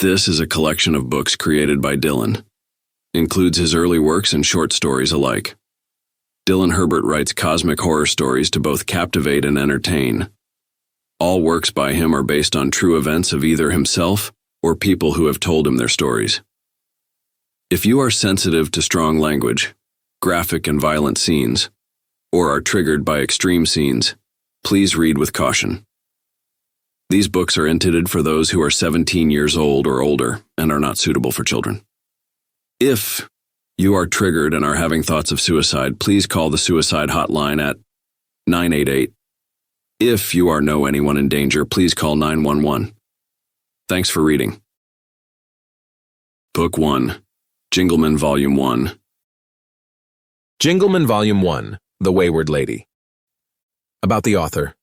This is a collection of books created by Dylan. Includes his early works and short stories alike. Dylan Herbert writes cosmic horror stories to both captivate and entertain. All works by him are based on true events of either himself or people who have told him their stories. If you are sensitive to strong language, graphic and violent scenes, or are triggered by extreme scenes, please read with caution. These books are intended for those who are 17 years old or older and are not suitable for children. If you are triggered and are having thoughts of suicide, please call the suicide hotline at 988. If you know anyone in danger, please call 911. Thanks for reading. Book 1, Jingleman Volume 1. Jingleman Volume 1, The Wayward Lady. About the author.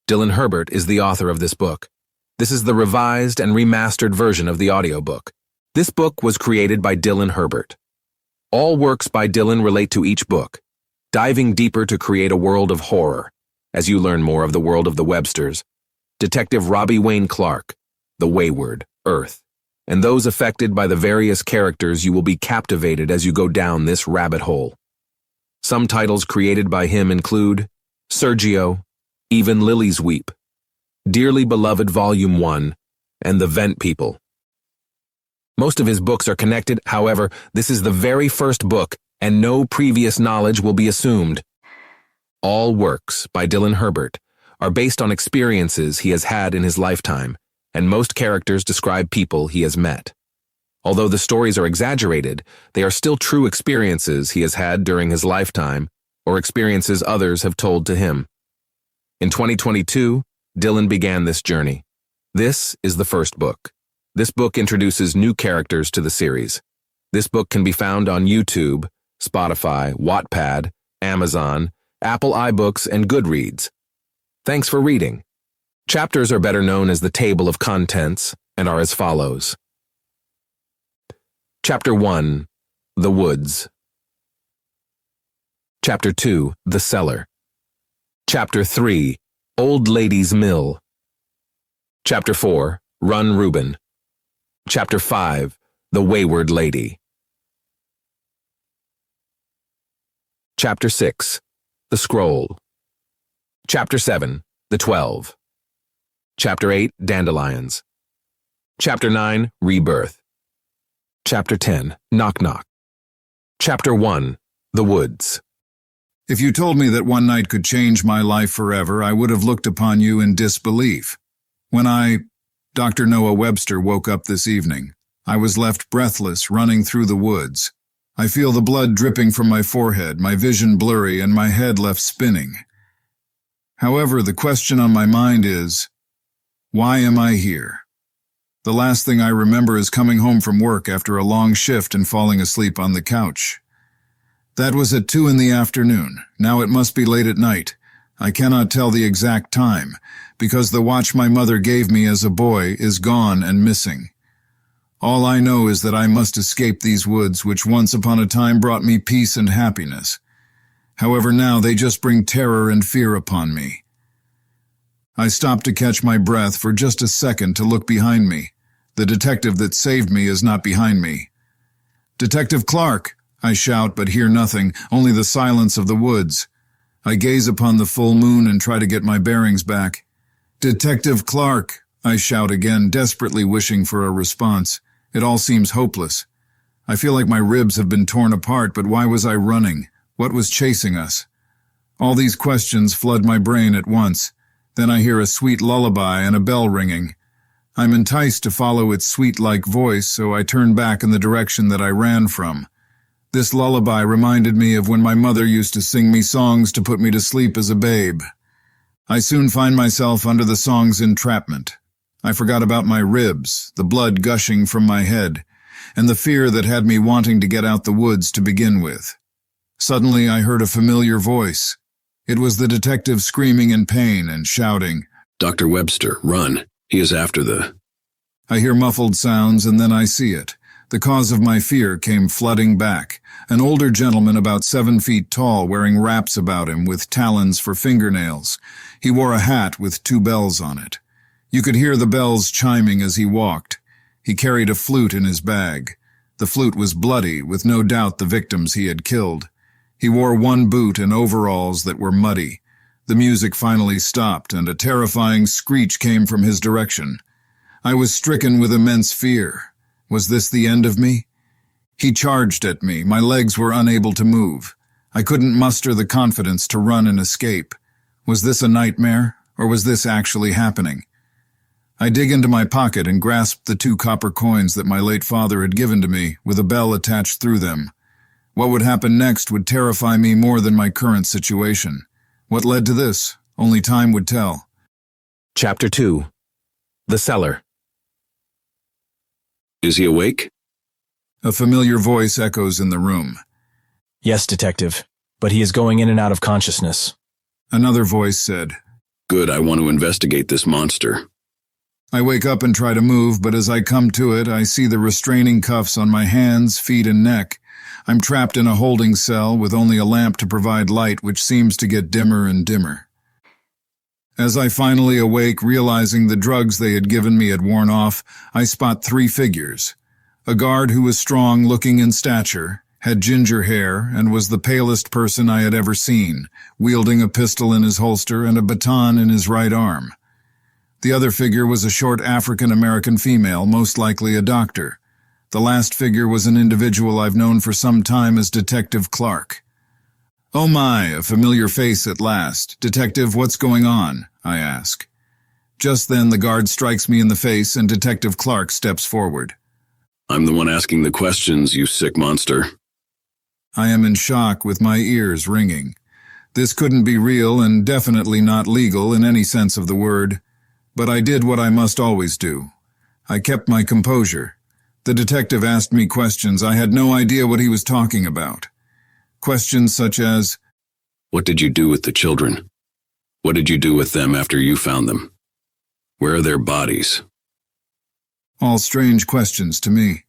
Dylan Herbert is the author of this book. This is the revised and remastered version of the audiobook. This book was created by Dylan Herbert. All works by Dylan relate to each book, diving deeper to create a world of horror, as you learn more of the world of the Websters, Detective Robbie Wayne Clark, the Wayward, Earth, and those affected by the various characters. You will be captivated as you go down this rabbit hole. Some titles created by him include Sergio, Even Lillies Weep, Dearly Beloved Volume 1, and The Vent People. Most of his books are connected, however, this is the very first book, and no previous knowledge will be assumed. All works by Dylan Herbert are based on experiences he has had in his lifetime, and most characters describe people he has met. Although the stories are exaggerated, they are still true experiences he has had during his lifetime, or experiences others have told to him. In 2022, Dylan began this journey. This is the first book. This book introduces new characters to the series. This book can be found on YouTube, Spotify, Wattpad, Amazon, Apple iBooks, and Goodreads. Thanks for reading. Chapters are better known as the table of contents and are as follows. Chapter 1, The Woods. Chapter 2, The Cellar. Chapter 3, Old Lady's Mill. Chapter 4, Run Reuben. Chapter 5, The Wayward Lady. Chapter 6, The Scroll. Chapter 7, The 12. Chapter 8, Dandelions. Chapter 9, Rebirth. Chapter 10, Knock Knock. Chapter 1, The Woods. If you told me that one night could change my life forever, I would have looked upon you in disbelief. When Dr. Noah Webster, woke up this evening, I was left breathless, running through the woods. I feel the blood dripping from my forehead, my vision blurry, and my head left spinning. However, the question on my mind is, why am I here? The last thing I remember is coming home from work after a long shift and falling asleep on the couch. That was at 2 in the afternoon. Now it must be late at night. I cannot tell the exact time, because the watch my mother gave me as a boy is gone and missing. All I know is that I must escape these woods, which once upon a time brought me peace and happiness. However, now they just bring terror and fear upon me. I stop to catch my breath for just a second to look behind me. The detective that saved me is not behind me. "Detective Clark!" I shout, but hear nothing, only the silence of the woods. I gaze upon the full moon and try to get my bearings back. "Detective Clark!" I shout again, desperately wishing for a response. It all seems hopeless. I feel like my ribs have been torn apart, but why was I running? What was chasing us? All these questions flood my brain at once. Then I hear a sweet lullaby and a bell ringing. I'm enticed to follow its sweet-like voice, so I turn back in the direction that I ran from. This lullaby reminded me of when my mother used to sing me songs to put me to sleep as a babe. I soon find myself under the song's entrapment. I forgot about my ribs, the blood gushing from my head, and the fear that had me wanting to get out the woods to begin with. Suddenly I heard a familiar voice. It was the detective screaming in pain and shouting, "Dr. Webster, run. He is after the..." I hear muffled sounds and then I see it. The cause of my fear came flooding back. An older gentleman about 7 feet tall, wearing wraps about him with talons for fingernails. He wore a hat with 2 bells on it. You could hear the bells chiming as he walked. He carried a flute in his bag. The flute was bloody, with no doubt the victims he had killed. He wore one boot and overalls that were muddy. The music finally stopped, and a terrifying screech came from his direction. I was stricken with immense fear. Was this the end of me? He charged at me. My legs were unable to move. I couldn't muster the confidence to run and escape. Was this a nightmare, or was this actually happening? I dig into my pocket and grasped the 2 copper coins that my late father had given to me, with a bell attached through them. What would happen next would terrify me more than my current situation. What led to this? Only time would tell. Chapter 2. The Cellar. Is he awake? A familiar voice echoes in the room. Yes, Detective, but he is going in and out of consciousness. Another voice said, Good, I want to investigate this monster. I wake up and try to move, but as I come to it, I see the restraining cuffs on my hands, feet, and neck. I'm trapped in a holding cell with only a lamp to provide light, which seems to get dimmer and dimmer. As I finally awake, realizing the drugs they had given me had worn off, I spot 3 figures. A guard who was strong-looking in stature, had ginger hair, and was the palest person I had ever seen, wielding a pistol in his holster and a baton in his right arm. The other figure was a short African-American female, most likely a doctor. The last figure was an individual I've known for some time as Detective Clark. "Oh my, a familiar face at last. Detective, what's going on?" I ask. Just then the guard strikes me in the face and Detective Clark steps forward. I'm the one asking the questions, you sick monster. I am in shock with my ears ringing. This couldn't be real and definitely not legal in any sense of the word. But I did what I must always do. I kept my composure. The detective asked me questions I had no idea what he was talking about. Questions such as, What did you do with the children? What did you do with them after you found them? Where are their bodies? All strange questions to me.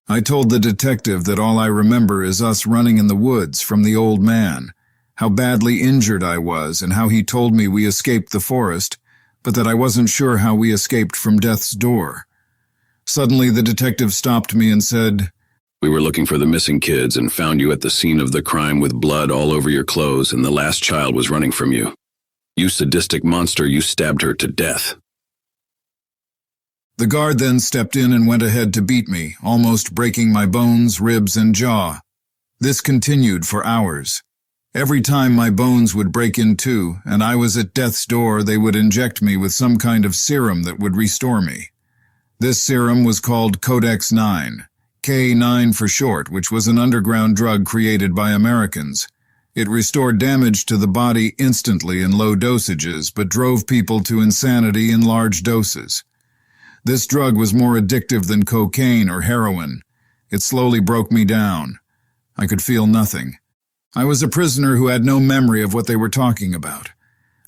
I told the detective that all I remember is us running in the woods from the old man, how badly injured I was and how he told me we escaped the forest, but that I wasn't sure how we escaped from death's door. Suddenly the detective stopped me and said, We were looking for the missing kids and found you at the scene of the crime with blood all over your clothes and the last child was running from you. You sadistic monster, you stabbed her to death. The guard then stepped in and went ahead to beat me, almost breaking my bones, ribs, and jaw. This continued for hours. Every time my bones would break in two, and I was at death's door, they would inject me with some kind of serum that would restore me. This serum was called Codex 9, K9 for short, which was an underground drug created by Americans. It restored damage to the body instantly in low dosages, but drove people to insanity in large doses. This drug was more addictive than cocaine or heroin. It slowly broke me down. I could feel nothing. I was a prisoner who had no memory of what they were talking about.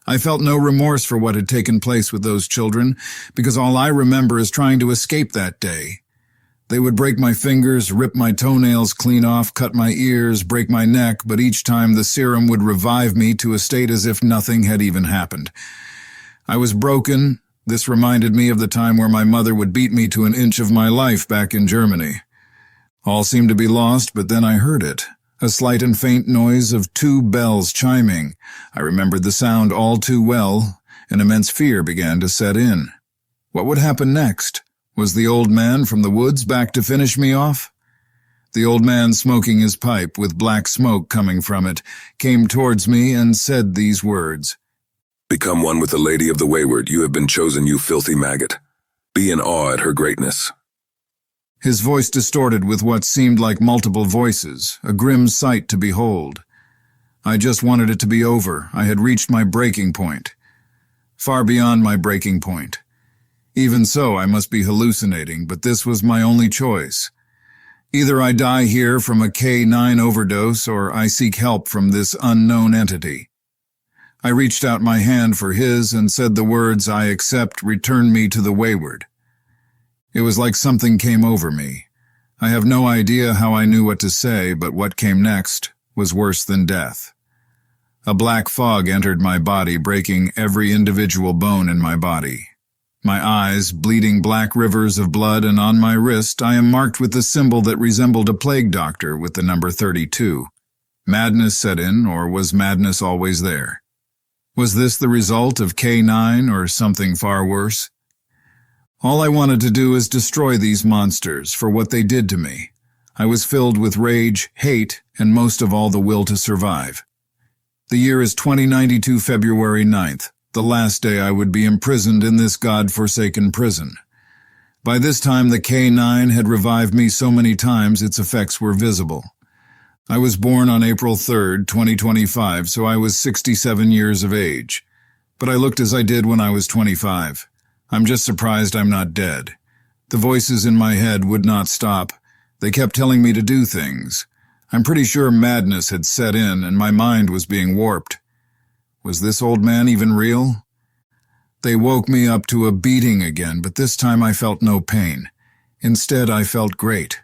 I felt no remorse for what had taken place with those children, because all I remember is trying to escape that day. They would break my fingers, rip my toenails clean off, cut my ears, break my neck, but each time the serum would revive me to a state as if nothing had even happened. I was broken. This reminded me of the time where my mother would beat me to an inch of my life back in Germany. All seemed to be lost, but then I heard it. A slight and faint noise of 2 bells chiming. I remembered the sound all too well. An immense fear began to set in. What would happen next? Was the old man from the woods back to finish me off? The old man, smoking his pipe with black smoke coming from it, came towards me and said these words. Become one with the Lady of the Wayward. You have been chosen, you filthy maggot. Be in awe at her greatness. His voice distorted with what seemed like multiple voices, a grim sight to behold. I just wanted it to be over. I had reached my breaking point. Far beyond my breaking point. Even so, I must be hallucinating, but this was my only choice. Either I die here from a K9 overdose, or I seek help from this unknown entity. I reached out my hand for his and said the words, I accept, return me to the Wayward. It was like something came over me. I have no idea how I knew what to say, but what came next was worse than death. A black fog entered my body, breaking every individual bone in my body. My eyes bleeding black rivers of blood, and on my wrist I am marked with a symbol that resembled a plague doctor with the number 32. Madness set in, or was madness always there? Was this the result of K9 or something far worse? All I wanted to do is destroy these monsters for what they did to me. I was filled with rage, hate, and most of all the will to survive. The year is 2092 February 9th, the last day I would be imprisoned in this God-forsaken prison. By this time the K9 had revived me so many times its effects were visible. I was born on April 3rd, 2025, so I was 67 years of age. But I looked as I did when I was 25. I'm just surprised I'm not dead. The voices in my head would not stop. They kept telling me to do things. I'm pretty sure madness had set in and my mind was being warped. Was this old man even real? They woke me up to a beating again, but this time I felt no pain. Instead, I felt great.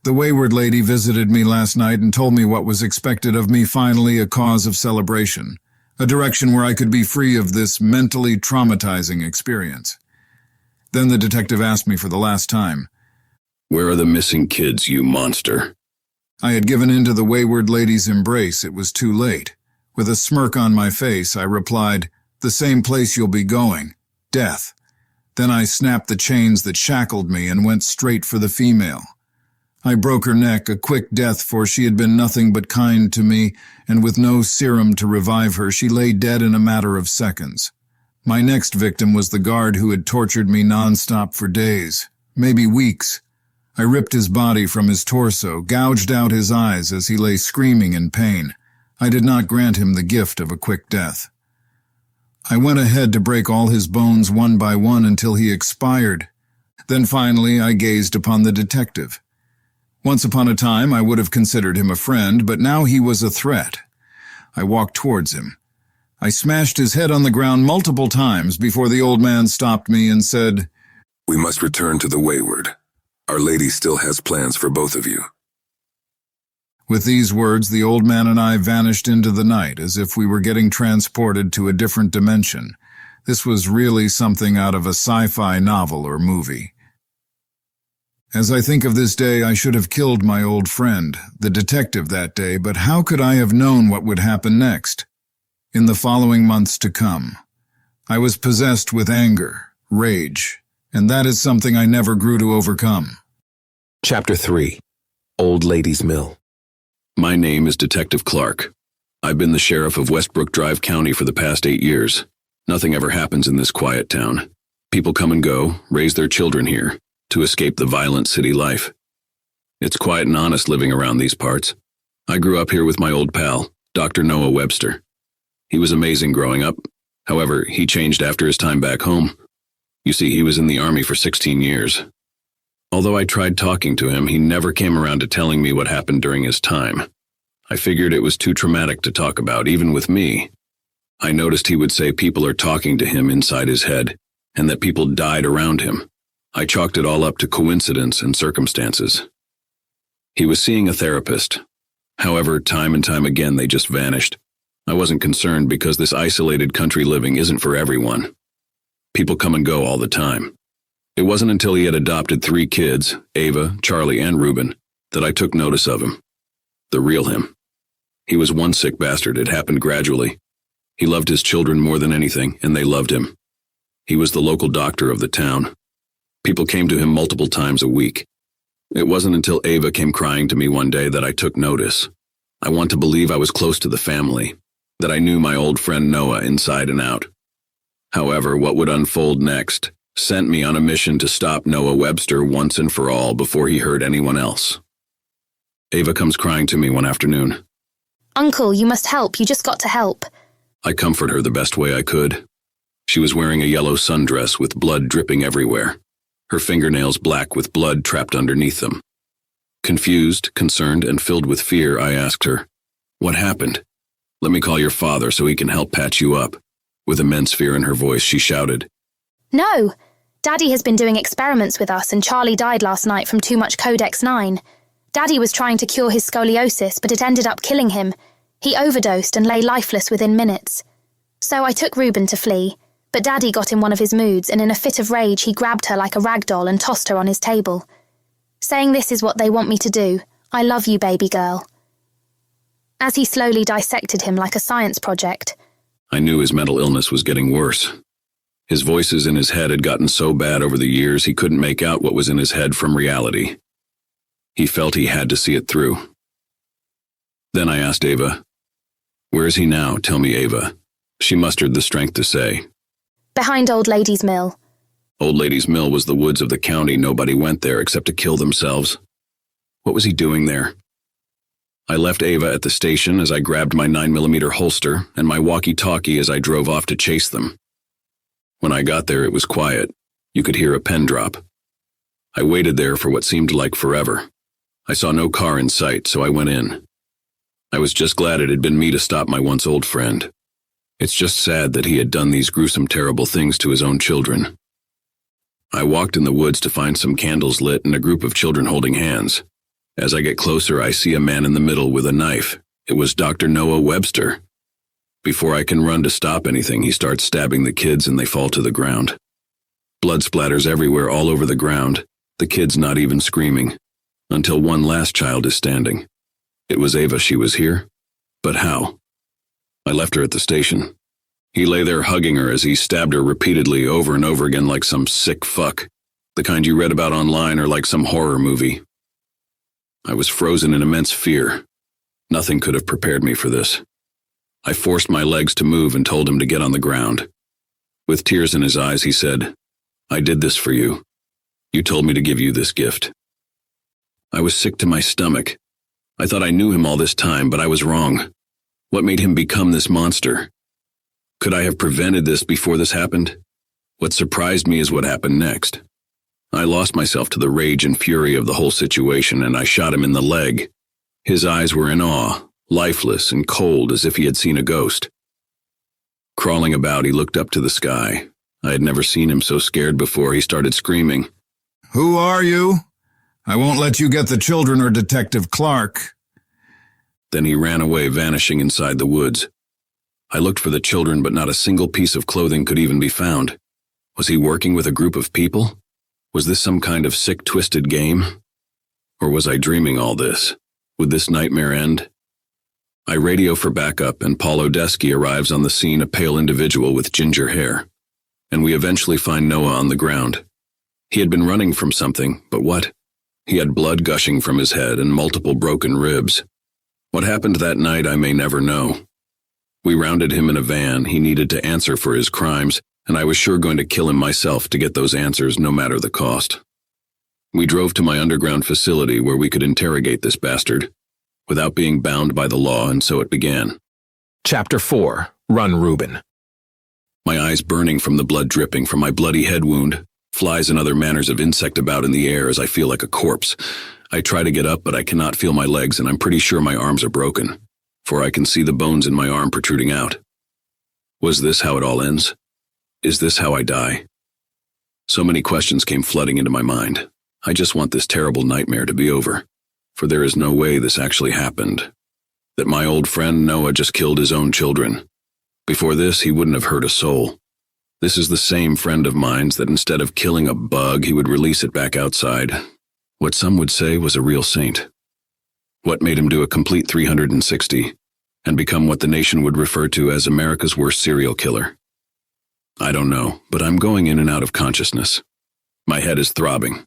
The Wayward lady visited me last night and told me what was expected of me, finally a cause of celebration, a direction where I could be free of this mentally traumatizing experience. Then the detective asked me for the last time, "Where are the missing kids, you monster?" I had given in to the Wayward lady's embrace. It was too late. With a smirk on my face, I replied, "The same place you'll be going, death." Then I snapped the chains that shackled me and went straight for the female. I broke her neck, a quick death, for she had been nothing but kind to me, and with no serum to revive her, she lay dead in a matter of seconds. My next victim was the guard who had tortured me nonstop for days, maybe weeks. I ripped his body from his torso, gouged out his eyes as he lay screaming in pain. I did not grant him the gift of a quick death. I went ahead to break all his bones one by one until he expired. Then finally I gazed upon the detective. Once upon a time I would have considered him a friend, but now he was a threat. I walked towards him. I smashed his head on the ground multiple times before the old man stopped me and said, "We must return to the Wayward. Our lady still has plans for both of you." With these words, the old man and I vanished into the night as if we were getting transported to a different dimension. This was really something out of a sci-fi novel or movie. As I think of this day, I should have killed my old friend, the detective, that day, but how could I have known what would happen next? In the following months to come, I was possessed with anger, rage, and that is something I never grew to overcome. Chapter 3. Old Lady's Mill. My name is Detective Clark. I've been the sheriff of Westbrook Drive County for the past 8 years. Nothing ever happens in this quiet town. People come and go, raise their children here, to escape the violent city life. It's quiet and honest living around these parts. I grew up here with my old pal, Dr. Noah Webster. He was amazing growing up. However, he changed after his time back home. You see, he was in the Army for 16 years. Although I tried talking to him, he never came around to telling me what happened during his time. I figured it was too traumatic to talk about, even with me. I noticed he would say people are talking to him inside his head, and that people died around him. I chalked it all up to coincidence and circumstances. He was seeing a therapist. However, time and time again, they just vanished. I wasn't concerned because this isolated country living isn't for everyone. People come and go all the time. It wasn't until he had adopted 3 kids, Ava, Charlie, and Reuben, that I took notice of him. The real him. He was one sick bastard. It happened gradually. He loved his children more than anything, and they loved him. He was the local doctor of the town. People came to him multiple times a week. It wasn't until Ava came crying to me one day that I took notice. I want to believe I was close to the family, that I knew my old friend Noah inside and out. However, what would unfold next sent me on a mission to stop Noah Webster once and for all before he hurt anyone else. Ava comes crying to me one afternoon. "Uncle, you must help. You just got to help." I comfort her the best way I could. She was wearing a yellow sundress with blood dripping everywhere, her fingernails black with blood trapped underneath them. Confused, concerned, and filled with fear, I asked her, "What happened? Let me call your father so he can help patch you up." With immense fear in her voice, she shouted, "No! Daddy has been doing experiments with us and Charlie died last night from too much Codex 9. Daddy was trying to cure his scoliosis, but it ended up killing him. He overdosed and lay lifeless within minutes. So I took Reuben to flee. But Daddy got in one of his moods, and in a fit of rage he grabbed her like a rag doll and tossed her on his table, saying this is what they want me to do. I love you, baby girl. As he slowly dissected him like a science project. I knew his mental illness was getting worse. His voices in his head had gotten so bad over the years he couldn't make out what was in his head from reality. He felt he had to see it through. Then I asked Ava, "Where is he now? Tell me, Ava." She mustered the strength to say, Behind Old Lady's Mill. Old Lady's Mill was the woods of the county. Nobody went there except to kill themselves. What was he doing there? I left Ava at the station as I grabbed my 9mm holster and my walkie-talkie as I drove off to chase them. When I got there, it was quiet. You could hear a pen drop. I waited there for what seemed like forever. I saw no car in sight, so I went in. I was just glad it had been me to stop my once old friend. It's just sad that he had done these gruesome, terrible things to his own children. I walked in the woods to find some candles lit and a group of children holding hands. As I get closer, I see a man in the middle with a knife. It was Dr. Noah Webster. Before I can run to stop anything, he starts stabbing the kids and they fall to the ground. Blood splatters everywhere all over the ground, the kids not even screaming, until one last child is standing. It was Ava. She was here. But how? I left her at the station. He lay there hugging her as he stabbed her repeatedly over and over again like some sick fuck, the kind you read about online or like some horror movie. I was frozen in immense fear. Nothing could have prepared me for this. I forced my legs to move and told him to get on the ground. With tears in his eyes, he said, "I did this for you. You told me to give you this gift." I was sick to my stomach. I thought I knew him all this time, but I was wrong. What made him become this monster? Could I have prevented this before this happened? What surprised me is what happened next. I lost myself to the rage and fury of the whole situation, and I shot him in the leg. His eyes were in awe, lifeless and cold as if he had seen a ghost. Crawling about, he looked up to the sky. I had never seen him so scared before. He started screaming. "Who are you? I won't let you get the children or Detective Clark." Then he ran away, vanishing inside the woods. I looked for the children, but not a single piece of clothing could even be found. Was he working with a group of people? Was this some kind of sick, twisted game? Or was I dreaming all this? Would this nightmare end? I radio for backup, and Paul Odesky arrives on the scene, a pale individual with ginger hair. And we eventually find Noah on the ground. He had been running from something, but what? He had blood gushing from his head and multiple broken ribs. What happened that night I may never know. We rounded him in a van. He needed to answer for his crimes, and I was sure going to kill him myself to get those answers no matter the cost. We drove to my underground facility where we could interrogate this bastard, without being bound by the law, and so it began. Chapter 4. Run, Reuben. My eyes burning from the blood dripping from my bloody head wound, flies and other manners of insect about in the air as I feel like a corpse. I try to get up, but I cannot feel my legs, and I'm pretty sure my arms are broken, for I can see the bones in my arm protruding out. Was this how it all ends? Is this how I die? So many questions came flooding into my mind. I just want this terrible nightmare to be over, for there is no way this actually happened. That my old friend Noah just killed his own children. Before this, he wouldn't have hurt a soul. This is the same friend of mine's that instead of killing a bug, he would release it back outside. What some would say was a real saint. What made him do a complete 360 and become what the nation would refer to as America's worst serial killer? I don't know, but I'm going in and out of consciousness. My head is throbbing.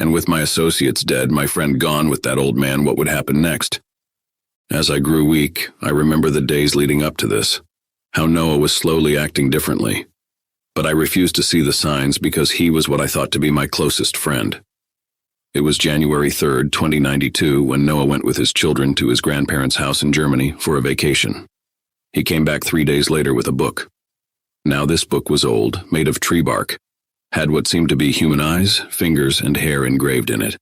And with my associates dead, my friend gone with that old man, what would happen next? As I grew weak, I remember the days leading up to this, how Noah was slowly acting differently. But I refused to see the signs because he was what I thought to be my closest friend. It was January 3rd, 2092, when Noah went with his children to his grandparents' house in Germany for a vacation. He came back 3 days later with a book. Now this book was old, made of tree bark, had what seemed to be human eyes, fingers, and hair engraved in it.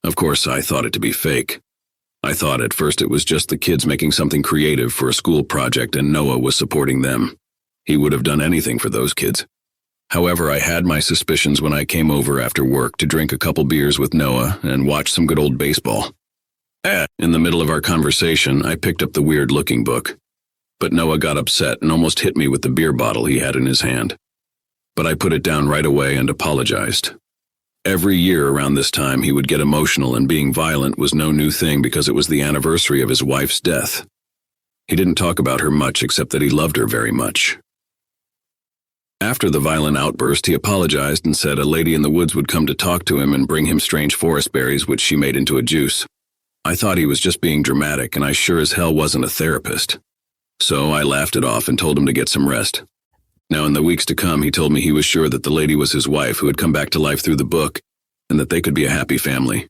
Of course, I thought it to be fake. I thought at first it was just the kids making something creative for a school project and Noah was supporting them. He would have done anything for those kids. However, I had my suspicions when I came over after work to drink a couple beers with Noah and watch some good old baseball. In the middle of our conversation, I picked up the weird-looking book. But Noah got upset and almost hit me with the beer bottle he had in his hand. but I put it down right away and apologized. Every year around this time he would get emotional, and being violent was no new thing because it was the anniversary of his wife's death. He didn't talk about her much except that he loved her very much. After the violent outburst, he apologized and said a lady in the woods would come to talk to him and bring him strange forest berries which she made into a juice. I thought he was just being dramatic, and I sure as hell wasn't a therapist. So I laughed it off and told him to get some rest. Now, in the weeks to come, he told me he was sure that the lady was his wife who had come back to life through the book, and that they could be a happy family.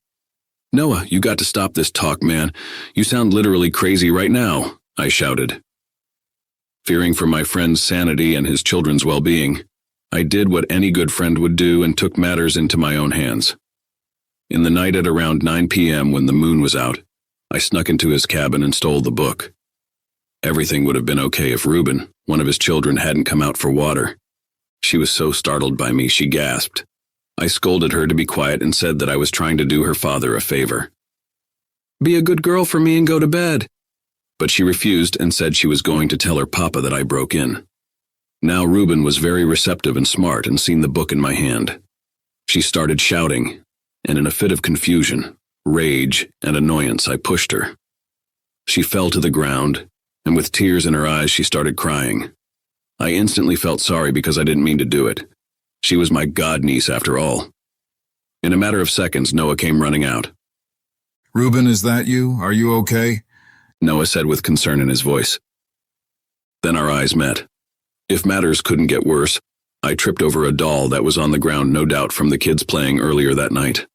"Noah, you got to stop this talk, man. You sound literally crazy right now," I shouted. Fearing for my friend's sanity and his children's well-being, I did what any good friend would do and took matters into my own hands. In the night at around 9 p.m. when the moon was out, I snuck into his cabin and stole the book. Everything would have been okay if Reuben, one of his children, hadn't come out for water. She was so startled by me, she gasped. I scolded her to be quiet and said that I was trying to do her father a favor. "Be a good girl for me and go to bed." But she refused and said she was going to tell her papa that I broke in. Now Reuben was very receptive and smart and seen the book in my hand. She started shouting, and in a fit of confusion, rage, and annoyance, I pushed her. She fell to the ground, and with tears in her eyes, she started crying. I instantly felt sorry because I didn't mean to do it. She was my godniece after all. In a matter of seconds, Noah came running out. "Reuben, is that you? Are you okay?" Noah said with concern in his voice. Then our eyes met. If matters couldn't get worse, I tripped over a doll that was on the ground, no doubt from the kids playing earlier that night.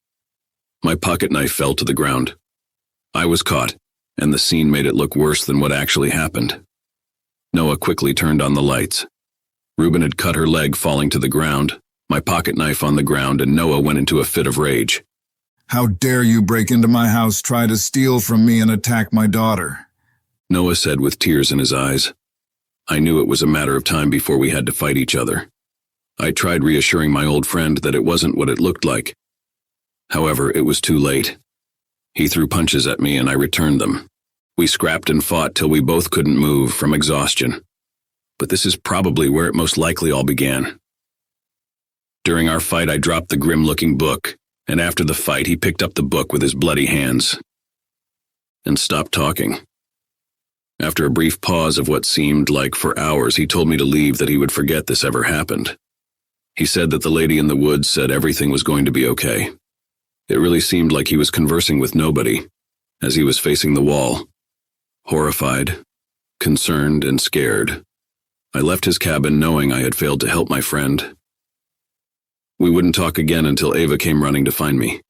My pocket knife fell to the ground. I was caught, and the scene made it look worse than what actually happened. Noah quickly turned on the lights. Reuben had cut her leg falling to the ground, my pocket knife on the ground, and Noah went into a fit of rage. "How dare you break into my house, try to steal from me, and attack my daughter?" Noah said with tears in his eyes. I knew it was a matter of time before we had to fight each other. I tried reassuring my old friend that it wasn't what it looked like. However, it was too late. He threw punches at me and I returned them. We scrapped and fought till we both couldn't move from exhaustion. But this is probably where it most likely all began. During our fight, I dropped the grim-looking book, and after the fight, he picked up the book with his bloody hands and stopped talking. After a brief pause of what seemed like for hours, he told me to leave, that he would forget this ever happened. He said that the lady in the woods said everything was going to be okay. It really seemed like he was conversing with nobody, as he was facing the wall. Horrified, concerned, and scared, I left his cabin knowing I had failed to help my friend. We wouldn't talk again until Ava came running to find me.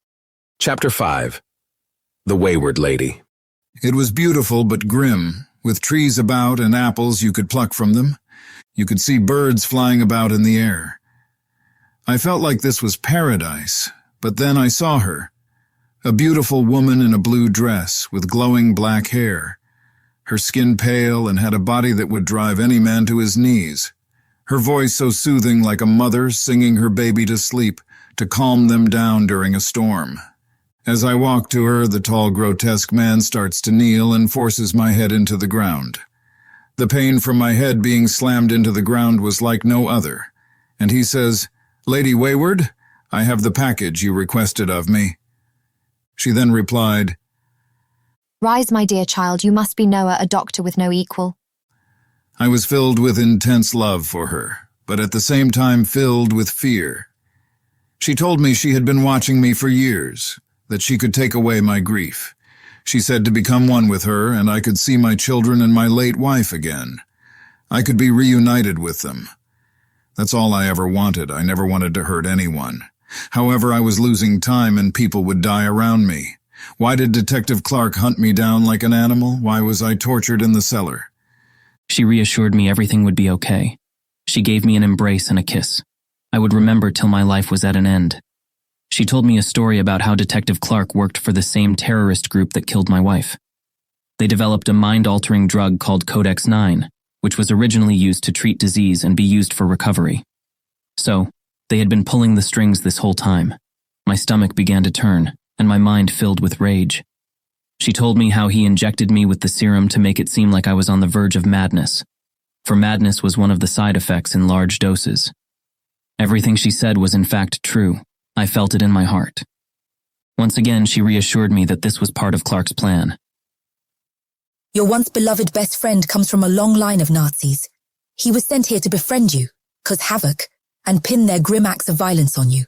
Chapter 5. The Wayward Lady. It was beautiful but grim, with trees about and apples you could pluck from them. You could see birds flying about in the air. I felt like this was paradise, but then I saw her. A beautiful woman in a blue dress with glowing black hair. Her skin pale and had a body that would drive any man to his knees. Her voice so soothing, like a mother singing her baby to sleep, to calm them down during a storm. As I walk to her, the tall, grotesque man starts to kneel and forces my head into the ground. The pain from my head being slammed into the ground was like no other, and he says, "Lady Wayward, I have the package you requested of me." She then replied, "Rise, my dear child, you must be Noah, a doctor with no equal." I was filled with intense love for her, but at the same time filled with fear. She told me she had been watching me for years, that she could take away my grief. She said to become one with her, and I could see my children and my late wife again. I could be reunited with them. That's all I ever wanted. I never wanted to hurt anyone. However, I was losing time and people would die around me. Why did Detective Clark hunt me down like an animal? Why was I tortured in the cellar? She reassured me everything would be okay. She gave me an embrace and a kiss. I would remember till my life was at an end. She told me a story about how Detective Clark worked for the same terrorist group that killed my wife. They developed a mind-altering drug called Codex 9, which was originally used to treat disease and be used for recovery. So, they had been pulling the strings this whole time. My stomach began to turn, and my mind filled with rage. She told me how he injected me with the serum to make it seem like I was on the verge of madness, for madness was one of the side effects in large doses. Everything she said was in fact true. I felt it in my heart. Once again, she reassured me that this was part of Clark's plan. Your once beloved best friend comes from a long line of Nazis. He was sent here to befriend you, cause havoc, and pin their grim acts of violence on you.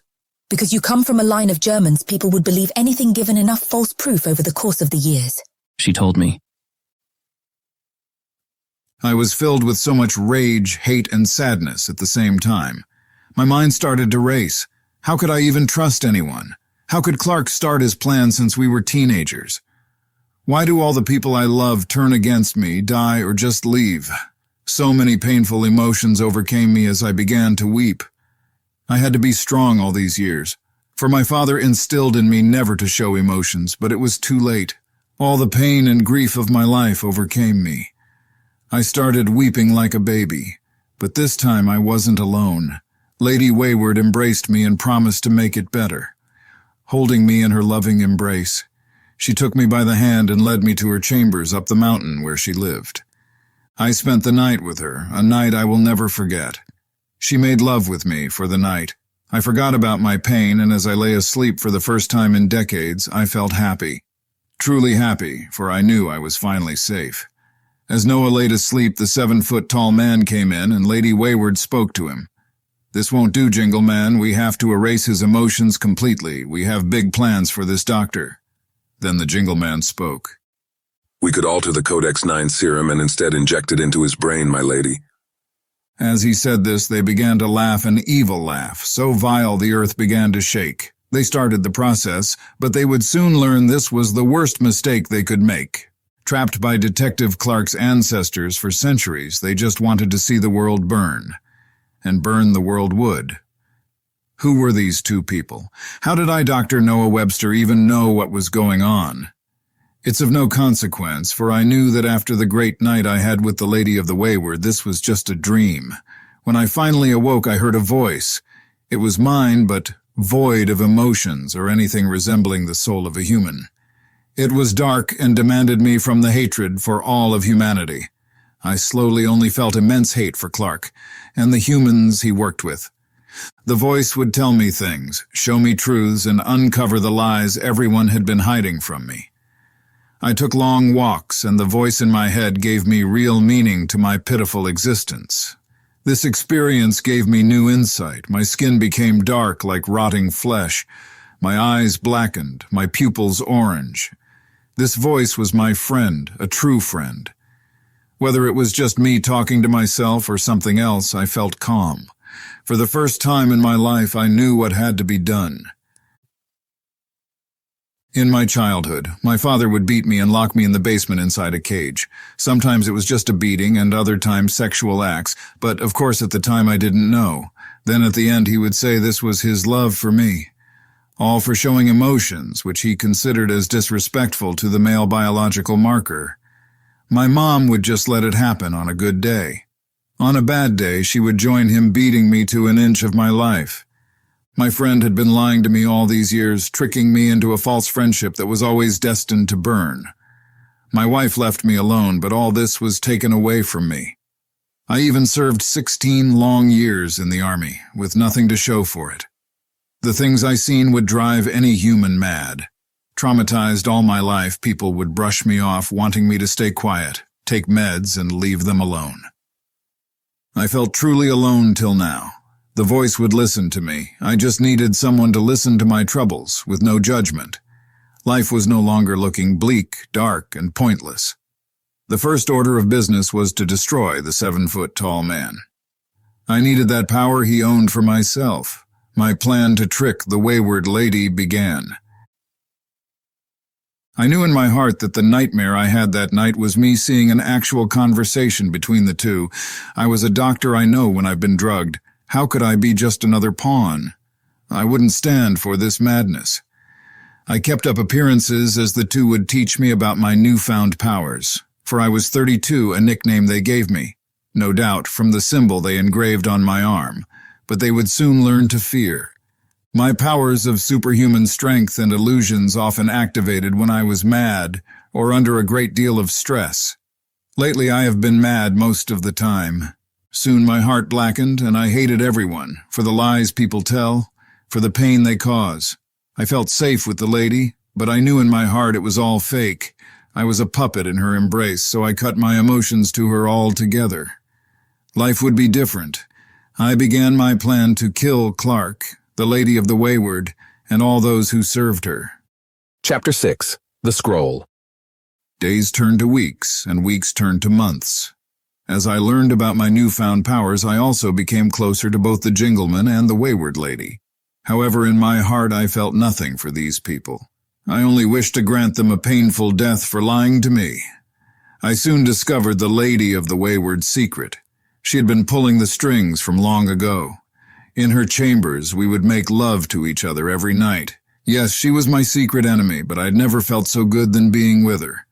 Because you come from a line of Germans, people would believe anything given enough false proof over the course of the years. She told me. I was filled with so much rage, hate, and sadness at the same time. My mind started to race. How could I even trust anyone? How could Clark start his plan since we were teenagers? Why do all the people I love turn against me, die, or just leave? So many painful emotions overcame me as I began to weep. I had to be strong all these years, for my father instilled in me never to show emotions, but it was too late. All the pain and grief of my life overcame me. I started weeping like a baby, but this time I wasn't alone. Lady Wayward embraced me and promised to make it better. Holding me in her loving embrace, she took me by the hand and led me to her chambers up the mountain where she lived. I spent the night with her, a night I will never forget. She made love with me for the night. I forgot about my pain, and as I lay asleep for the first time in decades, I felt happy. Truly happy, for I knew I was finally safe. As Noah laid asleep, the 7-foot-tall man came in, and Lady Wayward spoke to him. "This won't do, Jingleman. We have to erase his emotions completely. We have big plans for this doctor." Then the Jingleman spoke. "We could alter the Codex 9 serum and instead inject it into his brain, my lady." As he said this, they began to laugh an evil laugh, so vile the earth began to shake. They started the process, but they would soon learn this was the worst mistake they could make. Trapped by Detective Clark's ancestors for centuries, they just wanted to see the world burn. And burn the world would. Who were these two people? How did I, Dr. Noah Webster, even know what was going on? It's of no consequence, for I knew that after the great night I had with the Lady of the Wayward, this was just a dream. When I finally awoke, I heard a voice. It was mine, but void of emotions or anything resembling the soul of a human. It was dark and demanded me from the hatred for all of humanity. I slowly only felt immense hate for Clark and the humans he worked with. The voice would tell me things, show me truths, and uncover the lies everyone had been hiding from me. I took long walks, and the voice in my head gave me real meaning to my pitiful existence. This experience gave me new insight. My skin became dark like rotting flesh. My eyes blackened, my pupils orange. This voice was my friend, a true friend. Whether it was just me talking to myself or something else, I felt calm. For the first time in my life, I knew what had to be done. In my childhood, my father would beat me and lock me in the basement inside a cage. Sometimes it was just a beating and other times sexual acts, but of course at the time I didn't know. Then at the end he would say this was his love for me. All for showing emotions, which he considered as disrespectful to the male biological marker. My mom would just let it happen on a good day. On a bad day, she would join him beating me to an inch of my life. My friend had been lying to me all these years, tricking me into a false friendship that was always destined to burn. My wife left me alone, but all this was taken away from me. I even served 16 long years in the army, with nothing to show for it. The things I seen would drive any human mad. Traumatized all my life, people would brush me off, wanting me to stay quiet, take meds, and leave them alone. I felt truly alone till now. The voice would listen to me. I just needed someone to listen to my troubles, with no judgment. Life was no longer looking bleak, dark, and pointless. The first order of business was to destroy the 7-foot-tall man. I needed that power he owned for myself. My plan to trick the wayward lady began. I knew in my heart that the nightmare I had that night was me seeing an actual conversation between the two. I was a doctor, I know, when I've been drugged. How could I be just another pawn? I wouldn't stand for this madness. I kept up appearances as the two would teach me about my newfound powers. For I was 32, a nickname they gave me. No doubt from the symbol they engraved on my arm. But they would soon learn to fear. My powers of superhuman strength and illusions often activated when I was mad or under a great deal of stress. Lately I have been mad most of the time. Soon my heart blackened, and I hated everyone, for the lies people tell, for the pain they cause. I felt safe with the lady, but I knew in my heart it was all fake. I was a puppet in her embrace, so I cut my emotions to her altogether. Life would be different. I began my plan to kill Clark, the lady of the Wayward, and all those who served her. Chapter 6. The Scroll. Days turned to weeks, and weeks turned to months. As I learned about my newfound powers, I also became closer to both the Jingleman and the Wayward lady. However, in my heart I felt nothing for these people. I only wished to grant them a painful death for lying to me. I soon discovered the lady of the Wayward's secret. She had been pulling the strings from long ago. In her chambers, we would make love to each other every night. Yes, she was my secret enemy, but I'd never felt so good than being with her.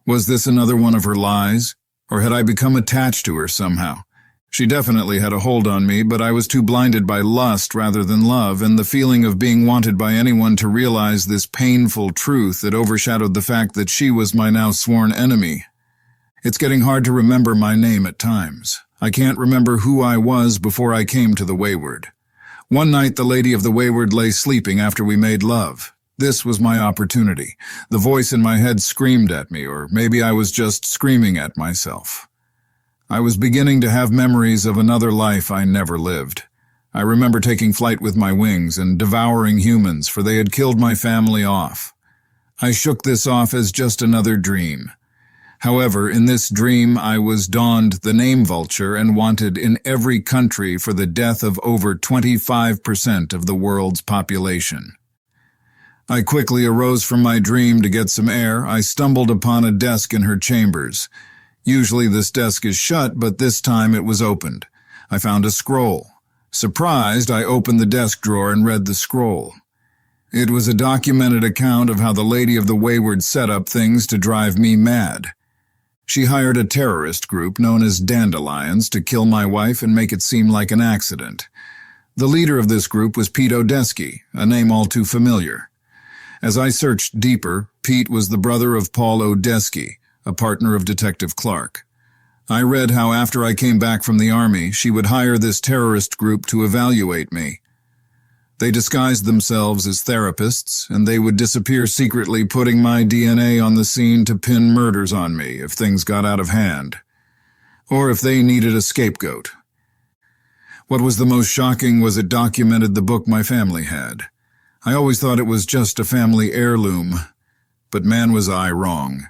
Was this another one of her lies? Or had I become attached to her somehow? She definitely had a hold on me, but I was too blinded by lust rather than love, and the feeling of being wanted by anyone to realize this painful truth that overshadowed the fact that she was my now sworn enemy. It's getting hard to remember my name at times. I can't remember who I was before I came to the Wayward. One night the lady of the Wayward lay sleeping after we made love. This was my opportunity. The voice in my head screamed at me, or maybe I was just screaming at myself. I was beginning to have memories of another life I never lived. I remember taking flight with my wings and devouring humans, for they had killed my family off. I shook this off as just another dream. However, in this dream I was donned the name Vulture and wanted in every country for the death of over 25% of the world's population. I quickly arose from my dream to get some air. I stumbled upon a desk in her chambers. Usually this desk is shut, but this time it was opened. I found a scroll. Surprised, I opened the desk drawer and read the scroll. It was a documented account of how the lady of the Wayward set up things to drive me mad. She hired a terrorist group known as Dandelions to kill my wife and make it seem like an accident. The leader of this group was Pete Odesky, a name all too familiar. As I searched deeper, Pete was the brother of Paul Odesky, a partner of Detective Clark. I read how after I came back from the army, she would hire this terrorist group to evaluate me. They disguised themselves as therapists, and they would disappear secretly, putting my DNA on the scene to pin murders on me if things got out of hand, or if they needed a scapegoat. What was the most shocking was it documented the book my family had. I always thought it was just a family heirloom, but man was I wrong.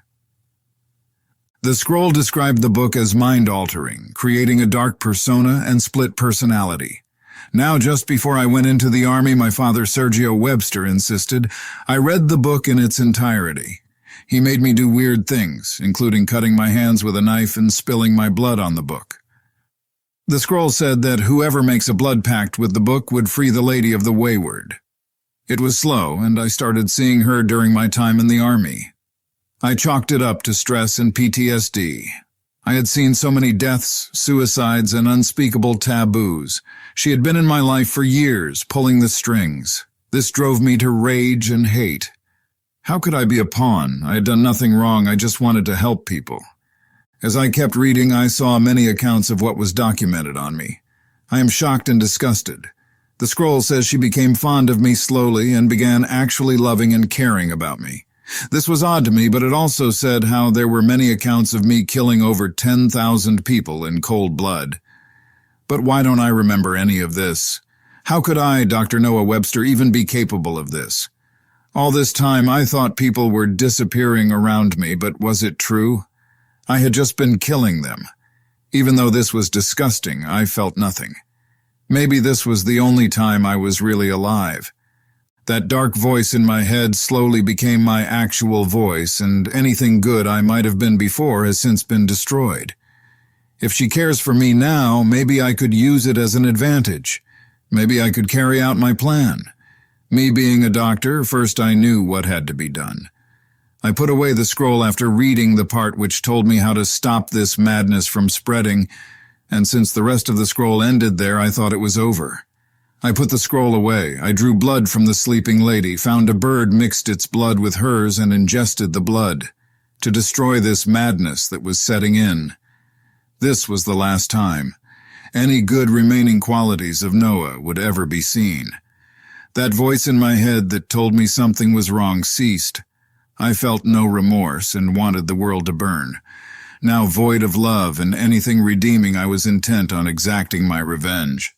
The scroll described the book as mind-altering, creating a dark persona and split personality. Now, just before I went into the army, my father, Sergio Webster, insisted I read the book in its entirety. He made me do weird things, including cutting my hands with a knife and spilling my blood on the book. The scroll said that whoever makes a blood pact with the book would free the lady of the Wayward. It was slow, and I started seeing her during my time in the army. I chalked it up to stress and PTSD. I had seen so many deaths, suicides, and unspeakable taboos. She had been in my life for years, pulling the strings. This drove me to rage and hate. How could I be a pawn? I had done nothing wrong, I just wanted to help people. As I kept reading, I saw many accounts of what was documented on me. I am shocked and disgusted. The scroll says she became fond of me slowly and began actually loving and caring about me. This was odd to me, but it also said how there were many accounts of me killing over 10,000 people in cold blood. But why don't I remember any of this? How could I, Dr. Noah Webster, even be capable of this? All this time I thought people were disappearing around me, but was it true? I had just been killing them. Even though this was disgusting, I felt nothing. Maybe this was the only time I was really alive. That dark voice in my head slowly became my actual voice, and anything good I might have been before has since been destroyed. If she cares for me now, maybe I could use it as an advantage. Maybe I could carry out my plan. Me being a doctor, first I knew what had to be done. I put away the scroll after reading the part which told me how to stop this madness from spreading, and since the rest of the scroll ended there, I thought it was over. I put the scroll away. I drew blood from the sleeping lady, found a bird mixed its blood with hers, and ingested the blood, to destroy this madness that was setting in. This was the last time. any good remaining qualities of Noah would ever be seen. That voice in my head that told me something was wrong ceased. I felt no remorse and wanted the world to burn. Now void of love and anything redeeming, I was intent on exacting my revenge.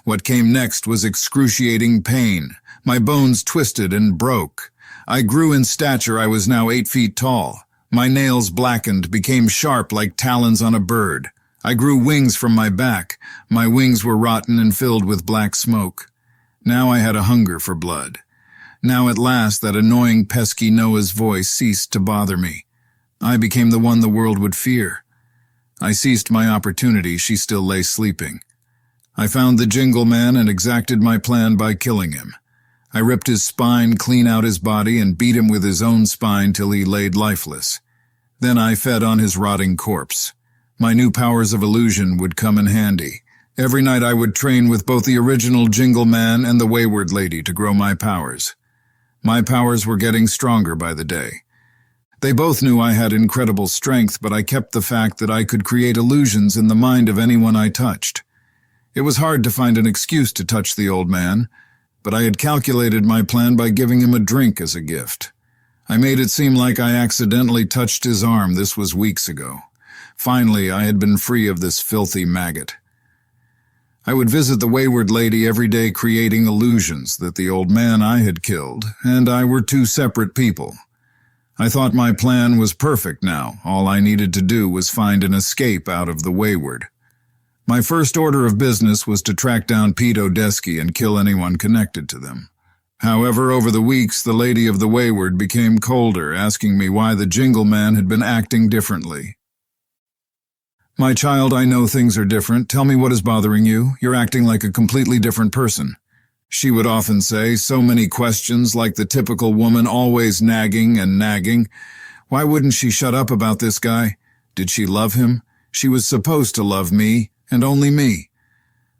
What came next was excruciating pain. My bones twisted and broke. I grew in stature. I was now 8 feet tall. My nails blackened, became sharp like talons on a bird. I grew wings from my back. My wings were rotten and filled with black smoke. Now I had a hunger for blood. Now at last that annoying pesky Noah's voice ceased to bother me. I became the one the world would fear. I seized my opportunity. She still lay sleeping. I found the Jingleman and exacted my plan by killing him. I ripped his spine clean out his body and beat him with his own spine till he laid lifeless. Then I fed on his rotting corpse. My new powers of illusion would come in handy. Every night I would train with both the original Jingleman and the Wayward lady to grow my powers. My powers were getting stronger by the day. They both knew I had incredible strength, but I kept the fact that I could create illusions in the mind of anyone I touched. It was hard to find an excuse to touch the old man, but I had calculated my plan by giving him a drink as a gift. I made it seem like I accidentally touched his arm. This was weeks ago. Finally, I had been free of this filthy maggot. I would visit the Wayward lady every day, creating illusions that the old man I had killed and I were two separate people. I thought my plan was perfect now. All I needed to do was find an escape out of the Wayward. My first order of business was to track down Pete Odesky and kill anyone connected to them. However, over the weeks, the lady of the Wayward became colder, asking me why the Jingleman had been acting differently. "My child, I know things are different. Tell me what is bothering you. You're acting like a completely different person," she would often say. So many questions, like the typical woman, always nagging and nagging. Why wouldn't she shut up about this guy? Did she love him? She was supposed to love me, and only me.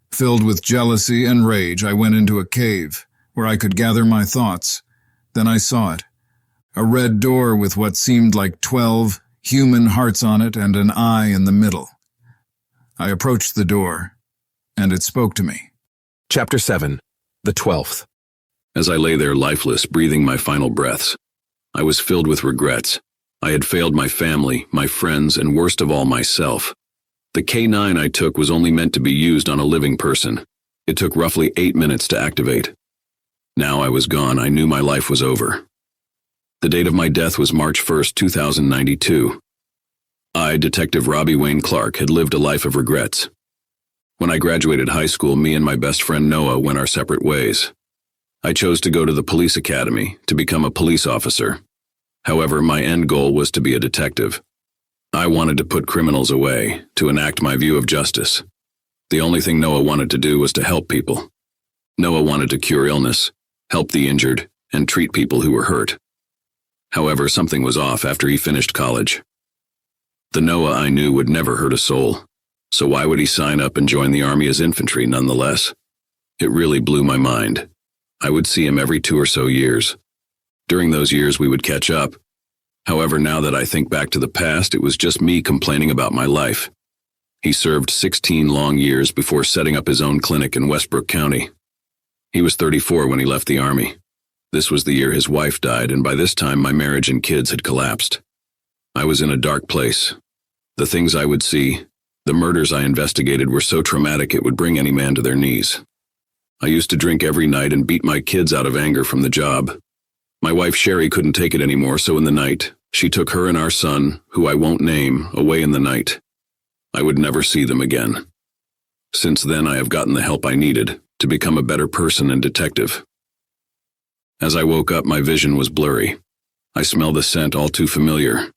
Filled with jealousy and rage, I went into a cave, where I could gather my thoughts. Then I saw it. A red door with what seemed like 12 human hearts on it and an eye in the middle. I approached the door, and it spoke to me. Chapter 7. The 12th. As I lay there lifeless, breathing my final breaths, I was filled with regrets. I had failed my family, my friends, and worst of all, myself. The K9 I took was only meant to be used on a living person. It took roughly 8 minutes to activate. Now I was gone. I knew my life was over. The date of my death was March 1st, 2092. I, Detective Robbie Wayne Clark, had lived a life of regrets. When I graduated high school, me and my best friend Noah went our separate ways. I chose to go to the police academy to become a police officer. However, my end goal was to be a detective. I wanted to put criminals away, to enact my view of justice. The only thing Noah wanted to do was to help people. Noah wanted to cure illness, help the injured, and treat people who were hurt. However, something was off after he finished college. The Noah I knew would never hurt a soul, so why would he sign up and join the army as infantry nonetheless? It really blew my mind. I would see him every 2 or so years. During those years we would catch up. However, now that I think back to the past, it was just me complaining about my life. He served 16 long years before setting up his own clinic in Westbrook County. He was 34 when he left the Army. This was the year his wife died, and by this time my marriage and kids had collapsed. I was in a dark place. The things I would see, the murders I investigated were so traumatic it would bring any man to their knees. I used to drink every night and beat my kids out of anger from the job. My wife Sherry couldn't take it anymore, so in the night, she took her and our son, who I won't name, away in the night. I would never see them again. Since then, I have gotten the help I needed to become a better person and detective. As I woke up, my vision was blurry. I smelled a scent all too familiar.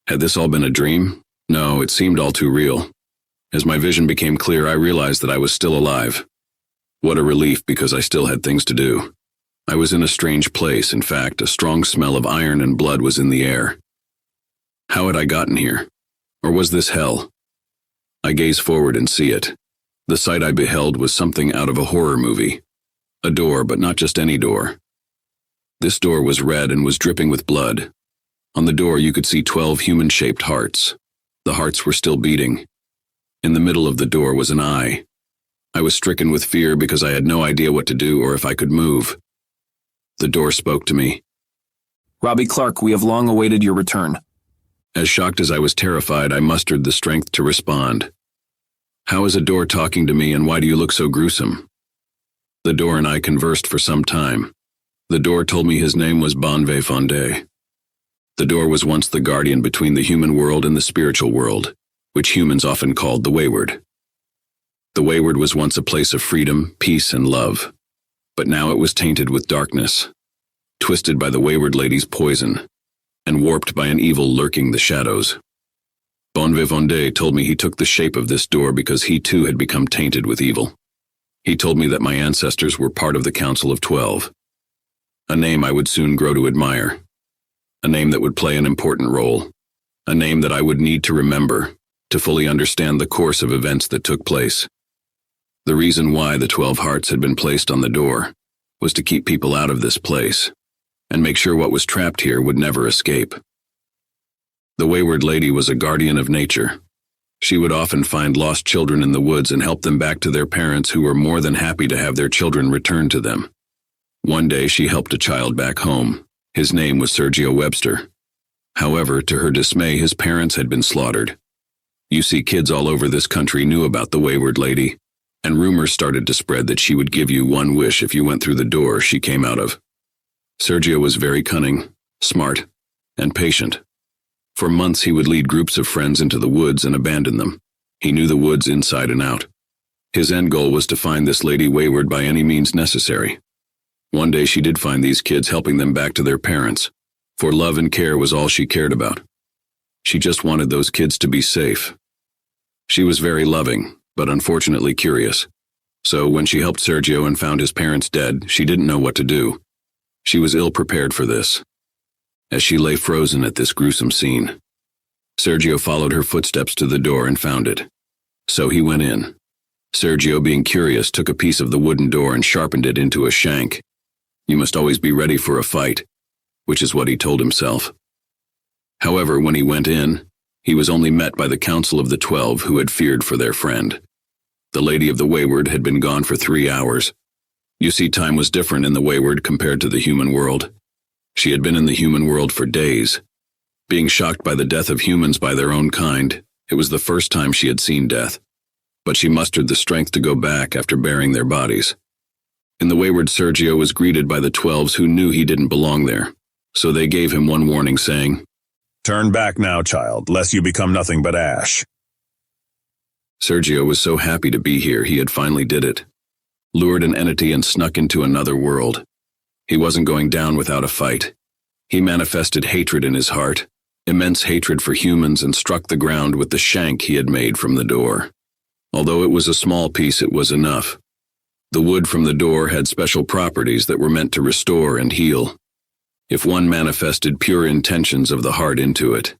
Had this all been a dream? No, it seemed all too real. As my vision became clear, I realized that I was still alive. What a relief, because I still had things to do. I was in a strange place. In fact, a strong smell of iron and blood was in the air. How had I gotten here? Or was this hell? I gaze forward and see it. The sight I beheld was something out of a horror movie. A door, but not just any door. This door was red and was dripping with blood. On the door you could see 12 human-shaped hearts. The hearts were still beating. In the middle of the door was an eye. I was stricken with fear because I had no idea what to do or if I could move. The door spoke to me. Robbie Clark, we have long awaited your return. As shocked as I was terrified, I mustered the strength to respond. How is a door talking to me, and why do you look so gruesome? The door and I conversed for some time. The door told me his name was Booksbydylan. The door was once the guardian between the human world and the spiritual world, which humans often called the Wayward. The Wayward was once a place of freedom, peace, and love, but now it was tainted with darkness, twisted by the Wayward lady's poison, and warped by an evil lurking the shadows. Booksbydylan told me he took the shape of this door because he too had become tainted with evil. He told me that my ancestors were part of the Council of 12, a name I would soon grow to admire, a name that would play an important role, a name that I would need to remember to fully understand the course of events that took place. The reason why the 12 hearts had been placed on the door was to keep people out of this place and make sure what was trapped here would never escape. The Wayward lady was a guardian of nature. She would often find lost children in the woods and help them back to their parents, who were more than happy to have their children returned to them. One day she helped a child back home. His name was Sergio Webster. However, to her dismay, his parents had been slaughtered. You see, kids all over this country knew about the Wayward lady, and rumors started to spread that she would give you one wish if you went through the door she came out of. Sergio was very cunning, smart, and patient. For months he would lead groups of friends into the woods and abandon them. He knew the woods inside and out. His end goal was to find this Lady Wayward by any means necessary. One day she did find these kids, helping them back to their parents, for love and care was all she cared about. She just wanted those kids to be safe. She was very loving, but unfortunately curious. So when she helped Sergio and found his parents dead, she didn't know what to do. She was ill-prepared for this. As she lay frozen at this gruesome scene, Sergio followed her footsteps to the door and found it. So he went in. Sergio, being curious, took a piece of the wooden door and sharpened it into a shank. You must always be ready for a fight, which is what he told himself. However, when he went in, he was only met by the Council of the 12, who had feared for their friend. The Lady of the Wayward had been gone for 3 hours. You see, time was different in the Wayward compared to the human world. She had been in the human world for days. Being shocked by the death of humans by their own kind, it was the first time she had seen death. But she mustered the strength to go back after burying their bodies. In the Wayward, Sergio was greeted by the 12s, who knew he didn't belong there, so they gave him one warning, saying, "Turn back now, child, lest you become nothing but ash." Sergio was so happy to be here, he had finally did it. Lured an entity and snuck into another world. He wasn't going down without a fight. He manifested hatred in his heart, immense hatred for humans, and struck the ground with the shank he had made from the door. Although it was a small piece, it was enough. The wood from the door had special properties that were meant to restore and heal, if one manifested pure intentions of the heart into it.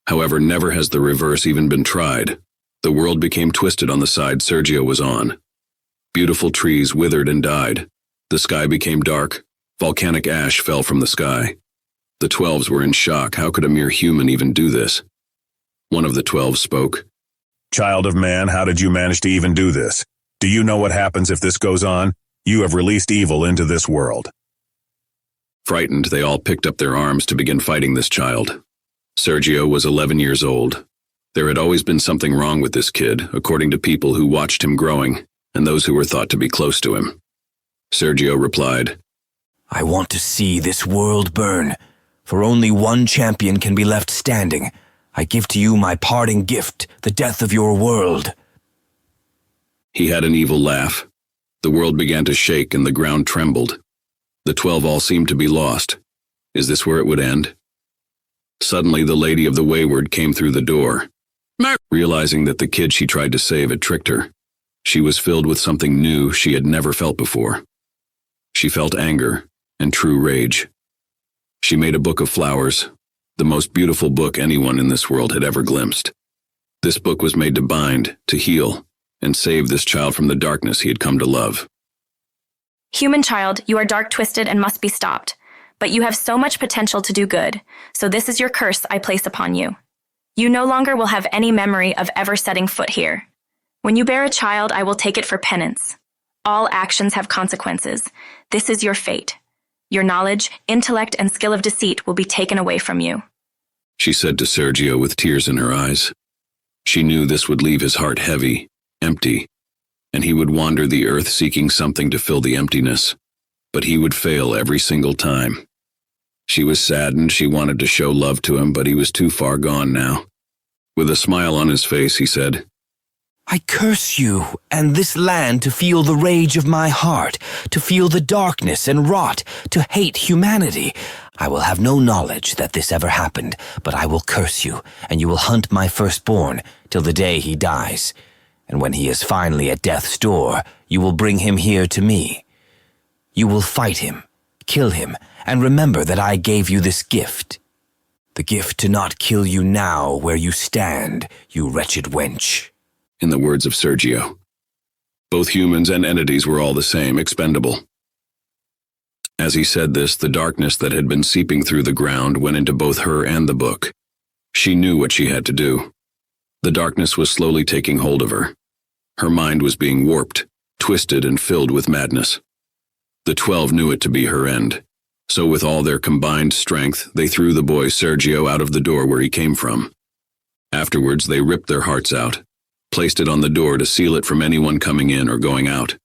However, never has the reverse even been tried. The world became twisted on the side Sergio was on. Beautiful trees withered and died. The sky became dark. Volcanic ash fell from the sky. The 12s were in shock. How could a mere human even do this? One of the 12 spoke. "Child of man, how did you manage to even do this? Do you know what happens if this goes on? You have released evil into this world." Frightened, they all picked up their arms to begin fighting this child. Sergio was 11 years old. There had always been something wrong with this kid, according to people who watched him growing, and those who were thought to be close to him. Sergio replied, "I want to see this world burn, for only one champion can be left standing. I give to you my parting gift, the death of your world." He had an evil laugh. The world began to shake and the ground trembled. The 12 all seemed to be lost. Is this where it would end? Suddenly, the Lady of the Wayward came through the door. Realizing that the kid she tried to save had tricked her, she was filled with something new she had never felt before. She felt anger and true rage. She made a book of flowers, the most beautiful book anyone in this world had ever glimpsed. This book was made to bind, to heal, and save this child from the darkness he had come to love. Human child, you are dark twisted and must be stopped. But you have so much potential to do good, so this is your curse I place upon you. You no longer will have any memory of ever setting foot here. When you bear a child, I will take it for penance. All actions have consequences. This is your fate. Your knowledge, intellect, and skill of deceit will be taken away from you. She said to Sergio with tears in her eyes. She knew this would leave his heart heavy, empty, and he would wander the earth seeking something to fill the emptiness. But he would fail every single time. She was saddened. She wanted to show love to him, but he was too far gone now. With a smile on his face, he said, I curse you and this land to feel the rage of my heart, to feel the darkness and rot, to hate humanity. I will have no knowledge that this ever happened, but I will curse you, and you will hunt my firstborn till the day he dies. And when he is finally at death's door, you will bring him here to me. You will fight him, kill him, and remember that I gave you this gift. The gift to not kill you now where you stand, you wretched wench. In the words of Sergio. Both humans and entities were all the same, expendable. As he said this, the darkness that had been seeping through the ground went into both her and the book. She knew what she had to do. The darkness was slowly taking hold of her. Her mind was being warped, twisted, and filled with madness. The 12 knew it to be her end. So with all their combined strength, they threw the boy Sergio out of the door where he came from. Afterwards, they ripped their hearts out, placed it on the door to seal it from anyone coming in or going out.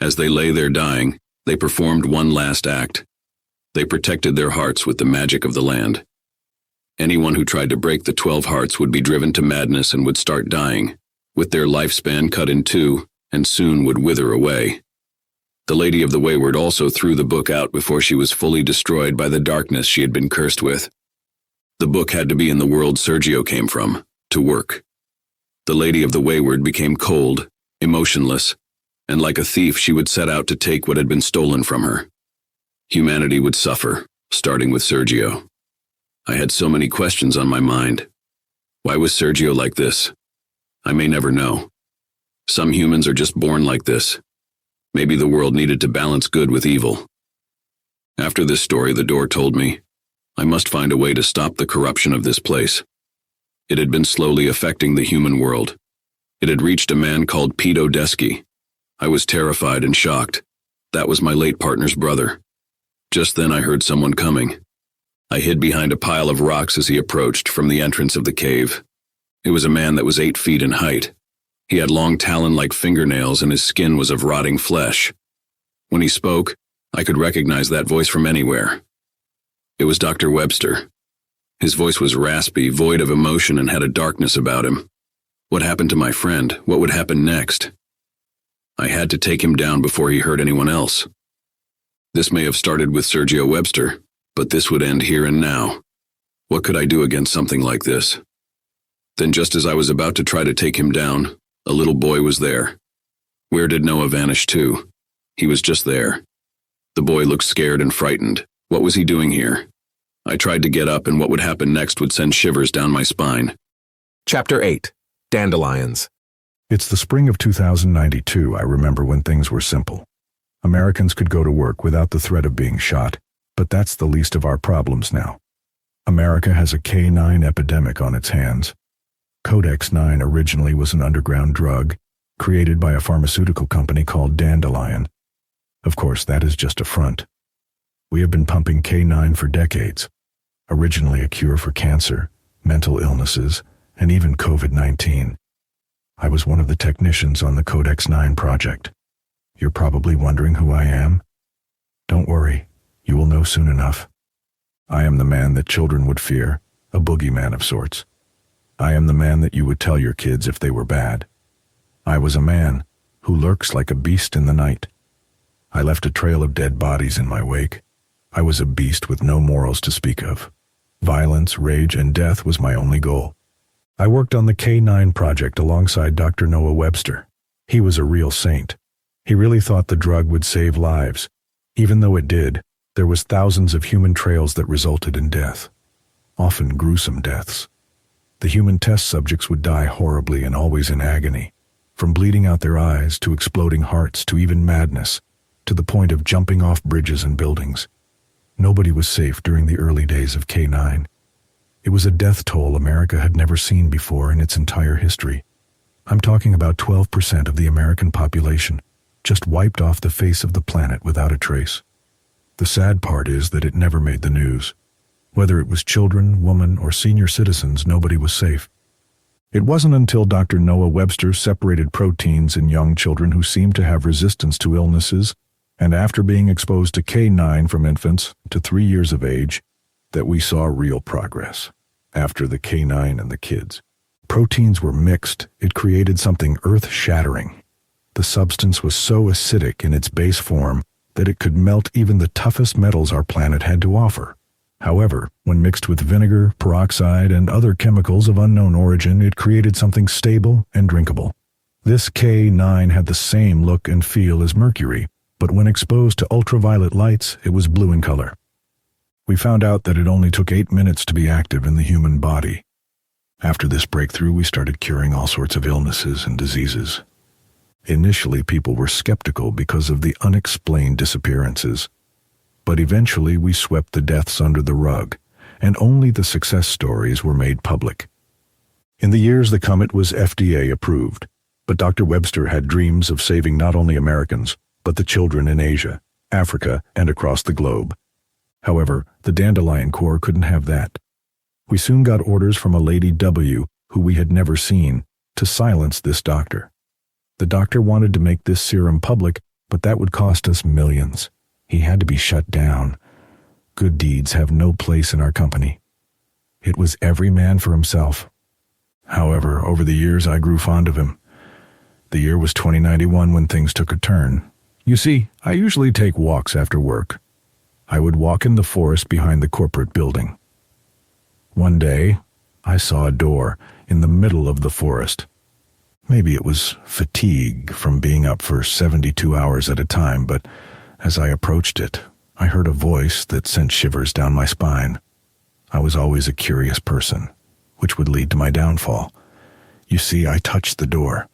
As they lay there dying, they performed one last act. They protected their hearts with the magic of the land. Anyone who tried to break the 12 hearts would be driven to madness and would start dying, with their lifespan cut in two, and soon would wither away. The Lady of the Wayward also threw the book out before she was fully destroyed by the darkness she had been cursed with. The book had to be in the world Sergio came from, to work. The Lady of the Wayward became cold, emotionless, and like a thief she would set out to take what had been stolen from her. Humanity would suffer, starting with Sergio. I had so many questions on my mind. Why was Sergio like this? I may never know. Some humans are just born like this. Maybe the world needed to balance good with evil. After this story, the door told me, I must find a way to stop the corruption of this place. It had been slowly affecting the human world. It had reached a man called Pedo Desky. I was terrified and shocked. That was my late partner's brother. Just then I heard someone coming. I hid behind a pile of rocks as he approached from the entrance of the cave. It was a man that was 8 feet in height. He had long talon-like fingernails and his skin was of rotting flesh. When he spoke, I could recognize that voice from anywhere. It was Dr. Webster. His voice was raspy, void of emotion, and had a darkness about him. What happened to my friend? What would happen next? I had to take him down before he hurt anyone else. This may have started with Sergio Webster, but this would end here and now. What could I do against something like this? Then just as I was about to try to take him down, a little boy was there. Where did Noah vanish to? He was just there. The boy looked scared and frightened. What was he doing here? I tried to get up, and what would happen next would send shivers down my spine. Chapter 8. Dandelions. It's the spring of 2092. I remember when things were simple. Americans could go to work without the threat of being shot, but that's the least of our problems now. America has a K9 epidemic on its hands. Codex 9 originally was an underground drug created by a pharmaceutical company called Dandelion. Of course, that is just a front. We have been pumping K9 for decades. Originally a cure for cancer, mental illnesses, and even COVID-19. I was one of the technicians on the Codex 9 project. You're probably wondering who I am? Don't worry, you will know soon enough. I am the man that children would fear, a boogeyman of sorts. I am the man that you would tell your kids if they were bad. I was a man who lurks like a beast in the night. I left a trail of dead bodies in my wake. I was a beast with no morals to speak of. Violence, rage, and death was my only goal. I worked on the K9 project alongside Dr. Noah Webster. He was a real saint. He really thought the drug would save lives. Even though it did, there was thousands of human trails that resulted in death. Often gruesome deaths. The human test subjects would die horribly and always in agony, from bleeding out their eyes to exploding hearts to even madness, to the point of jumping off bridges and buildings. Nobody was safe during the early days of K9. It was a death toll America had never seen before in its entire history. I'm talking about 12% of the American population, just wiped off the face of the planet without a trace. The sad part is that it never made the news. Whether it was children, women, or senior citizens, nobody was safe. It wasn't until Dr. Noah Webster separated proteins in young children who seemed to have resistance to illnesses, and after being exposed to K9 from infants to 3 years of age, that we saw real progress. After the K9 and the kids. Proteins were mixed. It created something earth-shattering. The substance was so acidic in its base form that it could melt even the toughest metals our planet had to offer. However, when mixed with vinegar, peroxide, and other chemicals of unknown origin, it created something stable and drinkable. This K9 had the same look and feel as mercury, but when exposed to ultraviolet lights, it was blue in color. We found out that it only took 8 minutes to be active in the human body. After this breakthrough, we started curing all sorts of illnesses and diseases. Initially, people were skeptical because of the unexplained disappearances. But eventually, we swept the deaths under the rug, and only the success stories were made public. In the years to come, it was FDA approved, but Dr. Webster had dreams of saving not only Americans, but the children in Asia, Africa, and across the globe. However, the Dandelion Corps couldn't have that. We soon got orders from a Lady W, who we had never seen, to silence this doctor. The doctor wanted to make this serum public, but that would cost us millions. He had to be shut down. Good deeds have no place in our company. It was every man for himself. However, over the years I grew fond of him. The year was 2091 when things took a turn. You see, I usually take walks after work. I would walk in the forest behind the corporate building. One day, I saw a door in the middle of the forest. Maybe it was fatigue from being up for 72 hours at a time, but as I approached it, I heard a voice that sent shivers down my spine. I was always a curious person, which would lead to my downfall. You see, I touched the door.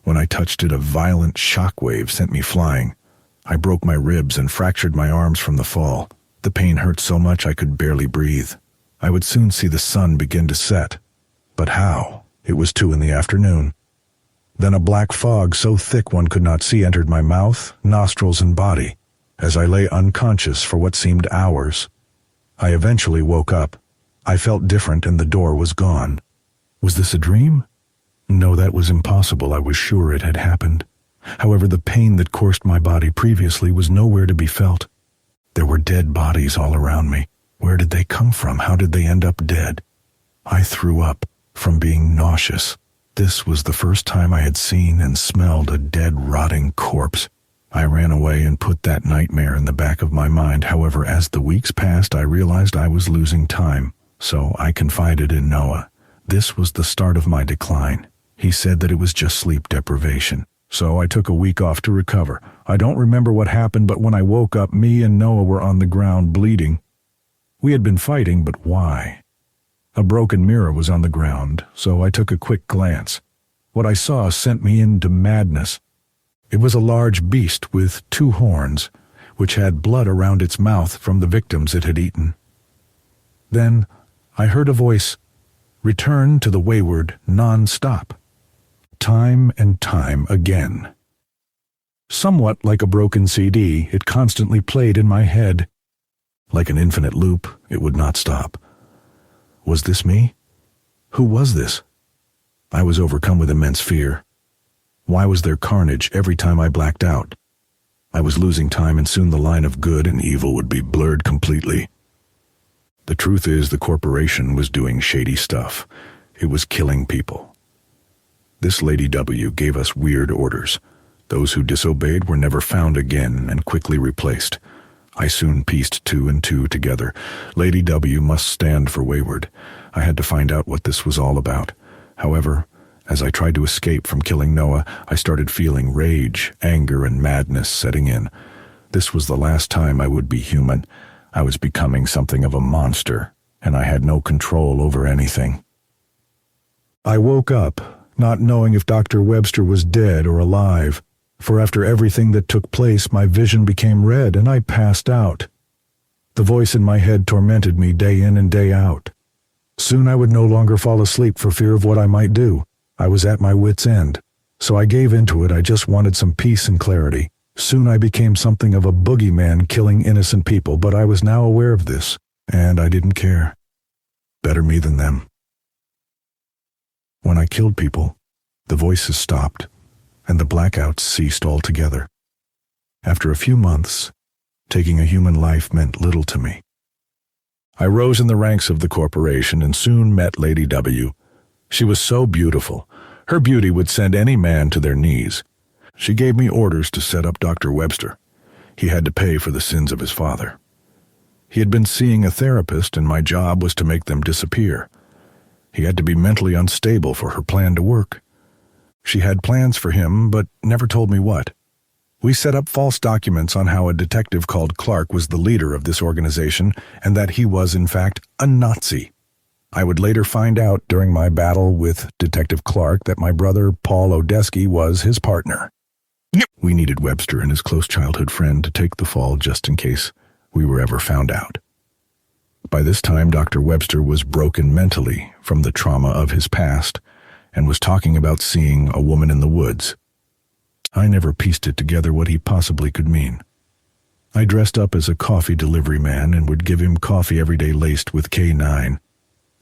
When I touched it, a violent shockwave sent me flying. I broke my ribs and fractured my arms from the fall. The pain hurt so much I could barely breathe. I would soon see the sun begin to set. But how? It was 2 p.m. Then a black fog so thick one could not see entered my mouth, nostrils, and body, as I lay unconscious for what seemed hours. I eventually woke up. I felt different and the door was gone. Was this a dream? No, that was impossible. I was sure it had happened. However, the pain that coursed my body previously was nowhere to be felt. There were dead bodies all around me. Where did they come from? How did they end up dead? I threw up from being nauseous. This was the first time I had seen and smelled a dead, rotting corpse. I ran away and put that nightmare in the back of my mind. However, as the weeks passed, I realized I was losing time, so I confided in Noah. This was the start of my decline. He said that it was just sleep deprivation. So I took a week off to recover. I don't remember what happened, but when I woke up, me and Noah were on the ground bleeding. We had been fighting, but why? A broken mirror was on the ground, so I took a quick glance. What I saw sent me into madness. It was a large beast with 2 horns, which had blood around its mouth from the victims it had eaten. Then I heard a voice, "Return to the Wayward non-stop." Time and time again. Somewhat like a broken CD, it constantly played in my head. Like an infinite loop, it would not stop. Was this me? Who was this? I was overcome with immense fear. Why was there carnage every time I blacked out? I was losing time, and soon the line of good and evil would be blurred completely. The truth is, the corporation was doing shady stuff. It was killing people. This Lady W gave us weird orders. Those who disobeyed were never found again and quickly replaced. I soon pieced 2 and 2 together. Lady W must stand for Wayward. I had to find out what this was all about. However, as I tried to escape from killing Noah, I started feeling rage, anger, and madness setting in. This was the last time I would be human. I was becoming something of a monster, and I had no control over anything. I woke up, not knowing if Dr. Webster was dead or alive, for after everything that took place, my vision became red and I passed out. The voice in my head tormented me day in and day out. Soon I would no longer fall asleep for fear of what I might do. I was at my wit's end. So I gave into it. I just wanted some peace and clarity. Soon I became something of a boogeyman killing innocent people, but I was now aware of this, and I didn't care. Better me than them. When I killed people, the voices stopped, and the blackouts ceased altogether. After a few months, taking a human life meant little to me. I rose in the ranks of the corporation and soon met Lady W. She was so beautiful. Her beauty would send any man to their knees. She gave me orders to set up Dr. Webster. He had to pay for the sins of his father. He had been seeing a therapist, and my job was to make them disappear. He had to be mentally unstable for her plan to work. She had plans for him, but never told me what. We set up false documents on how a detective called Clark was the leader of this organization and that he was, in fact, a Nazi. I would later find out during my battle with Detective Clark that my brother, Paul Odesky, was his partner. We needed Webster and his close childhood friend to take the fall just in case we were ever found out. By this time, Dr. Webster was broken mentally from the trauma of his past and was talking about seeing a woman in the woods. I never pieced it together what he possibly could mean. I dressed up as a coffee delivery man and would give him coffee every day laced with K9.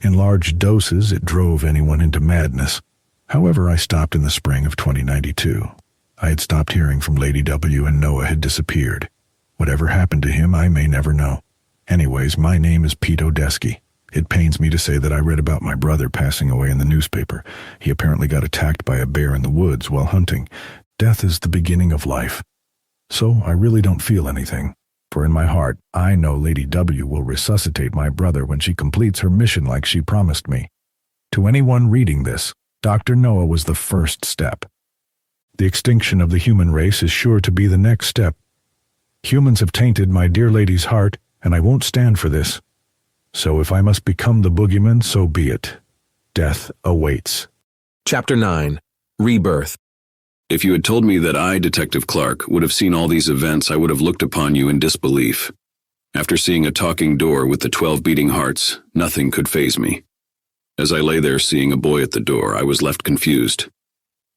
In large doses, it drove anyone into madness. However, I stopped in the spring of 2092. I had stopped hearing from Lady W and Noah had disappeared. Whatever happened to him, I may never know. Anyways, my name is Pete Odesky. It pains me to say that I read about my brother passing away in the newspaper. He apparently got attacked by a bear in the woods while hunting. Death is the beginning of life. So I really don't feel anything, for in my heart, I know Lady W will resuscitate my brother when she completes her mission like she promised me. To anyone reading this, Dr. Noah was the first step. The extinction of the human race is sure to be the next step. Humans have tainted my dear lady's heart, and I won't stand for this. So if I must become the boogeyman, so be it. Death awaits. Chapter 9. Rebirth. If you had told me that I, Detective Clark, would have seen all these events, I would have looked upon you in disbelief. After seeing a talking door with the 12 beating hearts, nothing could faze me. As I lay there seeing a boy at the door, I was left confused.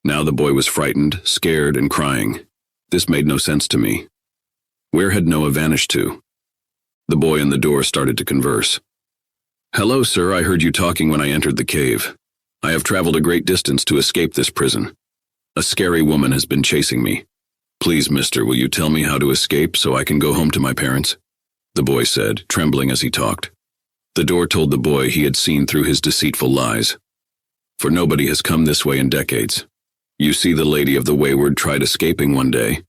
Now the boy was frightened, scared, and crying. This made no sense to me. Where had Noah vanished to? The boy in the door started to converse. "Hello, sir, I heard you talking when I entered the cave. I have traveled a great distance to escape this prison. A scary woman has been chasing me. Please, mister, will you tell me how to escape so I can go home to my parents?" The boy said, trembling as he talked. The door told the boy he had seen through his deceitful lies. For nobody has come this way in decades. You see, the lady of the Wayward tried escaping one day.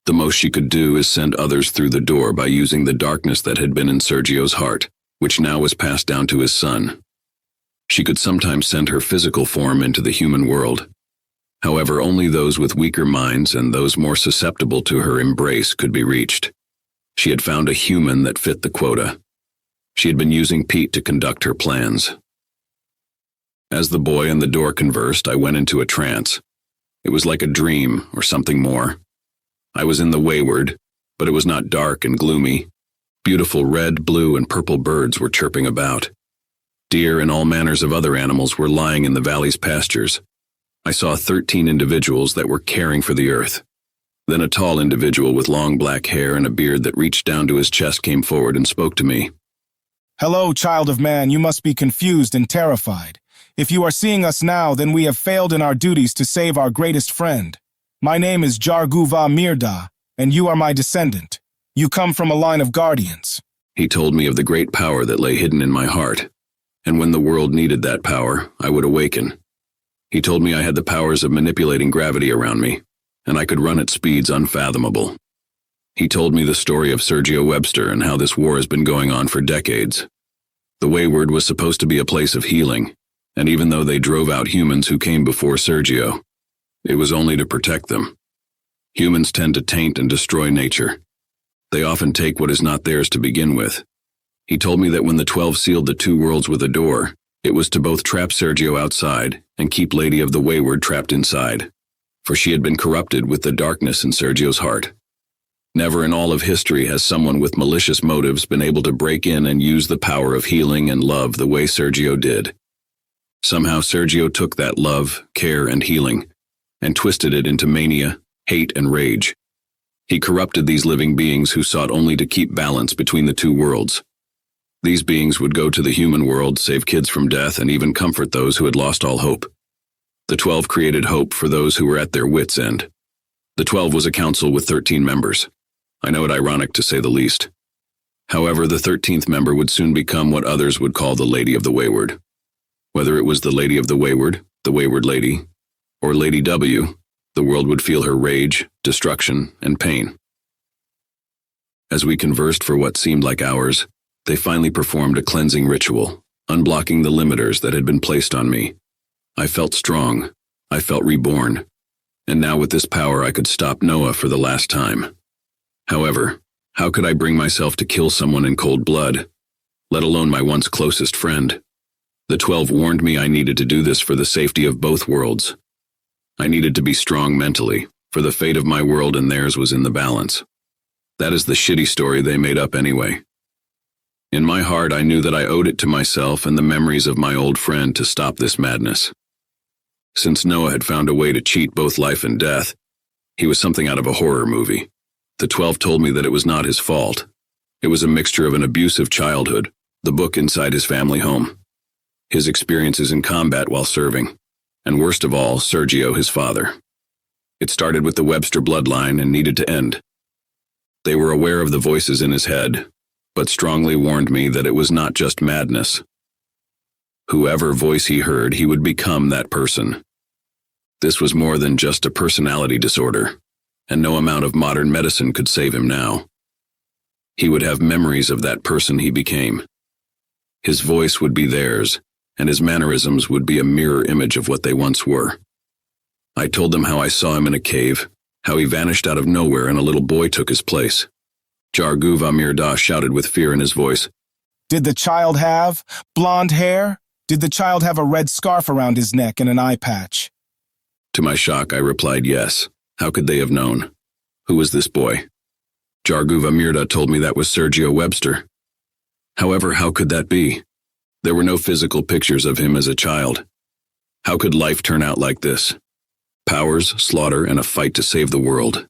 The most she could do is send others through the door by using the darkness that had been in Sergio's heart, which now was passed down to his son. She could sometimes send her physical form into the human world. However, only those with weaker minds and those more susceptible to her embrace could be reached. She had found a human that fit the quota. She had been using Pete to conduct her plans. As the boy and the door conversed, I went into a trance. It was like a dream or something more. I was in the Wayward, but it was not dark and gloomy. Beautiful red, blue, and purple birds were chirping about. Deer and all manners of other animals were lying in the valley's pastures. I saw 13 individuals that were caring for the earth. Then a tall individual with long black hair and a beard that reached down to his chest came forward and spoke to me. "Hello, child of man, you must be confused and terrified. If you are seeing us now, then we have failed in our duties to save our greatest friend. My name is Jarguva Mirda, and you are my descendant. You come from a line of guardians." He told me of the great power that lay hidden in my heart, and when the world needed that power, I would awaken. He told me I had the powers of manipulating gravity around me, and I could run at speeds unfathomable. He told me the story of Sergio Webster and how this war has been going on for decades. The Wayward was supposed to be a place of healing, and even though they drove out humans who came before Sergio, it was only to protect them. Humans tend to taint and destroy nature. They often take what is not theirs to begin with. He told me that when the 12 sealed the two worlds with a door, it was to both trap Sergio outside and keep Lady of the Wayward trapped inside, for she had been corrupted with the darkness in Sergio's heart. Never in all of history has someone with malicious motives been able to break in and use the power of healing and love the way Sergio did. Somehow Sergio took that love, care, and healing and twisted it into mania, hate, and rage. He corrupted these living beings who sought only to keep balance between the two worlds. These beings would go to the human world, save kids from death, and even comfort those who had lost all hope. The 12 created hope for those who were at their wits' end. The 12 was a council with 13 members. I know it ironic to say the least. However, the 13th member would soon become what others would call the Lady of the Wayward. Whether it was the Lady of the Wayward Lady, or Lady W, the world would feel her rage, destruction, and pain. As we conversed for what seemed like hours, they finally performed a cleansing ritual, unblocking the limiters that had been placed on me. I felt strong. I felt reborn. And now with this power I could stop Noah for the last time. However, how could I bring myself to kill someone in cold blood, let alone my once closest friend? The 12 warned me I needed to do this for the safety of both worlds. I needed to be strong mentally, for the fate of my world and theirs was in the balance. That is the shitty story they made up anyway. In my heart, I knew that I owed it to myself and the memories of my old friend to stop this madness. Since Noah had found a way to cheat both life and death, he was something out of a horror movie. The 12 told me that it was not his fault. It was a mixture of an abusive childhood, the book inside his family home, his experiences in combat while serving, and worst of all, Sergio, his father. It started with the Webster bloodline and needed to end. They were aware of the voices in his head, but strongly warned me that it was not just madness. Whoever voice he heard, he would become that person. This was more than just a personality disorder, and no amount of modern medicine could save him now. He would have memories of that person he became. His voice would be theirs, and his mannerisms would be a mirror image of what they once were. I told them how I saw him in a cave, how he vanished out of nowhere and a little boy took his place. Jarguva Mirda shouted with fear in his voice. Did the child have blonde hair? Did the child have a red scarf around his neck and an eye patch? To my shock, I replied yes. How could they have known? Who was this boy? Jarguva Mirda told me that was Sergio Webster. However, how could that be? There were no physical pictures of him as a child. How could life turn out like this? Powers, slaughter, and a fight to save the world.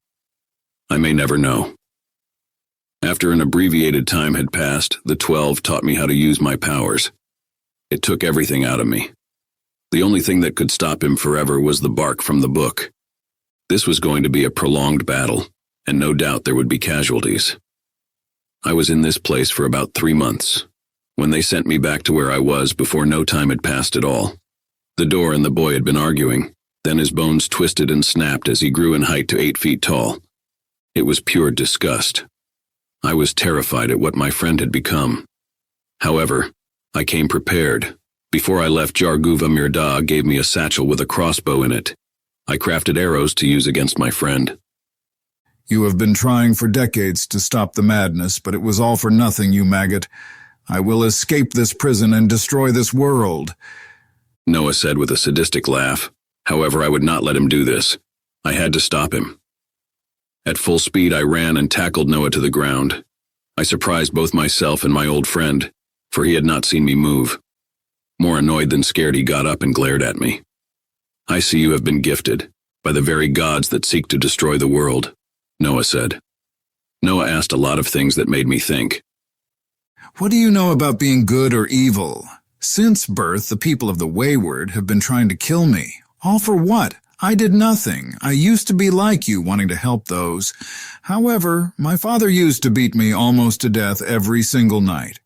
I may never know. After an abbreviated time had passed, the 12 taught me how to use my powers. It took everything out of me. The only thing that could stop him forever was the bark from the book. This was going to be a prolonged battle, and no doubt there would be casualties. I was in this place for about 3 months, when they sent me back to where I was before no time had passed at all. The door and the boy had been arguing, then his bones twisted and snapped as he grew in height to 8 feet tall. It was pure disgust. I was terrified at what my friend had become. However, I came prepared. Before I left, Jarguva Mirda gave me a satchel with a crossbow in it. I crafted arrows to use against my friend. You have been trying for decades to stop the madness, but it was all for nothing, you maggot. I will escape this prison and destroy this world, Noah said with a sadistic laugh. However, I would not let him do this. I had to stop him. At full speed, I ran and tackled Noah to the ground. I surprised both myself and my old friend, for he had not seen me move. More annoyed than scared, he got up and glared at me. I see you have been gifted, by the very gods that seek to destroy the world, Noah said. Noah asked a lot of things that made me think. What do you know about being good or evil? Since birth, the people of the Wayward have been trying to kill me. All for what? I did nothing. I used to be like you, wanting to help those. However, my father used to beat me almost to death every single night.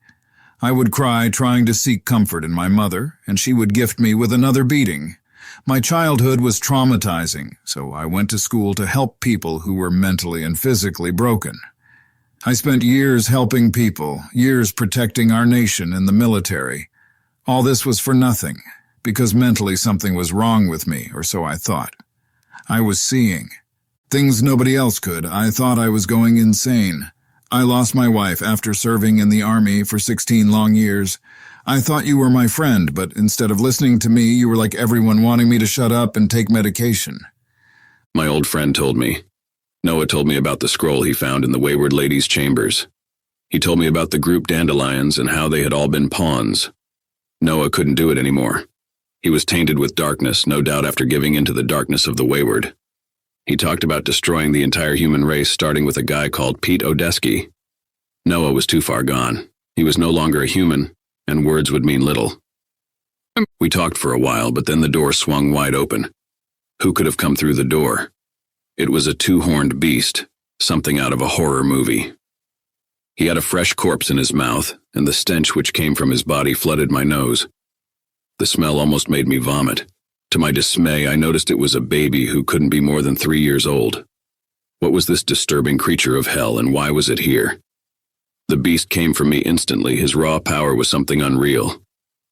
I would cry trying to seek comfort in my mother, and she would gift me with another beating. My childhood was traumatizing, so I went to school to help people who were mentally and physically broken. I spent years helping people, years protecting our nation and the military. All this was for nothing, because mentally something was wrong with me, or so I thought. I was seeing things nobody else could. I thought I was going insane. I lost my wife after serving in the army for 16 long years. I thought you were my friend, but instead of listening to me, you were like everyone, wanting me to shut up and take medication. My old friend told me. Noah told me about the scroll he found in the Wayward lady's chambers. He told me about the group dandelions and how they had all been pawns. Noah couldn't do it anymore. He was tainted with darkness, no doubt after giving into the darkness of the Wayward. He talked about destroying the entire human race, starting with a guy called Pete Odesky. Noah was too far gone. He was no longer a human, and words would mean little. We talked for a while, but then the door swung wide open. Who could have come through the door? It was a two-horned beast, something out of a horror movie. He had a fresh corpse in his mouth, and the stench which came from his body flooded my nose. The smell almost made me vomit. To my dismay, I noticed it was a baby who couldn't be more than 3 years old. What was this disturbing creature of hell, and why was it here? The beast came for me instantly. His raw power was something unreal.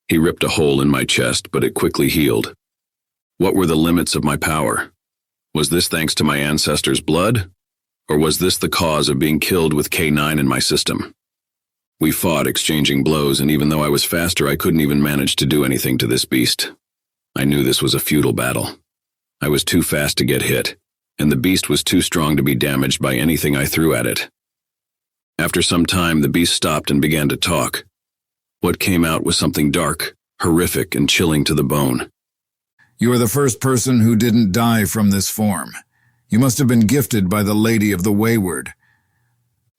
He ripped a hole in my chest, but it quickly healed. What were the limits of my power? Was this thanks to my ancestors' blood? Or was this the cause of being killed with K9 in my system? We fought, exchanging blows, and even though I was faster, I couldn't even manage to do anything to this beast. I knew this was a futile battle. I was too fast to get hit, and the beast was too strong to be damaged by anything I threw at it. After some time, the beast stopped and began to talk. What came out was something dark, horrific, and chilling to the bone. You are the first person who didn't die from this form. You must have been gifted by the Lady of the Wayward.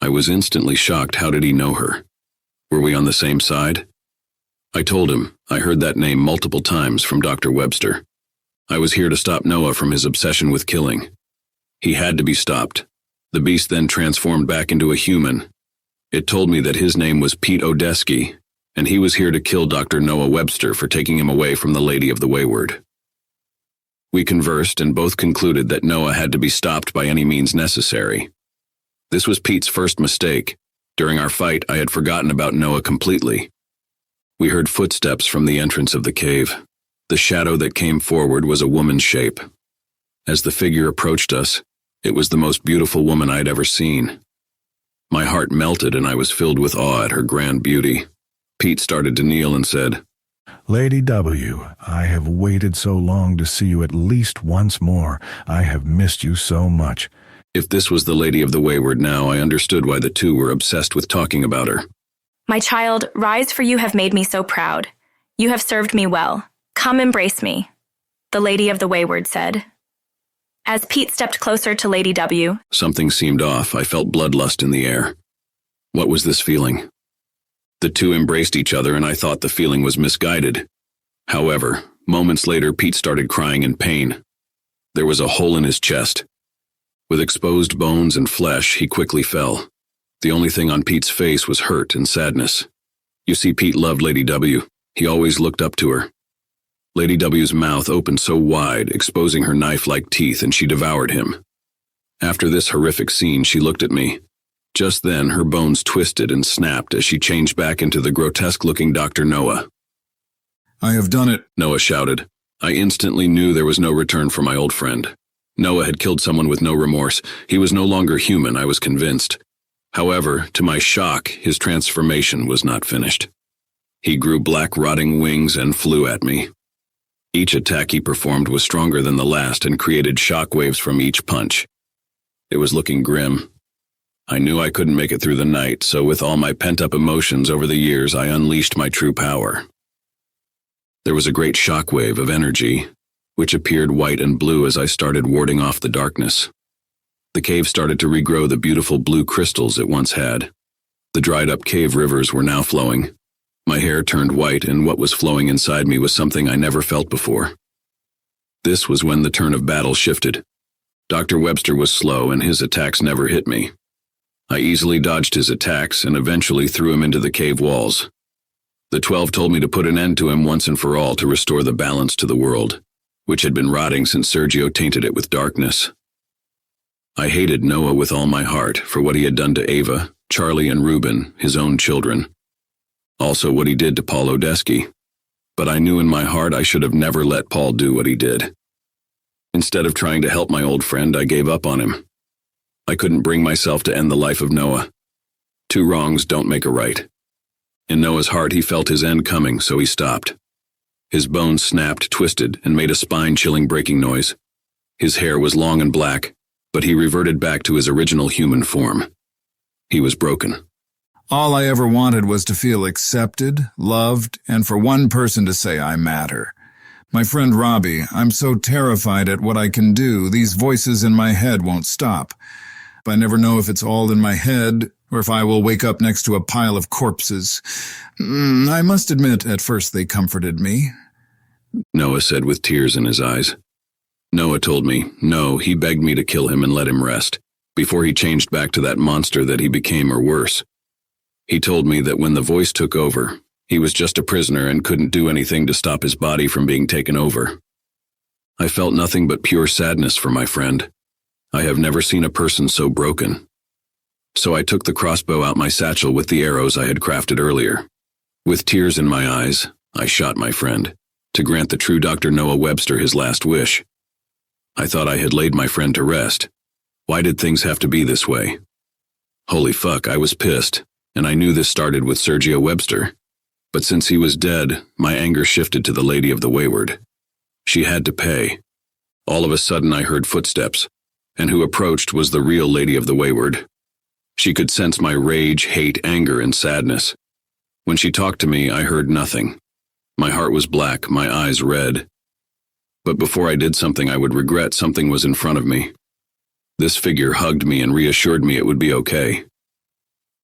I was instantly shocked. How did he know her? Were we on the same side? I told him I heard that name multiple times from Dr. Webster. I was here to stop Noah from his obsession with killing. He had to be stopped. The beast then transformed back into a human. It told me that his name was Pete Odesky, and he was here to kill Dr. Noah Webster for taking him away from the Lady of the Wayward. We conversed and both concluded that Noah had to be stopped by any means necessary. This was Pete's first mistake. During our fight, I had forgotten about Noah completely. We heard footsteps from the entrance of the cave. The shadow that came forward was a woman's shape. As the figure approached us, it was the most beautiful woman I'd ever seen. My heart melted and I was filled with awe at her grand beauty. Pete started to kneel and said, Lady W., I have waited so long to see you at least once more. I have missed you so much. If this was the Lady of the Wayward now, I understood why the two were obsessed with talking about her. My child, rise, for you have made me so proud. You have served me well. Come embrace me, the Lady of the Wayward said. As Pete stepped closer to Lady W, something seemed off. I felt bloodlust in the air. What was this feeling? The two embraced each other and I thought the feeling was misguided. However, moments later, Pete started crying in pain. There was a hole in his chest. With exposed bones and flesh, he quickly fell. The only thing on Pete's face was hurt and sadness. You see, Pete loved Lady W. He always looked up to her. Lady W's mouth opened so wide, exposing her knife-like teeth, and she devoured him. After this horrific scene, she looked at me. Just then, her bones twisted and snapped as she changed back into the grotesque-looking Dr. Noah. I have done it, Noah shouted. I instantly knew there was no return for my old friend. Noah had killed someone with no remorse. He was no longer human, I was convinced. However, to my shock, his transformation was not finished. He grew black rotting wings and flew at me. Each attack he performed was stronger than the last and created shockwaves from each punch. It was looking grim. I knew I couldn't make it through the night, so with all my pent-up emotions over the years, I unleashed my true power. There was a great shockwave of energy, which appeared white and blue as I started warding off the darkness. The cave started to regrow the beautiful blue crystals it once had. The dried-up cave rivers were now flowing. My hair turned white, and what was flowing inside me was something I never felt before. This was when the turn of battle shifted. Dr. Webster was slow, and his attacks never hit me. I easily dodged his attacks and eventually threw him into the cave walls. The 12 told me to put an end to him once and for all to restore the balance to the world, which had been rotting since Sergio tainted it with darkness. I hated Noah with all my heart for what he had done to Ava, Charlie, and Reuben, his own children. Also what he did to Paul Odesky. But I knew in my heart I should have never let Paul do what he did. Instead of trying to help my old friend, I gave up on him. I couldn't bring myself to end the life of Noah. 2 wrongs don't make a right. In Noah's heart, he felt his end coming, so he stopped. His bones snapped, twisted, and made a spine-chilling breaking noise. His hair was long and black. but he reverted back to his original human form. He was broken. All I ever wanted was to feel accepted, loved, and for one person to say I matter. My friend Robbie, I'm so terrified at what I can do, these voices in my head won't stop. I never know if it's all in my head, or if I will wake up next to a pile of corpses. I must admit, at first they comforted me. Noah said with tears in his eyes. Noah told me, no, he begged me to kill him and let him rest, before he changed back to that monster that he became or worse. He told me that when the voice took over, he was just a prisoner and couldn't do anything to stop his body from being taken over. I felt nothing but pure sadness for my friend. I have never seen a person so broken. So I took the crossbow out my satchel with the arrows I had crafted earlier. With tears in my eyes, I shot my friend, to grant the true Dr. Noah Webster his last wish. I thought I had laid my friend to rest. Why did things have to be this way? Holy fuck, I was pissed, and I knew this started with Sergio Webster. But since he was dead, my anger shifted to the Lady of the Wayward. She had to pay. All of a sudden I heard footsteps, and who approached was the real Lady of the Wayward. She could sense my rage, hate, anger, and sadness. When she talked to me, I heard nothing. My heart was black, my eyes red. But before I did something I would regret, something was in front of me. This figure hugged me and reassured me it would be okay.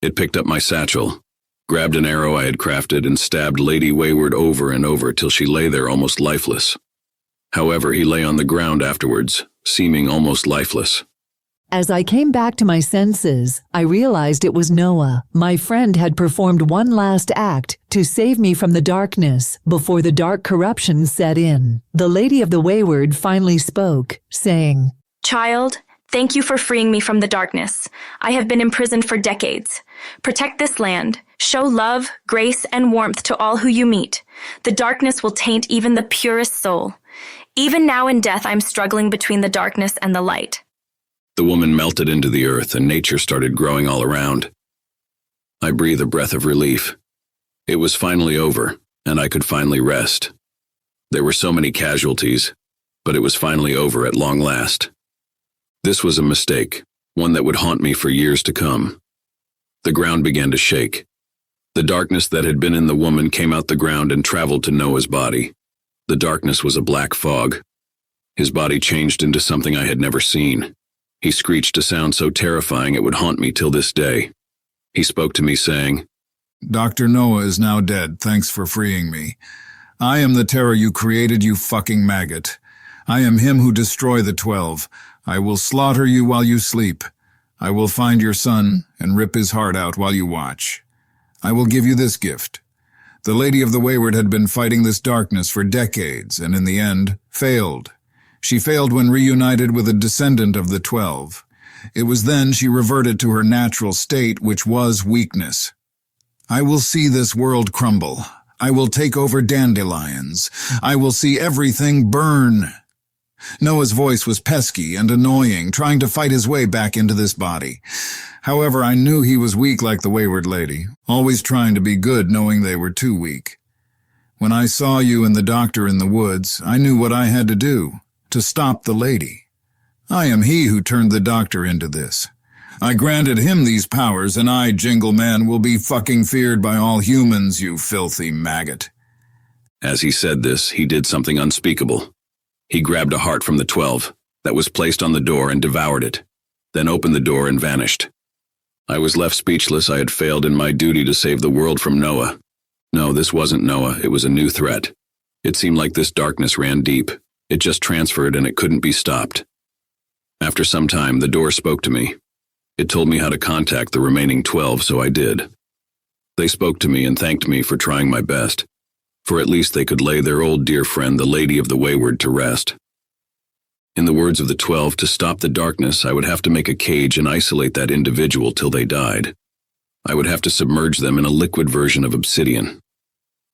It picked up my satchel, grabbed an arrow I had crafted, and stabbed Lady Wayward over and over till she lay there almost lifeless. However, he lay on the ground afterwards, seeming almost lifeless. As I came back to my senses, I realized it was Noah. My friend had performed one last act to save me from the darkness before the dark corruption set in. The Lady of the Wayward finally spoke, saying, "Child, thank you for freeing me from the darkness. I have been imprisoned for decades. Protect this land. Show love, grace, and warmth to all who you meet. The darkness will taint even the purest soul. Even now in death, I'm struggling between the darkness and the light." The woman melted into the earth and nature started growing all around. I breathed a breath of relief. It was finally over, and I could finally rest. There were so many casualties, but it was finally over at long last. This was a mistake, one that would haunt me for years to come. The ground began to shake. The darkness that had been in the woman came out the ground and traveled to Noah's body. The darkness was a black fog. His body changed into something I had never seen. He screeched a sound so terrifying it would haunt me till this day. He spoke to me saying, "Dr. Noah is now dead, thanks for freeing me. I am the terror you created, you fucking maggot. I am him who destroy the 12. I will slaughter you while you sleep. I will find your son and rip his heart out while you watch. I will give you this gift." The Lady of the Wayward had been fighting this darkness for decades and in the end failed. She failed when reunited with a descendant of the 12. It was then she reverted to her natural state, which was weakness. "I will see this world crumble. I will take over dandelions. I will see everything burn." Noah's voice was pesky and annoying, trying to fight his way back into this body. However, I knew he was weak like the Wayward Lady, always trying to be good knowing they were too weak. When I saw you and the doctor in the woods, I knew what I had to do, to stop the lady. I am he who turned the doctor into this. I granted him these powers, and I, Jingleman, will be fucking feared by all humans, you filthy maggot. As he said this, he did something unspeakable. He grabbed a heart from the 12 that was placed on the door and devoured it, then opened the door and vanished. I was left speechless. I had failed in my duty to save the world from Noah. No, this wasn't Noah. It was a new threat. It seemed like this darkness ran deep. It just transferred and it couldn't be stopped. After some time, the door spoke to me. It told me how to contact the remaining 12, so I did. They spoke to me and thanked me for trying my best, for at least they could lay their old dear friend, the Lady of the Wayward, to rest. In the words of the 12, to stop the darkness, I would have to make a cage and isolate that individual till they died. I would have to submerge them in a liquid version of obsidian.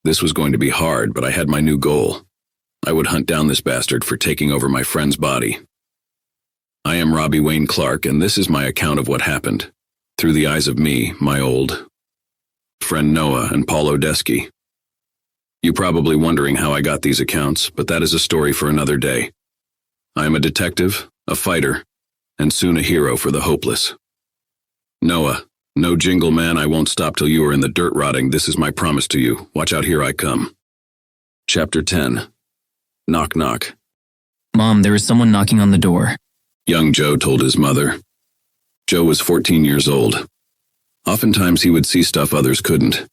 This was going to be hard, but I had my new goal. I would hunt down this bastard for taking over my friend's body. I am Robbie Wayne Clark, and this is my account of what happened, through the eyes of me, my old friend Noah, and Paul Odesky. You're probably wondering how I got these accounts, but that is a story for another day. I am a detective, a fighter, and soon a hero for the hopeless. Noah, no Jingleman, I won't stop till you are in the dirt rotting. This is my promise to you. Watch out, here I come. Chapter 10. Knock knock. Mom, there is someone knocking on the door. Young Joe told his mother. Joe was 14 years old. Oftentimes he would see stuff others couldn't.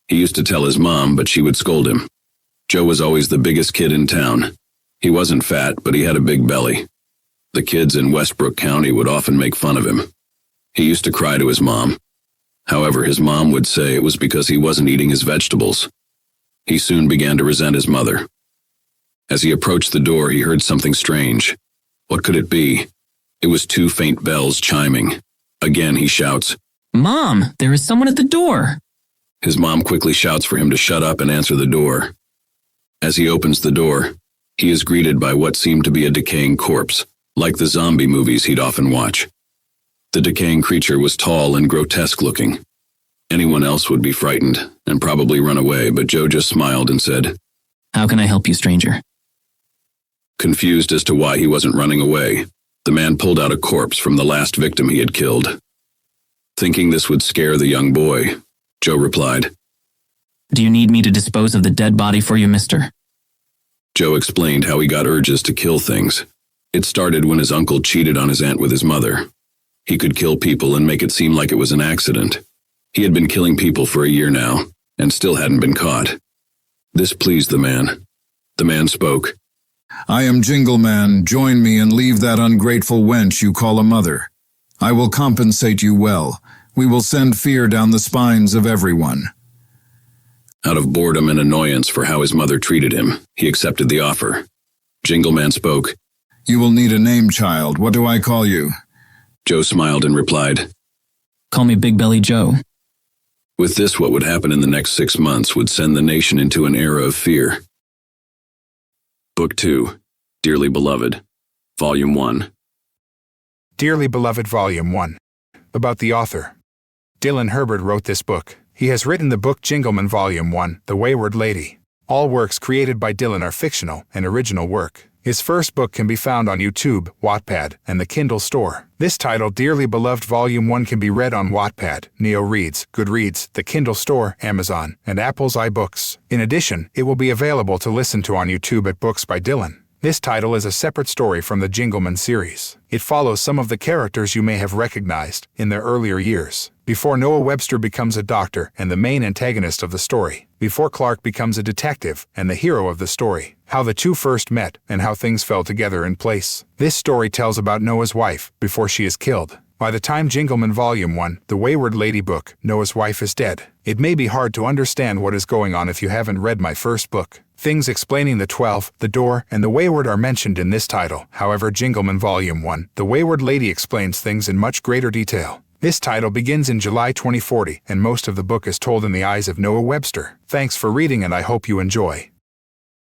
He used to tell his mom, but she would scold him. Joe was always the biggest kid in town. He wasn't fat, but he had a big belly. The kids in Westbrook County would often make fun of him. He used to cry to his mom. However, his mom would say it was because he wasn't eating his vegetables. He soon began to resent his mother. As he approached the door, he heard something strange. What could it be? It was 2 faint bells chiming. Again, he shouts, Mom, there is someone at the door. His mom quickly shouts for him to shut up and answer the door. As he opens the door, he is greeted by what seemed to be a decaying corpse, like the zombie movies he'd often watch. The decaying creature was tall and grotesque-looking. Anyone else would be frightened and probably run away, but Joe just smiled and said, How can I help you, stranger? Confused as to why he wasn't running away, the man pulled out a corpse from the last victim he had killed. Thinking this would scare the young boy, Joe replied, Do you need me to dispose of the dead body for you, mister? Joe explained how he got urges to kill things. It started when his uncle cheated on his aunt with his mother. He could kill people and make it seem like it was an accident. He had been killing people for a year now, and still hadn't been caught. This pleased the man. The man spoke. I am Jingleman. Join me and leave that ungrateful wench you call a mother. I will compensate you well. We will send fear down the spines of everyone. Out of boredom and annoyance for how his mother treated him, he accepted the offer. Jingleman spoke. You will need a name, child. What do I call you? Joe smiled and replied, Call me Big Belly Joe. With this, what would happen in the next 6 months would send the nation into an era of fear. Book 2, Dearly Beloved, Volume 1. Dearly Beloved, Volume 1. About the author. Dylan Herbert wrote this book. He has written the book Jingleman Volume 1, The Wayward Lady. All works created by Dylan are fictional and original work. His first book can be found on YouTube, Wattpad, and the Kindle store. This title, Dearly Beloved Volume 1, can be read on Wattpad, Neo Reads, Goodreads, the Kindle store, Amazon, and Apple's iBooks. In addition, it will be available to listen to on YouTube at Books by Dylan. This title is a separate story from the Jingleman series. It follows some of the characters you may have recognized in their earlier years, before Noah Webster becomes a doctor and the main antagonist of the story, before Clark becomes a detective and the hero of the story, how the two first met and how things fell together in place. This story tells about Noah's wife before she is killed. By the time Jingleman Volume 1, The Wayward Lady book, Noah's wife is dead. It may be hard to understand what is going on if you haven't read my first book. Things explaining the 12, the door, and the Wayward are mentioned in this title. However, Jingleman Volume 1, The Wayward Lady explains things in much greater detail. This title begins in July 2040, and most of the book is told in the eyes of Noah Webster. Thanks for reading, and I hope you enjoy.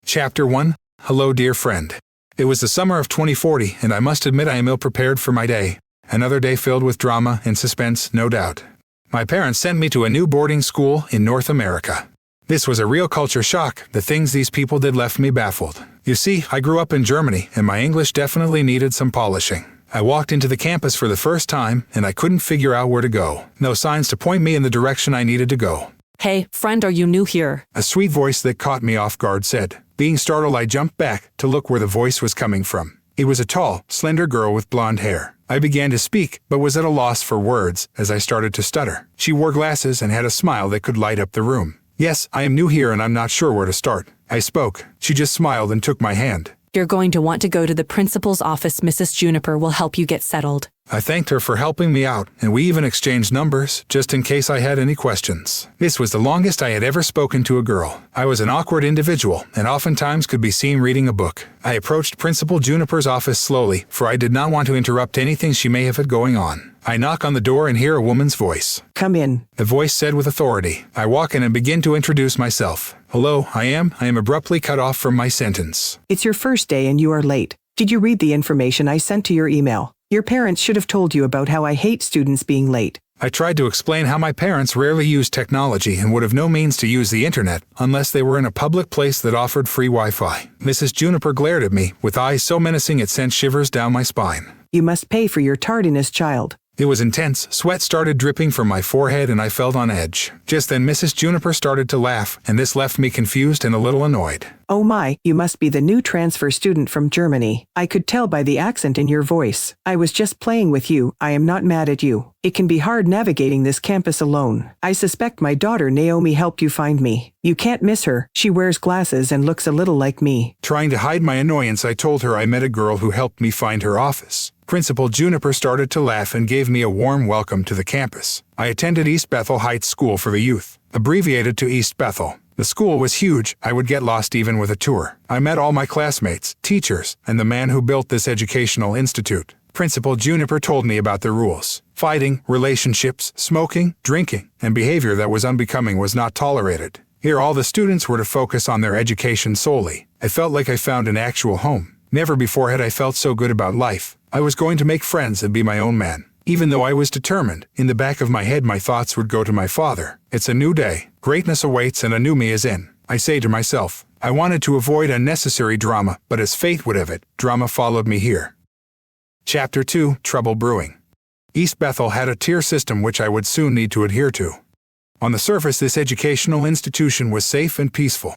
Chapter 1. Hello, dear friend. It was the summer of 2040, and I must admit I am ill-prepared for my day. Another day filled with drama and suspense, no doubt. My parents sent me to a new boarding school in North America. This was a real culture shock. The things these people did left me baffled. You see, I grew up in Germany, and my English definitely needed some polishing. I walked into the campus for the first time, and I couldn't figure out where to go. No signs to point me in the direction I needed to go. Hey, friend, are you new here? A sweet voice that caught me off guard said. Being startled, I jumped back to look where the voice was coming from. It was a tall, slender girl with blonde hair. I began to speak, but was at a loss for words as I started to stutter. She wore glasses and had a smile that could light up the room. Yes, I am new here and I'm not sure where to start. I spoke. She just smiled and took my hand. You're going to want to go to the principal's office. Mrs. Juniper will help you get settled. I thanked her for helping me out, and we even exchanged numbers, just in case I had any questions. This was the longest I had ever spoken to a girl. I was an awkward individual, and oftentimes could be seen reading a book. I approached Principal Juniper's office slowly, for I did not want to interrupt anything she may have had going on. I knock on the door and hear a woman's voice. Come in. The voice said with authority. I walk in and begin to introduce myself. Hello, I am abruptly cut off from my sentence. It's your first day and you are late. Did you read the information I sent to your email? Your parents should have told you about how I hate students being late. I tried to explain how my parents rarely use technology and would have no means to use the internet unless they were in a public place that offered free Wi-Fi. Mrs. Juniper glared at me with eyes so menacing it sent shivers down my spine. You must pay for your tardiness, child. It was intense. Sweat started dripping from my forehead and I felt on edge. Just then Mrs. Juniper started to laugh, and this left me confused and a little annoyed. Oh my, you must be the new transfer student from Germany. I could tell by the accent in your voice. I was just playing with you. I am not mad at you. It can be hard navigating this campus alone. I suspect my daughter Naomi helped you find me. You can't miss her. She wears glasses and looks a little like me. Trying to hide my annoyance, I told her I met a girl who helped me find her office. Principal Juniper started to laugh and gave me a warm welcome to the campus. I attended East Bethel Heights School for the Youth, abbreviated to East Bethel. The school was huge. I would get lost even with a tour. I met all my classmates, teachers, and the man who built this educational institute. Principal Juniper told me about the rules. Fighting, relationships, smoking, drinking, and behavior that was unbecoming was not tolerated. Here all the students were to focus on their education solely. I felt like I found an actual home. Never before had I felt so good about life. I was going to make friends and be my own man. Even though I was determined, in the back of my head my thoughts would go to my father. It's a new day. Greatness awaits and a new me is in. I say to myself. I wanted to avoid unnecessary drama, but as fate would have it, drama followed me here. Chapter 2, Trouble Brewing. East Bethel had a tier system which I would soon need to adhere to. On the surface, this educational institution was safe and peaceful.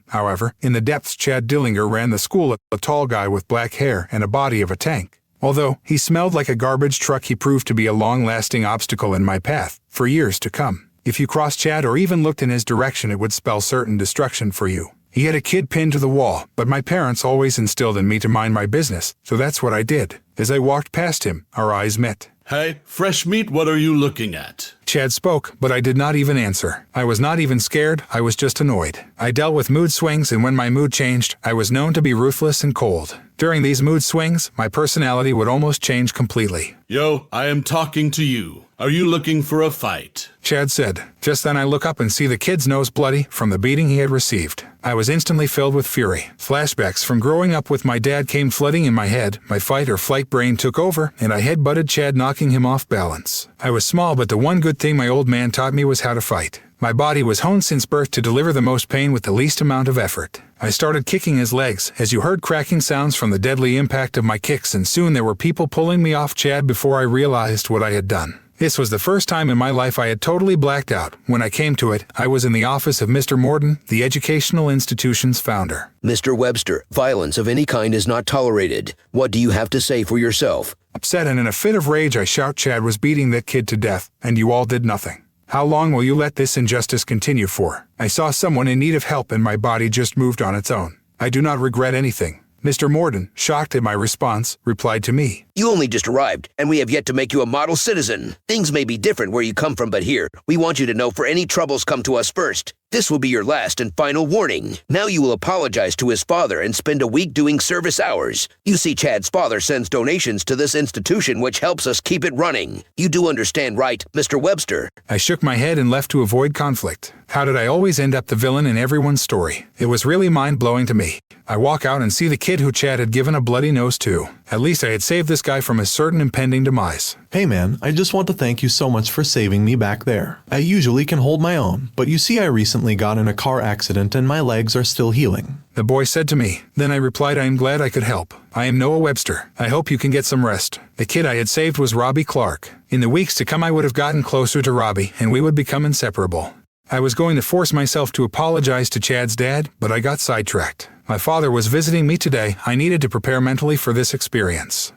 However, in the depths, Chad Dillinger ran the school, a tall guy with black hair and a body of a tank. Although he smelled like a garbage truck, he proved to be a long-lasting obstacle in my path for years to come. If you crossed Chad or even looked in his direction, it would spell certain destruction for you. He had a kid pinned to the wall, but my parents always instilled in me to mind my business, so that's what I did. As I walked past him, our eyes met. Hey, fresh meat, what are you looking at? Chad spoke, but I did not even answer. I was not even scared, I was just annoyed. I dealt with mood swings, and when my mood changed, I was known to be ruthless and cold. During these mood swings, my personality would almost change completely. Yo, I am talking to you. Are you looking for a fight? Chad said. Just then I look up and see the kid's nose bloody from the beating he had received. I was instantly filled with fury. Flashbacks from growing up with my dad came flooding in my head. My fight or flight brain took over, and I headbutted Chad, knocking him off balance. I was small, but the one good thing my old man taught me was how to fight. My body was honed since birth to deliver the most pain with the least amount of effort. I started kicking his legs, as you heard cracking sounds from the deadly impact of my kicks, and soon there were people pulling me off Chad before I realized what I had done. This was the first time in my life I had totally blacked out. When I came to it, I was in the office of Mr. Morden, the educational institution's founder. Mr. Webster, violence of any kind is not tolerated. What do you have to say for yourself? Upset and in a fit of rage, I shout Chad was beating that kid to death, and you all did nothing. How long will you let this injustice continue for? I saw someone in need of help and my body just moved on its own. I do not regret anything. Mr. Morden, shocked at my response, replied to me. You only just arrived, and we have yet to make you a model citizen. Things may be different where you come from, but here, we want you to know for any troubles come to us first. This will be your last and final warning. Now you will apologize to his father and spend a week doing service hours. You see, Chad's father sends donations to this institution, which helps us keep it running. You do understand, right, Mr. Webster? I shook my head and left to avoid conflict. How did I always end up the villain in everyone's story? It was really mind-blowing to me. I walk out and see the kid who Chad had given a bloody nose to. At least I had saved this guy from a certain impending demise. Hey man, I just want to thank you so much for saving me back there. I usually can hold my own, but you see I recently got in a car accident and my legs are still healing. The boy said to me. Then I replied, I am glad I could help. I am Noah Webster. I hope you can get some rest. The kid I had saved was Robbie Clark. In the weeks to come I would have gotten closer to Robbie and we would become inseparable. I was going to force myself to apologize to Chad's dad, but I got sidetracked. My father was visiting me today. I needed to prepare mentally for this experience.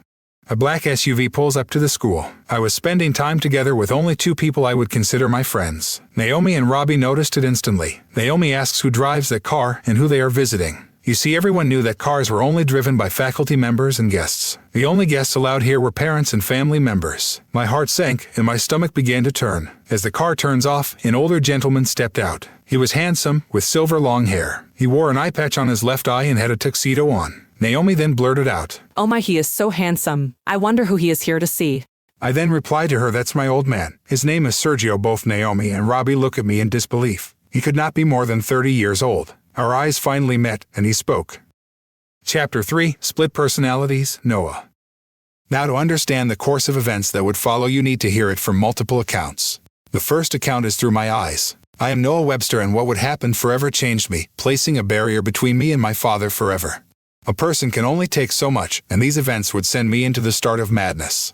A black SUV pulls up to the school. I was spending time together with only two people I would consider my friends. Naomi and Robbie noticed it instantly. Naomi asks who drives that car and who they are visiting. You see, everyone knew that cars were only driven by faculty members and guests. The only guests allowed here were parents and family members. My heart sank and my stomach began to turn. As the car turns off, an older gentleman stepped out. He was handsome, with silver long hair. He wore an eye patch on his left eye and had a tuxedo on. Naomi then blurted out, "Oh my, he is so handsome. I wonder who he is here to see." I then replied to her, "That's my old man. His name is Sergio." Both Naomi and Robbie look at me in disbelief. He could not be more than 30 years old. Our eyes finally met, and he spoke. Chapter 3, Split Personalities, Noah. Now to understand the course of events that would follow, you need to hear it from multiple accounts. The first account is through my eyes. I am Noah Webster, and what would happen forever changed me, placing a barrier between me and my father forever. A person can only take so much, and these events would send me into the start of madness.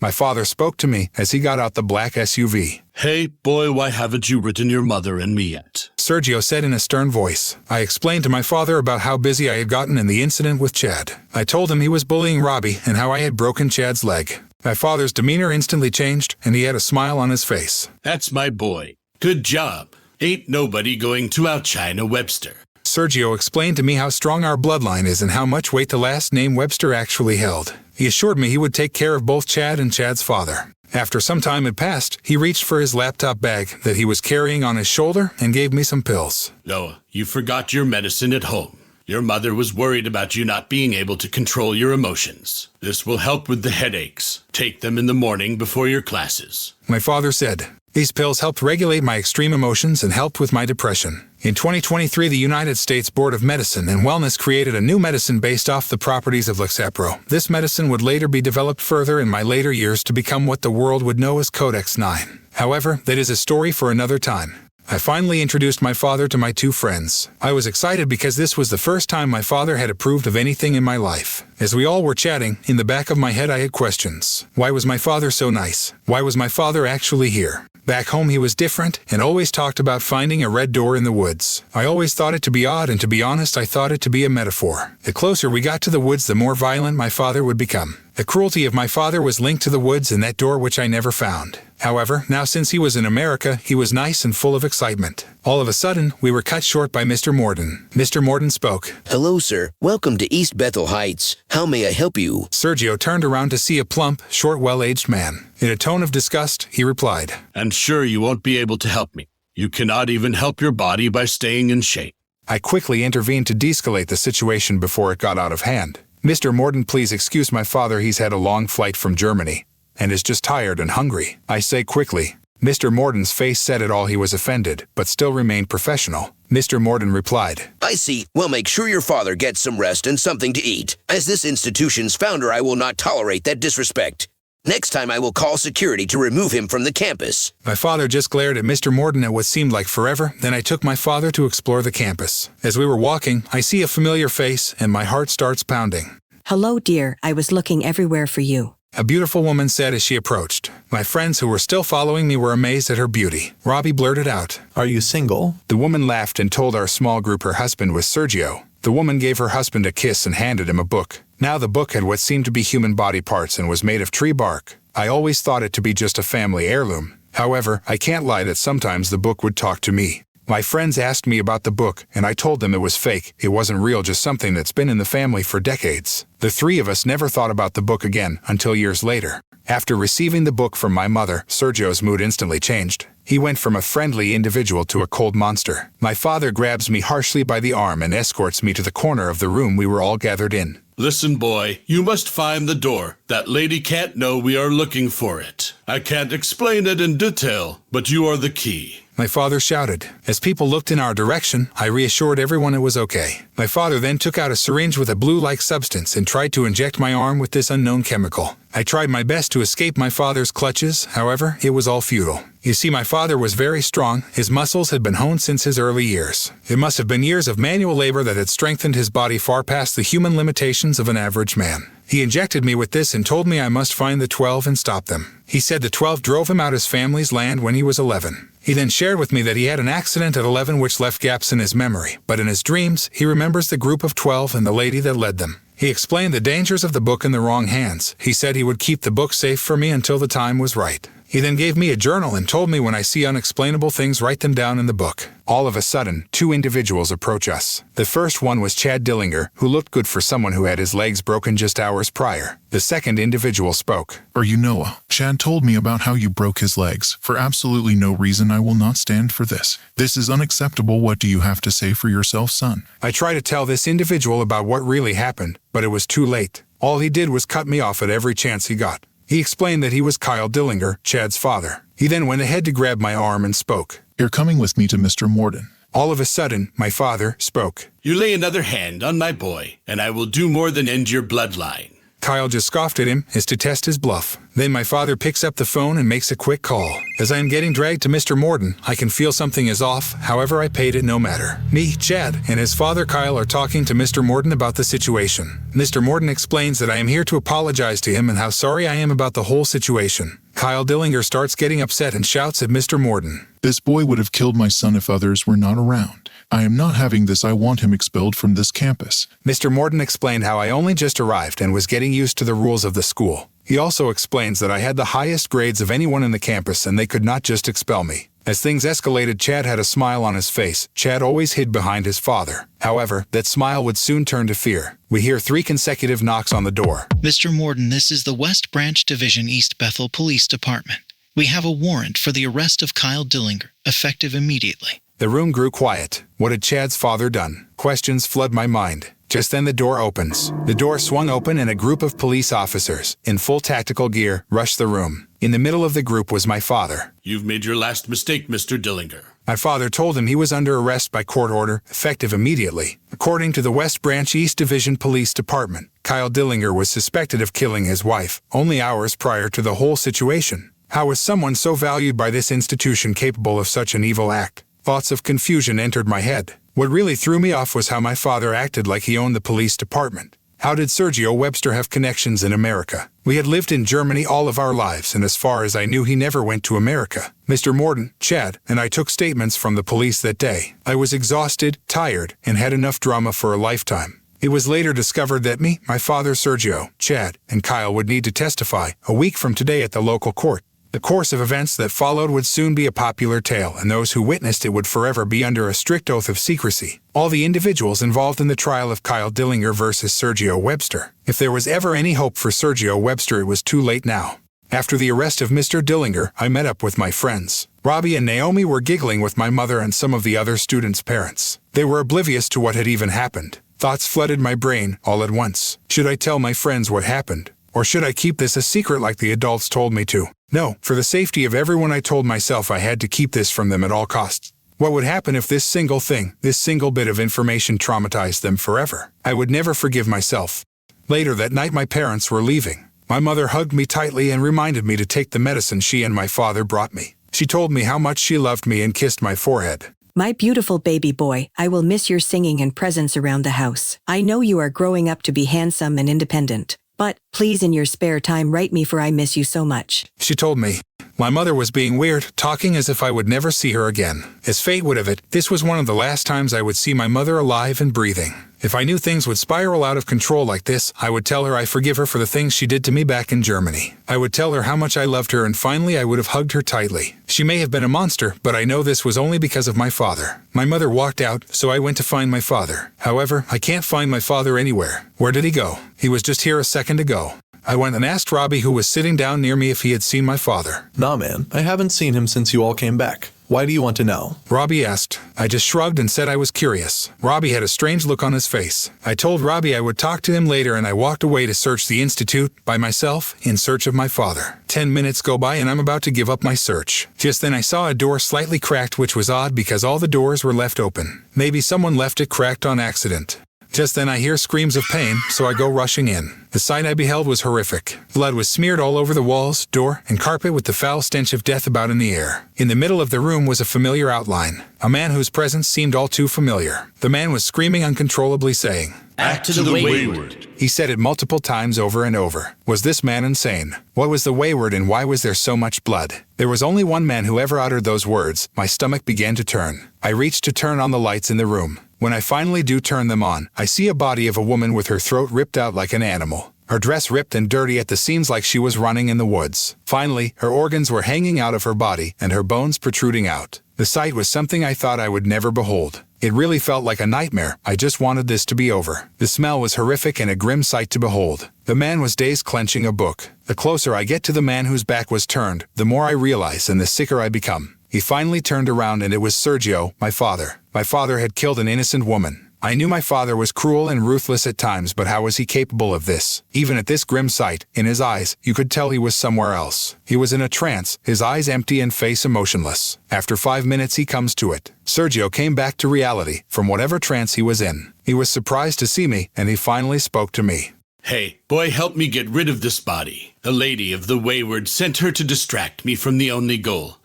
My father spoke to me as he got out the black SUV. Hey, boy, why haven't you written your mother and me yet? Sergio said in a stern voice. I explained to my father about how busy I had gotten in the incident with Chad. I told him he was bullying Robbie and how I had broken Chad's leg. My father's demeanor instantly changed, and he had a smile on his face. That's my boy. Good job. Ain't nobody going to outshine a Webster. Sergio explained to me how strong our bloodline is and how much weight the last name Webster actually held. He assured me he would take care of both Chad and Chad's father. After some time had passed, he reached for his laptop bag that he was carrying on his shoulder and gave me some pills. Noah, you forgot your medicine at home. Your mother was worried about you not being able to control your emotions. This will help with the headaches. Take them in the morning before your classes. My father said. These pills helped regulate my extreme emotions and helped with my depression. In 2023, the United States Board of Medicine and Wellness created a new medicine based off the properties of Lexapro. This medicine would later be developed further in my later years to become what the world would know as Codex 9. However, that is a story for another time. I finally introduced my father to my two friends. I was excited because this was the first time my father had approved of anything in my life. As we all were chatting, in the back of my head I had questions. Why was my father so nice? Why was my father actually here? Back home he was different and always talked about finding a red door in the woods. I always thought it to be odd, and to be honest I thought it to be a metaphor. The closer we got to the woods, the more violent my father would become. The cruelty of my father was linked to the woods and that door which I never found. However, now since he was in America, he was nice and full of excitement. All of a sudden, we were cut short by Mr. Morden. Mr. Morden spoke. Hello, sir. Welcome to East Bethel Heights. How may I help you? Sergio turned around to see a plump, short, well-aged man. In a tone of disgust, he replied, I'm sure you won't be able to help me. You cannot even help your body by staying in shape. I quickly intervened to de-escalate the situation before it got out of hand. Mr. Morden, please excuse my father. He's had a long flight from Germany and is just tired and hungry. I say quickly. Mr. Morden's face said it all. He was offended, but still remained professional. Mr. Morden replied, I see. Well, make sure your father gets some rest and something to eat. As this institution's founder, I will not tolerate that disrespect. Next time I will call security to remove him from the campus. My father just glared at Mr. Morden at what seemed like forever. Then I took my father to explore the campus. As we were walking, I see a familiar face and my heart starts pounding. Hello, dear. I was looking everywhere for you. A beautiful woman said as she approached. My friends who were still following me were amazed at her beauty. Robbie blurted out, Are you single? The woman laughed and told our small group her husband was Sergio. The woman gave her husband a kiss and handed him a book. Now the book had what seemed to be human body parts and was made of tree bark. I always thought it to be just a family heirloom. However, I can't lie that sometimes the book would talk to me. My friends asked me about the book, and I told them it was fake. It wasn't real, just something that's been in the family for decades. The three of us never thought about the book again until years later. After receiving the book from my mother, Sergio's mood instantly changed. He went from a friendly individual to a cold monster. My father grabs me harshly by the arm and escorts me to the corner of the room we were all gathered in. Listen, boy, you must find the door. That lady can't know we are looking for it. I can't explain it in detail, but you are the key. My father shouted. As people looked in our direction, I reassured everyone it was okay. My father then took out a syringe with a blue-like substance and tried to inject my arm with this unknown chemical. I tried my best to escape my father's clutches, however, it was all futile. You see, my father was very strong. His muscles had been honed since his early years. It must have been years of manual labor that had strengthened his body far past the human limitations of an average man. He injected me with this and told me I must find the 12 and stop them. He said the 12 drove him out his family's land when he was 11. He then shared with me that he had an accident at 11 which left gaps in his memory, but in his dreams, he remembers the group of 12 and the lady that led them. He explained the dangers of the book in the wrong hands. He said he would keep the book safe for me until the time was right. He then gave me a journal and told me when I see unexplainable things, write them down in the book. All of a sudden, two individuals approach us. The first one was Chad Dillinger, who looked good for someone who had his legs broken just hours prior. The second individual spoke. Are you Noah? Chad told me about how you broke his legs. For absolutely no reason, I will not stand for this. This is unacceptable. What do you have to say for yourself, son? I tried to tell this individual about what really happened, but it was too late. All he did was cut me off at every chance he got. He explained that he was Kyle Dillinger, Chad's father. He then went ahead to grab my arm and spoke. You're coming with me to Mr. Morden. All of a sudden, my father spoke. You lay another hand on my boy, and I will do more than end your bloodline. Kyle just scoffed at him as to test his bluff. Then my father picks up the phone and makes a quick call. As I am getting dragged to Mr. Morden, I can feel something is off, however I paid it no matter. Me, Chad, and his father Kyle are talking to Mr. Morden about the situation. Mr. Morden explains that I am here to apologize to him and how sorry I am about the whole situation. Kyle Dillinger starts getting upset and shouts at Mr. Morden. This boy would have killed my son if others were not around. I am not having this. I want him expelled from this campus. Mr. Morden explained how I only just arrived and was getting used to the rules of the school. He also explains that I had the highest grades of anyone in the campus and they could not just expel me. As things escalated, Chad had a smile on his face. Chad always hid behind his father. However, that smile would soon turn to fear. We hear 3 consecutive knocks on the door. Mr. Morden, this is the West Branch Division East Bethel Police Department. We have a warrant for the arrest of Kyle Dillinger, effective immediately. The room grew quiet. What had Chad's father done? Questions flood my mind. Just then the door opens. The door swung open and a group of police officers, in full tactical gear, rushed the room. In the middle of the group was my father. You've made your last mistake, Mr. Dillinger. My father told him he was under arrest by court order, effective immediately. According to the West Branch East Division Police Department, Kyle Dillinger was suspected of killing his wife, only hours prior to the whole situation. How was someone so valued by this institution capable of such an evil act? Thoughts of confusion entered my head. What really threw me off was how my father acted like he owned the police department. How did Sergio Webster have connections in America? We had lived in Germany all of our lives, and as far as I knew, he never went to America. Mr. Morden, Chad, and I took statements from the police that day. I was exhausted, tired, and had enough drama for a lifetime. It was later discovered that me, my father Sergio, Chad, and Kyle would need to testify a week from today at the local court. The course of events that followed would soon be a popular tale, and those who witnessed it would forever be under a strict oath of secrecy. All the individuals involved in the trial of Kyle Dillinger versus Sergio Webster. If there was ever any hope for Sergio Webster, it was too late now. After the arrest of Mr. Dillinger, I met up with my friends. Robbie and Naomi were giggling with my mother and some of the other students' parents. They were oblivious to what had even happened. Thoughts flooded my brain all at once. Should I tell my friends what happened? Or should I keep this a secret like the adults told me to? No, for the safety of everyone, I told myself I had to keep this from them at all costs. What would happen if this single thing, this single bit of information traumatized them forever? I would never forgive myself. Later that night, my parents were leaving. My mother hugged me tightly and reminded me to take the medicine she and my father brought me. She told me how much she loved me and kissed my forehead. My beautiful baby boy, I will miss your singing and presence around the house. I know you are growing up to be handsome and independent. But, please in your spare time write me, for I miss you so much. She told me. My mother was being weird, talking as if I would never see her again. As fate would have it, this was one of the last times I would see my mother alive and breathing. If I knew things would spiral out of control like this, I would tell her I forgive her for the things she did to me back in Germany. I would tell her how much I loved her, and finally I would have hugged her tightly. She may have been a monster, but I know this was only because of my father. My mother walked out, so I went to find my father. However, I can't find my father anywhere. Where did he go? He was just here a second ago. I went and asked Robbie, who was sitting down near me, if he had seen my father. Nah, man, I haven't seen him since you all came back. Why do you want to know? Robbie asked. I just shrugged and said I was curious. Robbie had a strange look on his face. I told Robbie I would talk to him later, and I walked away to search the institute by myself in search of my father. 10 minutes go by and I'm about to give up my search. Just then I saw a door slightly cracked, which was odd because all the doors were left open. Maybe someone left it cracked on accident. Just then I hear screams of pain, so I go rushing in. The sight I beheld was horrific. Blood was smeared all over the walls, door, and carpet, with the foul stench of death about in the air. In the middle of the room was a familiar outline, a man whose presence seemed all too familiar. The man was screaming uncontrollably, saying, "Act to the Wayward." He said it multiple times over and over. Was this man insane? What was the Wayward, and why was there so much blood? There was only one man who ever uttered those words. My stomach began to turn. I reached to turn on the lights in the room. When I finally do turn them on, I see a body of a woman with her throat ripped out like an animal. Her dress ripped and dirty at the seams like she was running in the woods. Finally, her organs were hanging out of her body and her bones protruding out. The sight was something I thought I would never behold. It really felt like a nightmare. I just wanted this to be over. The smell was horrific and a grim sight to behold. The man was dazed, clenching a book. The closer I get to the man whose back was turned, the more I realize and the sicker I become. He finally turned around and it was Sergio, my father. My father had killed an innocent woman. I knew my father was cruel and ruthless at times, but how was he capable of this? Even at this grim sight, in his eyes, you could tell he was somewhere else. He was in a trance, his eyes empty and face emotionless. After 5 minutes he comes to it. Sergio came back to reality from whatever trance he was in. He was surprised to see me, and he finally spoke to me. Hey, boy, help me get rid of this body. The lady of the Wayward sent her to distract me from the only goal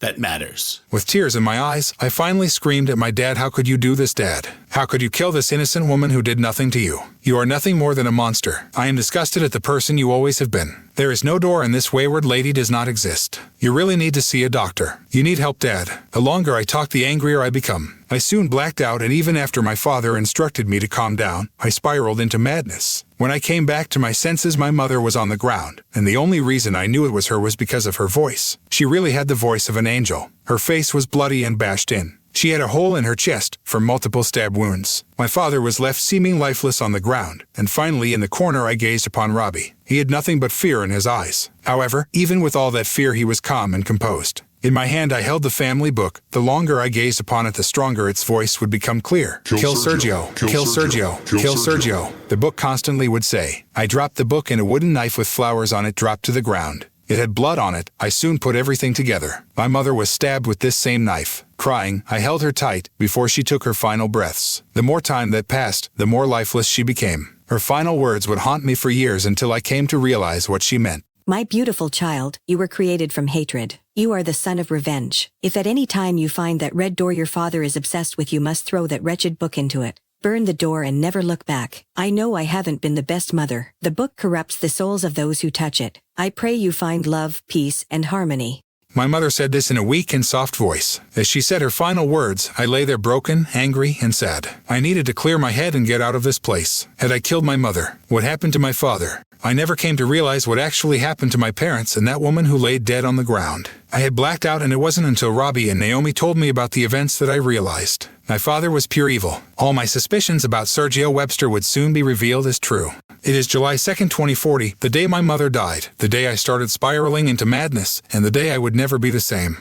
that matters. With tears in my eyes, I finally screamed at my dad, "How could you do this, Dad? How could you kill this innocent woman who did nothing to you? You are nothing more than a monster. I am disgusted at the person you always have been. There is no door and this wayward lady does not exist. You really need to see a doctor. You need help, Dad." The longer I talk, the angrier I become. I soon blacked out, and even after my father instructed me to calm down, I spiraled into madness. When I came back to my senses, my mother was on the ground, and the only reason I knew it was her was because of her voice. She really had the voice of an angel. Her face was bloody and bashed in. She had a hole in her chest from multiple stab wounds. My father was left seeming lifeless on the ground, and finally in the corner I gazed upon Robbie. He had nothing but fear in his eyes. However, even with all that fear, he was calm and composed. In my hand I held the family book. The longer I gazed upon it, the stronger its voice would become clear. Kill Sergio. Kill Sergio. Kill Sergio. The book constantly would say. I dropped the book, and a wooden knife with flowers on it dropped to the ground. It had blood on it. I soon put everything together. My mother was stabbed with this same knife. Crying, I held her tight before she took her final breaths. The more time that passed, the more lifeless she became. Her final words would haunt me for years until I came to realize what she meant. My beautiful child, you were created from hatred. You are the son of revenge. If at any time you find that red door your father is obsessed with, you must throw that wretched book into it. Burn the door and never look back. I know I haven't been the best mother. The book corrupts the souls of those who touch it. I pray you find love, peace, and harmony. My mother said this in a weak and soft voice. As she said her final words, I lay there broken, angry, and sad. I needed to clear my head and get out of this place. Had I killed my mother? What happened to my father? I never came to realize what actually happened to my parents and that woman who lay dead on the ground. I had blacked out, and it wasn't until Robbie and Naomi told me about the events that I realized. My father was pure evil. All my suspicions about Sergio Webster would soon be revealed as true. It is July 2nd, 2040, the day my mother died, the day I started spiraling into madness, and the day I would never be the same.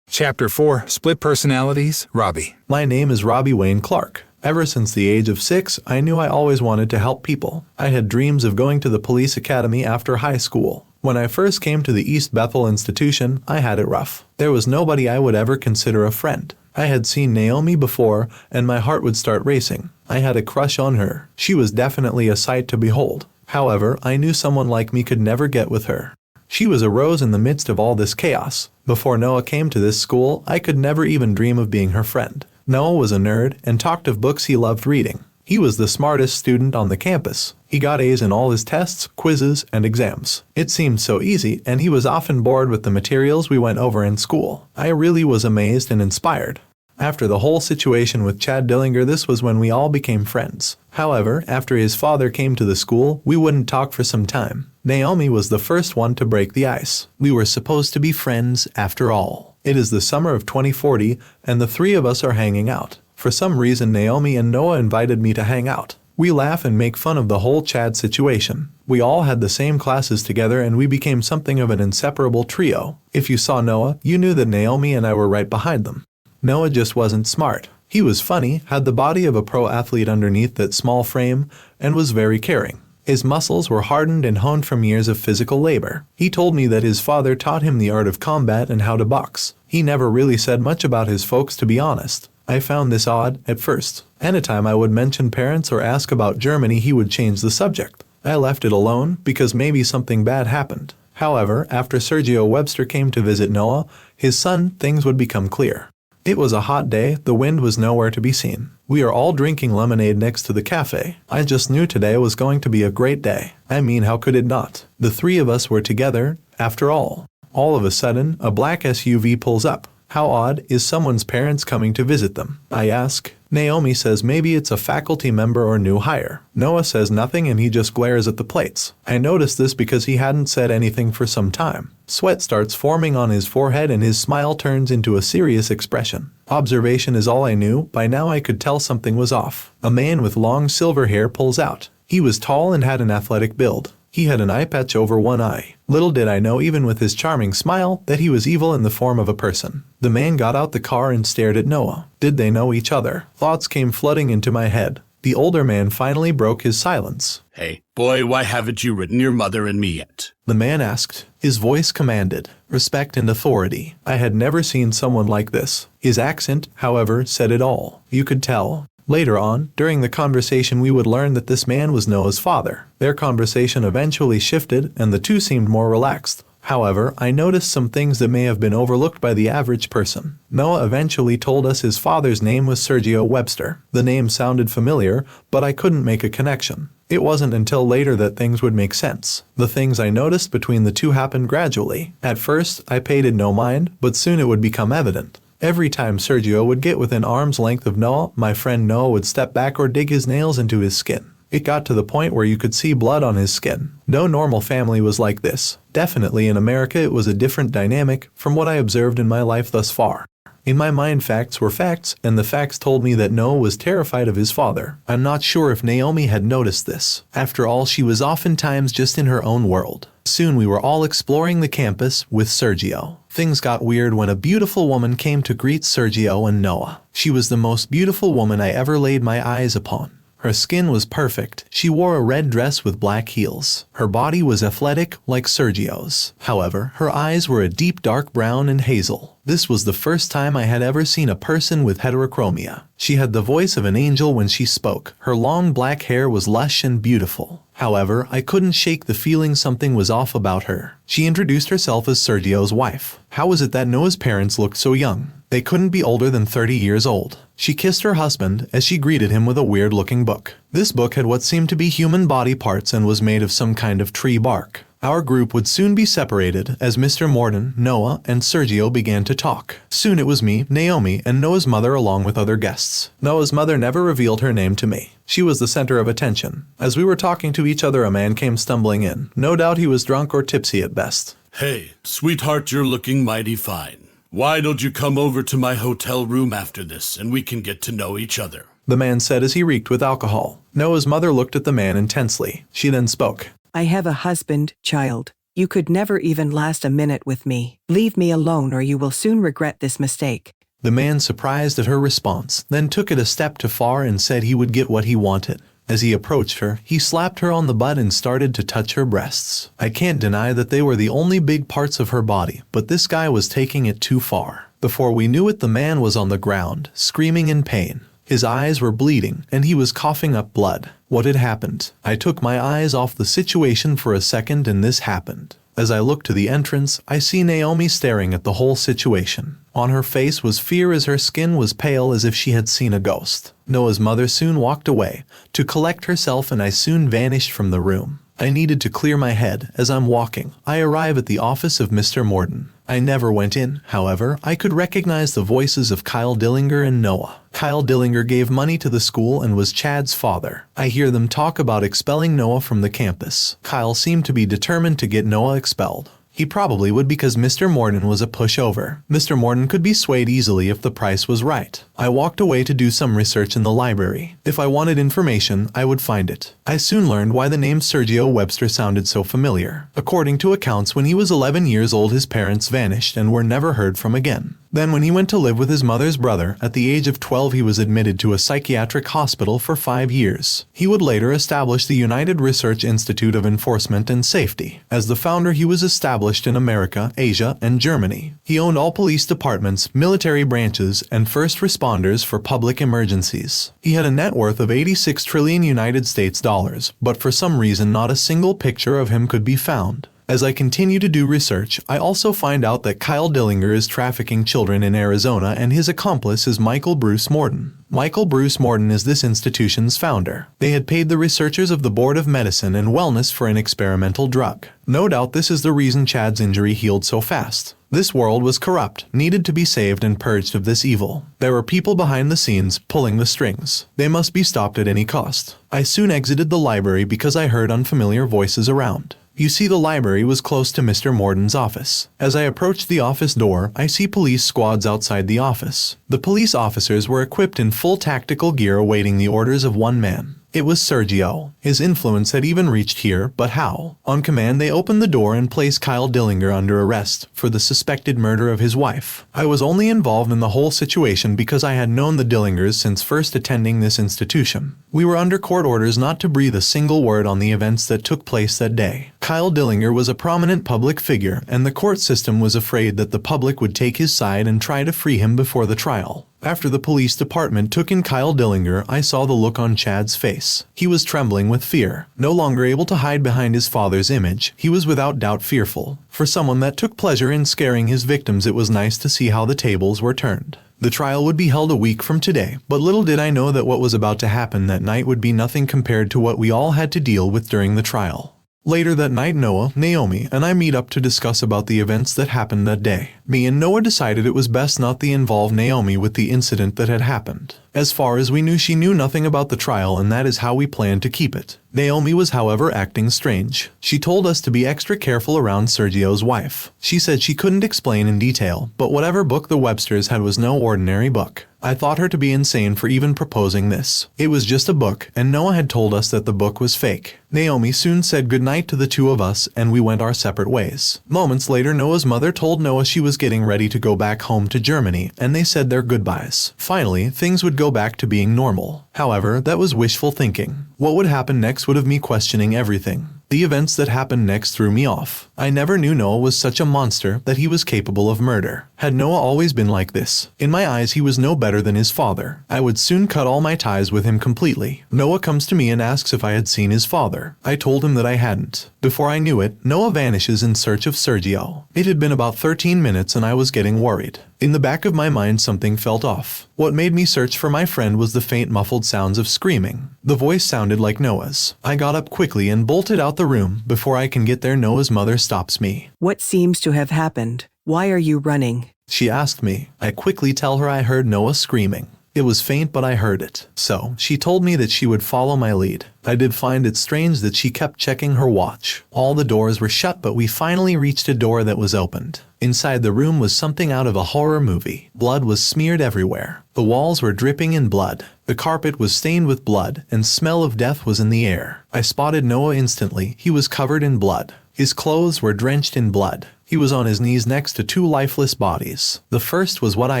Chapter 4, Split Personalities, Robbie. My name is Robbie Wayne Clark. Ever since the age of 6, I knew I always wanted to help people. I had dreams of going to the police academy after high school. When I first came to the East Bethel institution, I had it rough. There was nobody I would ever consider a friend. I had seen Naomi before, and my heart would start racing. I had a crush on her. She was definitely a sight to behold. However, I knew someone like me could never get with her. She was a rose in the midst of all this chaos. Before Noah came to this school, I could never even dream of being her friend. Noah was a nerd and talked of books he loved reading. He was the smartest student on the campus. He got A's in all his tests, quizzes, and exams. It seemed so easy, and he was often bored with the materials we went over in school. I really was amazed and inspired. After the whole situation with Chad Dillinger, this was when we all became friends. However, after his father came to the school, we wouldn't talk for some time. Naomi was the first one to break the ice. We were supposed to be friends after all. It is the summer of 2040, and the three of us are hanging out. For some reason, Naomi and Noah invited me to hang out. We laugh and make fun of the whole Chad situation. We all had the same classes together, and we became something of an inseparable trio. If you saw Noah, you knew that Naomi and I were right behind them. Noah just wasn't smart. He was funny, had the body of a pro athlete underneath that small frame, and was very caring. His muscles were hardened and honed from years of physical labor. He told me that his father taught him the art of combat and how to box. He never really said much about his folks, to be honest. I found this odd at first. Anytime I would mention parents or ask about Germany, he would change the subject. I left it alone because maybe something bad happened. However, after Sergio Webster came to visit Noah, his son, things would become clear. It was a hot day, the wind was nowhere to be seen. We are all drinking lemonade next to the cafe. I just knew today was going to be a great day. I mean, how could it not? The three of us were together, after all. All of a sudden, a black SUV pulls up. How odd, is someone's parents coming to visit them? I ask. Naomi says maybe it's a faculty member or new hire. Noah says nothing, and he just glares at the plates. I noticed this because he hadn't said anything for some time. Sweat starts forming on his forehead and his smile turns into a serious expression. Observation is all I knew. By now I could tell something was off. A man with long silver hair pulls out. He was tall and had an athletic build. He had an eye patch over one eye. Little did I know, even with his charming smile, that he was evil in the form of a person. The man got out the car and stared at Noah. Did they know each other? Thoughts came flooding into my head. The older man finally broke his silence. Hey, boy, why haven't you written your mother and me yet? The man asked. His voice commanded respect and authority. I had never seen someone like this. His accent, however, said it all. You could tell. Later on, during the conversation, we would learn that this man was Noah's father. Their conversation eventually shifted, and the two seemed more relaxed. However, I noticed some things that may have been overlooked by the average person. Noah eventually told us his father's name was Sergio Webster. The name sounded familiar, but I couldn't make a connection. It wasn't until later that things would make sense. The things I noticed between the two happened gradually. At first, I paid it no mind, but soon it would become evident. Every time Sergio would get within arm's length of Noah, my friend Noah would step back or dig his nails into his skin. It got to the point where you could see blood on his skin. No normal family was like this. Definitely in America it was a different dynamic from what I observed in my life thus far. In my mind, facts were facts, and the facts told me that Noah was terrified of his father. I'm not sure if Naomi had noticed this. After all, she was oftentimes just in her own world. Soon we were all exploring the campus with Sergio. Things got weird when a beautiful woman came to greet Sergio and Noah. She was the most beautiful woman I ever laid my eyes upon. Her skin was perfect. She wore a red dress with black heels. Her body was athletic like Sergio's. However, her eyes were a deep dark brown and hazel. This was the first time I had ever seen a person with heterochromia. She had the voice of an angel when she spoke. Her long black hair was lush and beautiful. However, I couldn't shake the feeling something was off about her. She introduced herself as Sergio's wife. How was it that Noah's parents looked so young? They couldn't be older than 30 years old. She kissed her husband as she greeted him with a weird-looking book. This book had what seemed to be human body parts and was made of some kind of tree bark. Our group would soon be separated as Mr. Morden, Noah, and Sergio began to talk. Soon it was me, Naomi, and Noah's mother along with other guests. Noah's mother never revealed her name to me. She was the center of attention. As we were talking to each other, a man came stumbling in. No doubt he was drunk or tipsy at best. Hey, sweetheart, you're looking mighty fine. Why don't you come over to my hotel room after this, and we can get to know each other? The man said as he reeked with alcohol. Noah's mother looked at the man intensely. She then spoke. I have a husband, child. You could never even last a minute with me. Leave me alone or you will soon regret this mistake. The man, surprised at her response, then took it a step too far and said he would get what he wanted. As he approached her, he slapped her on the butt and started to touch her breasts. I can't deny that they were the only big parts of her body, but this guy was taking it too far. Before we knew it, the man was on the ground, screaming in pain. His eyes were bleeding, and he was coughing up blood. What had happened? I took my eyes off the situation for a second, and this happened. As I looked to the entrance, I see Naomi staring at the whole situation. On her face was fear as her skin was pale as if she had seen a ghost. Noah's mother soon walked away to collect herself, and I soon vanished from the room. I needed to clear my head. As I'm walking, I arrive at the office of Mr. Morden. I never went in. However, I could recognize the voices of Kyle Dillinger and Noah. Kyle Dillinger gave money to the school and was Chad's father. I hear them talk about expelling Noah from the campus. Kyle seemed to be determined to get Noah expelled. He probably would because Mr. Morden was a pushover. Mr. Morden could be swayed easily if the price was right. I walked away to do some research in the library. If I wanted information, I would find it. I soon learned why the name Sergio Webster sounded so familiar. According to accounts, when he was 11 years old, his parents vanished and were never heard from again. Then when he went to live with his mother's brother, at the age of 12 he was admitted to a psychiatric hospital for 5 years. He would later establish the United Research Institute of Enforcement and Safety. As the founder, he was established in America, Asia, and Germany. He owned all police departments, military branches, and first responders for public emergencies. He had a net worth of 86 trillion United States dollars, but for some reason not a single picture of him could be found. As I continue to do research, I also find out that Kyle Dillinger is trafficking children in Arizona and his accomplice is Michael Bruce Morden. Michael Bruce Morden is this institution's founder. They had paid the researchers of the Board of Medicine and Wellness for an experimental drug. No doubt this is the reason Chad's injury healed so fast. This world was corrupt, needed to be saved and purged of this evil. There were people behind the scenes, pulling the strings. They must be stopped at any cost. I soon exited the library because I heard unfamiliar voices around. You see, the library was close to Mr. Morden's office. As I approached the office door, I see police squads outside the office. The police officers were equipped in full tactical gear awaiting the orders of one man. It was Sergio. His influence had even reached here, but how? On command, they opened the door and placed Kyle Dillinger under arrest for the suspected murder of his wife. I was only involved in the whole situation because I had known the Dillingers since first attending this institution. We were under court orders not to breathe a single word on the events that took place that day. Kyle Dillinger was a prominent public figure, and the court system was afraid that the public would take his side and try to free him before the trial. After the police department took in Kyle Dillinger, I saw the look on Chad's face. He was trembling with fear. No longer able to hide behind his father's image, he was without doubt fearful. For someone that took pleasure in scaring his victims, it was nice to see how the tables were turned. The trial would be held a week from today, but little did I know that what was about to happen that night would be nothing compared to what we all had to deal with during the trial. Later that night, Noah, Naomi, and I meet up to discuss about the events that happened that day. Me and Noah decided it was best not to involve Naomi with the incident that had happened. As far as we knew, she knew nothing about the trial, and that is how we planned to keep it. Naomi was, however, acting strange. She told us to be extra careful around Sergio's wife. She said she couldn't explain in detail, but whatever book the Websters had was no ordinary book. I thought her to be insane for even proposing this. It was just a book, and Noah had told us that the book was fake. Naomi soon said goodnight to the two of us, and we went our separate ways. Moments later, Noah's mother told Noah she was getting ready to go back home to Germany, and they said their goodbyes. Finally, things would go back to being normal. However, that was wishful thinking. What would happen next would have me questioning everything. The events that happened next threw me off. I never knew Noah was such a monster, that he was capable of murder. Had Noah always been like this? In my eyes, he was no better than his father. I would soon cut all my ties with him completely. Noah comes to me and asks if I had seen his father. I told him that I hadn't. Before I knew it, Noah vanishes in search of Sergio. It had been about 13 minutes and I was getting worried. In the back of my mind, something felt off. What made me search for my friend was the faint muffled sounds of screaming. The voice sounded like Noah's. I got up quickly and bolted out the room. Before I can get there, Noah's mother stops me. What seems to have happened? Why are you running? She asked me. I quickly tell her I heard Noah screaming. It was faint, but I heard it. So, she told me that she would follow my lead. I did find it strange that she kept checking her watch. All the doors were shut, but we finally reached a door that was opened. Inside the room was something out of a horror movie. Blood was smeared everywhere. The walls were dripping in blood. The carpet was stained with blood, and smell of death was in the air. I spotted Noah instantly. He was covered in blood. His clothes were drenched in blood. He was on his knees next to two lifeless bodies. The first was what I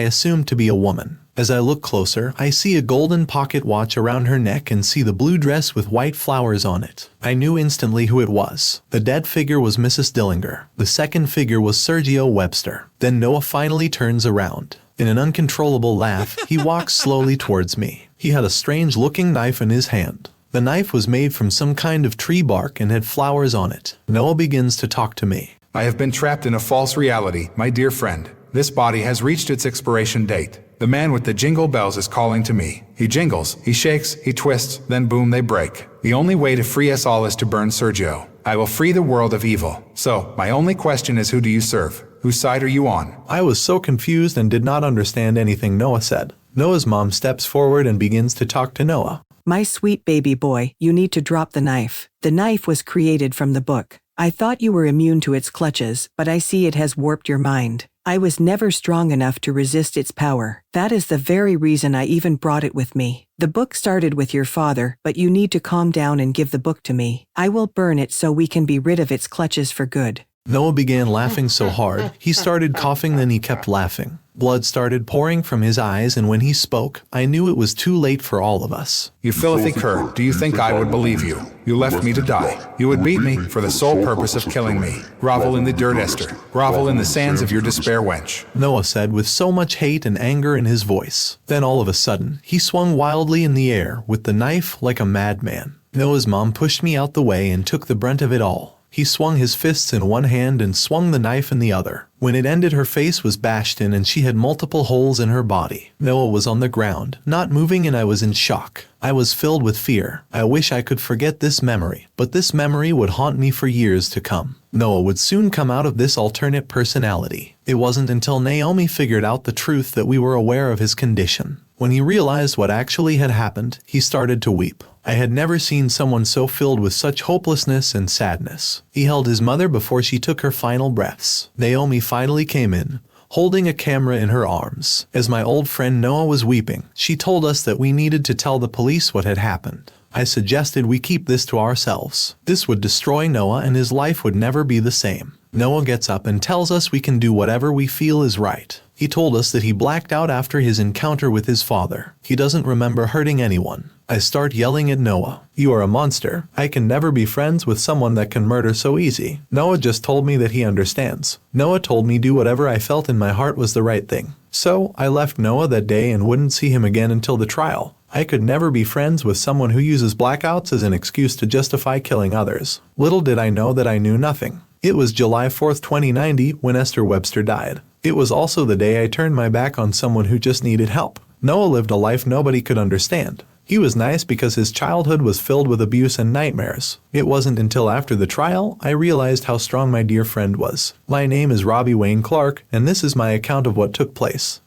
assumed to be a woman. As I look closer, I see a golden pocket watch around her neck and see the blue dress with white flowers on it. I knew instantly who it was. The dead figure was Mrs. Dillinger. The second figure was Sergio Webster. Then Noah finally turns around. In an uncontrollable laugh, he walks slowly towards me. He had a strange-looking knife in his hand. The knife was made from some kind of tree bark and had flowers on it. Noah begins to talk to me. I have been trapped in a false reality, my dear friend. This body has reached its expiration date. The man with the jingle bells is calling to me. He jingles, he shakes, he twists, then boom, they break. The only way to free us all is to burn Sergio. I will free the world of evil. So, my only question is, who do you serve? Whose side are you on? I was so confused and did not understand anything Noah said. Noah's mom steps forward and begins to talk to Noah. My sweet baby boy, you need to drop the knife. The knife was created from the book. I thought you were immune to its clutches, but I see it has warped your mind. I was never strong enough to resist its power. That is the very reason I even brought it with me. The book started with your father, but you need to calm down and give the book to me. I will burn it so we can be rid of its clutches for good. Noah began laughing so hard, he started coughing, then he kept laughing. Blood started pouring from his eyes, and when he spoke, I knew it was too late for all of us. You filthy cur, do you think I would believe you? You left me to die. You would beat me for the sole purpose of killing me. Grovel in the dirt, Esther. Grovel in the sands of your despair, wench. Noah said with so much hate and anger in his voice. Then all of a sudden, he swung wildly in the air with the knife like a madman. Noah's mom pushed me out the way and took the brunt of it all. He swung his fists in one hand and swung the knife in the other. When it ended, her face was bashed in and she had multiple holes in her body. Noah was on the ground, not moving, and I was in shock. I was filled with fear. I wish I could forget this memory, but this memory would haunt me for years to come. Noah would soon come out of this alternate personality. It wasn't until Naomi figured out the truth that we were aware of his condition. When he realized what actually had happened, he started to weep. I had never seen someone so filled with such hopelessness and sadness. He held his mother before she took her final breaths. Naomi finally came in, holding a camera in her arms. As my old friend Noah was weeping, she told us that we needed to tell the police what had happened. I suggested we keep this to ourselves. This would destroy Noah and his life would never be the same. Noah gets up and tells us we can do whatever we feel is right. He told us that he blacked out after his encounter with his father. He doesn't remember hurting anyone. I start yelling at Noah. You are a monster. I can never be friends with someone that can murder so easy. Noah just told me that he understands. Noah told me do whatever I felt in my heart was the right thing. So I left Noah that day and wouldn't see him again until the trial. I could never be friends with someone who uses blackouts as an excuse to justify killing others. Little did I know that I knew nothing. It was July 4th, 2090 when Esther Webster died. It was also the day I turned my back on someone who just needed help. Noah lived a life nobody could understand. He was nice because his childhood was filled with abuse and nightmares. It wasn't until after the trial I realized how strong my dear friend was. My name is Robbie Wayne Clark, and this is my account of what took place.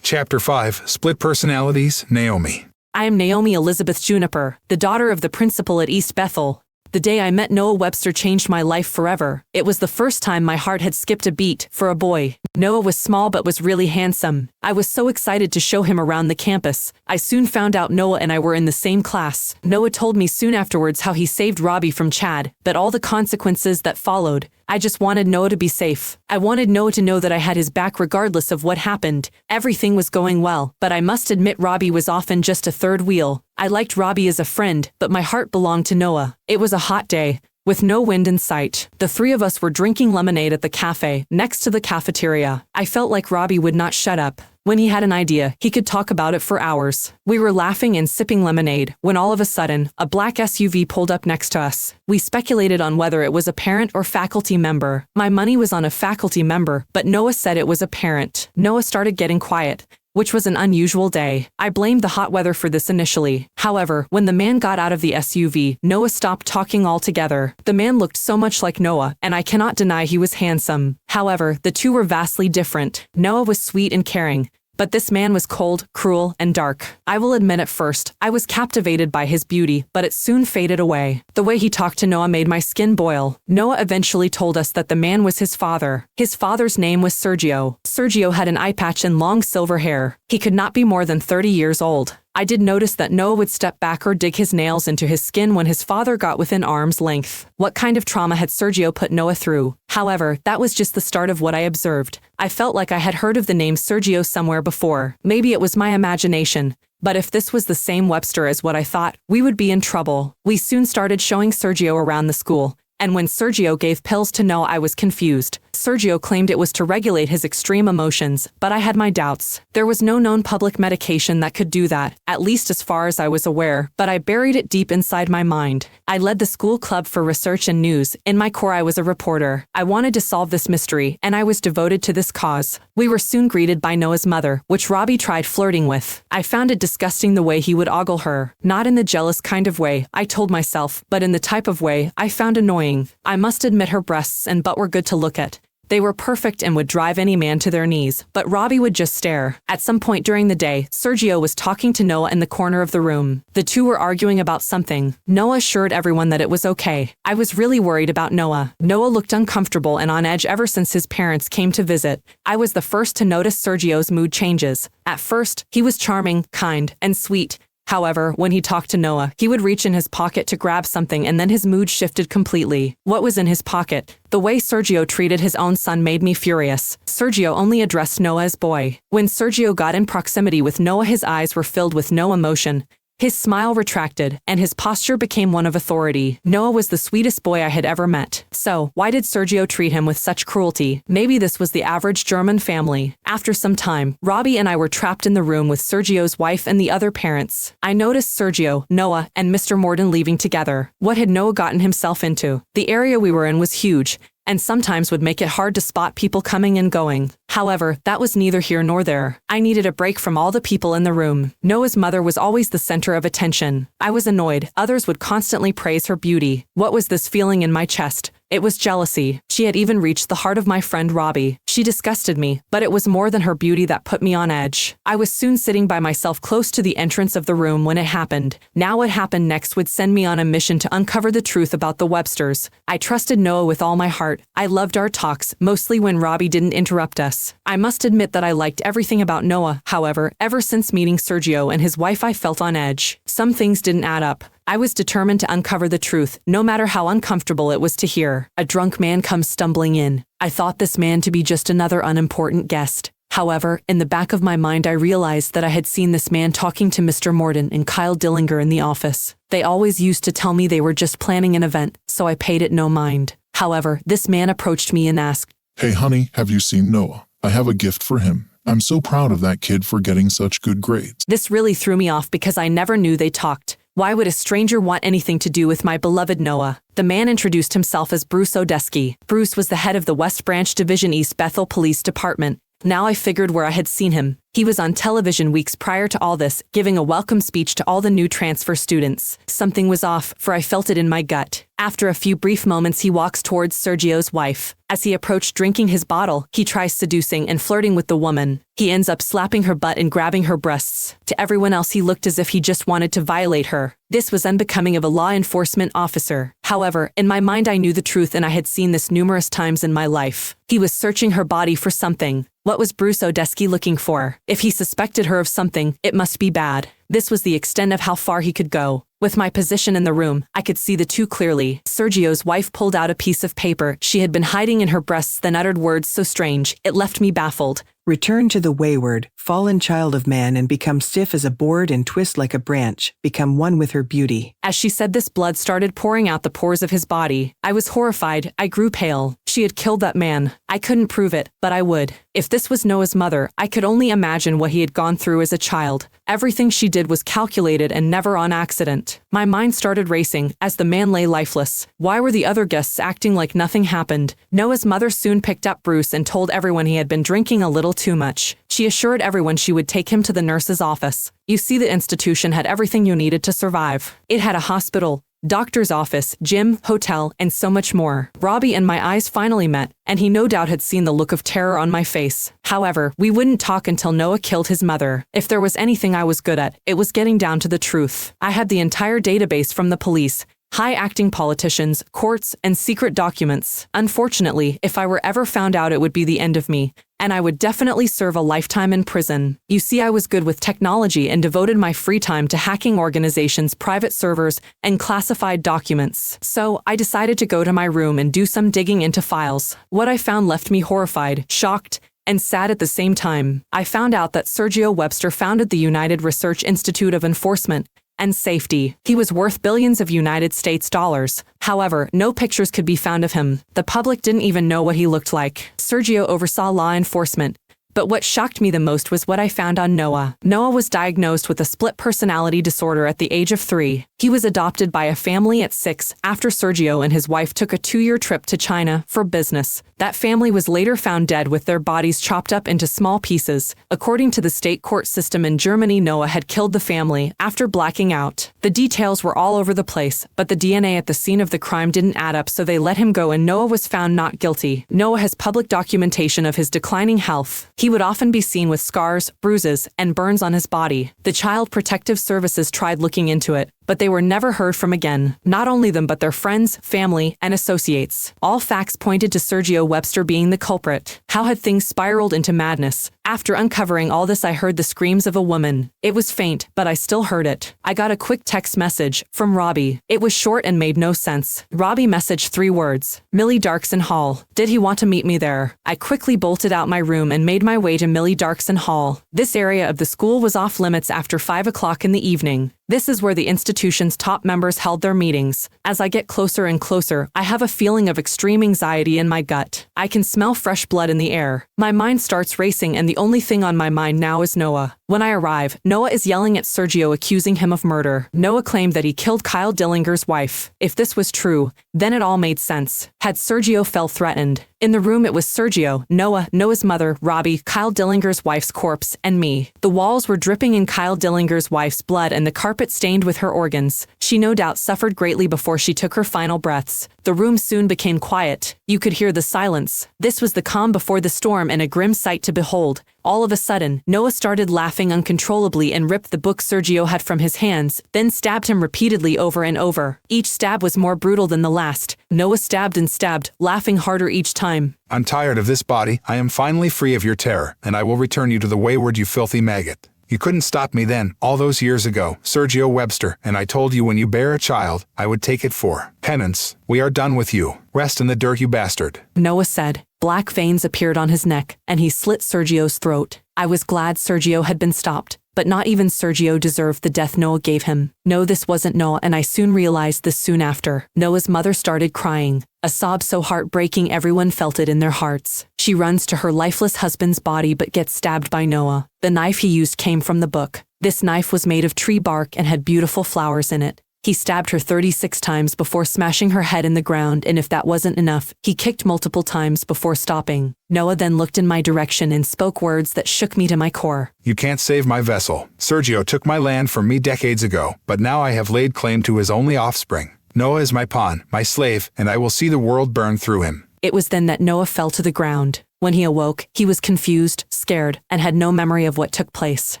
Chapter 5, Split Personalities, Naomi. I am Naomi Elizabeth Juniper, the daughter of the principal at East Bethel. The day I met Noah Webster changed my life forever. It was the first time my heart had skipped a beat for a boy. Noah was small but was really handsome. I was so excited to show him around the campus. I soon found out Noah and I were in the same class. Noah told me soon afterwards how he saved Robbie from Chad, but all the consequences that followed. I just wanted Noah to be safe. I wanted Noah to know that I had his back regardless of what happened. Everything was going well, but I must admit Robbie was often just a third wheel. I liked Robbie as a friend, but my heart belonged to Noah. It was a hot day, with no wind in sight. The three of us were drinking lemonade at the cafe, next to the cafeteria. I felt like Robbie would not shut up. When he had an idea, he could talk about it for hours. We were laughing and sipping lemonade, when all of a sudden, a black SUV pulled up next to us. We speculated on whether it was a parent or faculty member. My money was on a faculty member, but Noah said it was a parent. Noah started getting quiet, which was an unusual day. I blamed the hot weather for this initially. However, when the man got out of the SUV, Noah stopped talking altogether. The man looked so much like Noah, and I cannot deny he was handsome. However, the two were vastly different. Noah was sweet and caring, but this man was cold, cruel, and dark. I will admit at first, I was captivated by his beauty, but it soon faded away. The way he talked to Noah made my skin boil. Noah eventually told us that the man was his father. His father's name was Sergio. Sergio had an eye patch and long silver hair. He could not be more than 30 years old. I did notice that Noah would step back or dig his nails into his skin when his father got within arm's length. What kind of trauma had Sergio put Noah through? However, that was just the start of what I observed. I felt like I had heard of the name Sergio somewhere before. Maybe it was my imagination. But if this was the same Webster as what I thought, we would be in trouble. We soon started showing Sergio around the school. And when Sergio gave pills to Noah, I was confused. Sergio claimed it was to regulate his extreme emotions, but I had my doubts. There was no known public medication that could do that, at least as far as I was aware, but I buried it deep inside my mind. I led the school club for research and news. In my core, I was a reporter. I wanted to solve this mystery, and I was devoted to this cause. We were soon greeted by Noah's mother, which Robbie tried flirting with. I found it disgusting the way he would ogle her. Not in the jealous kind of way, I told myself, but in the type of way I found annoying. I must admit her breasts and butt were good to look at. They were perfect and would drive any man to their knees, but Robbie would just stare. At some point during the day, Sergio was talking to Noah in the corner of the room. The two were arguing about something. Noah assured everyone that it was okay. I was really worried about Noah. Noah looked uncomfortable and on edge ever since his parents came to visit. I was the first to notice Sergio's mood changes. At first, he was charming, kind, and sweet. However, when he talked to Noah, he would reach in his pocket to grab something and then his mood shifted completely. What was in his pocket? The way Sergio treated his own son made me furious. Sergio only addressed Noah as boy. When Sergio got in proximity with Noah, his eyes were filled with no emotion. His smile retracted, and his posture became one of authority. Noah was the sweetest boy I had ever met. So, why did Sergio treat him with such cruelty? Maybe this was the average German family. After some time, Robbie and I were trapped in the room with Sergio's wife and the other parents. I noticed Sergio, Noah, and Mr. Morden leaving together. What had Noah gotten himself into? The area we were in was huge, and sometimes would make it hard to spot people coming and going. However, that was neither here nor there. I needed a break from all the people in the room. Noah's mother was always the center of attention. I was annoyed. Others would constantly praise her beauty. What was this feeling in my chest? It was jealousy. She had even reached the heart of my friend Robbie. She disgusted me, but it was more than her beauty that put me on edge. I was soon sitting by myself close to the entrance of the room when it happened. Now what happened next would send me on a mission to uncover the truth about the Websters. I trusted Noah with all my heart. I loved our talks, mostly when Robbie didn't interrupt us. I must admit that I liked everything about Noah. However, ever since meeting Sergio and his wife, I felt on edge. Some things didn't add up. I was determined to uncover the truth, no matter how uncomfortable it was to hear. A drunk man comes stumbling in. I thought this man to be just another unimportant guest. However, in the back of my mind, I realized that I had seen this man talking to Mr. Morden and Kyle Dillinger in the office. They always used to tell me they were just planning an event, so I paid it no mind. However, this man approached me and asked, "Hey honey, have you seen Noah? I have a gift for him. I'm so proud of that kid for getting such good grades. This really threw me off because I never knew they talked. Why would a stranger want anything to do with my beloved Noah? The man introduced himself as Bruce Odesky. Bruce was the head of the West Branch Division East Bethel Police Department. Now I figured where I had seen him. He was on television weeks prior to all this, giving a welcome speech to all the new transfer students. Something was off, for I felt it in my gut. After a few brief moments, he walks towards Sergio's wife. As he approached drinking his bottle, he tries seducing and flirting with the woman. He ends up slapping her butt and grabbing her breasts. To everyone else, he looked as if he just wanted to violate her. This was unbecoming of a law enforcement officer. However, in my mind, I knew the truth, and I had seen this numerous times in my life. He was searching her body for something. What was Bruce Odesky looking for? If he suspected her of something, it must be bad. This was the extent of how far he could go. With my position in the room, I could see the two clearly. Sergio's wife pulled out a piece of paper she had been hiding in her breasts, then uttered words so strange, it left me baffled. Return to the wayward, fallen child of man and become stiff as a board and twist like a branch, become one with her beauty. As she said this, blood started pouring out the pores of his body. I was horrified. I grew pale. She had killed that man. I couldn't prove it, but I would. If this was Noah's mother, I could only imagine what he had gone through as a child. Everything she did was calculated and never on accident. My mind started racing as the man lay lifeless. Why were the other guests acting like nothing happened? Noah's mother soon picked up Bruce and told everyone he had been drinking a little too much. She assured everyone she would take him to the nurse's office. You see, the institution had everything you needed to survive. It had a hospital, doctor's office, gym, hotel, and so much more. Robbie and my eyes finally met, and he no doubt had seen the look of terror on my face. However, we wouldn't talk until Noah killed his mother. If there was anything I was good at, it was getting down to the truth. I had the entire database from the police, high-acting politicians, courts, and secret documents. Unfortunately, if I were ever found out, it would be the end of me, and I would definitely serve a lifetime in prison. You see, I was good with technology and devoted my free time to hacking organizations' private servers and classified documents. So, I decided to go to my room and do some digging into files. What I found left me horrified, shocked, and sad at the same time. I found out that Sergio Webster founded the United Research Institute of Enforcement and Safety. He was worth billions of United States dollars. However, no pictures could be found of him. The public didn't even know what he looked like. Sergio oversaw law enforcement. But what shocked me the most was what I found on Noah. Noah was diagnosed with a split personality disorder at the age of 3. He was adopted by a family at 6 after Sergio and his wife took a 2-year trip to China for business. That family was later found dead with their bodies chopped up into small pieces. According to the state court system in Germany, Noah had killed the family after blacking out. The details were all over the place, but the DNA at the scene of the crime didn't add up, so they let him go and Noah was found not guilty. Noah has public documentation of his declining health. He would often be seen with scars, bruises, and burns on his body. The Child Protective Services tried looking into it, but they were never heard from again. Not only them, but their friends, family, and associates. All facts pointed to Sergio Webster being the culprit. How had things spiraled into madness? After uncovering all this, I heard the screams of a woman. It was faint, but I still heard it. I got a quick text message from Robbie. It was short and made no sense. Robbie messaged 3 words. Millie Darkson Hall. Did he want to meet me there? I quickly bolted out my room and made my way to Millie Darkson Hall. This area of the school was off limits after 5 o'clock in the evening. This is where the institution's top members held their meetings. As I get closer and closer, I have a feeling of extreme anxiety in my gut. I can smell fresh blood in the air. My mind starts racing, and the only thing on my mind now is Noah. When I arrive, Noah is yelling at Sergio, accusing him of murder. Noah claimed that he killed Kyle Dillinger's wife. If this was true, then it all made sense. Had Sergio felt threatened? In the room, it was Sergio, Noah, Noah's mother, Robbie, Kyle Dillinger's wife's corpse, and me. The walls were dripping in Kyle Dillinger's wife's blood and the carpet stained with her organs. She no doubt suffered greatly before she took her final breaths. The room soon became quiet. You could hear the silence. This was the calm before the storm and a grim sight to behold. All of a sudden, Noah started laughing uncontrollably and ripped the book Sergio had from his hands, then stabbed him repeatedly over and over. Each stab was more brutal than the last. Noah stabbed and stabbed, laughing harder each time. I'm tired of this body. I am finally free of your terror, and I will return you to the wayward, you filthy maggot. You couldn't stop me then, all those years ago, Sergio Webster, and I told you when you bear a child, I would take it for penance. We are done with you. Rest in the dirt, you bastard. Noah said. Black veins appeared on his neck, and he slit Sergio's throat. I was glad Sergio had been stopped, but not even Sergio deserved the death Noah gave him. No, this wasn't Noah, and I soon realized this soon after. Noah's mother started crying, a sob so heartbreaking everyone felt it in their hearts. She runs to her lifeless husband's body but gets stabbed by Noah. The knife he used came from the book. This knife was made of tree bark and had beautiful flowers in it. He stabbed her 36 times before smashing her head in the ground, and if that wasn't enough, he kicked multiple times before stopping. Noah then looked in my direction and spoke words that shook me to my core. You can't save my vessel. Sergio took my land from me decades ago, but now I have laid claim to his only offspring. Noah is my pawn, my slave, and I will see the world burn through him. It was then that Noah fell to the ground. When he awoke, he was confused, scared, and had no memory of what took place.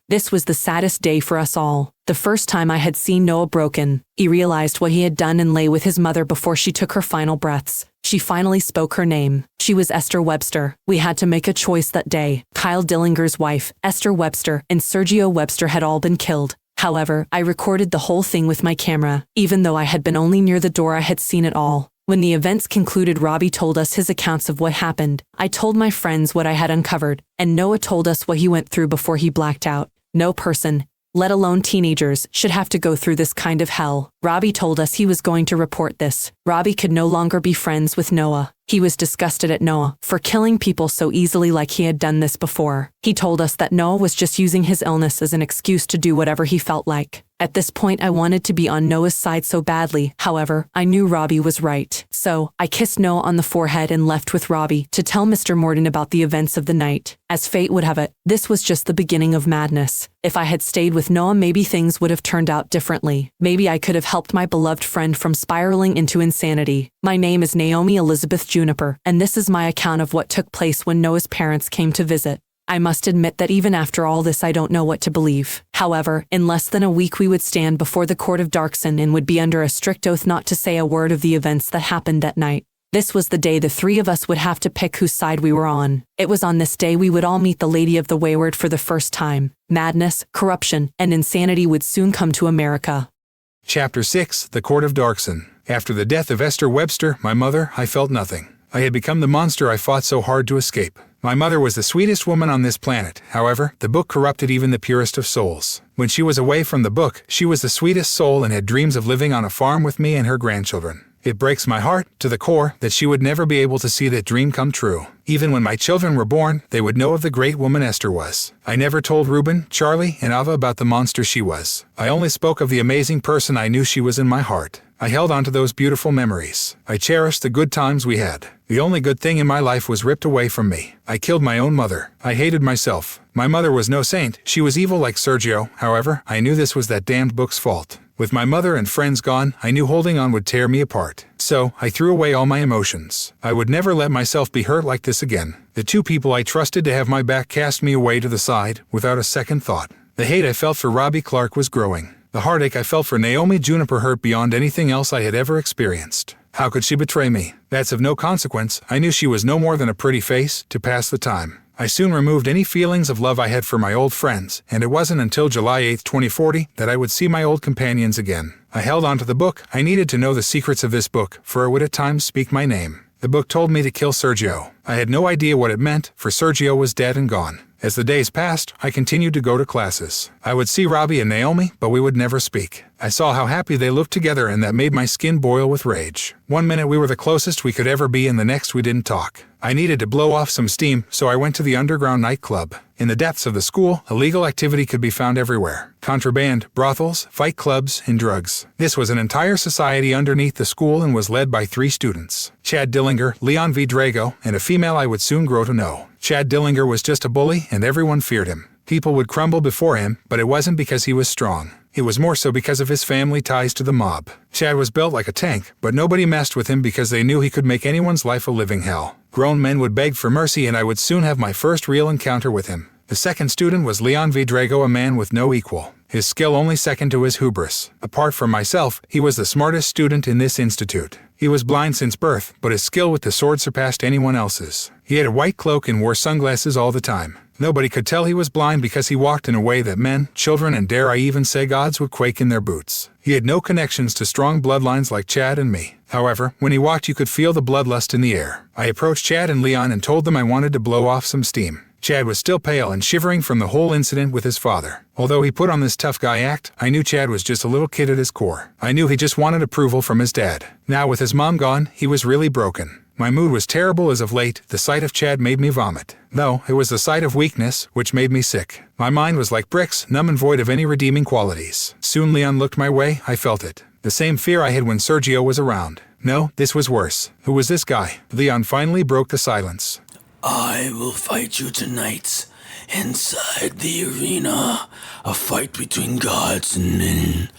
This was the saddest day for us all. The first time I had seen Noah broken, he realized what he had done and lay with his mother before she took her final breaths. She finally spoke her name. She was Esther Webster. We had to make a choice that day. Kyle Dillinger's wife, Esther Webster, and Sergio Webster had all been killed. However, I recorded the whole thing with my camera. Even though I had been only near the door, I had seen it all. When the events concluded, Robbie told us his accounts of what happened. I told my friends what I had uncovered, and Noah told us what he went through before he blacked out. No person, let alone teenagers, should have to go through this kind of hell. Robbie told us he was going to report this. Robbie could no longer be friends with Noah. He was disgusted at Noah for killing people so easily like he had done this before. He told us that Noah was just using his illness as an excuse to do whatever he felt like. At this point, I wanted to be on Noah's side so badly. However, I knew Robbie was right. So, I kissed Noah on the forehead and left with Robbie to tell Mr. Morden about the events of the night. As fate would have it, this was just the beginning of madness. If I had stayed with Noah, maybe things would have turned out differently. Maybe I could have helped my beloved friend from spiraling into insanity. My name is Naomi Elizabeth Juniper, and this is my account of what took place when Noah's parents came to visit. I must admit that even after all this, I don't know what to believe. However, in less than a week we would stand before the court of Darkson and would be under a strict oath not to say a word of the events that happened that night. This was the day the three of us would have to pick whose side we were on. It was on this day we would all meet the Lady of the Wayward for the first time. Madness, corruption, and insanity would soon come to America. Chapter 6, The Court of Darkson. After the death of Esther Webster, my mother, I felt nothing. I had become the monster I fought so hard to escape. My mother was the sweetest woman on this planet. However, the book corrupted even the purest of souls. When she was away from the book, she was the sweetest soul and had dreams of living on a farm with me and her grandchildren. It breaks my heart, to the core, that she would never be able to see that dream come true. Even when my children were born, they would know of the great woman Esther was. I never told Reuben, Charlie, and Ava about the monster she was. I only spoke of the amazing person I knew she was in my heart. I held on to those beautiful memories. I cherished the good times we had. The only good thing in my life was ripped away from me. I killed my own mother. I hated myself. My mother was no saint. She was evil like Sergio. However, I knew this was that damned book's fault. With my mother and friends gone, I knew holding on would tear me apart. So, I threw away all my emotions. I would never let myself be hurt like this again. The two people I trusted to have my back cast me away to the side, without a second thought. The hate I felt for Robbie Clark was growing. The heartache I felt for Naomi Juniper hurt beyond anything else I had ever experienced. How could she betray me? That's of no consequence. I knew she was no more than a pretty face to pass the time. I soon removed any feelings of love I had for my old friends, and it wasn't until July 8, 2040 that I would see my old companions again. I held on to the book. I needed to know the secrets of this book, for it would at times speak my name. The book told me to kill Sergio. I had no idea what it meant, for Sergio was dead and gone. As the days passed, I continued to go to classes. I would see Robbie and Naomi, but we would never speak. I saw how happy they looked together, and that made my skin boil with rage. One minute we were the closest we could ever be, and the next we didn't talk. I needed to blow off some steam, so I went to the underground nightclub. In the depths of the school, illegal activity could be found everywhere. Contraband, brothels, fight clubs, and drugs. This was an entire society underneath the school and was led by 3 students. Chad Dillinger, Leon V. Drago, and a female I would soon grow to know. Chad Dillinger was just a bully, and everyone feared him. People would crumble before him, but it wasn't because he was strong. It was more so because of his family ties to the mob. Chad was built like a tank, but nobody messed with him because they knew he could make anyone's life a living hell. Grown men would beg for mercy, and I would soon have my first real encounter with him. The second student was Leon V. Drago, a man with no equal. His skill only second to his hubris. Apart from myself, he was the smartest student in this institute. He was blind since birth, but his skill with the sword surpassed anyone else's. He had a white cloak and wore sunglasses all the time. Nobody could tell he was blind because he walked in a way that men, children, and dare I even say gods would quake in their boots. He had no connections to strong bloodlines like Chad and me. However, when he walked you could feel the bloodlust in the air. I approached Chad and Leon and told them I wanted to blow off some steam. Chad was still pale and shivering from the whole incident with his father. Although he put on this tough guy act, I knew Chad was just a little kid at his core. I knew he just wanted approval from his dad. Now with his mom gone, he was really broken. My mood was terrible as of late. The sight of Chad made me vomit. No, it was the sight of weakness, which made me sick. My mind was like bricks, numb and void of any redeeming qualities. Soon Leon looked my way. I felt it. The same fear I had when Sergio was around. No, this was worse. Who was this guy? Leon finally broke the silence. I will fight you tonight, inside the arena. A fight between gods and men.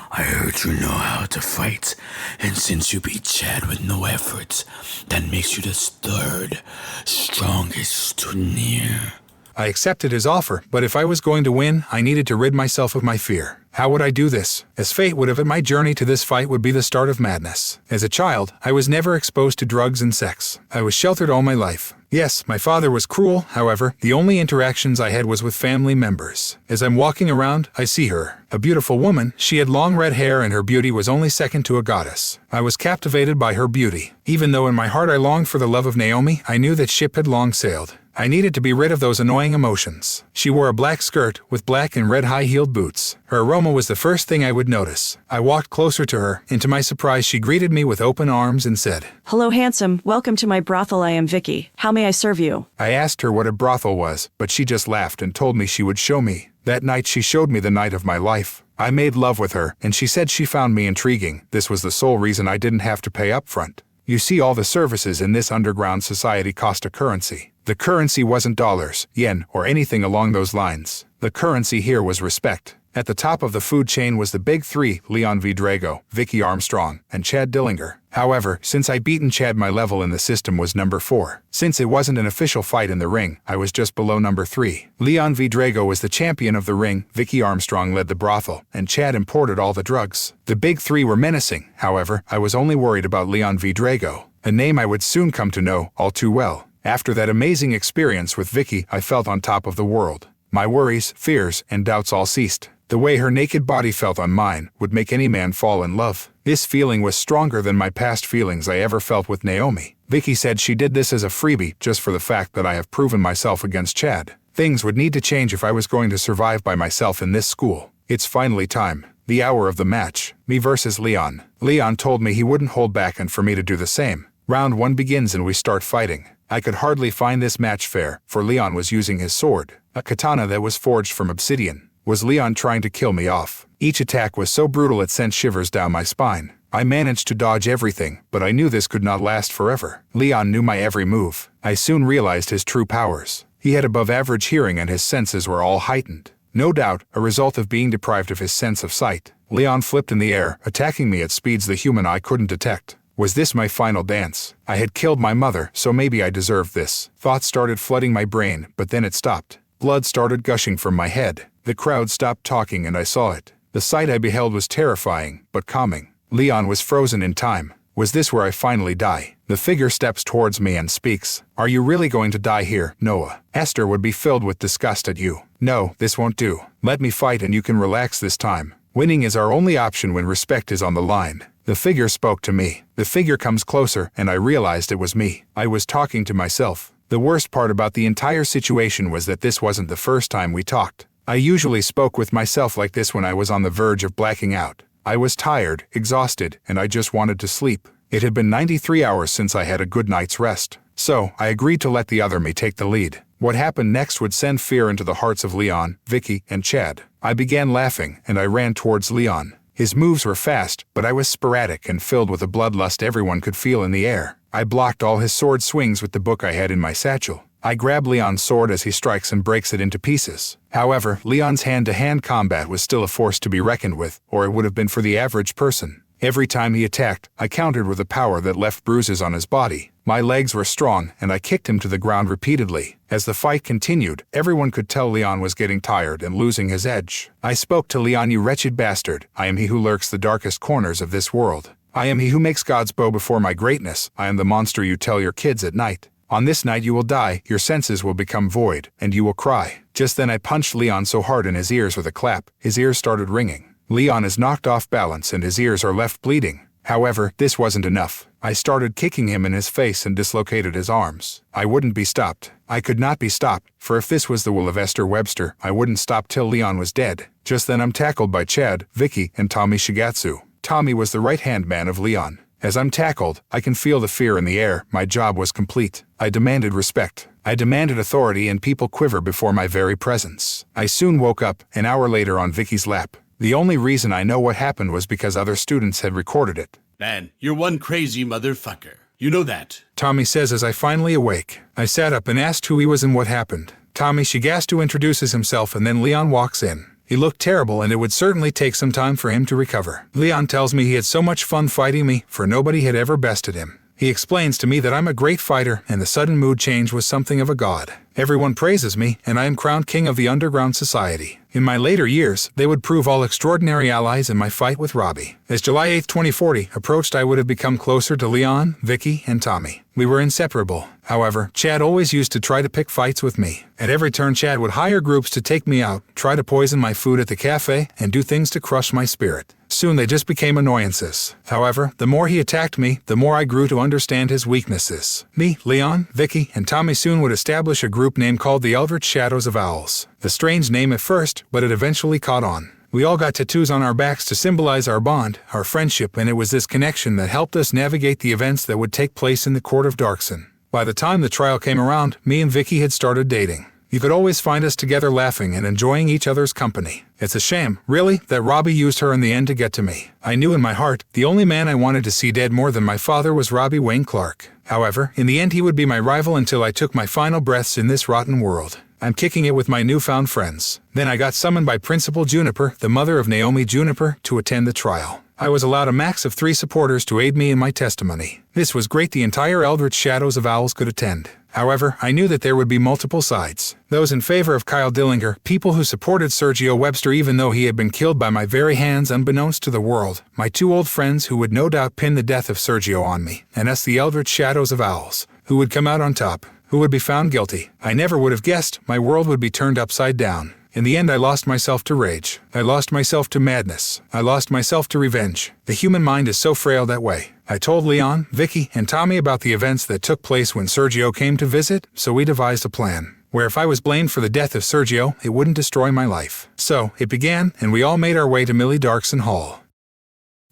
I heard you know how to fight, and since you beat Chad with no effort, that makes you the third strongest turnier. I accepted his offer, but if I was going to win, I needed to rid myself of my fear. How would I do this? As fate would have it, my journey to this fight would be the start of madness. As a child, I was never exposed to drugs and sex. I was sheltered all my life. Yes, my father was cruel, however, the only interactions I had was with family members. As I'm walking around, I see her. A beautiful woman, she had long red hair and her beauty was only second to a goddess. I was captivated by her beauty. Even though in my heart I longed for the love of Naomi, I knew that ship had long sailed. I needed to be rid of those annoying emotions. She wore a black skirt with black and red high-heeled boots. Her aroma was the first thing I would notice. I walked closer to her, and to my surprise she greeted me with open arms and said, "Hello, handsome. Welcome to my brothel. I am Vicky. How may I serve you?" I asked her what a brothel was, but she just laughed and told me she would show me. That night she showed me the night of my life. I made love with her, and she said she found me intriguing. This was the sole reason I didn't have to pay up front. You see, all the services in this underground society cost a currency. The currency wasn't dollars, yen, or anything along those lines. The currency here was respect. At the top of the food chain was the big three, Leon V. Drago, Vicky Armstrong, and Chad Dillinger. However, since I beaten Chad, my level in the system was number 4. Since it wasn't an official fight in the ring, I was just below number 3. Leon V. Drago was the champion of the ring, Vicky Armstrong led the brothel, and Chad imported all the drugs. The big three were menacing. However, I was only worried about Leon V. Drago, a name I would soon come to know all too well. After that amazing experience with Vicky, I felt on top of the world. My worries, fears, and doubts all ceased. The way her naked body felt on mine would make any man fall in love. This feeling was stronger than my past feelings I ever felt with Naomi. Vicky said she did this as a freebie just for the fact that I have proven myself against Chad. Things would need to change if I was going to survive by myself in this school. It's finally time. The hour of the match. Me versus Leon. Leon told me he wouldn't hold back and for me to do the same. Round 1 begins and we start fighting. I could hardly find this match fair, for Leon was using his sword, a katana that was forged from obsidian. Was Leon trying to kill me off? Each attack was so brutal it sent shivers down my spine. I managed to dodge everything, but I knew this could not last forever. Leon knew my every move. I soon realized his true powers. He had above average hearing and his senses were all heightened. No doubt, a result of being deprived of his sense of sight. Leon flipped in the air, attacking me at speeds the human eye couldn't detect. Was this my final dance? I had killed my mother, so maybe I deserved this. Thoughts started flooding my brain, but then it stopped. Blood started gushing from my head. The crowd stopped talking and I saw it. The sight I beheld was terrifying, but calming. Leon was frozen in time. Was this where I finally die? The figure steps towards me and speaks. Are you really going to die here, Noah? Esther would be filled with disgust at you. No, this won't do. Let me fight and you can relax this time. Winning is our only option when respect is on the line. The figure spoke to me. The figure comes closer, and I realized it was me. I was talking to myself. The worst part about the entire situation was that this wasn't the first time we talked. I usually spoke with myself like this when I was on the verge of blacking out. I was tired, exhausted, and I just wanted to sleep. It had been 93 hours since I had a good night's rest. So, I agreed to let the other me take the lead. What happened next would send fear into the hearts of Leon, Vicky, and Chad. I began laughing, and I ran towards Leon. His moves were fast, but I was sporadic and filled with a bloodlust everyone could feel in the air. I blocked all his sword swings with the book I had in my satchel. I grab Leon's sword as he strikes and breaks it into pieces. However, Leon's hand-to-hand combat was still a force to be reckoned with, or it would have been for the average person. Every time he attacked, I countered with a power that left bruises on his body. My legs were strong, and I kicked him to the ground repeatedly. As the fight continued, everyone could tell Leon was getting tired and losing his edge. I spoke to Leon, you wretched bastard. I am he who lurks the darkest corners of this world. I am he who makes gods bow before my greatness. I am the monster you tell your kids at night. On this night you will die, your senses will become void, and you will cry. Just then I punched Leon so hard in his ears with a clap, his ears started ringing. Leon is knocked off balance and his ears are left bleeding. However, this wasn't enough. I started kicking him in his face and dislocated his arms. I wouldn't be stopped. I could not be stopped, for if this was the will of Esther Webster, I wouldn't stop till Leon was dead. Just then I'm tackled by Chad, Vicky, and Tommy Shigatsu. Tommy was the right-hand man of Leon. As I'm tackled, I can feel the fear in the air. My job was complete. I demanded respect. I demanded authority, and people quiver before my very presence. I soon woke up, an hour later on Vicky's lap. The only reason I know what happened was because other students had recorded it. Man, you're one crazy motherfucker. You know that. Tommy says as I finally awake. I sat up and asked who he was and what happened. Tommy Shigastu introduces himself, and then Leon walks in. He looked terrible, and it would certainly take some time for him to recover. Leon tells me he had so much fun fighting me, for nobody had ever bested him. He explains to me that I'm a great fighter, and the sudden mood change was something of a god. Everyone praises me, and I am crowned king of the underground society. In my later years, they would prove all extraordinary allies in my fight with Robbie. As July 8, 2040 approached, I would have become closer to Leon, Vicky, and Tommy. We were inseparable. However, Chad always used to try to pick fights with me. At every turn, Chad would hire groups to take me out, try to poison my food at the cafe, and do things to crush my spirit. Soon they just became annoyances. However, the more he attacked me, the more I grew to understand his weaknesses. Me, Leon, Vicky, and Tommy soon would establish a group name called the Eldritch Shadows of Owls. A strange name at first, but it eventually caught on. We all got tattoos on our backs to symbolize our bond, our friendship, and it was this connection that helped us navigate the events that would take place in the court of Darkson. By the time the trial came around, me and Vicky had started dating. You could always find us together laughing and enjoying each other's company. It's a shame, really, that Robbie used her in the end to get to me. I knew in my heart, the only man I wanted to see dead more than my father was Robbie Wayne Clark. However, in the end he would be my rival until I took my final breaths in this rotten world. I'm kicking it with my newfound friends. Then I got summoned by Principal Juniper, the mother of Naomi Juniper, to attend the trial. I was allowed a max of 3 supporters to aid me in my testimony. This was great. The entire Eldritch Shadows of Owls could attend. However, I knew that there would be multiple sides. Those in favor of Kyle Dillinger, people who supported Sergio Webster even though he had been killed by my very hands unbeknownst to the world, my 2 old friends who would no doubt pin the death of Sergio on me, and us the Eldritch Shadows of Owls, who would come out on top, who would be found guilty. I never would have guessed my world would be turned upside down. In the end, I lost myself to rage. I lost myself to madness. I lost myself to revenge. The human mind is so frail that way. I told Leon, Vicky, and Tommy about the events that took place when Sergio came to visit, so we devised a plan, where if I was blamed for the death of Sergio, it wouldn't destroy my life. So, it began, and we all made our way to Millie Darkson Hall.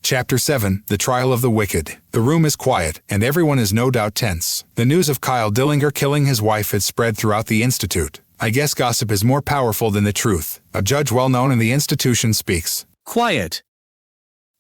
Chapter 7, The Trial of the Wicked. The room is quiet, and everyone is no doubt tense. The news of Kyle Dillinger killing his wife had spread throughout the institute. I guess gossip is more powerful than the truth. A judge well known in the institution speaks. Quiet.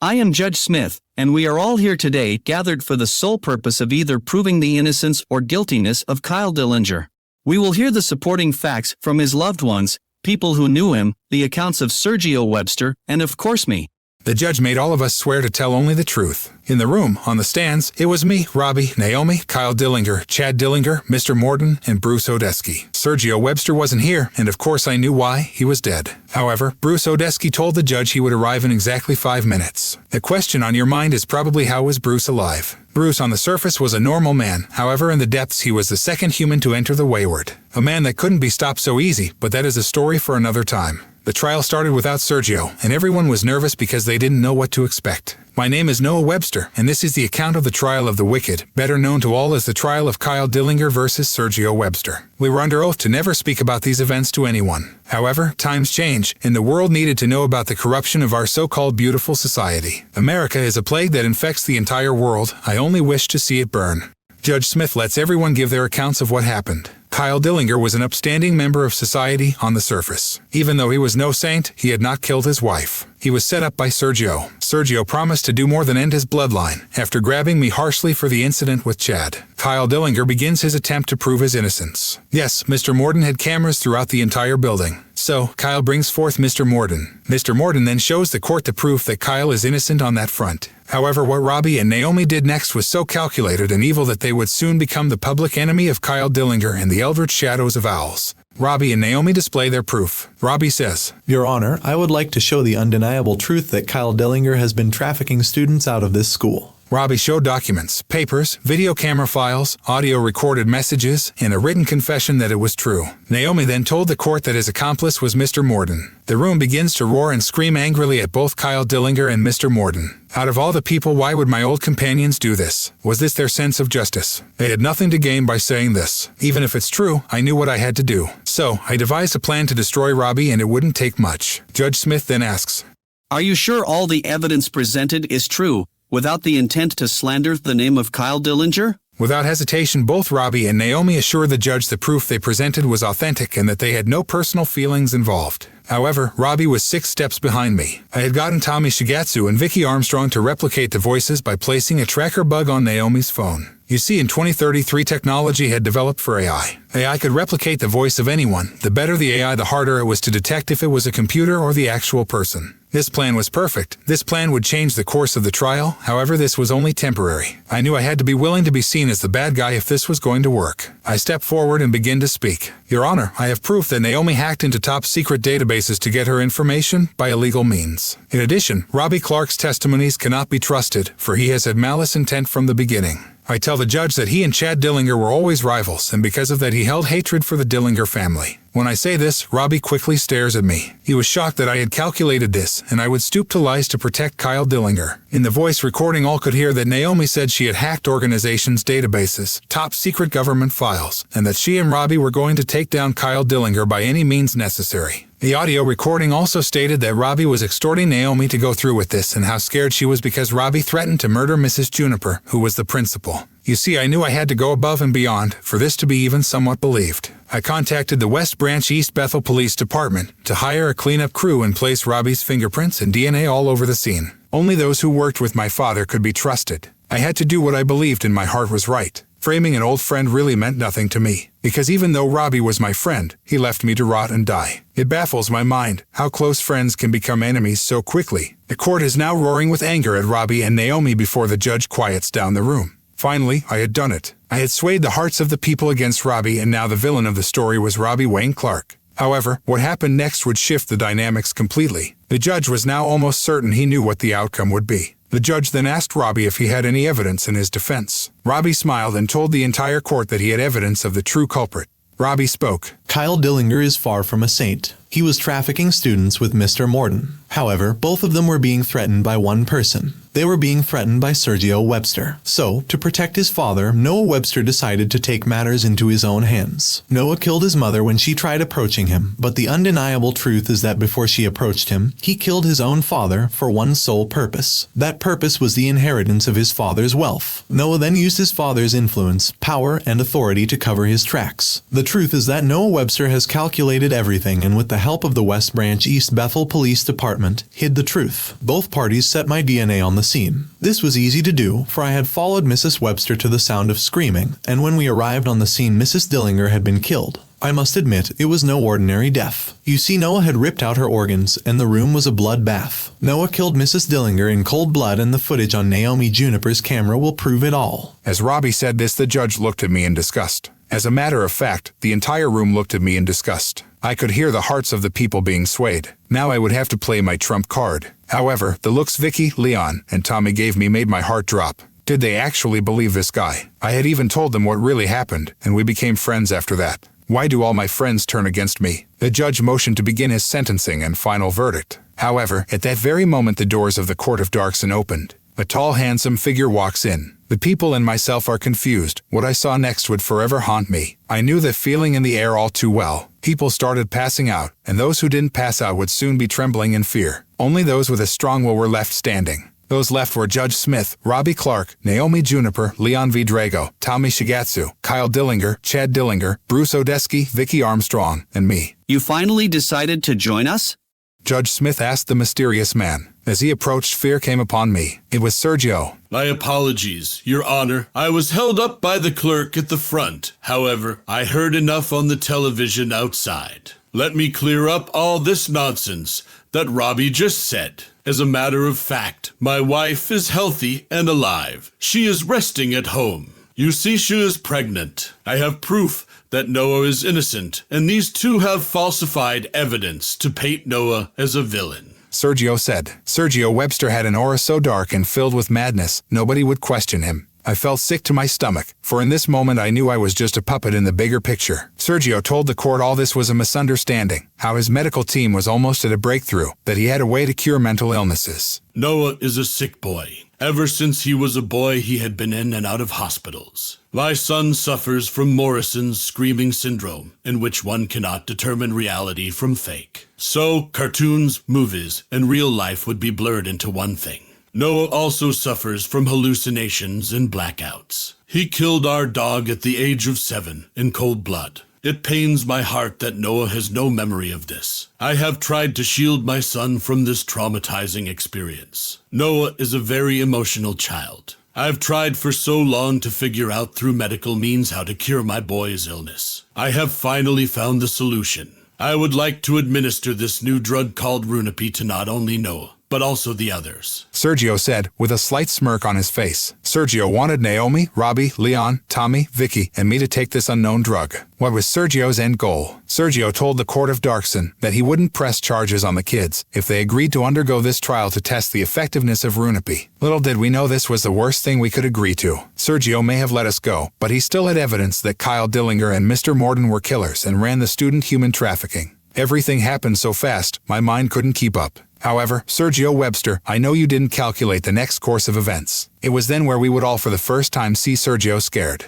I am Judge Smith, and we are all here today gathered for the sole purpose of either proving the innocence or guiltiness of Kyle Dillinger. We will hear the supporting facts from his loved ones, people who knew him, the accounts of Sergio Webster, and of course me. The judge made all of us swear to tell only the truth. In the room, on the stands, it was me, Robbie, Naomi, Kyle Dillinger, Chad Dillinger, Mr. Morden, and Bruce Odesky. Sergio Webster wasn't here, and of course I knew why. He was dead. However, Bruce Odesky told the judge he would arrive in exactly 5 minutes. The question on your mind is probably, how was Bruce alive? Bruce on the surface was a normal man. However, in the depths he was the second human to enter the Wayward. A man that couldn't be stopped so easy, but that is a story for another time. The trial started without Sergio, and everyone was nervous because they didn't know what to expect. My name is Noah Webster, and this is the account of the trial of the wicked, better known to all as the trial of Kyle Dillinger versus Sergio Webster. We were under oath to never speak about these events to anyone. However, times change, and the world needed to know about the corruption of our so-called beautiful society. America is a plague that infects the entire world. I only wish to see it burn. Judge Smith lets everyone give their accounts of what happened. Kyle Dillinger was an upstanding member of society on the surface. Even though he was no saint, he had not killed his wife. He was set up by Sergio. Sergio promised to do more than end his bloodline. After grabbing me harshly for the incident with Chad, Kyle Dillinger begins his attempt to prove his innocence. Yes, Mr. Morden had cameras throughout the entire building. So, Kyle brings forth Mr. Morden. Mr. Morden then shows the court the proof that Kyle is innocent on that front. However, what Robbie and Naomi did next was so calculated and evil that they would soon become the public enemy of Kyle Dillinger and the Eldritch Shadows of Owls. Robbie and Naomi display their proof. Robbie says, Your Honor, I would like to show the undeniable truth that Kyle Dillinger has been trafficking students out of this school. Robbie showed documents, papers, video camera files, audio recorded messages, and a written confession that it was true. Naomi then told the court that his accomplice was Mr. Morden. The room begins to roar and scream angrily at both Kyle Dillinger and Mr. Morden. Out of all the people, why would my old companions do this? Was this their sense of justice? They had nothing to gain by saying this. Even if it's true, I knew what I had to do. So, I devised a plan to destroy Robbie, and it wouldn't take much. Judge Smith then asks, Are you sure all the evidence presented is true, without the intent to slander the name of Kyle Dillinger? Without hesitation, both Robbie and Naomi assured the judge the proof they presented was authentic and that they had no personal feelings involved. However, Robbie was 6 steps behind me. I had gotten Tommy Shigatsu and Vicky Armstrong to replicate the voices by placing a tracker bug on Naomi's phone. You see, in 2033, technology had developed for AI. AI could replicate the voice of anyone. The better the AI, the harder it was to detect if it was a computer or the actual person. This plan was perfect. This plan would change the course of the trial. However, this was only temporary. I knew I had to be willing to be seen as the bad guy if this was going to work. I stepped forward and began to speak. Your Honor, I have proof that Naomi hacked into top-secret databases to get her information by illegal means. In addition, Robbie Clark's testimonies cannot be trusted, for he has had malice intent from the beginning. I tell the judge that he and Chad Dillinger were always rivals, and because of that he held hatred for the Dillinger family. When I say this, Robbie quickly stares at me. He was shocked that I had calculated this, and I would stoop to lies to protect Kyle Dillinger. In the voice recording, all could hear that Naomi said she had hacked organizations' databases, top-secret government files, and that she and Robbie were going to take down Kyle Dillinger by any means necessary. The audio recording also stated that Robbie was extorting Naomi to go through with this and how scared she was because Robbie threatened to murder Mrs. Juniper, who was the principal. You see, I knew I had to go above and beyond for this to be even somewhat believed. I contacted the West Branch East Bethel Police Department to hire a cleanup crew and place Robbie's fingerprints and DNA all over the scene. Only those who worked with my father could be trusted. I had to do what I believed in my heart was right. Framing an old friend really meant nothing to me, because even though Robbie was my friend, he left me to rot and die. It baffles my mind how close friends can become enemies so quickly. The court is now roaring with anger at Robbie and Naomi before the judge quiets down the room. Finally, I had done it. I had swayed the hearts of the people against Robbie, and now the villain of the story was Robbie Wayne Clark. However, what happened next would shift the dynamics completely. The judge was now almost certain he knew what the outcome would be. The judge then asked Robbie if he had any evidence in his defense. Robbie smiled and told the entire court that he had evidence of the true culprit. Robbie spoke. Kyle Dillinger is far from a saint. He was trafficking students with Mr. Morton. However, both of them were being threatened by one person. They were being threatened by Sergio Webster. So, to protect his father, Noah Webster decided to take matters into his own hands. Noah killed his mother when she tried approaching him, but the undeniable truth is that before she approached him, he killed his own father for one sole purpose. That purpose was the inheritance of his father's wealth. Noah then used his father's influence, power, and authority to cover his tracks. The truth is that Noah Webster has calculated everything, and with the help of the West Branch East Bethel Police Department, hid the truth. Both parties set my DNA on the scene. This was easy to do, for I had followed Mrs. Webster to the sound of screaming, and when we arrived on the scene, Mrs. Dillinger had been killed. I must admit, it was no ordinary death. You see, Noah had ripped out her organs, and the room was a bloodbath. Noah killed Mrs. Dillinger in cold blood, and the footage on Naomi Juniper's camera will prove it all. As Robbie said this, the judge looked at me in disgust. As a matter of fact, the entire room looked at me in disgust. I could hear the hearts of the people being swayed. Now I would have to play my trump card. However, the looks Vicky, Leon, and Tommy gave me made my heart drop. Did they actually believe this guy? I had even told them what really happened, and we became friends after that. Why do all my friends turn against me? The judge motioned to begin his sentencing and final verdict. However, at that very moment the doors of the Court of Darkson opened. A tall, handsome figure walks in. The people and myself are confused. What I saw next would forever haunt me. I knew that feeling in the air all too well. People started passing out, and those who didn't pass out would soon be trembling in fear. Only those with a strong will were left standing. Those left were Judge Smith, Robbie Clark, Naomi Juniper, Leon V. Drago, Tommy Shigatsu, Kyle Dillinger, Chad Dillinger, Bruce Odeski, Vicky Armstrong, and me. You finally decided to join us? Judge Smith asked the mysterious man. As he approached, fear came upon me. It was Sergio. My apologies, Your Honor. I was held up by the clerk at the front. However, I heard enough on the television outside. Let me clear up all this nonsense that Robbie just said. As a matter of fact, my wife is healthy and alive. She is resting at home. You see, she is pregnant. I have proof that Noah is innocent, and these two have falsified evidence to paint Noah as a villain. Sergio said. Sergio Webster had an aura so dark and filled with madness, nobody would question him. I felt sick to my stomach, for in this moment I knew I was just a puppet in the bigger picture. Sergio told the court all this was a misunderstanding, how his medical team was almost at a breakthrough, that he had a way to cure mental illnesses. Noah is a sick boy. Ever since he was a boy, he had been in and out of hospitals. My son suffers from Morrison's screaming syndrome, in which one cannot determine reality from fake. So, cartoons, movies, and real life would be blurred into one thing. Noah also suffers from hallucinations and blackouts. He killed our dog at the age of 7 in cold blood. It pains my heart that Noah has no memory of this. I have tried to shield my son from this traumatizing experience. Noah is a very emotional child. I've tried for so long to figure out through medical means how to cure my boy's illness. I have finally found the solution. I would like to administer this new drug called Runapee to not only Noah, but also the others. Sergio said, with a slight smirk on his face. Sergio wanted Naomi, Robbie, Leon, Tommy, Vicky, and me to take this unknown drug. What was Sergio's end goal? Sergio told the court of Darkson that he wouldn't press charges on the kids if they agreed to undergo this trial to test the effectiveness of Runapee. Little did we know this was the worst thing we could agree to. Sergio may have let us go, but he still had evidence that Kyle Dillinger and Mr. Morden were killers and ran the student human trafficking. Everything happened so fast, my mind couldn't keep up. However, Sergio Webster, I know you didn't calculate the next course of events. It was then where we would all for the first time see Sergio scared.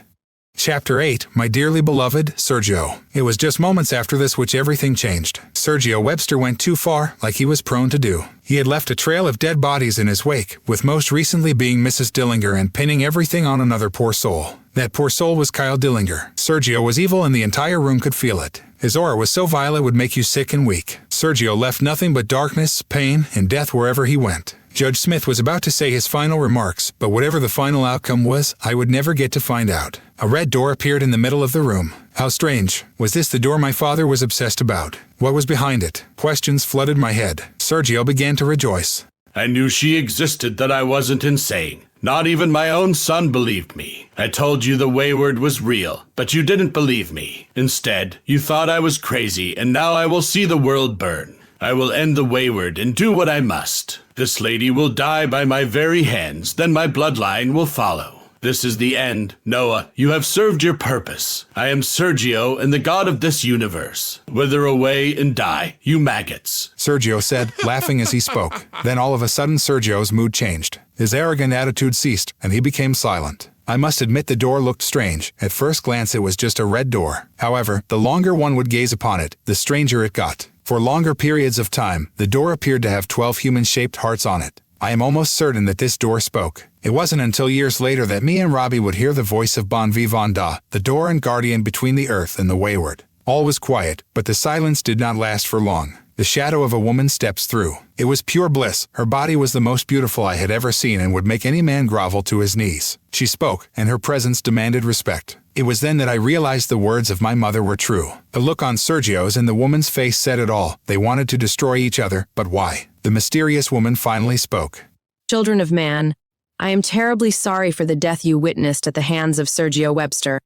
Chapter 8, My Dearly Beloved, Sergio. It was just moments after this which everything changed. Sergio Webster went too far, like he was prone to do. He had left a trail of dead bodies in his wake, with most recently being Mrs. Dillinger and pinning everything on another poor soul. That poor soul was Kyle Dillinger. Sergio was evil and the entire room could feel it. His aura was so vile it would make you sick and weak. Sergio left nothing but darkness, pain, and death wherever he went. Judge Smith was about to say his final remarks, but whatever the final outcome was, I would never get to find out. A red door appeared in the middle of the room. How strange. Was this the door my father was obsessed about? What was behind it? Questions flooded my head. Sergio began to rejoice. I knew she existed, that I wasn't insane. Not even my own son believed me. I told you the Wayward was real, but you didn't believe me. Instead, you thought I was crazy, and now I will see the world burn. I will end the Wayward and do what I must. This lady will die by my very hands, then my bloodline will follow. This is the end. Noah, you have served your purpose. I am Sergio and the god of this universe. Wither away and die, you maggots. Sergio said, laughing as he spoke. Then all of a sudden Sergio's mood changed. His arrogant attitude ceased, and he became silent. I must admit the door looked strange. At first glance it was just a red door. However, the longer one would gaze upon it, the stranger it got. For longer periods of time, the door appeared to have 12 human-shaped hearts on it. I am almost certain that this door spoke. It wasn't until years later that me and Robbie would hear the voice of Bon Vivant Da, the door and guardian between the earth and the Wayward. All was quiet, but the silence did not last for long. The shadow of a woman steps through. It was pure bliss. Her body was the most beautiful I had ever seen and would make any man grovel to his knees. She spoke, and her presence demanded respect. It was then that I realized the words of my mother were true. The look on Sergio's and the woman's face said it all. They wanted to destroy each other, but why? The mysterious woman finally spoke. Children of man, I am terribly sorry for the death you witnessed at the hands of Sergio Webster.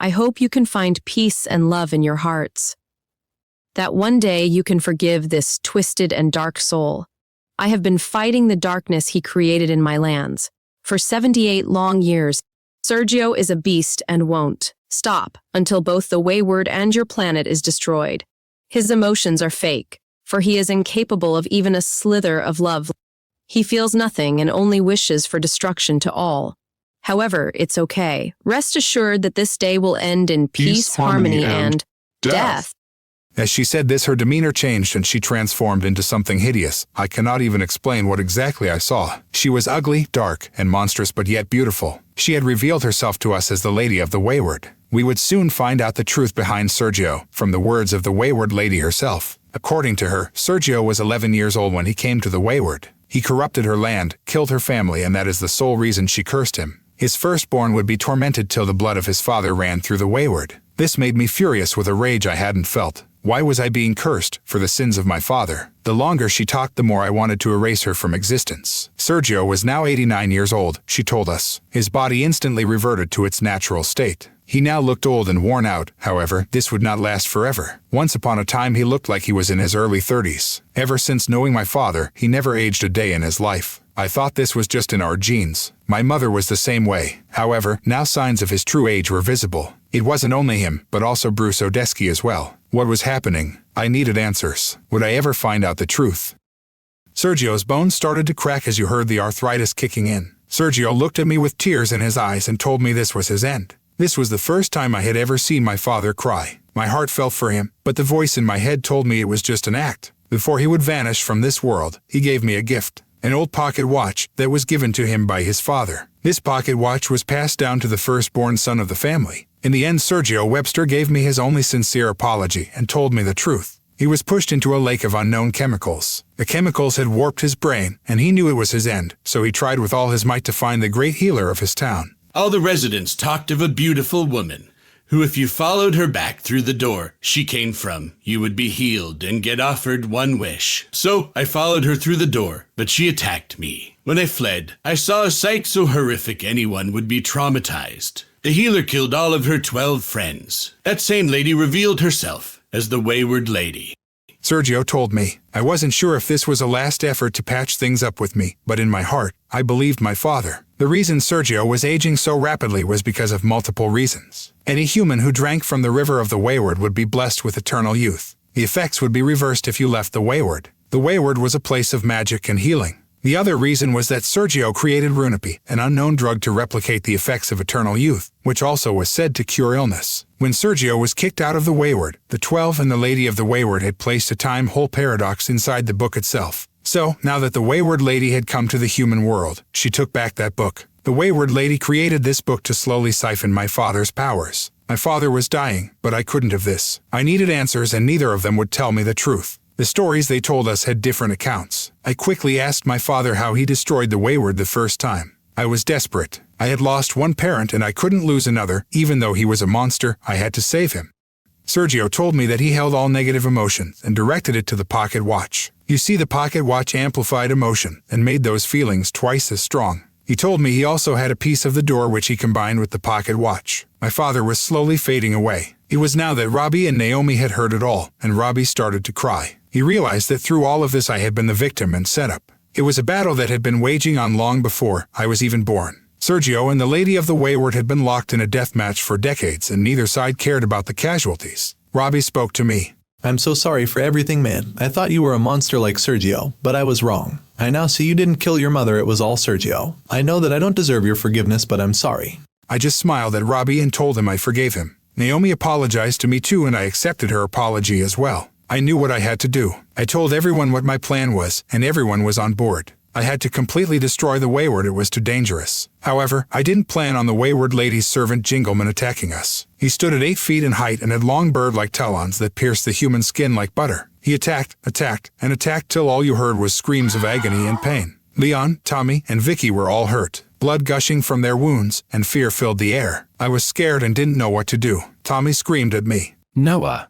I hope you can find peace and love in your hearts. That one day you can forgive this twisted and dark soul. I have been fighting the darkness he created in my lands. For 78 long years, Sergio is a beast and won't stop until both the Wayward and your planet is destroyed. His emotions are fake, for he is incapable of even a slither of love. He feels nothing and only wishes for destruction to all. However, it's okay. Rest assured that this day will end in peace, harmony, and death. As she said this, her demeanor changed and she transformed into something hideous. I cannot even explain what exactly I saw. She was ugly, dark, and monstrous, but yet beautiful. She had revealed herself to us as the Lady of the Wayward. We would soon find out the truth behind Sergio, from the words of the Wayward Lady herself. According to her, Sergio was 11 years old when he came to the Wayward. He corrupted her land, killed her family, and that is the sole reason she cursed him. His firstborn would be tormented till the blood of his father ran through the Wayward. This made me furious with a rage I hadn't felt. Why was I being cursed? For the sins of my father. The longer she talked, the more I wanted to erase her from existence. Sergio was now 89 years old, she told us. His body instantly reverted to its natural state. He now looked old and worn out. However, this would not last forever. Once upon a time he looked like he was in his early 30s. Ever since knowing my father, he never aged a day in his life. I thought this was just in our genes. My mother was the same way. However, now signs of his true age were visible. It wasn't only him, but also Bruce Odesky as well. What was happening? I needed answers. Would I ever find out the truth? Sergio's bones started to crack as you heard the arthritis kicking in. Sergio looked at me with tears in his eyes and told me this was his end. This was the first time I had ever seen my father cry. My heart fell for him, but the voice in my head told me it was just an act. Before he would vanish from this world, he gave me a gift. an old pocket watch that was given to him by his father. This pocket watch was passed down to the firstborn son of the family. In the end, Sergio Webster gave me his only sincere apology and told me the truth. He was pushed into a lake of unknown chemicals. The chemicals had warped his brain, and he knew it was his end, so he tried with all his might to find the great healer of his town. All the residents talked of a beautiful woman, who if you followed her back through the door she came from, you would be healed and get offered one wish. So I followed her through the door, but she attacked me. When I fled, I saw a sight so horrific anyone would be traumatized. The healer killed all of her 12 friends. That same lady revealed herself as the Wayward Lady. Sergio told me. I wasn't sure if this was a last effort to patch things up with me, but in my heart, I believed my father. The reason Sergio was aging so rapidly was because of multiple reasons. Any human who drank from the river of the Wayward would be blessed with eternal youth. The effects would be reversed if you left the Wayward. The Wayward was a place of magic and healing. The other reason was that Sergio created Runapy, an unknown drug to replicate the effects of eternal youth, which also was said to cure illness. When Sergio was kicked out of the Wayward, the 12 and the Lady of the Wayward had placed a time-hole paradox inside the book itself. So, now that the Wayward Lady had come to the human world, she took back that book. The Wayward Lady created this book to slowly siphon my father's powers. My father was dying, but I couldn't have this. I needed answers and neither of them would tell me the truth. The stories they told us had different accounts. I quickly asked my father how he destroyed the Wayward the first time. I was desperate. I had lost one parent and I couldn't lose another. Even though he was a monster, I had to save him. Sergio told me that he held all negative emotions and directed it to the pocket watch. You see, the pocket watch amplified emotion and made those feelings twice as strong. He told me he also had a piece of the door which he combined with the pocket watch. My father was slowly fading away. It was now that Robbie and Naomi had heard it all, and Robbie started to cry. He realized that through all of this I had been the victim and setup. It was a battle that had been waging on long before I was even born. Sergio and the Lady of the Wayward had been locked in a death match for decades and neither side cared about the casualties. Robbie spoke to me. I'm so sorry for everything, man. I thought you were a monster like Sergio, but I was wrong. I now see you didn't kill your mother, it was all Sergio. I know that I don't deserve your forgiveness, but I'm sorry. I just smiled at Robbie and told him I forgave him. Naomi apologized to me too and I accepted her apology as well. I knew what I had to do. I told everyone what my plan was, and everyone was on board. I had to completely destroy the Wayward, it was too dangerous. However, I didn't plan on the Wayward Lady's servant Jingleman attacking us. He stood at 8 feet in height and had long bird-like talons that pierced the human skin like butter. He attacked, and attacked till all you heard was screams of agony and pain. Leon, Tommy, and Vicky were all hurt, blood gushing from their wounds, and fear filled the air. I was scared and didn't know what to do. Tommy screamed at me. Noah.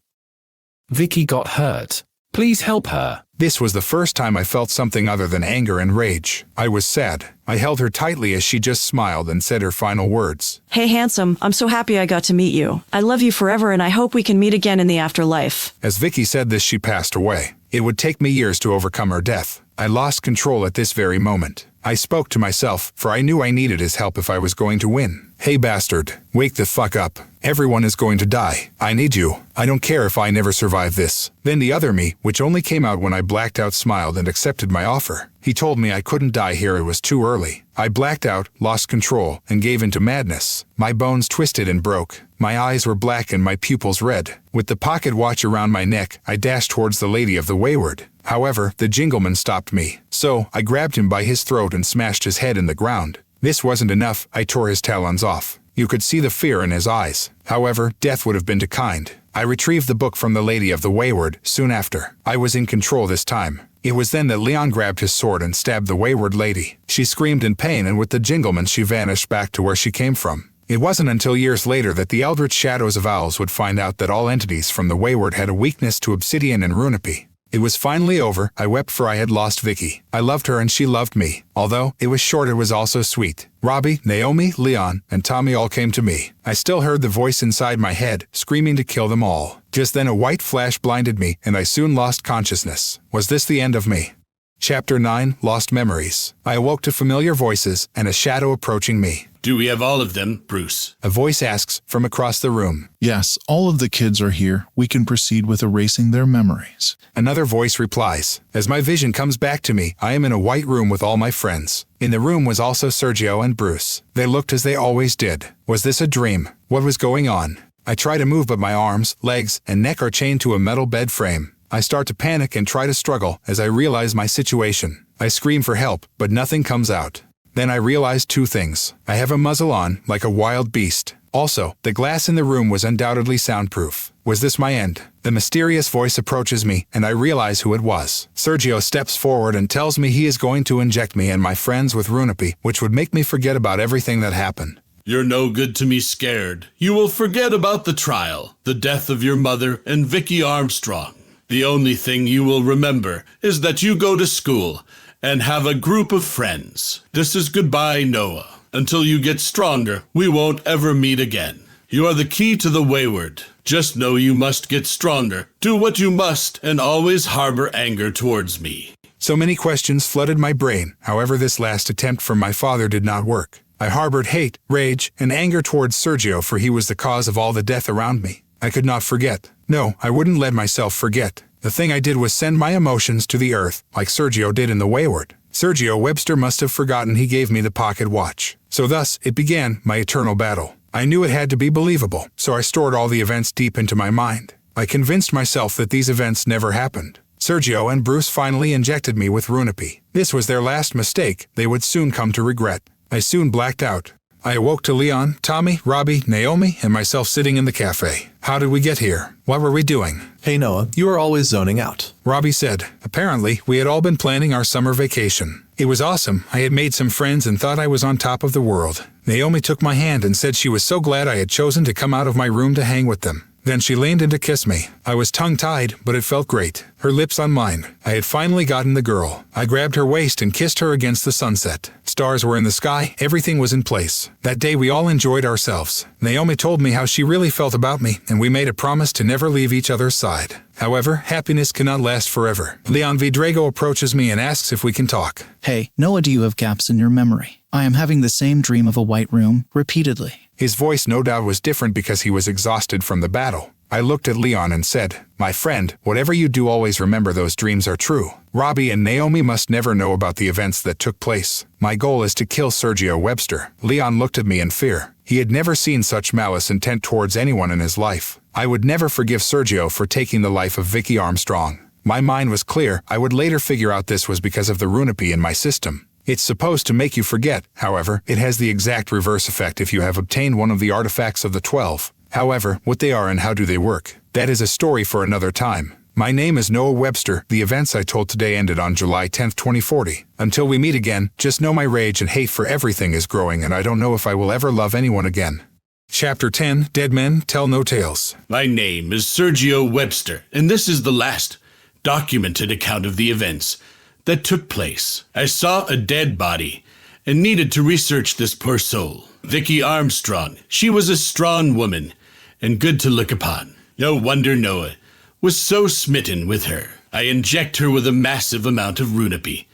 Vicky got hurt. Please help her. This was the first time I felt something other than anger and rage. I was sad. I held her tightly as she just smiled and said her final words. Hey, handsome, I'm so happy I got to meet you. I love you forever and I hope we can meet again in the afterlife. As Vicky said this, she passed away. It would take me years to overcome her death. I lost control at this very moment. I spoke to myself, for I knew I needed his help if I was going to win. Hey bastard, wake the fuck up. Everyone is going to die. I need you. I don't care if I never survive this. Then the other me, which only came out when I blacked out, smiled and accepted my offer. He told me I couldn't die here, it was too early. I blacked out, lost control, and gave into madness. My bones twisted and broke. My eyes were black and my pupils red. With the pocket watch around my neck, I dashed towards the Lady of the Wayward. However, the Jingleman stopped me. So, I grabbed him by his throat and smashed his head in the ground. This wasn't enough, I tore his talons off. You could see the fear in his eyes. However, death would have been too kind. I retrieved the book from the Lady of the Wayward soon after. I was in control this time. It was then that Leon grabbed his sword and stabbed the Wayward Lady. She screamed in pain, and with the Jingleman she vanished back to where she came from. It wasn't until years later that the Eldritch Shadows of Owls would find out that all entities from the Wayward had a weakness to obsidian and runapy. It was finally over. I wept, for I had lost Vicky. I loved her and she loved me. Although it was short, it was also sweet. Robbie, Naomi, Leon, and Tommy all came to me. I still heard the voice inside my head, screaming to kill them all. Just then a white flash blinded me, and I soon lost consciousness. Was this the end of me? Chapter 9, Lost Memories. I awoke to familiar voices and a shadow approaching me. Do we have all of them, Bruce? A voice asks from across the room. Yes, all of the kids are here. We can proceed with erasing their memories. Another voice replies. As my vision comes back to me, I am in a white room with all my friends. In the room was also Sergio and Bruce. They looked as they always did. Was this a dream? What was going on? I try to move, but my arms, legs, and neck are chained to a metal bed frame. I start to panic and try to struggle as I realize my situation. I scream for help, but nothing comes out. Then I realize two things. I have a muzzle on, like a wild beast. Also, the glass in the room was undoubtedly soundproof. Was this my end? The mysterious voice approaches me, and I realize who it was. Sergio steps forward and tells me he is going to inject me and my friends with Runapi, which would make me forget about everything that happened. You're no good to me scared. You will forget about the trial, the death of your mother, and Vicky Armstrong. The only thing you will remember is that you go to school and have a group of friends. This is goodbye, Noah. Until you get stronger, we won't ever meet again. You are the key to the Wayward. Just know you must get stronger. Do what you must, and always harbor anger towards me. So many questions flooded my brain. However, this last attempt from my father did not work. I harbored hate, rage, and anger towards Sergio, for he was the cause of all the death around me. I could not forget. No, I wouldn't let myself forget. The thing I did was send my emotions to the earth, like Sergio did in the Wayward. Sergio Webster must have forgotten he gave me the pocket watch. So thus, it began my eternal battle. I knew it had to be believable, so I stored all the events deep into my mind. I convinced myself that these events never happened. Sergio and Bruce finally injected me with Runapi. This was their last mistake they would soon come to regret. I soon blacked out. I awoke to Leon, Tommy, Robbie, Naomi, and myself sitting in the cafe. How did we get here? What were we doing? Hey Noah, you are always zoning out. Robbie said. Apparently, we had all been planning our summer vacation. It was awesome. I had made some friends and thought I was on top of the world. Naomi took my hand and said she was so glad I had chosen to come out of my room to hang with them. Then she leaned in to kiss me. I was tongue-tied, but it felt great. Her lips on mine. I had finally gotten the girl. I grabbed her waist and kissed her against the sunset. Stars were in the sky. Everything was in place. That day we all enjoyed ourselves. Naomi told me how she really felt about me, and we made a promise to never leave each other's side. However, happiness cannot last forever. Leon Vidrago approaches me and asks if we can talk. Hey, Noah, do you have gaps in your memory? I am having the same dream of a white room, repeatedly. His voice no doubt was different because he was exhausted from the battle. I looked at Leon and said, My friend, whatever you do, always remember those dreams are true. Robbie and Naomi must never know about the events that took place. My goal is to kill Sergio Webster. Leon looked at me in fear. He had never seen such malice intent towards anyone in his life. I would never forgive Sergio for taking the life of Vicky Armstrong. My mind was clear. I would later figure out this was because of the Runapi in my system. It's supposed to make you forget. However, it has the exact reverse effect if you have obtained one of the artifacts of the 12. However, what they are and how do they work? That is a story for another time. My name is Noah Webster. The events I told today ended on July 10, 2040. Until we meet again, just know my rage and hate for everything is growing, and I don't know if I will ever love anyone again. Chapter 10, Dead Men Tell No Tales. My name is Sergio Webster, and this is the last documented account of the events that took place. I saw a dead body and needed to research this poor soul. Vicky Armstrong. She was a strong woman and good to look upon. No wonder Noah was so smitten with her. I inject her with a massive amount of Runapi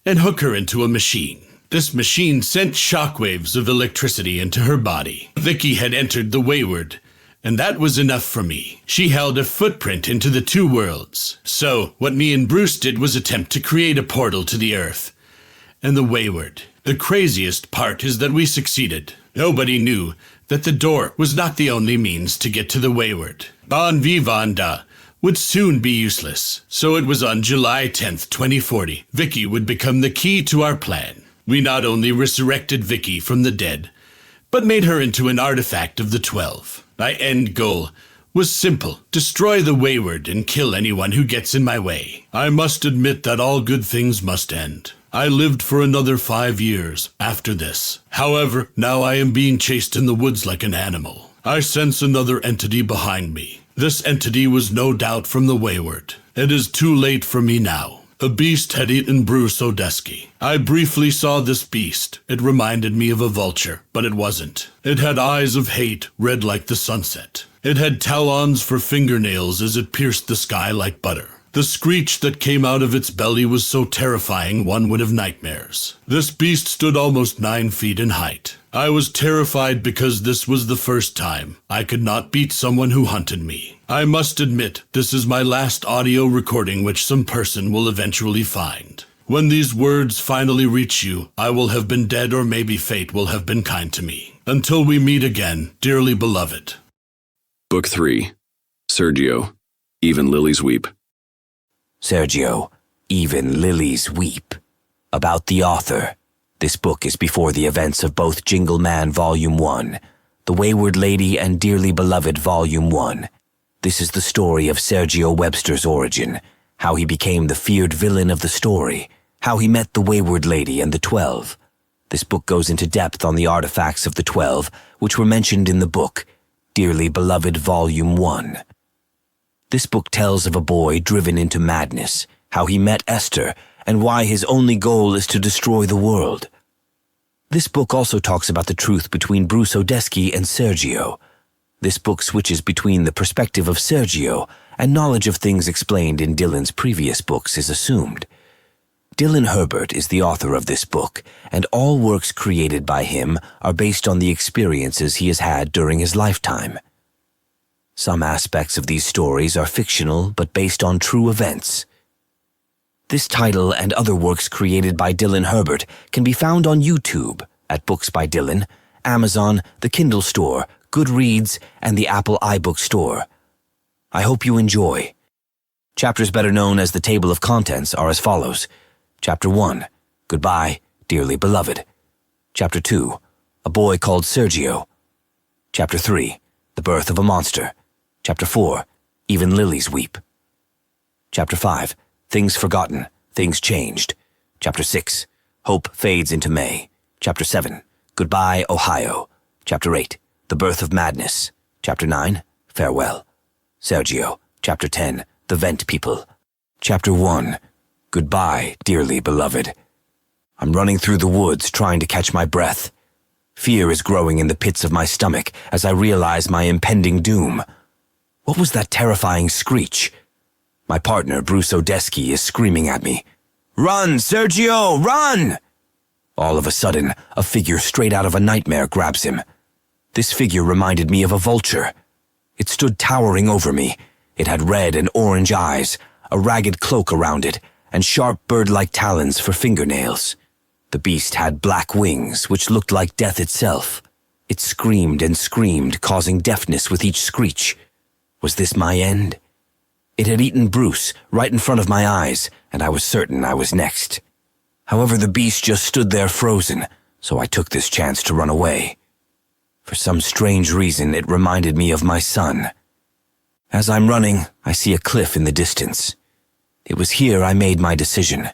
and hook her into a machine. This machine sent shockwaves of electricity into her body. Vicky had entered the Wayward, and that was enough for me. She held a footprint into the two worlds. So, what me and Bruce did was attempt to create a portal to the Earth and the Wayward. The craziest part is that we succeeded. Nobody knew that the door was not the only means to get to the Wayward. Bon Vivanda would soon be useless. So it was on July 10th, 2040, Vicky would become the key to our plan. We not only resurrected Vicky from the dead, but made her into an artifact of the 12. My end goal was simple: destroy the Wayward and kill anyone who gets in my way. I must admit that all good things must end. I lived for another 5 years after this. However, now I am being chased in the woods like an animal. I sense another entity behind me. This entity was no doubt from the Wayward. It is too late for me now. A beast had eaten Bruce Odeski. I briefly saw this beast. It reminded me of a vulture, but it wasn't. It had eyes of hate, red like the sunset. It had talons for fingernails as it pierced the sky like butter. The screech that came out of its belly was so terrifying one would have nightmares. This beast stood almost 9 feet in height. I was terrified because this was the first time I could not beat someone who hunted me. I must admit, this is my last audio recording which some person will eventually find. When these words finally reach you, I will have been dead, or maybe fate will have been kind to me. Until we meet again, dearly beloved. Book 3. Sergio. Even Lillies Weep. Sergio, even lilies weep. About the author. This book is before the events of both Jingleman Volume 1, The Wayward Lady and Dearly Beloved Volume 1. This is the story of Sergio Webster's origin, how he became the feared villain of the story, how he met the Wayward Lady and the 12. This book goes into depth on the artifacts of the 12, which were mentioned in the book, Dearly Beloved Volume 1. This book tells of a boy driven into madness, how he met Esther, and why his only goal is to destroy the world. This book also talks about the truth between Bruce Odesky and Sergio. This book switches between the perspective of Sergio, and knowledge of things explained in Dylan's previous books is assumed. Dylan Herbert is the author of this book, and all works created by him are based on the experiences he has had during his lifetime. Some aspects of these stories are fictional but based on true events. This title and other works created by Dylan Herbert can be found on YouTube at Books by Dylan, Amazon, the Kindle Store, Goodreads, and the Apple iBook Store. I hope you enjoy. Chapters better known as the Table of Contents are as follows. Chapter 1, Goodbye, Dearly Beloved. Chapter 2, A Boy Called Sergio. Chapter 3, The Birth of a Monster. Chapter 4, Even Lillies Weep. Chapter 5, Things Forgotten, Things Changed. Chapter 6, Hope Fades into May. Chapter 7, Goodbye, Ohio. Chapter 8, The Birth of Madness. Chapter 9, Farewell. Sergio. Chapter 10, The Vent People. Chapter 1, Goodbye, Dearly Beloved. I'm running through the woods trying to catch my breath. Fear is growing in the pits of my stomach as I realize my impending doom. What was that terrifying screech? My partner, Bruce Odesky, is screaming at me. Run, Sergio, run! All of a sudden, a figure straight out of a nightmare grabs him. This figure reminded me of a vulture. It stood towering over me. It had red and orange eyes, a ragged cloak around it, and sharp bird-like talons for fingernails. The beast had black wings, which looked like death itself. It screamed and screamed, causing deafness with each screech. Was this my end? It had eaten Bruce right in front of my eyes, and I was certain I was next. However, the beast just stood there frozen, so I took this chance to run away. For some strange reason, it reminded me of my son. As I'm running, I see a cliff in the distance. It was here I made my decision.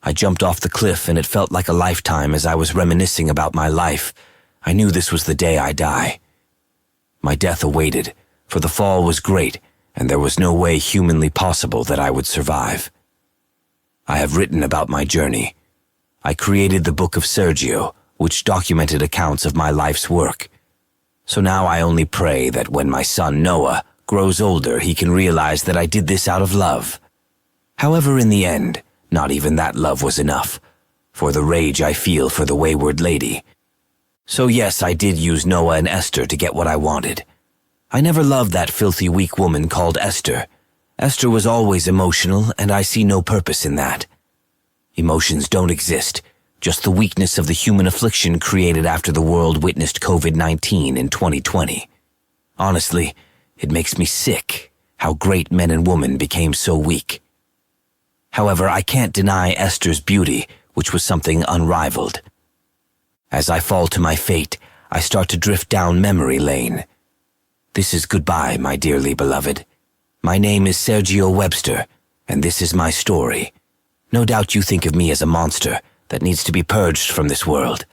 I jumped off the cliff, and it felt like a lifetime as I was reminiscing about my life. I knew this was the day I die. My death awaited, for the fall was great, and there was no way humanly possible that I would survive. I have written about my journey. I created the Book of Sergio, which documented accounts of my life's work. So now I only pray that when my son Noah grows older, he can realize that I did this out of love. However, in the end, not even that love was enough, for the rage I feel for the Wayward Lady. So yes, I did use Noah and Esther to get what I wanted. I never loved that filthy, weak woman called Esther. Esther was always emotional, and I see no purpose in that. Emotions don't exist, just the weakness of the human affliction created after the world witnessed COVID-19 in 2020. Honestly, it makes me sick how great men and women became so weak. However, I can't deny Esther's beauty, which was something unrivaled. As I fall to my fate, I start to drift down memory lane. This is goodbye, my dearly beloved. My name is Sergio Webster, and this is my story. No doubt you think of me as a monster that needs to be purged from this world.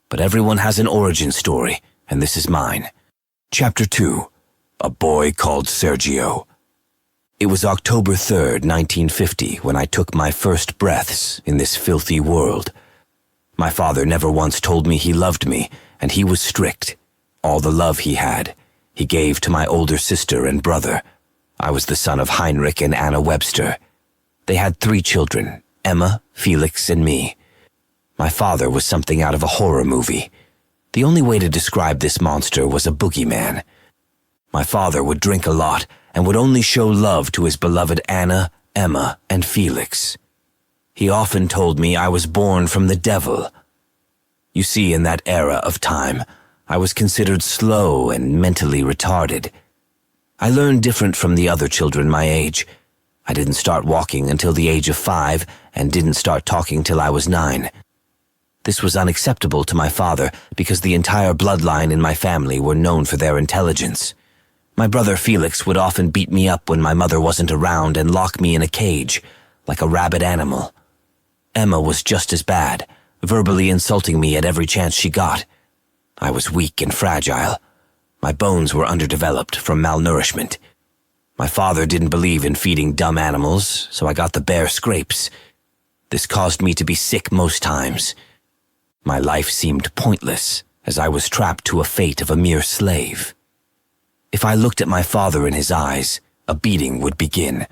But everyone has an origin story, and this is mine. Chapter 2, A Boy Called Sergio. It was October 3rd, 1950, when I took my first breaths in this filthy world. My father never once told me he loved me, and he was strict. All the love he had, he gave to my older sister and brother. I was the son of Heinrich and Anna Webster. They had 3 children, Emma, Felix, and me. My father was something out of a horror movie. The only way to describe this monster was a boogeyman. My father would drink a lot and would only show love to his beloved Anna, Emma, and Felix. He often told me I was born from the devil. You see, in that era of time, I was considered slow and mentally retarded. I learned different from the other children my age. I didn't start walking until the age of 5 and didn't start talking till I was 9. This was unacceptable to my father because the entire bloodline in my family were known for their intelligence. My brother Felix would often beat me up when my mother wasn't around and lock me in a cage, like a rabid animal. Emma was just as bad, verbally insulting me at every chance she got. I was weak and fragile. My bones were underdeveloped from malnourishment. My father didn't believe in feeding dumb animals, so I got the bare scrapes. This caused me to be sick most times. My life seemed pointless, as I was trapped to a fate of a mere slave. If I looked at my father in his eyes, a beating would begin.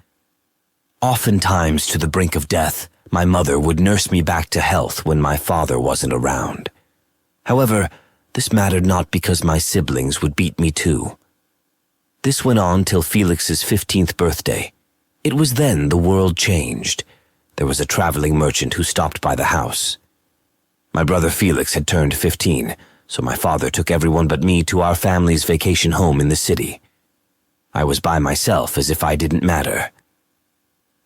Oftentimes, to the brink of death, my mother would nurse me back to health when my father wasn't around. However, this mattered not because my siblings would beat me too. This went on till Felix's 15th birthday. It was then the world changed. There was a traveling merchant who stopped by the house. My brother Felix had turned 15, so my father took everyone but me to our family's vacation home in the city. I was by myself as if I didn't matter.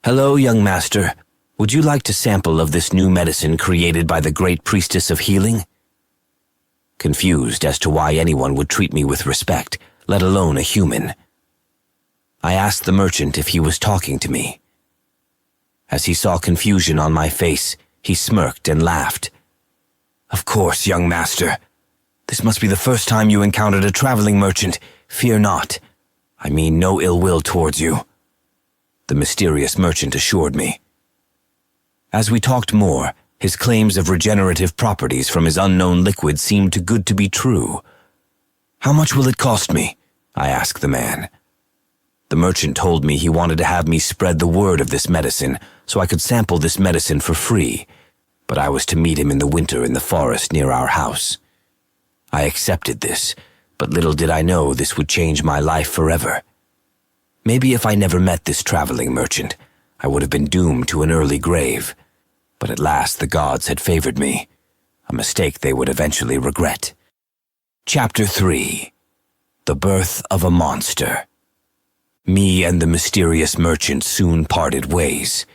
"Hello, young master. Would you like to sample of this new medicine created by the great priestess of healing?" Confused as to why anyone would treat me with respect, let alone a human. I asked the merchant if he was talking to me. As he saw confusion on my face, he smirked and laughed. "Of course, young master. This must be the first time you encountered a traveling merchant. Fear not. I mean no ill will towards you," the mysterious merchant assured me. As we talked more, his claims of regenerative properties from his unknown liquid seemed too good to be true. "How much will it cost me?" I asked the man. The merchant told me he wanted to have me spread the word of this medicine so I could sample this medicine for free, but I was to meet him in the winter in the forest near our house. I accepted this, but little did I know this would change my life forever. Maybe if I never met this traveling merchant, I would have been doomed to an early grave. But at last the gods had favored me, a mistake they would eventually regret. Chapter 3. The Birth of a Monster. Me and the mysterious merchant soon parted ways.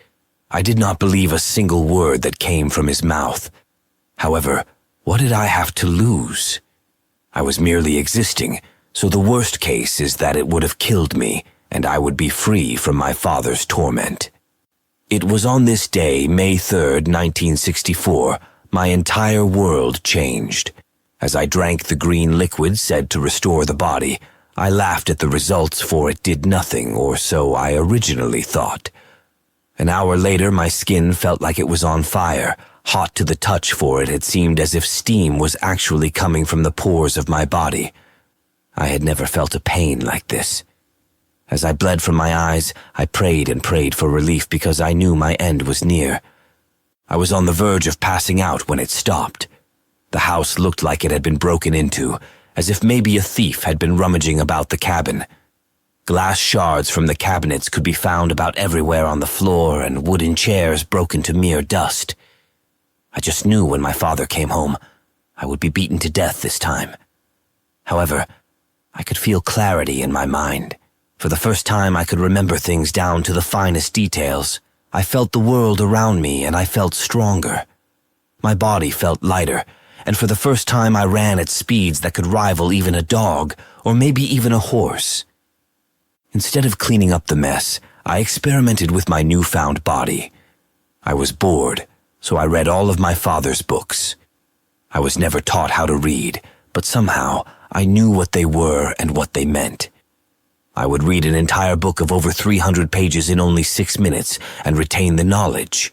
I did not believe a single word that came from his mouth. However, what did I have to lose? I was merely existing, so the worst case is that it would have killed me, and I would be free from my father's torment. It was on this day, May 3rd, 1964, my entire world changed. As I drank the green liquid said to restore the body, I laughed at the results, for it did nothing, or so I originally thought. An hour later, my skin felt like it was on fire, hot to the touch, for it had seemed as if steam was actually coming from the pores of my body. I had never felt a pain like this. As I bled from my eyes, I prayed and prayed for relief because I knew my end was near. I was on the verge of passing out when it stopped. The house looked like it had been broken into, as if maybe a thief had been rummaging about the cabin. Glass shards from the cabinets could be found about everywhere on the floor, and wooden chairs broken to mere dust. I just knew when my father came home, I would be beaten to death this time. However, I could feel clarity in my mind. For the first time, I could remember things down to the finest details. I felt the world around me, and I felt stronger. My body felt lighter, and for the first time I ran at speeds that could rival even a dog, or maybe even a horse. Instead of cleaning up the mess, I experimented with my newfound body. I was bored, so I read all of my father's books. I was never taught how to read, but somehow I knew what they were and what they meant. I would read an entire book of over 300 pages in only 6 minutes and retain the knowledge.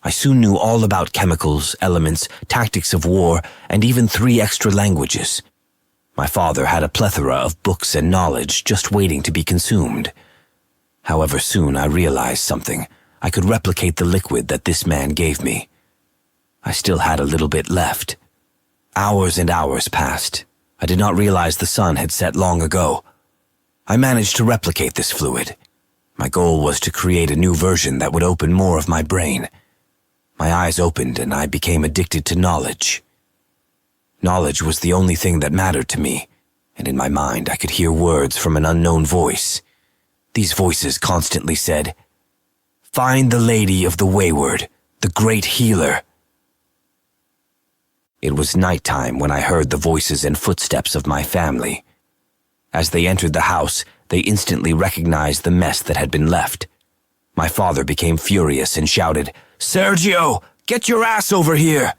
I soon knew all about chemicals, elements, tactics of war, and even 3 extra languages. My father had a plethora of books and knowledge just waiting to be consumed. However, soon I realized something. I could replicate the liquid that this man gave me. I still had a little bit left. Hours and hours passed. I did not realize the sun had set long ago. I managed to replicate this fluid. My goal was to create a new version that would open more of my brain. My eyes opened and I became addicted to knowledge. Knowledge was the only thing that mattered to me, and in my mind I could hear words from an unknown voice. These voices constantly said, Find the lady of the Wayward, the great healer. It was nighttime when I heard the voices and footsteps of my family. As they entered the house, they instantly recognized the mess that had been left. My father became furious and shouted, "Sergio, get your ass over here!"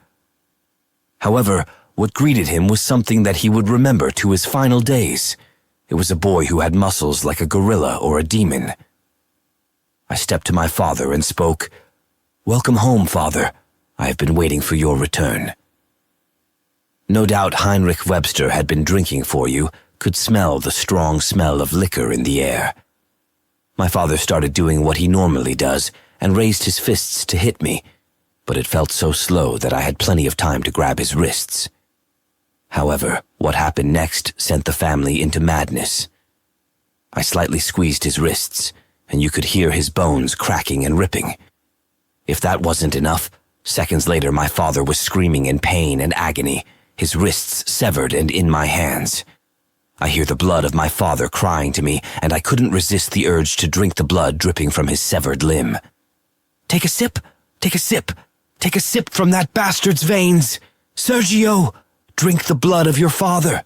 However, what greeted him was something that he would remember to his final days. It was a boy who had muscles like a gorilla or a demon. I stepped to my father and spoke, "Welcome home, Father. I have been waiting for your return." No doubt Heinrich Webster had been drinking for you, could smell the strong smell of liquor in the air. My father started doing what he normally does and raised his fists to hit me, but it felt so slow that I had plenty of time to grab his wrists. However, what happened next sent the family into madness. I slightly squeezed his wrists, and you could hear his bones cracking and ripping. If that wasn't enough, seconds later my father was screaming in pain and agony, his wrists severed and in my hands. I hear the blood of my father crying to me, and I couldn't resist the urge to drink the blood dripping from his severed limb. "Take a sip, take a sip, take a sip from that bastard's veins! Sergio, drink the blood of your father!"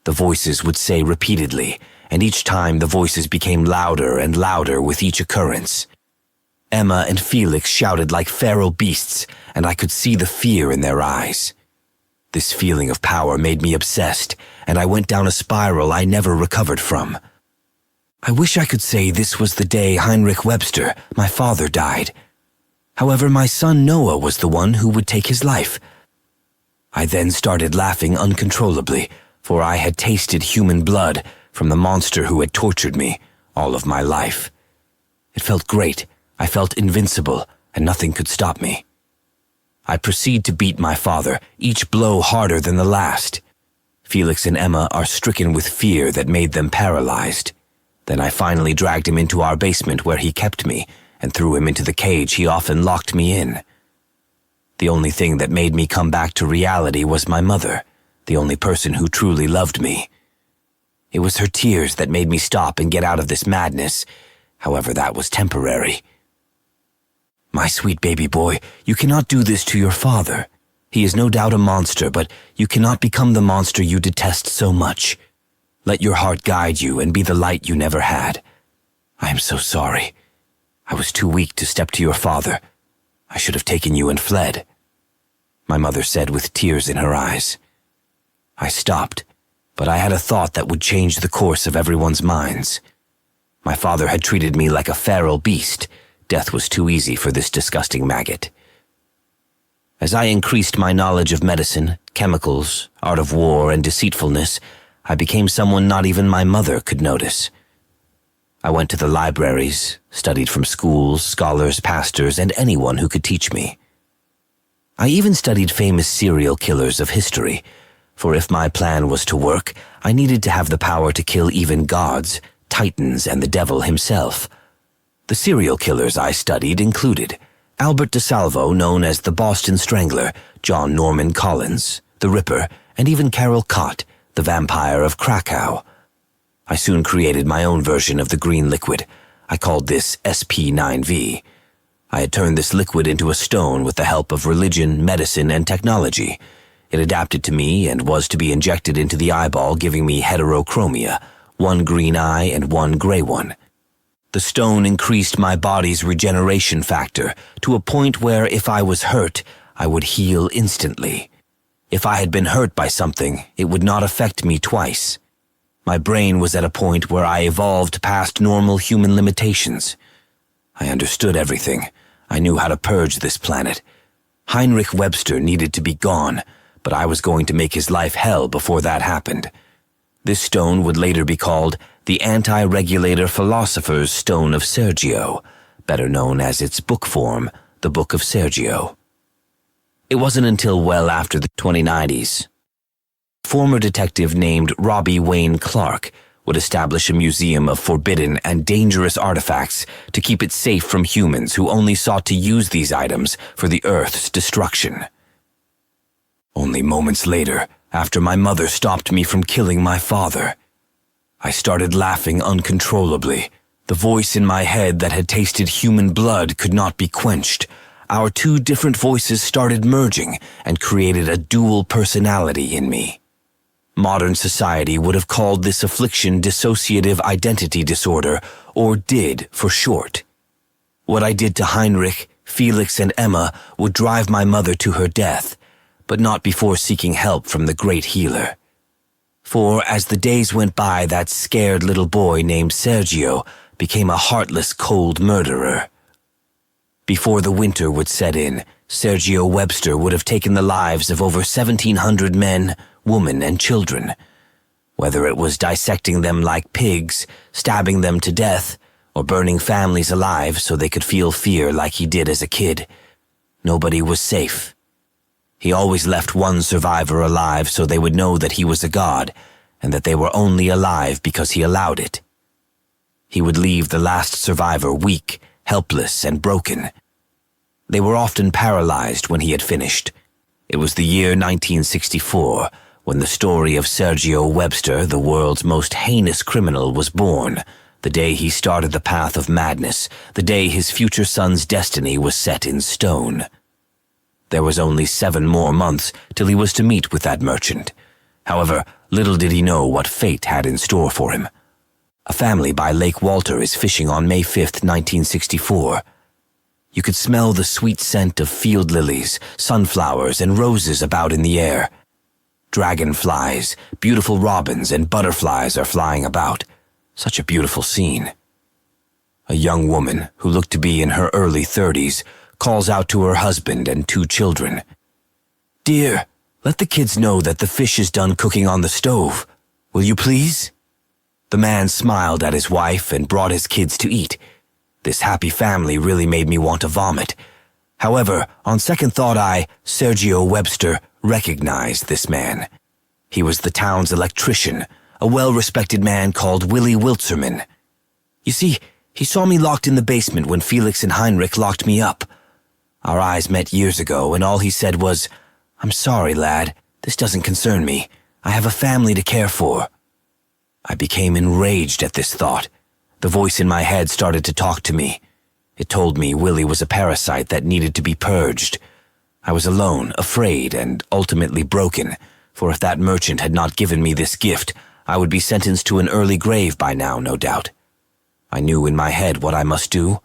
The voices would say repeatedly, and each time the voices became louder and louder with each occurrence. Emma and Felix shouted like feral beasts, and I could see the fear in their eyes. This feeling of power made me obsessed, and I went down a spiral I never recovered from. I wish I could say this was the day Heinrich Webster, my father, died. However, my son Noah was the one who would take his life. I then started laughing uncontrollably, for I had tasted human blood from the monster who had tortured me all of my life. It felt great. I felt invincible, and nothing could stop me. I proceed to beat my father, each blow harder than the last. Felix and Emma are stricken with fear that made them paralyzed. Then I finally dragged him into our basement where he kept me and threw him into the cage he often locked me in. The only thing that made me come back to reality was my mother, the only person who truly loved me. It was her tears that made me stop and get out of this madness. However, that was temporary. "My sweet baby boy, you cannot do this to your father. He is no doubt a monster, but you cannot become the monster you detest so much. Let your heart guide you and be the light you never had. I am so sorry. I was too weak to step to your father. I should have taken you and fled," my mother said with tears in her eyes. I stopped, but I had a thought that would change the course of everyone's minds. My father had treated me like a feral beast. Death was too easy for this disgusting maggot. As I increased my knowledge of medicine, chemicals, art of war, and deceitfulness, I became someone not even my mother could notice. I went to the libraries, studied from schools, scholars, pastors, and anyone who could teach me. I even studied famous serial killers of history, for if my plan was to work, I needed to have the power to kill even gods, titans, and the devil himself. The serial killers I studied included Albert DeSalvo, known as the Boston Strangler, John Norman Collins, the Ripper, and even Carol Cott, the Vampire of Krakow. I soon created my own version of the green liquid. I called this SP9V. I had turned this liquid into a stone with the help of religion, medicine, and technology. It adapted to me and was to be injected into the eyeball, giving me heterochromia, one green eye and one gray one. The stone increased my body's regeneration factor to a point where if I was hurt, I would heal instantly. If I had been hurt by something, it would not affect me twice. My brain was at a point where I evolved past normal human limitations. I understood everything. I knew how to purge this planet. Heinrich Webster needed to be gone, but I was going to make his life hell before that happened. This stone would later be called the Anti-Regulator Philosopher's Stone of Sergio, better known as its book form, the Book of Sergio. It wasn't until well after the 2090s. Former detective named Robbie Wayne Clark would establish a museum of forbidden and dangerous artifacts to keep it safe from humans who only sought to use these items for the Earth's destruction. Only moments later, after my mother stopped me from killing my father, I started laughing uncontrollably, The voice in my head that had tasted human blood could not be quenched. Our two different voices started merging and created a dual personality in me. Modern society would have called this affliction dissociative identity disorder, or DID for short. What I did to Heinrich, Felix, and Emma would drive my mother to her death, but not before seeking help from the great healer. For as the days went by, that scared little boy named Sergio became a heartless, cold murderer. Before the winter would set in, Sergio Webster would have taken the lives of over 1,700 men, women, and children. Whether it was dissecting them like pigs, stabbing them to death, or burning families alive so they could feel fear like he did as a kid, nobody was safe. He always left one survivor alive so they would know that he was a god, and that they were only alive because he allowed it. He would leave the last survivor weak, helpless, and broken. They were often paralyzed when he had finished. It was the year 1964, when the story of Sergio Webster, the world's most heinous criminal, was born, the day he started the path of madness, the day his future son's destiny was set in stone. There was only 7 more months till he was to meet with that merchant. However, little did he know what fate had in store for him. A family by Lake Walter is fishing on May 5th, 1964. You could smell the sweet scent of field lilies, sunflowers, and roses about in the air. Dragonflies, beautiful robins, and butterflies are flying about. Such a beautiful scene. A young woman, who looked to be in her early 30s, calls out to her husband and 2 children. "Dear, let the kids know that the fish is done cooking on the stove. Will you please?" The man smiled at his wife and brought his kids to eat. This happy family really made me want to vomit. However, on second thought, Sergio Webster, recognized this man. He was the town's electrician, a well-respected man called Willie Wiltzerman. You see, he saw me locked in the basement when Felix and Heinrich locked me up. Our eyes met years ago, and all he said was, "I'm sorry, lad. This doesn't concern me. I have a family to care for." I became enraged at this thought. The voice in my head started to talk to me. It told me Willie was a parasite that needed to be purged. I was alone, afraid, and ultimately broken, for if that merchant had not given me this gift, I would be sentenced to an early grave by now, no doubt. I knew in my head what I must do.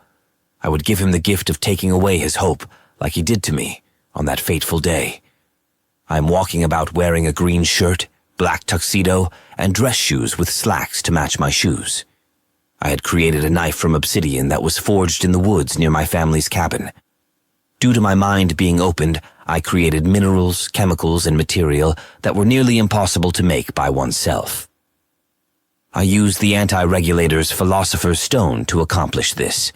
I would give him the gift of taking away his hope, like he did to me, on that fateful day. I am walking about wearing a green shirt, black tuxedo, and dress shoes with slacks to match my shoes. I had created a knife from obsidian that was forged in the woods near my family's cabin. Due to my mind being opened, I created minerals, chemicals, and material that were nearly impossible to make by oneself. I used the anti-regulator's Philosopher's Stone to accomplish this.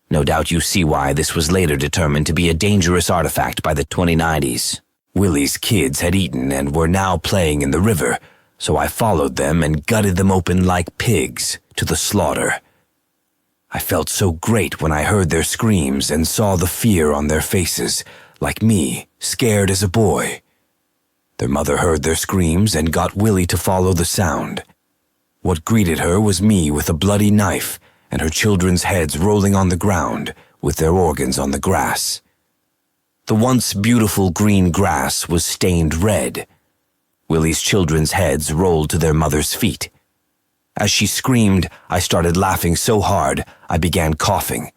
No doubt you see why this was later determined to be a dangerous artifact by the 2090s. Willie's kids had eaten and were now playing in the river, so I followed them and gutted them open like pigs to the slaughter. I felt so great when I heard their screams and saw the fear on their faces, like me, scared as a boy. Their mother heard their screams and got Willie to follow the sound. What greeted her was me with a bloody knife and her children's heads rolling on the ground with their organs on the grass. The once beautiful green grass was stained red. Willie's children's heads rolled to their mother's feet. As she screamed, I started laughing so hard, I began coughing.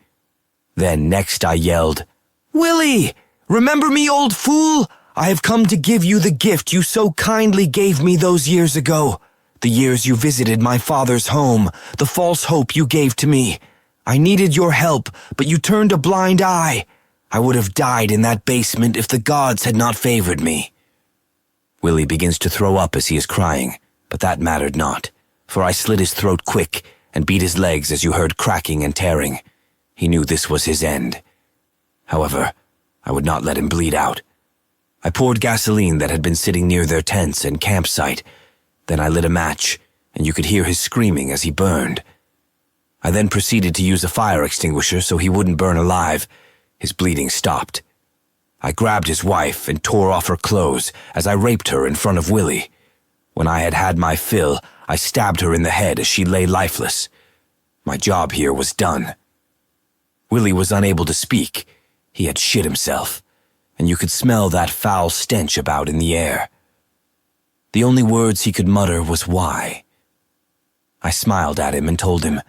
Then next I yelled, "Willie! Remember me, old fool? I have come to give you the gift you so kindly gave me those years ago. The years you visited my father's home, the false hope you gave to me. I needed your help, but you turned a blind eye. I would have died in that basement if the gods had not favored me." Willie begins to throw up as he is crying, but that mattered not, for I slit his throat quick and beat his legs as you heard cracking and tearing. He knew this was his end. However, I would not let him bleed out. I poured gasoline that had been sitting near their tents and campsite. Then I lit a match, and you could hear his screaming as he burned. I then proceeded to use a fire extinguisher so he wouldn't burn alive. His bleeding stopped. I grabbed his wife and tore off her clothes as I raped her in front of Willie. When I had had my fill, I stabbed her in the head as she lay lifeless. My job here was done. Willie was unable to speak. He had shit himself, and you could smell that foul stench about in the air. The only words he could mutter was why. I smiled at him and told him,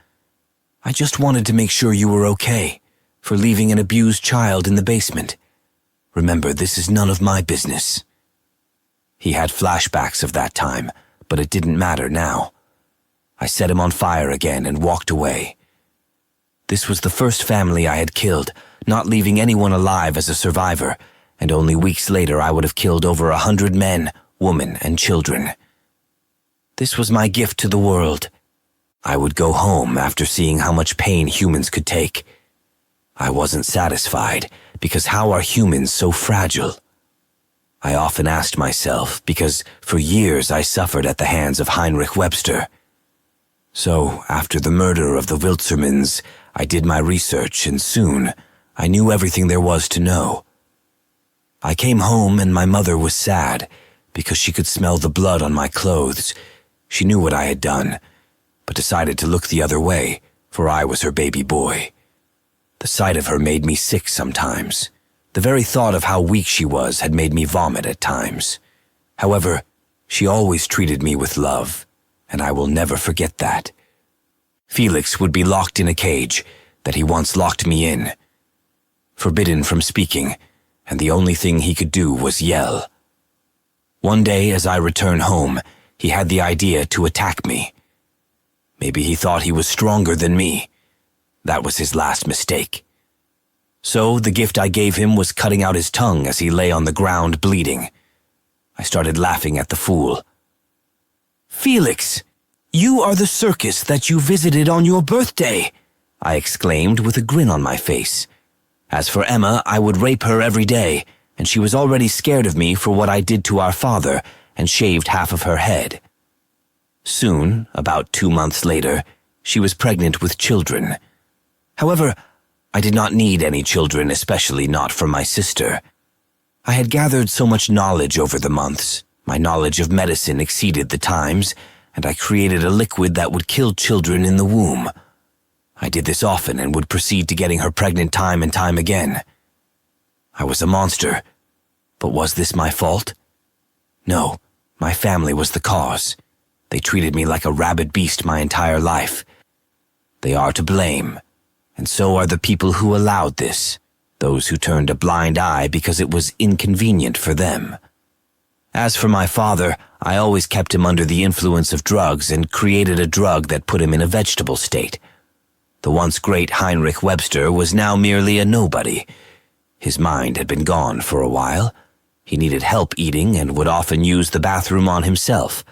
I just wanted to make sure you were okay for leaving an abused child in the basement. Remember, this is none of my business. He had flashbacks of that time, but it didn't matter now. I set him on fire again and walked away. This was the first family I had killed, not leaving anyone alive as a survivor, and only weeks later I would have killed over 100 men, women, and children. This was my gift to the world. I would go home after seeing how much pain humans could take. I wasn't satisfied, because how are humans so fragile? I often asked myself, because for years I suffered at the hands of Heinrich Webster. So, after the murder of the Wiltzermans, I did my research, and soon I knew everything there was to know. I came home and my mother was sad, because she could smell the blood on my clothes. She knew what I had done, but decided to look the other way, for I was her baby boy. The sight of her made me sick sometimes. The very thought of how weak she was had made me vomit at times. However, she always treated me with love, and I will never forget that. Felix would be locked in a cage that he once locked me in, forbidden from speaking, and the only thing he could do was yell. One day, as I returned home, he had the idea to attack me. Maybe he thought he was stronger than me. That was his last mistake. So the gift I gave him was cutting out his tongue as he lay on the ground bleeding. I started laughing at the fool. "Felix, you are the circus that you visited on your birthday," I exclaimed with a grin on my face. As for Emma, I would rape her every day, and she was already scared of me for what I did to our father and shaved half of her head. Soon, about 2 months later, she was pregnant with children. However, I did not need any children, especially not from my sister. I had gathered so much knowledge over the months. My knowledge of medicine exceeded the times, and I created a liquid that would kill children in the womb. I did this often and would proceed to getting her pregnant time and time again. I was a monster, but was this my fault? No, my family was the cause. They treated me like a rabid beast my entire life. They are to blame, and so are the people who allowed this, those who turned a blind eye because it was inconvenient for them. As for my father, I always kept him under the influence of drugs and created a drug that put him in a vegetable state. The once great Heinrich Webster was now merely a nobody. His mind had been gone for a while. He needed help eating and would often use the bathroom on himself.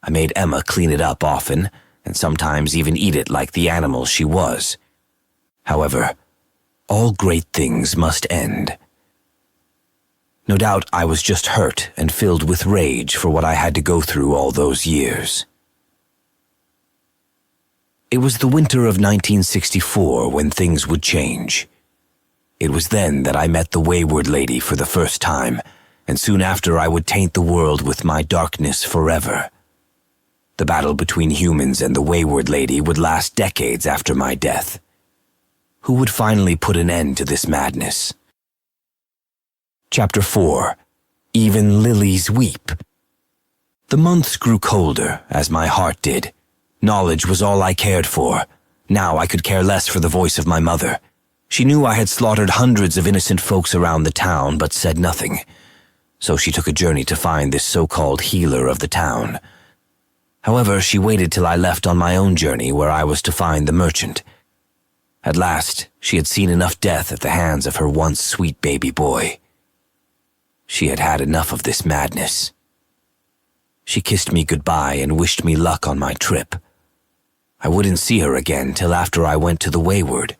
I made Emma clean it up often, and sometimes even eat it like the animal she was. However, all great things must end. No doubt I was just hurt and filled with rage for what I had to go through all those years. It was the winter of 1964 when things would change. It was then that I met the Wayward lady for the first time, and soon after I would taint the world with my darkness forever. The battle between humans and the Wayward lady would last decades after my death. Who would finally put an end to this madness? Chapter 4. Even Lillies Weep. The months grew colder, as my heart did. Knowledge was all I cared for. Now I could care less for the voice of my mother. She knew I had slaughtered hundreds of innocent folks around the town, but said nothing. So she took a journey to find this so-called healer of the town. However, she waited till I left on my own journey where I was to find the merchant. At last, she had seen enough death at the hands of her once sweet baby boy. She had had enough of this madness. She kissed me goodbye and wished me luck on my trip. I wouldn't see her again till after I went to the Wayward.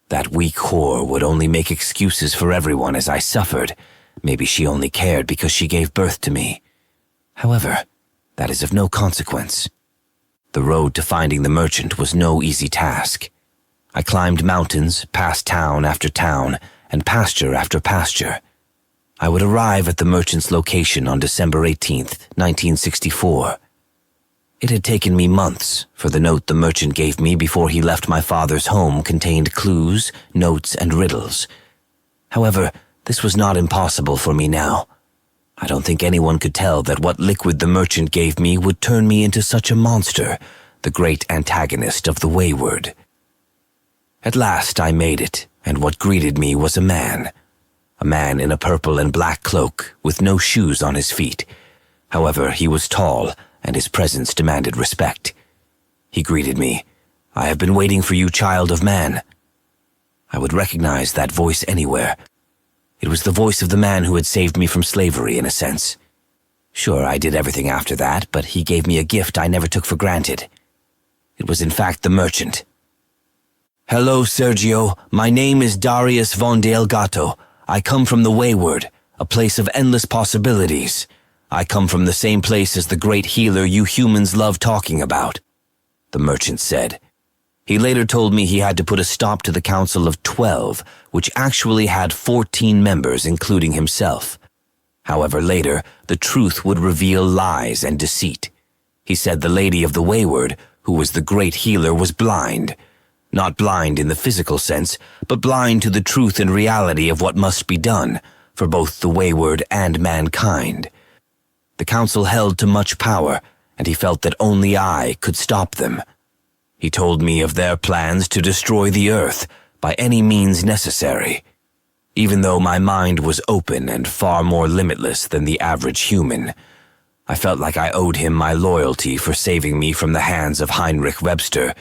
That weak whore would only make excuses for everyone as I suffered. Maybe she only cared because she gave birth to me. However, that is of no consequence. The road to finding the merchant was no easy task. I climbed mountains, past town after town, and pasture after pasture. I would arrive at the merchant's location on December 18th, 1964. It had taken me months, for the note the merchant gave me before he left my father's home contained clues, notes, and riddles. However, this was not impossible for me now. I don't think anyone could tell that what liquid the merchant gave me would turn me into such a monster, the great antagonist of the Wayward. At last I made it, and what greeted me was a man in a purple and black cloak, with no shoes on his feet. However, he was tall, and his presence demanded respect. He greeted me. "I have been waiting for you, child of man." I would recognize that voice anywhere. It was the voice of the man who had saved me from slavery, in a sense. Sure, I did everything after that, but he gave me a gift I never took for granted. It was in fact the merchant. "Hello, Sergio. My name is Darius von Delgato. I come from the Wayward, a place of endless possibilities. I come from the same place as the great healer you humans love talking about," the merchant said. He later told me he had to put a stop to the Council of 12, which actually had 14 members, including himself. However, later, the truth would reveal lies and deceit. He said the Lady of the Wayward, who was the great healer, was blind. Not blind in the physical sense, but blind to the truth and reality of what must be done for both the Wayward and mankind. The council held to much power, and he felt that only I could stop them. He told me of their plans to destroy the earth by any means necessary. Even though my mind was open and far more limitless than the average human, I felt like I owed him my loyalty for saving me from the hands of Heinrich Webster,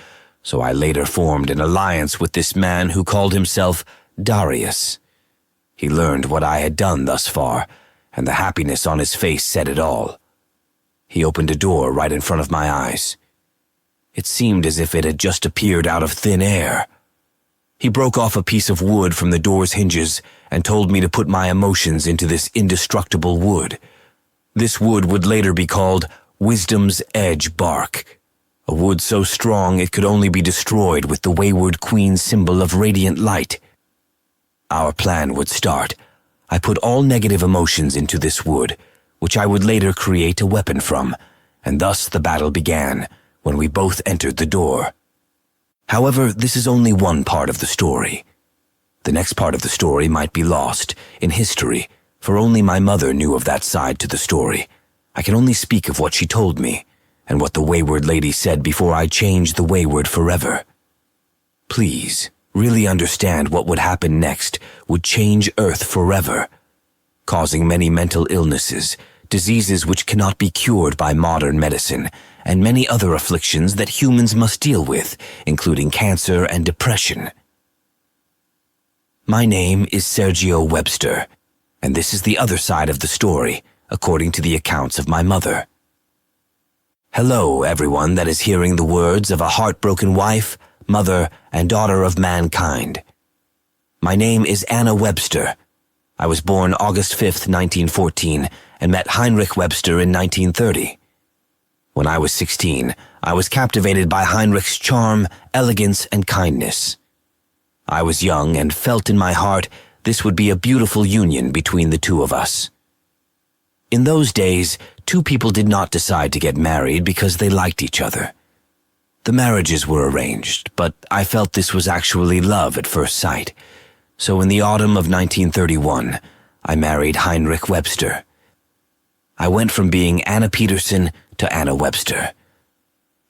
so I later formed an alliance with this man who called himself Darius. He learned what I had done thus far, and the happiness on his face said it all. He opened a door right in front of my eyes. It seemed as if it had just appeared out of thin air. He broke off a piece of wood from the door's hinges and told me to put my emotions into this indestructible wood. This wood would later be called Wisdom's Edge Bark, a wood so strong it could only be destroyed with the Wayward Queen's symbol of radiant light. Our plan would start. I put all negative emotions into this wood, which I would later create a weapon from, and thus the battle began, when we both entered the door. However, this is only one part of the story. The next part of the story might be lost in history, for only my mother knew of that side to the story. I can only speak of what she told me, and what the Wayward lady said before I changed the Wayward forever. Please, really understand what would happen next would change Earth forever, causing many mental illnesses, diseases which cannot be cured by modern medicine, and many other afflictions that humans must deal with, including cancer and depression. My name is Sergio Webster, and this is the other side of the story, according to the accounts of my mother. Hello, everyone that is hearing the words of a heartbroken wife, mother, and daughter of mankind. My name is Anna Webster. I was born August 5th, 1914, and met Heinrich Webster in 1930. When I was 16, I was captivated by Heinrich's charm, elegance, and kindness. I was young and felt in my heart this would be a beautiful union between the two of us. In those days, two people did not decide to get married because they liked each other. The marriages were arranged, but I felt this was actually love at first sight. So in the autumn of 1931, I married Heinrich Webster. I went from being Anna Peterson to Anna Webster.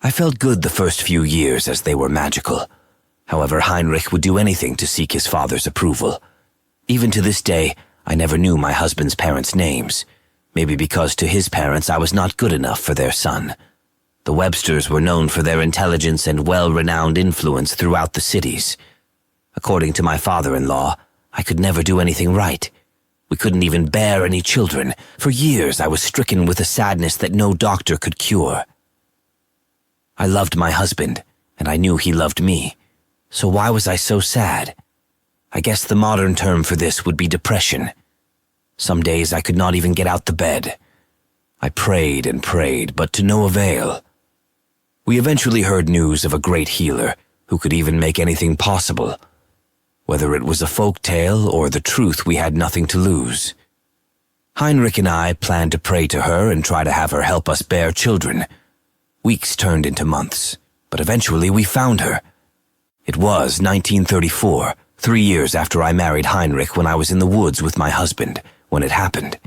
I felt good the first few years as they were magical. However, Heinrich would do anything to seek his father's approval. Even to this day, I never knew my husband's parents' names, maybe because to his parents I was not good enough for their son. The Websters were known for their intelligence and well-renowned influence throughout the cities. According to my father-in-law, I could never do anything right. We couldn't even bear any children. For years I was stricken with a sadness that no doctor could cure. I loved my husband, and I knew he loved me. So why was I so sad? I guess the modern term for this would be depression. Some days I could not even get out the bed. I prayed and prayed, but to no avail. We eventually heard news of a great healer who could even make anything possible. Whether it was a folk tale or the truth, we had nothing to lose. Heinrich and I planned to pray to her and try to have her help us bear children. Weeks turned into months, but eventually we found her. It was 1934, 3 years after I married Heinrich, when I was in the woods with my husband, when it happened.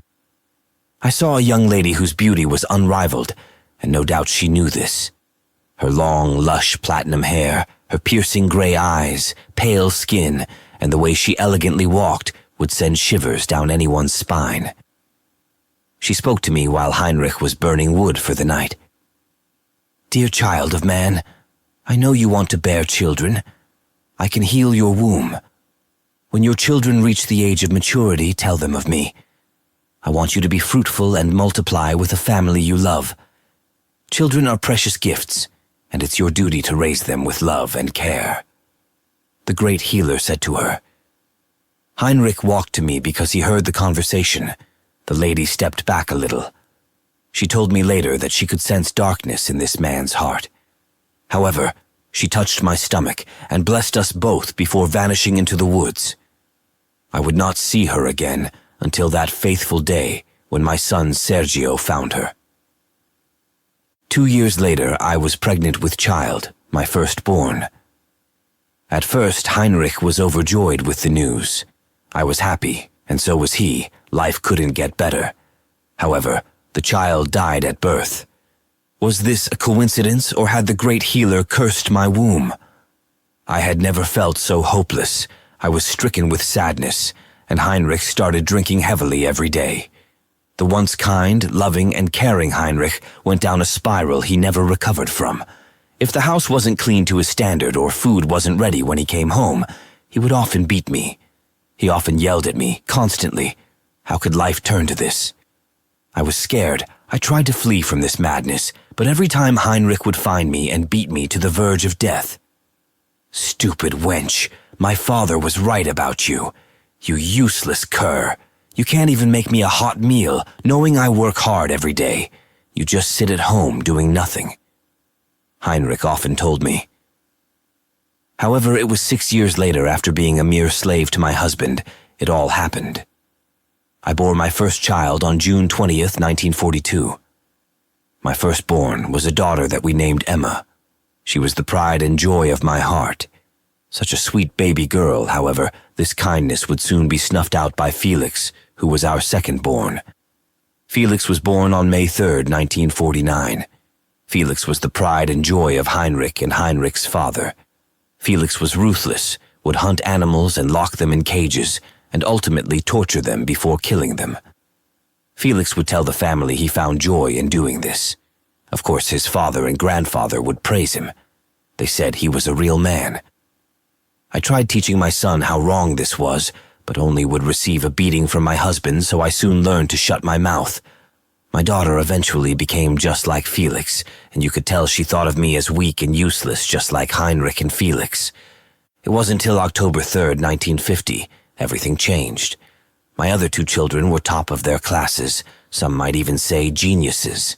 I saw a young lady whose beauty was unrivaled, and no doubt she knew this. Her long, lush platinum hair, her piercing gray eyes, pale skin, and the way she elegantly walked would send shivers down anyone's spine. She spoke to me while Heinrich was burning wood for the night. "Dear child of man, I know you want to bear children. I can heal your womb. When your children reach the age of maturity, tell them of me. I want you to be fruitful and multiply with a family you love. Children are precious gifts, and it's your duty to raise them with love and care." The great healer said to her. Heinrich walked to me because he heard the conversation. The lady stepped back a little. She told me later that she could sense darkness in this man's heart. However, she touched my stomach and blessed us both before vanishing into the woods. I would not see her again until that faithful day when my son Sergio found her. 2 years later, I was pregnant with child, my firstborn. At first, Heinrich was overjoyed with the news. I was happy, and so was he. Life couldn't get better. However, the child died at birth. Was this a coincidence, or had the great healer cursed my womb? I had never felt so hopeless. I was stricken with sadness, and Heinrich started drinking heavily every day. The once kind, loving, and caring Heinrich went down a spiral he never recovered from. If the house wasn't clean to his standard or food wasn't ready when he came home, he would often beat me. He often yelled at me, constantly. How could life turn to this? I was scared. I tried to flee from this madness, but every time Heinrich would find me and beat me to the verge of death. "Stupid wench, my father was right about you. You useless cur. You can't even make me a hot meal, knowing I work hard every day. You just sit at home doing nothing," Heinrich often told me. However, it was 6 years later, after being a mere slave to my husband, it all happened. I bore my first child on June 20th, 1942. My firstborn was a daughter that we named Emma. She was the pride and joy of my heart. Such a sweet baby girl. However, this kindness would soon be snuffed out by Felix, who was our second-born. Felix was born on May 3rd, 1949. Felix was the pride and joy of Heinrich and Heinrich's father. Felix was ruthless, would hunt animals and lock them in cages, and ultimately torture them before killing them. Felix would tell the family he found joy in doing this. Of course, his father and grandfather would praise him. They said he was a real man. I tried teaching my son how wrong this was, but only would receive a beating from my husband, so I soon learned to shut my mouth. My daughter eventually became just like Felix, and you could tell she thought of me as weak and useless, just like Heinrich and Felix. It wasn't until October 3rd, 1950, everything changed. My other 2 children were top of their classes, some might even say geniuses.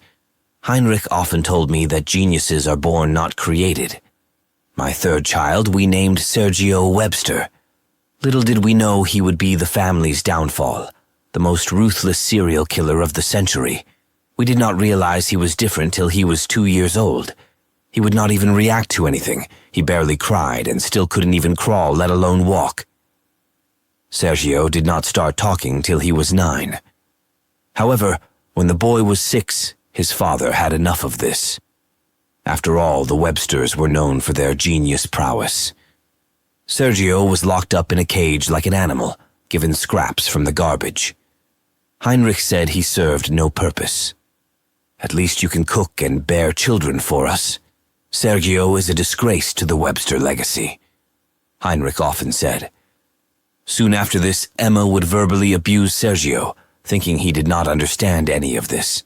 Heinrich often told me that geniuses are born, not created. My third child we named Sergio Webster. Little did we know he would be the family's downfall, the most ruthless serial killer of the century. We did not realize he was different till he was 2 years old. He would not even react to anything. He barely cried and still couldn't even crawl, let alone walk. Sergio did not start talking till he was 9. However, when the boy was 6, his father had enough of this. After all, the Websters were known for their genius prowess. Sergio was locked up in a cage like an animal, given scraps from the garbage. Heinrich said he served no purpose. "At least you can cook and bear children for us. Sergio is a disgrace to the Webster legacy," Heinrich often said. Soon after this, Emma would verbally abuse Sergio, thinking he did not understand any of this.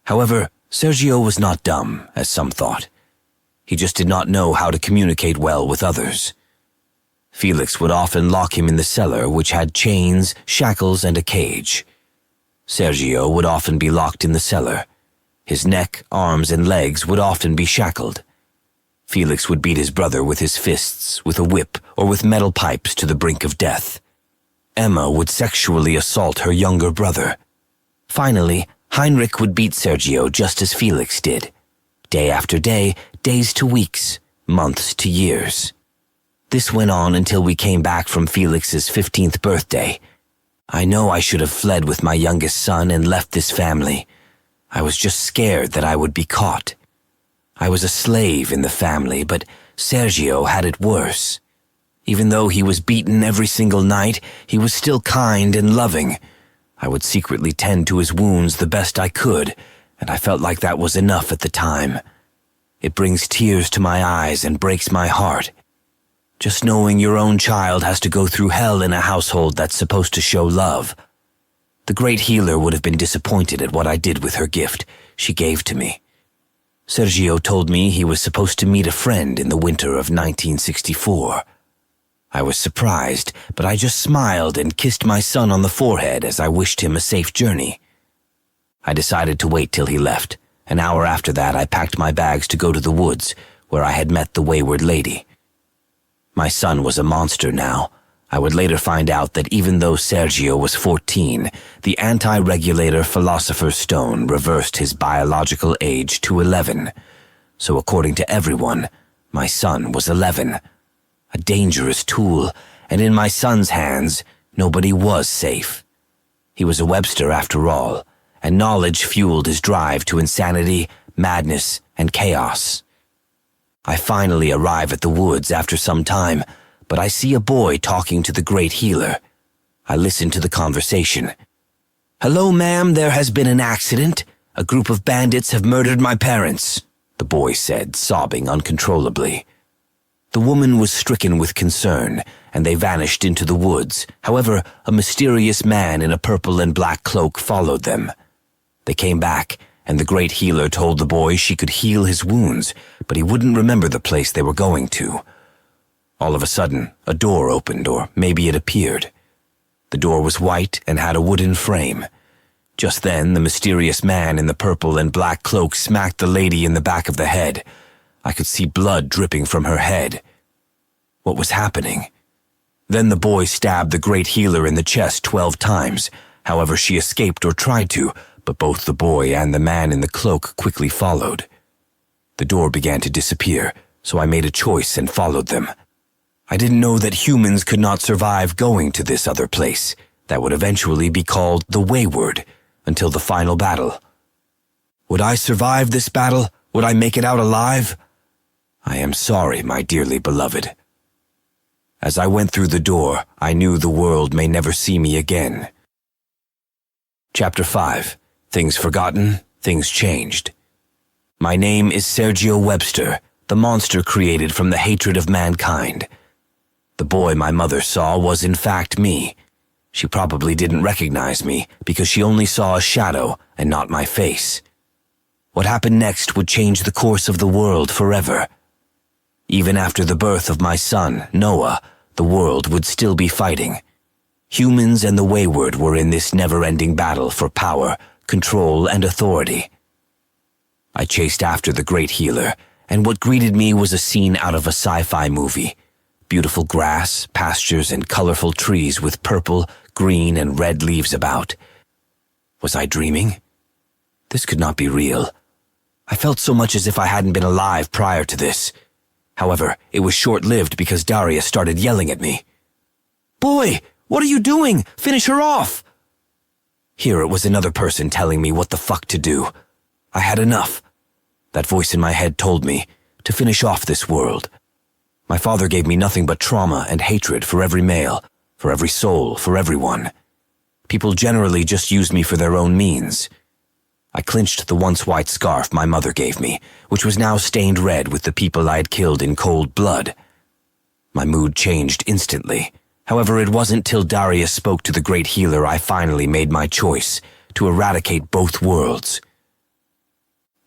However, Sergio was not dumb, as some thought. He just did not know how to communicate well with others. Felix would often lock him in the cellar, which had chains, shackles, and a cage. Sergio would often be locked in the cellar. His neck, arms, and legs would often be shackled. Felix would beat his brother with his fists, with a whip, or with metal pipes to the brink of death. Emma would sexually assault her younger brother. Finally, Heinrich would beat Sergio just as Felix did. day after day, days to weeks, months to years. This went on until we came back from Felix's 15th birthday. I know I should have fled with my youngest son and left this family. I was just scared that I would be caught. I was a slave in the family, but Sergio had it worse. Even though he was beaten every single night, he was still kind and loving. I would secretly tend to his wounds the best I could, and I felt like that was enough at the time. It brings tears to my eyes and breaks my heart. Just knowing your own child has to go through hell in a household that's supposed to show love. The great healer would have been disappointed at what I did with her gift she gave to me. Sergio told me he was supposed to meet a friend in the winter of 1964. I was surprised, but I just smiled and kissed my son on the forehead as I wished him a safe journey. I decided to wait till he left. An hour after that, I packed my bags to go to the woods, where I had met the Wayward lady. My son was a monster now. I would later find out that even though Sergio was 14, the anti-regulator Philosopher's Stone reversed his biological age to 11. So according to everyone, my son was 11. A dangerous tool, and in my son's hands, nobody was safe. He was a Webster after all, and knowledge fueled his drive to insanity, madness, and chaos. I finally arrive at the woods after some time, but I see a boy talking to the great healer. I listen to the conversation. "Hello, ma'am, there has been an accident. A group of bandits have murdered my parents," the boy said, sobbing uncontrollably. The woman was stricken with concern, and they vanished into the woods. However, a mysterious man in a purple and black cloak followed them. They came back, and the great healer told the boy she could heal his wounds, but he wouldn't remember the place they were going to. All of a sudden, a door opened, or maybe it appeared. The door was white and had a wooden frame. Just then, the mysterious man in the purple and black cloak smacked the lady in the back of the head. I could see blood dripping from her head. What was happening? Then the boy stabbed the great healer in the chest 12 times. However, she escaped or tried to, but both the boy and the man in the cloak quickly followed. The door began to disappear, so I made a choice and followed them. I didn't know that humans could not survive going to this other place that would eventually be called the Wayward until the final battle. Would I survive this battle? Would I make it out alive? I am sorry, my dearly beloved. As I went through the door, I knew the world may never see me again. Chapter 5. Things Forgotten, Things Changed. My name is Sergio Webster, the monster created from the hatred of mankind. The boy my mother saw was in fact me. She probably didn't recognize me because she only saw a shadow and not my face. What happened next would change the course of the world forever. Even after the birth of my son, Noah, the world would still be fighting. Humans and the Wayward were in this never-ending battle for power, control, and authority. I chased after the great healer, and what greeted me was a scene out of a sci-fi movie. Beautiful grass, pastures, and colorful trees with purple, green, and red leaves about. Was I dreaming? This could not be real. I felt so much as if I hadn't been alive prior to this. However, it was short-lived because Darius started yelling at me. "Boy, what are you doing? Finish her off!" Here it was another person telling me what the fuck to do. I had enough. That voice in my head told me to finish off this world. My father gave me nothing but trauma and hatred for every male, for every soul, for everyone. People generally just used me for their own means. I clinched the once white scarf my mother gave me, which was now stained red with the people I had killed in cold blood. My mood changed instantly. However, it wasn't till Darius spoke to the great healer I finally made my choice to eradicate both worlds.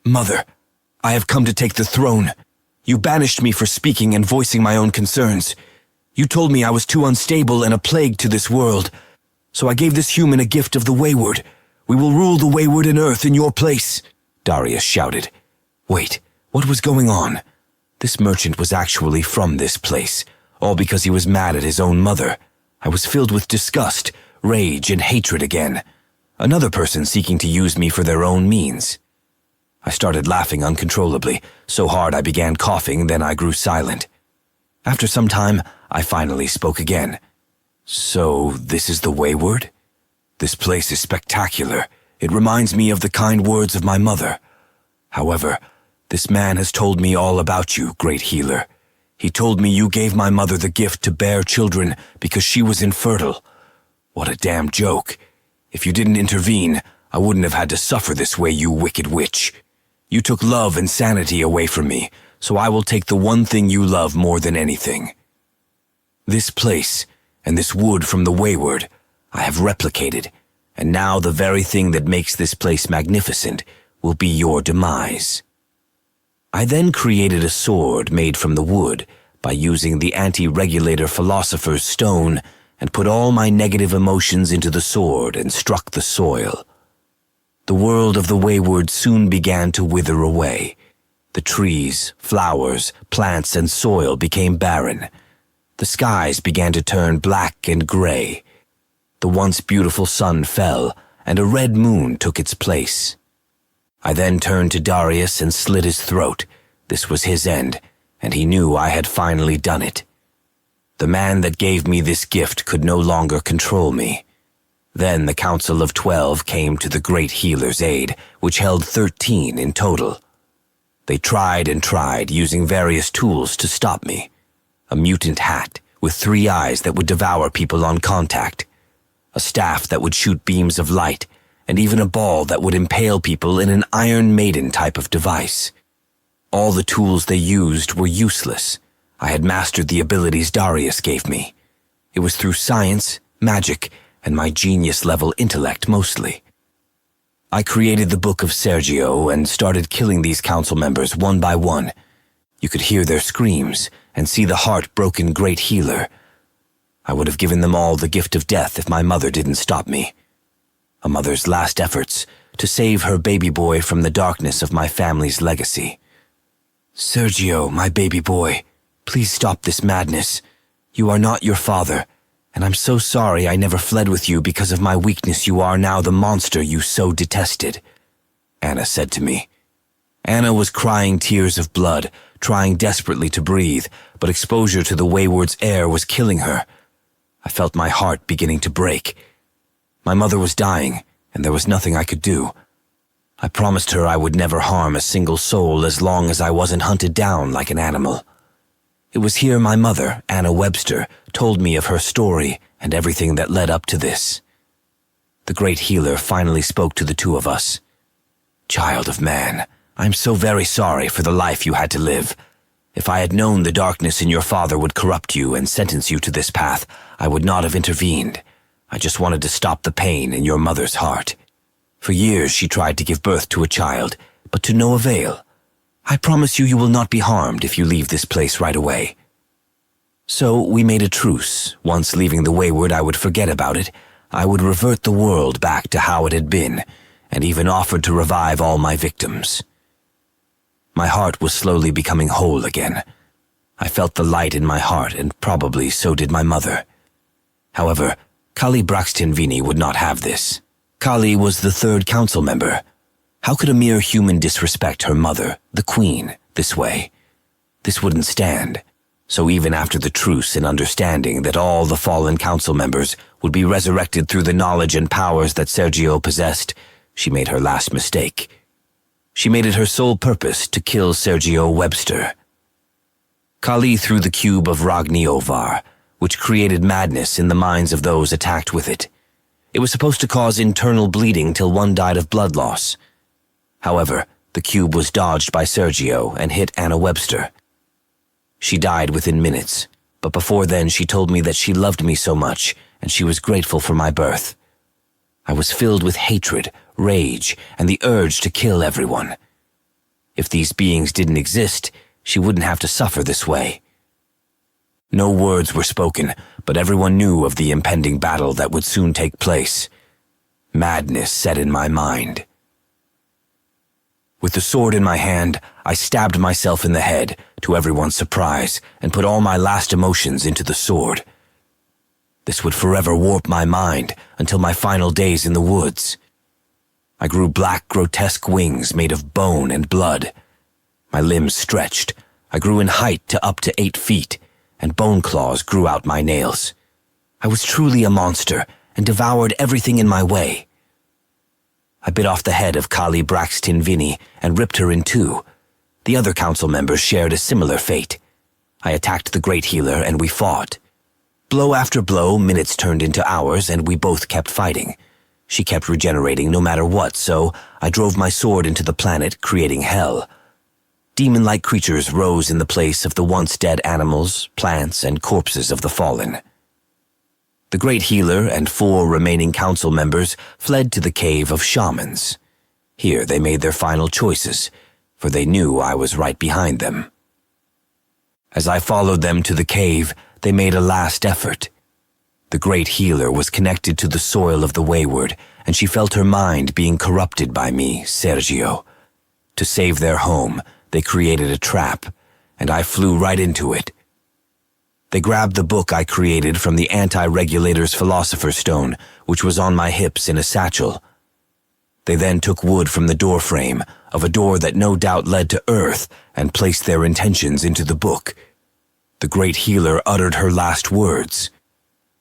"Mother, I have come to take the throne. You banished me for speaking and voicing my own concerns. You told me I was too unstable and a plague to this world. So I gave this human a gift of the Wayward. We will rule the Wayward and Earth in your place," Darius shouted. Wait, what was going on? This merchant was actually from this place, all because he was mad at his own mother. I was filled with disgust, rage, and hatred again. Another person seeking to use me for their own means. I started laughing uncontrollably, so hard I began coughing, then I grew silent. After some time, I finally spoke again. So, this is the Wayward? This place is spectacular. It reminds me of the kind words of my mother. However, this man has told me all about you, great healer. He told me you gave my mother the gift to bear children because she was infertile. What a damn joke. If you didn't intervene, I wouldn't have had to suffer this way, you wicked witch. You took love and sanity away from me, so I will take the one thing you love more than anything. This place, and this wood from the Wayward, I have replicated, and now the very thing that makes this place magnificent will be your demise. I then created a sword made from the wood by using the anti-regulator philosopher's stone and put all my negative emotions into the sword and struck the soil. The world of the Wayward soon began to wither away. The trees, flowers, plants, and soil became barren. The skies began to turn black and gray. The once beautiful sun fell, and a red moon took its place. I then turned to Darius and slit his throat. This was his end, and he knew I had finally done it. The man that gave me this gift could no longer control me. Then the Council of 12 came to the Great Healer's aid, which held 13 in total. They tried and tried, using various tools to stop me. A mutant hat with 3 eyes that would devour people on contact, a staff that would shoot beams of light, and even a ball that would impale people in an Iron Maiden type of device. All the tools they used were useless. I had mastered the abilities Darius gave me. It was through science, magic, and my genius-level intellect mostly. I created the Book of Sergio and started killing these council members one by one. You could hear their screams and see the heart-broken great healer. I would have given them all the gift of death if my mother didn't stop me. A mother's last efforts to save her baby boy from the darkness of my family's legacy. Sergio, my baby boy, please stop this madness. You are not your father, and I'm so sorry I never fled with you because of my weakness. You are now the monster you so detested, Anna said to me. Anna was crying tears of blood, trying desperately to breathe, but exposure to the Wayward's air was killing her. I felt my heart beginning to break. My mother was dying, and there was nothing I could do. I promised her I would never harm a single soul as long as I wasn't hunted down like an animal. It was here my mother, Anna Webster, told me of her story and everything that led up to this. The great healer finally spoke to the two of us. Child of man, I'm so very sorry for the life you had to live. If I had known the darkness in your father would corrupt you and sentence you to this path, I would not have intervened. I just wanted to stop the pain in your mother's heart. For years she tried to give birth to a child, but to no avail. I promise you will not be harmed if you leave this place right away. So we made a truce. Once leaving the Wayward, I would forget about it. I would revert the world back to how it had been, and even offered to revive all my victims. My heart was slowly becoming whole again. I felt the light in my heart, and probably so did my mother. However, Kali Braxton Vini would not have this. Kali was the 3rd council member. How could a mere human disrespect her mother, the queen, this way? This wouldn't stand. So even after the truce and understanding that all the fallen council members would be resurrected through the knowledge and powers that Sergio possessed, she made her last mistake. She made it her sole purpose to kill Sergio Webster. Kali threw the cube of Ragni Ovar, which created madness in the minds of those attacked with it. It was supposed to cause internal bleeding till one died of blood loss. However, the cube was dodged by Sergio and hit Anna Webster. She died within minutes, but before then she told me that she loved me so much and she was grateful for my birth. I was filled with hatred, rage, and the urge to kill everyone. If these beings didn't exist, she wouldn't have to suffer this way. No words were spoken, but everyone knew of the impending battle that would soon take place. Madness set in my mind. With the sword in my hand, I stabbed myself in the head, to everyone's surprise, and put all my last emotions into the sword. This would forever warp my mind until my final days in the woods. I grew black, grotesque wings made of bone and blood. My limbs stretched. I grew in height to up to 8 feet, and bone claws grew out my nails. I was truly a monster and devoured everything in my way. I bit off the head of Kali Braxton Vinny and ripped her in two. The other council members shared a similar fate. I attacked the Great Healer and we fought. Blow after blow, minutes turned into hours, and we both kept fighting. She kept regenerating no matter what, so I drove my sword into the planet, creating hell. Demon-like creatures rose in the place of the once dead animals, plants, and corpses of the fallen. The Great Healer and 4 remaining council members fled to the cave of shamans. Here they made their final choices, for they knew I was right behind them. As I followed them to the cave, they made a last effort. The Great Healer was connected to the soil of the Wayward, and she felt her mind being corrupted by me, Sergio. To save their home, they created a trap, and I flew right into it. They grabbed the book I created from the Anti-Regulator's Philosopher's Stone, which was on my hips in a satchel. They then took wood from the doorframe of a door that no doubt led to Earth and placed their intentions into the book. The Great Healer uttered her last words.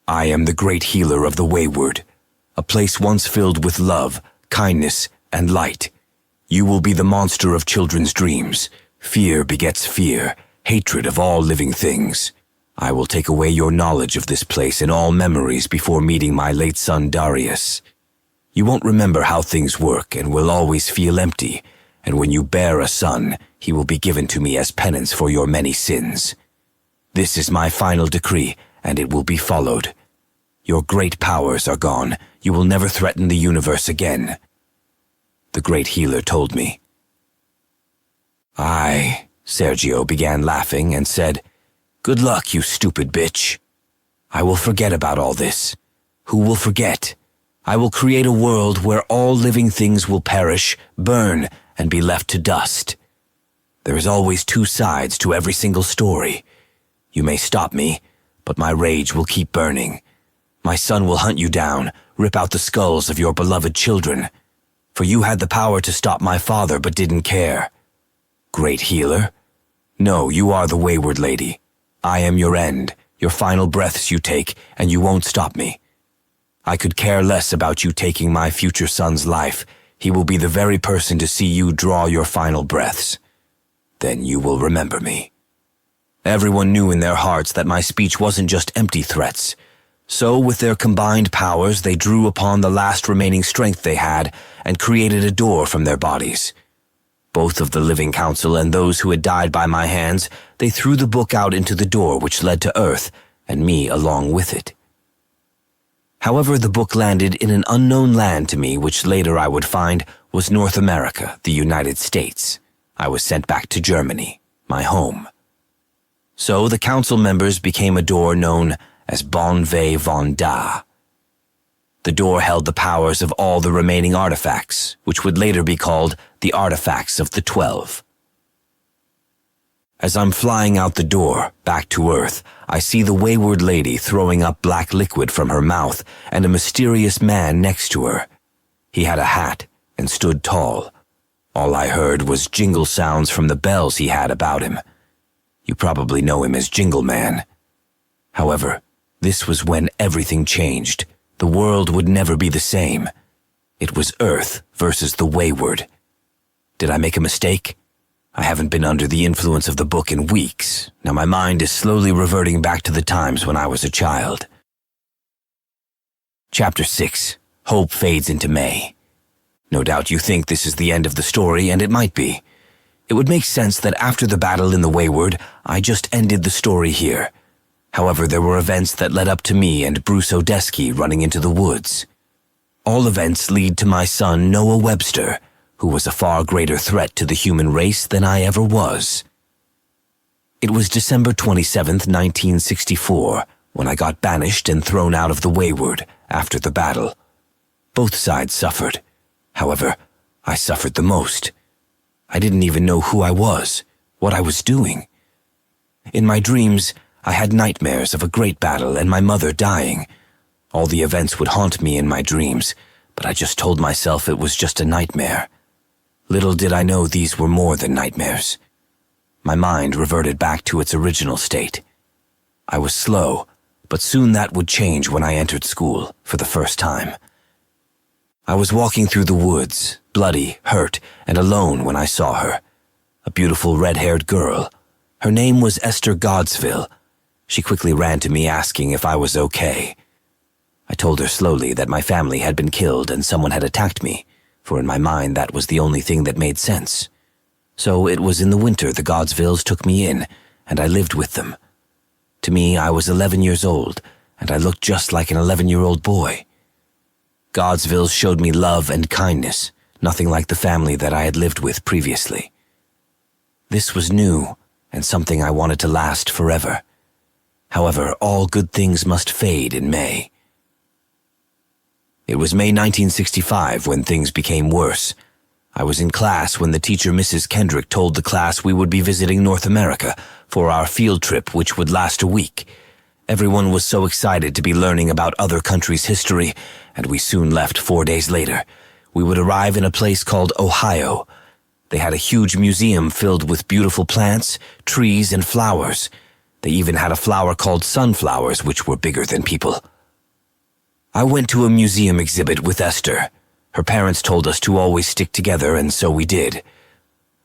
I am the Great Healer of the Wayward, a place once filled with love, kindness, and light. You will be the monster of children's dreams. Fear begets fear, hatred of all living things. I will take away your knowledge of this place and all memories before meeting my late son Darius. You won't remember how things work and will always feel empty, and when you bear a son, he will be given to me as penance for your many sins. This is my final decree, and it will be followed. Your great powers are gone. You will never threaten the universe again. The Great Healer told me. Sergio began laughing and said, Good luck, you stupid bitch. I will forget about all this. Who will forget? I will create a world where all living things will perish, burn, and be left to dust. There is always 2 sides to every single story. You may stop me, but my rage will keep burning. My son will hunt you down, rip out the skulls of your beloved children. For you had the power to stop my father but didn't care. Great Healer? No, you are the Wayward Lady. I am your end, your final breaths you take, and you won't stop me. I could care less about you taking my future son's life. He will be the very person to see you draw your final breaths. Then you will remember me. Everyone knew in their hearts that my speech wasn't just empty threats. So, with their combined powers, they drew upon the last remaining strength they had and created a door from their bodies. Both of the living council and those who had died by my hands, they threw the book out into the door which led to Earth, and me along with it. However, the book landed in an unknown land to me, which later I would find was North America, the United States. I was sent back to Germany, my home. So the council members became a door known as Bonve von Da. The door held the powers of all the remaining artifacts, which would later be called the Artifacts of the 12. As I'm flying out the door, back to Earth, I see the Wayward Lady throwing up black liquid from her mouth and a mysterious man next to her. He had a hat and stood tall. All I heard was jingle sounds from the bells he had about him. You probably know him as Jingleman. However, this was when everything changed. The world would never be the same. It was Earth versus the Wayward. Did I make a mistake? I haven't been under the influence of the book in weeks. Now my mind is slowly reverting back to the times when I was a child. Chapter 6. Hope fades into May. No doubt you think this is the end of the story, and it might be. It would make sense that after the battle in the Wayward, I just ended the story here. However, there were events that led up to me and Bruce Odeski running into the woods. All events lead to my son, Noah Webster, who was a far greater threat to the human race than I ever was. It was December 27th, 1964, when I got banished and thrown out of the Wayward after the battle. Both sides suffered. However, I suffered the most. I didn't even know who I was, what I was doing. In my dreams, I had nightmares of a great battle and my mother dying. All the events would haunt me in my dreams, but I just told myself it was just a nightmare. Little did I know these were more than nightmares. My mind reverted back to its original state. I was slow, but soon that would change when I entered school for the first time. I was walking through the woods, bloody, hurt, and alone when I saw her. A beautiful red-haired girl. Her name was Esther Godsville. She quickly ran to me asking if I was okay. I told her slowly that my family had been killed and someone had attacked me, for in my mind that was the only thing that made sense. So it was in the winter the Godsvilles took me in, and I lived with them. To me, I was 11 years old, and I looked just like an 11-year-old boy. Godsvilles showed me love and kindness, nothing like the family that I had lived with previously. This was new, and something I wanted to last forever. However, all good things must fade in May. It was May 1965 when things became worse. I was in class when the teacher, Mrs. Kendrick, told the class we would be visiting North America for our field trip, which would last a week. Everyone was so excited to be learning about other countries' history, and we soon left 4 days later. We would arrive in a place called Ohio. They had a huge museum filled with beautiful plants, trees, and flowers. They even had a flower called sunflowers, which were bigger than people. I went to a museum exhibit with Esther. Her parents told us to always stick together, and so we did.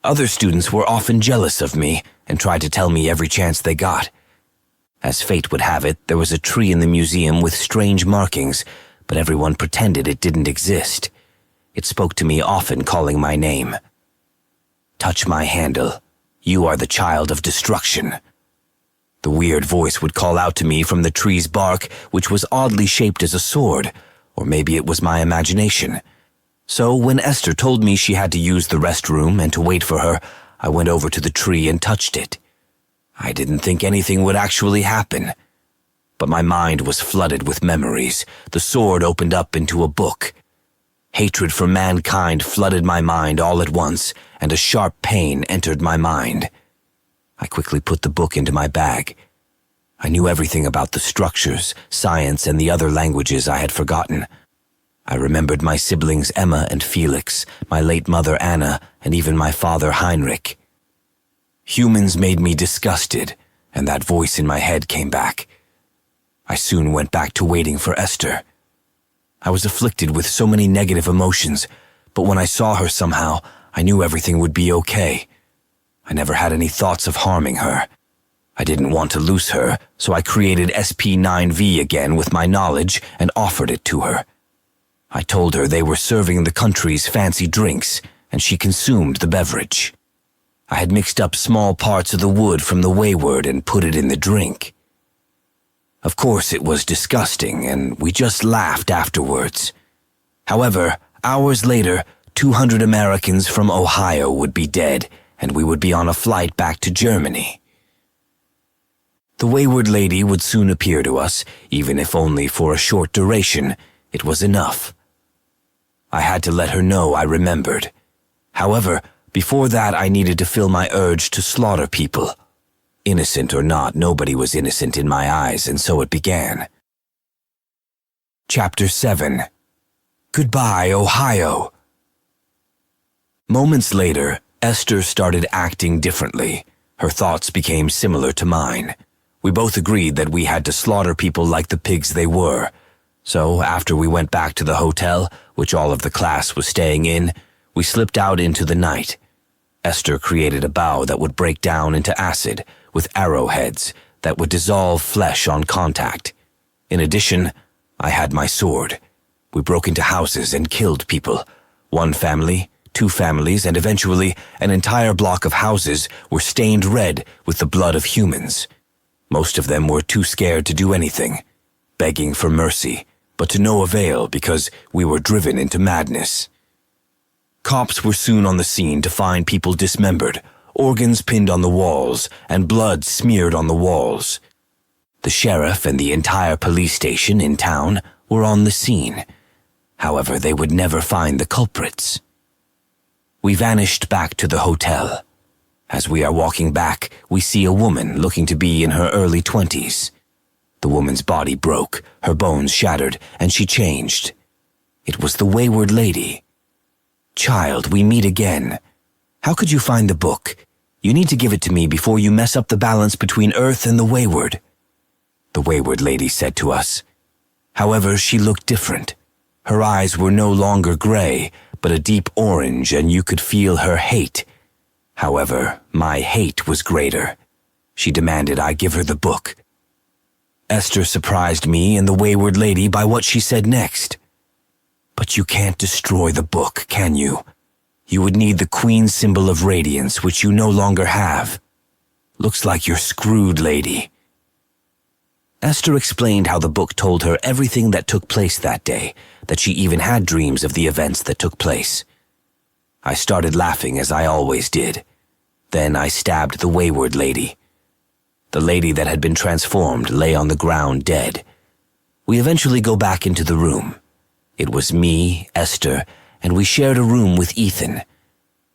Other students were often jealous of me and tried to tell me every chance they got. As fate would have it, there was a tree in the museum with strange markings, but everyone pretended it didn't exist. It spoke to me often, calling my name. "Touch my handle. You are the child of destruction." The weird voice would call out to me from the tree's bark, which was oddly shaped as a sword, or maybe it was my imagination. So when Esther told me she had to use the restroom and to wait for her, I went over to the tree and touched it. I didn't think anything would actually happen. But my mind was flooded with memories. The sword opened up into a book. Hatred for mankind flooded my mind all at once, and a sharp pain entered my mind. I quickly put the book into my bag. I knew everything about the structures, science, and the other languages I had forgotten. I remembered my siblings Emma and Felix, my late mother Anna, and even my father Heinrich. Humans made me disgusted, and that voice in my head came back. I soon went back to waiting for Esther. I was afflicted with so many negative emotions, but when I saw her somehow, I knew everything would be okay. I never had any thoughts of harming her. I didn't want to lose her, so I created SP9V again with my knowledge and offered it to her. I told her they were serving the country's fancy drinks, and she consumed the beverage. I had mixed up small parts of the wood from the Wayward and put it in the drink. Of course, it was disgusting, and we just laughed afterwards. However, hours later, 200 Americans from Ohio would be dead, and we would be on a flight back to Germany. The Wayward lady would soon appear to us, even if only for a short duration. It was enough. I had to let her know I remembered. However, before that I needed to fill my urge to slaughter people. Innocent or not, nobody was innocent in my eyes, and so it began. Chapter 7. Goodbye, Ohio. Moments later, Esther started acting differently. Her thoughts became similar to mine. We both agreed that we had to slaughter people like the pigs they were. So after we went back to the hotel, which all of the class was staying in, we slipped out into the night. Esther created a bow that would break down into acid, with arrowheads that would dissolve flesh on contact. In addition, I had my sword. We broke into houses and killed people. One family, 2 families, and eventually an entire block of houses were stained red with the blood of humans. Most of them were too scared to do anything, begging for mercy, but to no avail because we were driven into madness. Cops were soon on the scene to find people dismembered, organs pinned on the walls, and blood smeared on the walls. The sheriff and the entire police station in town were on the scene. However, they would never find the culprits. We vanished back to the hotel. As we are walking back, we see a woman looking to be in her early 20s. The woman's body broke, her bones shattered, and she changed. It was the Wayward Lady. Child, we meet again. How could you find the book? You need to give it to me before you mess up the balance between Earth and the Wayward. The Wayward Lady said to us. However, she looked different. Her eyes were no longer gray, but a deep orange, and you could feel her hate. However, my hate was greater. She demanded I give her the book. Esther surprised me and the Wayward Lady by what she said next. But you can't destroy the book, can you? You would need the Queen's symbol of radiance, which you no longer have. Looks like you're screwed, lady. Esther explained how the book told her everything that took place that day, that she even had dreams of the events that took place. I started laughing as I always did. Then I stabbed the Wayward Lady. The lady that had been transformed lay on the ground dead. We eventually go back into the room. It was me, Esther, and we shared a room with Ethan.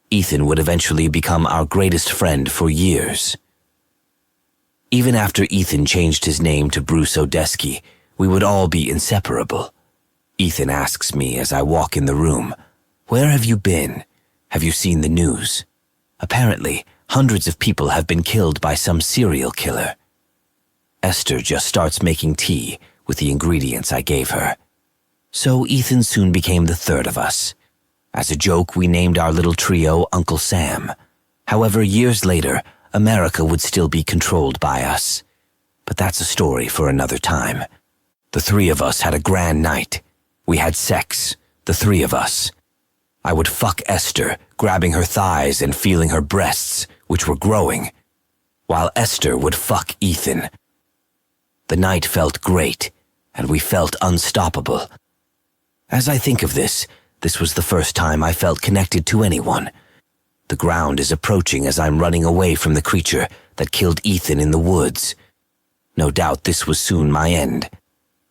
Ethan would eventually become our greatest friend for years. Even after Ethan changed his name to Bruce Odesky, we would all be inseparable. Ethan asks me as I walk in the room, "Where have you been? Have you seen the news? Apparently, hundreds of people have been killed by some serial killer." Esther just starts making tea with the ingredients I gave her. So Ethan soon became the third of us. As a joke, we named our little trio Uncle Sam. However, years later, America would still be controlled by us. But that's a story for another time. The three of us had a grand night. We had sex, the three of us. I would fuck Esther, grabbing her thighs and feeling her breasts, which were growing, while Esther would fuck Ethan. The night felt great, and we felt unstoppable. As I think of this was the first time I felt connected to anyone. The ground is approaching as I'm running away from the creature that killed Ethan in the woods. No doubt this was soon my end.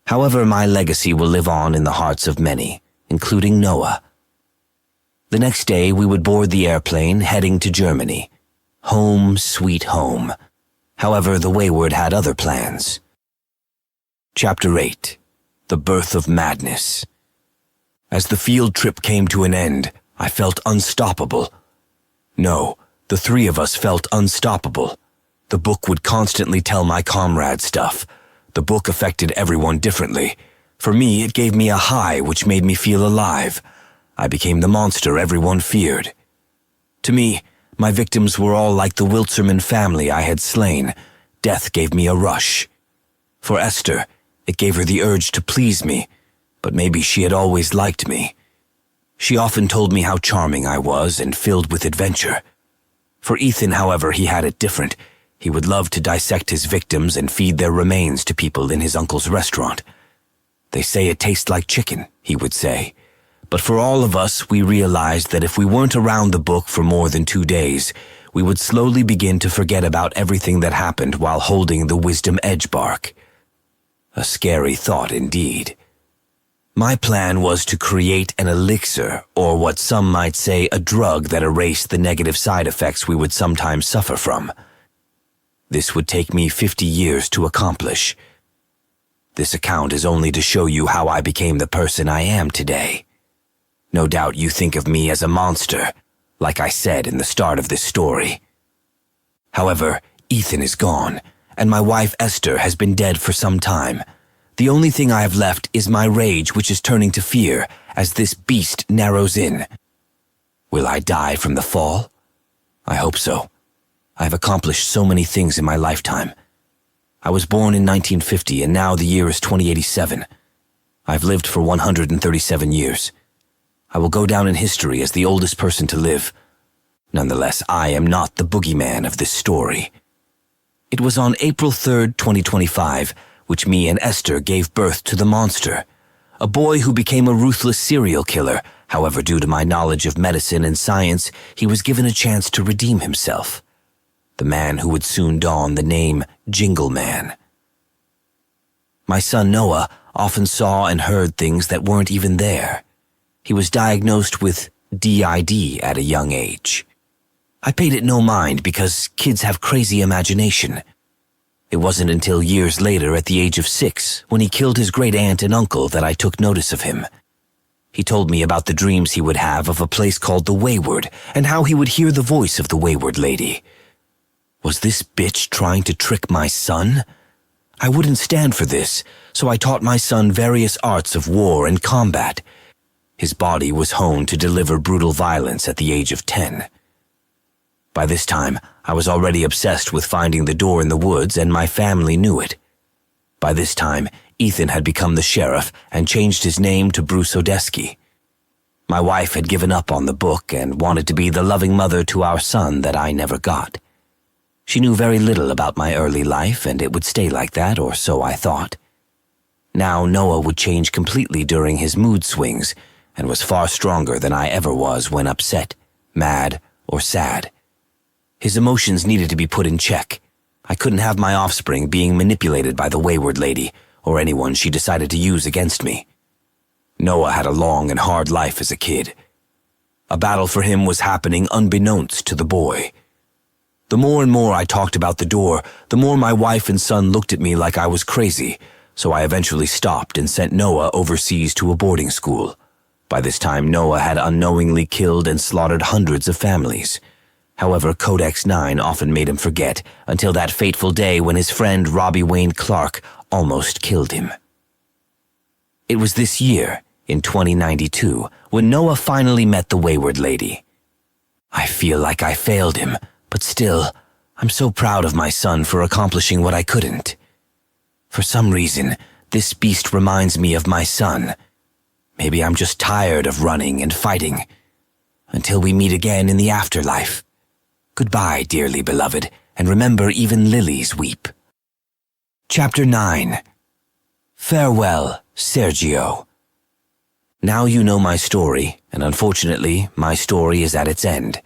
However, my legacy will live on in the hearts of many, including Noah. The next day, we would board the airplane heading to Germany. Home, sweet home. However, the Wayward had other plans. Chapter 8. The Birth of Madness. As the field trip came to an end, I felt unstoppable. No, the three of us felt unstoppable. The book would constantly tell my comrade stuff. The book affected everyone differently. For me, it gave me a high which made me feel alive. I became the monster everyone feared. To me, my victims were all like the Wiltzerman family I had slain. Death gave me a rush. For Esther, it gave her the urge to please me, but maybe she had always liked me. She often told me how charming I was and filled with adventure. For Ethan, however, he had it different. He would love to dissect his victims and feed their remains to people in his uncle's restaurant. "They say it tastes like chicken," he would say. But for all of us, we realized that if we weren't around the book for more than 2 days, we would slowly begin to forget about everything that happened while holding the wisdom edge bark. A scary thought indeed. My plan was to create an elixir, or what some might say a drug that erased the negative side effects we would sometimes suffer from. This would take me 50 years to accomplish. This account is only to show you how I became the person I am today. No doubt you think of me as a monster, like I said in the start of this story. However, Ethan is gone, and my wife Esther has been dead for some time. The only thing I have left is my rage, which is turning to fear as this beast narrows in. Will I die from the fall? I hope so. I have accomplished so many things in my lifetime. I was born in 1950, and now the year is 2087. I've lived for 137 years. I will go down in history as the oldest person to live. Nonetheless, I am not the boogeyman of this story. It was on April 3rd, 2025, which me and Esther gave birth to the monster, a boy who became a ruthless serial killer. However, due to my knowledge of medicine and science, he was given a chance to redeem himself. The man who would soon don the name Jingleman. My son Noah often saw and heard things that weren't even there. He was diagnosed with DID at a young age. I paid it no mind because kids have crazy imagination. It wasn't until years later at the age of 6 when he killed his great aunt and uncle that I took notice of him. He told me about the dreams he would have of a place called the Wayward, and how he would hear the voice of the Wayward lady. Was this bitch trying to trick my son? I wouldn't stand for this, so I taught my son various arts of war and combat. His body was honed to deliver brutal violence at the age of 10. By this time, I was already obsessed with finding the door in the woods, and my family knew it. By this time, Ethan had become the sheriff and changed his name to Bruce Odeski. My wife had given up on the book and wanted to be the loving mother to our son that I never got. She knew very little about my early life, and it would stay like that, or so I thought. Now Noah would change completely during his mood swings, and was far stronger than I ever was when upset, mad, or sad. His emotions needed to be put in check. I couldn't have my offspring being manipulated by the Wayward lady, or anyone she decided to use against me. Noah had a long and hard life as a kid. A battle for him was happening unbeknownst to the boy. The more and more I talked about the door, the more my wife and son looked at me like I was crazy, so I eventually stopped and sent Noah overseas to a boarding school. By this time, Noah had unknowingly killed and slaughtered hundreds of families. However, Codex 9 often made him forget, until that fateful day when his friend Robbie Wayne Clark almost killed him. It was this year, in 2092, when Noah finally met the Wayward lady. I feel like I failed him, but still, I'm so proud of my son for accomplishing what I couldn't. For some reason, this beast reminds me of my son. Maybe I'm just tired of running and fighting. Until we meet again in the afterlife. Goodbye, dearly beloved, and remember even lilies weep. Chapter 9. Farewell, Sergio. Now you know my story, and unfortunately, my story is at its end.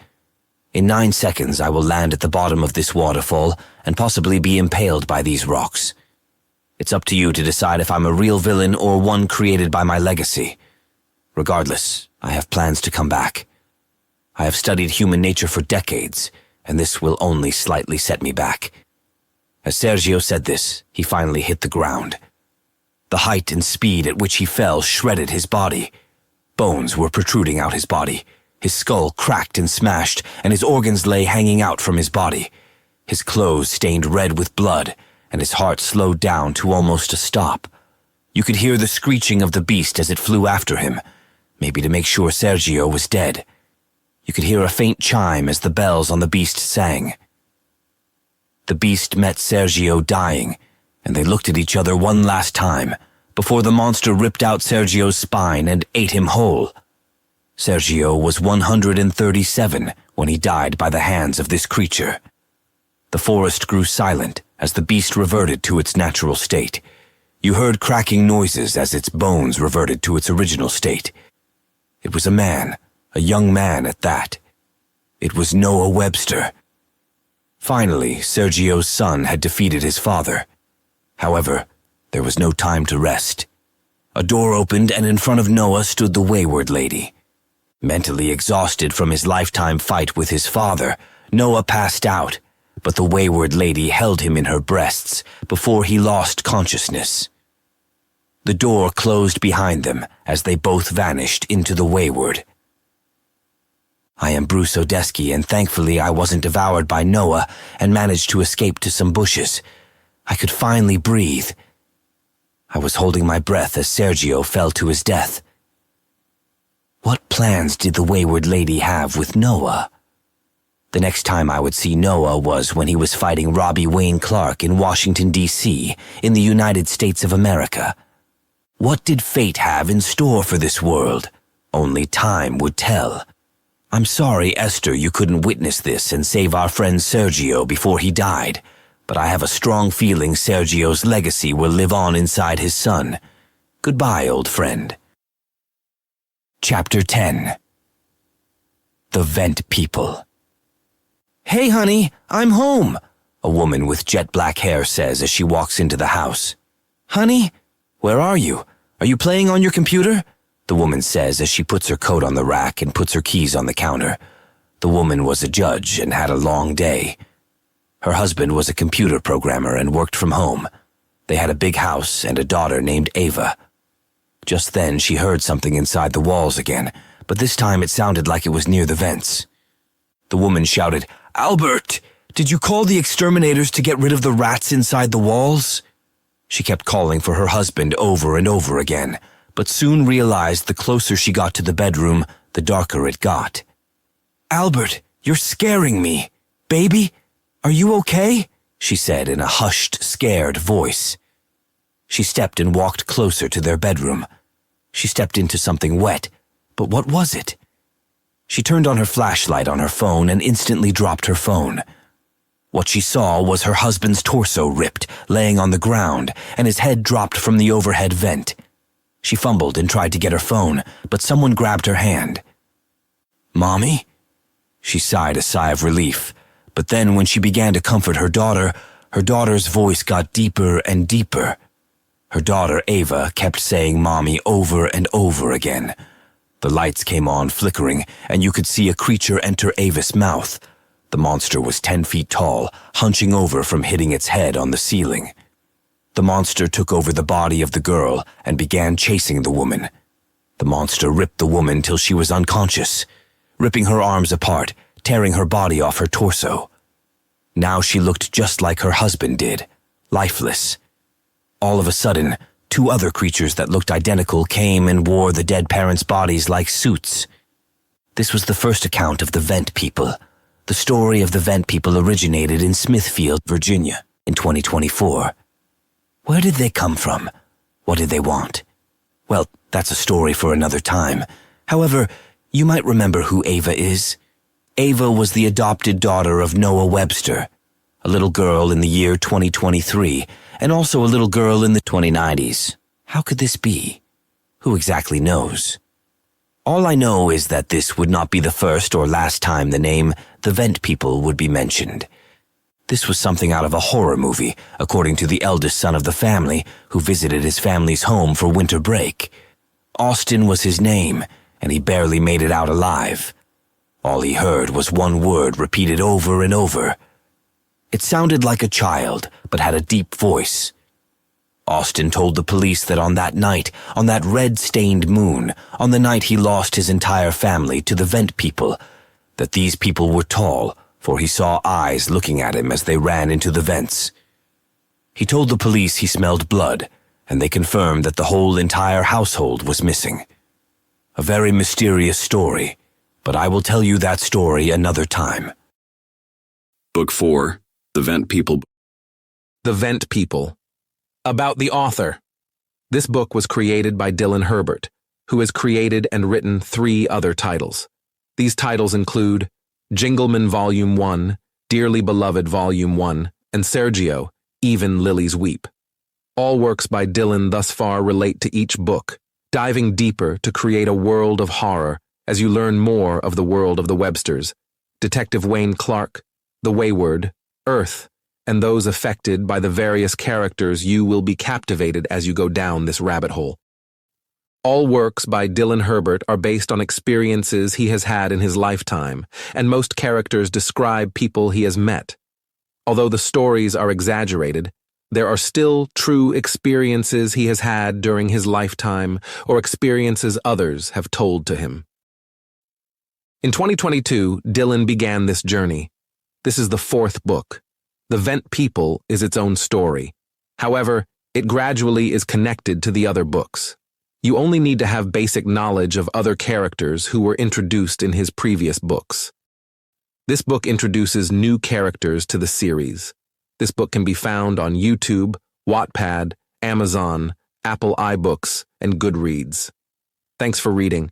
In 9 seconds, I will land at the bottom of this waterfall and possibly be impaled by these rocks. It's up to you to decide if I'm a real villain or one created by my legacy. Regardless, I have plans to come back. I have studied human nature for decades, and this will only slightly set me back. As Sergio said this, he finally hit the ground. The height and speed at which he fell shredded his body. Bones were protruding out his body. His skull cracked and smashed, and his organs lay hanging out from his body. His clothes stained red with blood, and his heart slowed down to almost a stop. You could hear the screeching of the beast as it flew after him, maybe to make sure Sergio was dead. You could hear a faint chime as the bells on the beast sang. The beast met Sergio dying, and they looked at each other one last time, before the monster ripped out Sergio's spine and ate him whole. Sergio was 137 when he died by the hands of this creature. The forest grew silent as the beast reverted to its natural state. You heard cracking noises as its bones reverted to its original state. It was a man, a young man at that. It was Noah Webster. Finally, Sergio's son had defeated his father. However, there was no time to rest. A door opened, and in front of Noah stood the Wayward lady. Mentally exhausted from his lifetime fight with his father, Noah passed out, but the Wayward lady held him in her breasts before he lost consciousness. The door closed behind them as they both vanished into the Wayward. I am Bruce Odeski, and thankfully I wasn't devoured by Noah and managed to escape to some bushes. I could finally breathe. I was holding my breath as Sergio fell to his death. What plans did the Wayward lady have with Noah? The next time I would see Noah was when he was fighting Robbie Wayne Clark in Washington, D.C., in the United States of America. What did fate have in store for this world? Only time would tell. I'm sorry, Esther, you couldn't witness this and save our friend Sergio before he died, but I have a strong feeling Sergio's legacy will live on inside his son. Goodbye, old friend. Chapter 10. The Vent People. Hey, honey, I'm home, a woman with jet black hair says as she walks into the house. Honey, where are you? Are you playing on your computer? The woman says as she puts her coat on the rack and puts her keys on the counter. The woman was a judge and had a long day. Her husband was a computer programmer and worked from home. They had a big house and a daughter named Ava. Just then, she heard something inside the walls again, but this time it sounded like it was near the vents. The woman shouted, "Albert, did you call the exterminators to get rid of the rats inside the walls?" She kept calling for her husband over and over again, but soon realized the closer she got to the bedroom, the darker it got. "Albert, you're scaring me. Baby, are you okay?" she said in a hushed, scared voice. She stepped and walked closer to their bedroom. She stepped into something wet, but what was it? She turned on her flashlight on her phone and instantly dropped her phone. What she saw was her husband's torso ripped, laying on the ground, and his head dropped from the overhead vent. She fumbled and tried to get her phone, but someone grabbed her hand. "Mommy?" She sighed a sigh of relief, but then when she began to comfort her daughter's voice got deeper and deeper. Her daughter, Ava, kept saying "Mommy" over and over again. The lights came on, flickering, and you could see a creature enter Ava's mouth. The monster was 10 feet tall, hunching over from hitting its head on the ceiling. The monster took over the body of the girl and began chasing the woman. The monster ripped the woman till she was unconscious, ripping her arms apart, tearing her body off her torso. Now she looked just like her husband did, lifeless. All of a sudden, 2 other creatures that looked identical came and wore the dead parents' bodies like suits. This was the first account of the Vent People. The story of the Vent People originated in Smithfield, Virginia, in 2024. Where did they come from? What did they want? Well, that's a story for another time. However, you might remember who Ava is. Ava was the adopted daughter of Noah Webster, a little girl in the year 2023, and also a little girl in the 2090s. How could this be? Who exactly knows? All I know is that this would not be the first or last time the name The Vent People would be mentioned. This was something out of a horror movie, according to the eldest son of the family, who visited his family's home for winter break. Austin was his name, and he barely made it out alive. All he heard was one word repeated over and over. It sounded like a child, but had a deep voice. Austin told the police that on that night, on that red-stained moon, on the night he lost his entire family to the Vent People, that these people were tall, for he saw eyes looking at him as they ran into the vents. He told the police he smelled blood, and they confirmed that the whole entire household was missing. A very mysterious story, but I will tell you that story another time. Book 4, The Vent People. The Vent People. About the author. This book was created by Dylan Herbert, who has created and written 3 other titles. These titles include Jingleman Volume 1, Dearly Beloved Volume 1, and Sergio, Even Lillies Weep. All works by Dylan thus far relate to each book, diving deeper to create a world of horror as you learn more of the world of the Websters, Detective Wayne Clark, the Wayward, Earth, and those affected by the various characters. You will be captivated as you go down this rabbit hole. All works by Dylan Herbert are based on experiences he has had in his lifetime, and most characters describe people he has met. Although the stories are exaggerated, there are still true experiences he has had during his lifetime or experiences others have told to him. In 2022, Dylan began this journey. This is the 4th book. The Vent People is its own story. However, it gradually is connected to the other books. You only need to have basic knowledge of other characters who were introduced in his previous books. This book introduces new characters to the series. This book can be found on YouTube, Wattpad, Amazon, Apple iBooks, and Goodreads. Thanks for reading.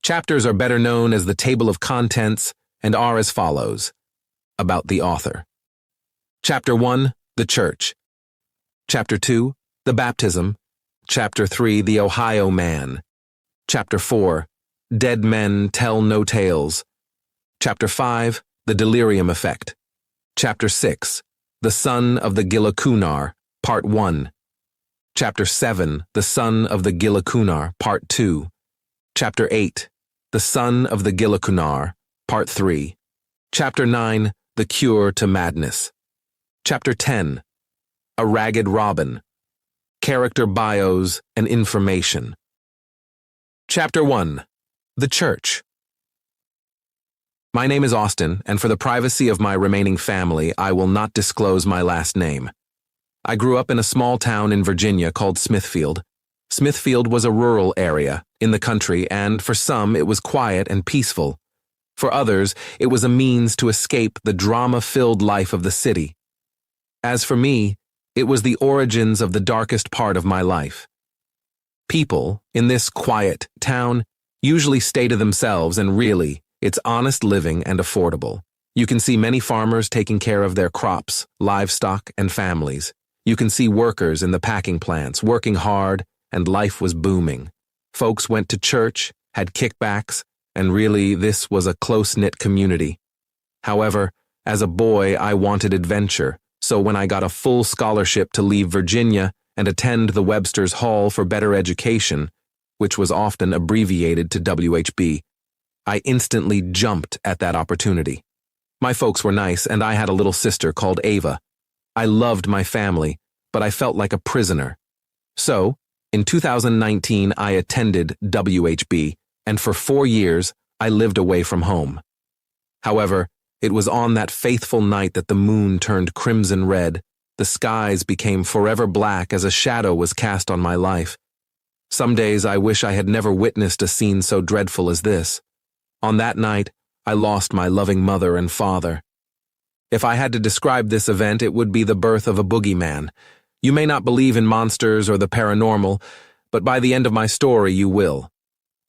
Chapters are better known as the table of contents and are as follows. About the author. Chapter 1, The Church. Chapter 2, The Baptism. Chapter 3, The Ohio Man. Chapter 4, Dead Men Tell No Tales. Chapter 5, The Delirium Effect. Chapter 6, The Son of the Gillicunar, Part 1. Chapter 7, The Son of the Gillicunar, Part 2. Chapter 8, The Son of the Gillicunar, Part 3. Chapter 9, The Cure to Madness. Chapter 10, A Ragged Robin. character bios, and information. Chapter 1. The Church. My name is Austin, and for the privacy of my remaining family, I will not disclose my last name. I grew up in a small town in Virginia called Smithfield. Smithfield was a rural area in the country, and for some it was quiet and peaceful. For others, it was a means to escape the drama-filled life of the city. As for me, it was the origins of the darkest part of my life. People in this quiet town usually stay to themselves, and really, it's honest living and affordable. You can see many farmers taking care of their crops, livestock, and families. You can see workers in the packing plants working hard, and life was booming. Folks went to church, had kickbacks, and really this was a close-knit community. However, as a boy, I wanted adventure, so when I got a full scholarship to leave Virginia and attend the Webster's Hall for Better Education, which was often abbreviated to WHB, I instantly jumped at that opportunity. My folks were nice, and I had a little sister called Ava. I loved my family, but I felt like a prisoner. So, in 2019, I attended WHB, and for 4 years, I lived away from home. However, it was on that faithful night that the moon turned crimson red, the skies became forever black as a shadow was cast on my life. Some days I wish I had never witnessed a scene so dreadful as this. On that night, I lost my loving mother and father. If I had to describe this event, it would be the birth of a boogeyman. You may not believe in monsters or the paranormal, but by the end of my story you will.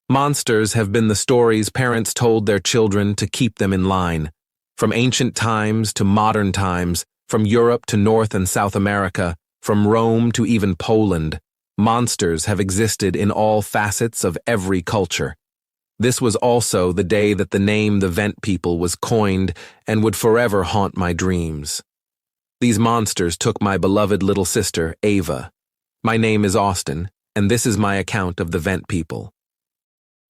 Monsters have been the stories parents told their children to keep them in line. From ancient times to modern times, from Europe to North and South America, from Rome to even Poland, monsters have existed in all facets of every culture. This was also the day that the name the Vent People was coined and would forever haunt my dreams. These monsters took my beloved little sister, Ava. My name is Austin, and this is my account of the Vent People.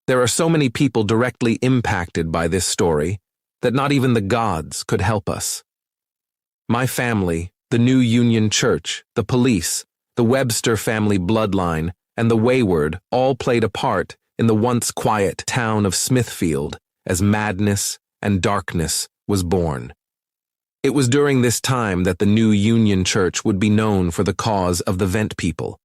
There are so many people directly impacted by this story that not even the gods could help us. My family, the New Union Church, the police, the Webster family bloodline, and the Wayward all played a part in the once quiet town of Smithfield as madness and darkness was born. It was during this time that the New Union Church would be known for the cause of the Vent People.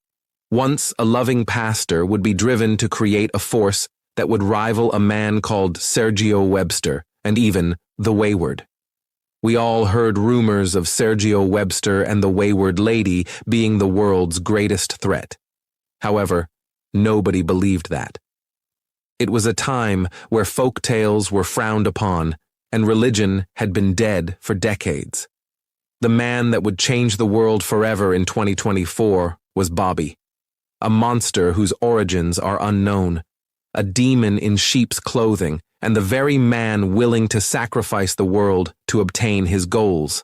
Once a loving pastor would be driven to create a force that would rival a man called Sergio Webster and even the Wayward. We all heard rumors of Sergio Webster and the Wayward Lady being the world's greatest threat. However, nobody believed that. It was a time where folk tales were frowned upon, and religion had been dead for decades. The man that would change the world forever in 2024 was Bobby, a monster whose origins are unknown, a demon in sheep's clothing, and the very man willing to sacrifice the world to obtain his goals.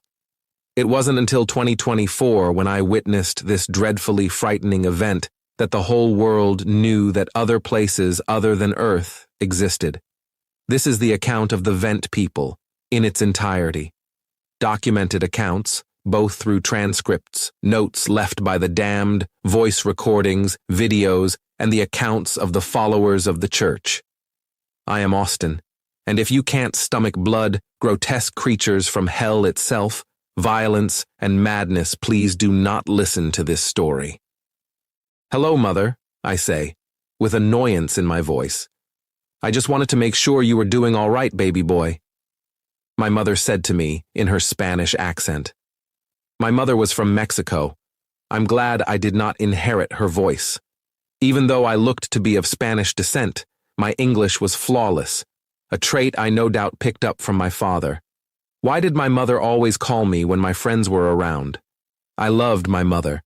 It wasn't until 2024 when I witnessed this dreadfully frightening event that the whole world knew that other places other than Earth existed. This is the account of the Vent People in its entirety. Documented accounts, both through transcripts, notes left by the damned, voice recordings, videos, and the accounts of the followers of the church. I am Austin, and if you can't stomach blood, grotesque creatures from hell itself, violence, and madness, please do not listen to this story. Hello, Mother, I say, with annoyance in my voice. I just wanted to make sure you were doing all right, baby boy. My mother said to me in her Spanish accent. My mother was from Mexico. I'm glad I did not inherit her voice. Even though I looked to be of Spanish descent, my English was flawless, a trait I no doubt picked up from my father. Why did my mother always call me when my friends were around? I loved my mother,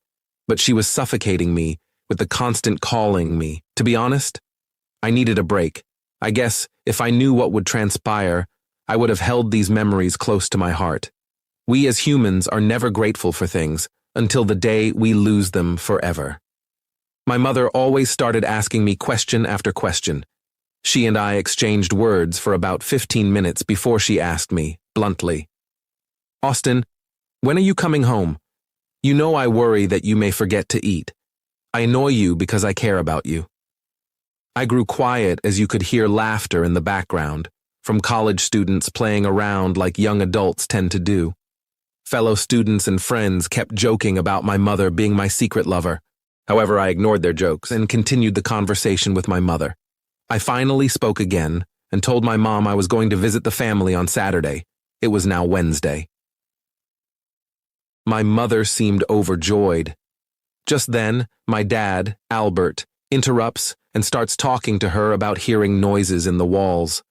but she was suffocating me with the constant calling me. To be honest, I needed a break. I guess if I knew what would transpire, I would have held these memories close to my heart. We as humans are never grateful for things until the day we lose them forever. My mother always started asking me question after question. She and I exchanged words for about 15 minutes before she asked me, bluntly, Austin, when are you coming home? You know I worry that you may forget to eat. I annoy you because I care about you. I grew quiet as you could hear laughter in the background, from college students playing around like young adults tend to do. Fellow students and friends kept joking about my mother being my secret lover. However, I ignored their jokes and continued the conversation with my mother. I finally spoke again and told my mom I was going to visit the family on Saturday. It was now Wednesday. My mother seemed overjoyed. Just then, my dad, Albert, interrupts and starts talking to her about hearing noises in the walls.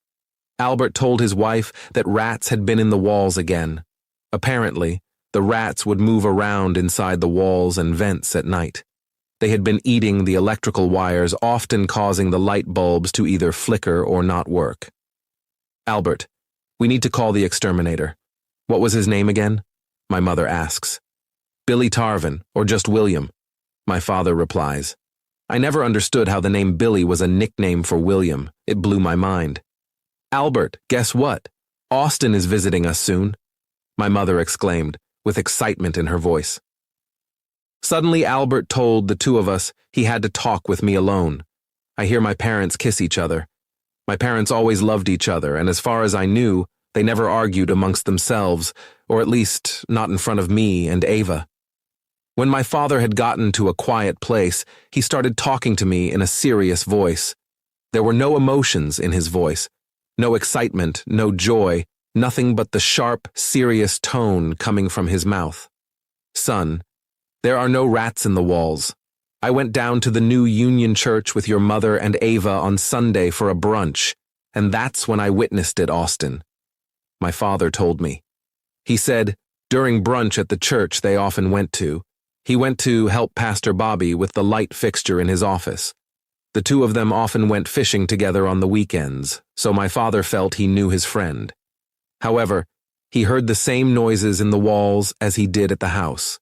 Albert told his wife that rats had been in the walls again. Apparently, the rats would move around inside the walls and vents at night. They had been eating the electrical wires, often causing the light bulbs to either flicker or not work. Albert, we need to call the exterminator. What was his name again? My mother asks. Billy Tarvin, or just William. My father replies. I never understood how the name Billy was a nickname for William. It blew my mind. Albert, guess what? Austin is visiting us soon. My mother exclaimed, with excitement in her voice. Suddenly, Albert told the two of us he had to talk with me alone. I hear my parents kiss each other. My parents always loved each other, and as far as I knew, they never argued amongst themselves, or at least not in front of me and Ava. When my father had gotten to a quiet place, he started talking to me in a serious voice. There were no emotions in his voice, no excitement, no joy, nothing but the sharp, serious tone coming from his mouth. Son, there are no rats in the walls. I went down to the new Union Church with your mother and Ava on Sunday for a brunch, and that's when I witnessed it, Austin. My father told me. He said, during brunch at the church they often went to, he went to help Pastor Bobby with the light fixture in his office. The two of them often went fishing together on the weekends, so my father felt he knew his friend. However, he heard the same noises in the walls as he did at the house.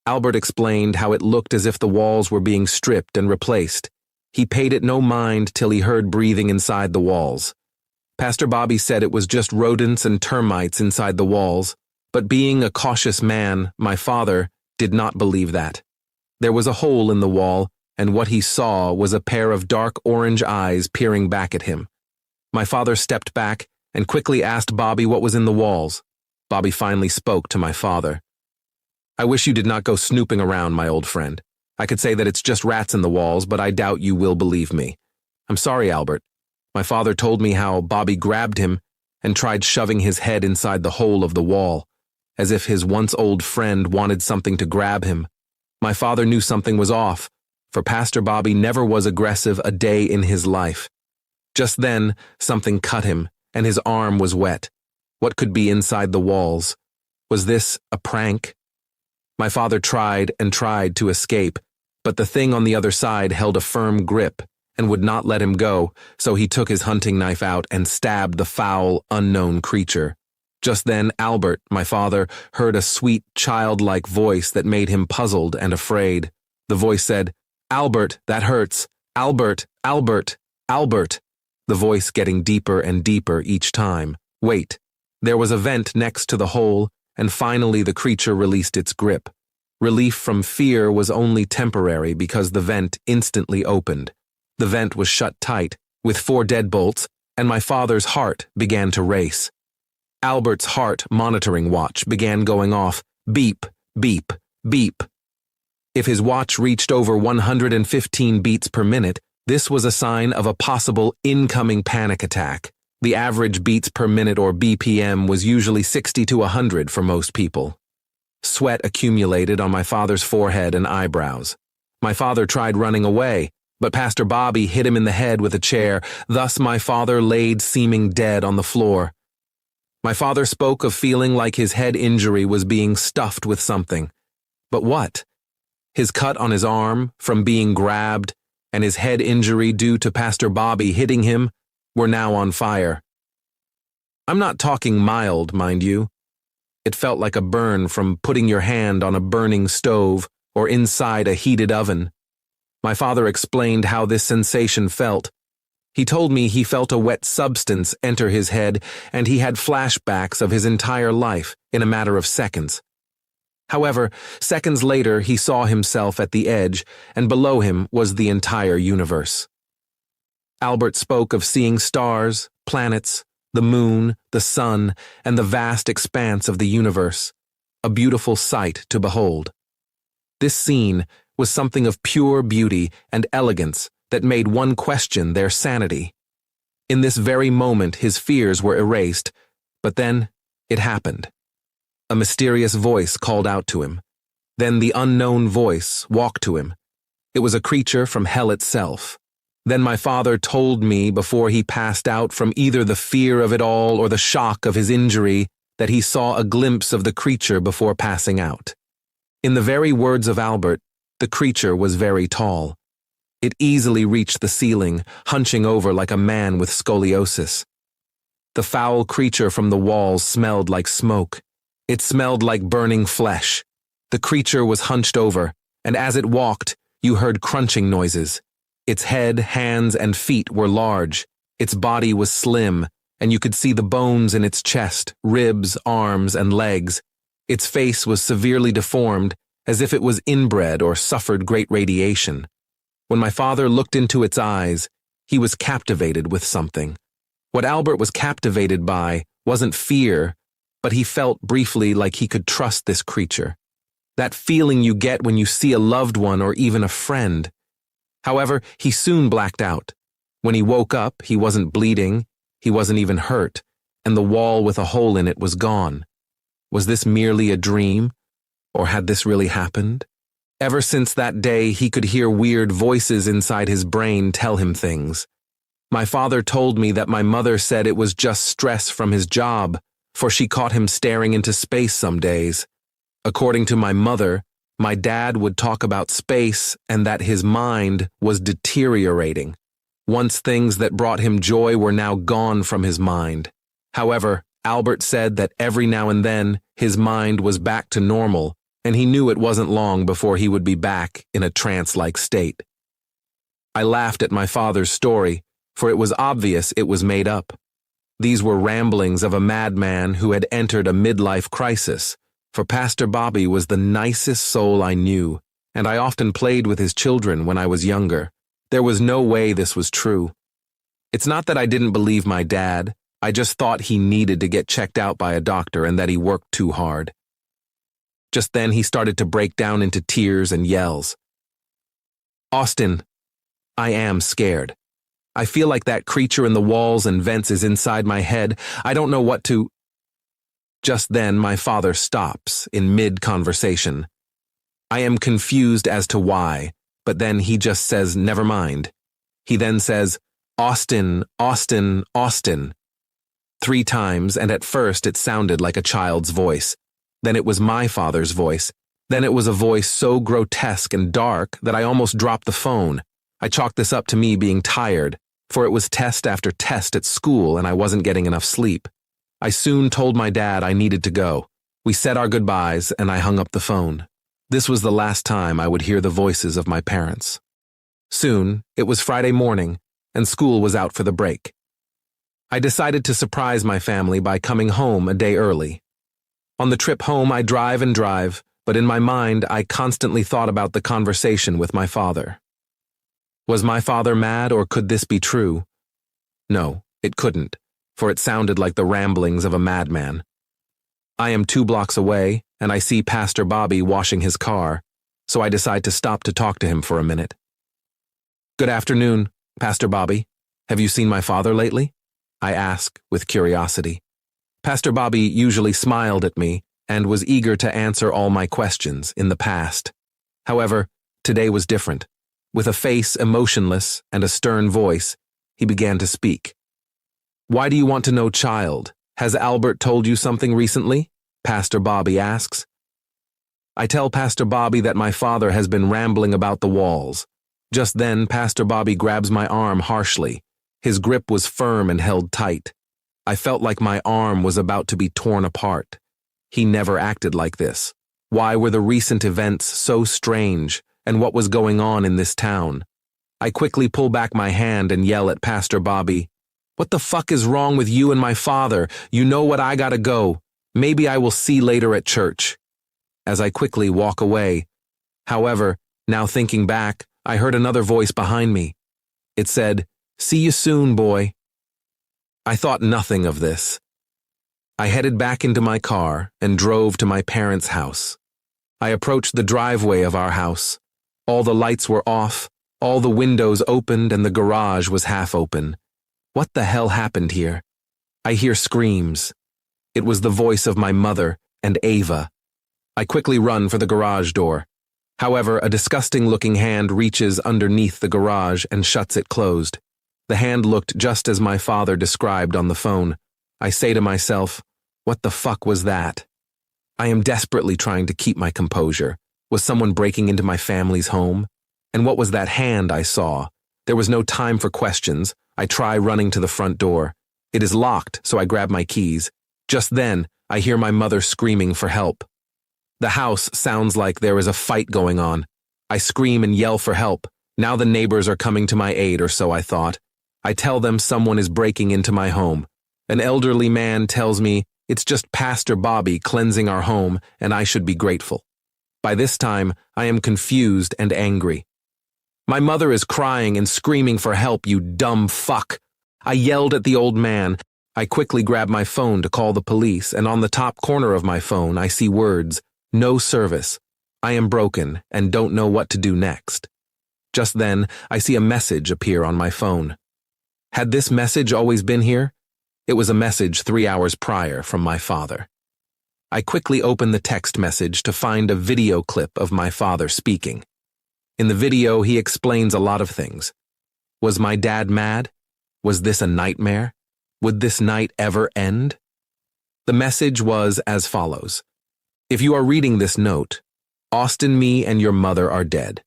Albert explained how it looked as if the walls were being stripped and replaced. He paid it no mind till he heard breathing inside the walls. Pastor Bobby said it was just rodents and termites inside the walls, but being a cautious man, my father did not believe that. There was a hole in the wall, and what he saw was a pair of dark orange eyes peering back at him. My father stepped back and quickly asked Bobby what was in the walls. Bobby finally spoke to my father. I wish you did not go snooping around, my old friend. I could say that it's just rats in the walls, but I doubt you will believe me. I'm sorry, Albert. My father told me how Bobby grabbed him and tried shoving his head inside the hole of the wall, as if his once-old friend wanted something to grab him. My father knew something was off, for Pastor Bobby never was aggressive a day in his life. Just then, something cut him, and his arm was wet. What could be inside the walls? Was this a prank? My father tried and tried to escape, but the thing on the other side held a firm grip and would not let him go, so he took his hunting knife out and stabbed the foul, unknown creature. Just then, Albert, my father, heard a sweet, childlike voice that made him puzzled and afraid. The voice said, "Albert, that hurts. Albert, Albert, Albert." The voice getting deeper and deeper each time. Wait. There was a vent next to the hole, and finally the creature released its grip. Relief from fear was only temporary because the vent instantly opened. The vent was shut tight, with 4 deadbolts, and my father's heart began to race. Albert's heart monitoring watch began going off, beep, beep, beep. If his watch reached over 115 beats per minute, this was a sign of a possible incoming panic attack. The average beats per minute, or BPM, was usually 60 to 100 for most people. Sweat accumulated on my father's forehead and eyebrows. My father tried running away, but Pastor Bobby hit him in the head with a chair. Thus my father laid seeming dead on the floor. My father spoke of feeling like his head injury was being stuffed with something. But what? His cut on his arm from being grabbed and his head injury due to Pastor Bobby hitting him were now on fire. I'm not talking mild, mind you. It felt like a burn from putting your hand on a burning stove or inside a heated oven. My father explained how this sensation felt. He told me he felt a wet substance enter his head, and he had flashbacks of his entire life in a matter of seconds. However, seconds later he saw himself at the edge, and below him was the entire universe. Albert spoke of seeing stars, planets, the moon, the sun, and the vast expanse of the universe, a beautiful sight to behold. This scene was something of pure beauty and elegance that made one question their sanity. In this very moment his fears were erased, but then it happened. A mysterious voice called out to him. Then the unknown voice walked to him. It was a creature from hell itself. Then my father told me before he passed out from either the fear of it all or the shock of his injury that he saw a glimpse of the creature before passing out. In the very words of Albert, the creature was very tall. It easily reached the ceiling, hunching over like a man with scoliosis. The foul creature from the walls smelled like smoke. It smelled like burning flesh. The creature was hunched over, and as it walked, you heard crunching noises. Its head, hands, and feet were large. Its body was slim, and you could see the bones in its chest, ribs, arms, and legs. Its face was severely deformed, as if it was inbred or suffered great radiation. When my father looked into its eyes, he was captivated with something. What Albert was captivated by wasn't fear, but he felt briefly like he could trust this creature. That feeling you get when you see a loved one or even a friend. However, he soon blacked out. When he woke up, he wasn't bleeding, he wasn't even hurt, and the wall with a hole in it was gone. Was this merely a dream, or had this really happened? Ever since that day, he could hear weird voices inside his brain tell him things. My father told me that my mother said it was just stress from his job, for she caught him staring into space some days. According to my mother, my dad would talk about space and that his mind was deteriorating. Once things that brought him joy were now gone from his mind. However, Albert said that every now and then his mind was back to normal, and he knew it wasn't long before he would be back in a trance-like state. I laughed at my father's story, for it was obvious it was made up. These were ramblings of a madman who had entered a midlife crisis, for Pastor Bobby was the nicest soul I knew, and I often played with his children when I was younger. There was no way this was true. It's not that I didn't believe my dad, I just thought he needed to get checked out by a doctor and that he worked too hard. Just then he started to break down into tears and yells. Austin, I am scared. I feel like that creature in the walls and vents is inside my head. I don't know what to... Just then, my father stops in mid-conversation. I am confused as to why, but then he just says, never mind. He then says, Austin, Austin, Austin. 3 times, and at first it sounded like a child's voice. Then it was my father's voice. Then it was a voice so grotesque and dark that I almost dropped the phone. I chalked this up to me being tired, for it was test after test at school and I wasn't getting enough sleep. I soon told my dad I needed to go. We said our goodbyes and I hung up the phone. This was the last time I would hear the voices of my parents. Soon, it was Friday morning, and school was out for the break. I decided to surprise my family by coming home a day early. On the trip home, I drive and drive, but in my mind, I constantly thought about the conversation with my father. Was my father mad, or could this be true? No, it couldn't, for it sounded like the ramblings of a madman. I am 2 blocks away, and I see Pastor Bobby washing his car, so I decide to stop to talk to him for a minute. Good afternoon, Pastor Bobby. Have you seen my father lately? I ask with curiosity. Pastor Bobby usually smiled at me and was eager to answer all my questions in the past. However, today was different. With a face emotionless and a stern voice, he began to speak. Why do you want to know, child? Has Albert told you something recently? Pastor Bobby asks. I tell Pastor Bobby that my father has been rambling about the walls. Just then, Pastor Bobby grabs my arm harshly. His grip was firm and held tight. I felt like my arm was about to be torn apart. He never acted like this. Why were the recent events so strange, and what was going on in this town? I quickly pull back my hand and yell at Pastor Bobby, "What the fuck is wrong with you and my father? You know what, I gotta go. Maybe I will see later at church." as I quickly walk away. However, now thinking back, I heard another voice behind me. It said, "See you soon, boy." I thought nothing of this. I headed back into my car and drove to my parents' house. I approached the driveway of our house. All the lights were off, all the windows opened, and the garage was half open. What the hell happened here? I hear screams. It was the voice of my mother and Ava. I quickly run for the garage door. However, a disgusting-looking hand reaches underneath the garage and shuts it closed. The hand looked just as my father described on the phone. I say to myself, what the fuck was that? I am desperately trying to keep my composure. Was someone breaking into my family's home? And what was that hand I saw? There was no time for questions. I try running to the front door. It is locked, so I grab my keys. Just then, I hear my mother screaming for help. The house sounds like there is a fight going on. I scream and yell for help. Now the neighbors are coming to my aid, or so I thought. I tell them someone is breaking into my home. An elderly man tells me it's just Pastor Bobby cleansing our home, and I should be grateful. By this time, I am confused and angry. My mother is crying and screaming for help, you dumb fuck. I yelled at the old man. I quickly grab my phone to call the police, and on the top corner of my phone, I see words, "No service. I am broken and don't know what to do next." Just then, I see a message appear on my phone. Had this message always been here? It was a message 3 hours prior from my father. I quickly open the text message to find a video clip of my father speaking. In the video, he explains a lot of things. Was my dad mad? Was this a nightmare? Would this night ever end? The message was as follows. If you are reading this note, Austin, me, and your mother are dead.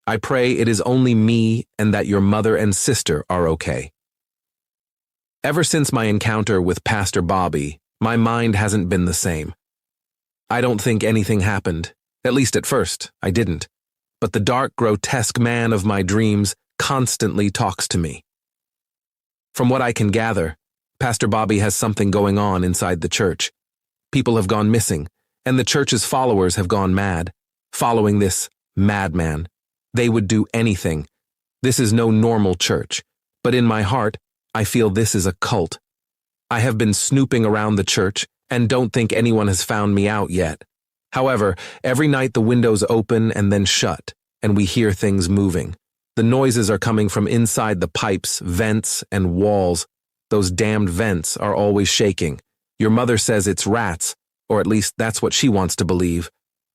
I pray it is only me and that your mother and sister are okay. Ever since my encounter with Pastor Bobby, my mind hasn't been the same. I don't think anything happened. At least at first, I didn't. But the dark, grotesque man of my dreams constantly talks to me. From what I can gather, Pastor Bobby has something going on inside the church. People have gone missing, and the church's followers have gone mad, following this madman. They would do anything. This is no normal church, but in my heart, I feel this is a cult. I have been snooping around the church and don't think anyone has found me out yet. However, every night the windows open and then shut, and we hear things moving. The noises are coming from inside the pipes, vents, and walls. Those damned vents are always shaking. Your mother says it's rats, or at least that's what she wants to believe.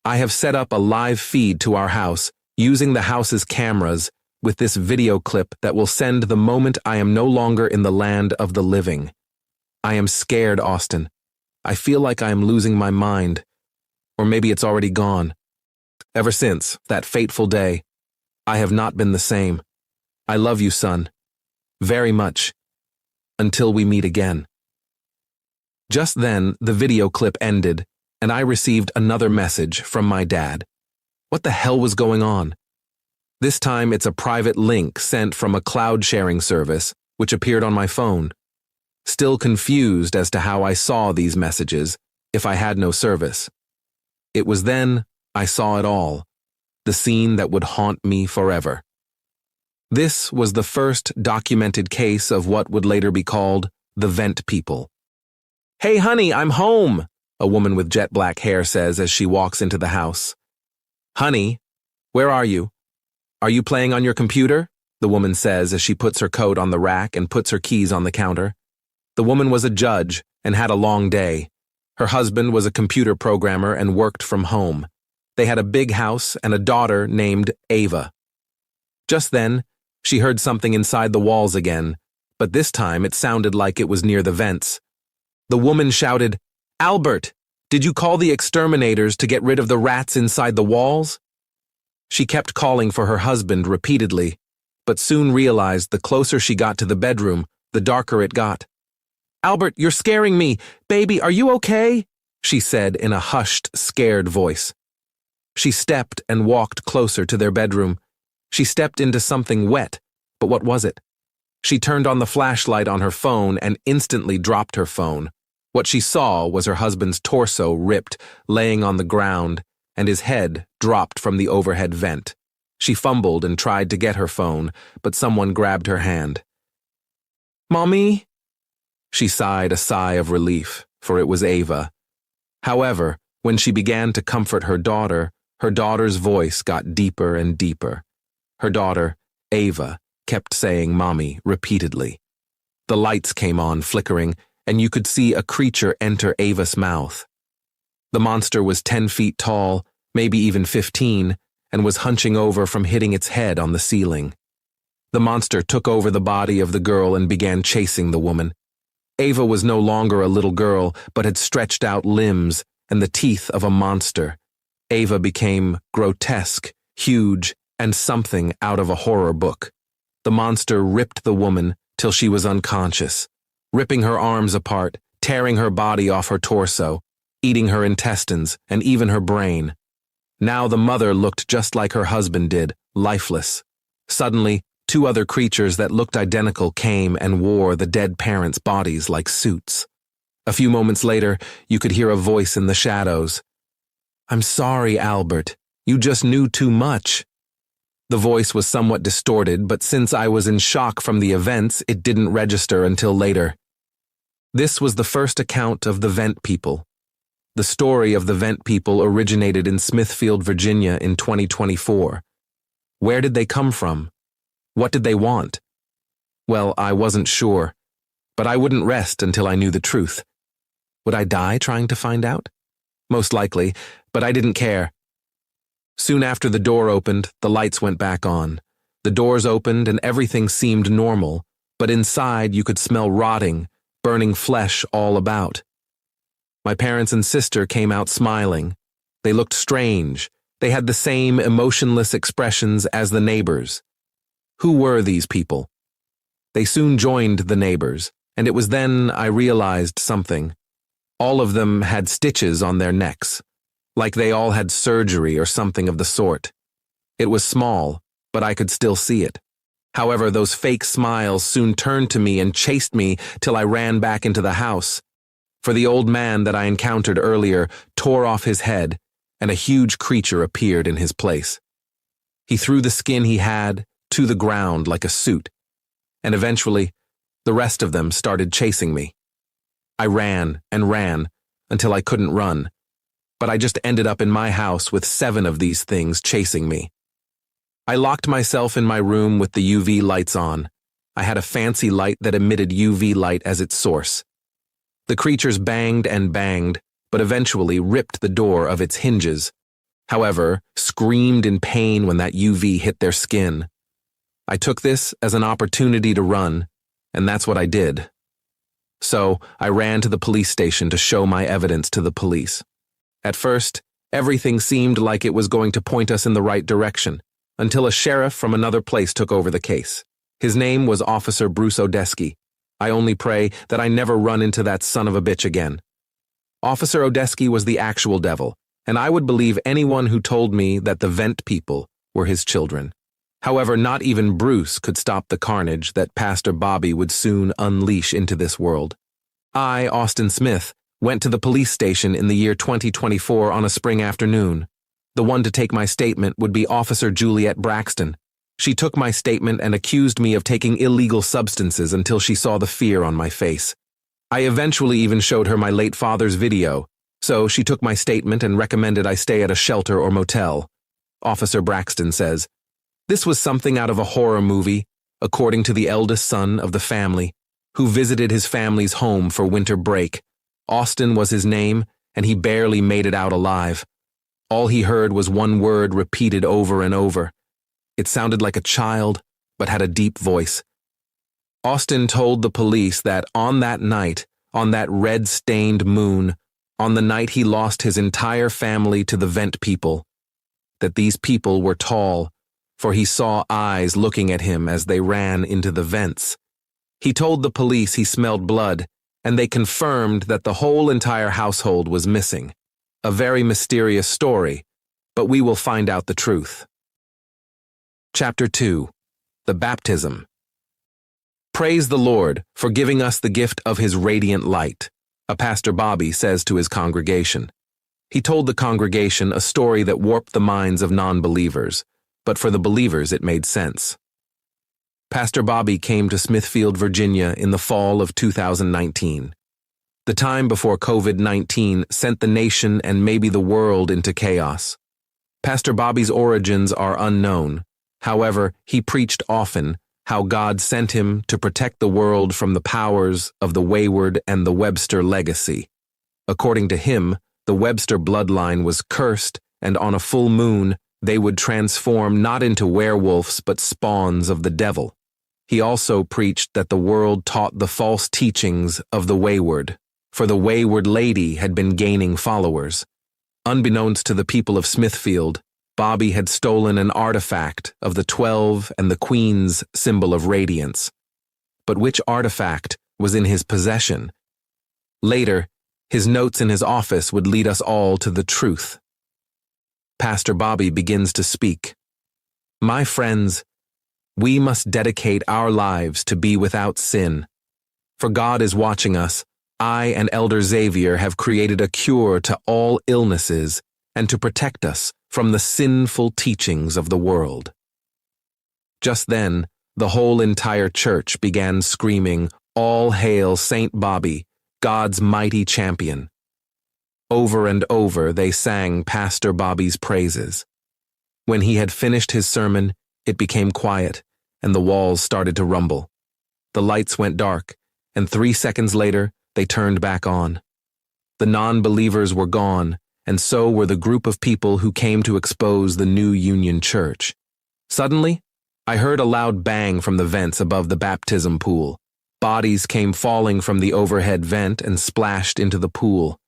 I have set up a live feed to our house, using the house's cameras, with this video clip that will send the moment I am no longer in the land of the living. I am scared, Austin. I feel like I am losing my mind. Or maybe it's already gone. Ever since that fateful day, I have not been the same. I love you, son. Very much. Until we meet again. Just then, the video clip ended, and I received another message from my dad. What the hell was going on? This time it's a private link sent from a cloud-sharing service, which appeared on my phone. Still confused as to how I saw these messages, if I had no service. It was then I saw it all, the scene that would haunt me forever. This was the first documented case of what would later be called the Vent People. "Hey honey, I'm home," a woman with jet black hair says as she walks into the house. "Honey, where are you? Are you playing on your computer?" the woman says as she puts her coat on the rack and puts her keys on the counter. The woman was a judge and had a long day. Her husband was a computer programmer and worked from home. They had a big house and a daughter named Ava. Just then, she heard something inside the walls again, but this time it sounded like it was near the vents. The woman shouted, "Albert, did you call the exterminators to get rid of the rats inside the walls?" She kept calling for her husband repeatedly, but soon realized the closer she got to the bedroom, the darker it got. "Albert, you're scaring me. Baby, are you okay?" she said in a hushed, scared voice. She stepped and walked closer to their bedroom. She stepped into something wet, but what was it? She turned on the flashlight on her phone and instantly dropped her phone. What she saw was her husband's torso ripped, laying on the ground, and his head dropped from the overhead vent. She fumbled and tried to get her phone, but someone grabbed her hand. "Mommy?" She sighed a sigh of relief, for it was Ava. However, when she began to comfort her daughter's voice got deeper and deeper. Her daughter, Ava, kept saying "Mommy" repeatedly. The lights came on, flickering, and you could see a creature enter Ava's mouth. The monster was 10 feet tall, maybe even 15, and was hunching over from hitting its head on the ceiling. The monster took over the body of the girl and began chasing the woman. Ava was no longer a little girl, but had stretched out limbs and the teeth of a monster. Ava became grotesque, huge, and something out of a horror book. The monster ripped the woman till she was unconscious, ripping her arms apart, tearing her body off her torso, eating her intestines and even her brain. Now the mother looked just like her husband did, lifeless. Suddenly, 2 other creatures that looked identical came and wore the dead parents' bodies like suits. A few moments later, you could hear a voice in the shadows. "I'm sorry, Albert. You just knew too much." The voice was somewhat distorted, but since I was in shock from the events, it didn't register until later. This was the first account of the Vent People. The story of the Vent People originated in Smithfield, Virginia in 2024. Where did they come from? What did they want? Well, I wasn't sure, but I wouldn't rest until I knew the truth. Would I die trying to find out? Most likely, but I didn't care. Soon after the door opened, the lights went back on. The doors opened and everything seemed normal, but inside you could smell rotting, burning flesh all about. My parents and sister came out smiling. They looked strange. They had the same emotionless expressions as the neighbors. Who were these people? They soon joined the neighbors, and it was then I realized something. All of them had stitches on their necks, like they all had surgery or something of the sort. It was small, but I could still see it. However, those fake smiles soon turned to me and chased me till I ran back into the house. For the old man that I encountered earlier tore off his head, and a huge creature appeared in his place. He threw the skin he had to the ground like a suit, and eventually, the rest of them started chasing me. I ran and ran until I couldn't run, but I just ended up in my house with 7 of these things chasing me. I locked myself in my room with the UV lights on. I had a fancy light that emitted UV light as its source. The creatures banged and banged, but eventually ripped the door of its hinges. However, screamed in pain when that UV hit their skin. I took this as an opportunity to run, and that's what I did. So, I ran to the police station to show my evidence to the police. At first, everything seemed like it was going to point us in the right direction, until a sheriff from another place took over the case. His name was Officer Bruce Odesky. I only pray that I never run into that son of a bitch again. Officer Odesky was the actual devil, and I would believe anyone who told me that the Vent People were his children. However, not even Bruce could stop the carnage that Pastor Bobby would soon unleash into this world. I, Austin Smith, went to the police station in the year 2024 on a spring afternoon. The one to take my statement would be Officer Juliet Braxton. She took my statement and accused me of taking illegal substances until she saw the fear on my face. I eventually even showed her my late father's video, so she took my statement and recommended I stay at a shelter or motel. Officer Braxton says, "This was something out of a horror movie, according to the eldest son of the family, who visited his family's home for winter break. Austin was his name, and he barely made it out alive. All he heard was one word repeated over and over. It sounded like a child, but had a deep voice. Austin told the police that on that night, on that red-stained moon, on the night he lost his entire family to the Vent People, that these people were tall, for he saw eyes looking at him as they ran into the vents. He told the police he smelled blood, and they confirmed that the whole entire household was missing. A very mysterious story, but we will find out the truth." Chapter 2. The Baptism. Praise the Lord for giving us the gift of His radiant light. a Pastor Bobby says to his congregation. He told the congregation a story that warped the minds of non-believers, but for the believers it made sense. Pastor Bobby came to Smithfield, Virginia in the fall of 2019. The time before COVID-19 sent the nation and maybe the world into chaos. Pastor Bobby's origins are unknown. However, he preached often how God sent him to protect the world from the powers of the Wayward and the Webster legacy. According to him, the Webster bloodline was cursed, and on a full moon, they would transform not into werewolves but spawns of the devil. He also preached that the world taught the false teachings of the Wayward, for the Wayward lady had been gaining followers. Unbeknownst to the people of Smithfield, Bobby had stolen an artifact of the 12 and the Queen's symbol of radiance. But which artifact was in his possession? Later, his notes in his office would lead us all to the truth. Pastor Bobby begins to speak. My friends, we must dedicate our lives to be without sin. For God is watching us. I and Elder Xavier have created a cure to all illnesses and to protect us from the sinful teachings of the world. Just then, the whole entire church began screaming, "All hail Saint Bobby, God's mighty champion." Over and over they sang Pastor Bobby's praises. When he had finished his sermon, it became quiet, and the walls started to rumble. The lights went dark, and 3 seconds later, they turned back on. The non-believers were gone, and so were the group of people who came to expose the new Union Church. Suddenly, I heard a loud bang from the vents above the baptism pool. Bodies came falling from the overhead vent and splashed into the pool.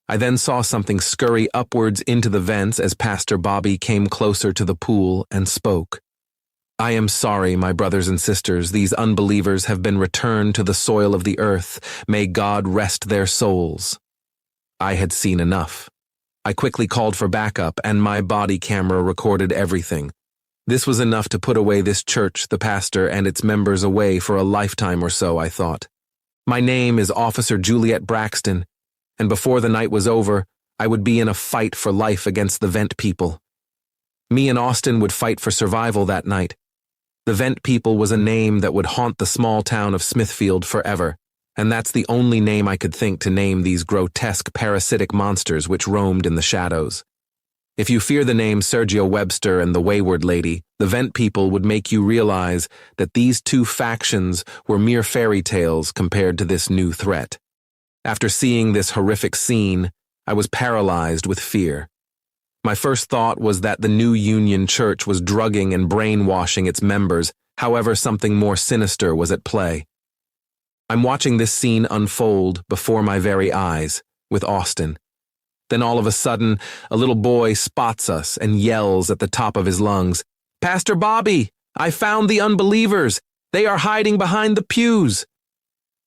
I then saw something scurry upwards into the vents as Pastor Bobby came closer to the pool and spoke. I am sorry, my brothers and sisters, these unbelievers have been returned to the soil of the earth. May God rest their souls. I had seen enough. I quickly called for backup, and my body camera recorded everything. This was enough to put away this church, the pastor, and its members away for a lifetime or so, I thought. My name is Officer Juliet Braxton, and before the night was over, I would be in a fight for life against the Vent people. Me and Austin would fight for survival that night. The Vent people was a name that would haunt the small town of Smithfield forever, and that's the only name I could think to name these grotesque parasitic monsters which roamed in the shadows. If you fear the name Sergio Webster and the Wayward lady, the Vent people would make you realize that these two factions were mere fairy tales compared to this new threat. After seeing this horrific scene, I was paralyzed with fear. My first thought was that the new Union Church was drugging and brainwashing its members. However, something more sinister was at play. I'm watching this scene unfold before my very eyes, with Austin. Then all of a sudden, a little boy spots us and yells at the top of his lungs, "Pastor Bobby, I found the unbelievers! They are hiding behind the pews!"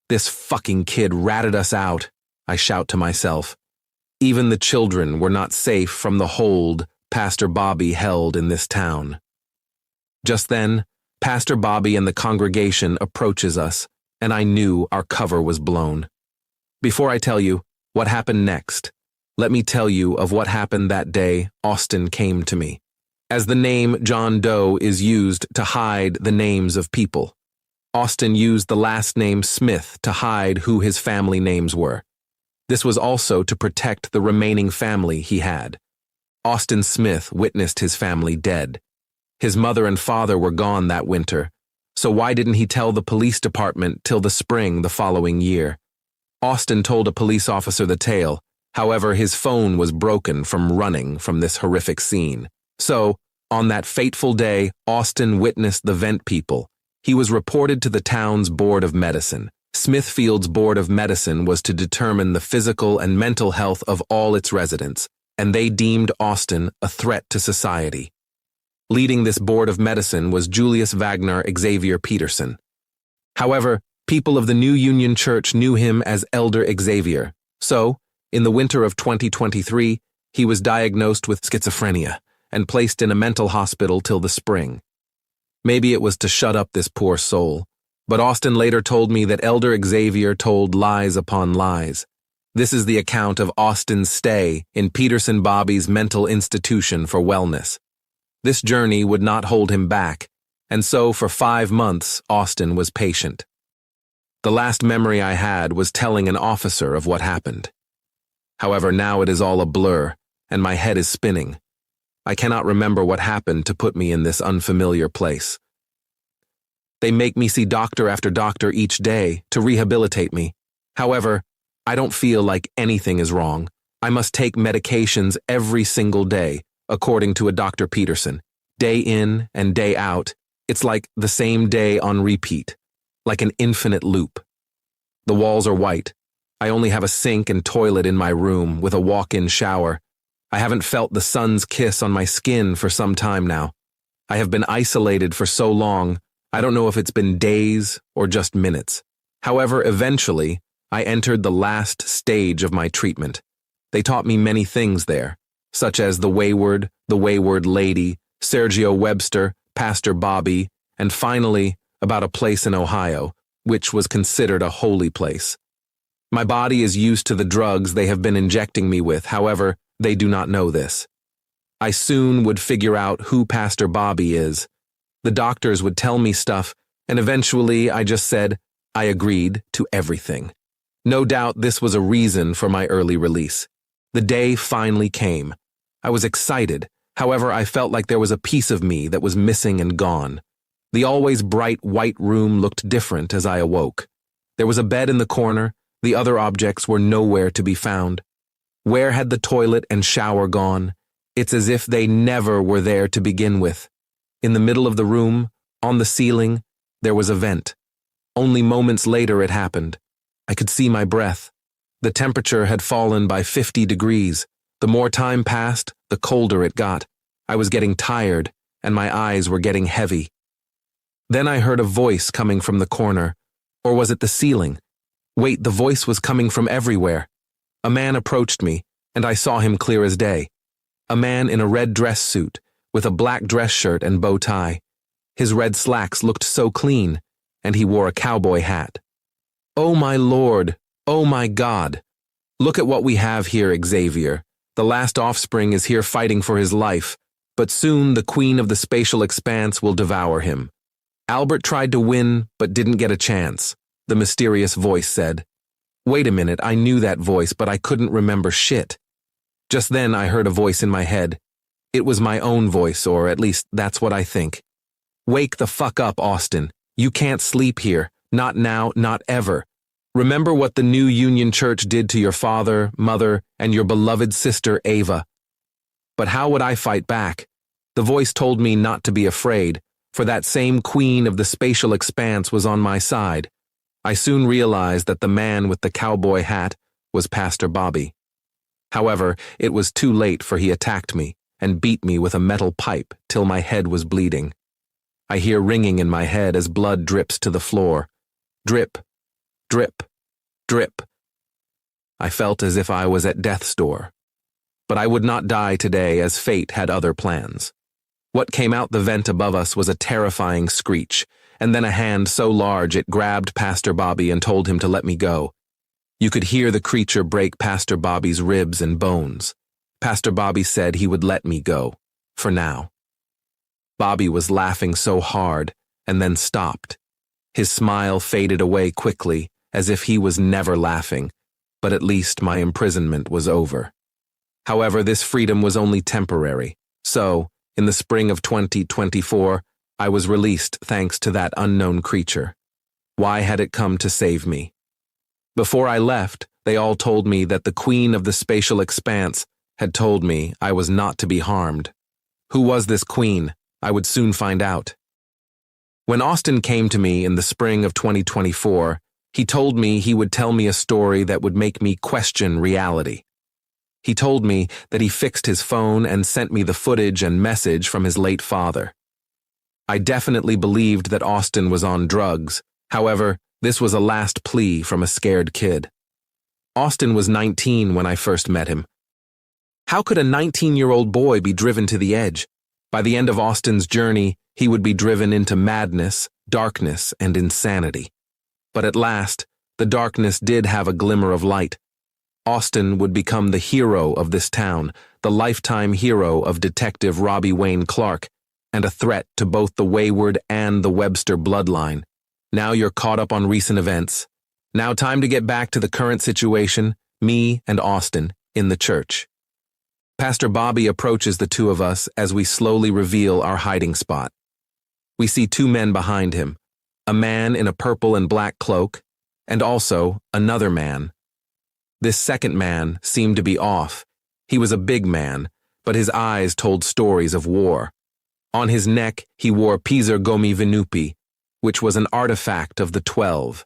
This fucking kid ratted us out, I shout to myself. Even the children were not safe from the hold Pastor Bobby held in this town. Just then, Pastor Bobby and the congregation approaches us, and I knew our cover was blown. Before I tell you what happened next, let me tell you of what happened that day Austin came to me. As the name John Doe is used to hide the names of people, Austin used the last name Smith to hide who his family names were. This was also to protect the remaining family he had. Austin Smith witnessed his family dead. His mother and father were gone that winter, so why didn't he tell the police department till the spring the following year? Austin told a police officer the tale. However, his phone was broken from running from this horrific scene. So, on that fateful day, Austin witnessed the Vent people. He was reported to the town's Board of Medicine. Smithfield's Board of Medicine was to determine the physical and mental health of all its residents, and they deemed Austin a threat to society. Leading this Board of Medicine was Julius Wagner Xavier Peterson. However, people of the New Union Church knew him as Elder Xavier, so, in the winter of 2023, he was diagnosed with schizophrenia and placed in a mental hospital till the spring. Maybe it was to shut up this poor soul, but Austin later told me that Elder Xavier told lies upon lies. This is the account of Austin's stay in Peterson Bobby's mental institution for wellness. This journey would not hold him back, and so for 5 months Austin was patient. The last memory I had was telling an officer of what happened. However, now it is all a blur, and my head is spinning. I cannot remember what happened to put me in this unfamiliar place. They make me see doctor after doctor each day to rehabilitate me. However, I don't feel like anything is wrong. I must take medications every single day, according to a Dr. Peterson. Day in and day out, it's like the same day on repeat, like an infinite loop. The walls are white. I only have a sink and toilet in my room with a walk-in shower. I haven't felt the sun's kiss on my skin for some time now. I have been isolated for so long, I don't know if it's been days or just minutes. However, eventually, I entered the last stage of my treatment. They taught me many things there, such as the Wayward Lady, Sergio Webster, Pastor Bobby, and finally, about a place in Ohio, which was considered a holy place. My body is used to the drugs they have been injecting me with, however, they do not know this. I soon would figure out who Pastor Bobby is. The doctors would tell me stuff, and eventually I just said, I agreed to everything. No doubt this was a reason for my early release. The day finally came. I was excited, however I felt like there was a piece of me that was missing and gone. The always bright white room looked different as I awoke. There was a bed in the corner, the other objects were nowhere to be found. Where had the toilet and shower gone? It's as if they never were there to begin with. In the middle of the room, on the ceiling, there was a vent. Only moments later it happened. I could see my breath. The temperature had fallen by 50 degrees. The more time passed, the colder it got. I was getting tired, and my eyes were getting heavy. Then I heard a voice coming from the corner. Or was it the ceiling? Wait, the voice was coming from everywhere. A man approached me, and I saw him clear as day. A man in a red dress suit, with a black dress shirt and bow tie. His red slacks looked so clean, and he wore a cowboy hat. Oh my Lord, oh my God. Look at what we have here, Xavier. The last offspring is here fighting for his life, but soon the queen of the spatial expanse will devour him. Albert tried to win, but didn't get a chance, the mysterious voice said. Wait a minute, I knew that voice, but I couldn't remember shit. Just then I heard a voice in my head. It was my own voice, or at least that's what I think. Wake the fuck up, Austin. You can't sleep here. Not now, not ever. Remember what the new Union Church did to your father, mother, and your beloved sister, Ava. But how would I fight back? The voice told me not to be afraid, for that same queen of the spatial expanse was on my side. I soon realized that the man with the cowboy hat was Pastor Bobby. However, it was too late, for he attacked me and beat me with a metal pipe till my head was bleeding. I hear ringing in my head as blood drips to the floor. Drip, drip, drip. I felt as if I was at death's door. But I would not die today, as fate had other plans. What came out the vent above us was a terrifying screech, and then a hand so large it grabbed Pastor Bobby and told him to let me go. You could hear the creature break Pastor Bobby's ribs and bones. Pastor Bobby said he would let me go, for now. Bobby was laughing so hard, and then stopped. His smile faded away quickly, as if he was never laughing, but at least my imprisonment was over. However, this freedom was only temporary, so, in the spring of 2024, I was released thanks to that unknown creature. Why had it come to save me? Before I left, they all told me that the queen of the spatial expanse had told me I was not to be harmed. Who was this queen? I would soon find out. When Austin came to me in the spring of 2024, he told me he would tell me a story that would make me question reality. He told me that he fixed his phone and sent me the footage and message from his late father. I definitely believed that Austin was on drugs. However, this was a last plea from a scared kid. Austin was 19 when I first met him. How could a 19-year-old boy be driven to the edge? By the end of Austin's journey, he would be driven into madness, darkness, and insanity. But at last, the darkness did have a glimmer of light. Austin would become the hero of this town, the lifetime hero of Detective Robbie Wayne Clark, and a threat to both the Wayward and the Webster bloodline. Now you're caught up on recent events. Now time to get back to the current situation, me and Austin, in the church. Pastor Bobby approaches the two of us as we slowly reveal our hiding spot. We see two men behind him, a man in a purple and black cloak, and also another man. This second man seemed to be off. He was a big man, but his eyes told stories of war. On his neck, he wore Pizer Gomi Vinupi, which was an artifact of the 12.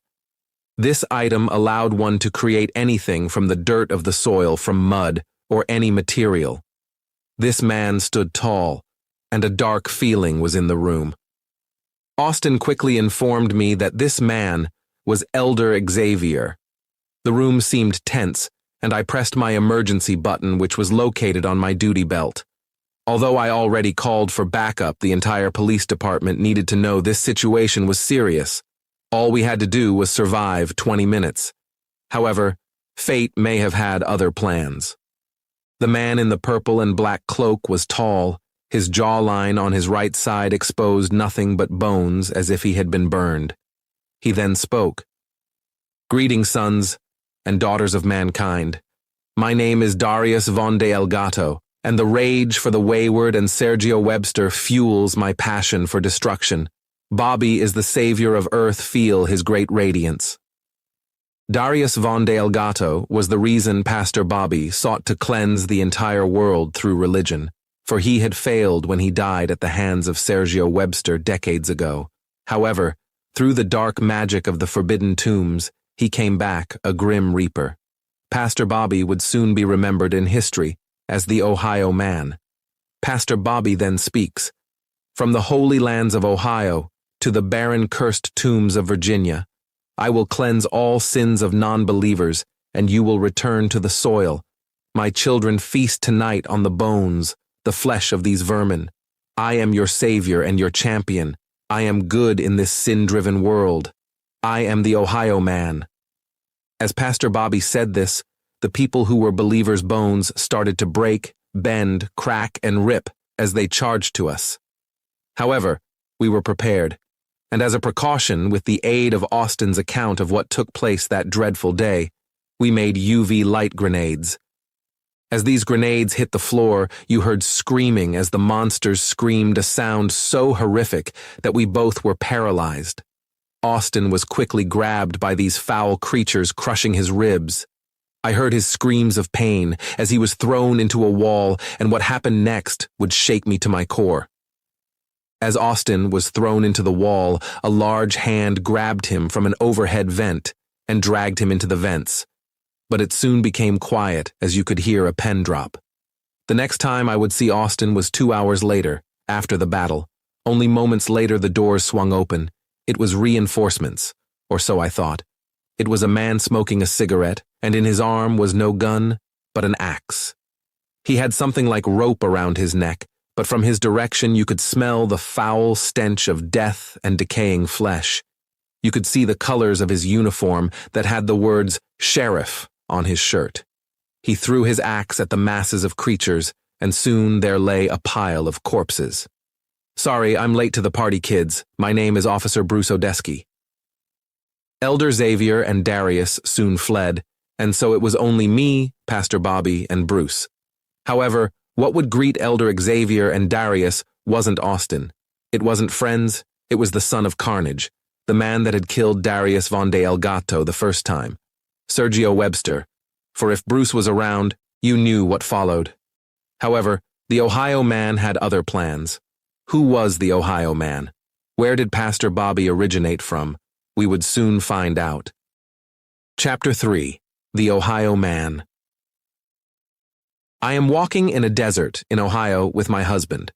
This item allowed one to create anything from the dirt of the soil, from mud, or any material. This man stood tall, and a dark feeling was in the room. Austin quickly informed me that this man was Elder Xavier. The room seemed tense, and I pressed my emergency button, which was located on my duty belt. Although I already called for backup, the entire police department needed to know this situation was serious. All we had to do was survive 20 minutes. However, fate may have had other plans. The man in the purple and black cloak was tall. His jawline on his right side exposed nothing but bones, as if he had been burned. He then spoke. "Greetings, sons and daughters of mankind. My name is Darius von de Elgato, and the rage for the Wayward and Sergio Webster fuels my passion for destruction. Bobby is the savior of Earth, feel his great radiance." Darius von de Elgato was the reason Pastor Bobby sought to cleanse the entire world through religion, for he had failed when he died at the hands of Sergio Webster decades ago. However, through the dark magic of the forbidden tombs, he came back a grim reaper. Pastor Bobby would soon be remembered in history as the Ohio Man. Pastor Bobby then speaks. "From the holy lands of Ohio to the barren, cursed tombs of Virginia, I will cleanse all sins of non-believers, and you will return to the soil. My children, feast tonight on the bones, the flesh of these vermin. I am your savior and your champion. I am good in this sin-driven world. I am the Ohio Man." As Pastor Bobby said this, the people who were believers' bones started to break, bend, crack, and rip as they charged to us. However, we were prepared, and as a precaution, with the aid of Austin's account of what took place that dreadful day, we made UV light grenades. As these grenades hit the floor, you heard screaming as the monsters screamed, a sound so horrific that we both were paralyzed. Austin was quickly grabbed by these foul creatures, crushing his ribs. I heard his screams of pain as he was thrown into a wall, and what happened next would shake me to my core. As Austin was thrown into the wall, a large hand grabbed him from an overhead vent and dragged him into the vents. But it soon became quiet as you could hear a pen drop. The next time I would see Austin was 2 hours later, after the battle. Only moments later the doors swung open. It was reinforcements, or so I thought. It was a man smoking a cigarette, and in his arm was no gun, but an axe. He had something like rope around his neck, but from his direction you could smell the foul stench of death and decaying flesh. You could see the colors of his uniform that had the words "Sheriff" on his shirt. He threw his axe at the masses of creatures, and soon there lay a pile of corpses. "Sorry, I'm late to the party, kids. My name is Officer Bruce Odeski." Elder Xavier and Darius soon fled, and so it was only me, Pastor Bobby, and Bruce. However, what would greet Elder Xavier and Darius wasn't Austin. It wasn't friends, it was the son of Carnage, the man that had killed Darius von de Elgato the first time. Sergio Webster, for if Bruce was around, you knew what followed. However, the Ohio Man had other plans. Who was the Ohio Man? Where did Pastor Bobby originate from? We would soon find out. Chapter 3. The Ohio Man. I am walking in a desert in Ohio with my husband.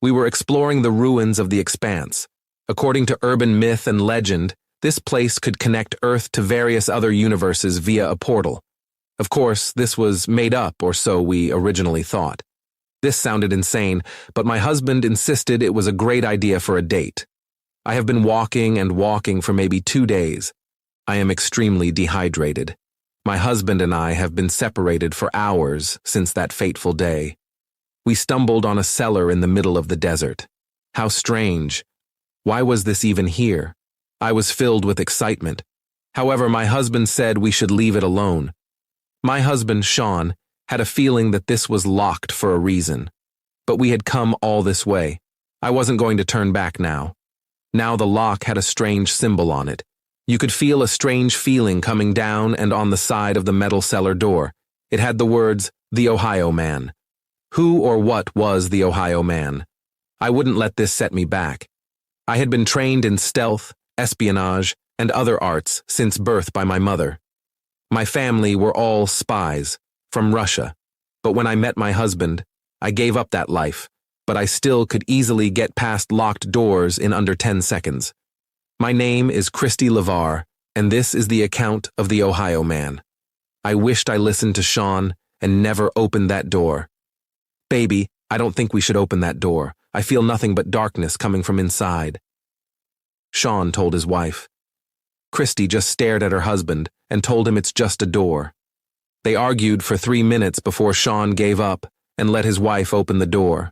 We were exploring the ruins of the expanse. According to urban myth and legend, this place could connect Earth to various other universes via a portal. Of course, this was made up, or so we originally thought. This sounded insane, but my husband insisted it was a great idea for a date. I have been walking and walking for maybe 2 days. I am extremely dehydrated. My husband and I have been separated for hours since that fateful day. We stumbled on a cellar in the middle of the desert. How strange. Why was this even here? I was filled with excitement. However, my husband said we should leave it alone. My husband, Sean, had a feeling that this was locked for a reason. But we had come all this way. I wasn't going to turn back now. Now the lock had a strange symbol on it. You could feel a strange feeling coming down and on the side of the metal cellar door. It had the words, "The Ohio Man." Who or what was the Ohio Man? I wouldn't let this set me back. I had been trained in stealth, espionage, and other arts since birth by my mother. My family were all spies, from Russia. But when I met my husband, I gave up that life, but I still could easily get past locked doors in under 10 seconds. My name is Christy LeVar, and this is the account of the Ohio Man. I wished I listened to Sean and never opened that door. Baby, I don't think we should open that door. I feel nothing but darkness coming from inside. Sean told his wife. Christy just stared at her husband and told him it's just a door. They argued for 3 minutes before Sean gave up and let his wife open the door.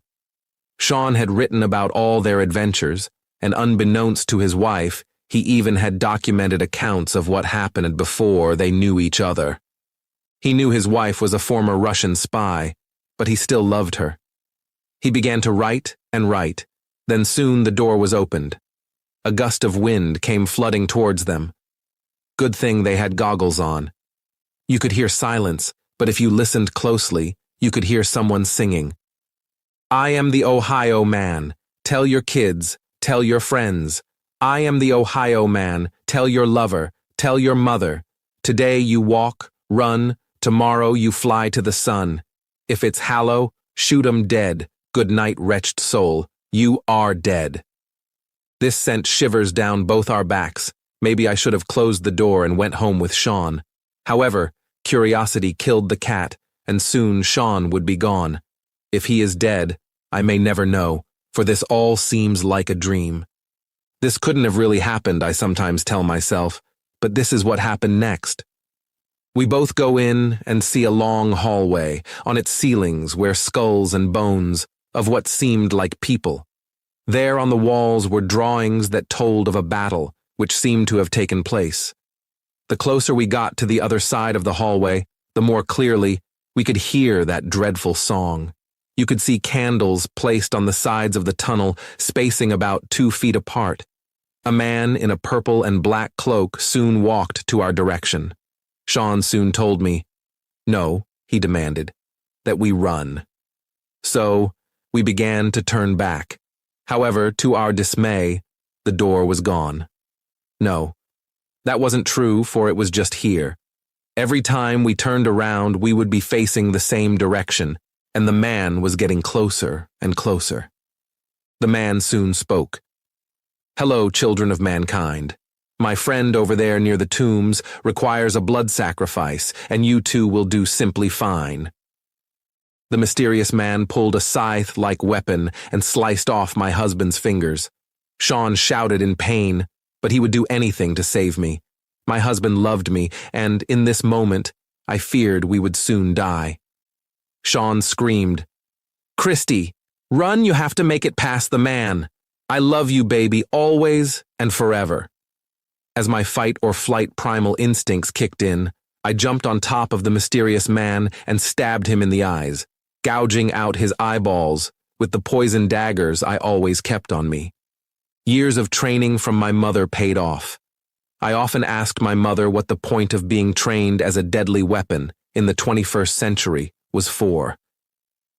Sean had written about all their adventures, and unbeknownst to his wife, he even had documented accounts of what happened before they knew each other. He knew his wife was a former Russian spy, but he still loved her. He began to write and write, then soon the door was opened. A gust of wind came flooding towards them. Good thing they had goggles on. You could hear silence, but if you listened closely, you could hear someone singing. I am the Ohio Man. Tell your kids, tell your friends. I am the Ohio Man. Tell your lover, tell your mother. Today you walk, run, tomorrow you fly to the sun. If it's Hallow, shoot 'em dead. Good night, wretched soul. You are dead. This sent shivers down both our backs. Maybe I should have closed the door and went home with Sean. However, curiosity killed the cat, and soon Sean would be gone. If he is dead, I may never know, for this all seems like a dream. This couldn't have really happened, I sometimes tell myself, but this is what happened next. We both go in and see a long hallway. On its ceilings were skulls and bones of what seemed like people. There on the walls were drawings that told of a battle which seemed to have taken place. The closer we got to the other side of the hallway, the more clearly we could hear that dreadful song. You could see candles placed on the sides of the tunnel, spacing about 2 feet apart. A man in a purple and black cloak soon walked to our direction. Sean soon told me, "No," he demanded, "that we run." So, we began to turn back. However, to our dismay, the door was gone. No, that wasn't true, for it was just here. Every time we turned around, we would be facing the same direction, and the man was getting closer and closer. The man soon spoke. "Hello, children of mankind. My friend over there near the tombs requires a blood sacrifice, and you two will do simply fine." The mysterious man pulled a scythe-like weapon and sliced off my husband's fingers. Sean shouted in pain, but he would do anything to save me. My husband loved me, and in this moment, I feared we would soon die. Sean screamed, "Christy, run, you have to make it past the man. I love you, baby, always and forever." As my fight or flight primal instincts kicked in, I jumped on top of the mysterious man and stabbed him in the eyes, gouging out his eyeballs with the poison daggers I always kept on me. Years of training from my mother paid off. I often asked my mother what the point of being trained as a deadly weapon in the 21st century was for.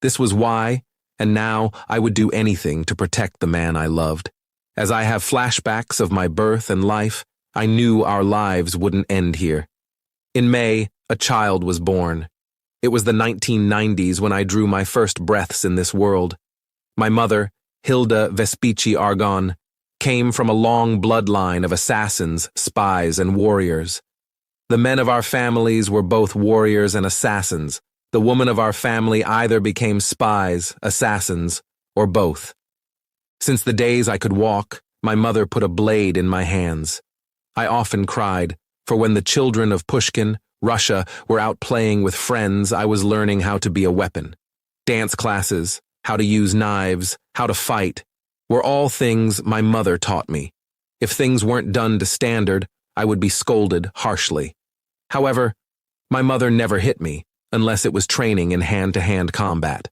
This was why, and now I would do anything to protect the man I loved. As I have flashbacks of my birth and life, I knew our lives wouldn't end here. In May, a child was born. It was the 1990s when I drew my first breaths in this world. My mother, Hilda Vespici Argon, came from a long bloodline of assassins, spies, and warriors. The men of our families were both warriors and assassins. The women of our family either became spies, assassins, or both. Since the days I could walk, my mother put a blade in my hands. I often cried, for when the children of Pushkin, Russia were out playing with friends, I was learning how to be a weapon. Dance classes, how to use knives, how to fight, were all things my mother taught me. If things weren't done to standard, I would be scolded harshly. However, my mother never hit me, unless it was training in hand-to-hand combat.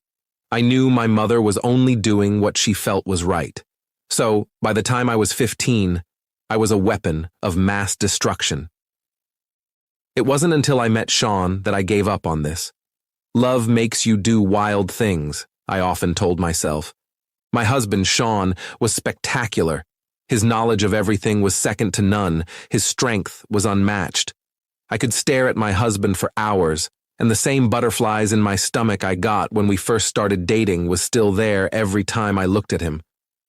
I knew my mother was only doing what she felt was right. So, by the time I was 15, I was a weapon of mass destruction. It wasn't until I met Sean that I gave up on this. Love makes you do wild things, I often told myself. My husband, Sean, was spectacular. His knowledge of everything was second to none. His strength was unmatched. I could stare at my husband for hours, and the same butterflies in my stomach I got when we first started dating was still there every time I looked at him.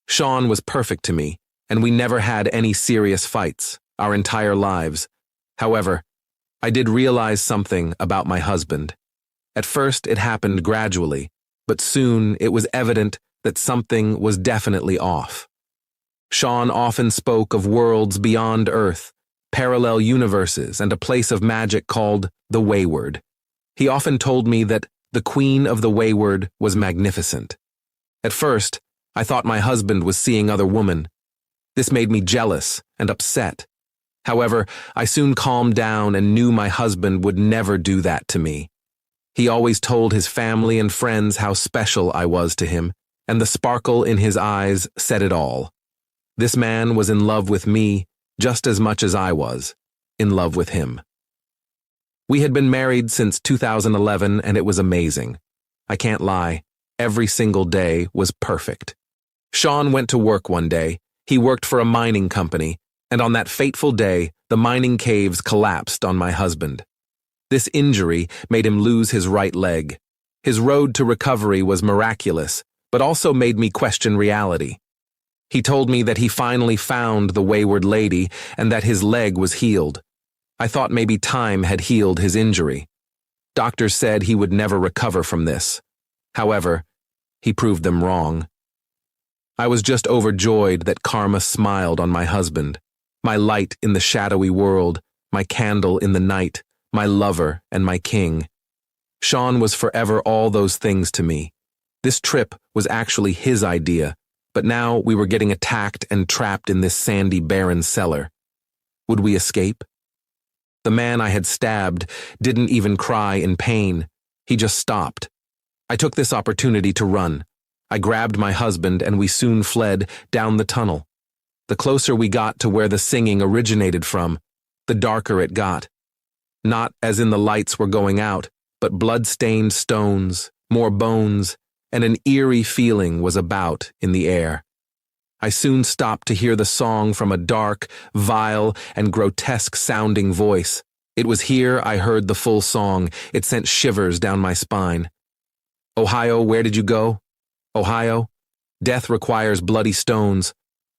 Sean was perfect to me, and we never had any serious fights, our entire lives. However, I did realize something about my husband. At first, it happened gradually, but soon it was evident that something was definitely off. Sean often spoke of worlds beyond Earth, parallel universes, and a place of magic called the Wayward. He often told me that the Queen of the Wayward was magnificent. At first, I thought my husband was seeing other women. This made me jealous and upset. However, I soon calmed down and knew my husband would never do that to me. He always told his family and friends how special I was to him, and the sparkle in his eyes said it all. This man was in love with me just as much as I was in love with him. We had been married since 2011, and it was amazing. I can't lie, every single day was perfect. Sean went to work one day. He worked for a mining company, and on that fateful day, the mining caves collapsed on my husband. This injury made him lose his right leg. His road to recovery was miraculous, but also made me question reality. He told me that he finally found the wayward lady and that his leg was healed. I thought maybe time had healed his injury. Doctors said he would never recover from this. However, he proved them wrong. I was just overjoyed that karma smiled on my husband, my light in the shadowy world, my candle in the night, my lover and my king. Sean was forever all those things to me. This trip was actually his idea, but now we were getting attacked and trapped in this sandy, barren cellar. Would we escape? The man I had stabbed didn't even cry in pain. He just stopped. I took this opportunity to run. I grabbed my husband and we soon fled down the tunnel. The closer we got to where the singing originated from, the darker it got. Not as in the lights were going out, but blood-stained stones, more bones, and an eerie feeling was about in the air. I soon stopped to hear the song from a dark, vile, and grotesque-sounding voice. It was here I heard the full song. It sent shivers down my spine. Ohio, where did you go? Ohio, death requires bloody stones.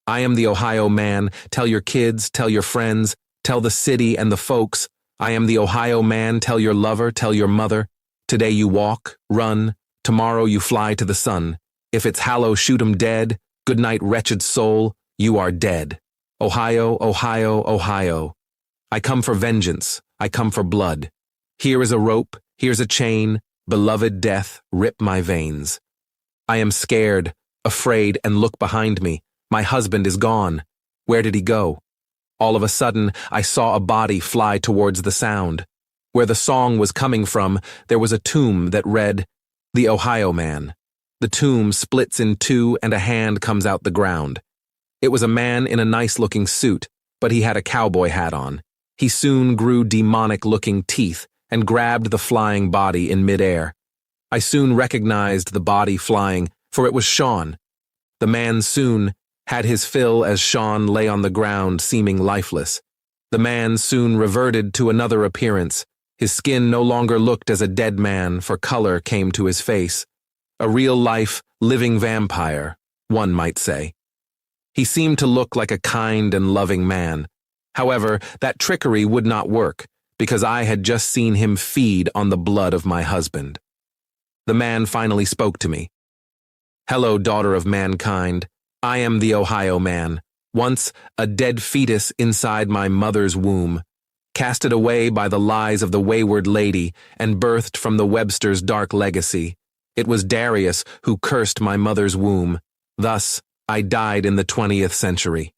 I am the Ohio man. Tell your kids, tell your friends, tell the city and the folks. I am the Ohio man. Tell your lover, tell your mother. Today you walk, run. Tomorrow you fly to the sun. If it's Hallow, shoot 'em dead. Good night, wretched soul. You are dead. Ohio, Ohio, Ohio. I come for vengeance. I come for blood. Here is a rope. Here's a chain. Beloved death, rip my veins. I am scared, afraid, and look behind me. My husband is gone. Where did he go? All of a sudden, I saw a body fly towards the sound. Where the song was coming from, there was a tomb that read, "The Ohio Man." The tomb splits in two and a hand comes out the ground. It was a man in a nice-looking suit, but he had a cowboy hat on. He soon grew demonic-looking teeth and grabbed the flying body in midair. I soon recognized the body flying, for it was Sean. The man soon had his fill as Sean lay on the ground seeming lifeless. The man soon reverted to another appearance. His skin no longer looked as a dead man, for color came to his face. A real-life, living vampire, one might say. He seemed to look like a kind and loving man. However, that trickery would not work, because I had just seen him feed on the blood of my husband. The man finally spoke to me. "Hello, daughter of mankind. I am the Ohio man, once a dead fetus inside my mother's womb. casted away by the lies of the wayward lady and birthed from the Webster's dark legacy. It was Darius who cursed my mother's womb. Thus, I died in the 20th century.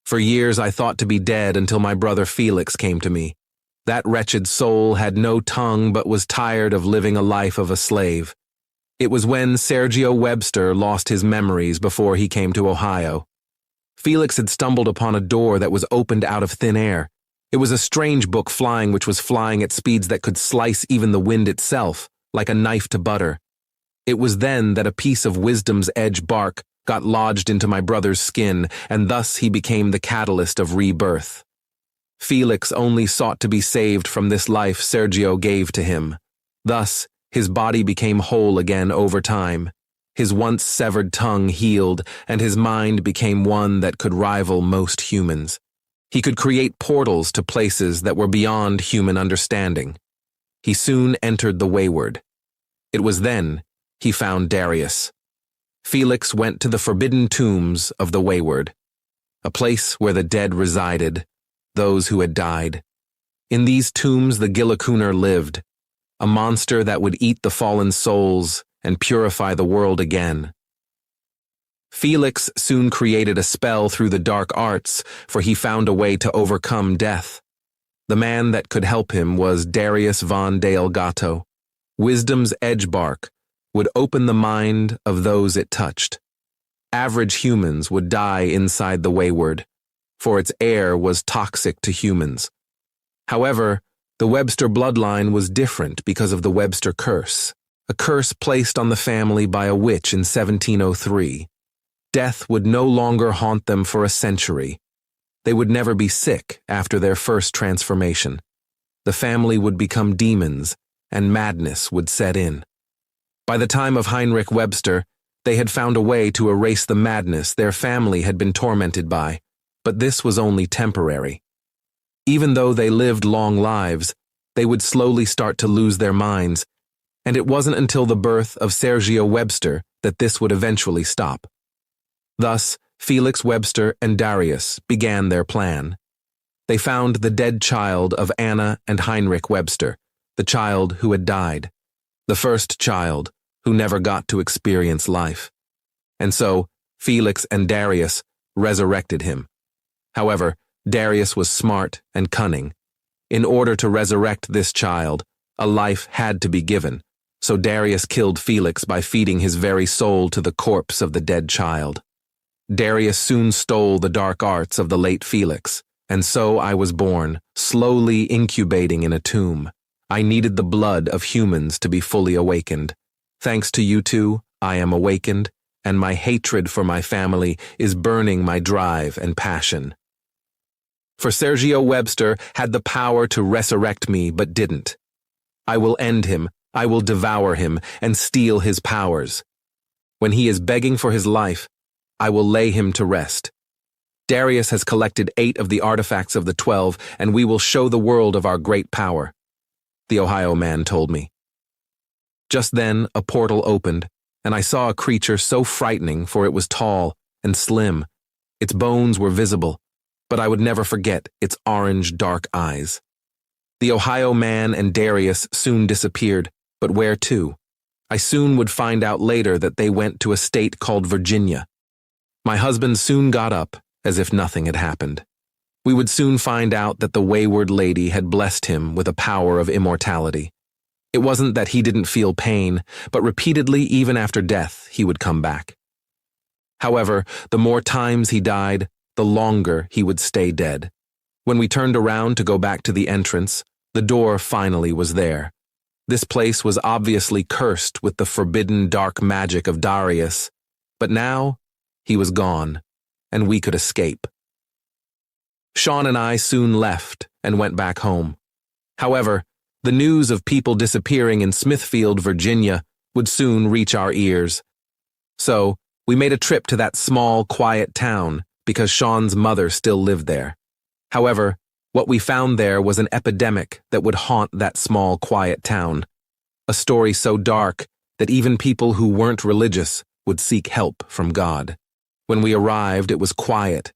For years I thought to be dead until my brother Felix came to me. That wretched soul had no tongue but was tired of living a life of a slave. It was when Sergio Webster lost his memories before he came to Ohio. Felix had stumbled upon a door that was opened out of thin air. It was a strange book which was flying at speeds that could slice even the wind itself, like a knife to butter. It was then that a piece of wisdom's edge bark got lodged into my brother's skin, and thus he became the catalyst of rebirth. Felix only sought to be saved from this life Sergio gave to him. Thus, his body became whole again over time. His once severed tongue healed, and his mind became one that could rival most humans. He could create portals to places that were beyond human understanding. He soon entered the Wayward. It was then he found Darius. Felix went to the forbidden tombs of the Wayward, a place where the dead resided, those who had died. In these tombs the Gillicooner lived, a monster that would eat the fallen souls and purify the world again. Felix soon created a spell through the dark arts, for he found a way to overcome death. The man that could help him was Darius von Delgato. Wisdom's edge bark would open the mind of those it touched. Average humans would die inside the Wayward, for its air was toxic to humans. However, the Webster bloodline was different because of the Webster curse, a curse placed on the family by a witch in 1703. Death would no longer haunt them for a century. They would never be sick after their first transformation. The family would become demons, and madness would set in. By the time of Heinrich Webster, they had found a way to erase the madness their family had been tormented by, but this was only temporary. Even though they lived long lives, they would slowly start to lose their minds, and it wasn't until the birth of Sergio Webster that this would eventually stop. Thus, Felix Webster and Darius began their plan. They found the dead child of Anna and Heinrich Webster, the child who had died, the first child who never got to experience life. And so, Felix and Darius resurrected him. However, Darius was smart and cunning. In order to resurrect this child, a life had to be given, so Darius killed Felix by feeding his very soul to the corpse of the dead child. Darius soon stole the dark arts of the late Felix, and so I was born, slowly incubating in a tomb. I needed the blood of humans to be fully awakened. Thanks to you two, I am awakened, and my hatred for my family is burning my drive and passion. For Sergio Webster had the power to resurrect me but didn't. I will end him, I will devour him, and steal his powers. When he is begging for his life, I will lay him to rest. Darius has collected 8 of the artifacts of the 12, and we will show the world of our great power, the Ohio man told me. Just then, a portal opened, and I saw a creature so frightening, for it was tall and slim. Its bones were visible, but I would never forget its orange, dark eyes. The Ohio man and Darius soon disappeared, but where to? I soon would find out later that they went to a state called Virginia. My husband soon got up, as if nothing had happened. We would soon find out that the wayward lady had blessed him with a power of immortality. It wasn't that he didn't feel pain, but repeatedly, even after death, he would come back. However, the more times he died, the longer he would stay dead. When we turned around to go back to the entrance, the door finally was there. This place was obviously cursed with the forbidden dark magic of Darius, but now he was gone, and we could escape. Sean and I soon left and went back home. However, the news of people disappearing in Smithfield, Virginia, would soon reach our ears. So, we made a trip to that small, quiet town because Sean's mother still lived there. However, what we found there was an epidemic that would haunt that small, quiet town. A story so dark that even people who weren't religious would seek help from God. When we arrived, it was quiet,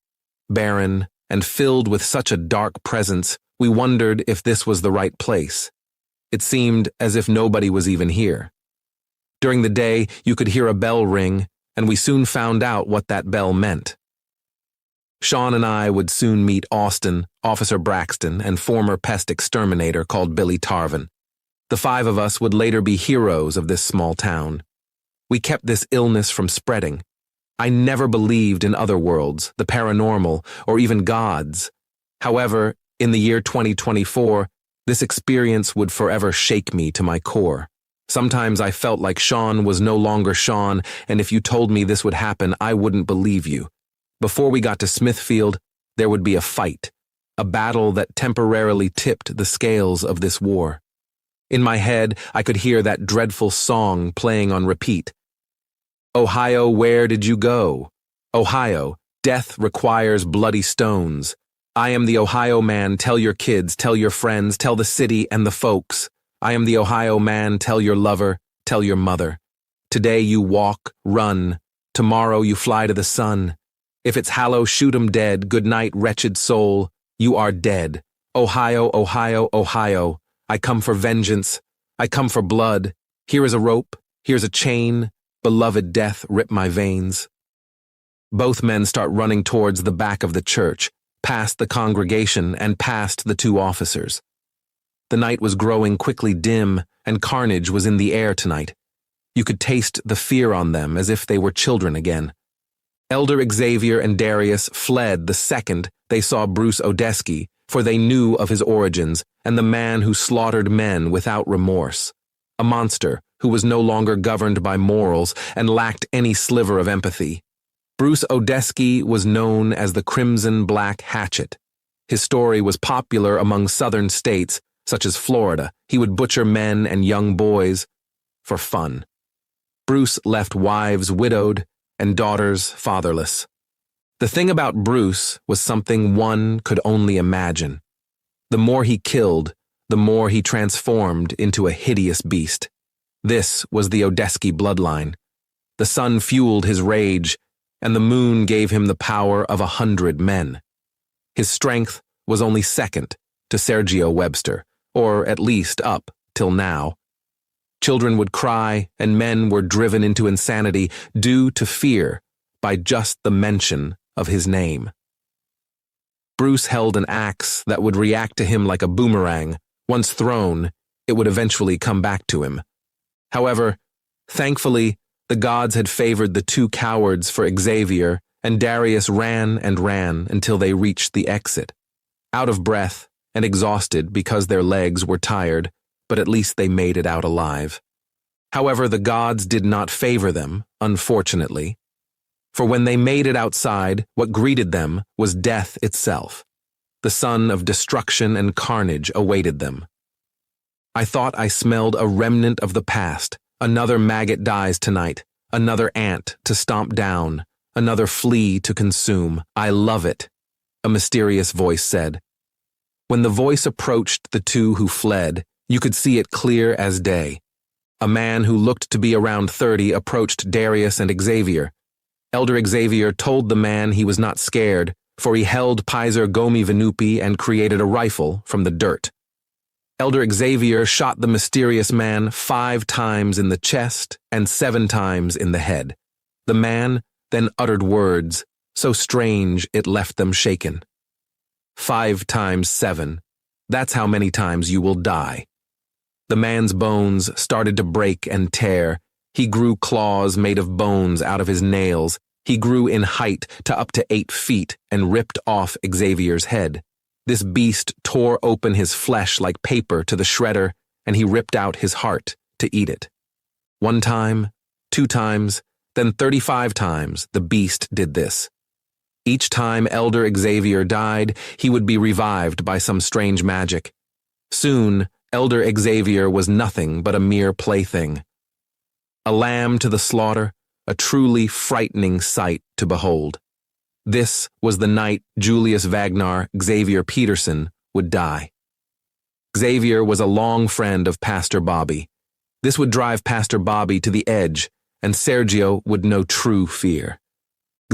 barren, and filled with such a dark presence We wondered if this was the right place. It seemed as if nobody was even here. During the day, you could hear a bell ring, and we soon found out what that bell meant. Sean and I would soon meet Austin, Officer Braxton, and former pest exterminator called Billy Tarvin. The five of us would later be heroes of this small town. We kept this illness from spreading. I never believed in other worlds, the paranormal, or even gods. However, in the year 2024, this experience would forever shake me to my core. Sometimes I felt like Sean was no longer Sean, and if you told me this would happen, I wouldn't believe you. Before we got to Smithfield, there would be a fight, a battle that temporarily tipped the scales of this war. In my head, I could hear that dreadful song playing on repeat. Ohio, where did you go? Ohio, death requires bloody stones. I am the Ohio man, tell your kids, tell your friends, tell the city and the folks. I am the Ohio man, tell your lover, tell your mother. Today you walk, run. Tomorrow you fly to the sun. If it's Hallow, shoot 'em dead. Good night, wretched soul. You are dead. Ohio, Ohio, Ohio. I come for vengeance. I come for blood. Here is a rope. Here's a chain. Beloved death, rip my veins. Both men start running towards the back of the church, past the congregation and past the two officers. The night was growing quickly dim, and carnage was in the air tonight. You could taste the fear on them as if they were children again. Elder Xavier and Darius fled the second they saw Bruce Odesky, for they knew of his origins and the man who slaughtered men without remorse. A monster who was no longer governed by morals and lacked any sliver of empathy. Bruce Odesky was known as the Crimson Black Hatchet. His story was popular among southern states, such as Florida. He would butcher men and young boys for fun. Bruce left wives widowed and daughters fatherless. The thing about Bruce was something one could only imagine. The more he killed, the more he transformed into a hideous beast. This was the Odesky bloodline. The sun fueled his rage, and the moon gave him the power of 100 men. His strength was only second to Sergio Webster, or at least up till now. Children would cry, and men were driven into insanity due to fear by just the mention of his name. Bruce held an axe that would react to him like a boomerang. Once thrown, it would eventually come back to him. However, thankfully, the gods had favored the two cowards for Xavier, and Darius ran and ran until they reached the exit. Out of breath and exhausted because their legs were tired, but at least they made it out alive. However, the gods did not favor them, unfortunately. For when they made it outside, what greeted them was death itself. The sun of destruction and carnage awaited them. I thought I smelled a remnant of the past. Another maggot dies tonight, another ant to stomp down, another flea to consume. I love it, a mysterious voice said. When the voice approached the two who fled, you could see it clear as day. A man who looked to be around 30 approached Darius and Xavier. Elder Xavier told the man he was not scared, for he held Pizer Gomi Venupi and created a rifle from the dirt. Elder Xavier shot the mysterious man 5 times in the chest and 7 times in the head. The man then uttered words, so strange it left them shaken. 5 times 7. That's how many times you will die. The man's bones started to break and tear. He grew claws made of bones out of his nails. He grew in height to up to 8 feet and ripped off Xavier's head. This beast tore open his flesh like paper to the shredder, and he ripped out his heart to eat it. 1 time, 2 times, then 35 times the beast did this. Each time Elder Xavier died, he would be revived by some strange magic. Soon, Elder Xavier was nothing but a mere plaything. A lamb to the slaughter, a truly frightening sight to behold. This was the night Julius Wagner Xavier Peterson would die. Xavier was a long friend of Pastor Bobby. This would drive Pastor Bobby to the edge, and Sergio would know true fear.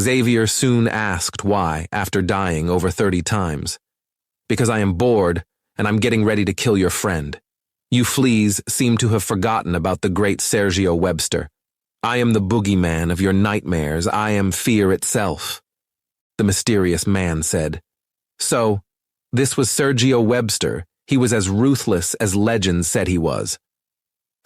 Xavier soon asked why after dying over 30 times. Because I am bored, and I'm getting ready to kill your friend. You fleas seem to have forgotten about the great Sergio Webster. I am the boogeyman of your nightmares. I am fear itself. The mysterious man said. So, this was Sergio Webster. He was as ruthless as legend said he was.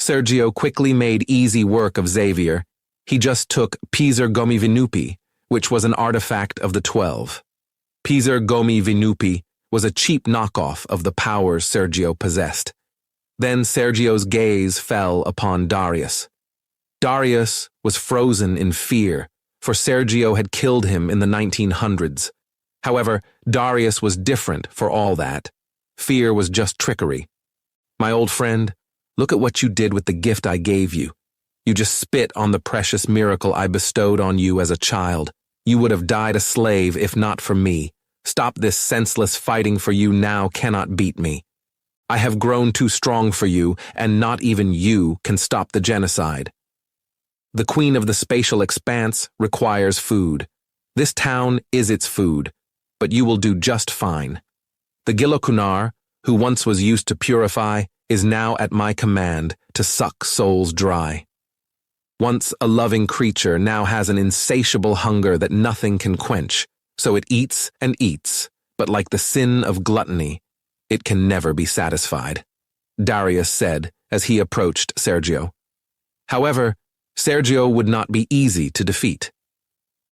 Sergio quickly made easy work of Xavier. He just took Pizer Gomi Vinupi, which was an artifact of the 12. Pizer Gomi Vinupi was a cheap knockoff of the powers Sergio possessed. Then Sergio's gaze fell upon Darius. Darius was frozen in fear, for Sergio had killed him in the 1900s. However, Darius was different for all that. Fear was just trickery. My old friend, look at what you did with the gift I gave you. You just spit on the precious miracle I bestowed on you as a child. You would have died a slave if not for me. Stop this senseless fighting, for you now cannot beat me. I have grown too strong for you, and not even you can stop the genocide. The queen of the spatial expanse requires food. This town is its food, but you will do just fine. The Gilokunar, who once was used to purify, is now at my command to suck souls dry. Once a loving creature now has an insatiable hunger that nothing can quench, so it eats and eats, but like the sin of gluttony, it can never be satisfied, Darius said as he approached Sergio. However, Sergio would not be easy to defeat.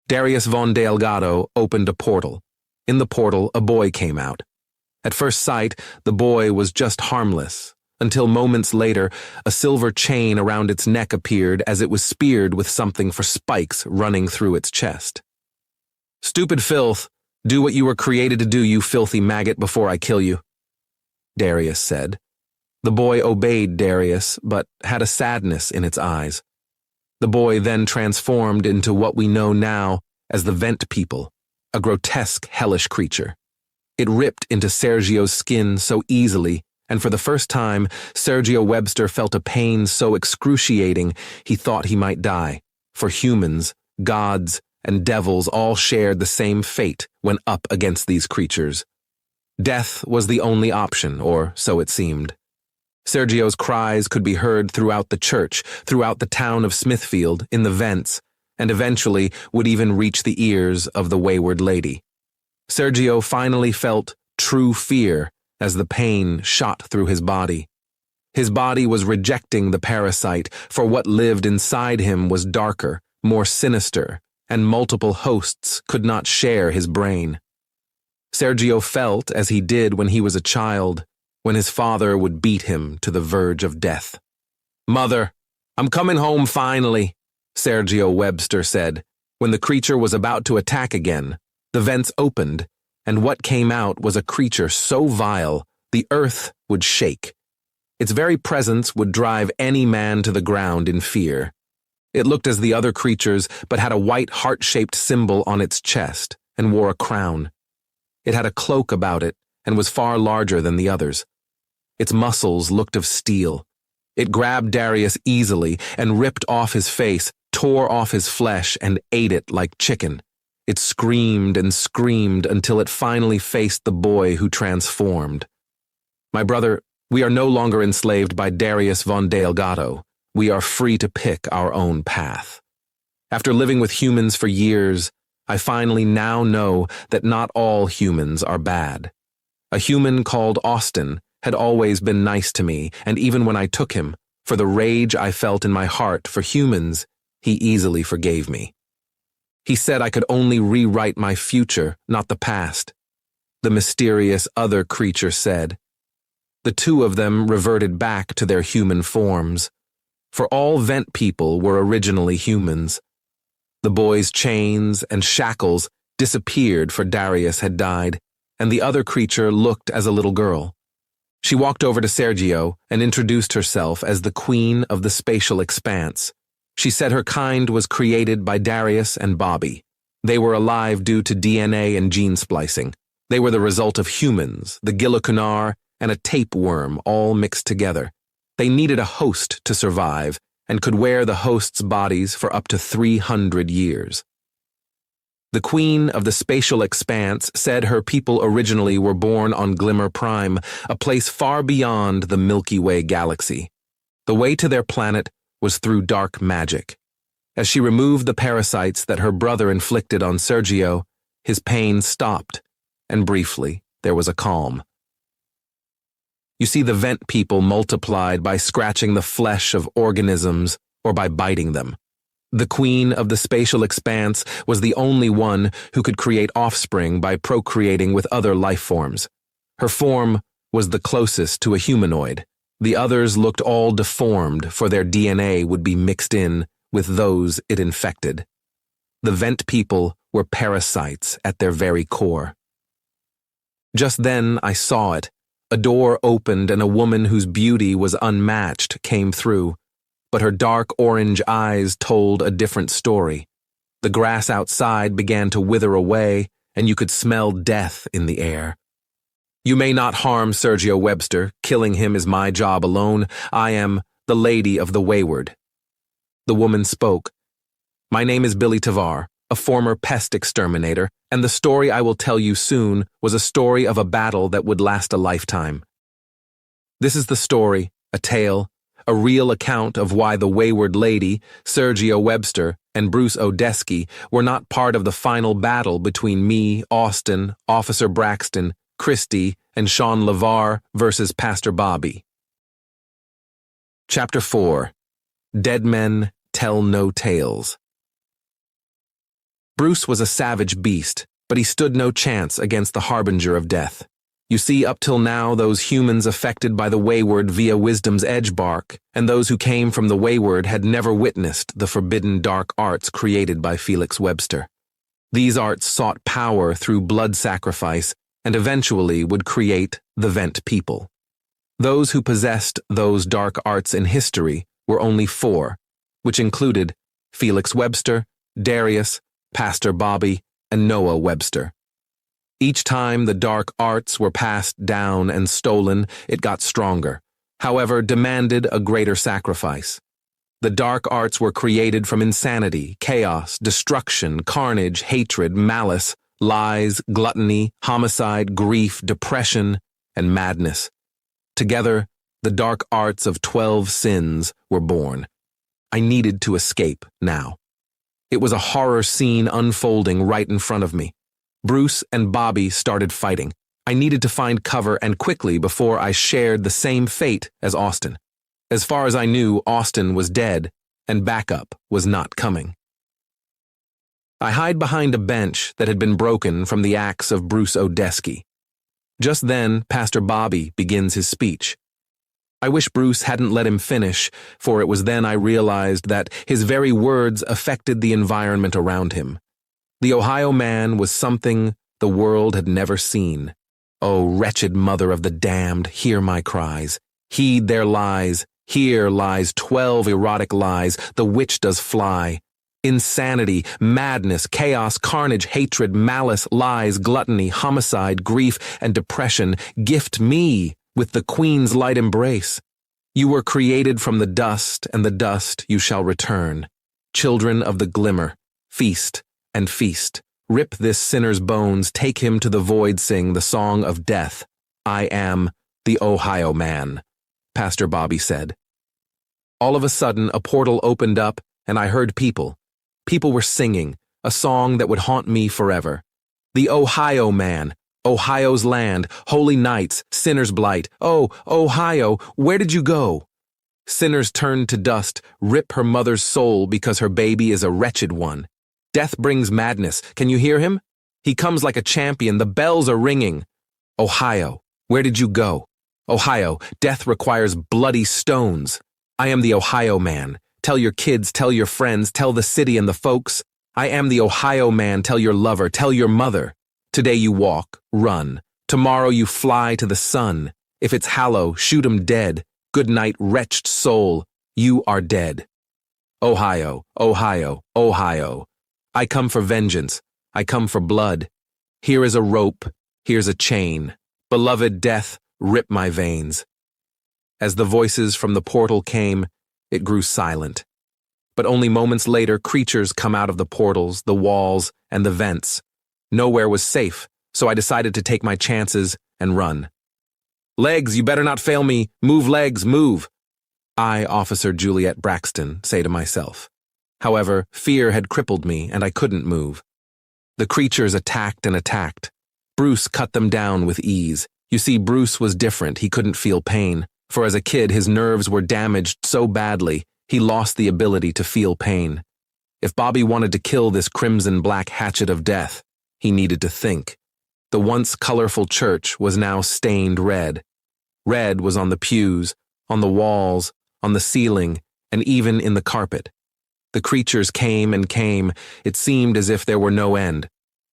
Darius von Delgado opened a portal. In the portal, a boy came out. At first sight, the boy was just harmless, until moments later, a silver chain around its neck appeared as it was speared with something for spikes running through its chest. Stupid filth, do what you were created to do, you filthy maggot, before I kill you, Darius said. The boy obeyed Darius, but had a sadness in its eyes. The boy then transformed into what we know now as the Vent People, a grotesque, hellish creature. It ripped into Sergio's skin so easily, and for the first time, Sergio Webster felt a pain so excruciating he thought he might die, for humans, gods, and devils all shared the same fate when up against these creatures. Death was the only option, or so it seemed. Sergio's cries could be heard throughout the church, throughout the town of Smithfield, in the vents, and eventually would even reach the ears of the Wayward lady. Sergio finally felt true fear as the pain shot through his body. His body was rejecting the parasite, for what lived inside him was darker, more sinister, and multiple hosts could not share his brain. Sergio felt as he did when he was a child, when his father would beat him to the verge of death. "Mother, I'm coming home finally," Sergio Webster said. When the creature was about to attack again, the vents opened, and what came out was a creature so vile, the earth would shake. Its very presence would drive any man to the ground in fear. It looked as the other creatures, but had a white heart-shaped symbol on its chest and wore a crown. It had a cloak about it and was far larger than the others. Its muscles looked of steel. It grabbed Darius easily and ripped off his face, tore off his flesh, and ate it like chicken. It screamed and screamed until it finally faced the boy who transformed. "My brother, we are no longer enslaved by Darius von Delgado. We are free to pick our own path. After living with humans for years, I finally now know that not all humans are bad. A human called Austin had always been nice to me, and even when I took him, for the rage I felt in my heart for humans, he easily forgave me. He said I could only rewrite my future, not the past," the mysterious other creature said. The two of them reverted back to their human forms, for all Vent People were originally humans. The boy's chains and shackles disappeared, for Darius had died, and the other creature looked as a little girl. She walked over to Sergio and introduced herself as the Queen of the Spatial Expanse. She said her kind was created by Darius and Bobby. They were alive due to DNA and gene splicing. They were the result of humans, the Gilokunar, and a tapeworm all mixed together. They needed a host to survive and could wear the host's bodies for up to 300 years. The queen of the spatial expanse said her people originally were born on Glimmer Prime, a place far beyond the Milky Way galaxy. The way to their planet was through dark magic. As she removed the parasites that her brother inflicted on Sergio, his pain stopped, and briefly there was a calm. You see, the vent people multiplied by scratching the flesh of organisms or by biting them. The queen of the spatial expanse was the only one who could create offspring by procreating with other life forms. Her form was the closest to a humanoid. The others looked all deformed, for their DNA would be mixed in with those it infected. The vent people were parasites at their very core. Just then I saw it. A door opened and a woman whose beauty was unmatched came through, but her dark orange eyes told a different story. The grass outside began to wither away, and you could smell death in the air. You may not harm Sergio Webster. Killing him is my job alone. I am the Lady of the Wayward. The woman spoke. My name is Billy Tavar, a former pest exterminator, and the story I will tell you soon was a story of a battle that would last a lifetime. This is the story, a tale, a real account of why the Wayward Lady, Sergio Webster, and Bruce Odesky were not part of the final battle between me, Austin, Officer Braxton, Christie, and Sean LeVar versus Pastor Bobby. Chapter 4. Dead Men Tell No Tales. Bruce was a savage beast, but he stood no chance against the harbinger of death. You see, up till now, those humans affected by the Wayward via Wisdom's edge bark, and those who came from the Wayward had never witnessed the forbidden dark arts created by Felix Webster. These arts sought power through blood sacrifice and eventually would create the Vent people. Those who possessed those dark arts in history were only 4, which included Felix Webster, Darius, Pastor Bobby, and Noah Webster. Each time the dark arts were passed down and stolen, it got stronger, however, demanded a greater sacrifice. The dark arts were created from insanity, chaos, destruction, carnage, hatred, malice, lies, gluttony, homicide, grief, depression, and madness. Together, the dark arts of 12 sins were born. I needed to escape now. It was a horror scene unfolding right in front of me. Bruce and Bobby started fighting. I needed to find cover and quickly before I shared the same fate as Austin. As far as I knew, Austin was dead, and backup was not coming. I hide behind a bench that had been broken from the axe of Bruce Odesky. Just then, Pastor Bobby begins his speech. I wish Bruce hadn't let him finish, for it was then I realized that his very words affected the environment around him. The Ohio man was something the world had never seen. O wretched mother of the damned, hear my cries. Heed their lies. Here lies 12 erotic lies. The witch does fly. Insanity, madness, chaos, carnage, hatred, malice, lies, gluttony, homicide, grief, and depression gift me with the Queen's light embrace. You were created from the dust, and the dust you shall return. Children of the glimmer, feast and feast. Rip this sinner's bones, take him to the void, sing the song of death. I am the Ohio man, Pastor Bobby said. All of a sudden, a portal opened up, and I heard people. People were singing, a song that would haunt me forever. The Ohio man, Ohio's land, holy nights, sinner's blight. Oh, Ohio, where did you go? Sinners turn to dust, rip her mother's soul because her baby is a wretched one. Death brings madness. Can you hear him? He comes like a champion. The bells are ringing. Ohio, where did you go? Ohio, death requires bloody stones. I am the Ohio man. Tell your kids, tell your friends, tell the city and the folks. I am the Ohio man. Tell your lover, tell your mother. Today you walk, run. Tomorrow you fly to the sun. If it's Hallow, shoot 'em dead. Good night, wretched soul. You are dead. Ohio, Ohio, Ohio. I come for vengeance. I come for blood. Here is a rope. Here's a chain. Beloved death, rip my veins. As the voices from the portal came, it grew silent. But only moments later, creatures come out of the portals, the walls, and the vents. Nowhere was safe, so I decided to take my chances and run. "Legs, you better not fail me. Move, legs, move," I, Officer Juliet Braxton, say to myself. However, fear had crippled me, and I couldn't move. The creatures attacked and attacked. Bruce cut them down with ease. You see, Bruce was different. He couldn't feel pain, for as a kid his nerves were damaged so badly he lost the ability to feel pain. If Bobby wanted to kill this crimson-black hatchet of death, he needed to think. The once colorful church was now stained red. Red was on the pews, on the walls, on the ceiling, and even in the carpet. The creatures came and came. It seemed as if there were no end.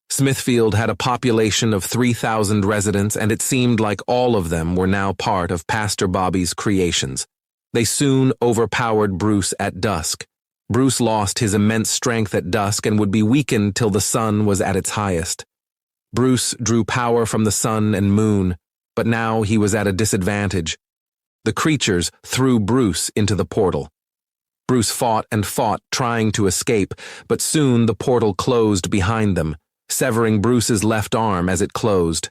Smithfield had a population of 3,000 residents, and it seemed like all of them were now part of Pastor Bobby's creations. They soon overpowered Bruce at dusk. Bruce lost his immense strength at dusk and would be weakened till the sun was at its highest. Bruce drew power from the sun and moon, but now he was at a disadvantage. The creatures threw Bruce into the portal. Bruce fought and fought, trying to escape, but soon the portal closed behind them, severing Bruce's left arm as it closed.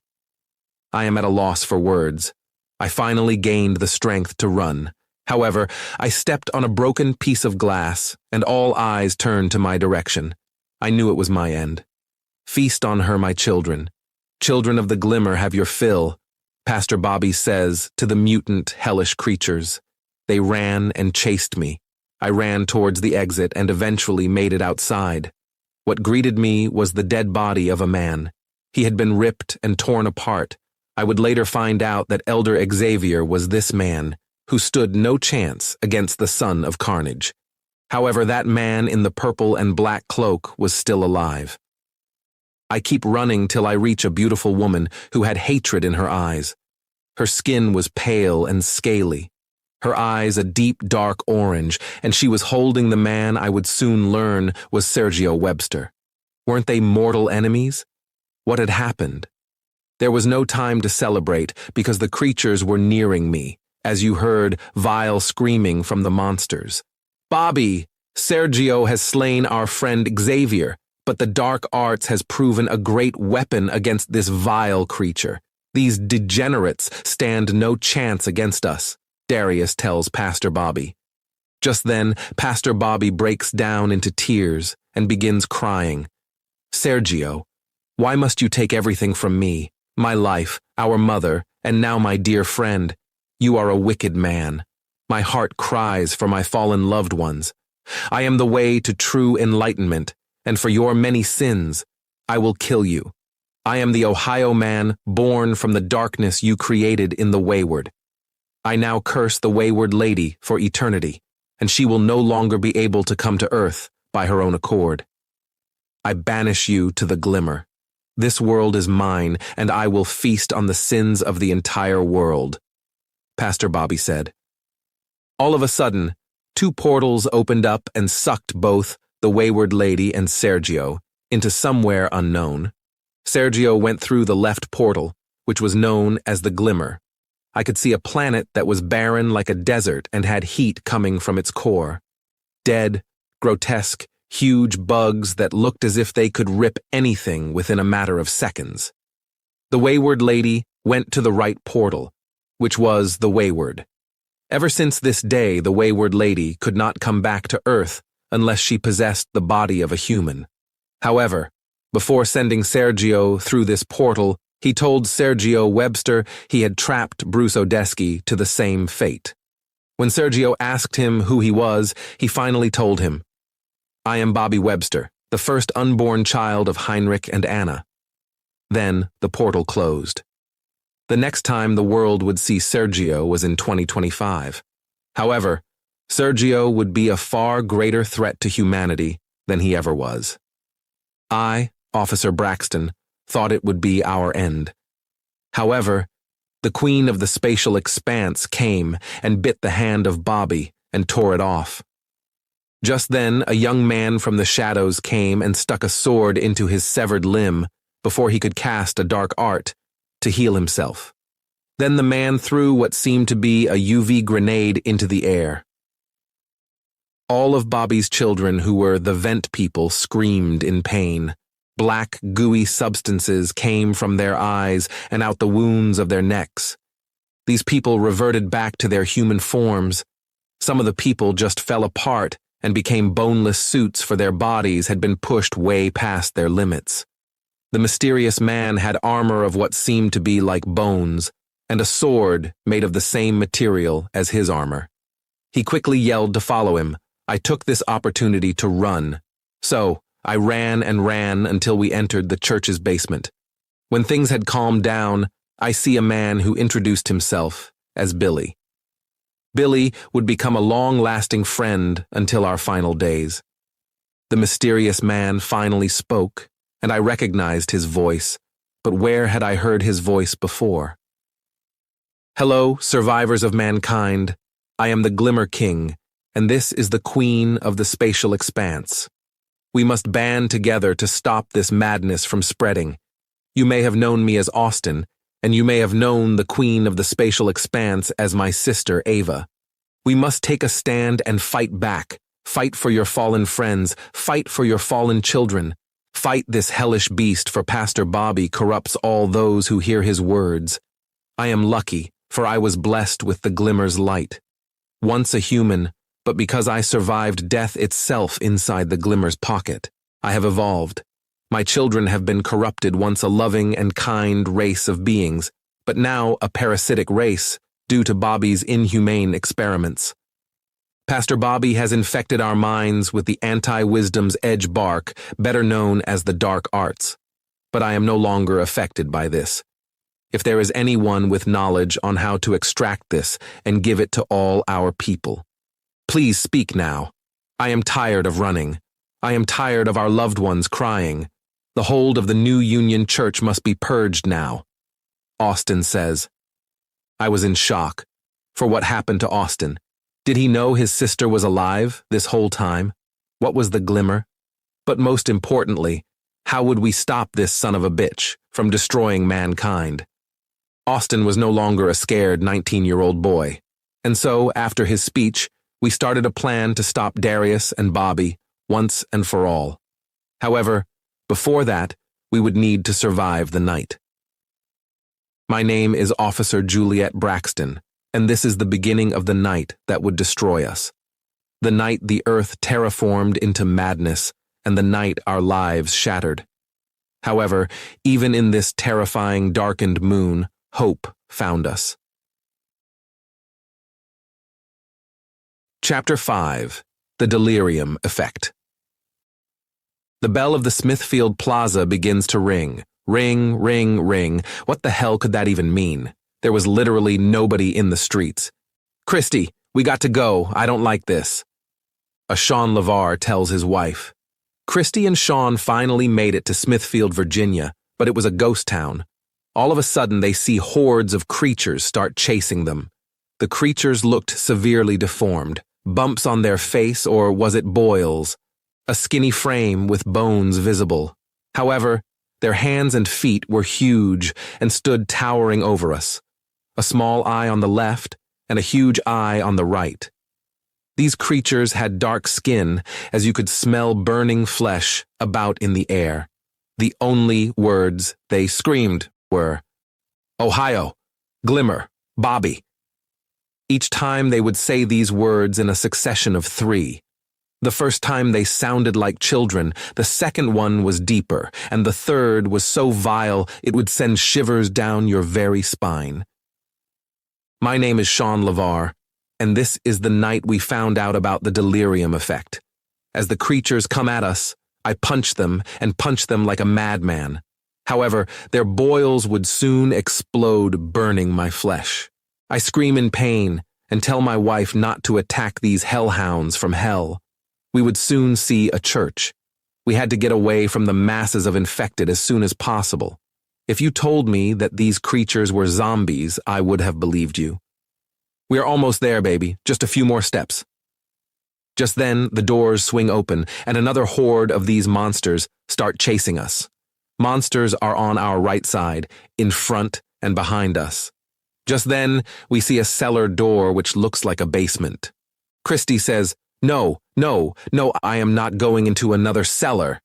I am at a loss for words. I finally gained the strength to run. However, I stepped on a broken piece of glass, and all eyes turned to my direction. I knew it was my end. "Feast on her, my children. Children of the glimmer, have your fill," Pastor Bobby says to the mutant, hellish creatures. They ran and chased me. I ran towards the exit and eventually made it outside. What greeted me was the dead body of a man. He had been ripped and torn apart. I would later find out that Elder Xavier was this man, who stood no chance against the son of carnage. However, that man in the purple and black cloak was still alive. I keep running till I reach a beautiful woman who had hatred in her eyes. Her skin was pale and scaly, her eyes a deep dark orange, and she was holding the man I would soon learn was Sergio Webster. Weren't they mortal enemies? What had happened? There was no time to celebrate because the creatures were nearing me, as you heard vile screaming from the monsters. "Bobby, Sergio has slain our friend Xavier, but the dark arts has proven a great weapon against this vile creature. These degenerates stand no chance against us," Darius tells Pastor Bobby. Just then, Pastor Bobby breaks down into tears and begins crying. "Sergio, why must you take everything from me, my life, our mother, and now my dear friend? You are a wicked man. My heart cries for my fallen loved ones. I am the way to true enlightenment, and for your many sins, I will kill you. I am the Ohio man born from the darkness you created in the Wayward. I now curse the Wayward lady for eternity, and she will no longer be able to come to earth by her own accord. I banish you to the glimmer. This world is mine, and I will feast on the sins of the entire world," Pastor Bobby said. All of a sudden, two portals opened up and sucked both the Wayward lady and Sergio into somewhere unknown. Sergio went through the left portal, which was known as the Glimmer. I could see a planet that was barren like a desert and had heat coming from its core. Dead, grotesque, huge bugs that looked as if they could rip anything within a matter of seconds. The Wayward lady went to the right portal, which was the Wayward. Ever since this day, the Wayward lady could not come back to Earth unless she possessed the body of a human. However, before sending Sergio through this portal, he told Sergio Webster he had trapped Bruce Odesky to the same fate. When Sergio asked him who he was, he finally told him, "I am Bobby Webster, the first unborn child of Heinrich and Anna." Then the portal closed. The next time the world would see Sergio was in 2025. However, Sergio would be a far greater threat to humanity than he ever was. I, Officer Braxton, thought it would be our end. However, the Queen of the Spatial Expanse came and bit the hand of Bobby and tore it off. Just then, a young man from the shadows came and stuck a sword into his severed limb before he could cast a dark art to heal himself. Then the man threw what seemed to be a UV grenade into the air. All of Bobby's children who were the vent people screamed in pain. Black, gooey substances came from their eyes and out the wounds of their necks. These people reverted back to their human forms. Some of the people just fell apart and became boneless suits, for their bodies had been pushed way past their limits. The mysterious man had armor of what seemed to be like bones, and a sword made of the same material as his armor. He quickly yelled to follow him. I took this opportunity to run. So, I ran and ran until we entered the church's basement. When things had calmed down, I see a man who introduced himself as Billy. Billy would become a long-lasting friend until our final days. The mysterious man finally spoke, and I recognized his voice, but where had I heard his voice before? Hello, survivors of mankind. I am the Glimmer King, and this is the Queen of the Spatial Expanse. We must band together to stop this madness from spreading. You may have known me as Austin, and you may have known the Queen of the Spatial Expanse as my sister Ava. We must take a stand and fight back. Fight for your fallen friends. Fight for your fallen children. Fight this hellish beast, for Pastor Bobby corrupts all those who hear his words. I am lucky, for I was blessed with the Glimmer's light. Once a human, but because I survived death itself inside the Glimmer's pocket, I have evolved. My children have been corrupted, once a loving and kind race of beings, but now a parasitic race due to Bobby's inhumane experiments. Pastor Bobby has infected our minds with the anti-wisdom's edge bark, better known as the dark arts. But I am no longer affected by this. If there is anyone with knowledge on how to extract this and give it to all our people, please speak now. I am tired of running. I am tired of our loved ones crying. The hold of the New Union Church must be purged now. Austin says. I was in shock. For what happened to Austin? Did he know his sister was alive this whole time? What was the Glimmer? But most importantly, how would we stop this son of a bitch from destroying mankind? Austin was no longer a scared 19-year-old boy. And so, after his speech, we started a plan to stop Darius and Bobby once and for all. However, before that, we would need to survive the night. My name is Officer Juliet Braxton, and this is the beginning of the night that would destroy us. The night the earth terraformed into madness, and the night our lives shattered. However, even in this terrifying darkened moon, hope found us. Chapter 5. The Delirium Effect. The bell of the Smithfield Plaza begins to ring. Ring, ring, ring. What the hell could that even mean? There was literally nobody in the streets. Christy, we got to go. I don't like this. A Sean LeVar tells his wife. Christy and Sean finally made it to Smithfield, Virginia, but it was a ghost town. All of a sudden, they see hordes of creatures start chasing them. The creatures looked severely deformed. Bumps on their face, or was it boils? A skinny frame with bones visible. However, their hands and feet were huge and stood towering over us. A small eye on the left and a huge eye on the right. These creatures had dark skin, as you could smell burning flesh about in the air. The only words they screamed were, Ohio, Glimmer, Bobby. Each time they would say these words in a succession of 3. The first time they sounded like children, the second one was deeper, and the third was so vile it would send shivers down your very spine. My name is Sean LeVar, and this is the night we found out about the delirium effect. As the creatures come at us, I punch them and punch them like a madman. However, their boils would soon explode, burning my flesh. I scream in pain and tell my wife not to attack these hellhounds from hell. We would soon see a church. We had to get away from the masses of infected as soon as possible. If you told me that these creatures were zombies, I would have believed you. We are almost there, baby. Just a few more steps. Just then, the doors swing open, and another horde of these monsters start chasing us. Monsters are on our right side, in front and behind us. Just then, we see a cellar door which looks like a basement. Christy says, No, I am not going into another cellar.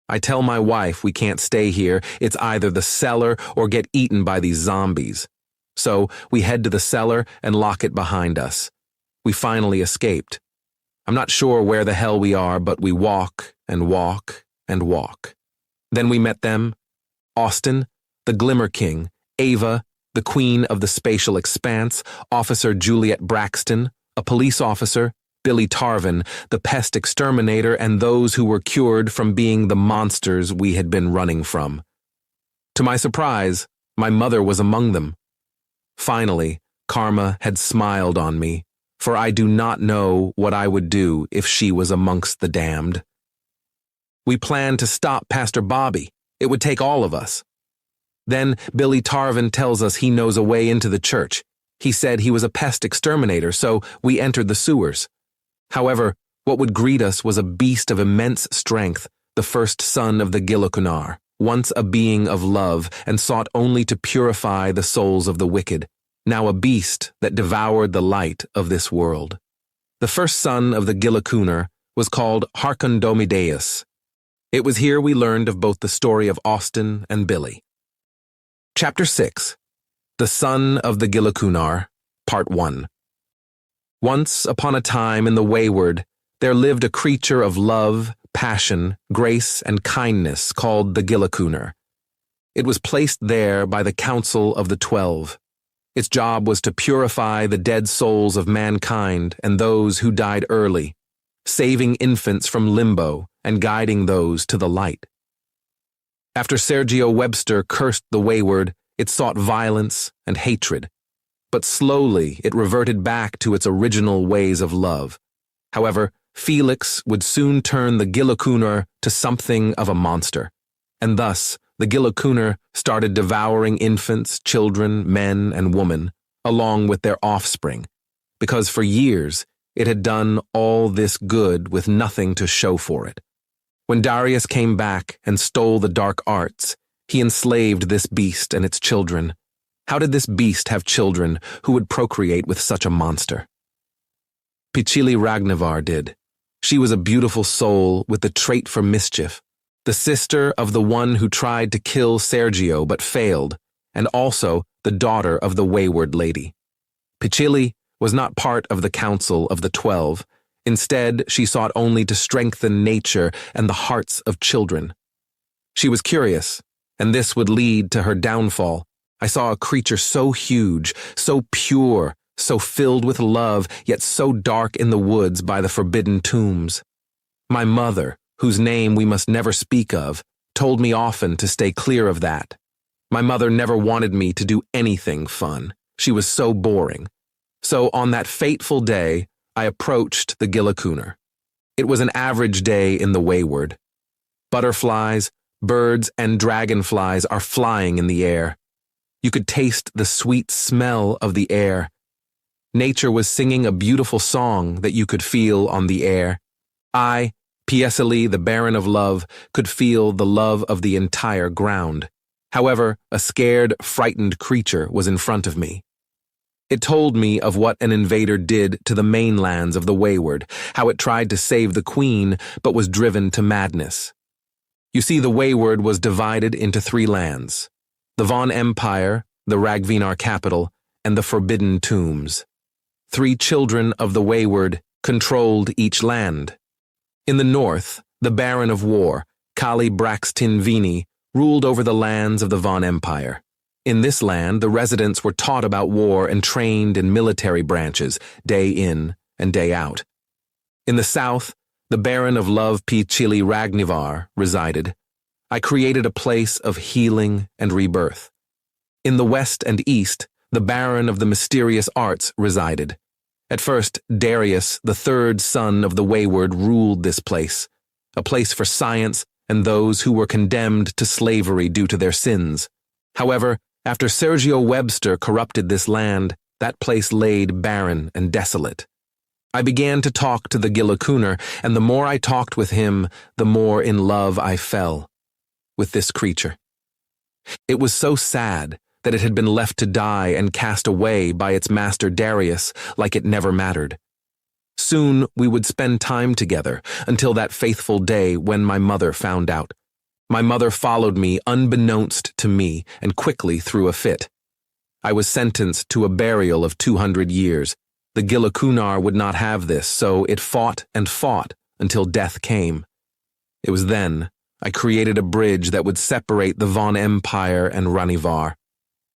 I tell my wife we can't stay here. It's either the cellar or get eaten by these zombies. So we head to the cellar and lock it behind us. We finally escaped. I'm not sure where the hell we are, but we walk and walk and walk. Then we met them: Austin, the Glimmer King; Ava, the Queen of the Spatial Expanse; Officer Juliet Braxton, a police officer; Billy Tarvin, the pest exterminator; and those who were cured from being the monsters we had been running from. To my surprise, my mother was among them. Finally, karma had smiled on me, for I do not know what I would do if she was amongst the damned. We planned to stop Pastor Bobby. It would take all of us. Then Billy Tarvin tells us he knows a way into the church. He said he was a pest exterminator, so we entered the sewers. However, what would greet us was a beast of immense strength, the first son of the Gilikunar, once a being of love and sought only to purify the souls of the wicked, now a beast that devoured the light of this world. The first son of the Gilikunar was called Harkondomideus. It was here we learned of both the story of Austin and Billy. Chapter 6. The Son of the Gilikunar, Part 1. Once upon a time in the Wayward, there lived a creature of love, passion, grace, and kindness called the Gilikunar. It was placed there by the Council of the 12. Its job was to purify the dead souls of mankind and those who died early, saving infants from limbo and guiding those to the light. After Sergio Webster cursed the Wayward, it sought violence and hatred. But slowly it reverted back to its original ways of love. However, Felix would soon turn the Gilikunar to something of a monster, and thus the Gilikunar started devouring infants, children, men, and women, along with their offspring, because for years it had done all this good with nothing to show for it. When Darius came back and stole the dark arts, he enslaved this beast and its children. How did this beast have children who would procreate with such a monster? Pichili Ragnavar did. She was a beautiful soul with the trait for mischief, the sister of the one who tried to kill Sergio but failed, and also the daughter of the Wayward lady. Pichili was not part of the Council of the 12. Instead, she sought only to strengthen nature and the hearts of children. She was curious, and this would lead to her downfall. I saw a creature so huge, so pure, so filled with love, yet so dark in the woods by the forbidden tombs. My mother, whose name we must never speak of, told me often to stay clear of that. My mother never wanted me to do anything fun. She was so boring. So on that fateful day, I approached the Gilikunar. It was an average day in the Wayward. Butterflies, birds, and dragonflies are flying in the air. You could taste the sweet smell of the air. Nature was singing a beautiful song that you could feel on the air. I, Piesili, the Baron of Love, could feel the love of the entire ground. However, a scared, frightened creature was in front of me. It told me of what an invader did to the mainlands of the Wayward, how it tried to save the Queen but was driven to madness. You see, the Wayward was divided into 3 lands: the Von Empire, the Ragvinar capital, and the Forbidden Tombs. 3 children of the Wayward controlled each land. In the north, the Baron of War, Kali Braxtinvini, ruled over the lands of the Von Empire. In this land, the residents were taught about war and trained in military branches, day in and day out. In the south, the Baron of Love Pichili Ragnivar resided. I created a place of healing and rebirth. In the west and east, the Baron of the Mysterious Arts resided. At first, Darius, the 3rd son of the Wayward, ruled this place, a place for science and those who were condemned to slavery due to their sins. However, after Sergio Webster corrupted this land, that place laid barren and desolate. I began to talk to the Gilikunar, and the more I talked with him, the more in love I fell with this creature. It was so sad that it had been left to die and cast away by its master Darius like it never mattered. Soon we would spend time together until that faithful day when my mother found out. My mother followed me unbeknownst to me and quickly threw a fit. I was sentenced to a burial of 200 years. The Gilakunar would not have this, so it fought and fought until death came. It was then I created a bridge that would separate the Von Empire and Ranivar.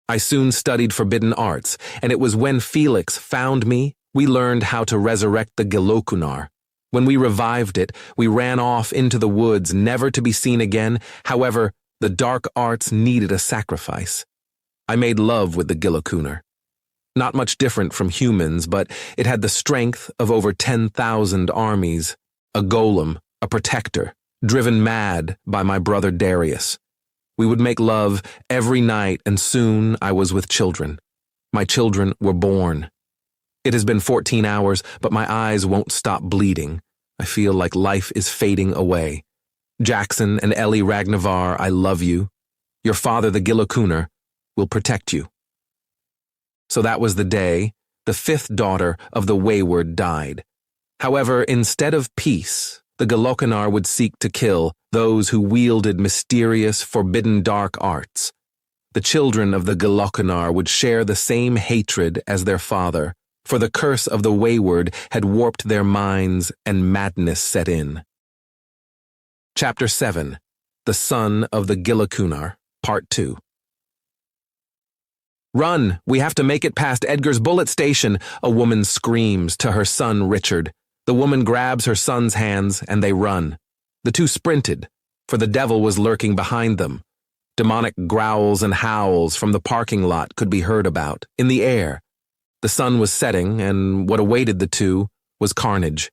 I soon studied forbidden arts, and it was when Felix found me we learned how to resurrect the Gilokunar. When we revived it, we ran off into the woods, never to be seen again. However, the dark arts needed a sacrifice. I made love with the Gilokunar. Not much different from humans, but it had the strength of over 10,000 armies, a golem, a protector, driven mad by my brother Darius. We would make love every night, and soon I was with children. My children were born. It has been 14 hours, but my eyes won't stop bleeding. I feel like life is fading away. Jackson and Ellie Ragnavar, I love you. Your father, the Gilakunar, will protect you. So that was the day the fifth daughter of the Wayward died. However, instead of peace, the Gilokunar would seek to kill those who wielded mysterious, forbidden dark arts. The children of the Gilokunar would share the same hatred as their father, for the curse of the Wayward had warped their minds and madness set in. Chapter 7. The Son of the Gilakunar, Part 2. "Run! We have to make it past Edgar's bullet station," a woman screams to her son Richard. The woman grabs her son's hands and they run. The two sprinted, for the devil was lurking behind them. Demonic growls and howls from the parking lot could be heard about, in the air. The sun was setting, and what awaited the two was carnage.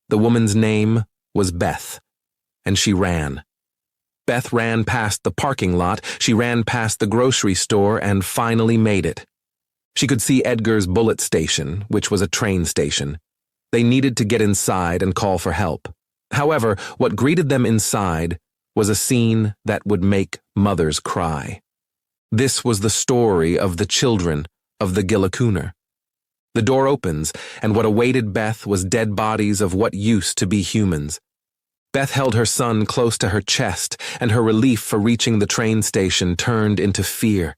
The woman's name was Beth, and she ran. Beth ran past the parking lot, she ran past the grocery store, and finally made it. She could see Edgar's bullet station, which was a train station. They needed to get inside and call for help. However, what greeted them inside was a scene that would make mothers cry. This was the story of the children of the Gilakunar. The door opens, and what awaited Beth was dead bodies of what used to be humans. Beth held her son close to her chest, and her relief for reaching the train station turned into fear.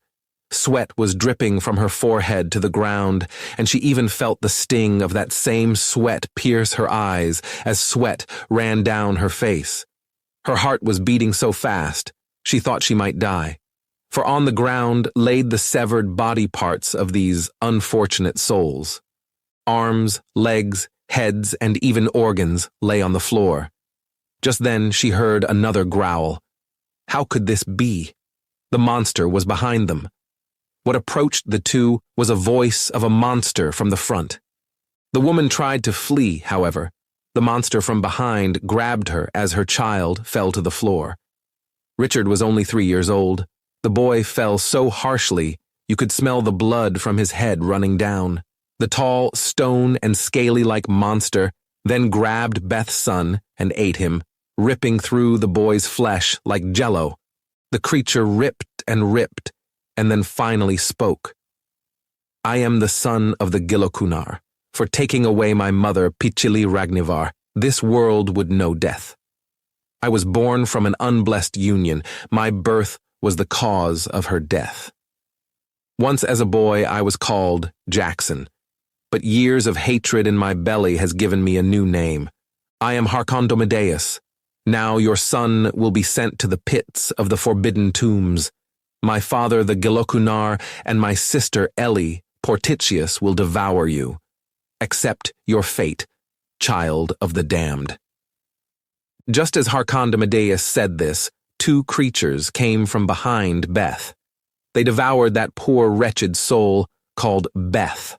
Sweat was dripping from her forehead to the ground, and she even felt the sting of that same sweat pierce her eyes as sweat ran down her face. Her heart was beating so fast, she thought she might die. For on the ground laid the severed body parts of these unfortunate souls. Arms, legs, heads, and even organs lay on the floor. Just then she heard another growl. How could this be? The monster was behind them. What approached the two was a voice of a monster from the front. The woman tried to flee, however. The monster from behind grabbed her as her child fell to the floor. Richard was only 3 years old. The boy fell so harshly you could smell the blood from his head running down. The tall, stone and scaly-like monster then grabbed Beth's son and ate him, ripping through the boy's flesh like jello. The creature ripped and then finally spoke. "I am the son of the Gilakunar. For taking away my mother, Pichili Ragnivar, this world would know death. I was born from an unblessed union. My birth was the cause of her death. Once as a boy, I was called Jackson, but years of hatred in my belly has given me a new name. I am Harkondomedeus. Now your son will be sent to the pits of the forbidden tombs. My father, the Gilokunar, and my sister, Ellie, Portitius, will devour you. Accept your fate, child of the damned." Just as Harkondomedeus said this, two creatures came from behind Beth. They devoured that poor wretched soul called Beth.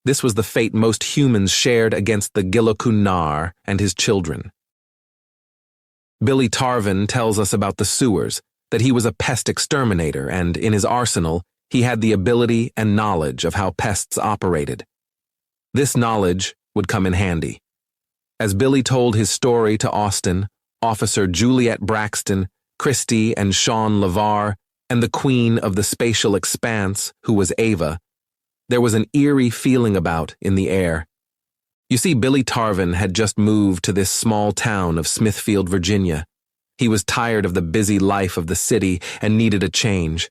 This was the fate most humans shared against the Gilakunar and his children. Billy Tarvin tells us about the sewers, that he was a pest exterminator, and in his arsenal, he had the ability and knowledge of how pests operated. This knowledge would come in handy. As Billy told his story to Austin, Officer Juliet Braxton, Christy and Sean LeVar, and the queen of the spatial expanse, who was Ava, there was an eerie feeling about in the air. You see, Billy Tarvin had just moved to this small town of Smithfield, Virginia. He was tired of the busy life of the city and needed a change.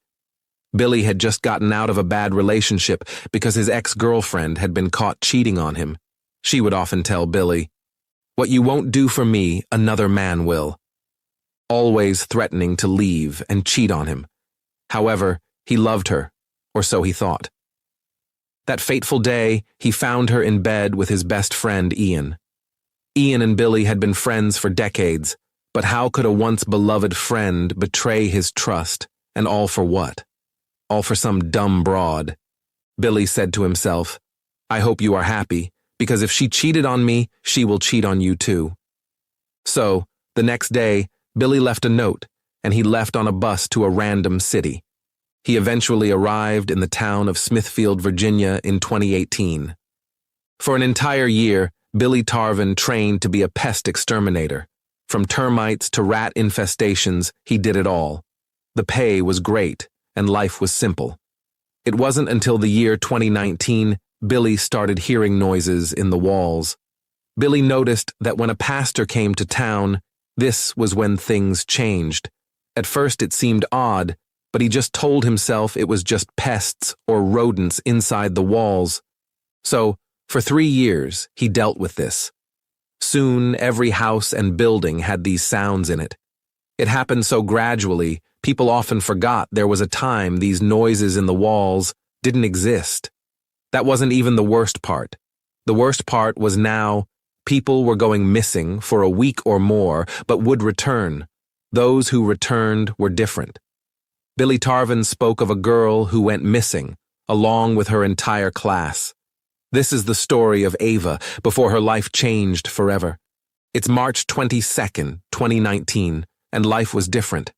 Billy had just gotten out of a bad relationship because his ex-girlfriend had been caught cheating on him. She would often tell Billy, "What you won't do for me, another man will," always threatening to leave and cheat on him. However, he loved her, or so he thought. That fateful day, he found her in bed with his best friend, Ian. Ian and Billy had been friends for decades, but how could a once beloved friend betray his trust, and all for what? All for some dumb broad. Billy said to himself, "I hope you are happy, because if she cheated on me, she will cheat on you too." So, the next day, Billy left a note, and he left on a bus to a random city. He eventually arrived in the town of Smithfield, Virginia in 2018. For an entire year, Billy Tarvin trained to be a pest exterminator. From termites to rat infestations, he did it all. The pay was great, and life was simple. It wasn't until the year 2019 Billy started hearing noises in the walls. Billy noticed that when a pastor came to town, this was when things changed. At first it seemed odd, but he just told himself it was just pests or rodents inside the walls. So, for 3 years, he dealt with this. Soon, every house and building had these sounds in it. It happened so gradually, people often forgot there was a time these noises in the walls didn't exist. That wasn't even the worst part. The worst part was now, people were going missing for a week or more, but would return. Those who returned were different. Billy Tarvin spoke of a girl who went missing, along with her entire class. This is the story of Ava before her life changed forever. It's March 22nd, 2019, and life was different.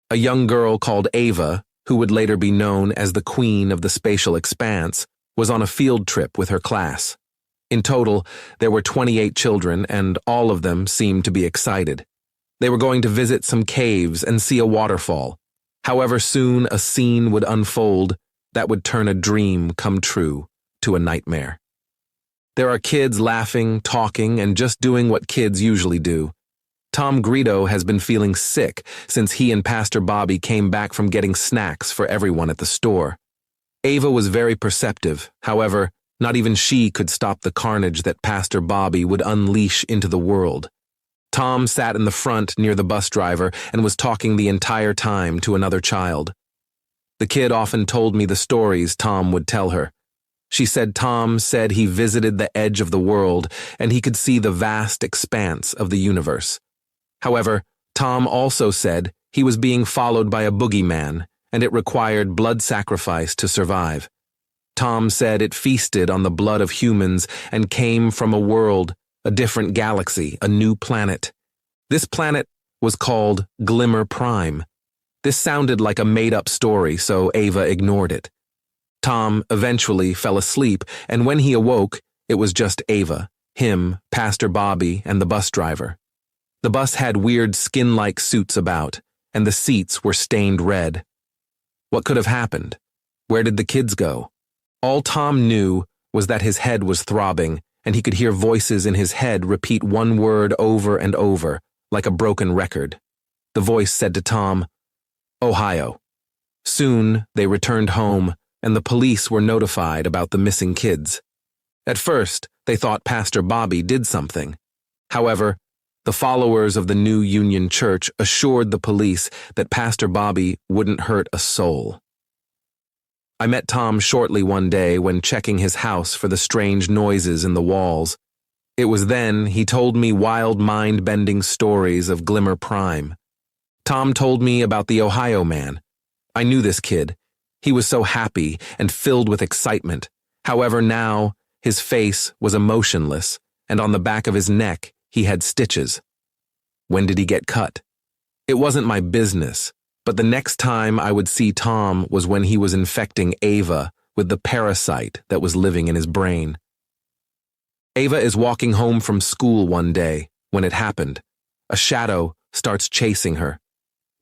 A young girl called Ava, who would later be known as the Queen of the Spatial Expanse, was on a field trip with her class. In total, there were 28 children, and all of them seemed to be excited. They were going to visit some caves and see a waterfall. However, soon a scene would unfold that would turn a dream come true to a nightmare. There are kids laughing, talking, and just doing what kids usually do. Tom Greedo has been feeling sick since he and Pastor Bobby came back from getting snacks for everyone at the store. Ava was very perceptive. However, not even she could stop the carnage that Pastor Bobby would unleash into the world. Tom sat in the front near the bus driver and was talking the entire time to another child. The kid often told me the stories Tom would tell her. She said Tom said he visited the edge of the world and he could see the vast expanse of the universe. However, Tom also said he was being followed by a boogeyman and it required blood sacrifice to survive. Tom said it feasted on the blood of humans and came from a world, a different galaxy, a new planet. This planet was called Glimmer Prime. This sounded like a made-up story, so Ava ignored it. Tom eventually fell asleep, and when he awoke, it was just Ava, him, Pastor Bobby, and the bus driver. The bus had weird skin-like suits about, and the seats were stained red. What could have happened? Where did the kids go? All Tom knew was that his head was throbbing, and he could hear voices in his head repeat one word over and over, like a broken record. The voice said to Tom, "Ohio." Soon, they returned home, and the police were notified about the missing kids. At first, they thought Pastor Bobby did something. However, the followers of the New Union Church assured the police that Pastor Bobby wouldn't hurt a soul. I met Tom shortly one day when checking his house for the strange noises in the walls. It was then he told me wild mind-bending stories of Glimmer Prime. Tom told me about the Ohio man. I knew this kid. He was so happy and filled with excitement. However, now his face was emotionless, and on the back of his neck he had stitches. When did he get cut? It wasn't my business. But the next time I would see Tom was when he was infecting Ava with the parasite that was living in his brain. Ava is walking home from school one day when it happened. A shadow starts chasing her.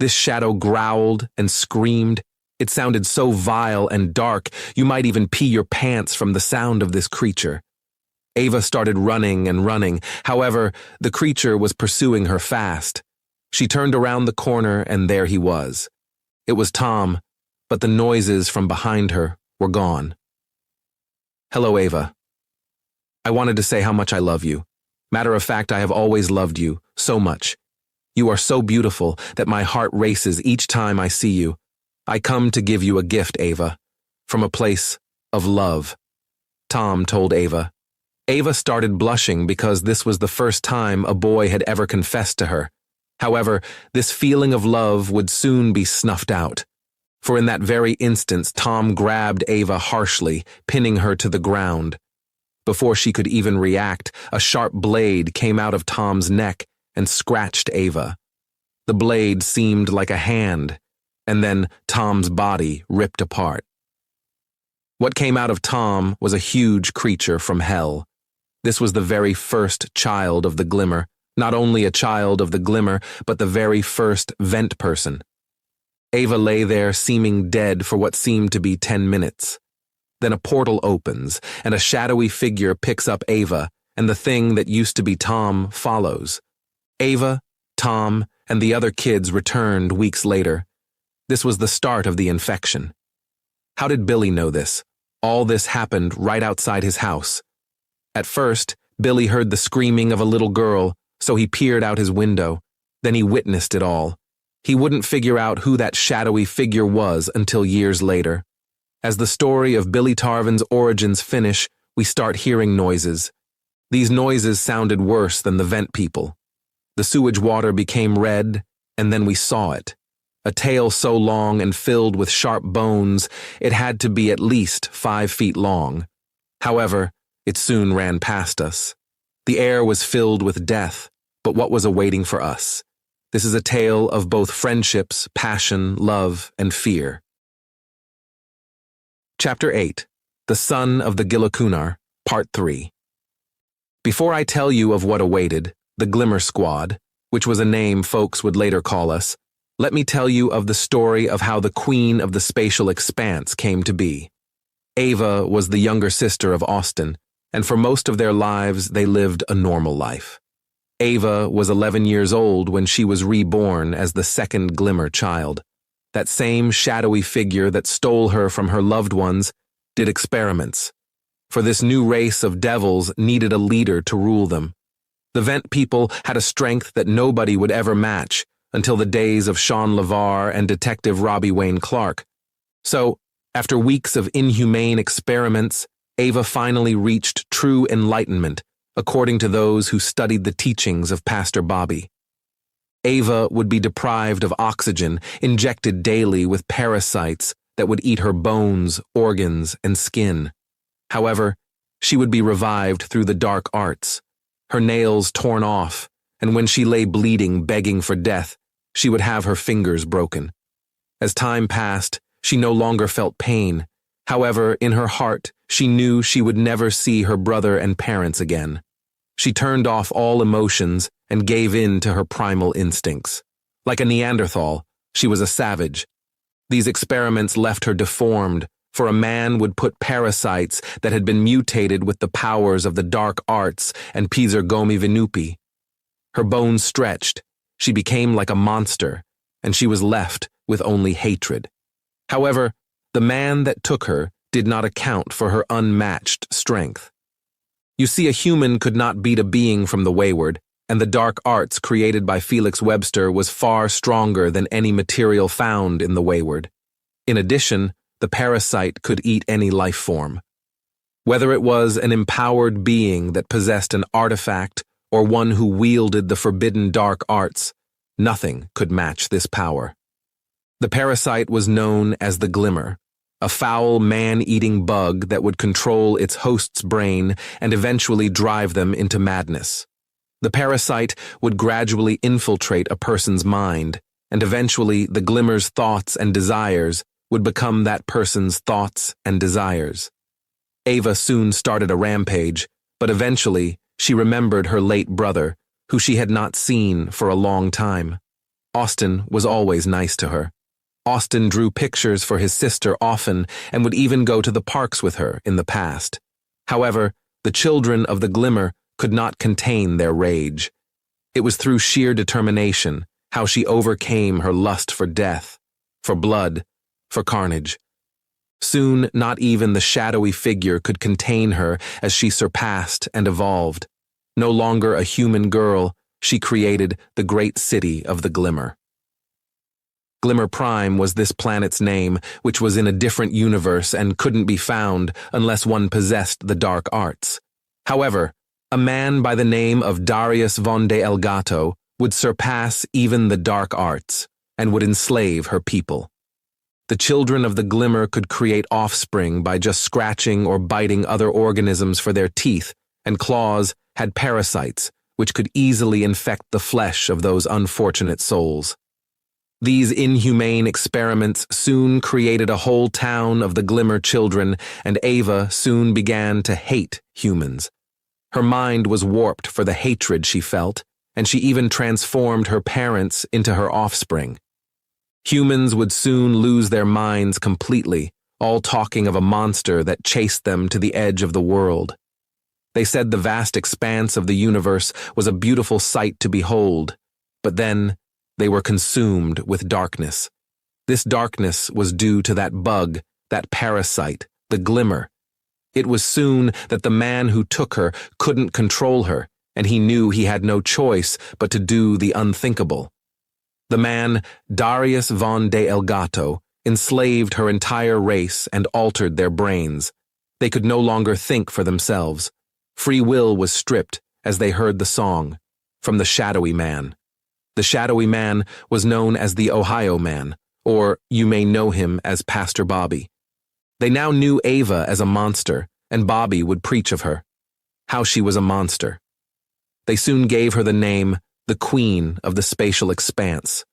This shadow growled and screamed. It sounded so vile and dark, you might even pee your pants from the sound of this creature. Ava started running and running. However, the creature was pursuing her fast. She turned around the corner and there he was. It was Tom, but the noises from behind her were gone. Hello, Ava. I wanted to say how much I love you. Matter of fact, I have always loved you so much. You are so beautiful that my heart races each time I see you. I come to give you a gift, Ava, from a place of love. Tom told Ava. Ava started blushing because this was the first time a boy had ever confessed to her. However, this feeling of love would soon be snuffed out. For in that very instant, Tom grabbed Ava harshly, pinning her to the ground. Before she could even react, a sharp blade came out of Tom's neck and scratched Ava. The blade seemed like a hand, and then Tom's body ripped apart. What came out of Tom was a huge creature from hell. This was the very first child of the Glimmer, not only a child of the Glimmer, but the very first vent person. Ava lay there seeming dead for what seemed to be 10 minutes. Then a portal opens, and a shadowy figure picks up Ava, and the thing that used to be Tom follows. Ava, Tom, and the other kids returned weeks later. This was the start of the infection. How did Billy know this? All this happened right outside his house. At first, Billy heard the screaming of a little girl, so he peered out his window. Then he witnessed it all. He wouldn't figure out who that shadowy figure was until years later. As the story of Billy Tarvin's origins finish, we start hearing noises. These noises sounded worse than the vent people. The sewage water became red, and then we saw it. A tail so long and filled with sharp bones, it had to be at least 5 feet long. However, it soon ran past us. The air was filled with death, but what was awaiting for us? This is a tale of both friendships, passion, love, and fear. Chapter 8, The Son of the Gilakunar, Part 3. Before I tell you of what awaited, the Glimmer Squad, which was a name folks would later call us, let me tell you of the story of how the Queen of the Spatial Expanse came to be. Ava was the younger sister of Austin, and for most of their lives they lived a normal life. Ava was 11 years old when she was reborn as the second Glimmer child. That same shadowy figure that stole her from her loved ones did experiments. For this new race of devils needed a leader to rule them. The Vent people had a strength that nobody would ever match until the days of Sean LeVar and Detective Robbie Wayne Clark. So, after weeks of inhumane experiments, Ava finally reached true enlightenment, according to those who studied the teachings of Pastor Bobby. Ava would be deprived of oxygen, injected daily with parasites that would eat her bones, organs, and skin. However, she would be revived through the dark arts, her nails torn off, and when she lay bleeding, begging for death, she would have her fingers broken. As time passed, she no longer felt pain. However, in her heart, she knew she would never see her brother and parents again. She turned off all emotions and gave in to her primal instincts. Like a Neanderthal, she was a savage. These experiments left her deformed, for a man would put parasites that had been mutated with the powers of the dark arts and Pizergomi Venupi. Her bones stretched, she became like a monster, and she was left with only hatred. However, the man that took her did not account for her unmatched strength. You see, a human could not beat a being from the Wayward, and the dark arts created by Felix Webster was far stronger than any material found in the Wayward. In addition, the parasite could eat any life form. Whether it was an empowered being that possessed an artifact or one who wielded the forbidden dark arts, nothing could match this power. The parasite was known as the Glimmer, a foul man-eating bug that would control its host's brain and eventually drive them into madness. The parasite would gradually infiltrate a person's mind, and eventually the Glimmer's thoughts and desires would become that person's thoughts and desires. Ava soon started a rampage, but eventually she remembered her late brother, who she had not seen for a long time. Austin was always nice to her. Austin drew pictures for his sister often and would even go to the parks with her in the past. However, The children of the Glimmer could not contain their rage. It was through sheer determination how she overcame her lust for death, for blood, for carnage. Soon, not even the shadowy figure could contain her as she surpassed and evolved. No longer a human girl, she created the great city of the Glimmer. Glimmer Prime was this planet's name, which was in a different universe and couldn't be found unless one possessed the dark arts. However, a man by the name of Darius von de Elgato would surpass even the dark arts and would enslave her people. The children of the Glimmer could create offspring by just scratching or biting other organisms for their teeth, and claws had parasites which could easily infect the flesh of those unfortunate souls. These inhumane experiments soon created a whole town of the Glimmer children, and Ava soon began to hate humans. Her mind was warped for the hatred she felt, and she even transformed her parents into her offspring. Humans would soon lose their minds completely, all talking of a monster that chased them to the edge of the world. They said the vast expanse of the universe was a beautiful sight to behold, but then they were consumed with darkness. This darkness was due to that bug, that parasite, the Glimmer. It was soon that the man who took her couldn't control her, and he knew he had no choice but to do the unthinkable. The man, Darius von de Elgato, enslaved her entire race and altered their brains. They could no longer think for themselves. Free will was stripped as they heard the song from the Shadowy Man. The Shadowy Man was known as the Ohio Man, or you may know him as Pastor Bobby. They now knew Ava as a monster, and Bobby would preach of her, how she was a monster. They soon gave her the name, the Queen of the Spatial Expanse.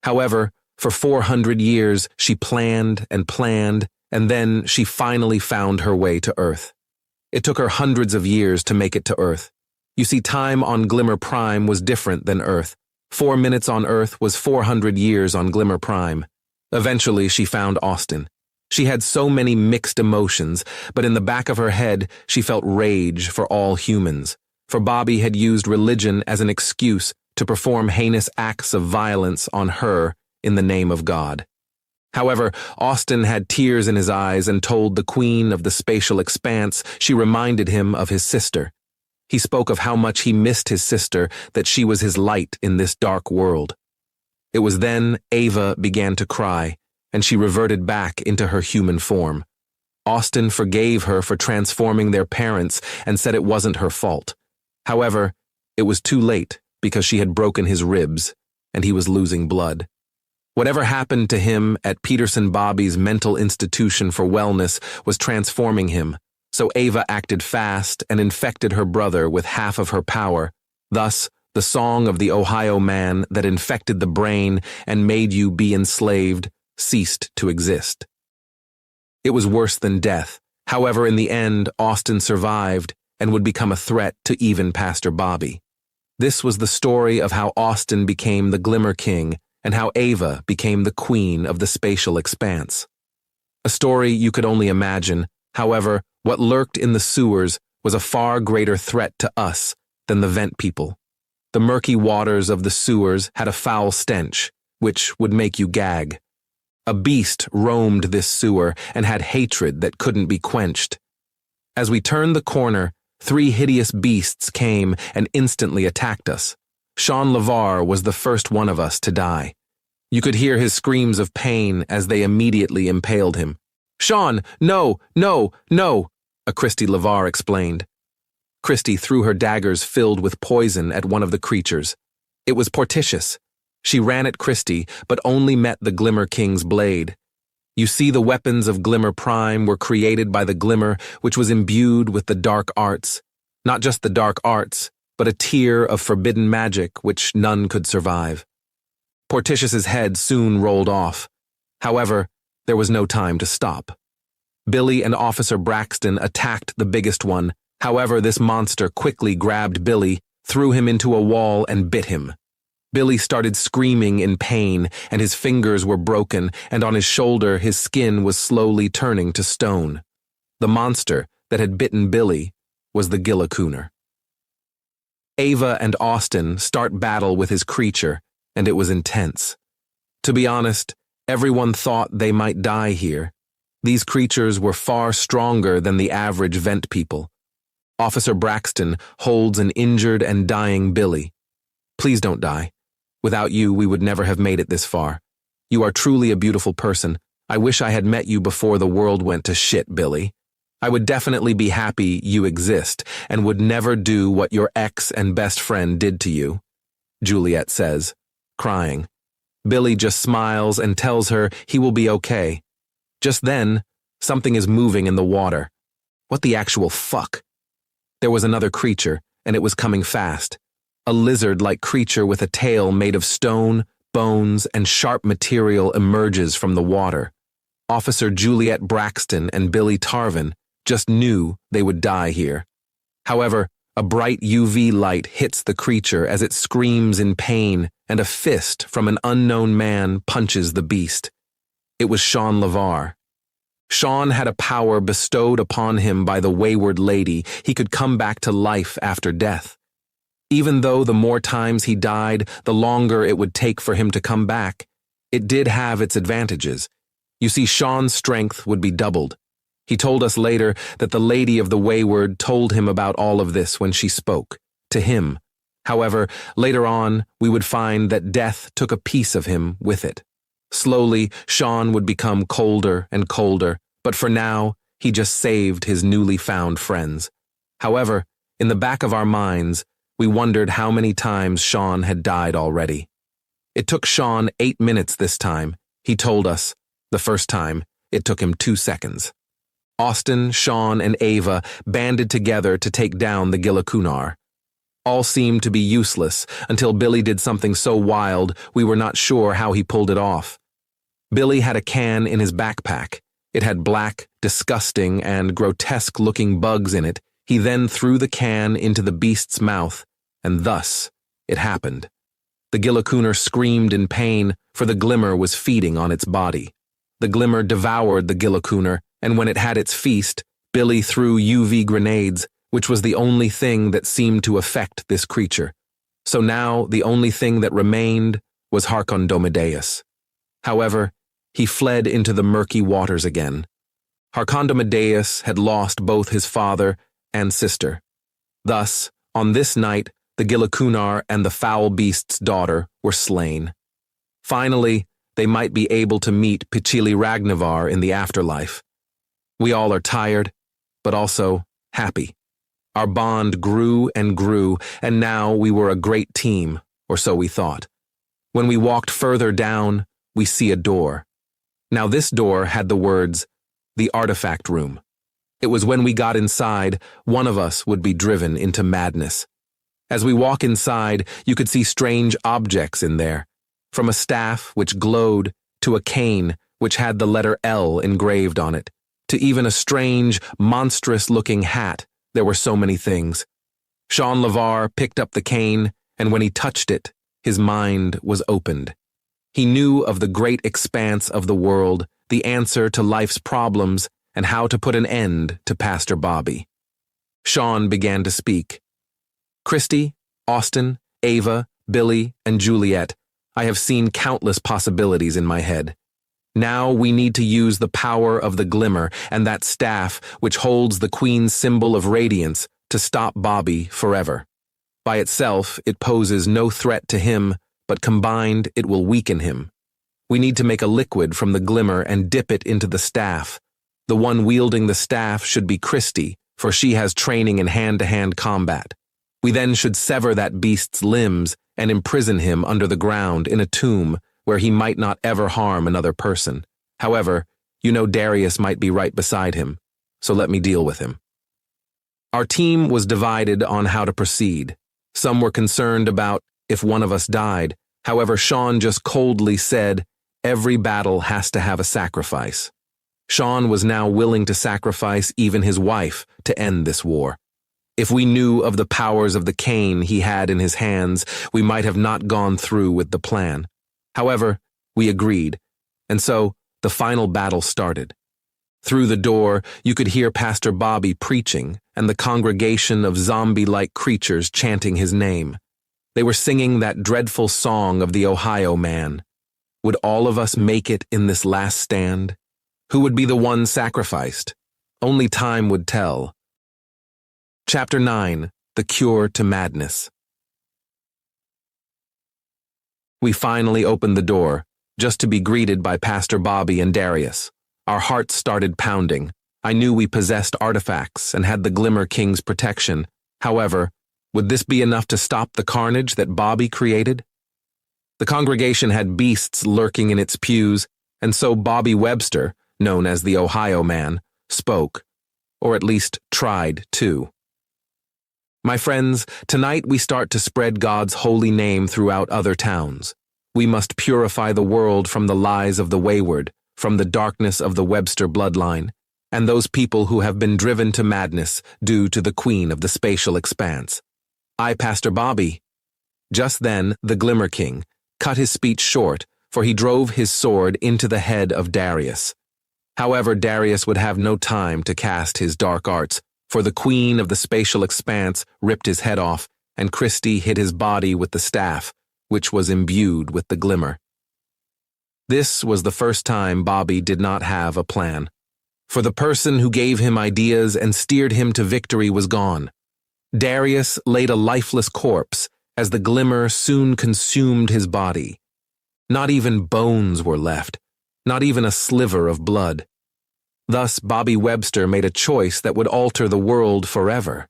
However, for 400 years she planned, and then she finally found her way to Earth. It took her hundreds of years to make it to Earth. You see, time on Glimmer Prime was different than Earth. 4 minutes on Earth was 400 years on Glimmer Prime. Eventually, she found Austin. She had so many mixed emotions, but in the back of her head, she felt rage for all humans. For Bobby had used religion as an excuse to perform heinous acts of violence on her in the name of God. However, Austin had tears in his eyes and told the Queen of the Spatial Expanse she reminded him of his sister. He spoke of how much he missed his sister, that she was his light in this dark world. It was then Ava began to cry, and she reverted back into her human form. Austin forgave her for transforming their parents and said it wasn't her fault. However, it was too late because she had broken his ribs, and he was losing blood. Whatever happened to him at Peterson Bobby's mental institution for wellness was transforming him. So Ava acted fast and infected her brother with half of her power. Thus, the song of the Ohio Man that infected the brain and made you be enslaved ceased to exist. It was worse than death. However, in the end, Austin survived and would become a threat to even Pastor Bobby. This was the story of how Austin became the Glimmer King and how Ava became the Queen of the Spatial Expanse. A story you could only imagine. However, what lurked in the sewers was a far greater threat to us than the vent people. The murky waters of the sewers had a foul stench, which would make you gag. A beast roamed this sewer and had hatred that couldn't be quenched. As we turned the corner, 3 hideous beasts came and instantly attacked us. Sean LeVar was the first one of us to die. You could hear his screams of pain as they immediately impaled him. "Sean, no, no, no," a Christy LeVar explained. Christy threw her daggers filled with poison at one of the creatures. It was Portitious. She ran at Christy, but only met the Glimmer King's blade. You see, the weapons of Glimmer Prime were created by the Glimmer, which was imbued with the dark arts. Not just the dark arts, but a tier of forbidden magic which none could survive. Portitious's head soon rolled off. However, there was no time to stop. Billy and Officer Braxton attacked the biggest one. However, this monster quickly grabbed Billy, threw him into a wall, and bit him. Billy started screaming in pain, and his fingers were broken, and on his shoulder his skin was slowly turning to stone. The monster that had bitten Billy was the Gillacooner. Ava and Austin start battle with his creature, and it was intense. To be honest, everyone thought they might die here. These creatures were far stronger than the average vent people. Officer Braxton holds an injured and dying Billy. Please don't die. Without you, we would never have made it this far. You are truly a beautiful person. I wish I had met you before the world went to shit, Billy. I would definitely be happy you exist and would never do what your ex and best friend did to you, Juliet says, crying. Billy just smiles and tells her he will be okay. Just then, something is moving in the water. What the actual fuck? There was another creature, and it was coming fast. A lizard-like creature with a tail made of stone, bones, and sharp material emerges from the water. Officer Juliet Braxton and Billy Tarvin just knew they would die here. However, a bright UV light hits the creature as it screams in pain, and a fist from an unknown man punches the beast. It was Sean LeVar. Sean had a power bestowed upon him by the Wayward Lady. He could come back to life after death. Even though the more times he died, the longer it would take for him to come back, it did have its advantages. You see, Sean's strength would be doubled. He told us later that the Lady of the Wayward told him about all of this when she spoke, to him. However, later on, we would find that death took a piece of him with it. Slowly, Sean would become colder and colder, but for now, he just saved his newly found friends. However, in the back of our minds, we wondered how many times Sean had died already. It took Sean 8 minutes this time, he told us. The first time, it took him 2 seconds. Austin, Sean, and Ava banded together to take down the Gillacooner. All seemed to be useless until Billy did something so wild we were not sure how he pulled it off. Billy had a can in his backpack. It had black, disgusting, and grotesque-looking bugs in it. He then threw the can into the beast's mouth, and thus it happened. The Gillacooner screamed in pain, for the Glimmer was feeding on its body. The Glimmer devoured the Gillacooner, and when it had its feast, Billy threw UV grenades, which was the only thing that seemed to affect this creature. So now the only thing that remained was Harkondomadeus. However, he fled into the murky waters again. Harkondomadeus had lost both his father and sister. Thus, on this night, the Gillacooner and the foul beast's daughter were slain. Finally, they might be able to meet Pichili Ragnavar in the afterlife. We all are tired, but also happy. Our bond grew and grew, and now we were a great team, or so we thought. When we walked further down, we see a door. Now this door had the words, "The Artifact Room." It was when we got inside, one of us would be driven into madness. As we walk inside, you could see strange objects in there, from a staff which glowed, to a cane which had the letter L engraved on it, to even a strange, monstrous-looking hat. There were so many things. Sean LeVar picked up the cane, and when he touched it, his mind was opened. He knew of the great expanse of the world, the answer to life's problems, and how to put an end to Pastor Bobby. Sean began to speak. Christy, Austin, Ava, Billy, and Juliet, I have seen countless possibilities in my head. Now we need to use the power of the Glimmer and that staff which holds the Queen's symbol of radiance to stop Bobby forever. By itself, it poses no threat to him, but combined, it will weaken him. We need to make a liquid from the Glimmer and dip it into the staff. The one wielding the staff should be Christy, for she has training in hand-to-hand combat. We then should sever that beast's limbs and imprison him under the ground in a tomb where he might not ever harm another person. However, you know Darius might be right beside him, so let me deal with him. Our team was divided on how to proceed. Some were concerned about if one of us died. However, Sean just coldly said, every battle has to have a sacrifice. Sean was now willing to sacrifice even his wife to end this war. If we knew of the powers of the cane he had in his hands, we might have not gone through with the plan. However, we agreed, and so the final battle started. Through the door, you could hear Pastor Bobby preaching, and the congregation of zombie-like creatures chanting his name. They were singing that dreadful song of the Ohio man. Would all of us make it in this last stand? Who would be the one sacrificed? Only time would tell. Chapter 9. The Cure to Madness. We finally opened the door, just to be greeted by Pastor Bobby and Darius. Our hearts started pounding. I knew we possessed artifacts and had the Glimmer King's protection. However, would this be enough to stop the carnage that Bobby created? The congregation had beasts lurking in its pews, and so Bobby Webster, known as the Ohio man, spoke, or at least tried to. My friends, tonight we start to spread God's holy name throughout other towns. We must purify the world from the lies of the Wayward, from the darkness of the Webster bloodline, and those people who have been driven to madness due to the Queen of the Spatial Expanse. I, Pastor Bobby. Just then, the Glimmer King cut his speech short, for he drove his sword into the head of Darius. However, Darius would have no time to cast his dark arts, for the Queen of the Spatial Expanse ripped his head off, and Christie hit his body with the staff, which was imbued with the glimmer. This was the first time Bobby did not have a plan, for the person who gave him ideas and steered him to victory was gone. Darius laid a lifeless corpse as the glimmer soon consumed his body. Not even bones were left, not even a sliver of blood. Thus, Bobby Webster made a choice that would alter the world forever.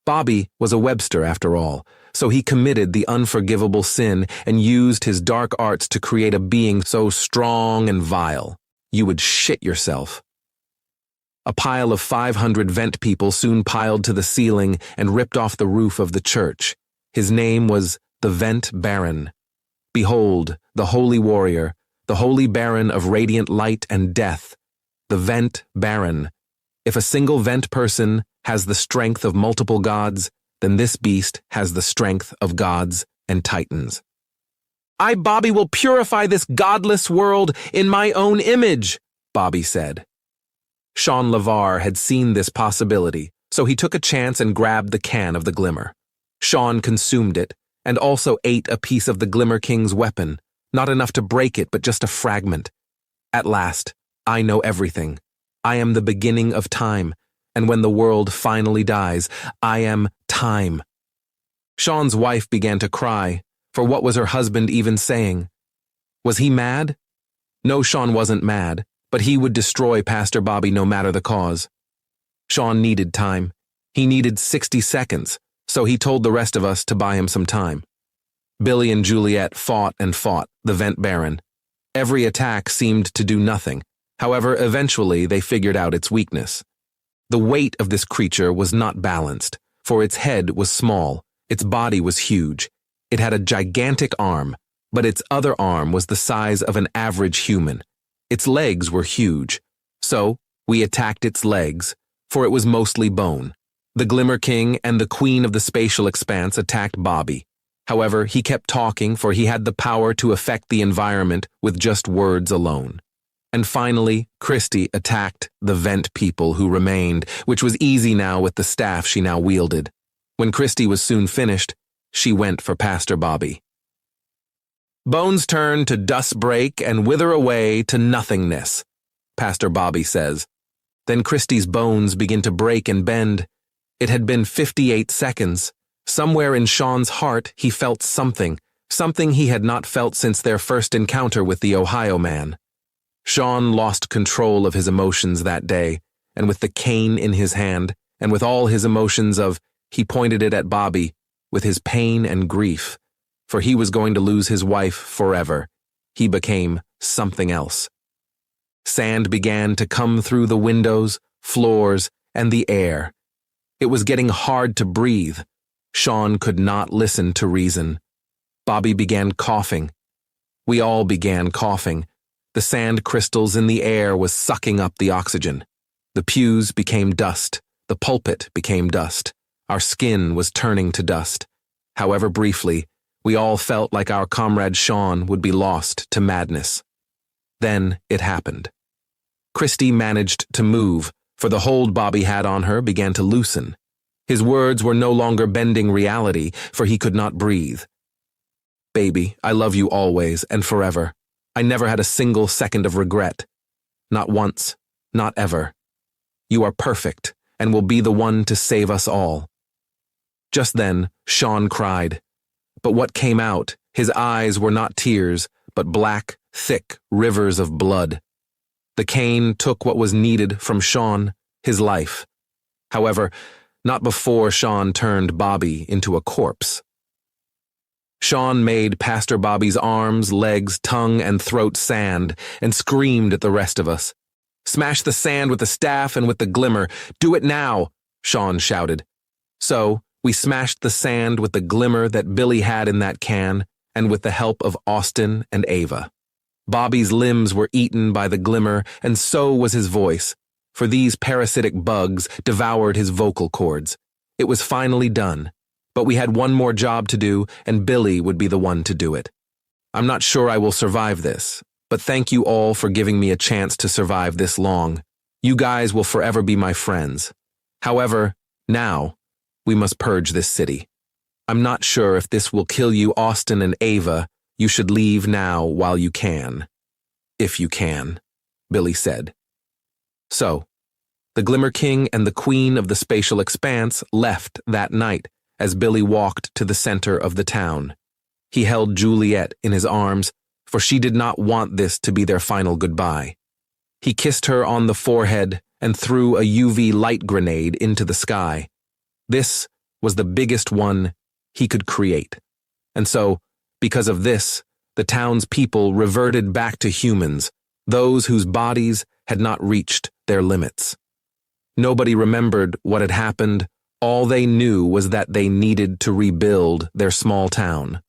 Bobby was a Webster after all, so he committed the unforgivable sin and used his dark arts to create a being so strong and vile, you would shit yourself. A pile of 500 vent people soon piled to the ceiling and ripped off the roof of the church. His name was the Vent Baron. Behold, the holy warrior, the holy baron of radiant light and death, the Vent Baron. If a single Vent person has the strength of multiple gods, then this beast has the strength of gods and titans. I, Bobby, will purify this godless world in my own image, Bobby said. Sean LeVar had seen this possibility, so he took a chance and grabbed the can of the glimmer. Sean consumed it, and also ate a piece of the Glimmer King's weapon, not enough to break it, but just a fragment. At last, I know everything. I am the beginning of time, and when the world finally dies, I am time. Sean's wife began to cry, for what was her husband even saying? Was he mad? No, Sean wasn't mad, but he would destroy Pastor Bobby no matter the cause. Sean needed time. He needed 60 seconds, so he told the rest of us to buy him some time. Billy and Juliet fought and fought, the Vent Baron. Every attack seemed to do nothing. However, eventually they figured out its weakness. The weight of this creature was not balanced, for its head was small, its body was huge. It had a gigantic arm, but its other arm was the size of an average human. Its legs were huge, so we attacked its legs, for it was mostly bone. The Glimmer King and the Queen of the Spatial Expanse attacked Bobby. However, he kept talking, for he had the power to affect the environment with just words alone. And finally, Christie attacked the Vent people who remained, which was easy now with the staff she now wielded. When Christie was soon finished, she went for Pastor Bobby. Bones turn to dust break and wither away to nothingness, Pastor Bobby says. Then Christie's bones begin to break and bend. It had been 58 seconds. Somewhere in Sean's heart, he felt something he had not felt since their first encounter with the Ohio man. Sean lost control of his emotions that day, and with the cane in his hand, and with all his emotions he pointed it at Bobby, with his pain and grief, for he was going to lose his wife forever. He became something else. Sand began to come through the windows, floors, and the air. It was getting hard to breathe. Sean could not listen to reason. Bobby began coughing. We all began coughing. The sand crystals in the air was sucking up the oxygen. The pews became dust. The pulpit became dust. Our skin was turning to dust. However briefly, we all felt like our comrade Sean would be lost to madness. Then it happened. Christie managed to move, for the hold Bobby had on her began to loosen. His words were no longer bending reality, for he could not breathe. Baby, I love you always and forever. I never had a single second of regret. Not once, not ever. You are perfect and will be the one to save us all. Just then, Sean cried. But what came out, his eyes were not tears, but black, thick rivers of blood. The cane took what was needed from Sean, his life. However, not before Sean turned Bobby into a corpse. Sean made Pastor Bobby's arms, legs, tongue, and throat sand and screamed at the rest of us. Smash the sand with the staff and with the glimmer. Do it now, Sean shouted. So, we smashed the sand with the glimmer that Billy had in that can and with the help of Austin and Ava. Bobby's limbs were eaten by the glimmer, and so was his voice, for these parasitic bugs devoured his vocal cords. It was finally done, but we had one more job to do, and Billy would be the one to do it. I'm not sure I will survive this, but thank you all for giving me a chance to survive this long. You guys will forever be my friends. However, now, we must purge this city. I'm not sure if this will kill you, Austin and Ava. You should leave now while you can. If you can, Billy said. So, the Glimmer King and the Queen of the Spatial Expanse left that night as Billy walked to the center of the town. He held Juliet in his arms, for she did not want this to be their final goodbye. He kissed her on the forehead and threw a UV light grenade into the sky. This was the biggest one he could create. And so, because of this, the town's people reverted back to humans, those whose bodies had not reached their limits. Nobody remembered what had happened. All they knew was that they needed to rebuild their small town.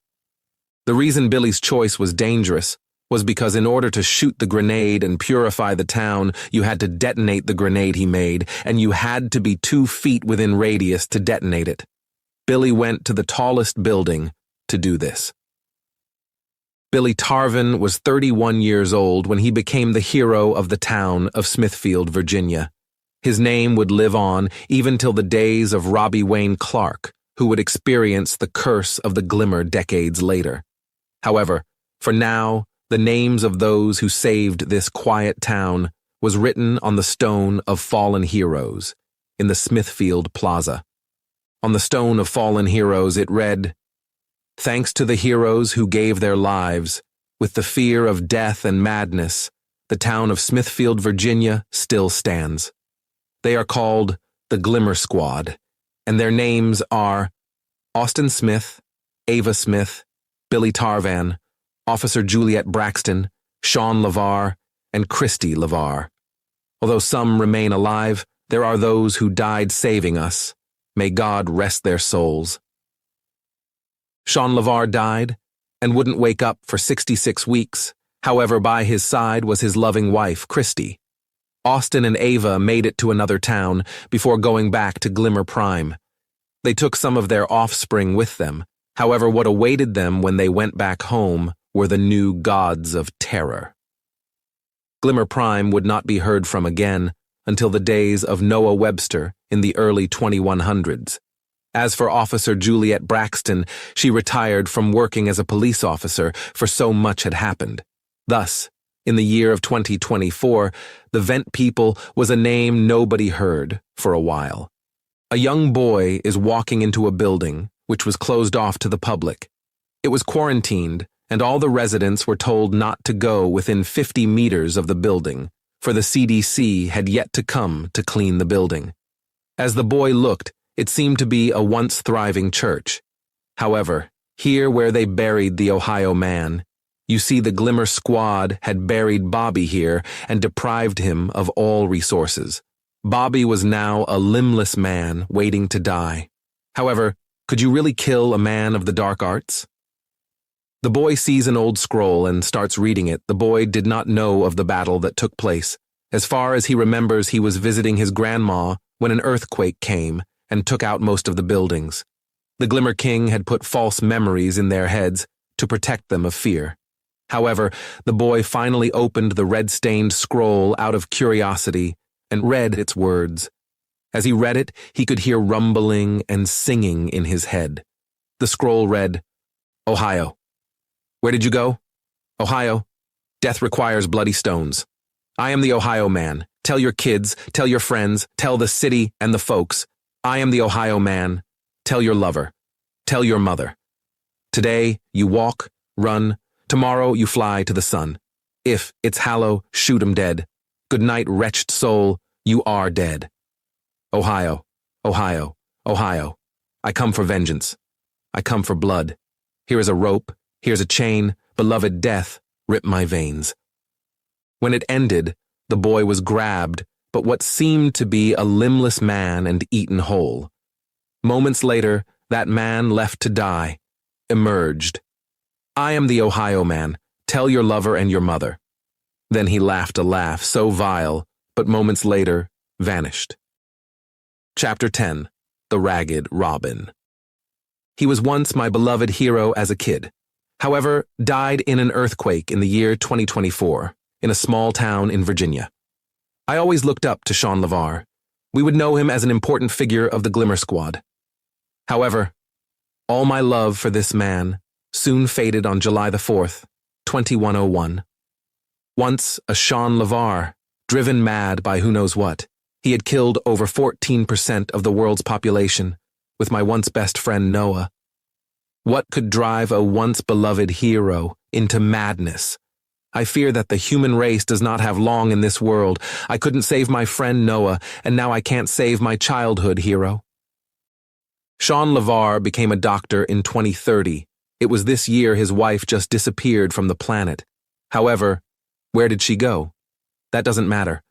The reason Billy's choice was dangerous was because in order to shoot the grenade and purify the town, you had to detonate the grenade he made, and you had to be 2 feet within radius to detonate it. Billy went to the tallest building to do this. Billy Tarvin was 31 years old when he became the hero of the town of Smithfield, Virginia. His name would live on even till the days of Robbie Wayne Clark, who would experience the curse of the glimmer decades later. However, for now, the names of those who saved this quiet town was written on the stone of fallen heroes in the Smithfield Plaza. On the stone of fallen heroes it read, "Thanks to the heroes who gave their lives, with the fear of death and madness, the town of Smithfield, Virginia still stands. They are called the Glimmer Squad, and their names are Austin Smith, Ava Smith, Billy Tarvan, Officer Juliet Braxton, Sean LeVar, and Christy LeVar. Although some remain alive, there are those who died saving us. May God rest their souls." Sean LeVar died and wouldn't wake up for 66 weeks. However, by his side was his loving wife, Christy. Austin and Ava made it to another town before going back to Glimmer Prime. They took some of their offspring with them. However, what awaited them when they went back home were the new gods of terror. Glimmer Prime would not be heard from again until the days of Noah Webster in the early 2100s. As for Officer Juliet Braxton, she retired from working as a police officer, for so much had happened. Thus, in the year of 2024, the Vent People was a name nobody heard for a while. A young boy is walking into a building, which was closed off to the public. It was quarantined, and all the residents were told not to go within 50 meters of the building, for the CDC had yet to come to clean the building. As the boy looked, it seemed to be a once thriving church. However, here where they buried the Ohio man, you see the Glimmer Squad had buried Bobby here and deprived him of all resources. Bobby was now a limbless man waiting to die. However, could you really kill a man of the dark arts? The boy sees an old scroll and starts reading it. The boy did not know of the battle that took place. As far as he remembers, he was visiting his grandma when an earthquake came and took out most of the buildings. The Glimmer King had put false memories in their heads to protect them of fear. However, the boy finally opened the red-stained scroll out of curiosity and read its words. As he read it, he could hear rumbling and singing in his head. The scroll read, Ohio. Where did you go? Ohio. Death requires bloody stones. I am the Ohio man. Tell your kids, tell your friends, tell the city and the folks. I am the Ohio man. Tell your lover. Tell your mother. Today, you walk, run. Tomorrow, you fly to the sun. If it's Hallow, shoot 'em dead. Good night, wretched soul, you are dead. Ohio, Ohio, Ohio. I come for vengeance. I come for blood. Here is a rope. Here's a chain. Beloved death, rip my veins. When it ended, the boy was grabbed, but what seemed to be a limbless man and eaten whole. Moments later, that man left to die, emerged. I am the Ohio man. Tell your lover and your mother. Then he laughed a laugh so vile, but moments later, vanished. Chapter 10. The Ragged Robin. He was once my beloved hero as a kid. However, died in an earthquake in the year 2024, in a small town in Virginia. I always looked up to Sean LeVar. We would know him as an important figure of the Glimmer Squad. However, all my love for this man soon faded on July the 4th, 2101. Once a Sean LeVar, driven mad by who knows what, he had killed over 14% of the world's population with my once best friend Noah. What could drive a once beloved hero into madness? I fear that the human race does not have long in this world. I couldn't save my friend Noah, and now I can't save my childhood hero. Sean LeVar became a doctor in 2030. It was this year his wife just disappeared from the planet. However, where did she go? That doesn't matter.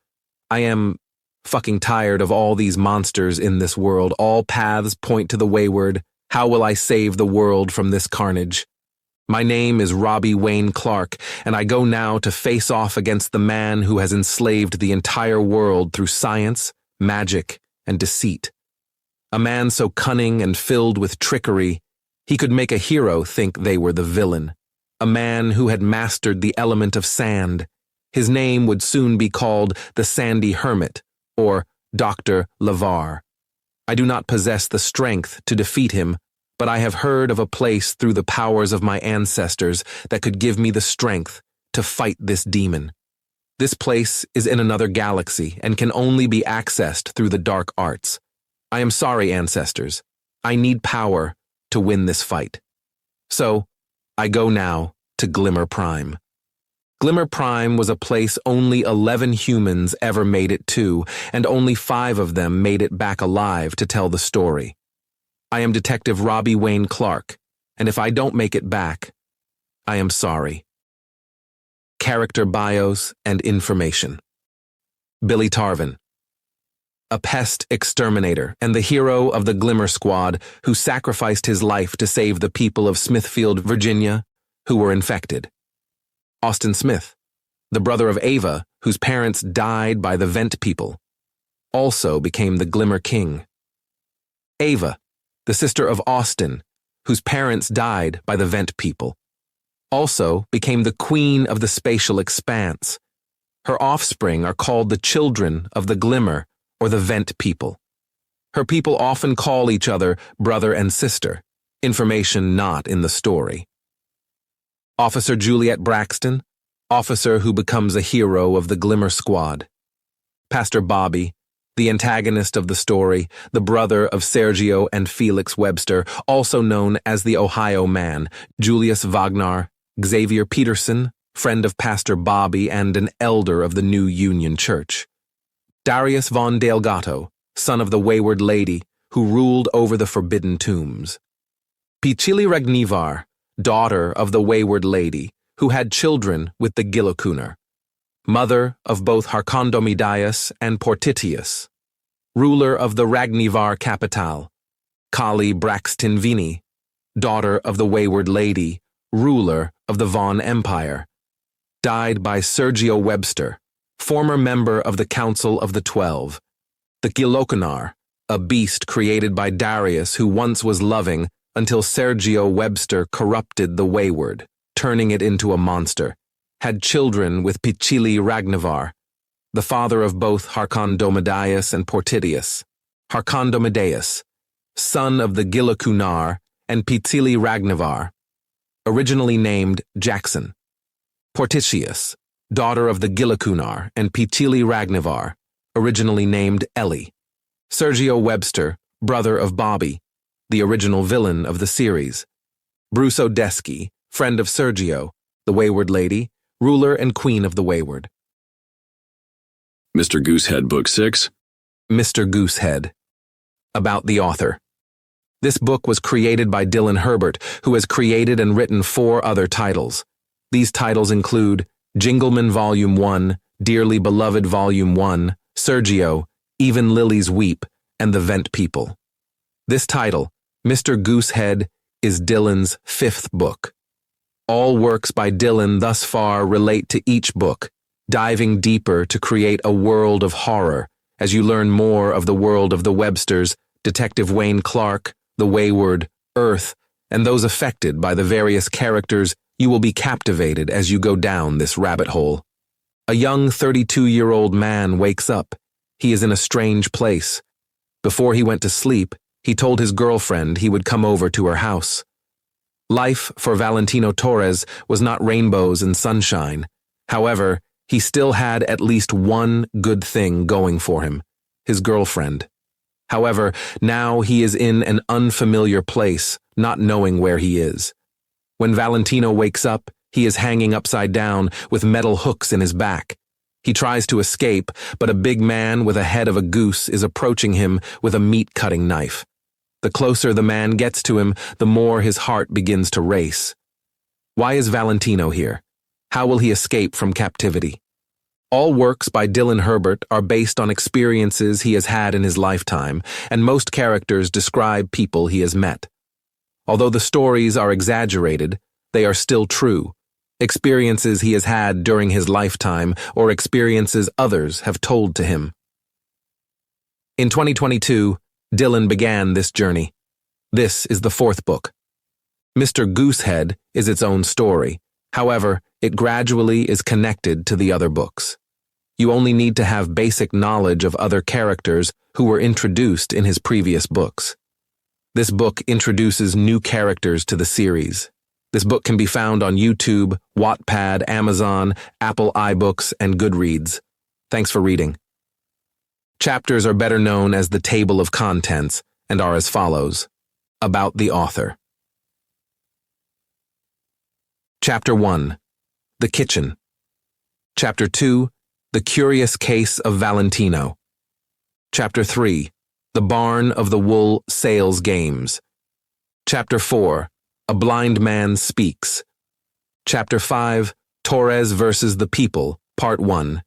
I am fucking tired of all these monsters in this world. All paths point to the Wayward. How will I save the world from this carnage? My name is Robbie Wayne Clark, and I go now to face off against the man who has enslaved the entire world through science, magic, and deceit. A man so cunning and filled with trickery, he could make a hero think they were the villain. A man who had mastered the element of sand. His name would soon be called the Sandy Hermit, or Dr. LeVar. I do not possess the strength to defeat him, but I have heard of a place through the powers of my ancestors that could give me the strength to fight this demon. This place is in another galaxy and can only be accessed through the dark arts. I am sorry, ancestors. I need power to win this fight. So, I go now to Glimmer Prime. Glimmer Prime was a place only 11 humans ever made it to, and only 5 of them made it back alive to tell the story. I am Detective Robbie Wayne Clark, and if I don't make it back, I am sorry. Character bios and information. Billy Tarvin. A pest exterminator and the hero of the Glimmer Squad who sacrificed his life to save the people of Smithfield, Virginia, who were infected. Austin Smith, the brother of Ava, whose parents died by the Vent people, also became the Glimmer King. Ava, the sister of Austin, whose parents died by the Vent people, also became the Queen of the Spatial Expanse. Her offspring are called the Children of the Glimmer, or the Vent people. Her people often call each other brother and sister, information not in the story. Officer Juliet Braxton, officer who becomes a hero of the Glimmer Squad. Pastor Bobby, the antagonist of the story, the brother of Sergio and Felix Webster, also known as the Ohio Man, Julius Wagner, Xavier Peterson, friend of Pastor Bobby and an elder of the New Union Church. Darius von Delgato, son of the Wayward Lady, who ruled over the Forbidden Tombs. Pichili Ragnivar, daughter of the Wayward Lady, who had children with the Gilokooner. Mother of both Harkondomidius and Portitius. Ruler of the Ragnivar capital. Kali Braxton Vini, daughter of the Wayward Lady, ruler of the Von Empire. Died by Sergio Webster, former member of the Council of the 12. The Gilokooner, a beast created by Darius who once was loving until Sergio Webster corrupted the Wayward, turning it into a monster, had children with Pichili Ragnivar. the father of both Harcondomedaius and Portidius. Harcondomedeus, son of the Gilacunar and Pitili Ragnavar, originally named Jackson. Portitius, daughter of the Gilacunar and Pitili Ragnavar, originally named Ellie. Sergio Webster, brother of Bobby, the original villain of the series. Bruce Odesky, friend of Sergio, the Wayward Lady, ruler and queen of the Wayward. Mr. Goose-Head, Book 6. Mr. Goose-Head. About the author. This book was created by Dylan Herbert, who has created and written 4 other titles. These titles include Jingleman Volume 1, Dearly Beloved Volume 1, Sergio, Even Lillies Weep, and The Vent People. This title, Mr. Goose-Head, is Dylan's 5th book. All works by Dylan thus far relate to each book, diving deeper to create a world of horror as you learn more of the world of the Websters, Detective Wayne Clark, the Wayward, Earth, and those affected by the various characters. You will be captivated as you go down this rabbit hole. A young 32-year-old man wakes up. He is in a strange place. Before he went to sleep, he told his girlfriend he would come over to her house. Life for Valentino Torres was not rainbows and sunshine. However, he still had at least one good thing going for him, his girlfriend. However, now he is in an unfamiliar place, not knowing where he is. When Valentino wakes up, he is hanging upside down with metal hooks in his back. He tries to escape, but a big man with a head of a goose is approaching him with a meat-cutting knife. The closer the man gets to him, the more his heart begins to race. Why is Valentino here? How will he escape from captivity? All works by Dylan Herbert are based on experiences he has had in his lifetime, and most characters describe people he has met. Although the stories are exaggerated, they are still true. Experiences he has had during his lifetime or experiences others have told to him. In 2022, Dylan began this journey. This is the 4th book. Mr. Goose-Head is its own story. However, it gradually is connected to the other books. You only need to have basic knowledge of other characters who were introduced in his previous books. This book introduces new characters to the series. This book can be found on YouTube, Wattpad, Amazon, Apple iBooks, and Goodreads. Thanks for reading. Chapters are better known as the table of contents and are as follows. About the author. Chapter 1. The Kitchen. Chapter 2. The Curious Case of Valentino. Chapter 3. The Barn of the Wool Sales Games. Chapter 4. A Blind Man Speaks. Chapter 5. Torres versus the People, Part 1.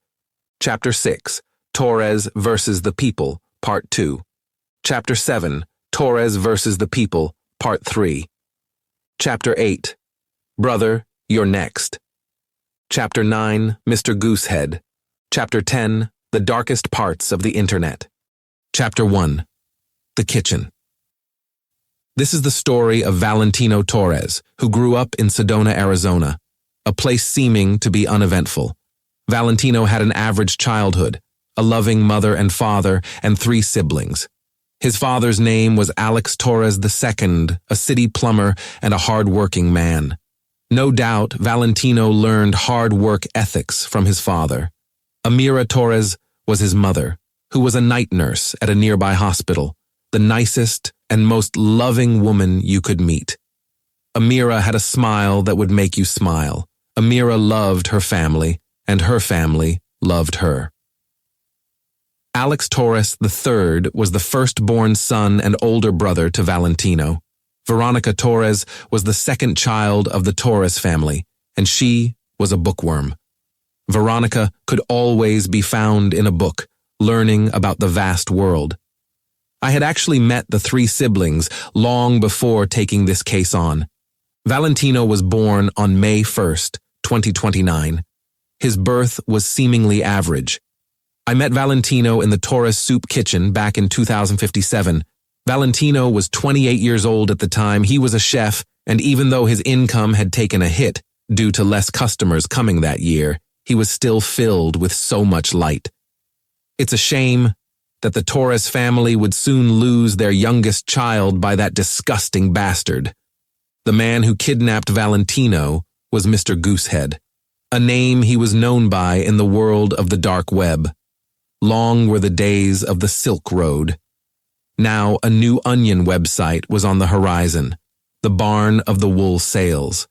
Chapter 6. Torres versus the People, Part 2. Chapter 7. Torres versus the People, Part 3. Chapter 8. Brother, You're Next. Chapter 9. Mr. Goose-Head. Chapter 10. The Darkest Parts of the Internet. Chapter 1. The Kitchen. This is the story of Valentino Torres, who grew up in Sedona, Arizona, a place seeming to be uneventful. Valentino had an average childhood, a loving mother and father, and 3 siblings. His father's name was Alex Torres II, a city plumber and a hard-working man. No doubt, Valentino learned hard work ethics from his father. Amira Torres was his mother, who was a night nurse at a nearby hospital, the nicest and most loving woman you could meet. Amira had a smile that would make you smile. Amira loved her family, and her family loved her. Alex Torres III was the firstborn son and older brother to Valentino. Veronica Torres was the second child of the Torres family, and she was a bookworm. Veronica could always be found in a book, learning about the vast world. I had actually met the 3 siblings long before taking this case on. Valentino was born on May 1st, 2029. His birth was seemingly average. I met Valentino in the Torres soup kitchen back in 2057. Valentino was 28 years old at the time. He was a chef, and even though his income had taken a hit due to less customers coming that year, he was still filled with so much light. It's a shame that the Torres family would soon lose their youngest child by that disgusting bastard. The man who kidnapped Valentino was Mr. Goose-Head, a name he was known by in the world of the dark web. Long were the days of the Silk Road. Now a new onion website was on the horizon, the barn of the wool sales.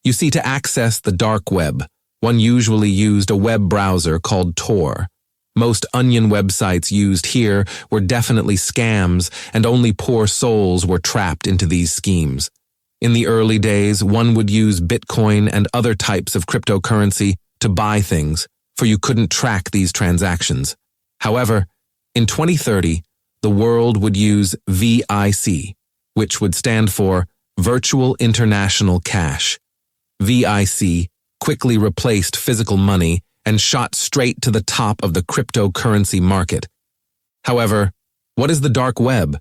You see, to access the dark web, one usually used a web browser called Tor. Most onion websites used here were definitely scams, and only poor souls were trapped into these schemes. In the early days, one would use Bitcoin and other types of cryptocurrency to buy things, for you couldn't track these transactions. However, in 2030, the world would use VIC, which would stand for Virtual International Cash. VIC quickly replaced physical money and shot straight to the top of the cryptocurrency market. However, what is the dark web?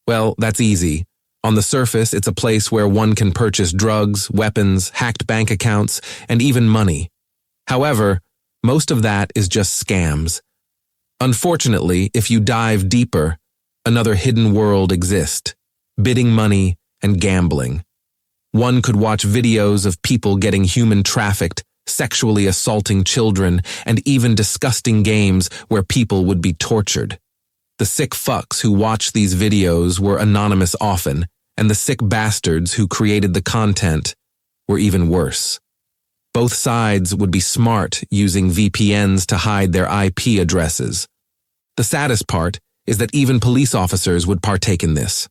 Well, that's easy. On the surface, it's a place where one can purchase drugs, weapons, hacked bank accounts, and even money. However, most of that is just scams. Unfortunately, if you dive deeper, another hidden world exists: bidding money and gambling. One could watch videos of people getting human trafficked, sexually assaulting children, and even disgusting games where people would be tortured. The sick fucks who watched these videos were anonymous often, and the sick bastards who created the content were even worse. Both sides would be smart using VPNs to hide their IP addresses. The saddest part is that even police officers would partake in this.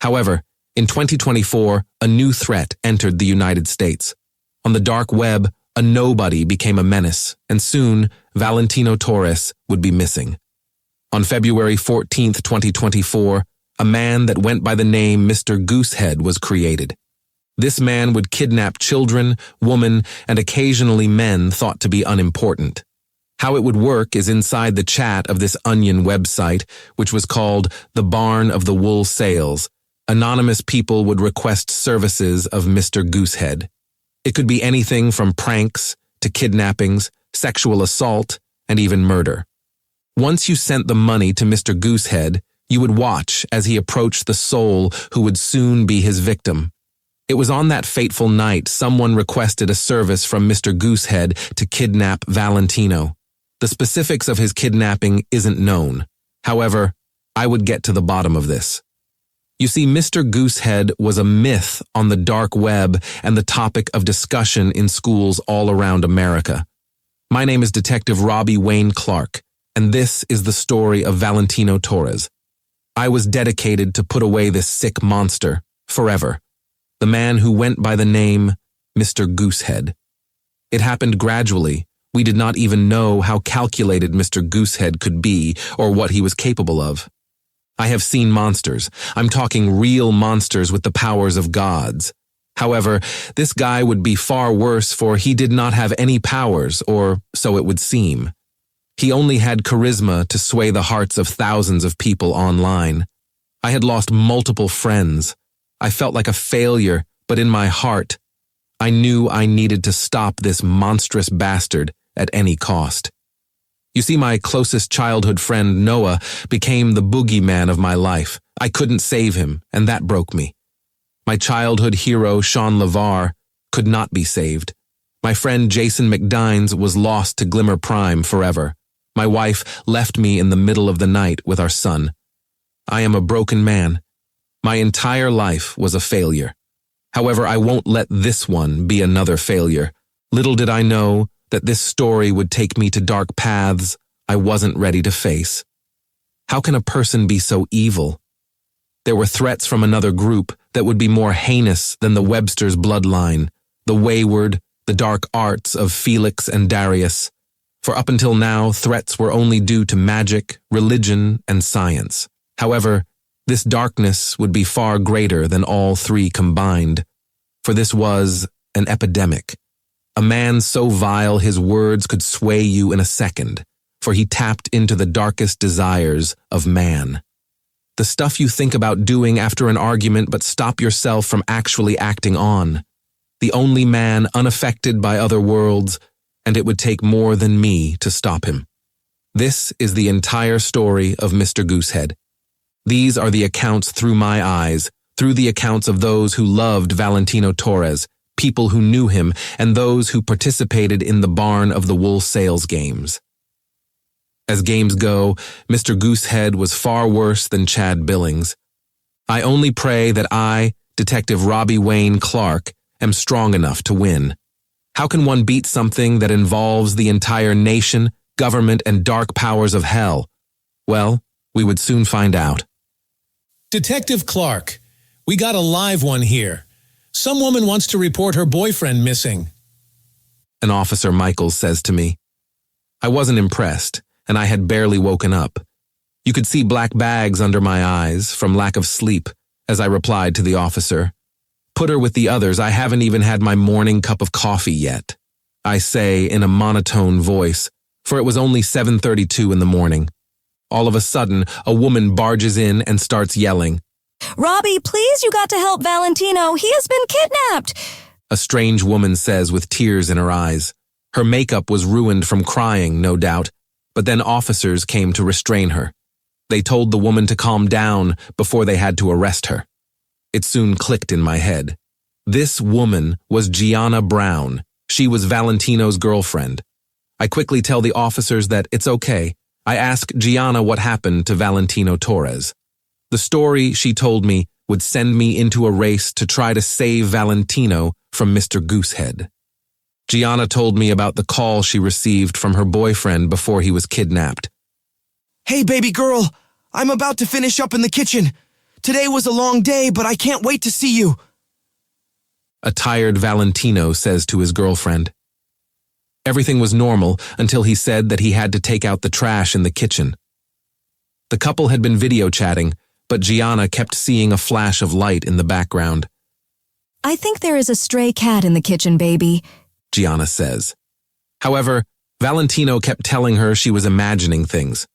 However, in 2024, a new threat entered the United States. On the dark web, a nobody became a menace, and soon, Valentino Torres would be missing. On February 14, 2024, a man that went by the name Mr. Goose-Head was created. This man would kidnap children, women, and occasionally men thought to be unimportant. How it would work is inside the chat of this onion website, which was called the Barn of the Wool Sales. Anonymous people would request services of Mr. Goose-Head. It could be anything from pranks to kidnappings, sexual assault, and even murder. Once you sent the money to Mr. Goose-Head, you would watch as he approached the soul who would soon be his victim. It was on that fateful night someone requested a service from Mr. Goose-Head to kidnap Valentino. The specifics of his kidnapping isn't known. However, I would get to the bottom of this. You see, Mr. Goose-Head was a myth on the dark web and the topic of discussion in schools all around America. My name is Detective Robbie Wayne Clark, and this is the story of Valentino Torres. I was dedicated to put away this sick monster forever. The man who went by the name Mr. Goose-Head. It happened gradually. We did not even know how calculated Mr. Goose-Head could be or what he was capable of. I have seen monsters. I'm talking real monsters with the powers of gods. However, this guy would be far worse, for he did not have any powers, or so it would seem. He only had charisma to sway the hearts of thousands of people online. I had lost multiple friends. I felt like a failure, but in my heart, I knew I needed to stop this monstrous bastard at any cost. You see, my closest childhood friend, Noah, became the boogeyman of my life. I couldn't save him, and that broke me. My childhood hero, Sean LeVar, could not be saved. My friend Jason McDines was lost to Glimmer Prime forever. My wife left me in the middle of the night with our son. I am a broken man. My entire life was a failure. However, I won't let this one be another failure. Little did I know that this story would take me to dark paths I wasn't ready to face. How can a person be so evil? There were threats from another group that would be more heinous than the Webster's bloodline, the Wayward, the dark arts of Felix and Darius. For up until now, threats were only due to magic, religion, and science. However, this darkness would be far greater than all three combined, for this was an epidemic. A man so vile his words could sway you in a second, for he tapped into the darkest desires of man. The stuff you think about doing after an argument but stop yourself from actually acting on. The only man unaffected by other worlds, and it would take more than me to stop him. This is the entire story of Mr. Goose-Head. These are the accounts through my eyes, through the accounts of those who loved Valentino Torres, people who knew him, and those who participated in the barn of the wool sales games. As games go, Mr. Goose-Head was far worse than Chad Billings. I only pray that I, Detective Robbie Wayne Clark, am strong enough to win. How can one beat something that involves the entire nation, government, and dark powers of hell? Well, we would soon find out. Detective Clark, we got a live one here. Some woman wants to report her boyfriend missing. An Officer Michaels says to me. I wasn't impressed, and I had barely woken up. You could see black bags under my eyes from lack of sleep as I replied to the officer. Put her with the others, I haven't even had my morning cup of coffee yet. I say in a monotone voice, for it was only 7:32 in the morning. All of a sudden, a woman barges in and starts yelling. Robbie, please, you got to help Valentino. He has been kidnapped. A strange woman says with tears in her eyes. Her makeup was ruined from crying, no doubt, but then officers came to restrain her. They told the woman to calm down before they had to arrest her. It soon clicked in my head. This woman was Gianna Brown. She was Valentino's girlfriend. I quickly tell the officers that it's okay. I ask Gianna what happened to Valentino Torres. The story she told me would send me into a race to try to save Valentino from Mr. Goose-Head. Gianna told me about the call she received from her boyfriend before he was kidnapped. Hey, baby girl, I'm about to finish up in the kitchen. Today was a long day, but I can't wait to see you. A tired Valentino says to his girlfriend. Everything was normal until he said that he had to take out the trash in the kitchen. The couple had been video chatting, but Gianna kept seeing a flash of light in the background. I think there is a stray cat in the kitchen, baby, Gianna says. However, Valentino kept telling her she was imagining things.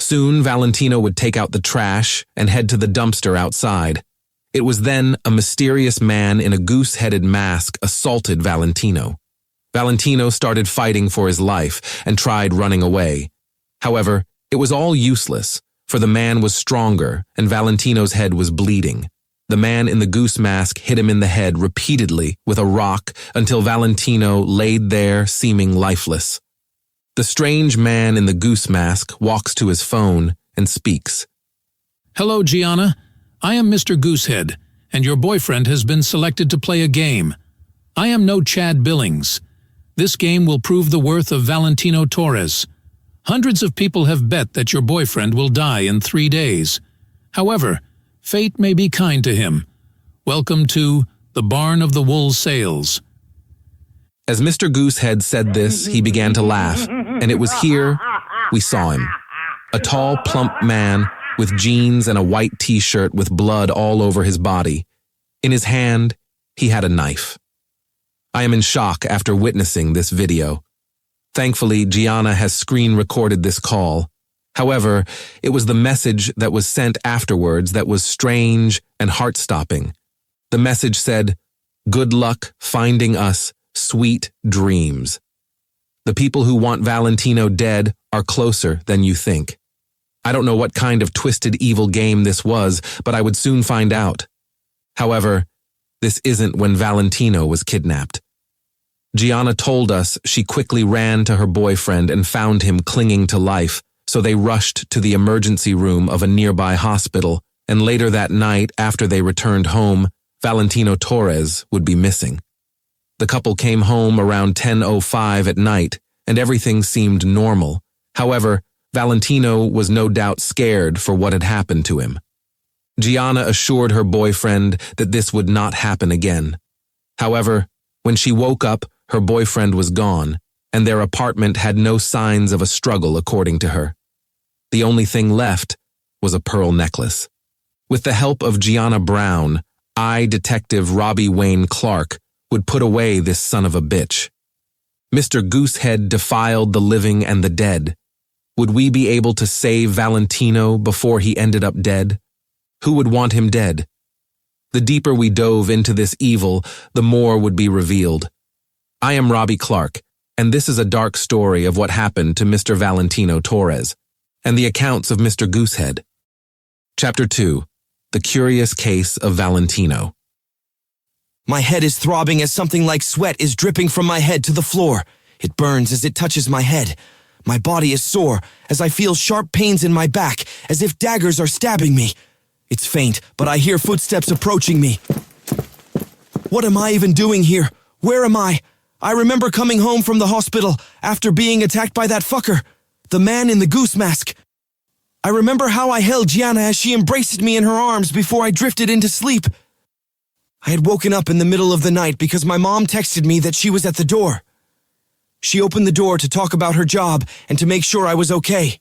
Soon, Valentino would take out the trash and head to the dumpster outside. It was then a mysterious man in a goose-headed mask assaulted Valentino. Valentino started fighting for his life and tried running away. However, it was all useless, for the man was stronger and Valentino's head was bleeding. The man in the goose mask hit him in the head repeatedly with a rock until Valentino laid there seeming lifeless. The strange man in the goose mask walks to his phone and speaks. Hello, Gianna. I am Mr. Goose-Head, and your boyfriend has been selected to play a game. I am no Chad Billings. This game will prove the worth of Valentino Torres. Hundreds of people have bet that your boyfriend will die in 3 days. However, fate may be kind to him. Welcome to the Barn of the Wool Sales. As Mr. Goose-Head said this, he began to laugh, and it was here we saw him. A tall, plump man with jeans and a white t-shirt with blood all over his body. In his hand, he had a knife. I am in shock after witnessing this video. Thankfully, Gianna has screen recorded this call. However, it was the message that was sent afterwards that was strange and heart-stopping. The message said, "Good luck finding us, sweet dreams." The people who want Valentino dead are closer than you think. I don't know what kind of twisted evil game this was, but I would soon find out. However, this isn't when Valentino was kidnapped. Gianna told us she quickly ran to her boyfriend and found him clinging to life, so they rushed to the emergency room of a nearby hospital, and later that night, after they returned home, Valentino Torres would be missing. The couple came home around 10:05 at night, and everything seemed normal. However, Valentino was no doubt scared for what had happened to him. Gianna assured her boyfriend that this would not happen again. However, when she woke up, her boyfriend was gone, and their apartment had no signs of a struggle, according to her. The only thing left was a pearl necklace. With the help of Gianna Brown, I, Detective Robbie Wayne Clark, would put away this son of a bitch. Mr. Goose-Head defiled the living and the dead. Would we be able to save Valentino before he ended up dead? Who would want him dead? The deeper we dove into this evil, the more would be revealed. I am Robbie Clark, And this is a dark story of what happened to Mr. Valentino Torres and the accounts of Mr. Goose-Head. Chapter 2. The Curious Case of Valentino. My head is throbbing as something like sweat is dripping from my head to the floor. It burns as it touches my head. My body is sore as I feel sharp pains in my back, as if daggers are stabbing me. It's faint, but I hear footsteps approaching me. What am I even doing here? Where am I? I remember coming home from the hospital after being attacked by that fucker, the man in the goose mask. I remember how I held Gianna as she embraced me in her arms before I drifted into sleep. I had woken up in the middle of the night because my mom texted me that she was at the door. She opened the door to talk about her job and to make sure I was okay.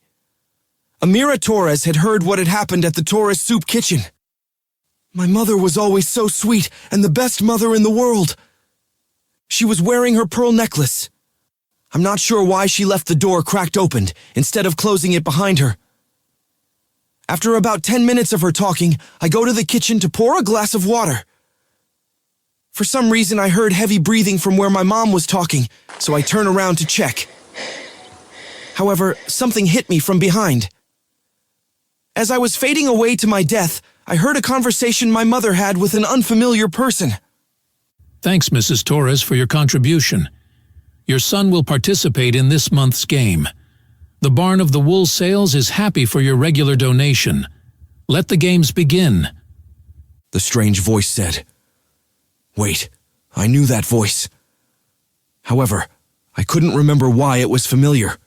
Amira Torres had heard what had happened at the Torres Soup Kitchen. My mother was always so sweet and the best mother in the world. She was wearing her pearl necklace. I'm not sure why she left the door cracked open instead of closing it behind her. After about 10 minutes of her talking, I go to the kitchen to pour a glass of water. For some reason, I heard heavy breathing from where my mom was talking, so I turn around to check. However, something hit me from behind. As I was fading away to my death, I heard a conversation my mother had with an unfamiliar person. Thanks, Mrs. Torres, for your contribution. Your son will participate in this month's game. The Barn of the Wool Sales is happy for your regular donation. Let the games begin. The strange voice said. Wait, I knew that voice. However, I couldn't remember why it was familiar.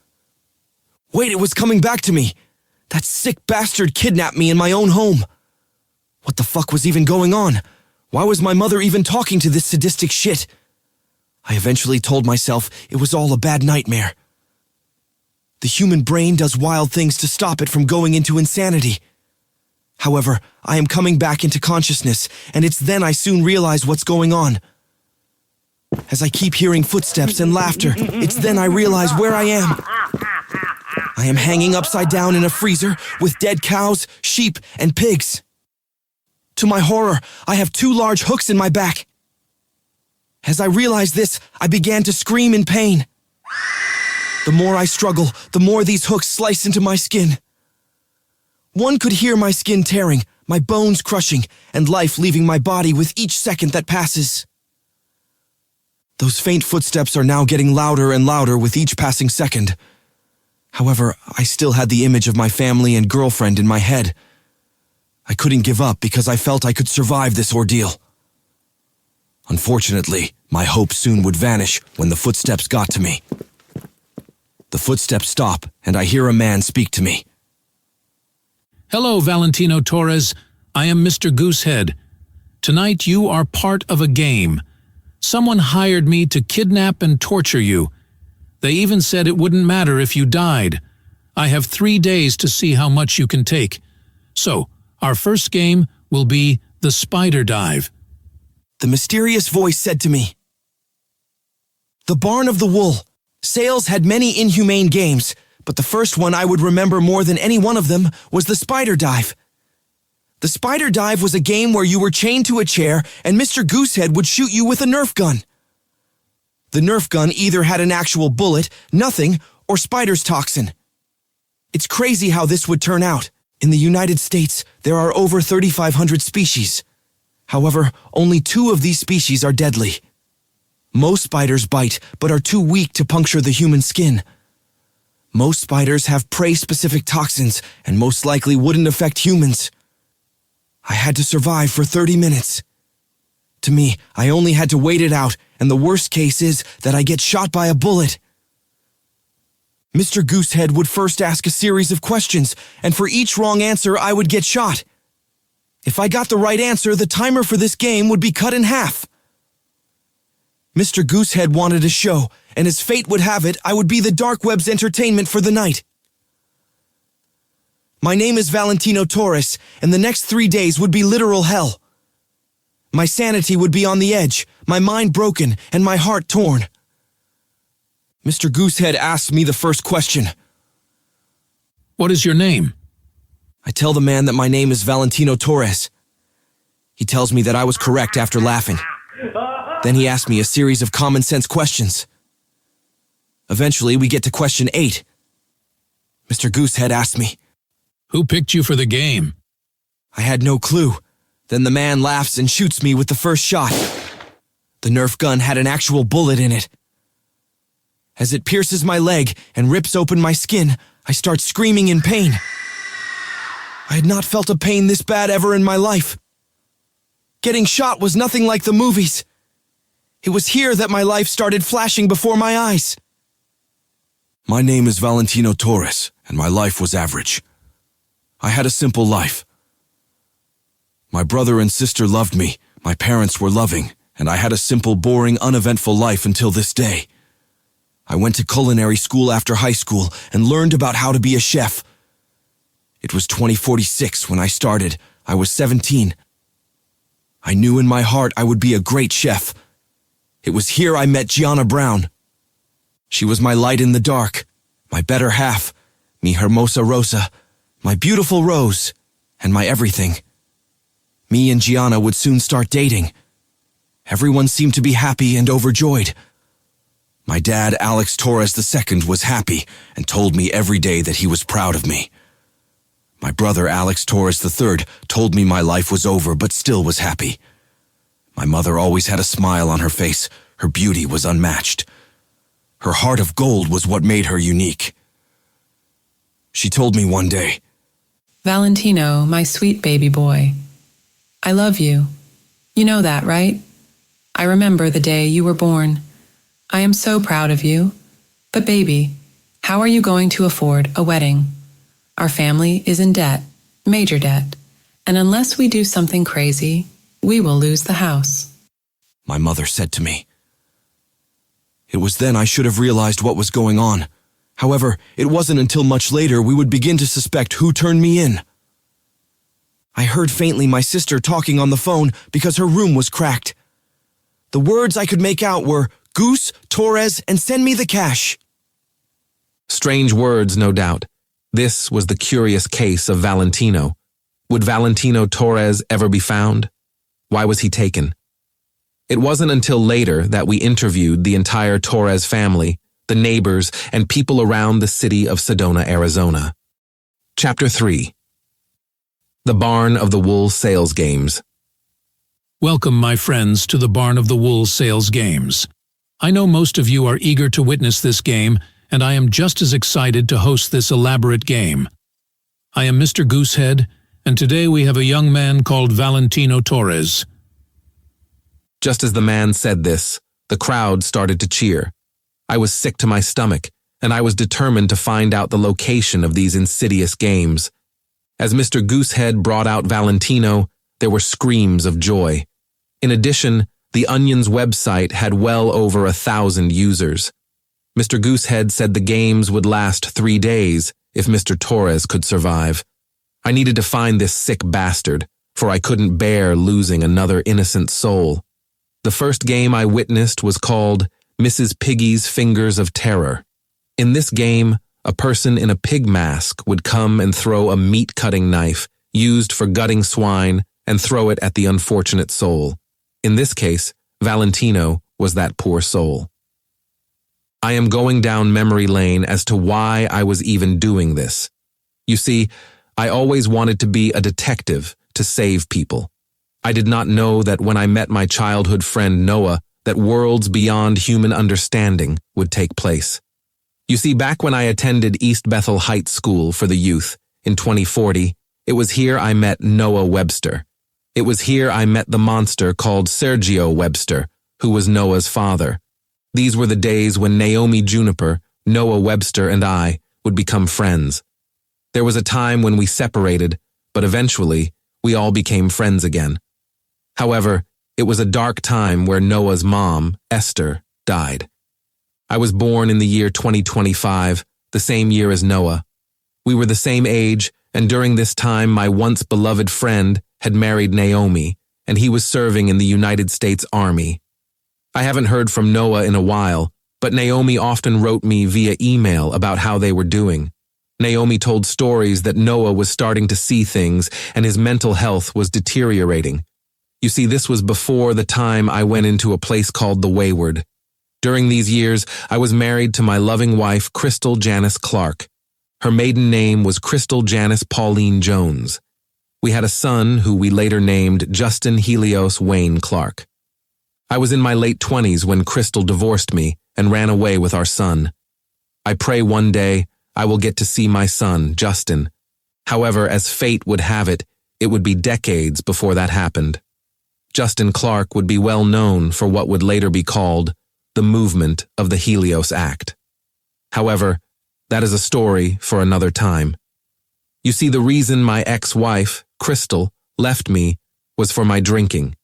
Wait, it was coming back to me. That sick bastard kidnapped me in my own home. What the fuck was even going on? Why was my mother even talking to this sadistic shit? I eventually told myself it was all a bad nightmare. The human brain does wild things to stop it from going into insanity. However, I am coming back into consciousness, and it's then I soon realize what's going on. As I keep hearing footsteps and laughter, it's then I realize where I am. I am hanging upside down in a freezer with dead cows, sheep, and pigs. To my horror, I have 2 large hooks in my back. As I realized this, I began to scream in pain. The more I struggle, the more these hooks slice into my skin. One could hear my skin tearing, my bones crushing, and life leaving my body with each second that passes. Those faint footsteps are now getting louder and louder with each passing second. However, I still had the image of my family and girlfriend in my head. I couldn't give up because I felt I could survive this ordeal. Unfortunately, my hope soon would vanish when the footsteps got to me. The footsteps stop, and I hear a man speak to me. Hello, Valentino Torres. I am Mr. Goose-Head. Tonight you are part of a game. Someone hired me to kidnap and torture you. They even said it wouldn't matter if you died. I have 3 days to see how much you can take. So, our first game will be the spider dive. The mysterious voice said to me, The Barn of the Wool. Sales had many inhumane games, but the first one I would remember more than any one of them was the spider dive. The spider dive was a game where you were chained to a chair and Mr. Goosehead would shoot you with a Nerf gun. The Nerf gun either had an actual bullet, nothing, or spider's toxin. It's crazy how this would turn out. In the United States, there are over 3,500 species. However, only 2 of these species are deadly. Most spiders bite, but are too weak to puncture the human skin. Most spiders have prey-specific toxins and most likely wouldn't affect humans. I had to survive for 30 minutes. To me, I only had to wait it out, and the worst case is that I get shot by a bullet. Mr. Goosehead would first ask a series of questions, and for each wrong answer, I would get shot. If I got the right answer, the timer for this game would be cut in half. Mr. Goosehead wanted a show, and as fate would have it, I would be the dark web's entertainment for the night. My name is Valentino Torres, and the next 3 days would be literal hell. My sanity would be on the edge, my mind broken, and my heart torn. Mr. Goosehead asked me the first question. What is your name? I tell the man that my name is Valentino Torres. He tells me that I was correct after laughing. Then he asked me a series of common-sense questions. Eventually, we get to question 8. Mr. Goose-Head asked me, "Who picked you for the game?" I had no clue. Then the man laughs and shoots me with the first shot. The Nerf gun had an actual bullet in it. As it pierces my leg and rips open my skin, I start screaming in pain. I had not felt a pain this bad ever in my life. Getting shot was nothing like the movies. It was here that my life started flashing before my eyes. My name is Valentino Torres, and my life was average. I had a simple life. My brother and sister loved me, my parents were loving, and I had a simple, boring, uneventful life until this day. I went to culinary school after high school and learned about how to be a chef. It was 2046 when I started. I was 17. I knew in my heart I would be a great chef. It was here I met Gianna Brown. She was my light in the dark, my better half, mi hermosa rosa, my beautiful rose, and my everything. Me and Gianna would soon start dating. Everyone seemed to be happy and overjoyed. My dad, Alex Torres II, was happy and told me every day that he was proud of me. My brother, Alex Torres III, told me my life was over but still was happy. My mother always had a smile on her face. Her beauty was unmatched. Her heart of gold was what made her unique. She told me one day, "Valentino, my sweet baby boy, I love you. You know that, right? I remember the day you were born. I am so proud of you. But baby, how are you going to afford a wedding? Our family is in debt, major debt, and unless we do something crazy, we will lose the house." My mother said to me. It was then I should have realized what was going on. However, it wasn't until much later we would begin to suspect who turned me in. I heard faintly my sister talking on the phone because her room was cracked. The words I could make out were, "Goose, Torres, and send me the cash." Strange words, no doubt. This was the curious case of Valentino. Would Valentino Torres ever be found? Why was he taken? It wasn't until later that we interviewed the entire Torres family, the neighbors, and people around the city of Sedona, Arizona. Chapter 3. The Barn of the Wool Sales Games. Welcome, my friends, to the Barn of the Wool Sales Games. I know most of you are eager to witness this game, and I am just as excited to host this elaborate game. I am Mr. Goose-Head, and today we have a young man called Valentino Torres. Just as the man said this, the crowd started to cheer. I was sick to my stomach, and I was determined to find out the location of these insidious games. As Mr. Goose-Head brought out Valentino, there were screams of joy. In addition, the Onion's website had well over 1,000 users. Mr. Goose-Head said the games would last 3 days if Mr. Torres could survive. I needed to find this sick bastard, for I couldn't bear losing another innocent soul. The first game I witnessed was called Mrs. Piggy's Fingers of Terror. In this game, a person in a pig mask would come and throw a meat-cutting knife used for gutting swine and throw it at the unfortunate soul. In this case, Valentino was that poor soul. I am going down memory lane as to why I was even doing this. You see, I always wanted to be a detective to save people. I did not know that when I met my childhood friend Noah, that worlds beyond human understanding would take place. You see, back when I attended East Bethel Heights School for the youth in 2040, it was here I met Noah Webster. It was here I met the monster called Sergio Webster, who was Noah's father. These were the days when Naomi Juniper, Noah Webster, and I would become friends. There was a time when we separated, but eventually we all became friends again. However, it was a dark time where Noah's mom, Esther, died. I was born in the year 2025, the same year as Noah. We were the same age, and during this time my once beloved friend had married Naomi, and he was serving in the United States Army. I haven't heard from Noah in a while, but Naomi often wrote me via email about how they were doing. Naomi told stories that Noah was starting to see things and his mental health was deteriorating. You see, this was before the time I went into a place called the Wayward. During these years, I was married to my loving wife, Crystal Janice Clark. Her maiden name was Crystal Janice Pauline Jones. We had a son who we later named Justin Helios Wayne Clark. I was in my late 20s when Crystal divorced me and ran away with our son. I pray one day I will get to see my son, Justin. However, as fate would have it, it would be decades before that happened. Justin Clark would be well known for what would later be called the movement of the Helios Act. However, that is a story for another time. You see, the reason my ex-wife, Crystal, left me was for my drinking.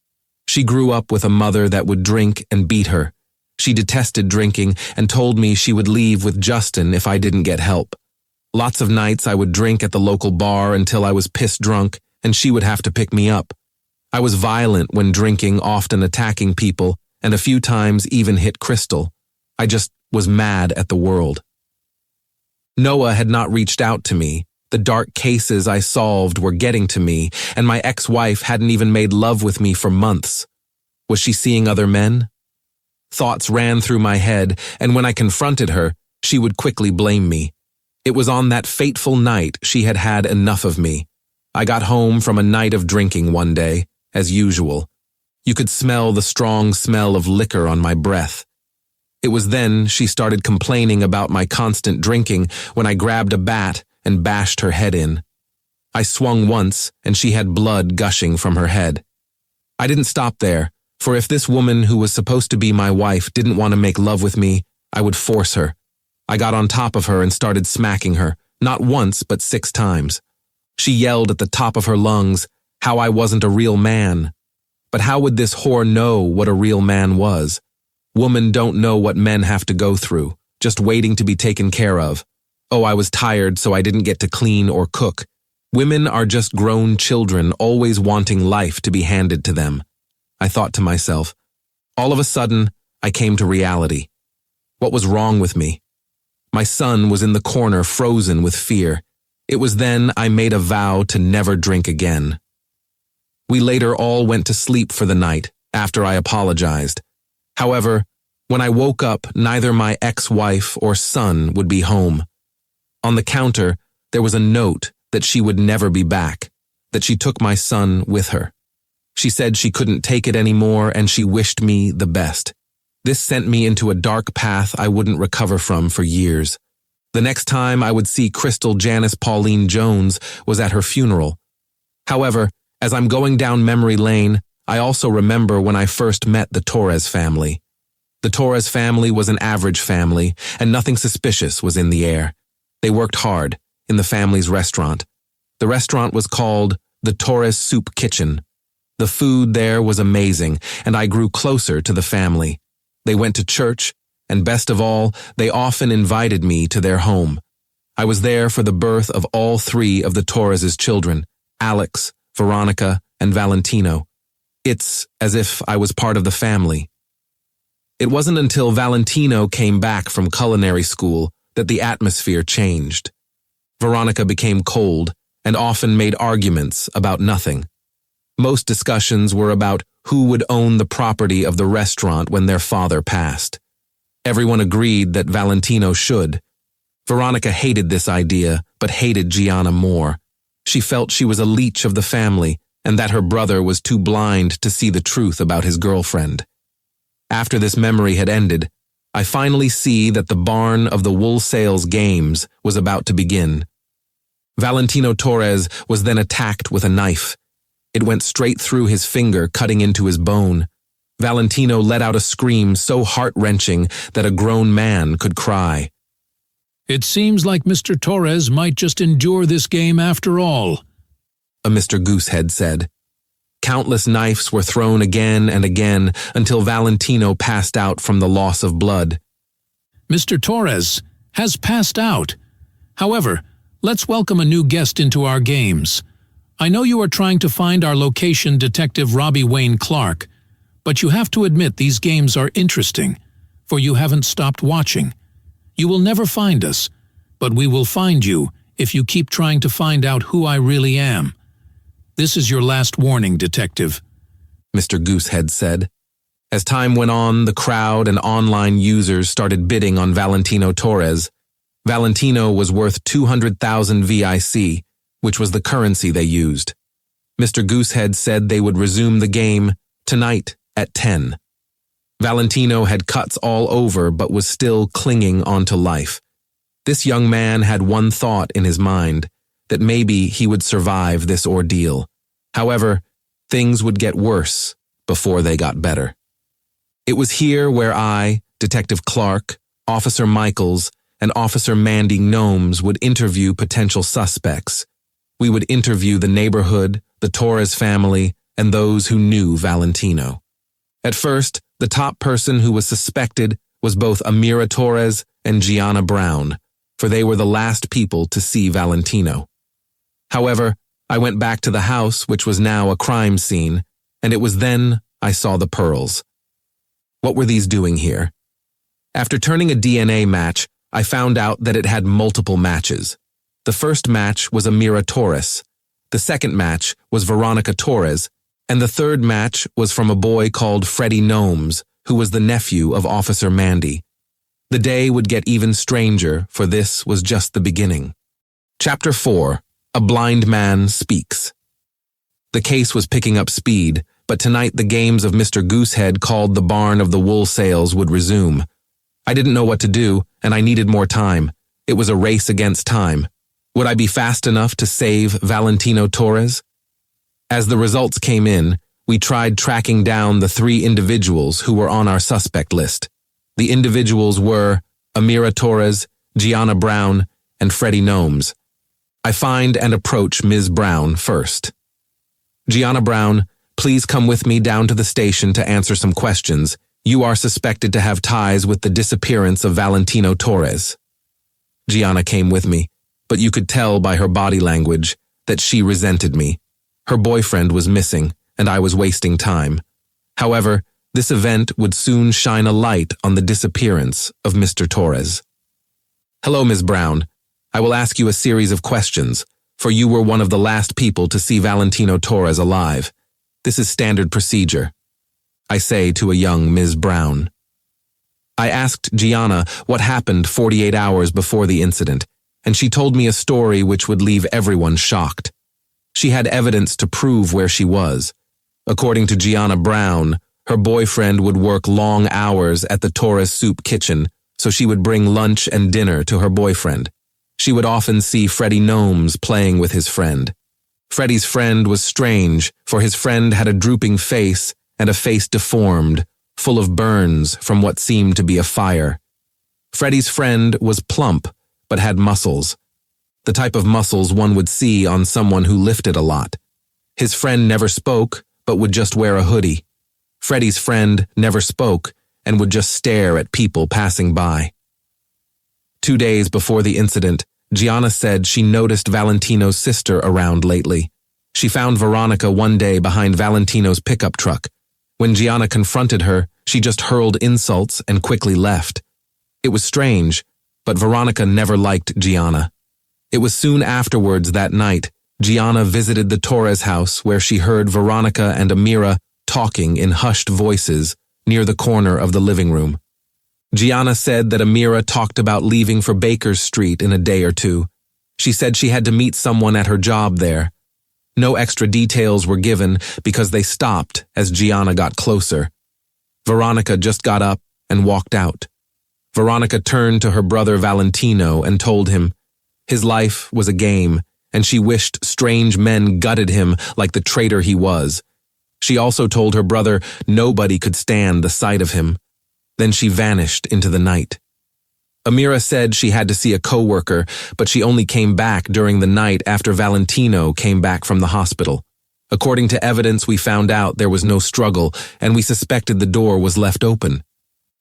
She grew up with a mother that would drink and beat her. She detested drinking and told me she would leave with Justin if I didn't get help. Lots of nights I would drink at the local bar until I was piss drunk, and she would have to pick me up. I was violent when drinking, often attacking people, and a few times even hit Crystal. I just was mad at the world. Noah had not reached out to me. The dark cases I solved were getting to me, and my ex-wife hadn't even made love with me for months. Was she seeing other men? Thoughts ran through my head, and when I confronted her, she would quickly blame me. It was on that fateful night she had had enough of me. I got home from a night of drinking one day, as usual. You could smell the strong smell of liquor on my breath. It was then she started complaining about my constant drinking when I grabbed a bat and bashed her head in. I swung once, and she had blood gushing from her head. I didn't stop there, for if this woman who was supposed to be my wife didn't want to make love with me, I would force her. I got on top of her and started smacking her, not once but 6 times. She yelled at the top of her lungs how I wasn't a real man. But how would this whore know what a real man was? Women don't know what men have to go through, just waiting to be taken care of. Oh, I was tired, so I didn't get to clean or cook. Women are just grown children, always wanting life to be handed to them. I thought to myself. All of a sudden, I came to reality. What was wrong with me? My son was in the corner, frozen with fear. It was then I made a vow to never drink again. We later all went to sleep for the night, after I apologized. However, when I woke up, neither my ex-wife or son would be home. On the counter, there was a note that she would never be back, that she took my son with her. She said she couldn't take it anymore and she wished me the best. This sent me into a dark path I wouldn't recover from for years. The next time I would see Crystal Janice Pauline Jones was at her funeral. However, as I'm going down memory lane, I also remember when I first met the Torres family. The Torres family was an average family, and nothing suspicious was in the air. They worked hard in the family's restaurant. The restaurant was called the Torres Soup Kitchen. The food there was amazing, and I grew closer to the family. They went to church, and best of all, they often invited me to their home. I was there for the birth of all 3 of the Torres' children, Alex, Veronica, and Valentino. It's as if I was part of the family. It wasn't until Valentino came back from culinary school that the atmosphere changed. Veronica became cold and often made arguments about nothing. Most discussions were about who would own the property of the restaurant when their father passed. Everyone agreed that Valentino should. Veronica hated this idea, but hated Gianna more. She felt she was a leech of the family and that her brother was too blind to see the truth about his girlfriend. After this memory had ended, I finally see that the barn of the Wool Sales Games was about to begin. Valentino Torres was then attacked with a knife. It went straight through his finger, cutting into his bone. Valentino let out a scream so heart-wrenching that a grown man could cry. It seems like Mr. Torres might just endure this game after all, a Mr. Goose-Head said. Countless knives were thrown again and again until Valentino passed out from the loss of blood. Mr. Torres has passed out. However, let's welcome a new guest into our games. I know you are trying to find our location, Detective Robbie Wayne Clark, but you have to admit these games are interesting, for you haven't stopped watching. You will never find us, but we will find you if you keep trying to find out who I really am. This is your last warning, Detective, Mr. Goose-Head said. As time went on, the crowd and online users started bidding on Valentino Torres. Valentino was worth 200,000 VIC, which was the currency they used. Mr. Goose-Head said they would resume the game tonight at 10. Valentino had cuts all over but was still clinging onto life. This young man had one thought in his mind, that maybe he would survive this ordeal. However, things would get worse before they got better. It was here where I, Detective Clark, Officer Michaels, and Officer Mandy Gnomes would interview potential suspects. We would interview the neighborhood, the Torres family, and those who knew Valentino. At first, the top person who was suspected was both Amira Torres and Gianna Brown, for they were the last people to see Valentino. However, I went back to the house, which was now a crime scene, and it was then I saw the pearls. What were these doing here? After turning a DNA match, I found out that it had multiple matches. The first match was Amira Torres, the second match was Veronica Torres, and the third match was from a boy called Freddie Gnomes, who was the nephew of Officer Mandy. The day would get even stranger, for this was just the beginning. Chapter 4. A Blind Man Speaks. The case was picking up speed, but tonight the games of Mr. Goose-Head called the Barn of the Wool Sales would resume. I didn't know what to do, and I needed more time. It was a race against time. Would I be fast enough to save Valentino Torres? As the results came in, we tried tracking down the 3 individuals who were on our suspect list. The individuals were Amira Torres, Gianna Brown, and Freddie Gnomes. I find and approach Ms. Brown first. Gianna Brown, please come with me down to the station to answer some questions. You are suspected to have ties with the disappearance of Valentino Torres. Gianna came with me, but you could tell by her body language that she resented me. Her boyfriend was missing, and I was wasting time. However, this event would soon shine a light on the disappearance of Mr. Torres. Hello, Ms. Brown. I will ask you a series of questions, for you were one of the last people to see Valentino Torres alive. This is standard procedure, I say to a young Ms. Brown. I asked Gianna what happened 48 hours before the incident, and she told me a story which would leave everyone shocked. She had evidence to prove where she was. According to Gianna Brown, her boyfriend would work long hours at the Torres soup kitchen, so she would bring lunch and dinner to her boyfriend. She would often see Freddie Gnomes playing with his friend. Freddie's friend was strange, for his friend had a drooping face and a face deformed, full of burns from what seemed to be a fire. Freddie's friend was plump, but had muscles. The type of muscles one would see on someone who lifted a lot. His friend never spoke, but would just wear a hoodie. Freddie's friend never spoke and would just stare at people passing by. 2 days before the incident, Gianna said she noticed Valentino's sister around lately. She found Veronica one day behind Valentino's pickup truck. When Gianna confronted her, she just hurled insults and quickly left. It was strange, but Veronica never liked Gianna. It was soon afterwards that night, Gianna visited the Torres house where she heard Veronica and Amira talking in hushed voices near the corner of the living room. Gianna said that Amira talked about leaving for Baker Street in a day or two. She said she had to meet someone at her job there. No extra details were given because they stopped as Gianna got closer. Veronica just got up and walked out. Veronica turned to her brother Valentino and told him his life was a game, and she wished strange men gutted him like the traitor he was. She also told her brother nobody could stand the sight of him. Then she vanished into the night. Amira said she had to see a coworker, but she only came back during the night after Valentino came back from the hospital. According to evidence, we found out there was no struggle, and we suspected the door was left open.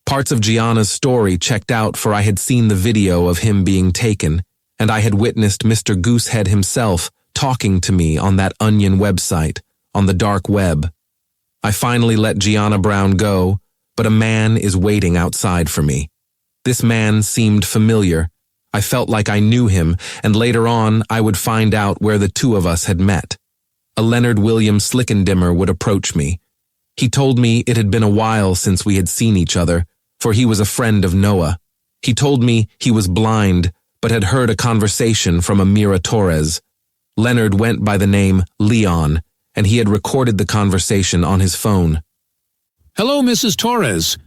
Parts of Gianna's story checked out, for I had seen the video of him being taken, and I had witnessed Mr. Goose-Head himself talking to me on that Onion website, on the dark web. I finally let Gianna Brown go, but a man is waiting outside for me. This man seemed familiar. I felt like I knew him, and later on I would find out where the two of us had met. A Leonard William Slickendimmer would approach me. He told me it had been a while since we had seen each other, for he was a friend of Noah. He told me he was blind, but had heard a conversation from Amira Torres. Leonard went by the name Leon, and he had recorded the conversation on his phone. Hello, Mrs. Torres.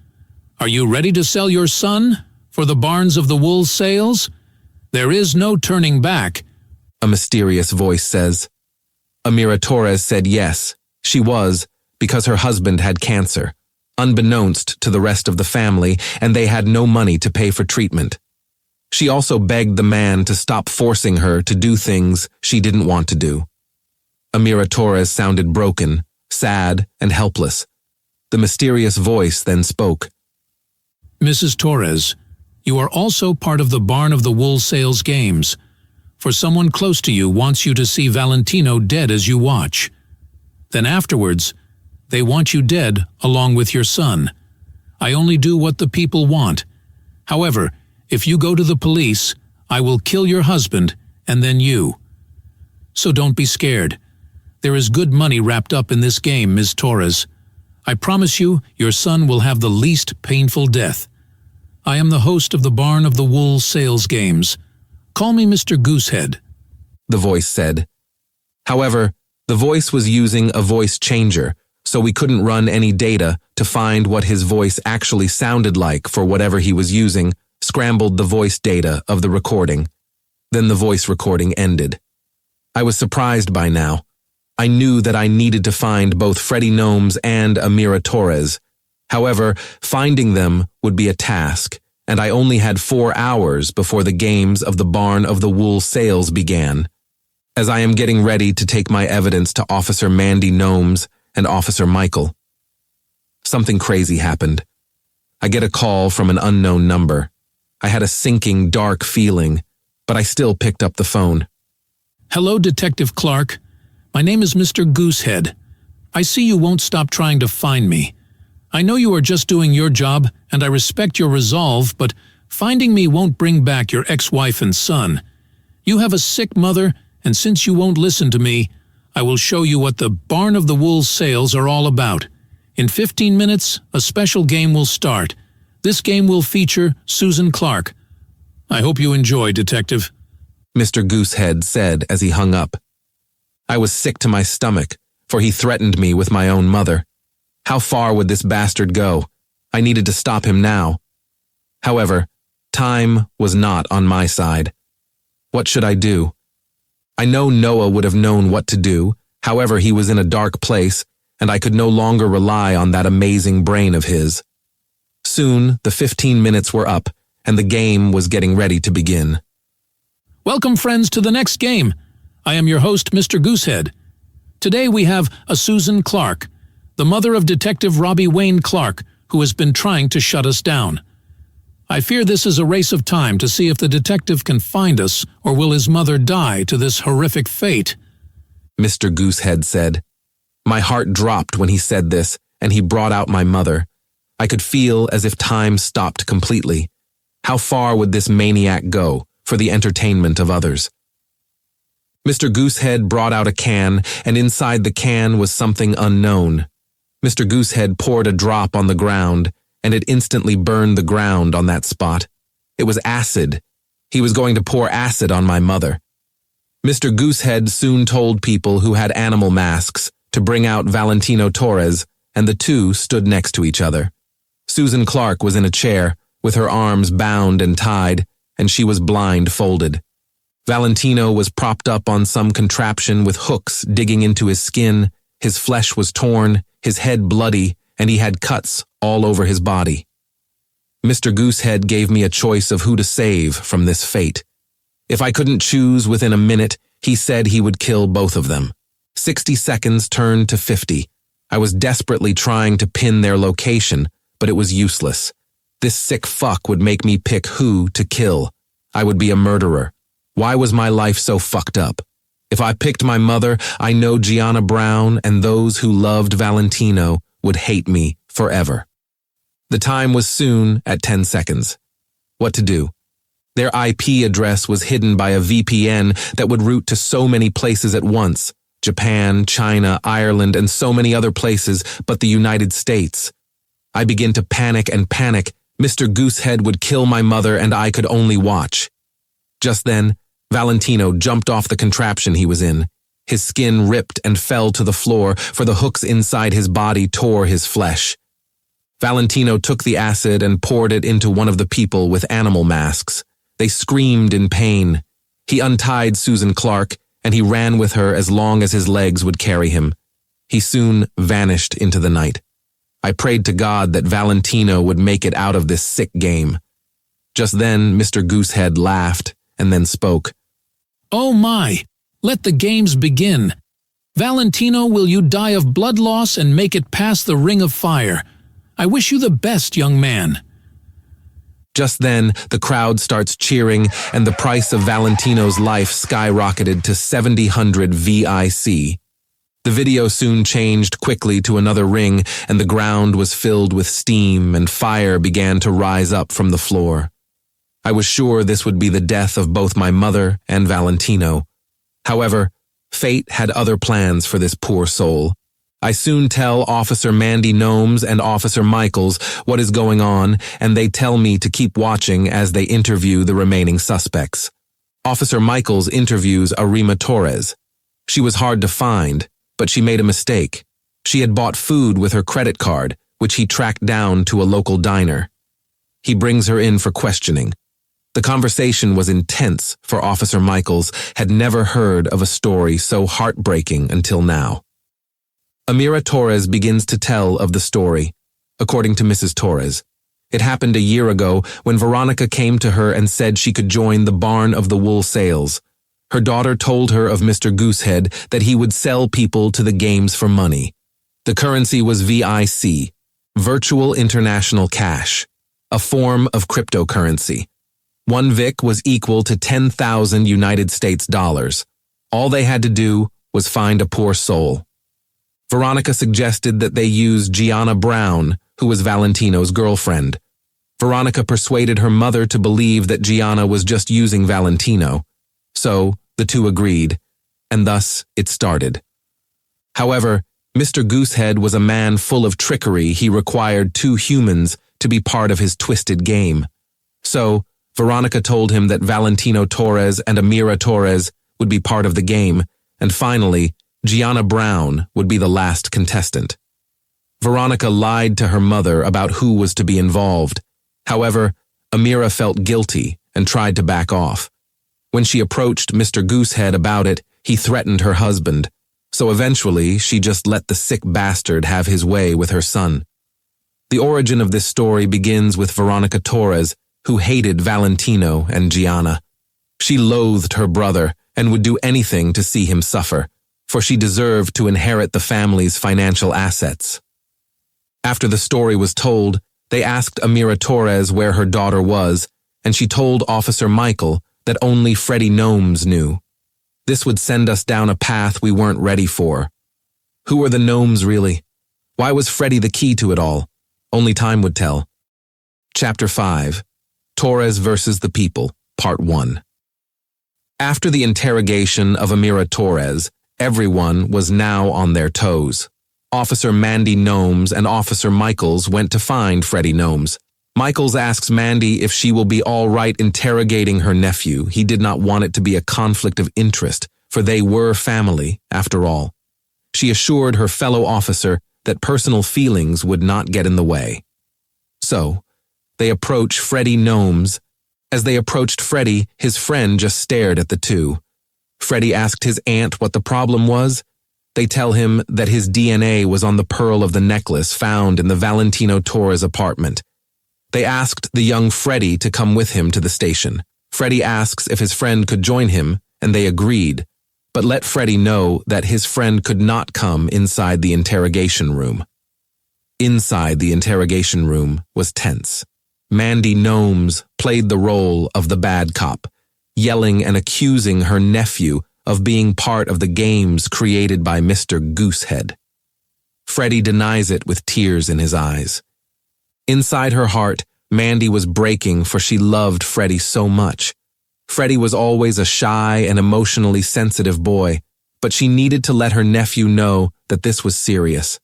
Are you ready to sell your son for the Barns of the Wool sales? There is no turning back, a mysterious voice says. Amira Torres said yes, she was, because her husband had cancer, unbeknownst to the rest of the family, and they had no money to pay for treatment. She also begged the man to stop forcing her to do things she didn't want to do. Amira Torres sounded broken, sad, and helpless. The mysterious voice then spoke. Mrs. Torres, you are also part of the Barn of the Wool sales games. For someone close to you wants you to see Valentino dead as you watch. Then afterwards, they want you dead along with your son. I only do what the people want. However, if you go to the police, I will kill your husband and then you. So don't be scared. There is good money wrapped up in this game, Ms. Torres. I promise you, your son will have the least painful death. I am the host of the Barn of the Wool sales games. Call me Mr. Goose-Head, the voice said. However, the voice was using a voice changer, so we couldn't run any data to find what his voice actually sounded like for whatever he was using, scrambled the voice data of the recording. Then the voice recording ended. I was surprised by now. I knew that I needed to find both Freddie Gnomes and Amira Torres. However, finding them would be a task, and I only had 4 hours before the games of the Barn of the Wool sales began. As I am getting ready to take my evidence to Officer Mandy Gnomes and Officer Michael, something crazy happened. I get a call from an unknown number. I had a sinking, dark feeling, but I still picked up the phone. Hello, Detective Clark. My name is Mr. Goose-Head. I see you won't stop trying to find me. I know you are just doing your job, and I respect your resolve, but finding me won't bring back your ex-wife and son. You have a sick mother, and since you won't listen to me, I will show you what the Barn of the Wool sales are all about. In 15 minutes, a special game will start. This game will feature Susan Clark. I hope you enjoy, Detective, Mr. Goose-Head said as he hung up. I was sick to my stomach, for he threatened me with my own mother. How far would this bastard go? I needed to stop him now. However, time was not on my side. What should I do? I know Noah would have known what to do. However, he was in a dark place, and I could no longer rely on that amazing brain of his. Soon, the 15 minutes were up, and the game was getting ready to begin. Welcome, friends, to the next game. I am your host, Mr. Goose-Head. Today we have a Susan Clark, the mother of Detective Robbie Wayne Clark, who has been trying to shut us down. I fear this is a race of time to see if the detective can find us, or will his mother die to this horrific fate, Mr. Goose-Head said. My heart dropped when he said this, and he brought out my mother. I could feel as if time stopped completely. How far would this maniac go for the entertainment of others? Mr. Goose-Head brought out a can, and inside the can was something unknown. Mr. Goose-Head poured a drop on the ground, and it instantly burned the ground on that spot. It was acid. He was going to pour acid on my mother. Mr. Goose-Head soon told people who had animal masks to bring out Valentino Torres, and the two stood next to each other. Susan Clark was in a chair, with her arms bound and tied, and she was blindfolded. Valentino was propped up on some contraption with hooks digging into his skin, his flesh was torn, his head bloody, and he had cuts all over his body. Mr. Goose-Head gave me a choice of who to save from this fate. If I couldn't choose within a minute, he said he would kill both of them. 60 seconds turned to 50. I was desperately trying to pin their location, but it was useless. This sick fuck would make me pick who to kill. I would be a murderer. Why was my life so fucked up? If I picked my mother, I know Gianna Brown and those who loved Valentino would hate me forever. The time was soon at 10 seconds. What to do? Their IP address was hidden by a VPN that would route to so many places at once, Japan, China, Ireland, and so many other places but the United States. I begin to panic and panic. Mr. Goose-Head would kill my mother and I could only watch. Just then, Valentino jumped off the contraption he was in. His skin ripped and fell to the floor, for the hooks inside his body tore his flesh. Valentino took the acid and poured it into one of the people with animal masks. They screamed in pain. He untied Susan Clark, and he ran with her as long as his legs would carry him. He soon vanished into the night. I prayed to God that Valentino would make it out of this sick game. Just then, Mr. Goose-Head laughed and then spoke. "Oh my! Let the games begin. Valentino, will you die of blood loss and make it past the ring of fire? I wish you the best, young man." Just then, the crowd starts cheering, and the price of Valentino's life skyrocketed to 7,000 VIC. The video soon changed quickly to another ring, and the ground was filled with steam, and fire began to rise up from the floor. I was sure this would be the death of both my mother and Valentino. However, fate had other plans for this poor soul. I soon tell Officer Mandy Gnomes and Officer Michaels what is going on, and they tell me to keep watching as they interview the remaining suspects. Officer Michaels interviews Arima Torres. She was hard to find, but she made a mistake. She had bought food with her credit card, which he tracked down to a local diner. He brings her in for questioning. The conversation was intense, for Officer Michaels had never heard of a story so heartbreaking until now. Amira Torres begins to tell of the story. According to Mrs. Torres, it happened a year ago when Veronica came to her and said she could join the barn of the wool sales. Her daughter told her of Mr. Goose-Head that he would sell people to the games for money. The currency was VIC, Virtual International Cash, a form of cryptocurrency. 1 VIC was equal to 10,000 United States dollars. All they had to do was find a poor soul. Veronica suggested that they use Gianna Brown, who was Valentino's girlfriend. Veronica persuaded her mother to believe that Gianna was just using Valentino. So, the two agreed, and thus it started. However, Mr. Goose-Head was a man full of trickery. He required 2 humans to be part of his twisted game. So, Veronica told him that Valentino Torres and Amira Torres would be part of the game, and finally, Gianna Brown would be the last contestant. Veronica lied to her mother about who was to be involved. However, Amira felt guilty and tried to back off. When she approached Mr. Goose-Head about it, he threatened her husband, so eventually she just let the sick bastard have his way with her son. The origin of this story begins with Veronica Torres, who hated Valentino and Gianna. She loathed her brother and would do anything to see him suffer, for she deserved to inherit the family's financial assets. After the story was told, they asked Amira Torres where her daughter was, and she told Officer Michael that only Freddie Gnomes knew. This would send us down a path we weren't ready for. Who were the gnomes really? Why was Freddie the key to it all? Only time would tell. Chapter 5. Torres versus the People, Part 1. After the interrogation of Amira Torres, everyone was now on their toes. Officer Mandy Gnomes and Officer Michaels went to find Freddie Gnomes. Michaels asks Mandy if she will be all right interrogating her nephew. He did not want it to be a conflict of interest, for they were family, after all. She assured her fellow officer that personal feelings would not get in the way. So, they approach Freddie Gnomes. As they approached Freddie, his friend just stared at the two. Freddie asked his aunt what the problem was. They tell him that his DNA was on the pearl of the necklace found in the Valentino Torres apartment. They asked the young Freddie to come with him to the station. Freddie asks if his friend could join him, and they agreed, but let Freddie know that his friend could not come inside the interrogation room. Inside the interrogation room was tense. Mandy Gnomes played the role of the bad cop, yelling and accusing her nephew of being part of the games created by Mr. Goose-Head. Freddie denies it with tears in his eyes. Inside her heart, Mandy was breaking, for she loved Freddie so much. Freddie was always a shy and emotionally sensitive boy, but she needed to let her nephew know that this was serious.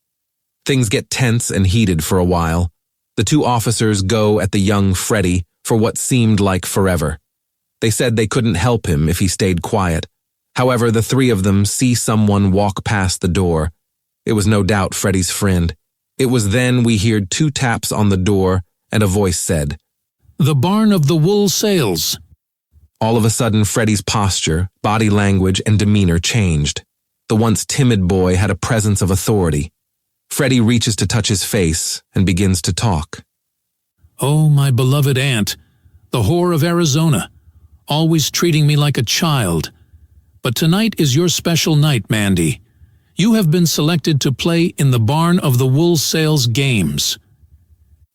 Things get tense and heated for a while. The two officers go at the young Freddie for what seemed like forever. They said they couldn't help him if he stayed quiet. However, the three of them see someone walk past the door. It was no doubt Freddie's friend. It was then we heard 2 taps on the door and a voice said, "The barn of the wool sales." All of a sudden, Freddie's posture, body language, and demeanor changed. The once timid boy had a presence of authority. Freddie reaches to touch his face and begins to talk. "Oh, my beloved aunt, the whore of Arizona, always treating me like a child. But tonight is your special night, Mandy. You have been selected to play in the barn of the wool sales games."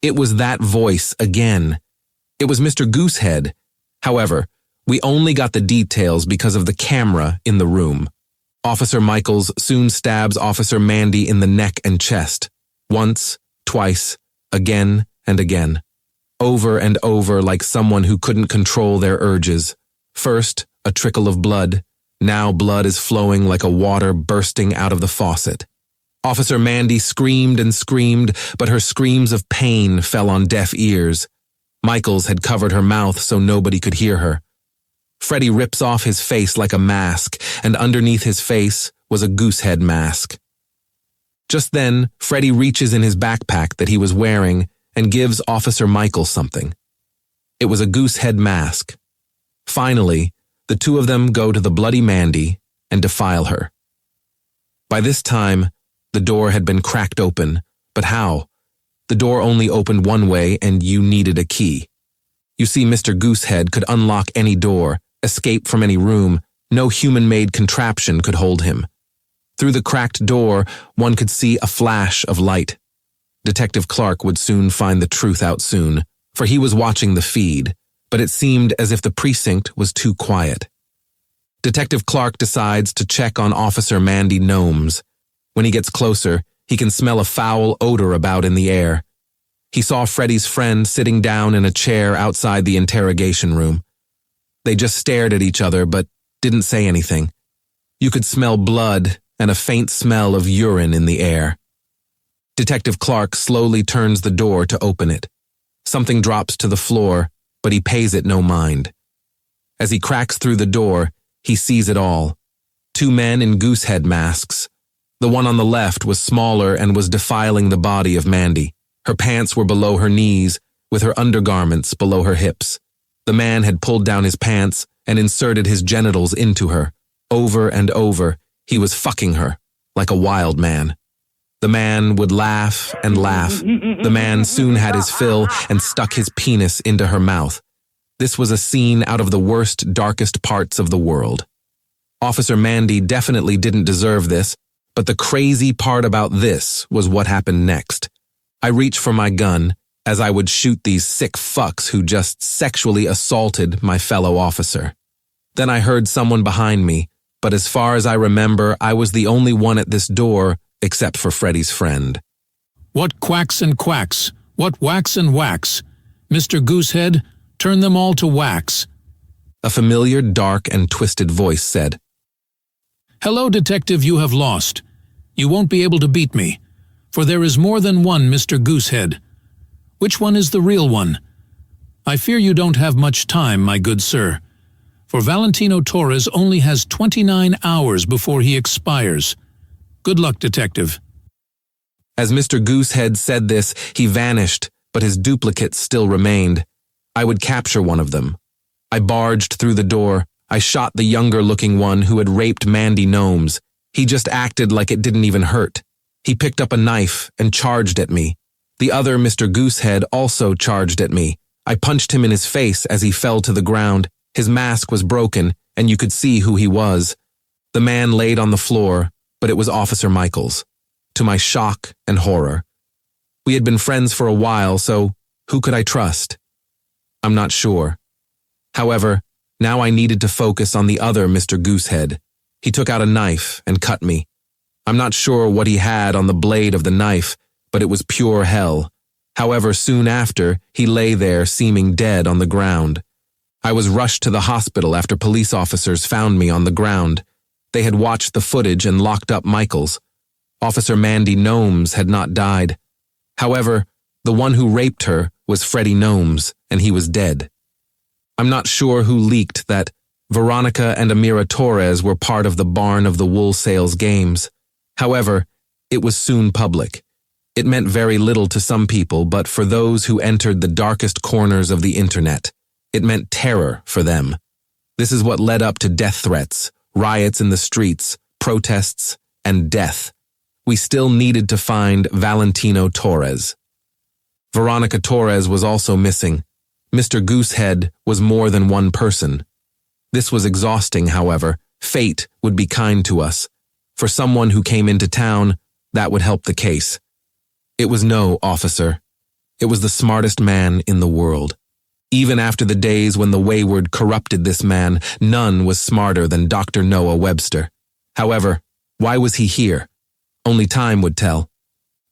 It was that voice again. It was Mr. Goose-Head. However, we only got the details because of the camera in the room. Officer Michaels soon stabs Officer Mandy in the neck and chest. Once, twice, again and again. Over and over like someone who couldn't control their urges. First, a trickle of blood. Now blood is flowing like a water bursting out of the faucet. Officer Mandy screamed and screamed, but her screams of pain fell on deaf ears. Michaels had covered her mouth so nobody could hear her. Freddie rips off his face like a mask, and underneath his face was a Goose-Head mask. Just then, Freddie reaches in his backpack that he was wearing and gives Officer Michaels something. It was a Goose-Head mask. Finally, the two of them go to the bloody Mandy and defile her. By this time, the door had been cracked open, but how? The door only opened one way and you needed a key. You see, Mr. Goose-Head could unlock any door, escape from any room. No human-made contraption could hold him. Through the cracked door, one could see a flash of light. Detective Clark would soon find the truth out soon, for he was watching the feed, but it seemed as if the precinct was too quiet. Detective Clark decides to check on Officer Mandy Gnomes. When he gets closer, he can smell a foul odor about in the air. He saw Freddie's friend sitting down in a chair outside the interrogation room. They just stared at each other but didn't say anything. You could smell blood and a faint smell of urine in the air. Detective Clark slowly turns the door to open it. Something drops to the floor, but he pays it no mind. As he cracks through the door, he sees it all. 2 men in Goose-Head masks. The one on the left was smaller and was defiling the body of Mandy. Her pants were below her knees, with her undergarments below her hips. The man had pulled down his pants and inserted his genitals into her. Over and over, he was fucking her, like a wild man. The man would laugh and laugh. The man soon had his fill and stuck his penis into her mouth. This was a scene out of the worst, darkest parts of the world. Officer Mandy definitely didn't deserve this, but the crazy part about this was what happened next. I reached for my gun, as I would shoot these sick fucks who just sexually assaulted my fellow officer. Then I heard someone behind me, but as far as I remember, I was the only one at this door except for Freddie's friend. "What quacks and quacks? What whacks and whacks? Mr. Goose-Head, turn them all to wax." A familiar, dark, and twisted voice said, "Hello, detective, you have lost. You won't be able to beat me, for there is more than one Mr. Goose-Head. Which one is the real one? I fear you don't have much time, my good sir, for Valentino Torres only has 29 hours before he expires. Good luck, detective." As Mr. Goose-Head said this, he vanished, but his duplicates still remained. I would capture one of them. I barged through the door. I shot the younger-looking one who had raped Mandy Gnomes. He just acted like it didn't even hurt. He picked up a knife and charged at me. The other Mr. Goose-Head also charged at me. I punched him in his face as he fell to the ground. His mask was broken, and you could see who he was. The man laid on the floor, but it was Officer Michaels. To my shock and horror. We had been friends for a while, so who could I trust? I'm not sure. However, now I needed to focus on the other Mr. Goose-Head. He took out a knife and cut me. I'm not sure what he had on the blade of the knife, but it was pure hell. However, soon after, he lay there seeming dead on the ground. I was rushed to the hospital after police officers found me on the ground. They had watched the footage and locked up Michaels. Officer Mandy Gnomes had not died. However, the one who raped her was Freddie Gnomes, and he was dead. I'm not sure who leaked that Veronica and Amira Torres were part of the Barn of the Wool Sales games. However, it was soon public. It meant very little to some people, but for those who entered the darkest corners of the internet, it meant terror for them. This is what led up to death threats, riots in the streets, protests, and death. We still needed to find Valentino Torres. Veronica Torres was also missing. Mr. Goose-Head was more than one person. This was exhausting, however. Fate would be kind to us. For someone who came into town, that would help the case. It was no officer. It was the smartest man in the world. Even after the days when the Wayward corrupted this man, none was smarter than Dr. Noah Webster. However, why was he here? Only time would tell.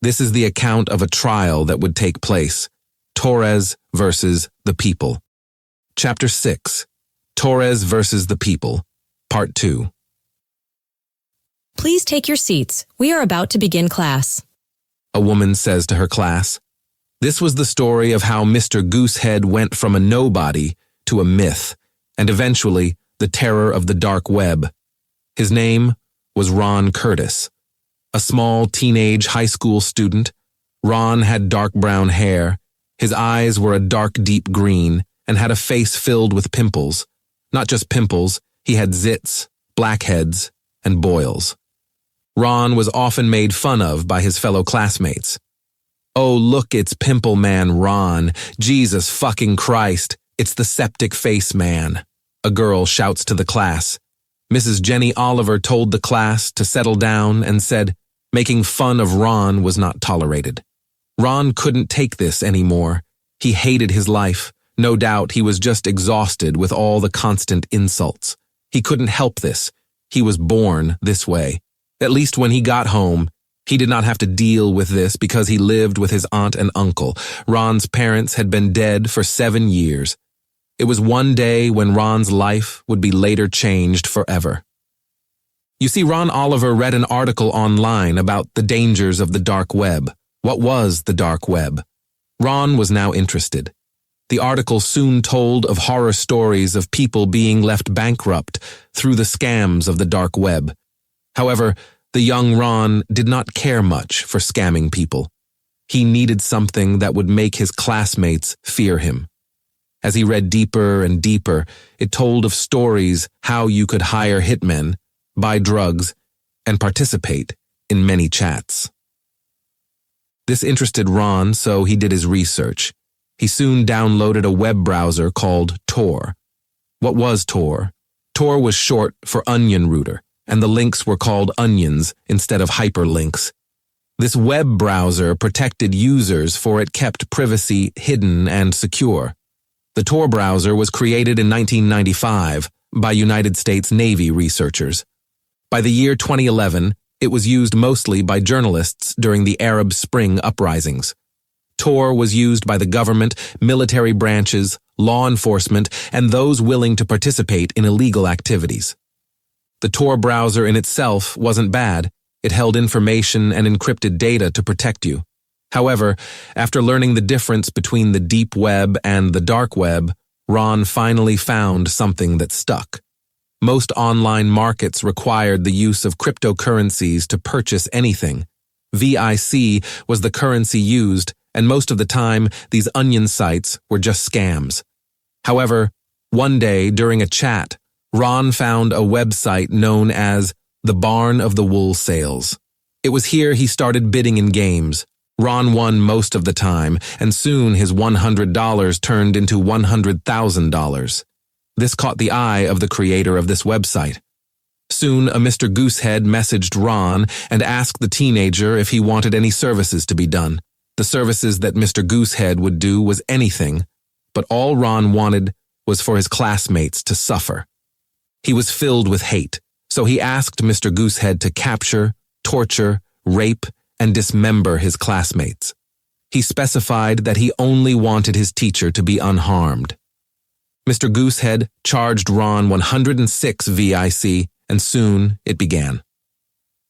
This is the account of a trial that would take place. Torres versus the People. Chapter 6. Torres versus the People. Part 2. Please take your seats. We are about to begin class. A woman says to her class. This was the story of how Mr. Goose-Head went from a nobody to a myth, and eventually the terror of the dark web. His name was Ron Curtis. A small teenage high school student, Ron had dark brown hair. His eyes were a dark deep green and had a face filled with pimples. Not just pimples, he had zits, blackheads, and boils. Ron was often made fun of by his fellow classmates. Oh, look, it's Pimple Man Ron. Jesus fucking Christ, it's the septic face man. A girl shouts to the class. Mrs. Jenny Oliver told the class to settle down and said, making fun of Ron was not tolerated. Ron couldn't take this anymore. He hated his life. No doubt he was just exhausted with all the constant insults. He couldn't help this. He was born this way. At least when he got home, he did not have to deal with this because he lived with his aunt and uncle. Ron's parents had been dead for 7 years. It was one day when Ron's life would be later changed forever. You see, Ron Oliver read an article online about the dangers of the dark web. What was the dark web? Ron was now interested. The article soon told of horror stories of people being left bankrupt through the scams of the dark web. However, the young Ron did not care much for scamming people. He needed something that would make his classmates fear him. As he read deeper and deeper, it told of stories how you could hire hitmen, buy drugs, and participate in many chats. This interested Ron, so he did his research. He soon downloaded a web browser called Tor. What was Tor? Tor was short for onion router, and the links were called onions instead of hyperlinks. This web browser protected users, for it kept privacy hidden and secure. The Tor browser was created in 1995 by United States Navy researchers. By the year 2011, it was used mostly by journalists during the Arab Spring uprisings. Tor was used by the government, military branches, law enforcement, and those willing to participate in illegal activities. The Tor browser in itself wasn't bad. It held information and encrypted data to protect you. However, after learning the difference between the deep web and the dark web, Ron finally found something that stuck. Most online markets required the use of cryptocurrencies to purchase anything. VIC was the currency used, and most of the time, these onion sites were just scams. However, one day during a chat, Ron found a website known as the Barn of the Wool Sales. It was here he started bidding in games. Ron won most of the time, and soon his $100 turned into $100,000. This caught the eye of the creator of this website. Soon, a Mr. Goose-Head messaged Ron and asked the teenager if he wanted any services to be done. The services that Mr. Goose-Head would do was anything, but all Ron wanted was for his classmates to suffer. He was filled with hate, so he asked Mr. Goose-Head to capture, torture, rape, and dismember his classmates. He specified that he only wanted his teacher to be unharmed. Mr. Goose-Head charged Ron 106 VIC and soon it began.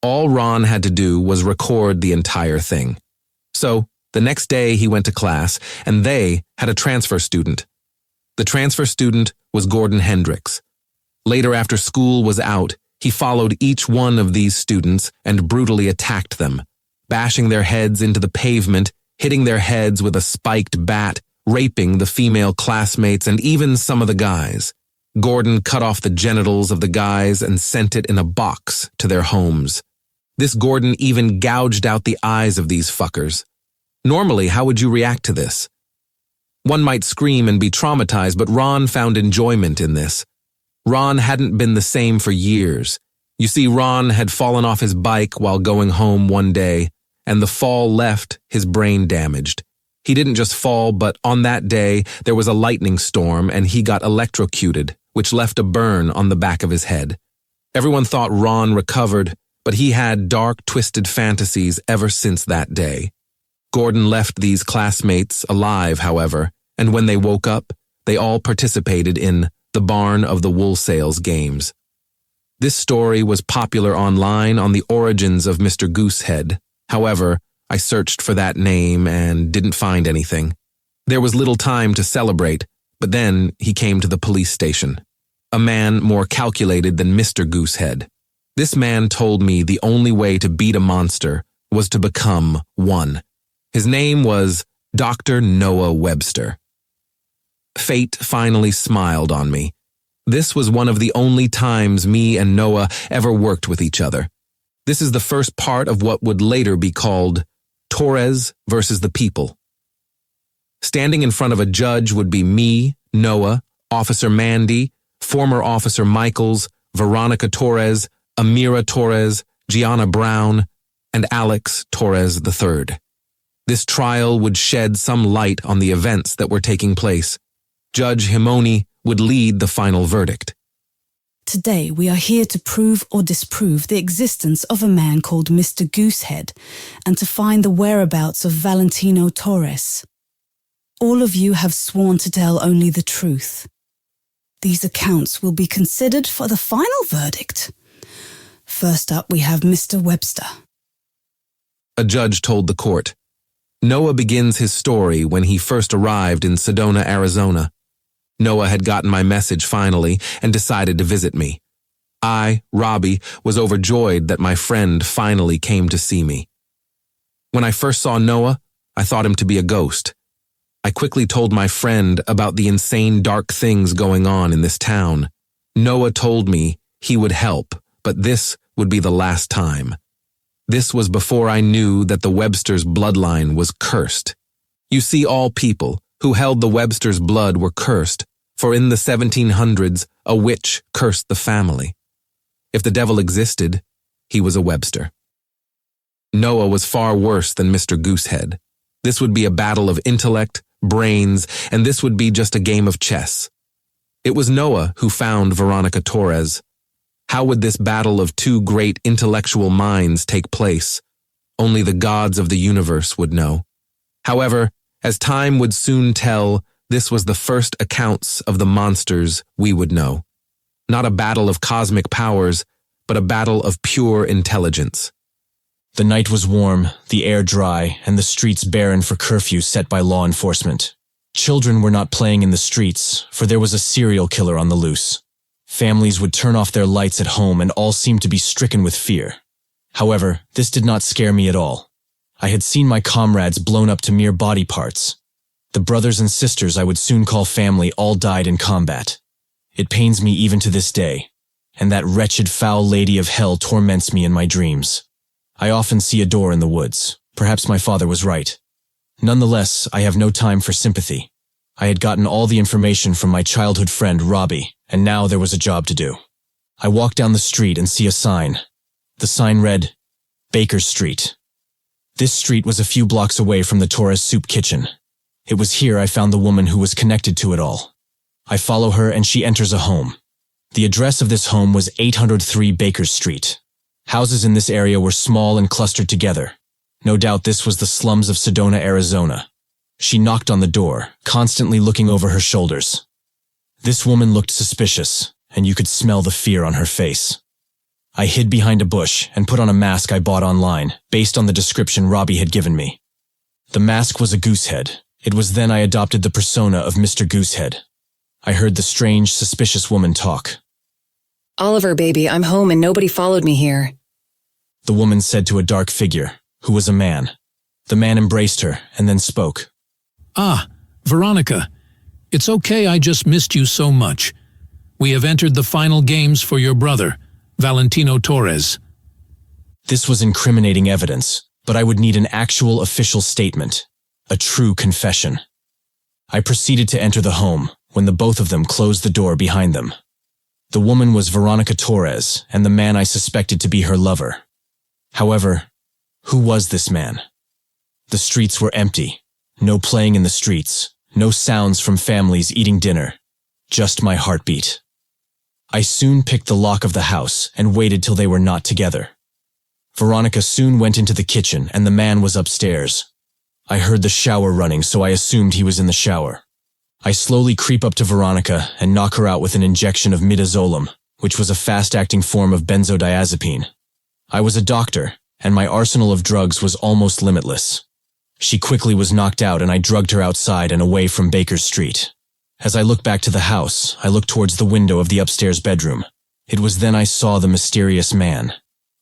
All Ron had to do was record the entire thing. So, the next day he went to class, and they had a transfer student. The transfer student was Gordon Hendricks. Later, after school was out, he followed each one of these students and brutally attacked them, bashing their heads into the pavement, hitting their heads with a spiked bat, raping the female classmates and even some of the guys. Gordon cut off the genitals of the guys and sent it in a box to their homes. This Gordon even gouged out the eyes of these fuckers. Normally, how would you react to this? One might scream and be traumatized, but Ron found enjoyment in this. Ron hadn't been the same for years. You see, Ron had fallen off his bike while going home one day, and the fall left his brain damaged. He didn't just fall, but on that day, there was a lightning storm and he got electrocuted, which left a burn on the back of his head. Everyone thought Ron recovered, but he had dark, twisted fantasies ever since that day. Gordon left these classmates alive, however, and when they woke up, they all participated in the Barn of the Wool Sales games. This story was popular online on the origins of Mr. Goose-Head. However, I searched for that name and didn't find anything. There was little time to celebrate, but then he came to the police station. A man more calculated than Mr. Goose-Head. This man told me the only way to beat a monster was to become one. His name was Dr. Noah Webster. Fate finally smiled on me. This was one of the only times me and Noah ever worked with each other. This is the first part of what would later be called Torres versus the People. Standing in front of a judge would be me, Noah, Officer Mandy, former Officer Michaels, Veronica Torres, Amira Torres, Gianna Brown, and Alex Torres III. This trial would shed some light on the events that were taking place. Judge Himoni would lead the final verdict. Today we are here to prove or disprove the existence of a man called Mr. Goose-Head and to find the whereabouts of Valentino Torres. All of you have sworn to tell only the truth. These accounts will be considered for the final verdict. First up, we have Mr. Webster. A judge told the court. Noah begins his story when he first arrived in Sedona, Arizona. Noah had gotten my message finally and decided to visit me. I, Robbie, was overjoyed that my friend finally came to see me. When I first saw Noah, I thought him to be a ghost. I quickly told my friend about the insane dark things going on in this town. Noah told me he would help, but this would be the last time. This was before I knew that the Webster's bloodline was cursed. You see, all people who held the Webster's blood were cursed, for in the 1700s, a witch cursed the family. If the devil existed, he was a Webster. Noah was far worse than Mr. Goose-Head. This would be a battle of intellect, brains, and this would be just a game of chess. It was Noah who found Veronica Torres. How would this battle of two great intellectual minds take place? Only the gods of the universe would know. However, as time would soon tell, this was the first accounts of the monsters we would know. Not a battle of cosmic powers, but a battle of pure intelligence. The night was warm, the air dry, and the streets barren for curfew set by law enforcement. Children were not playing in the streets, for there was a serial killer on the loose. Families would turn off their lights at home and all seemed to be stricken with fear. However, this did not scare me at all. I had seen my comrades blown up to mere body parts. The brothers and sisters I would soon call family all died in combat. It pains me even to this day, and that wretched foul lady of hell torments me in my dreams. I often see a door in the woods. Perhaps my father was right. Nonetheless, I have no time for sympathy. I had gotten all the information from my childhood friend Robbie, and now there was a job to do. I walk down the street and see a sign. The sign read, Baker Street. This street was a few blocks away from the Torres Soup Kitchen. It was here I found the woman who was connected to it all. I follow her and she enters a home. The address of this home was 803 Baker Street. Houses in this area were small and clustered together. No doubt this was the slums of Sedona, Arizona. She knocked on the door, constantly looking over her shoulders. This woman looked suspicious, and you could smell the fear on her face. I hid behind a bush and put on a mask I bought online, based on the description Robbie had given me. The mask was a Goose-Head. It was then I adopted the persona of Mr. Goose-Head. I heard the strange, suspicious woman talk. Oliver, baby, I'm home and nobody followed me here. The woman said to a dark figure, who was a man. The man embraced her and then spoke. Ah, Veronica. It's okay, I just missed you so much. We have entered the final games for your brother, Valentino Torres. This was incriminating evidence, but I would need an actual official statement, a true confession. I proceeded to enter the home when the both of them closed the door behind them. The woman was Veronica Torres and the man I suspected to be her lover. However, who was this man? The streets were empty. No playing in the streets. No sounds from families eating dinner. Just my heartbeat. I soon picked the lock of the house and waited till they were not together. Veronica soon went into the kitchen and the man was upstairs. I heard the shower running, so I assumed he was in the shower. I slowly creep up to Veronica and knock her out with an injection of midazolam, which was a fast-acting form of benzodiazepine. I was a doctor, and my arsenal of drugs was almost limitless. She quickly was knocked out and I drugged her outside and away from Baker Street. As I looked back to the house, I looked towards the window of the upstairs bedroom. It was then I saw the mysterious man.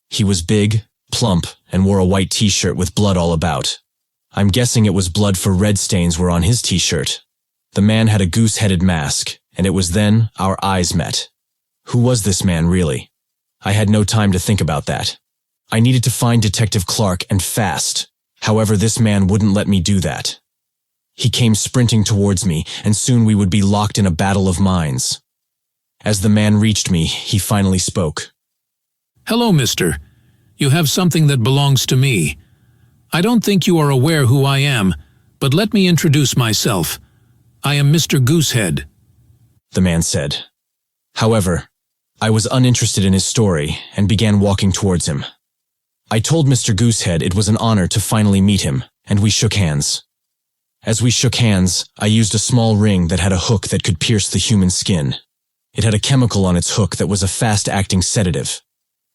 He was big, plump, and wore a white t-shirt with blood all about. I'm guessing it was blood, for red stains were on his t-shirt. The man had a goose-headed mask, and it was then our eyes met. Who was this man, really? I had no time to think about that. I needed to find Detective Clark, and fast. However, this man wouldn't let me do that. He came sprinting towards me, and soon we would be locked in a battle of minds. As the man reached me, he finally spoke. Hello, mister. You have something that belongs to me. I don't think you are aware who I am, but let me introduce myself. I am Mr. Goose-Head, the man said. However, I was uninterested in his story and began walking towards him. I told Mr. Goose-Head it was an honor to finally meet him, and we shook hands. As we shook hands, I used a small ring that had a hook that could pierce the human skin. It had a chemical on its hook that was a fast-acting sedative.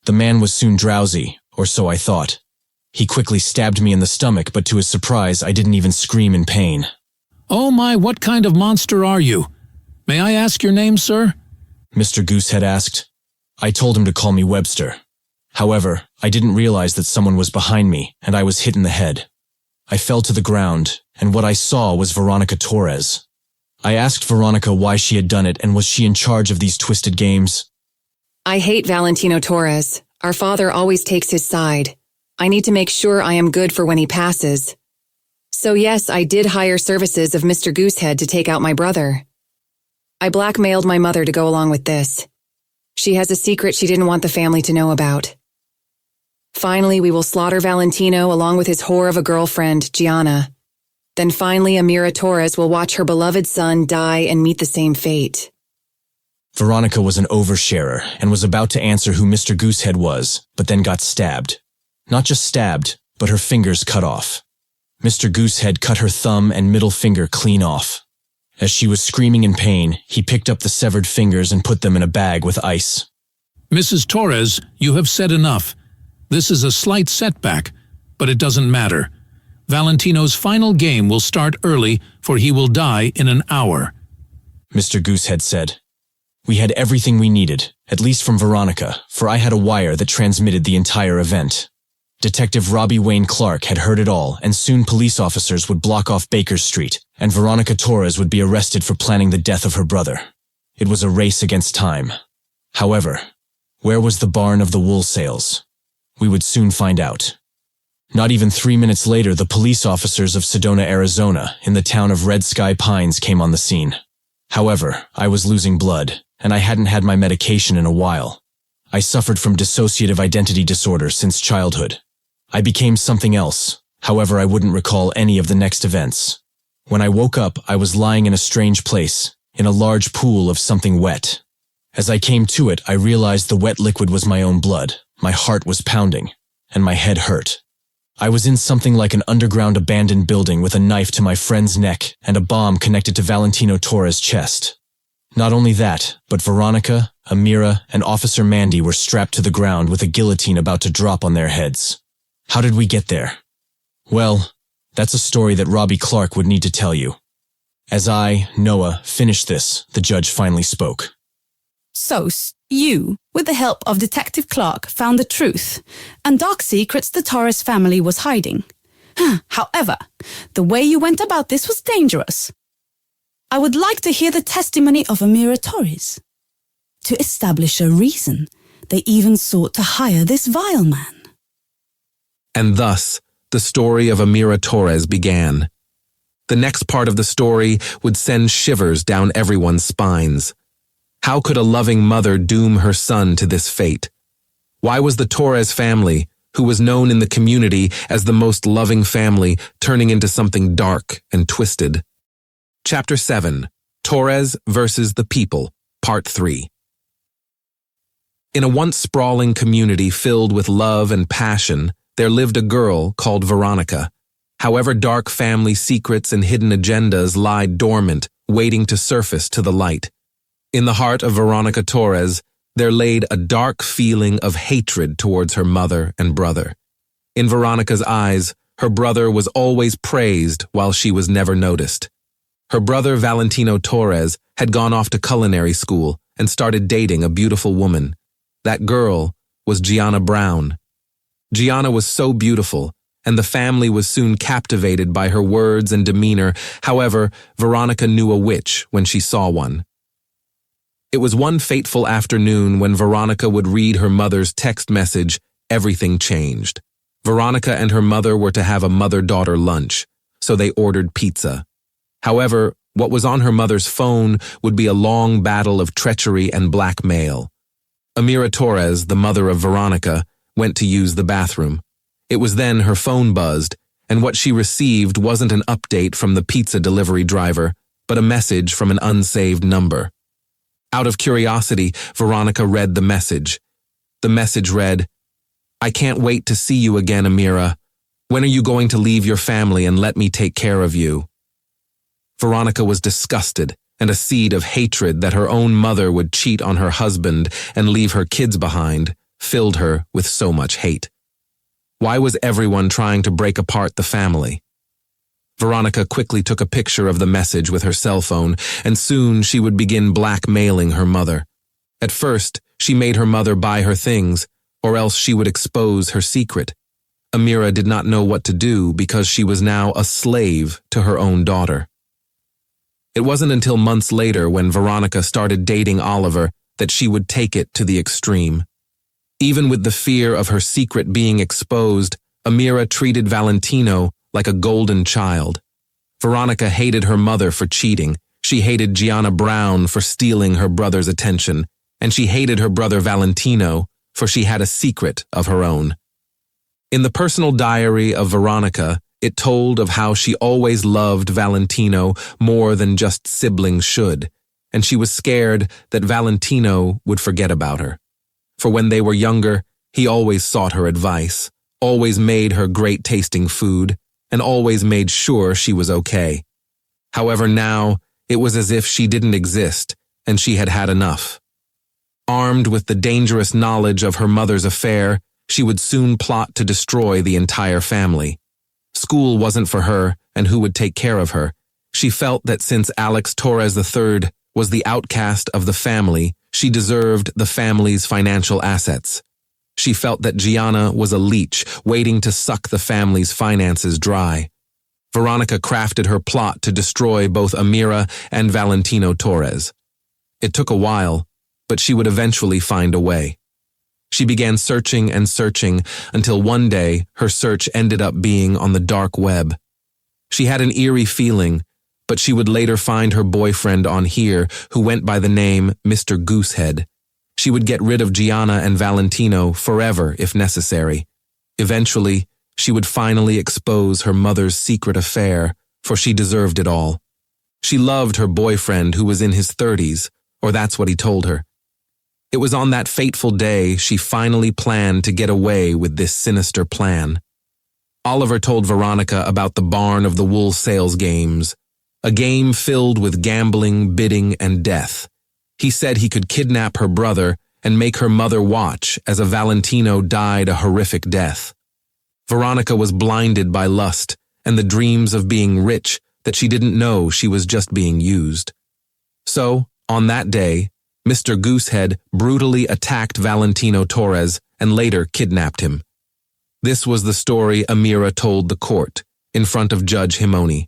The man was soon drowsy, or so I thought. He quickly stabbed me in the stomach, but to his surprise, I didn't even scream in pain. Oh my, what kind of monster are you? May I ask your name, sir? Mr. Goose-Head asked. I told him to call me Webster. However, I didn't realize that someone was behind me, and I was hit in the head. I fell to the ground, and what I saw was Veronica Torres. I asked Veronica why she had done it, and was she in charge of these twisted games? I hate Valentino Torres. Our father always takes his side. I need to make sure I am good for when he passes. So yes, I did hire services of Mr. Goose-Head to take out my brother. I blackmailed my mother to go along with this. She has a secret she didn't want the family to know about. Finally, we will slaughter Valentino along with his whore of a girlfriend, Gianna. Then finally, Amira Torres will watch her beloved son die and meet the same fate. Veronica was an oversharer and was about to answer who Mr. Goose-Head was, but then got stabbed. Not just stabbed, but her fingers cut off. Mr. Goose-Head cut her thumb and middle finger clean off. As she was screaming in pain, he picked up the severed fingers and put them in a bag with ice. Mrs. Torres, you have said enough. This is a slight setback, but it doesn't matter. Valentino's final game will start early, for he will die in an hour. Mr. Goose-Head said. We had everything we needed, at least from Veronica, for I had a wire that transmitted the entire event. Detective Robbie Wayne Clark had heard it all, and soon police officers would block off Baker Street, and Veronica Torres would be arrested for planning the death of her brother. It was a race against time. However, where was the barn of the wool sales? We would soon find out. Not even 3 minutes later, the police officers of Sedona, Arizona, in the town of Red Sky Pines came on the scene. However, I was losing blood, and I hadn't had my medication in a while. I suffered from dissociative identity disorder since childhood. I became something else, however I wouldn't recall any of the next events. When I woke up, I was lying in a strange place, in a large pool of something wet. As I came to it, I realized the wet liquid was my own blood, my heart was pounding, and my head hurt. I was in something like an underground abandoned building with a knife to my friend's neck and a bomb connected to Valentino Torres' chest. Not only that, but Veronica, Amira, and Officer Mandy were strapped to the ground with a guillotine about to drop on their heads. How did we get there? Well, that's a story that Robbie Clark would need to tell you. As I, Noah, finished this, the judge finally spoke. So, you, with the help of Detective Clark, found the truth, and dark secrets the Torres family was hiding. However, the way you went about this was dangerous. I would like to hear the testimony of Amira Torres. To establish a reason, they even sought to hire this vile man. And thus, the story of Amira Torres began. The next part of the story would send shivers down everyone's spines. How could a loving mother doom her son to this fate? Why was the Torres family, who was known in the community as the most loving family, turning into something dark and twisted? Chapter 7, Torres versus the People, Part 3. In a once sprawling community filled with love and passion, there lived a girl called Veronica. However, dark family secrets and hidden agendas lied dormant, waiting to surface to the light. In the heart of Veronica Torres, there laid a dark feeling of hatred towards her mother and brother. In Veronica's eyes, her brother was always praised while she was never noticed. Her brother Valentino Torres had gone off to culinary school and started dating a beautiful woman. That girl was Gianna Brown. Gianna was so beautiful, and the family was soon captivated by her words and demeanor. However, Veronica knew a witch when she saw one. It was one fateful afternoon when Veronica would read her mother's text message, everything changed. Veronica and her mother were to have a mother-daughter lunch, so they ordered pizza. However, what was on her mother's phone would be a long battle of treachery and blackmail. Amira Torres, the mother of Veronica, went to use the bathroom. It was then her phone buzzed, and what she received wasn't an update from the pizza delivery driver, but a message from an unsaved number. Out of curiosity, Veronica read the message. The message read, "I can't wait to see you again, Amira. When are you going to leave your family and let me take care of you?" Veronica was disgusted, and a seed of hatred that her own mother would cheat on her husband and leave her kids behind filled her with so much hate. Why was everyone trying to break apart the family? Veronica quickly took a picture of the message with her cell phone, and soon she would begin blackmailing her mother. At first, she made her mother buy her things, or else she would expose her secret. Amira did not know what to do because she was now a slave to her own daughter. It wasn't until months later when Veronica started dating Oliver that she would take it to the extreme. Even with the fear of her secret being exposed, Amira treated Valentino like a golden child. Veronica hated her mother for cheating, she hated Gianna Brown for stealing her brother's attention, and she hated her brother Valentino for she had a secret of her own. In the personal diary of Veronica, it told of how she always loved Valentino more than just siblings should, and she was scared that Valentino would forget about her. For when they were younger, he always sought her advice, always made her great-tasting food, and always made sure she was okay. However, now, it was as if she didn't exist, and she had had enough. Armed with the dangerous knowledge of her mother's affair, she would soon plot to destroy the entire family. School wasn't for her, and who would take care of her? She felt that since Alex Torres III was the outcast of the family, she deserved the family's financial assets. She felt that Gianna was a leech waiting to suck the family's finances dry. Veronica crafted her plot to destroy both Amira and Valentino Torres. It took a while, but she would eventually find a way. She began searching and searching until one day her search ended up being on the dark web. She had an eerie feeling, but she would later find her boyfriend on here who went by the name Mr. Goose-Head. She would get rid of Gianna and Valentino forever if necessary. Eventually, she would finally expose her mother's secret affair, for she deserved it all. She loved her boyfriend who was in his 30s, or that's what he told her. It was on that fateful day she finally planned to get away with this sinister plan. Oliver told Veronica about the Barn of the Wool Sales Games, a game filled with gambling, bidding, and death. He said he could kidnap her brother and make her mother watch as a Valentino died a horrific death. Veronica was blinded by lust and the dreams of being rich that she didn't know she was just being used. So, on that day, Mr. Goose-Head brutally attacked Valentino Torres and later kidnapped him. This was the story Amira told the court in front of Judge Himoni.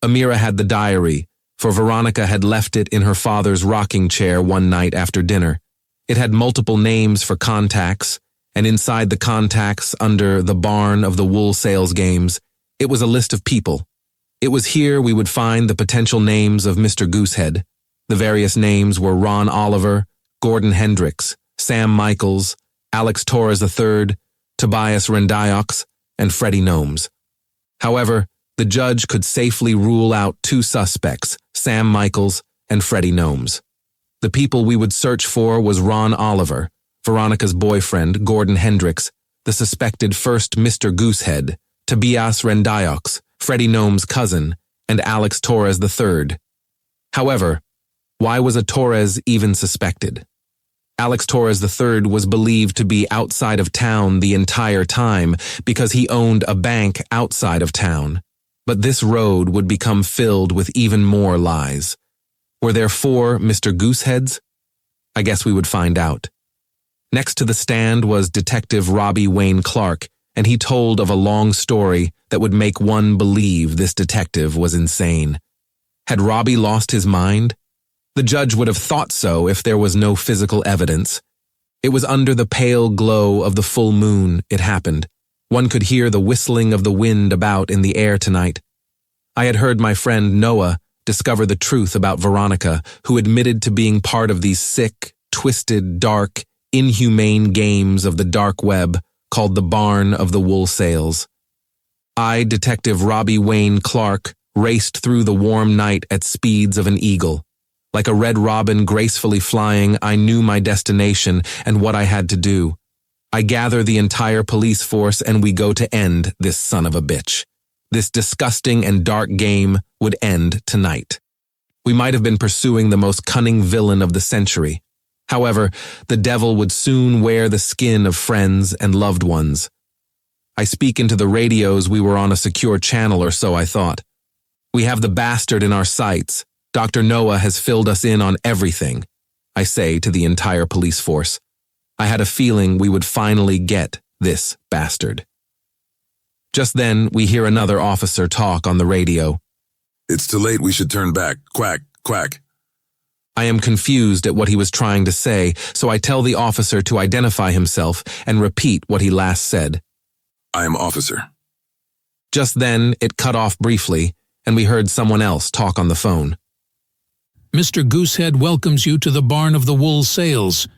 Amira had the diary, for Veronica had left it in her father's rocking chair one night after dinner. It had multiple names for contacts, and inside the contacts, under the barn of the wool sales games, it was a list of people. It was here we would find the potential names of Mr. Goose-Head. The various names were Ron Oliver, Gordon Hendricks, Sam Michaels, Alex Torres III, Tobias Rendiox, and Freddie Gnomes. However, the judge could safely rule out two suspects, Sam Michaels and Freddie Gnomes. The people we would search for was Ron Oliver, Veronica's boyfriend, Gordon Hendricks, the suspected first Mr. Goose-Head, Tobias Rendiox, Freddie Gnome's cousin, and Alex Torres III. However, why was a Torres even suspected? Alex Torres III was believed to be outside of town the entire time because he owned a bank outside of town. But this road would become filled with even more lies. Were there 4 Mr. Goose-Heads? I guess we would find out. Next to the stand was Detective Robbie Wayne Clark, and he told of a long story that would make one believe this detective was insane. Had Robbie lost his mind? The judge would have thought so if there was no physical evidence. It was under the pale glow of the full moon it happened. One could hear the whistling of the wind about in the air tonight. I had heard my friend Noah discover the truth about Veronica, who admitted to being part of these sick, twisted, dark, inhumane games of the dark web called the Barn of the Wool Sales. I, Detective Robbie Wayne Clark, raced through the warm night at speeds of an eagle. Like a red robin gracefully flying, I knew my destination and what I had to do. I gather the entire police force and we go to end this son of a bitch. This disgusting and dark game would end tonight. We might have been pursuing the most cunning villain of the century. However, the devil would soon wear the skin of friends and loved ones. I speak into the radios we were on a secure channel or so I thought. We have the bastard in our sights. Dr. Noah has filled us in on everything, I say to the entire police force. I had a feeling we would finally get this bastard. Just then, we hear another officer talk on the radio. It's too late, we should turn back. Quack, quack. I am confused at what he was trying to say, so I tell the officer to identify himself and repeat what he last said. I am officer. Just then, it cut off briefly, and we heard someone else talk on the phone. Mr. Goose-Head welcomes you to the Barn of the Wool Sales.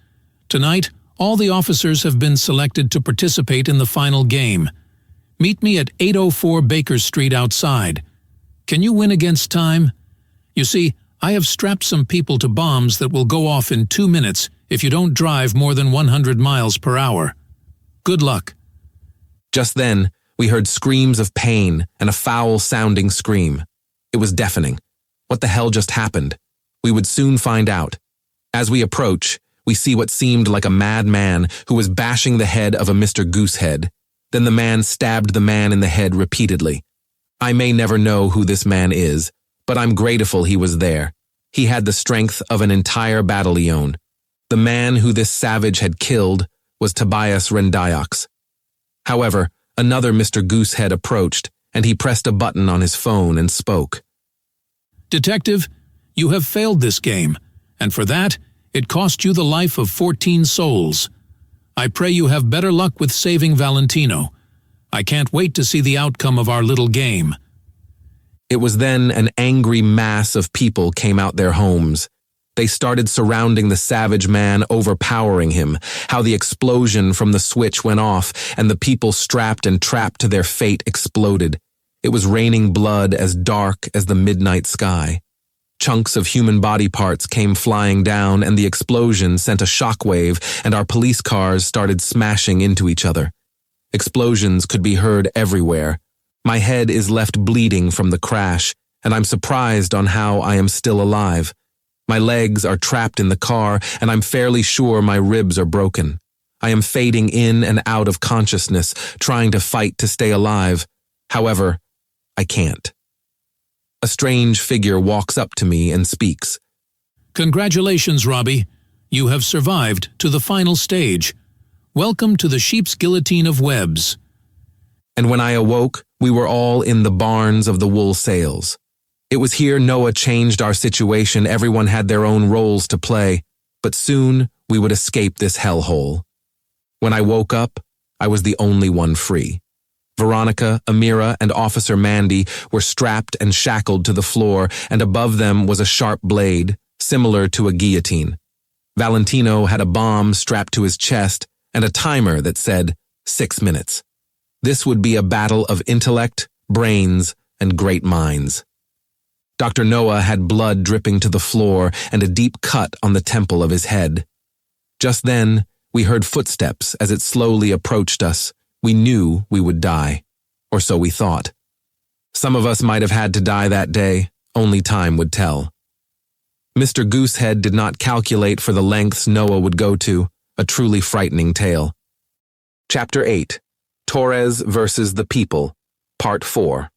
Tonight, all the officers have been selected to participate in the final game. Meet me at 804 Baker Street outside. Can you win against time? You see, I have strapped some people to bombs that will go off in 2 minutes if you don't drive more than 100 miles per hour. Good luck. Just then, we heard screams of pain and a foul-sounding scream. It was deafening. What the hell just happened? We would soon find out. As we approach, we see what seemed like a mad man who was bashing the head of a Mr. Goose-Head. Then the man stabbed the man in the head repeatedly. I may never know who this man is, but I'm grateful he was there. He had the strength of an entire battalion. The man who this savage had killed was Tobias Rendiox. However, another Mr. Goose-Head approached, and he pressed a button on his phone and spoke. Detective, you have failed this game, and for that, it cost you the life of 14 souls. I pray you have better luck with saving Valentino. I can't wait to see the outcome of our little game. It was then an angry mass of people came out their homes. They started surrounding the savage man, overpowering him, how the explosion from the switch went off, and the people strapped and trapped to their fate exploded. It was raining blood as dark as the midnight sky. Chunks of human body parts came flying down, and the explosion sent a shockwave, and our police cars started smashing into each other. Explosions could be heard everywhere. My head is left bleeding from the crash, and I'm surprised on how I am still alive. My legs are trapped in the car, and I'm fairly sure my ribs are broken. I am fading in and out of consciousness, trying to fight to stay alive. However, I can't. A strange figure walks up to me and speaks. Congratulations, Robbie. You have survived to the final stage. Welcome to the sheep's guillotine of webs. And when I awoke, we were all in the barns of the wool sales. It was here Noah changed our situation. Everyone had their own roles to play, but soon we would escape this hellhole. When I woke up, I was the only one free. Veronica, Amira, and Officer Mandy were strapped and shackled to the floor, and above them was a sharp blade, similar to a guillotine. Valentino had a bomb strapped to his chest and a timer that said 6 minutes. This would be a battle of intellect, brains, and great minds. Dr. Noah had blood dripping to the floor and a deep cut on the temple of his head. Just then, we heard footsteps as it slowly approached us. We knew we would die, or so we thought. Some of us might have had to die that day, only time would tell. Mr. Goose-Head did not calculate for the lengths Noah would go to, a truly frightening tale. Chapter 8, Torres versus the People, Part 4.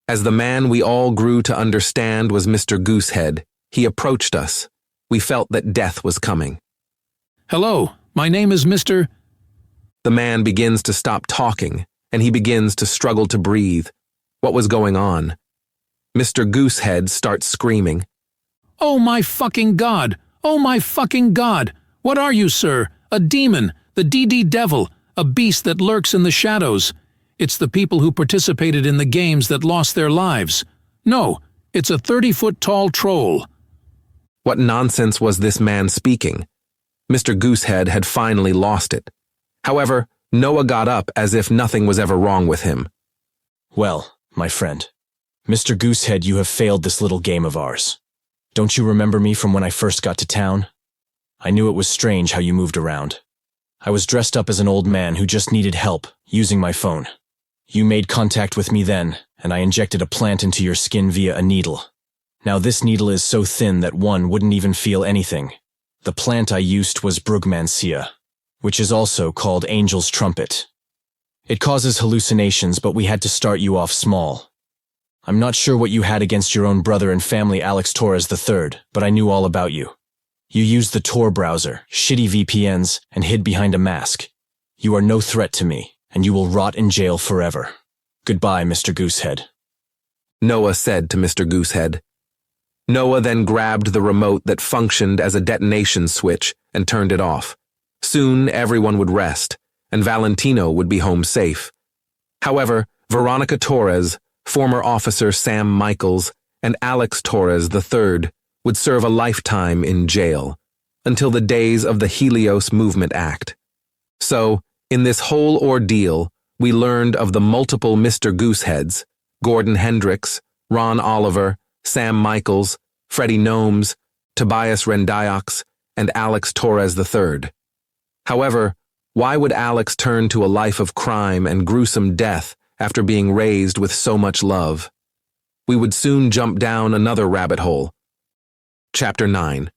As the man we all grew to understand was Mr. Goose-Head, he approached us. We felt that death was coming. Hello, my name is Mr. The man begins to stop talking, and he begins to struggle to breathe. What was going on? Mr. Goose-Head starts screaming. Oh my fucking God! Oh my fucking God! What are you, sir? A demon, the DD devil, a beast that lurks in the shadows. It's the people who participated in the games that lost their lives. No, it's a 30-foot-tall troll. What nonsense was this man speaking? Mr. Goose-Head had finally lost it. However, Noah got up as if nothing was ever wrong with him. Well, my friend, Mr. Goose-Head, you have failed this little game of ours. Don't you remember me from when I first got to town? I knew it was strange how you moved around. I was dressed up as an old man who just needed help, using my phone. You made contact with me then, and I injected a plant into your skin via a needle. Now this needle is so thin that one wouldn't even feel anything. The plant I used was brugmansia, which is also called angel's trumpet. It causes hallucinations, but we had to start you off small. I'm not sure what you had against your own brother and family Alex Torres III, but I knew all about you. You used the Tor browser, shitty VPNs, and hid behind a mask. You are no threat to me, and you will rot in jail forever. Goodbye, Mr. Goose-Head. Noah said to Mr. Goose-Head. Noah then grabbed the remote that functioned as a detonation switch and turned it off. Soon everyone would rest, and Valentino would be home safe. However, Veronica Torres, former officer Sam Michaels, and Alex Torres III would serve a lifetime in jail, until the days of the Helios Movement Act. So, in this whole ordeal, we learned of the multiple Mr. Gooseheads, Gordon Hendricks, Ron Oliver, Sam Michaels, Freddie Gnomes, Tobias Rendiox, and Alex Torres III. However, why would Alex turn to a life of crime and gruesome death after being raised with so much love? We would soon jump down another rabbit hole. Chapter 9,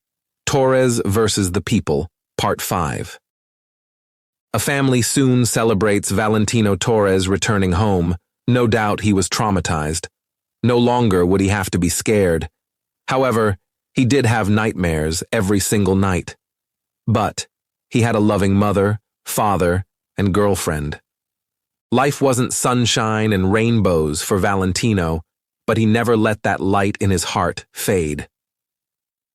Torres versus the People, Part 5. A family soon celebrates Valentino Torres returning home. No doubt he was traumatized. No longer would he have to be scared. However, he did have nightmares every single night. But he had a loving mother, father, and girlfriend. Life wasn't sunshine and rainbows for Valentino, but he never let that light in his heart fade.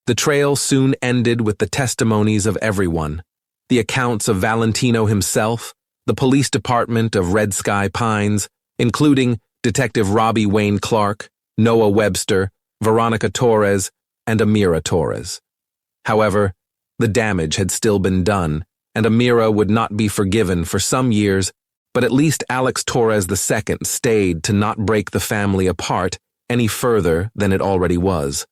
The trail soon ended with the testimonies of everyone, the accounts of Valentino himself, the police department of Red Sky Pines, including Detective Robbie Wayne Clark, Noah Webster, Veronica Torres, and Amira Torres. However, the damage had still been done, and Amira would not be forgiven for some years, but at least Alex Torres II stayed to not break the family apart any further than it already was.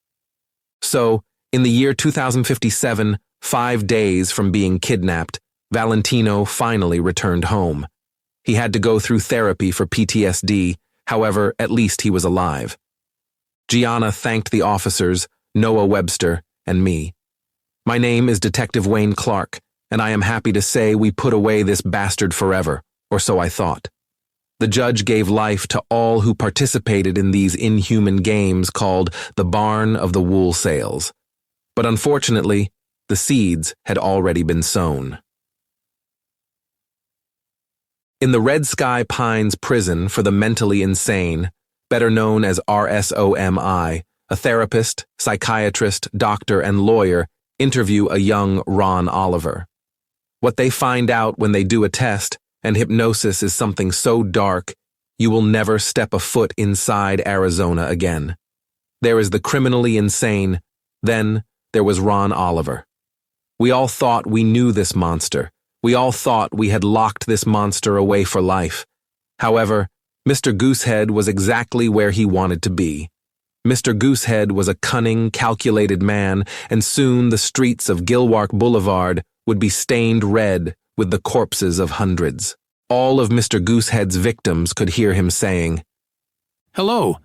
So, in the year 2057, 5 days from being kidnapped, Valentino finally returned home. He had to go through therapy for PTSD, however, at least he was alive. Gianna thanked the officers, Noah Webster, and me. My name is Detective Wayne Clark, and I am happy to say we put away this bastard forever, or so I thought. The judge gave life to all who participated in these inhuman games called the Barn of the Wool Sales. But unfortunately, the seeds had already been sown. In the Red Sky Pines prison for the mentally insane, better known as RSOMI, a therapist, psychiatrist, doctor, and lawyer interview a young Ron Oliver. What they find out when they do a test and hypnosis is something so dark, you will never step a foot inside Arizona again. There is the criminally insane, then there was Ron Oliver. We all thought we knew this monster. We all thought we had locked this monster away for life. However, Mr. Goose-Head was exactly where he wanted to be. Mr. Goose-Head was a cunning, calculated man, and soon the streets of Gilwark Boulevard would be stained red with the corpses of hundreds. All of Mr. Goose-Head's victims could hear him saying, "Hello,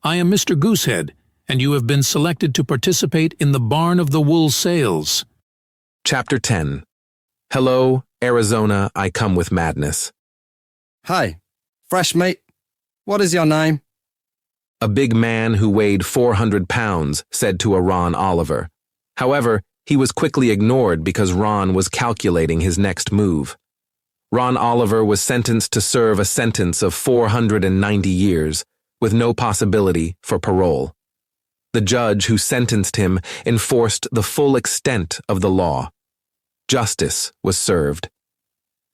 I am Mr. Goose-Head, and you have been selected to participate in the Barn of the Wool Sales." Chapter 10. Hello, Arizona, I come with madness. Hi, fresh mate. What is your name? A big man who weighed 400 pounds said to a Ron Oliver. However, he was quickly ignored because Ron was calculating his next move. Ron Oliver was sentenced to serve a sentence of 490 years, with no possibility for parole. The judge who sentenced him enforced the full extent of the law. Justice was served.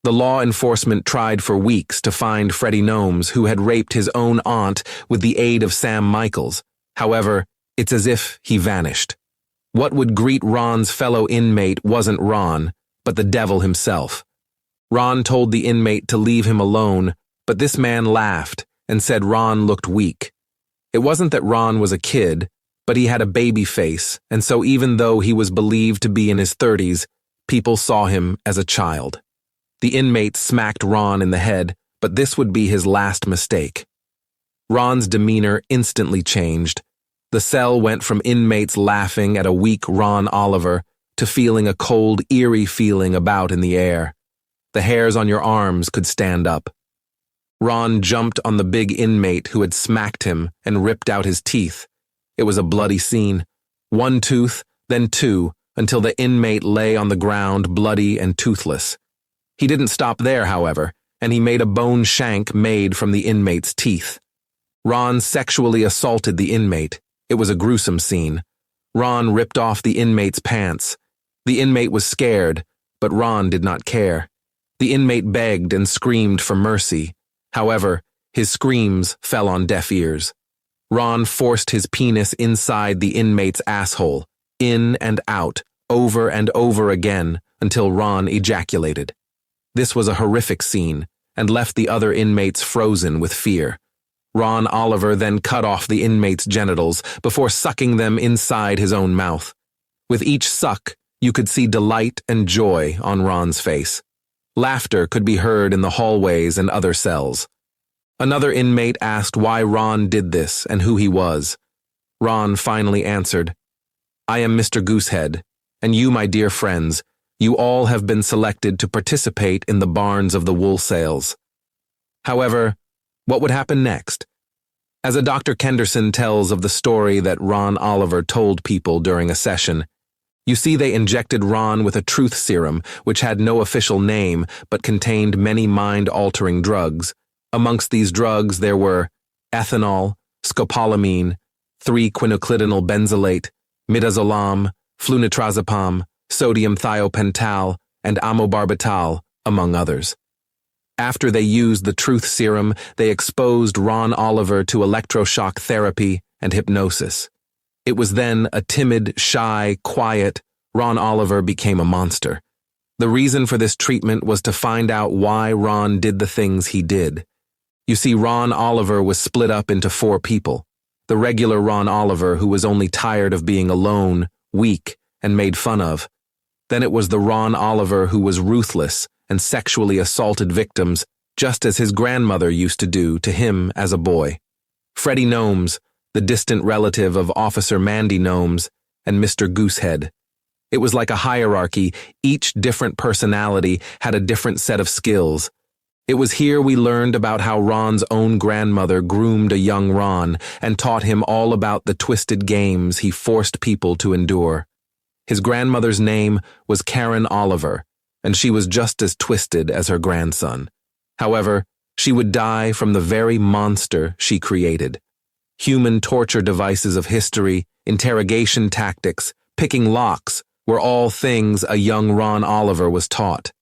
The law enforcement tried for weeks to find Freddie Gnomes, who had raped his own aunt with the aid of Sam Michaels. However, it's as if he vanished. What would greet Ron's fellow inmate wasn't Ron, but the devil himself. Ron told the inmate to leave him alone, but this man laughed and said Ron looked weak. It wasn't that Ron was a kid, but he had a baby face, and so even though he was believed to be in his 30s, people saw him as a child. The inmate smacked Ron in the head, but this would be his last mistake. Ron's demeanor instantly changed. The cell went from inmates laughing at a weak Ron Oliver to feeling a cold, eerie feeling about in the air. The hairs on your arms could stand up. Ron jumped on the big inmate who had smacked him and ripped out his teeth. It was a bloody scene. One tooth, then two, until the inmate lay on the ground bloody and toothless. He didn't stop there, however, and he made a bone shank made from the inmate's teeth. Ron sexually assaulted the inmate. It was a gruesome scene. Ron ripped off the inmate's pants. The inmate was scared, but Ron did not care. The inmate begged and screamed for mercy. However, his screams fell on deaf ears. Ron forced his penis inside the inmate's asshole, in and out, over and over again, until Ron ejaculated. This was a horrific scene, and left the other inmates frozen with fear. Ron Oliver then cut off the inmate's genitals before sucking them inside his own mouth. With each suck, you could see delight and joy on Ron's face. Laughter could be heard in the hallways and other cells. Another inmate asked why Ron did this and who he was. Ron finally answered, "I am Mr. Goose-Head, and you, my dear friends, you all have been selected to participate in the barns of the wool sales." However, what would happen next? As a Dr. Kenderson tells of the story that Ron Oliver told people during a session, you see they injected Ron with a truth serum which had no official name but contained many mind-altering drugs. Amongst these drugs there were ethanol, scopolamine, 3-quinoclidinol benzylate, midazolam, flunitrazepam, sodium thiopental, and amobarbital, among others. After they used the truth serum, they exposed Ron Oliver to electroshock therapy and hypnosis. It was then a timid, shy, quiet Ron Oliver became a monster. The reason for this treatment was to find out why Ron did the things he did. You see, Ron Oliver was split up into 4 people. The regular Ron Oliver, who was only tired of being alone, weak, and made fun of. Then it was the Ron Oliver who was ruthless and sexually assaulted victims, just as his grandmother used to do to him as a boy. Freddie Gnomes, the distant relative of Officer Mandy Gnomes, and Mr. Goose-Head. It was like a hierarchy. Each different personality had a different set of skills. It was here we learned about how Ron's own grandmother groomed a young Ron and taught him all about the twisted games he forced people to endure. His grandmother's name was Karen Oliver, and she was just as twisted as her grandson. However, she would die from the very monster she created. Human torture devices of history, interrogation tactics, picking locks were all things a young Ron Oliver was taught.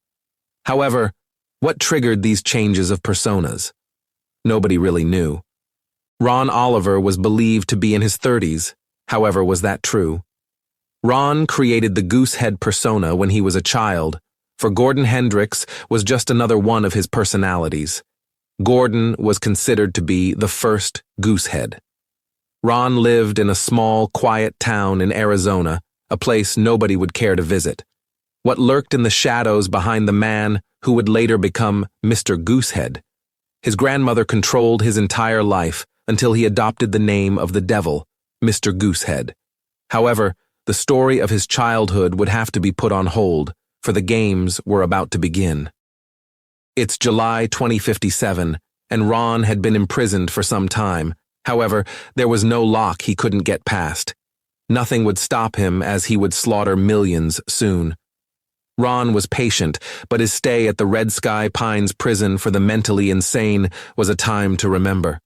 However, what triggered these changes of personas? Nobody really knew. Ron Oliver was believed to be in his 30s. However, was that true? Ron created the Goose-Head persona when he was a child, for Gordon Hendricks was just another one of his personalities. Gordon was considered to be the first Goose-Head. Ron lived in a small, quiet town in Arizona, a place nobody would care to visit. What lurked in the shadows behind the man who would later become Mr. Goose-Head? His grandmother controlled his entire life until he adopted the name of the devil, Mr. Goose-Head. However, the story of his childhood would have to be put on hold, for the games were about to begin. It's July 2057, and Ron had been imprisoned for some time. However, there was no lock he couldn't get past. Nothing would stop him, as he would slaughter millions soon. Ron was patient, but his stay at the Red Sky Pines prison for the mentally insane was a time to remember.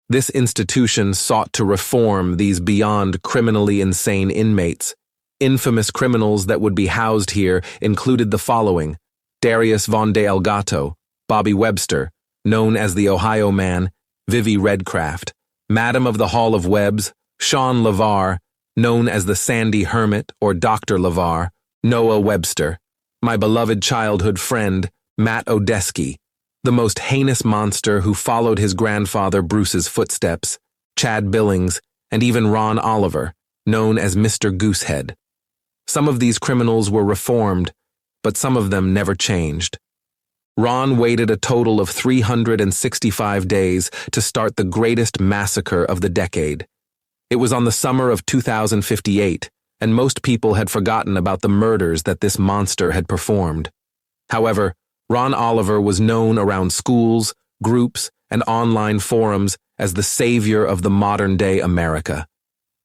This institution sought to reform these beyond criminally insane inmates. Infamous criminals that would be housed here included the following: Darius Von de Elgato, Bobby Webster, known as the Ohio Man, Vivi Redcraft, Madam of the Hall of Webs, Sean LeVar, known as the Sandy Hermit or Dr. LeVar, Noah Webster, my beloved childhood friend, Matt Odesky, the most heinous monster who followed his grandfather Bruce's footsteps, Chad Billings, and even Ron Oliver, known as Mr. Goose-Head. Some of these criminals were reformed, but some of them never changed. Ron waited a total of 365 days to start the greatest massacre of the decade. It was on the summer of 2058, and most people had forgotten about the murders that this monster had performed. However, Ron Oliver was known around schools, groups, and online forums as the savior of the modern-day America.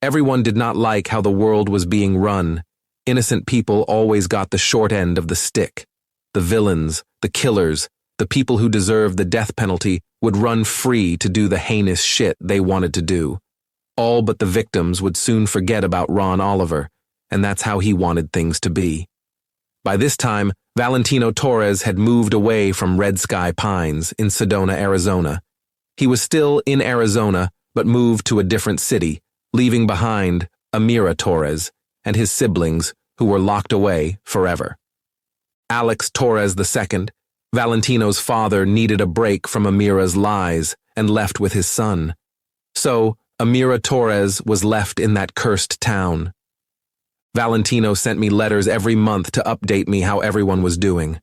Everyone did not like how the world was being run. Innocent people always got the short end of the stick. The villains, the killers, the people who deserved the death penalty would run free to do the heinous shit they wanted to do. All but the victims would soon forget about Ron Oliver, and that's how he wanted things to be. By this time, Valentino Torres had moved away from Red Sky Pines in Sedona, Arizona. He was still in Arizona, but moved to a different city, leaving behind Amira Torres and his siblings, who were locked away forever. Alex Torres II, Valentino's father, needed a break from Amira's lies and left with his son. So, Amira Torres was left in that cursed town. Valentino sent me letters every month to update me how everyone was doing.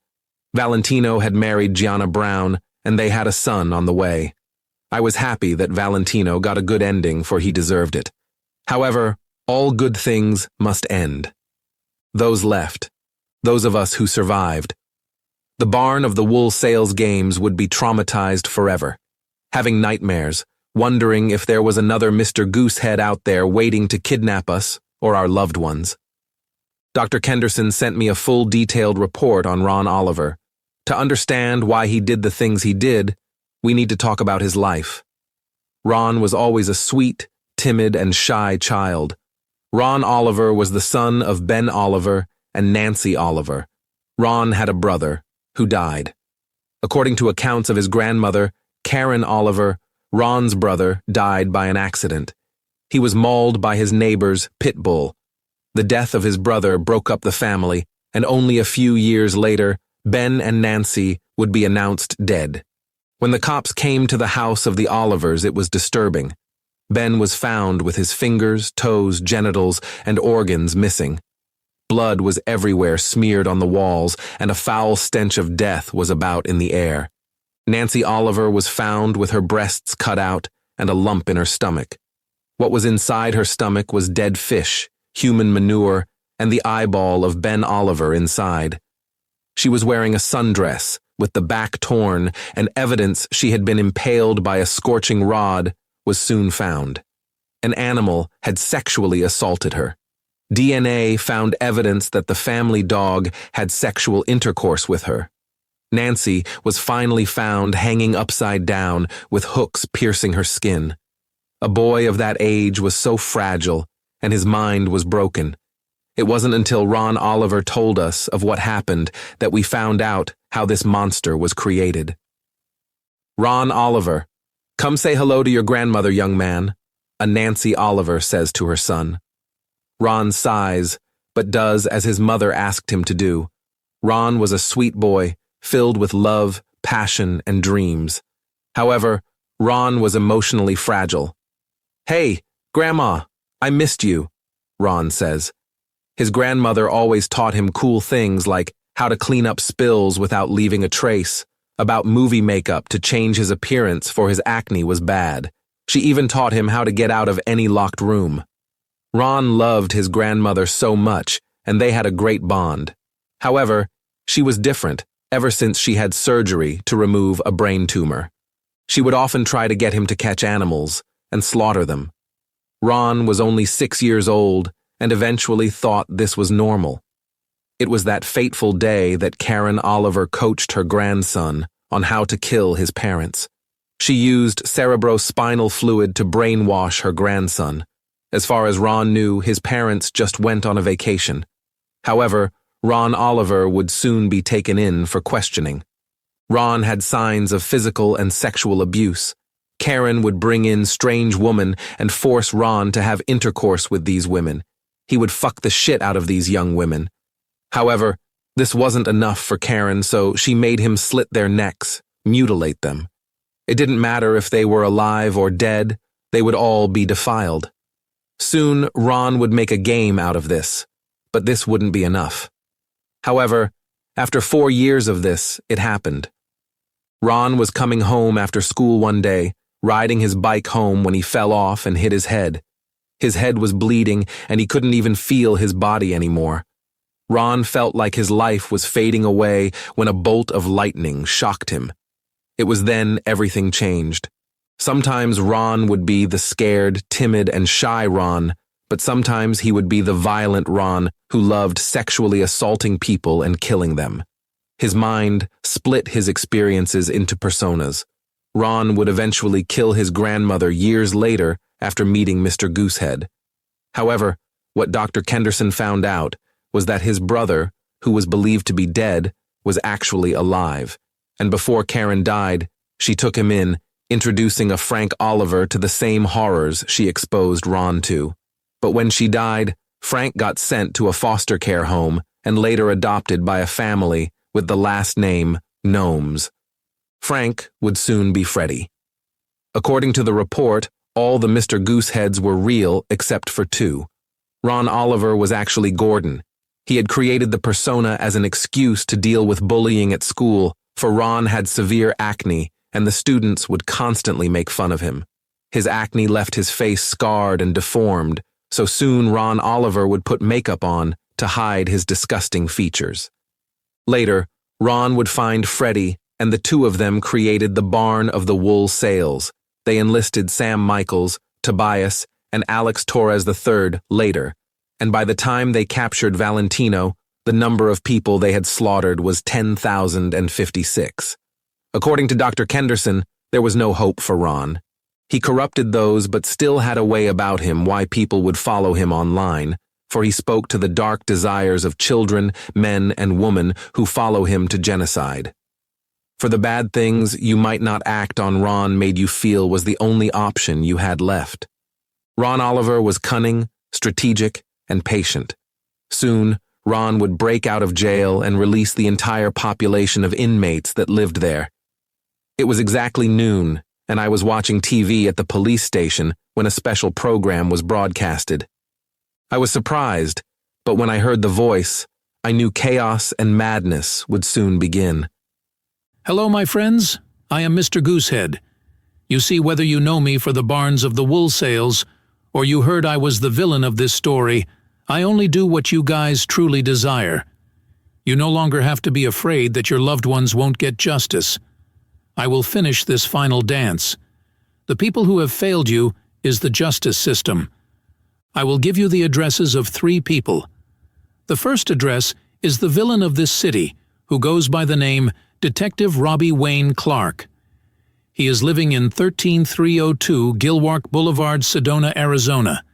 Valentino had married Gianna Brown, and they had a son on the way. I was happy that Valentino got a good ending, for he deserved it. However, all good things must end. Those left, those of us who survived. The barn of the wool sales games would be traumatized forever, having nightmares, wondering if there was another Mr. Goose-Head out there waiting to kidnap us or our loved ones. Dr. Kenderson sent me a full detailed report on Ron Oliver. To understand why he did the things he did, we need to talk about his life. Ron was always a sweet, timid, and shy child. Ron Oliver was the son of Ben Oliver and Nancy Oliver. Ron had a brother who died. According to accounts of his grandmother, Karen Oliver, Ron's brother died by an accident. He was mauled by his neighbor's pit bull. The death of his brother broke up the family, and only a few years later, Ben and Nancy would be announced dead. When the cops came to the house of the Olivers, it was disturbing. Ben was found with his fingers, toes, genitals, and organs missing. Blood was everywhere smeared on the walls, and a foul stench of death was about in the air. Nancy Oliver was found with her breasts cut out and a lump in her stomach. What was inside her stomach was dead fish, human manure, and the eyeball of Ben Oliver inside. She was wearing a sundress, with the back torn, and evidence she had been impaled by a scorching rod was soon found. An animal had sexually assaulted her. DNA found evidence that the family dog had sexual intercourse with her. Nancy was finally found hanging upside down with hooks piercing her skin. A boy of that age was so fragile, and his mind was broken. It wasn't until Ron Oliver told us of what happened that we found out how this monster was created. Ron Oliver, come say hello to your grandmother, young man, a Nancy Oliver says to her son. Ron sighs, but does as his mother asked him to do. Ron was a sweet boy, filled with love, passion, and dreams. However, Ron was emotionally fragile. Hey, Grandma, I missed you, Ron says. His grandmother always taught him cool things like how to clean up spills without leaving a trace, about movie makeup to change his appearance for his acne was bad. She even taught him how to get out of any locked room. Ron loved his grandmother so much, and they had a great bond. However, she was different ever since she had surgery to remove a brain tumor. She would often try to get him to catch animals and slaughter them. Ron was only 6 years old and eventually thought this was normal. It was that fateful day that Karen Oliver coached her grandson on how to kill his parents. She used cerebrospinal fluid to brainwash her grandson. As far as Ron knew, his parents just went on a vacation. However, Ron Oliver would soon be taken in for questioning. Ron had signs of physical and sexual abuse. Karen would bring in strange women and force Ron to have intercourse with these women. He would fuck the shit out of these young women. However, this wasn't enough for Karen, so she made him slit their necks, mutilate them. It didn't matter if they were alive or dead, they would all be defiled. Soon, Ron would make a game out of this, but this wouldn't be enough. However, after 4 years of this, it happened. Ron was coming home after school one day, riding his bike home when he fell off and hit his head. His head was bleeding, and he couldn't even feel his body anymore. Ron felt like his life was fading away when a bolt of lightning shocked him. It was then everything changed. Sometimes Ron would be the scared, timid, and shy Ron, but sometimes he would be the violent Ron who loved sexually assaulting people and killing them. His mind split his experiences into personas. Ron would eventually kill his grandmother years later after meeting Mr. Goose-Head. However, what Dr. Kenderson found out was that his brother, who was believed to be dead, was actually alive, and before Karen died, she took him in, introducing a Frank Oliver to the same horrors she exposed Ron to. But when she died, Frank got sent to a foster care home and later adopted by a family with the last name Gnomes. Frank would soon be Freddy. According to the report, all the Mr. Goose-Heads were real except for 2. Ron Oliver was actually Gordon. He had created the persona as an excuse to deal with bullying at school, for Ron had severe acne, and the students would constantly make fun of him. His acne left his face scarred and deformed, so soon Ron Oliver would put makeup on to hide his disgusting features. Later, Ron would find Freddy, and the 2 of them created the Barn of the Wool Sales. They enlisted Sam Michaels, Tobias, and Alex Torres III later, and by the time they captured Valentino, the number of people they had slaughtered was 10,056. According to Dr. Kenderson, there was no hope for Ron. He corrupted those but still had a way about him why people would follow him online, for he spoke to the dark desires of children, men, and women who follow him to genocide. For the bad things you might not act on Ron made you feel was the only option you had left. Ron Oliver was cunning, strategic, and patient. Soon, Ron would break out of jail and release the entire population of inmates that lived there. It was exactly noon, and I was watching TV at the police station when a special program was broadcasted. I was surprised, but when I heard the voice, I knew chaos and madness would soon begin. Hello, my friends. I am Mr. Goose-Head. You see, whether you know me for the Barns of the Wool Sales, or you heard I was the villain of this story, I only do what you guys truly desire. You no longer have to be afraid that your loved ones won't get justice. I will finish this final dance. The people who have failed you is the justice system. I will give you the addresses of 3 people. The first address is the villain of this city, who goes by the name Detective Robbie Wayne Clark. He is living in 13302 Gilwark Boulevard, Sedona, Arizona.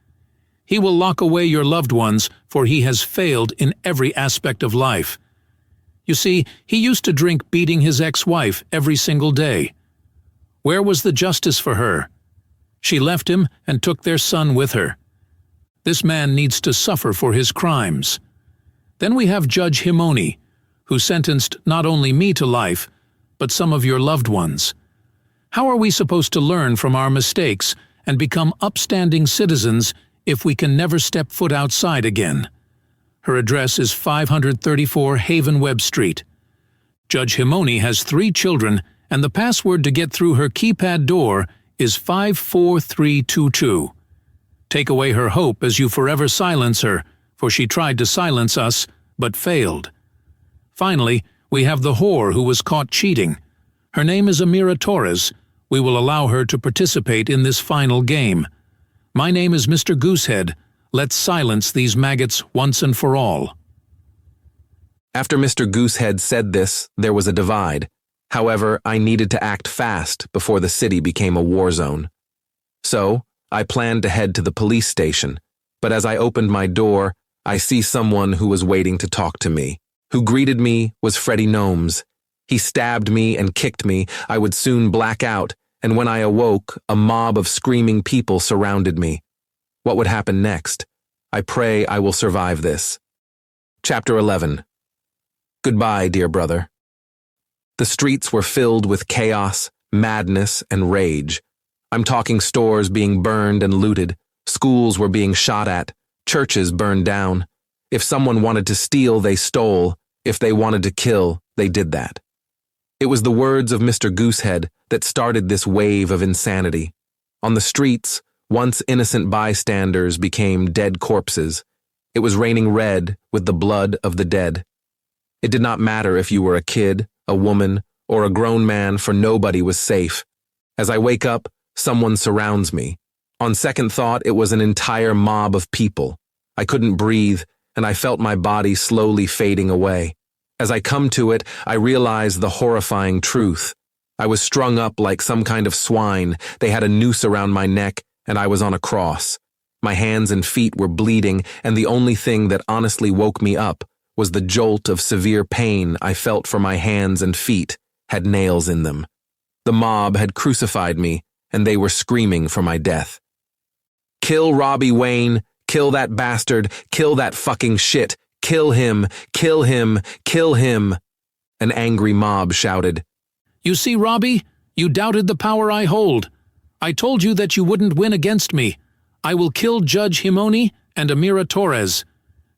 He will lock away your loved ones, for he has failed in every aspect of life. You see, he used to drink beating his ex-wife every single day. Where was the justice for her? She left him and took their son with her. This man needs to suffer for his crimes. Then we have Judge Himoni, who sentenced not only me to life, but some of your loved ones. How are we supposed to learn from our mistakes and become upstanding citizens if we can never step foot outside again? Her address is 534 Haven Webb Street. Judge Himoni has 3 children, and the password to get through her keypad door is 54322. Take away her hope as you forever silence her, for she tried to silence us, but failed. Finally, we have the whore who was caught cheating. Her name is Amira Torres. We will allow her to participate in this final game. My name is Mr. Goose-Head. Let's silence these maggots once and for all. After Mr. Goose-Head said this, there was a divide. However, I needed to act fast before the city became a war zone. So, I planned to head to the police station, but as I opened my door, I see someone who was waiting to talk to me. Who greeted me was Freddie Gnomes. He stabbed me and kicked me. I would soon black out, and when I awoke, a mob of screaming people surrounded me. What would happen next? I pray I will survive this. Chapter 11. Goodbye, dear brother. The streets were filled with chaos, madness, and rage. I'm talking stores being burned and looted, schools were being shot at, churches burned down. If someone wanted to steal, they stole. If they wanted to kill, they did that. It was the words of Mr. Goose-Head that started this wave of insanity. On the streets, once innocent bystanders became dead corpses. It was raining red with the blood of the dead. It did not matter if you were a kid, a woman, or a grown man, for nobody was safe. As I wake up, someone surrounds me. On second thought, it was an entire mob of people. I couldn't breathe, and I felt my body slowly fading away. As I come to it, I realized the horrifying truth. I was strung up like some kind of swine. They had a noose around my neck, and I was on a cross. My hands and feet were bleeding, and the only thing that honestly woke me up was the jolt of severe pain I felt, for my hands and feet had nails in them. The mob had crucified me, and they were screaming for my death. Kill Robbie Wayne, kill that bastard, kill that fucking shit, kill him, kill him, kill him, an angry mob shouted. You see, Robbie, you doubted the power I hold. I told you that you wouldn't win against me. I will kill Judge Himoni and Amira Torres.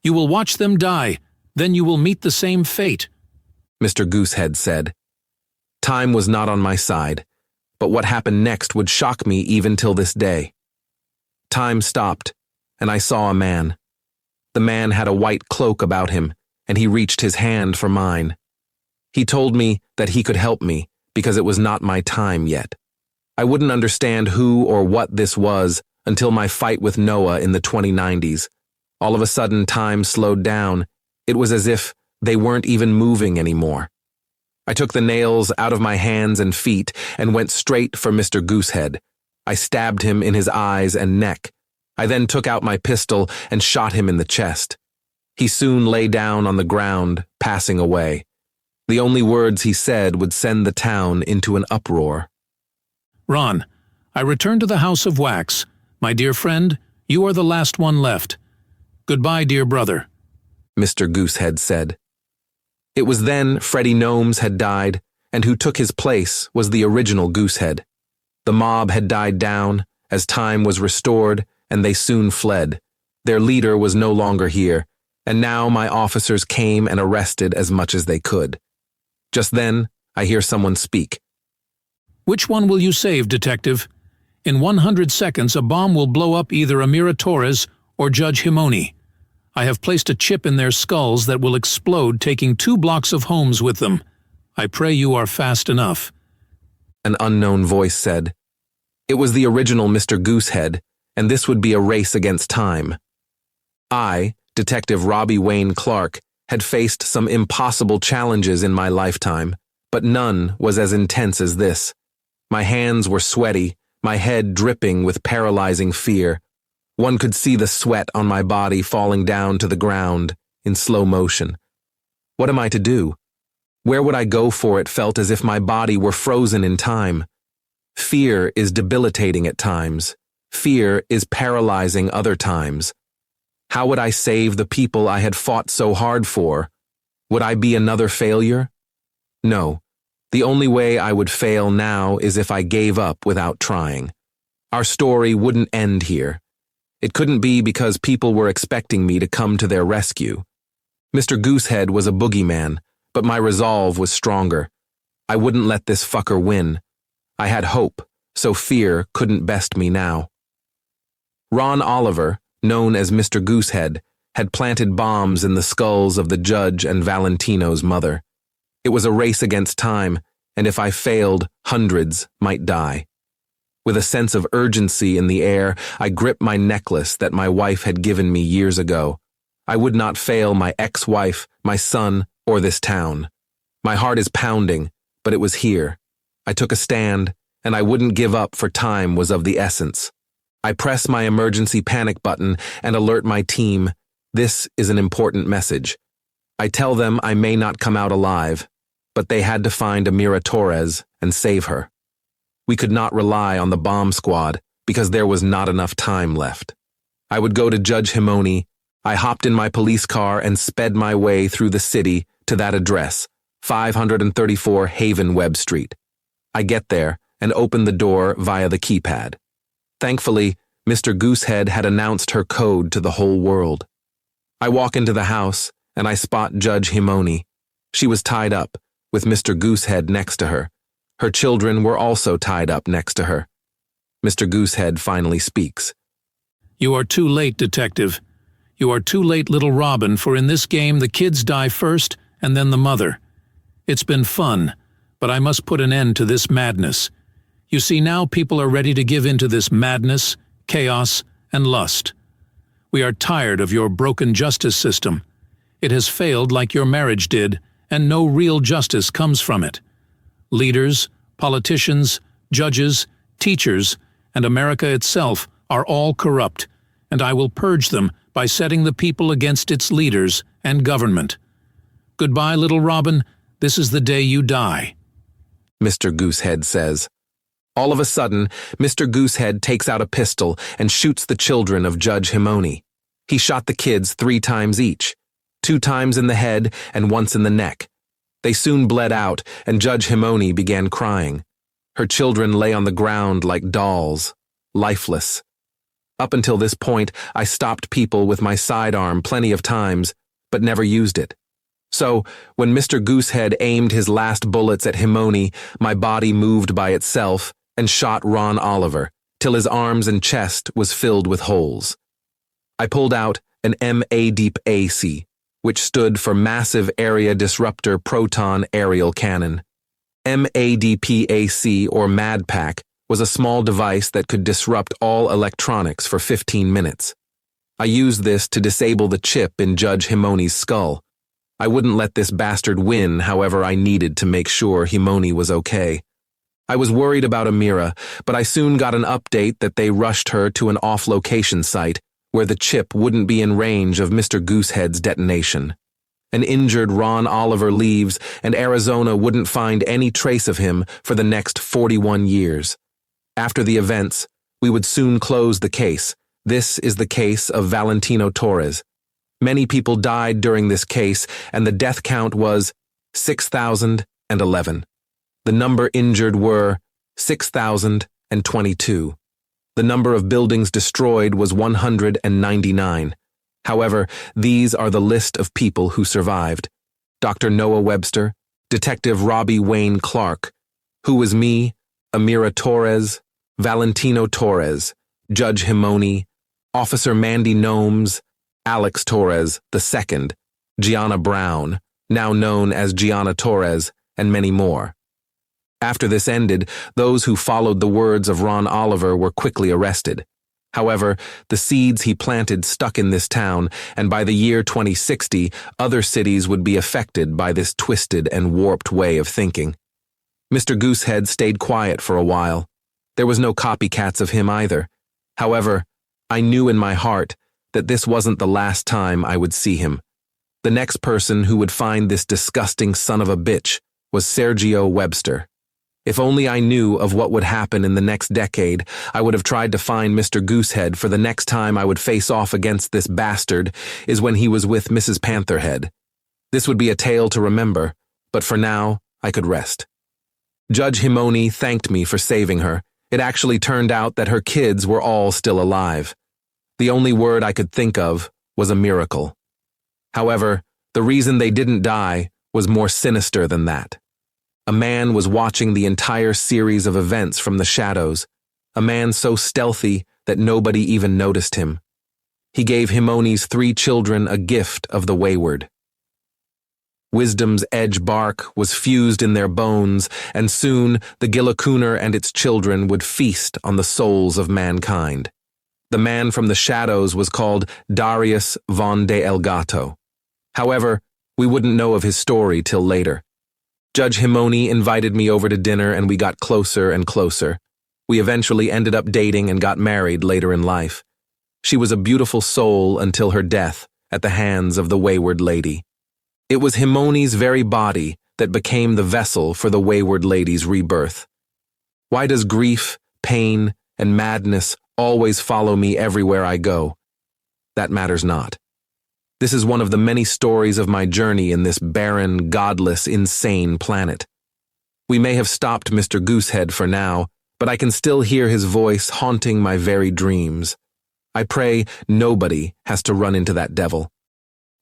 You will watch them die, then you will meet the same fate, Mr. Goose-Head said. Time was not on my side, but what happened next would shock me even till this day. Time stopped, and I saw a man. The man had a white cloak about him, and he reached his hand for mine. He told me that he could help me because it was not my time yet. I wouldn't understand who or what this was until my fight with Noah in the 2090s. All of a sudden, time slowed down. It was as if they weren't even moving anymore. I took the nails out of my hands and feet and went straight for Mr. Goose-Head. I stabbed him in his eyes and neck. I then took out my pistol and shot him in the chest. He soon lay down on the ground, passing away. The only words he said would send the town into an uproar. Ron, I return to the House of Wax. My dear friend, you are the last one left. Goodbye, dear brother, Mr. Goose-Head said. It was then Freddie Gnomes had died, and who took his place was the original Goose-Head. The mob had died down, as time was restored, and they soon fled. Their leader was no longer here, and now my officers came and arrested as much as they could. Just then, I hear someone speak. Which one will you save, detective? In 100 seconds, a bomb will blow up either Amira Torres or Judge Himoni. I have placed a chip in their skulls that will explode, taking 2 blocks of homes with them. I pray you are fast enough." An unknown voice said. It was the original Mr. Goose-Head, and this would be a race against time. I, Detective Robbie Wayne Clark, had faced some impossible challenges in my lifetime, but none was as intense as this. My hands were sweaty, my head dripping with paralyzing fear. One could see the sweat on my body falling down to the ground in slow motion. What am I to do? Where would I go for it felt as if my body were frozen in time. Fear is debilitating at times. Fear is paralyzing other times. How would I save the people I had fought so hard for? Would I be another failure? No. The only way I would fail now is if I gave up without trying. Our story wouldn't end here. It couldn't be because people were expecting me to come to their rescue. Mr. Goose-Head was a boogeyman, but my resolve was stronger. I wouldn't let this fucker win. I had hope, so fear couldn't best me now. Ron Oliver, known as Mr. Goose-Head, had planted bombs in the skulls of the judge and Valentino's mother. It was a race against time, and if I failed, hundreds might die. With a sense of urgency in the air, I gripped my necklace that my wife had given me years ago. I would not fail my ex-wife, my son, or this town. My heart is pounding, but it was here. I took a stand, and I wouldn't give up, for time was of the essence. I press my emergency panic button and alert my team. This is an important message. I tell them I may not come out alive, but they had to find Amira Torres and save her. We could not rely on the bomb squad because there was not enough time left. I would go to Judge Himoni. I hopped in my police car and sped my way through the city to that address, 534 Haven Webb Street. I get there and open the door via the keypad. Thankfully, Mr. Goose-Head had announced her code to the whole world. I walk into the house and I spot Judge Himoni. She was tied up, with Mr. Goose-Head next to her. Her children were also tied up next to her. Mr. Goose-Head finally speaks. "You are too late, Detective. You are too late, little Robin, for in this game the kids die first and then the mother. It's been fun, but I must put an end to this madness. You see, now people are ready to give in to this madness, chaos, and lust. We are tired of your broken justice system. It has failed like your marriage did, and no real justice comes from it. Leaders, politicians, judges, teachers, and America itself are all corrupt, and I will purge them by setting the people against its leaders and government. Goodbye, little Robin. This is the day you die." Mr. Goose-Head says. All of a sudden, Mr. Goose-Head takes out a pistol and shoots the children of Judge Himoni. He shot the kids 3 times each, 2 times in the head and once in the neck. They soon bled out, and Judge Himoni began crying. Her children lay on the ground like dolls, lifeless. Up until this point, I stopped people with my sidearm plenty of times, but never used it. So, when Mr. Goose-Head aimed his last bullets at Himoni, my body moved by itself and shot Ron Oliver, till his arms and chest was filled with holes. I pulled out an MADPAC, which stood for Massive Area Disruptor Proton Aerial Cannon. MADPAC, or MADPAC, was a small device that could disrupt all electronics for 15 minutes. I used this to disable the chip in Judge Himoni's skull. I wouldn't let this bastard win, however I needed to make sure Himoni was okay. I was worried about Amira, but I soon got an update that they rushed her to an off-location site where the chip wouldn't be in range of Mr. Goose-Head's detonation. An injured Ron Oliver leaves, and Arizona wouldn't find any trace of him for the next 41 years. After the events, we would soon close the case. This is the case of Valentino Torres. Many people died during this case, and the death count was 6,011. The number injured were 6,022. The number of buildings destroyed was 199. However, these are the list of people who survived. Dr. Noah Webster, Detective Robbie Wayne Clark, who was me, Amira Torres, Valentino Torres, Judge Himoni, Officer Mandy Gnomes, Alex Torres II, Gianna Brown, now known as Gianna Torres, and many more. After this ended, those who followed the words of Ron Oliver were quickly arrested. However, the seeds he planted stuck in this town, and by the year 2060, other cities would be affected by this twisted and warped way of thinking. Mr. Goose-Head stayed quiet for a while. There was no copycats of him either. However, I knew in my heart that this wasn't the last time I would see him. The next person who would find this disgusting son of a bitch was Sergio Webster. If only I knew of what would happen in the next decade, I would have tried to find Mr. Goose-Head for the next time I would face off against this bastard is when he was with Mrs. Pantherhead. This would be a tale to remember, but for now, I could rest. Judge Himoni thanked me for saving her. It actually turned out that her kids were all still alive. The only word I could think of was a miracle. However, the reason they didn't die was more sinister than that. A man was watching the entire series of events from the shadows, a man so stealthy that nobody even noticed him. He gave Himoni's 3 children a gift of the Wayward. Wisdom's edge bark was fused in their bones, and soon the Gillicooner and its children would feast on the souls of mankind. The man from the shadows was called Darius von de Elgato. However, we wouldn't know of his story till later. Judge Himoni invited me over to dinner and we got closer and closer. We eventually ended up dating and got married later in life. She was a beautiful soul until her death at the hands of the Wayward Lady. It was Himoni's very body that became the vessel for the Wayward Lady's rebirth. Why does grief, pain, and madness always follow me everywhere I go? That matters not. This is one of the many stories of my journey in this barren, godless, insane planet. We may have stopped Mr. Goose-Head for now, but I can still hear his voice haunting my very dreams. I pray nobody has to run into that devil.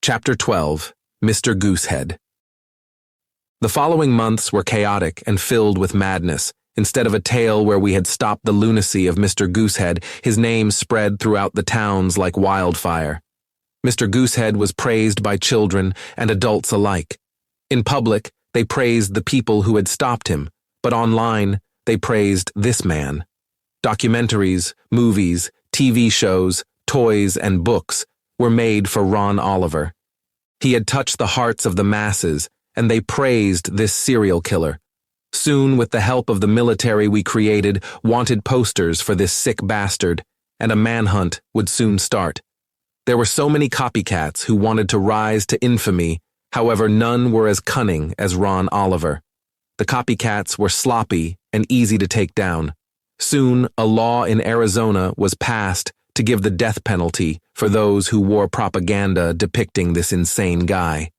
Chapter 12. Mr. Goose-Head. The following months were chaotic and filled with madness. Instead of a tale where we had stopped the lunacy of Mr. Goose-Head, his name spread throughout the towns like wildfire. Mr. Goose-Head was praised by children and adults alike. In public, they praised the people who had stopped him, but online, they praised this man. Documentaries, movies, TV shows, toys, and books were made for Ron Oliver. He had touched the hearts of the masses, and they praised this serial killer. Soon, with the help of the military we created, wanted posters for this sick bastard, and a manhunt would soon start. There were so many copycats who wanted to rise to infamy, however none were as cunning as Ron Oliver. The copycats were sloppy and easy to take down. Soon, a law in Arizona was passed to give the death penalty for those who wore propaganda depicting this insane guy.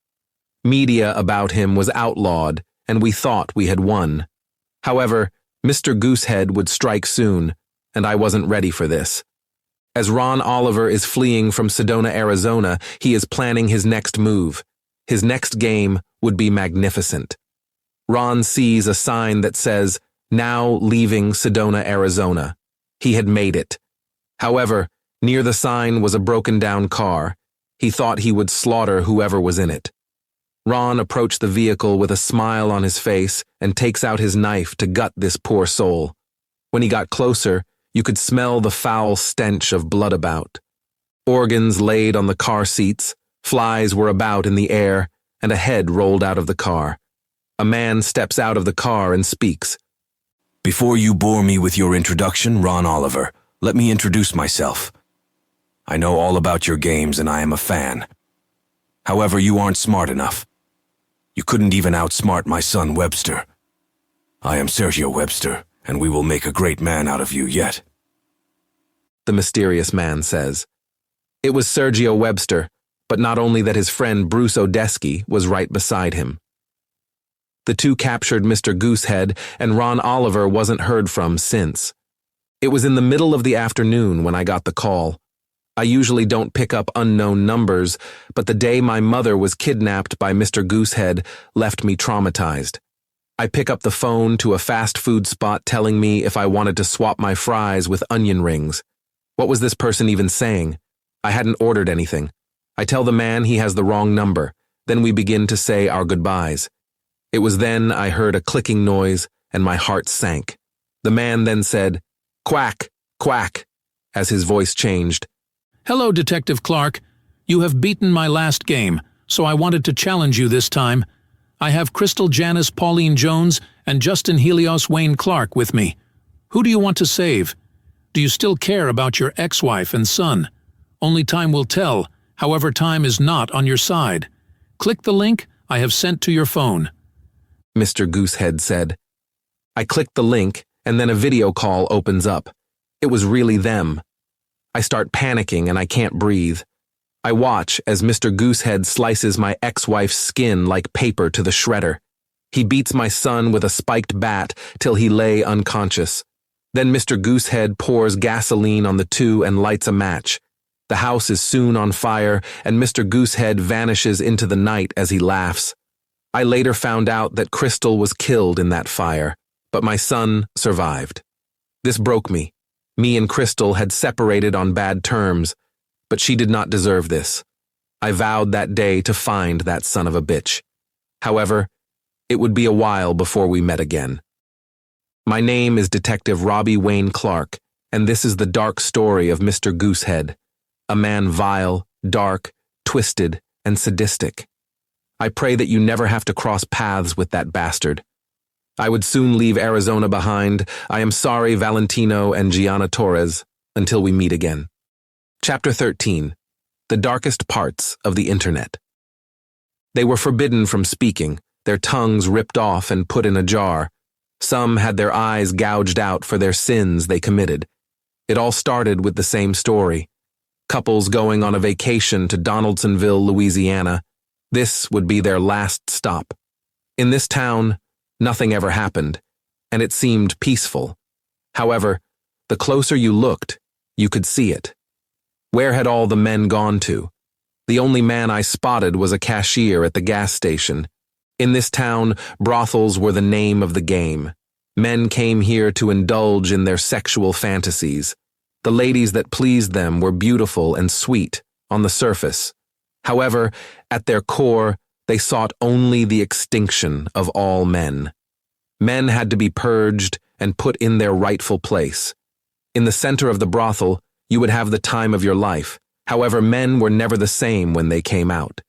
Media about him was outlawed, and we thought we had won. However, Mr. Goose-Head would strike soon, and I wasn't ready for this. As Ron Oliver is fleeing from Sedona, Arizona, he is planning his next move. His next game would be magnificent. Ron sees a sign that says, "Now leaving Sedona, Arizona." He had made it. However, near the sign was a broken-down car. He thought he would slaughter whoever was in it. Ron approached the vehicle with a smile on his face and takes out his knife to gut this poor soul. When he got closer, you could smell the foul stench of blood about. Organs laid on the car seats, flies were about in the air, and a head rolled out of the car. A man steps out of the car and speaks. "Before you bore me with your introduction, Ron Oliver, let me introduce myself. I know all about your games and I am a fan. However, you aren't smart enough. You couldn't even outsmart my son Webster. I am Sergio Webster, and we will make a great man out of you yet," the mysterious man says. It was Sergio Webster, but not only that, his friend Bruce Odesky was right beside him. The two captured Mr. Goose-Head, and Ron Oliver wasn't heard from since. It was in the middle of the afternoon when I got the call. I usually don't pick up unknown numbers, but the day my mother was kidnapped by Mr. Goose-Head left me traumatized. I pick up the phone to a fast food spot telling me if I wanted to swap my fries with onion rings. What was this person even saying? I hadn't ordered anything. I tell the man he has the wrong number. Then we begin to say our goodbyes. It was then I heard a clicking noise and my heart sank. The man then said, "Quack, quack," as his voice changed. "Hello, Detective Clark. You have beaten my last game, so I wanted to challenge you this time. I have Crystal Janice Pauline Jones and Justin Helios Wayne Clark with me. Who do you want to save? Do you still care about your ex-wife and son? Only time will tell, however time is not on your side. Click the link I have sent to your phone." Mr. Goose-Head said. I clicked the link, and then a video call opens up. It was really them. I start panicking and I can't breathe. I watch as Mr. Goose-Head slices my ex-wife's skin like paper to the shredder. He beats my son with a spiked bat till he lay unconscious. Then Mr. Goose-Head pours gasoline on the two and lights a match. The house is soon on fire, and Mr. Goose-Head vanishes into the night as he laughs. I later found out that Crystal was killed in that fire, but my son survived. This broke me. Me and Crystal had separated on bad terms, but she did not deserve this. I vowed that day to find that son of a bitch. However, it would be a while before we met again. My name is Detective Robbie Wayne Clark, and this is the dark story of Mr. Goose-Head, a man vile, dark, twisted, and sadistic. I pray that you never have to cross paths with that bastard. I would soon leave Arizona behind. I am sorry, Valentino and Gianna Torres, until we meet again. Chapter 13. The Darkest Parts of the Internet. They were forbidden from speaking, their tongues ripped off and put in a jar. Some had their eyes gouged out for their sins they committed. It all started with the same story. Couples going on a vacation to Donaldsonville, Louisiana. This would be their last stop. In this town, nothing ever happened, and it seemed peaceful. However, the closer you looked, you could see it. Where had all the men gone to? The only man I spotted was a cashier at the gas station. In this town, brothels were the name of the game. Men came here to indulge in their sexual fantasies. The ladies that pleased them were beautiful and sweet on the surface. However, at their core, they sought only the extinction of all men. Men had to be purged and put in their rightful place. In the center of the brothel, you would have the time of your life. However, men were never the same when they came out.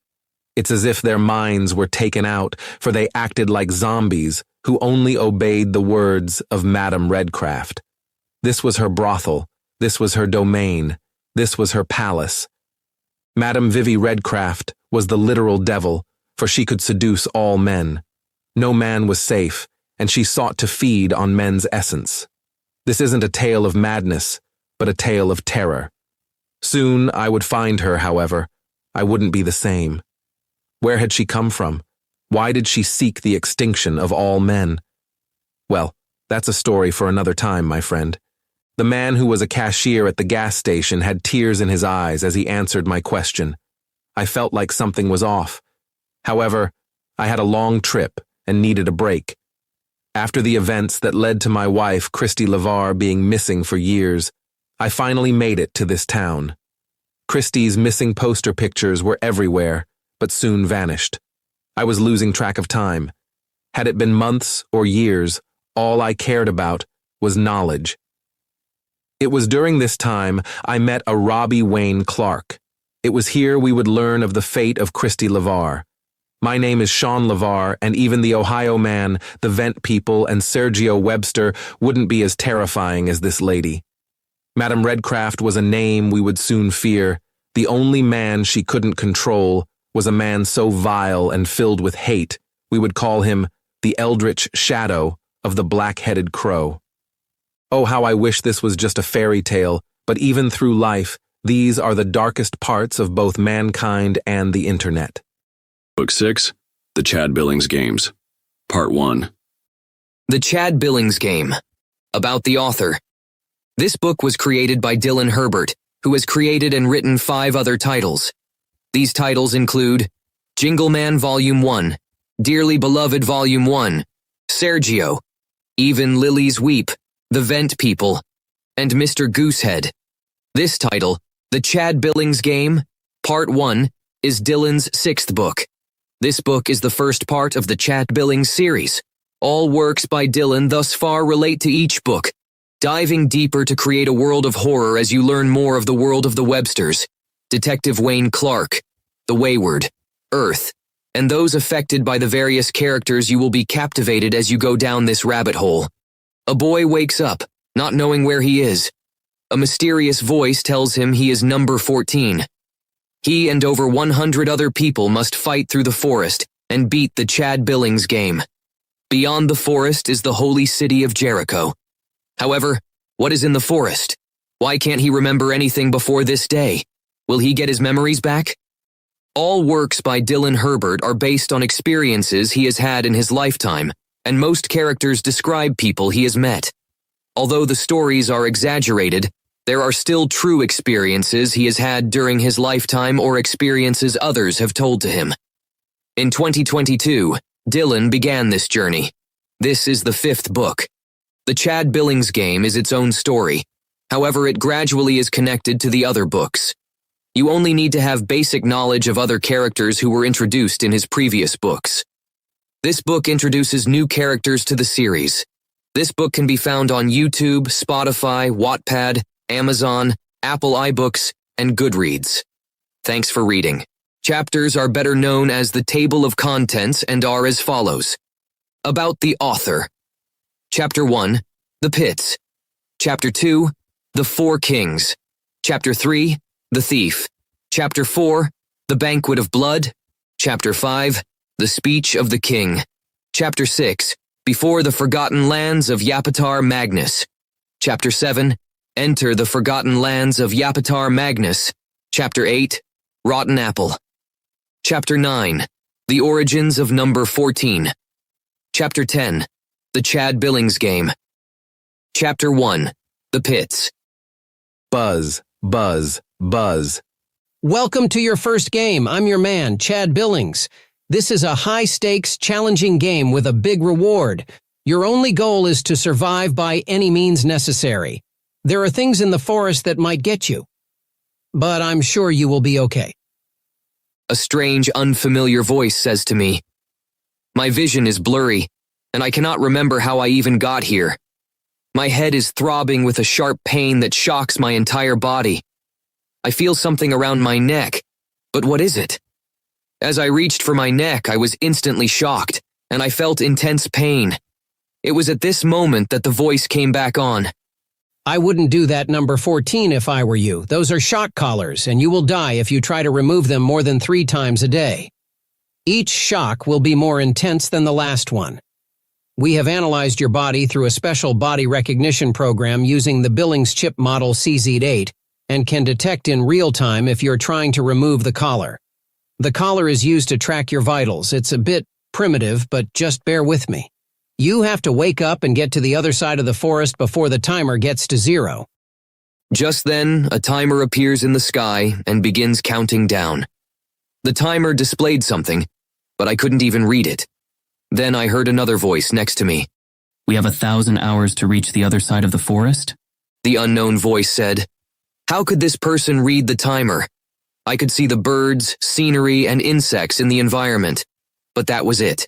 It's as if their minds were taken out, for they acted like zombies who only obeyed the words of Madame Redcraft. This was her brothel. This was her domain. This was her palace. Madame Vivi Redcraft was the literal devil, for she could seduce all men. No man was safe, and she sought to feed on men's essence. This isn't a tale of madness, but a tale of terror. Soon I would find her, however. I wouldn't be the same. Where had she come from? Why did she seek the extinction of all men? Well, that's a story for another time, my friend. The man who was a cashier at the gas station had tears in his eyes as he answered my question. I felt like something was off. However, I had a long trip and needed a break. After the events that led to my wife, Christy LeVar, being missing for years, I finally made it to this town. Christy's missing poster pictures were everywhere, but soon vanished. I was losing track of time. Had it been months or years, all I cared about was knowledge. It was during this time I met a Robbie Wayne Clark. It was here we would learn of the fate of Christy LeVar. My name is Sean LeVar, and even the Ohio man, the Vent people, and Sergio Webster wouldn't be as terrifying as this lady. Madame Redcraft was a name we would soon fear. The only man she couldn't control was a man so vile and filled with hate, we would call him the eldritch shadow of the black-headed crow. Oh, how I wish this was just a fairy tale, but even through life, these are the darkest parts of both mankind and the internet. Book 6, The Chad Billings Games, Part 1. The Chad Billings Game. About the author. This book was created by Dylan Herbert, who has created and written 5 other titles. These titles include Jingleman Volume 1, Dearly Beloved Volume 1, Sergio, Even Lillies Weep, The Vent People, and Mr. Goose-Head. This title, The Chad Billings Game, Part 1, is Dylan's 6th book. This book is the first part of the Chad Billings series. All works by Dylan thus far relate to each book, diving deeper to create a world of horror as you learn more of the world of the Websters, Detective Wayne Clark, the Wayward, Earth, and those affected by the various characters. You will be captivated as you go down this rabbit hole. A boy wakes up, not knowing where he is. A mysterious voice tells him he is number 14. He and over 100 other people must fight through the forest and beat the Chad Billings game. Beyond the forest is the holy city of Jericho. However, what is in the forest? Why can't he remember anything before this day? Will he get his memories back? All works by Dylan Herbert are based on experiences he has had in his lifetime, and most characters describe people he has met. Although the stories are exaggerated, there are still true experiences he has had during his lifetime or experiences others have told to him. In 2022, Dylan began this journey. This is the 5th book. The Chad Billings game is its own story. However, it gradually is connected to the other books. You only need to have basic knowledge of other characters who were introduced in his previous books. This book introduces new characters to the series. This book can be found on YouTube, Spotify, Wattpad, Amazon, Apple iBooks, and Goodreads. Thanks for reading. Chapters are better known as the table of contents and are as follows. About the author. Chapter 1, The Pits. Chapter 2, The Four Kings. Chapter 3, The Thief. Chapter 4, The Banquet of Blood. Chapter 5, The Speech of the King. Chapter 6, Before the Forgotten Lands of Yapatar Magnus. Chapter 7, Enter the Forgotten Lands of Yapatar Magnus. Chapter 8, Rotten Apple. Chapter 9, The Origins of Number 14. Chapter 10, The Chad Billings Game. Chapter 1, The Pits. Buzz, buzz, buzz. Welcome to your first game. I'm your man, Chad Billings. This is a high-stakes, challenging game with a big reward. Your only goal is to survive by any means necessary. There are things in the forest that might get you, but I'm sure you will be okay. A strange, unfamiliar voice says to me. My vision is blurry, and I cannot remember how I even got here. My head is throbbing with a sharp pain that shocks my entire body. I feel something around my neck, but what is it? As I reached for my neck, I was instantly shocked, and I felt intense pain. It was at this moment that the voice came back on. I wouldn't do that number 14 if I were you. Those are shock collars, and you will die if you try to remove them more than 3 times a day. Each shock will be more intense than the last one. We have analyzed your body through a special body recognition program using the Billings chip model CZ8 and can detect in real time if you're trying to remove the collar. The collar is used to track your vitals. It's a bit primitive, but just bear with me. You have to wake up and get to the other side of the forest before the timer gets to 0. Just then, a timer appears in the sky and begins counting down. The timer displayed something, but I couldn't even read it. Then I heard another voice next to me. We have 1,000 hours to reach the other side of the forest? The unknown voice said. How could this person read the timer? I could see the birds, scenery, and insects in the environment, but that was it.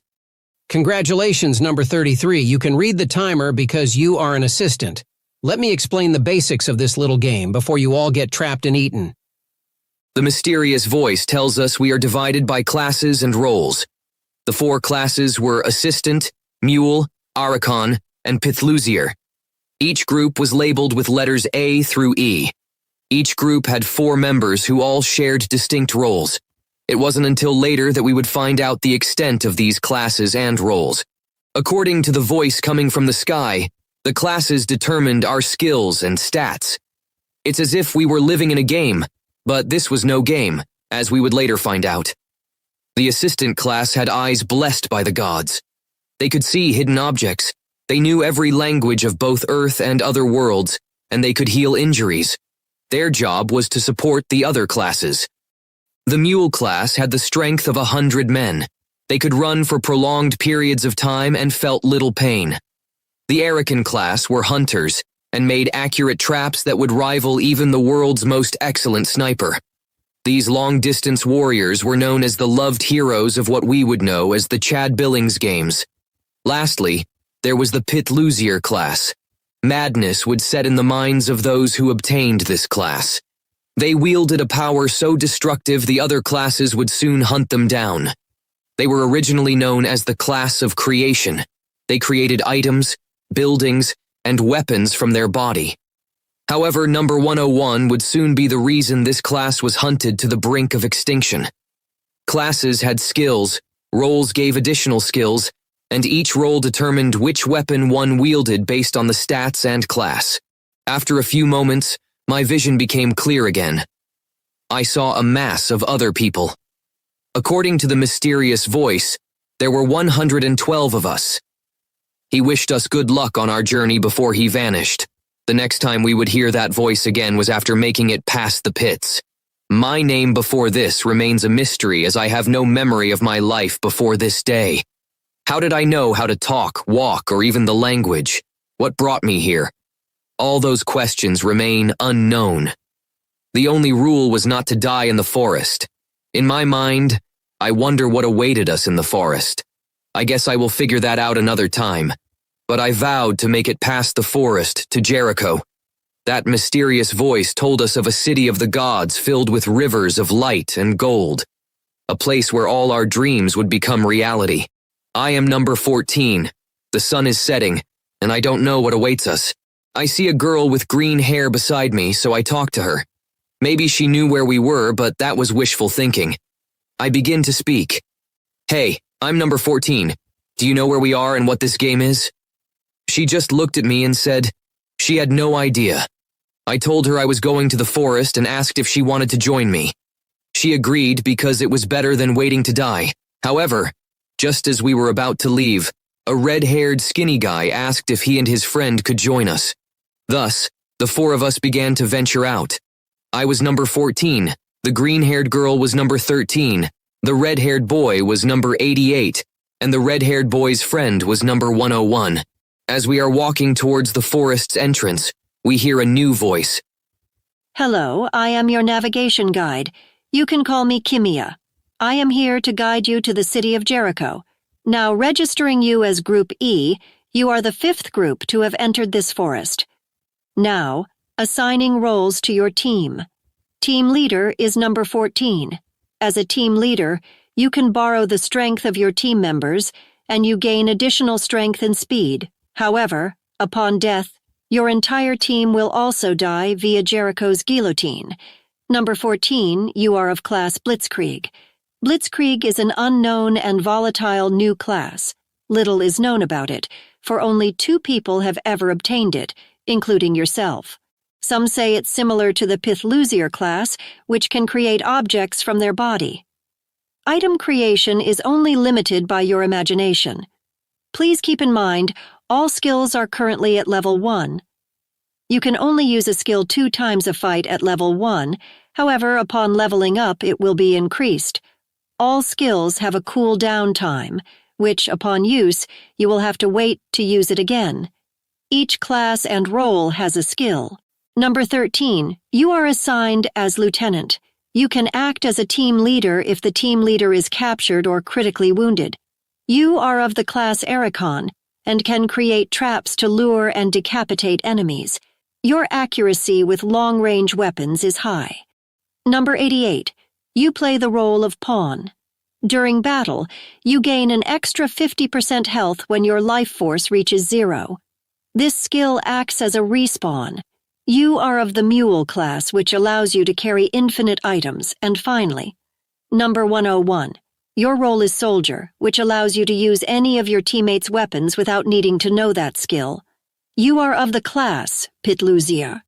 Congratulations, number 33. You can read the timer because you are an assistant. Let me explain the basics of this little game before you all get trapped and eaten. The mysterious voice tells us we are divided by classes and roles. The 4 classes were Assistant, Mule, Archon, and Pithlusier. Each group was labeled with letters A through E. Each group had 4 members who all shared distinct roles. It wasn't until later that we would find out the extent of these classes and roles. According to the voice coming from the sky, the classes determined our skills and stats. It's as if we were living in a game, but this was no game, as we would later find out. The assistant class had eyes blessed by the gods. They could see hidden objects. They knew every language of both Earth and other worlds, and they could heal injuries. Their job was to support the other classes. The mule class had the strength of 100 men. They could run for prolonged periods of time and felt little pain. The Archon class were hunters and made accurate traps that would rival even the world's most excellent sniper. These long-distance warriors were known as the loved heroes of what we would know as the Chad Billings games. Lastly, there was the Pit-Loosier class. Madness would set in the minds of those who obtained this class. They wielded a power so destructive the other classes would soon hunt them down. They were originally known as the class of creation. They created items, buildings, and weapons from their body. However, number 101 would soon be the reason this class was hunted to the brink of extinction. Classes had skills, roles gave additional skills, and each role determined which weapon one wielded based on the stats and class. After a few moments, my vision became clear again. I saw a mass of other people. According to the mysterious voice, there were 112 of us. He wished us good luck on our journey before he vanished. The next time we would hear that voice again was after making it past the pits. My name before this remains a mystery as I have no memory of my life before this day. How did I know how to talk, walk, or even the language? What brought me here? All those questions remain unknown. The only rule was not to die in the forest. In my mind, I wonder what awaited us in the forest. I guess I will figure that out another time. But I vowed to make it past the forest to Jericho. That mysterious voice told us of a city of the gods filled with rivers of light and gold. A place where all our dreams would become reality. I am number 14. The sun is setting, and I don't know what awaits us. I see a girl with green hair beside me, so I talk to her. Maybe she knew where we were, but that was wishful thinking. I begin to speak. Hey, I'm number 14. Do you know where we are and what this game is? She just looked at me and said she had no idea. I told her I was going to the forest and asked if she wanted to join me. She agreed because it was better than waiting to die. However, just as we were about to leave, a red-haired skinny guy asked if he and his friend could join us. Thus, the four of us began to venture out. I was number 14, the green-haired girl was number 13, the red-haired boy was number 88, and the red-haired boy's friend was number 101. As we are walking towards the forest's entrance, we hear a new voice. Hello, I am your navigation guide. You can call me Kimia. I am here to guide you to the city of Jericho. Now, registering you as Group E, you are the 5th group to have entered this forest. Now, assigning roles to your team. Team leader is number 14. As a team leader, you can borrow the strength of your team members, and you gain additional strength and speed. However, upon death, your entire team will also die via Jericho's guillotine. Number 14, you are of class Blitzkrieg. Blitzkrieg is an unknown and volatile new class. Little is known about it, for only 2 people have ever obtained it, including yourself. Some say it's similar to the Pit-Loosier class, which can create objects from their body. Item creation is only limited by your imagination. Please keep in mind, all skills are currently at level 1. You can only use a skill 2 times a fight at level 1, however, upon leveling up it will be increased. All skills have a cool-down time, which, upon use, you will have to wait to use it again. Each class and role has a skill. Number 13, you are assigned as Lieutenant. You can act as a team leader if the team leader is captured or critically wounded. You are of the class Ericon and can create traps to lure and decapitate enemies. Your accuracy with long-range weapons is high. Number 88, you play the role of Pawn. During battle, you gain an extra 50% health when your life force reaches 0. This skill acts as a respawn. You are of the Mule class, which allows you to carry infinite items. And finally, number 101. Your role is Soldier, which allows you to use any of your teammates' weapons without needing to know that skill. You are of the class Pit-Loosier.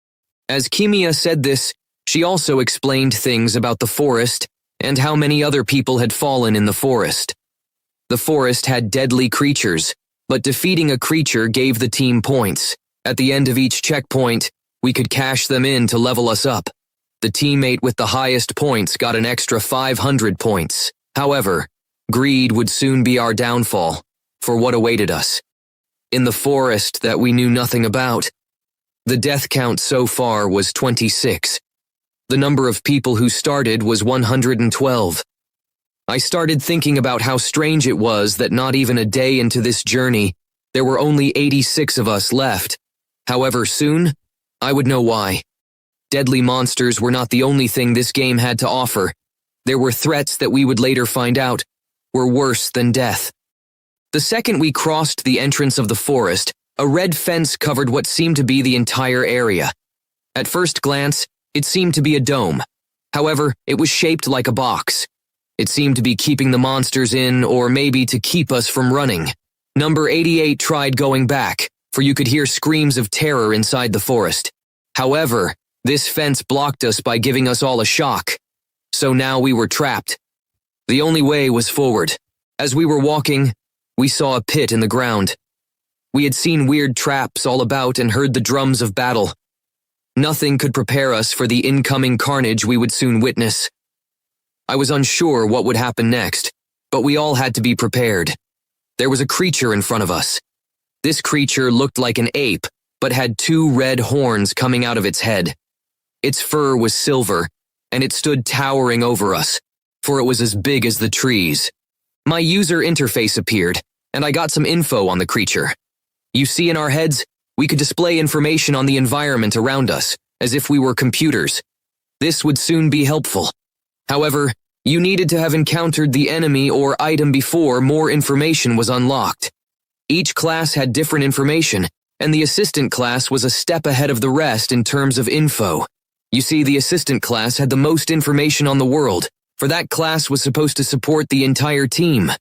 As Kimia said this, she also explained things about the forest and how many other people had fallen in the forest. The forest had deadly creatures, but defeating a creature gave the team points. At the end of each checkpoint, we could cash them in to level us up. The teammate with the highest points got an extra 500 points. However, greed would soon be our downfall, for what awaited us. In the forest that we knew nothing about, the death count so far was 26. The number of people who started was 112. I started thinking about how strange it was that not even a day into this journey, there were only 86 of us left. However, soon, I would know why. Deadly monsters were not the only thing this game had to offer. There were threats that we would later find out were worse than death. The second we crossed the entrance of the forest, a red fence covered what seemed to be the entire area. At first glance, it seemed to be a dome. However, it was shaped like a box. It seemed to be keeping the monsters in, or maybe to keep us from running. Number 88 tried going back, for you could hear screams of terror inside the forest. However, this fence blocked us by giving us all a shock. So now we were trapped. The only way was forward. As we were walking, we saw a pit in the ground. We had seen weird traps all about and heard the drums of battle. Nothing could prepare us for the incoming carnage we would soon witness. I was unsure what would happen next, but we all had to be prepared. There was a creature in front of us. This creature looked like an ape, but had 2 red horns coming out of its head. Its fur was silver, and it stood towering over us, for it was as big as the trees. My user interface appeared, and I got some info on the creature. You see, in our heads, we could display information on the environment around us, as if we were computers. This would soon be helpful. However, you needed to have encountered the enemy or item before more information was unlocked. Each class had different information, and the assistant class was a step ahead of the rest in terms of info. You see, the assistant class had the most information on the world, for that class was supposed to support the entire team.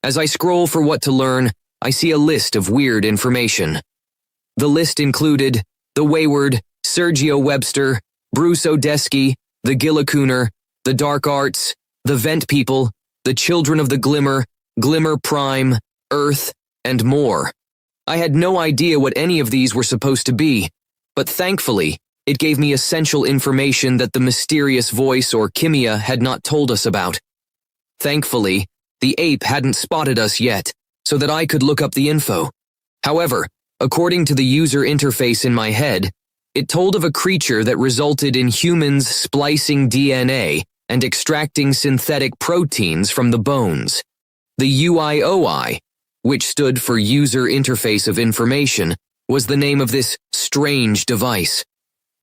As I scroll for what to learn, I see a list of weird information. The list included the Wayward, Sergio Webster, Bruce Odesky, the Gillacooner, the Dark Arts, the Vent People, the Children of the Glimmer, Glimmer Prime, Earth, and more. I had no idea what any of these were supposed to be, but thankfully, it gave me essential information that the mysterious voice or Kimia had not told us about. Thankfully, the ape hadn't spotted us yet, so that I could look up the info. However, according to the user interface in my head, it told of a creature that resulted in humans splicing DNA and extracting synthetic proteins from the bones. The UIOI, which stood for User Interface of Information, was the name of this strange device.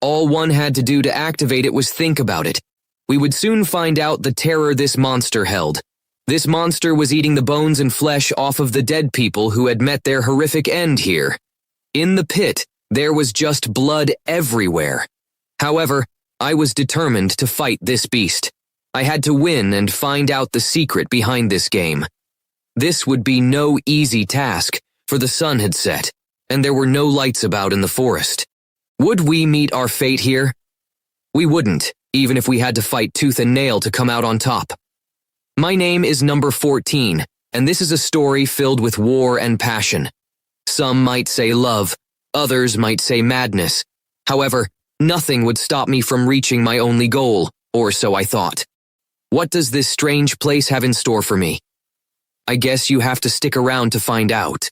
All one had to do to activate it was think about it. We would soon find out the terror this monster held. This monster was eating the bones and flesh off of the dead people who had met their horrific end here. In the pit, there was just blood everywhere. However, I was determined to fight this beast. I had to win and find out the secret behind this game. This would be no easy task, for the sun had set, and there were no lights about in the forest. Would we meet our fate here? We wouldn't, even if we had to fight tooth and nail to come out on top. My name is number 14, and this is a story filled with war and passion. Some might say love, others might say madness. However, nothing would stop me from reaching my only goal, or so I thought. What does this strange place have in store for me? I guess you have to stick around to find out.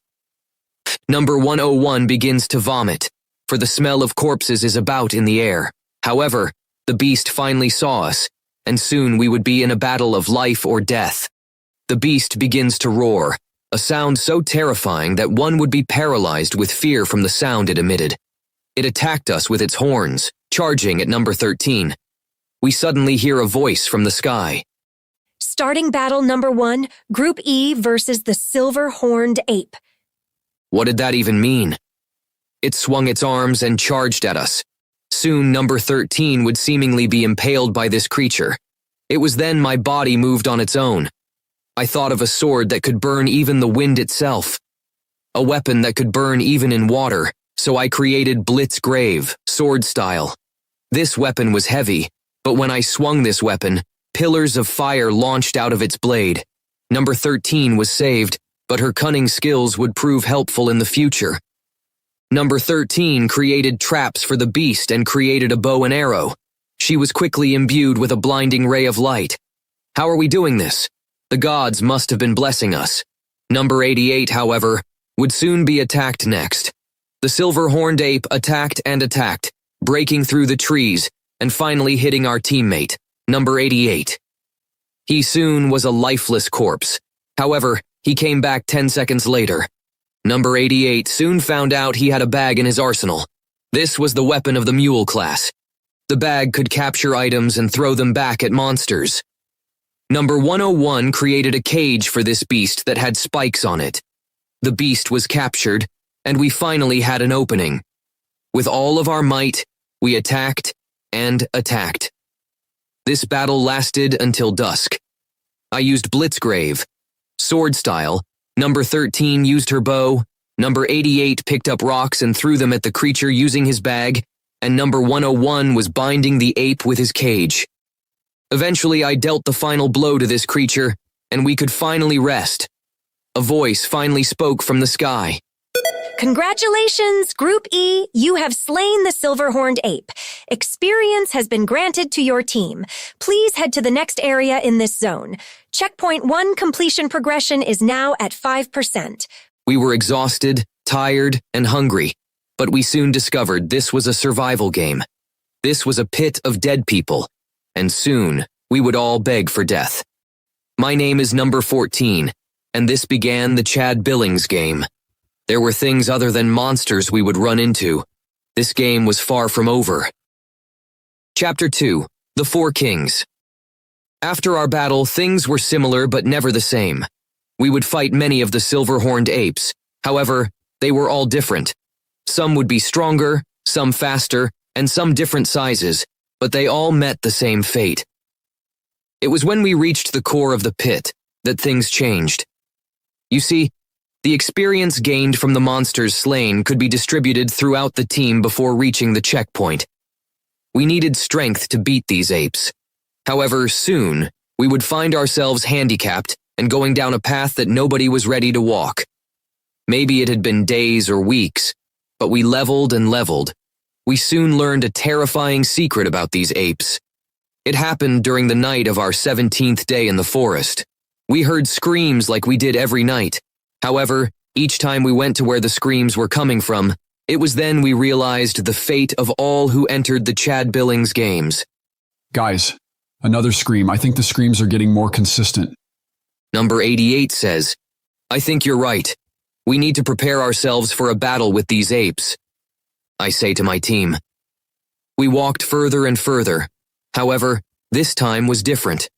Number 101 begins to vomit, for the smell of corpses is about in the air. However, the beast finally saw us, and soon we would be in a battle of life or death. The beast begins to roar, a sound so terrifying that one would be paralyzed with fear from the sound it emitted. It attacked us with its horns, charging at number 13. We suddenly hear a voice from the sky. Starting battle number 1, Group E versus the silver-horned ape. What did that even mean? It swung its arms and charged at us. Soon number 13 would seemingly be impaled by this creature. It was then my body moved on its own. I thought of a sword that could burn even the wind itself. A weapon that could burn even in water, so I created Blitzgrave, sword style. This weapon was heavy, but when I swung this weapon, pillars of fire launched out of its blade. Number 13 was saved, but her cunning skills would prove helpful in the future. Number 13 created traps for the beast and created a bow and arrow. She was quickly imbued with a blinding ray of light. How are we doing this? The gods must have been blessing us. Number 88, however, would soon be attacked next. The silver-horned ape attacked and attacked, breaking through the trees, and finally hitting our teammate, number 88. He soon was a lifeless corpse. However, he came back 10 seconds later. Number 88 soon found out he had a bag in his arsenal. This was the weapon of the mule class. The bag could capture items and throw them back at monsters. Number 101 created a cage for this beast that had spikes on it. The beast was captured, and we finally had an opening. With all of our might, we attacked and attacked. This battle lasted until dusk. I used Blitzgrave. Sword style, number 13 used her bow, number 88 picked up rocks and threw them at the creature using his bag, and number 101 was binding the ape with his cage. Eventually, I dealt the final blow to this creature, and we could finally rest. A voice finally spoke from the sky. Congratulations, Group E, you have slain the silver-horned ape. Experience has been granted to your team. Please head to the next area in this zone. Checkpoint 1 completion progression is now at 5%. We were exhausted, tired, and hungry, but we soon discovered this was a survival game. This was a pit of dead people, and soon we would all beg for death. My name is number 14, and this began the Chad Billings game. There were things other than monsters we would run into. This game was far from over. Chapter 2, The Four Kings. After our battle, things were similar but never the same. We would fight many of the silver-horned apes. However, they were all different. Some would be stronger, some faster, and some different sizes, but they all met the same fate. It was when we reached the core of the pit that things changed. You see, the experience gained from the monsters slain could be distributed throughout the team before reaching the checkpoint. We needed strength to beat these apes. However, soon, we would find ourselves handicapped and going down a path that nobody was ready to walk. Maybe it had been days or weeks, but we leveled and leveled. We soon learned a terrifying secret about these apes. It happened during the night of our 17th day in the forest. We heard screams like we did every night. However, each time we went to where the screams were coming from, it was then we realized the fate of all who entered the Chad Billings games. Guys, another scream. I think the screams are getting more consistent. Number 88 says, I think you're right. We need to prepare ourselves for a battle with these apes. I say to my team. We walked further and further. However, this time was different.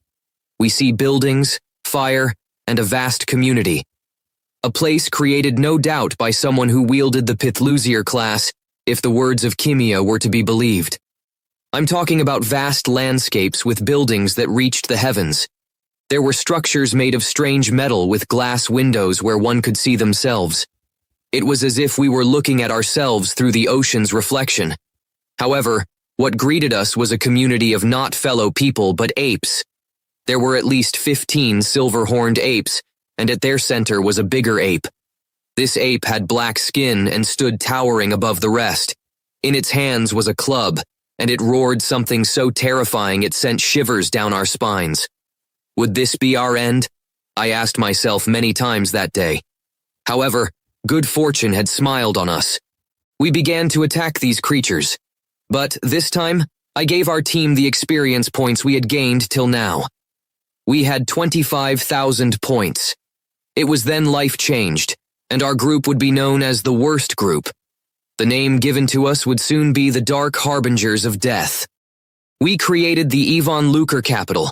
We see buildings, fire, and a vast community. A place created no doubt by someone who wielded the Pithlusier class, if the words of Kimia were to be believed. I'm talking about vast landscapes with buildings that reached the heavens. There were structures made of strange metal with glass windows where one could see themselves. It was as if we were looking at ourselves through the ocean's reflection. However, what greeted us was a community of not fellow people but apes. There were at least 15 silver-horned apes, and at their center was a bigger ape. This ape had black skin and stood towering above the rest. In its hands was a club, and it roared something so terrifying it sent shivers down our spines. Would this be our end? I asked myself many times that day. However, good fortune had smiled on us. We began to attack these creatures. But this time, I gave our team the experience points we had gained till now. We had 25,000 points. It was then life changed, and our group would be known as the Worst Group. The name given to us would soon be the Dark Harbingers of Death. We created the Yvonne Luker Capital,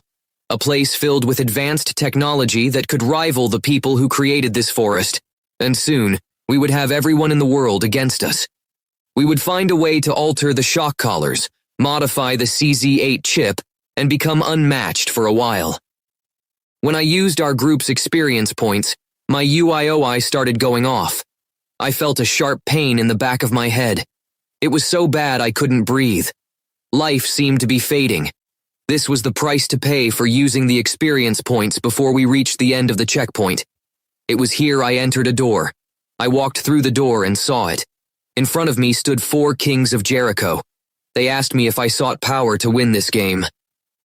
a place filled with advanced technology that could rival the people who created this forest, and soon we would have everyone in the world against us. We would find a way to alter the shock collars, modify the CZ8 chip, and become unmatched for a while. When I used our group's experience points, my UIOI started going off. I felt a sharp pain in the back of my head. It was so bad I couldn't breathe. Life seemed to be fading. This was the price to pay for using the experience points before we reached the end of the checkpoint. It was here I entered a door. I walked through the door and saw it. In front of me stood 4 kings of Jericho. They asked me if I sought power to win this game.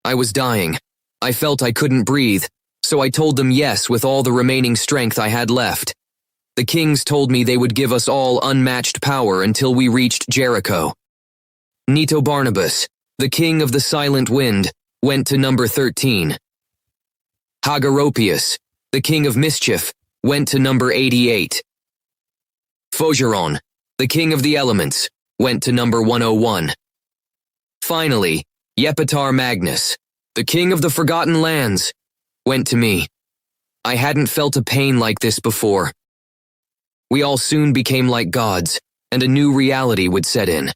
I was dying. I felt I couldn't breathe, so I told them yes with all the remaining strength I had left. The kings told me they would give us all unmatched power until we reached Jericho. Nito Barnabas, the king of the silent wind, went to number 13. Hagaropius, the king of mischief, went to number 88. Fogeron, the king of the elements, went to number 101. Finally, Yepitar Magnus, the king of the forgotten lands, went to me. I hadn't felt a pain like this before. We all soon became like gods, and a new reality would set in.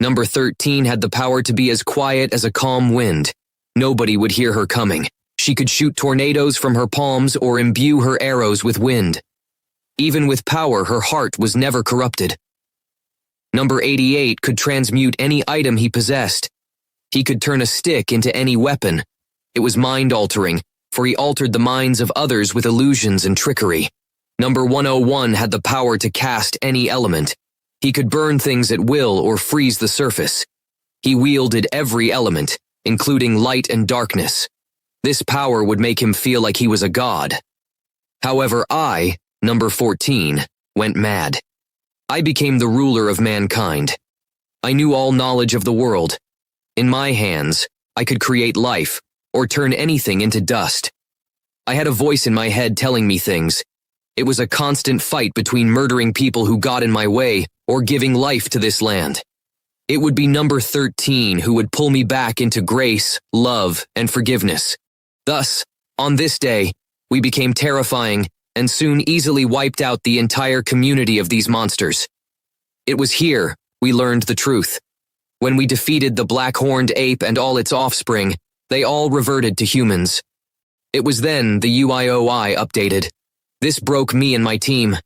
Number 13 had the power to be as quiet as a calm wind. Nobody would hear her coming. She could shoot tornadoes from her palms or imbue her arrows with wind. Even with power, her heart was never corrupted. Number 88 could transmute any item he possessed. He could turn a stick into any weapon. It was mind-altering, for he altered the minds of others with illusions and trickery. Number 101 had the power to cast any element. He could burn things at will or freeze the surface. He wielded every element, including light and darkness. This power would make him feel like he was a god. However, I, number 14, went mad. I became the ruler of mankind. I knew all knowledge of the world. In my hands, I could create life, or turn anything into dust. I had a voice in my head telling me things. It was a constant fight between murdering people who got in my way or giving life to this land. It would be number 13 who would pull me back into grace, love, and forgiveness. Thus, on this day, we became terrifying and soon easily wiped out the entire community of these monsters. It was here we learned the truth. When we defeated the black-horned ape and all its offspring, they all reverted to humans. It was then the UIOI updated. This broke me and my team.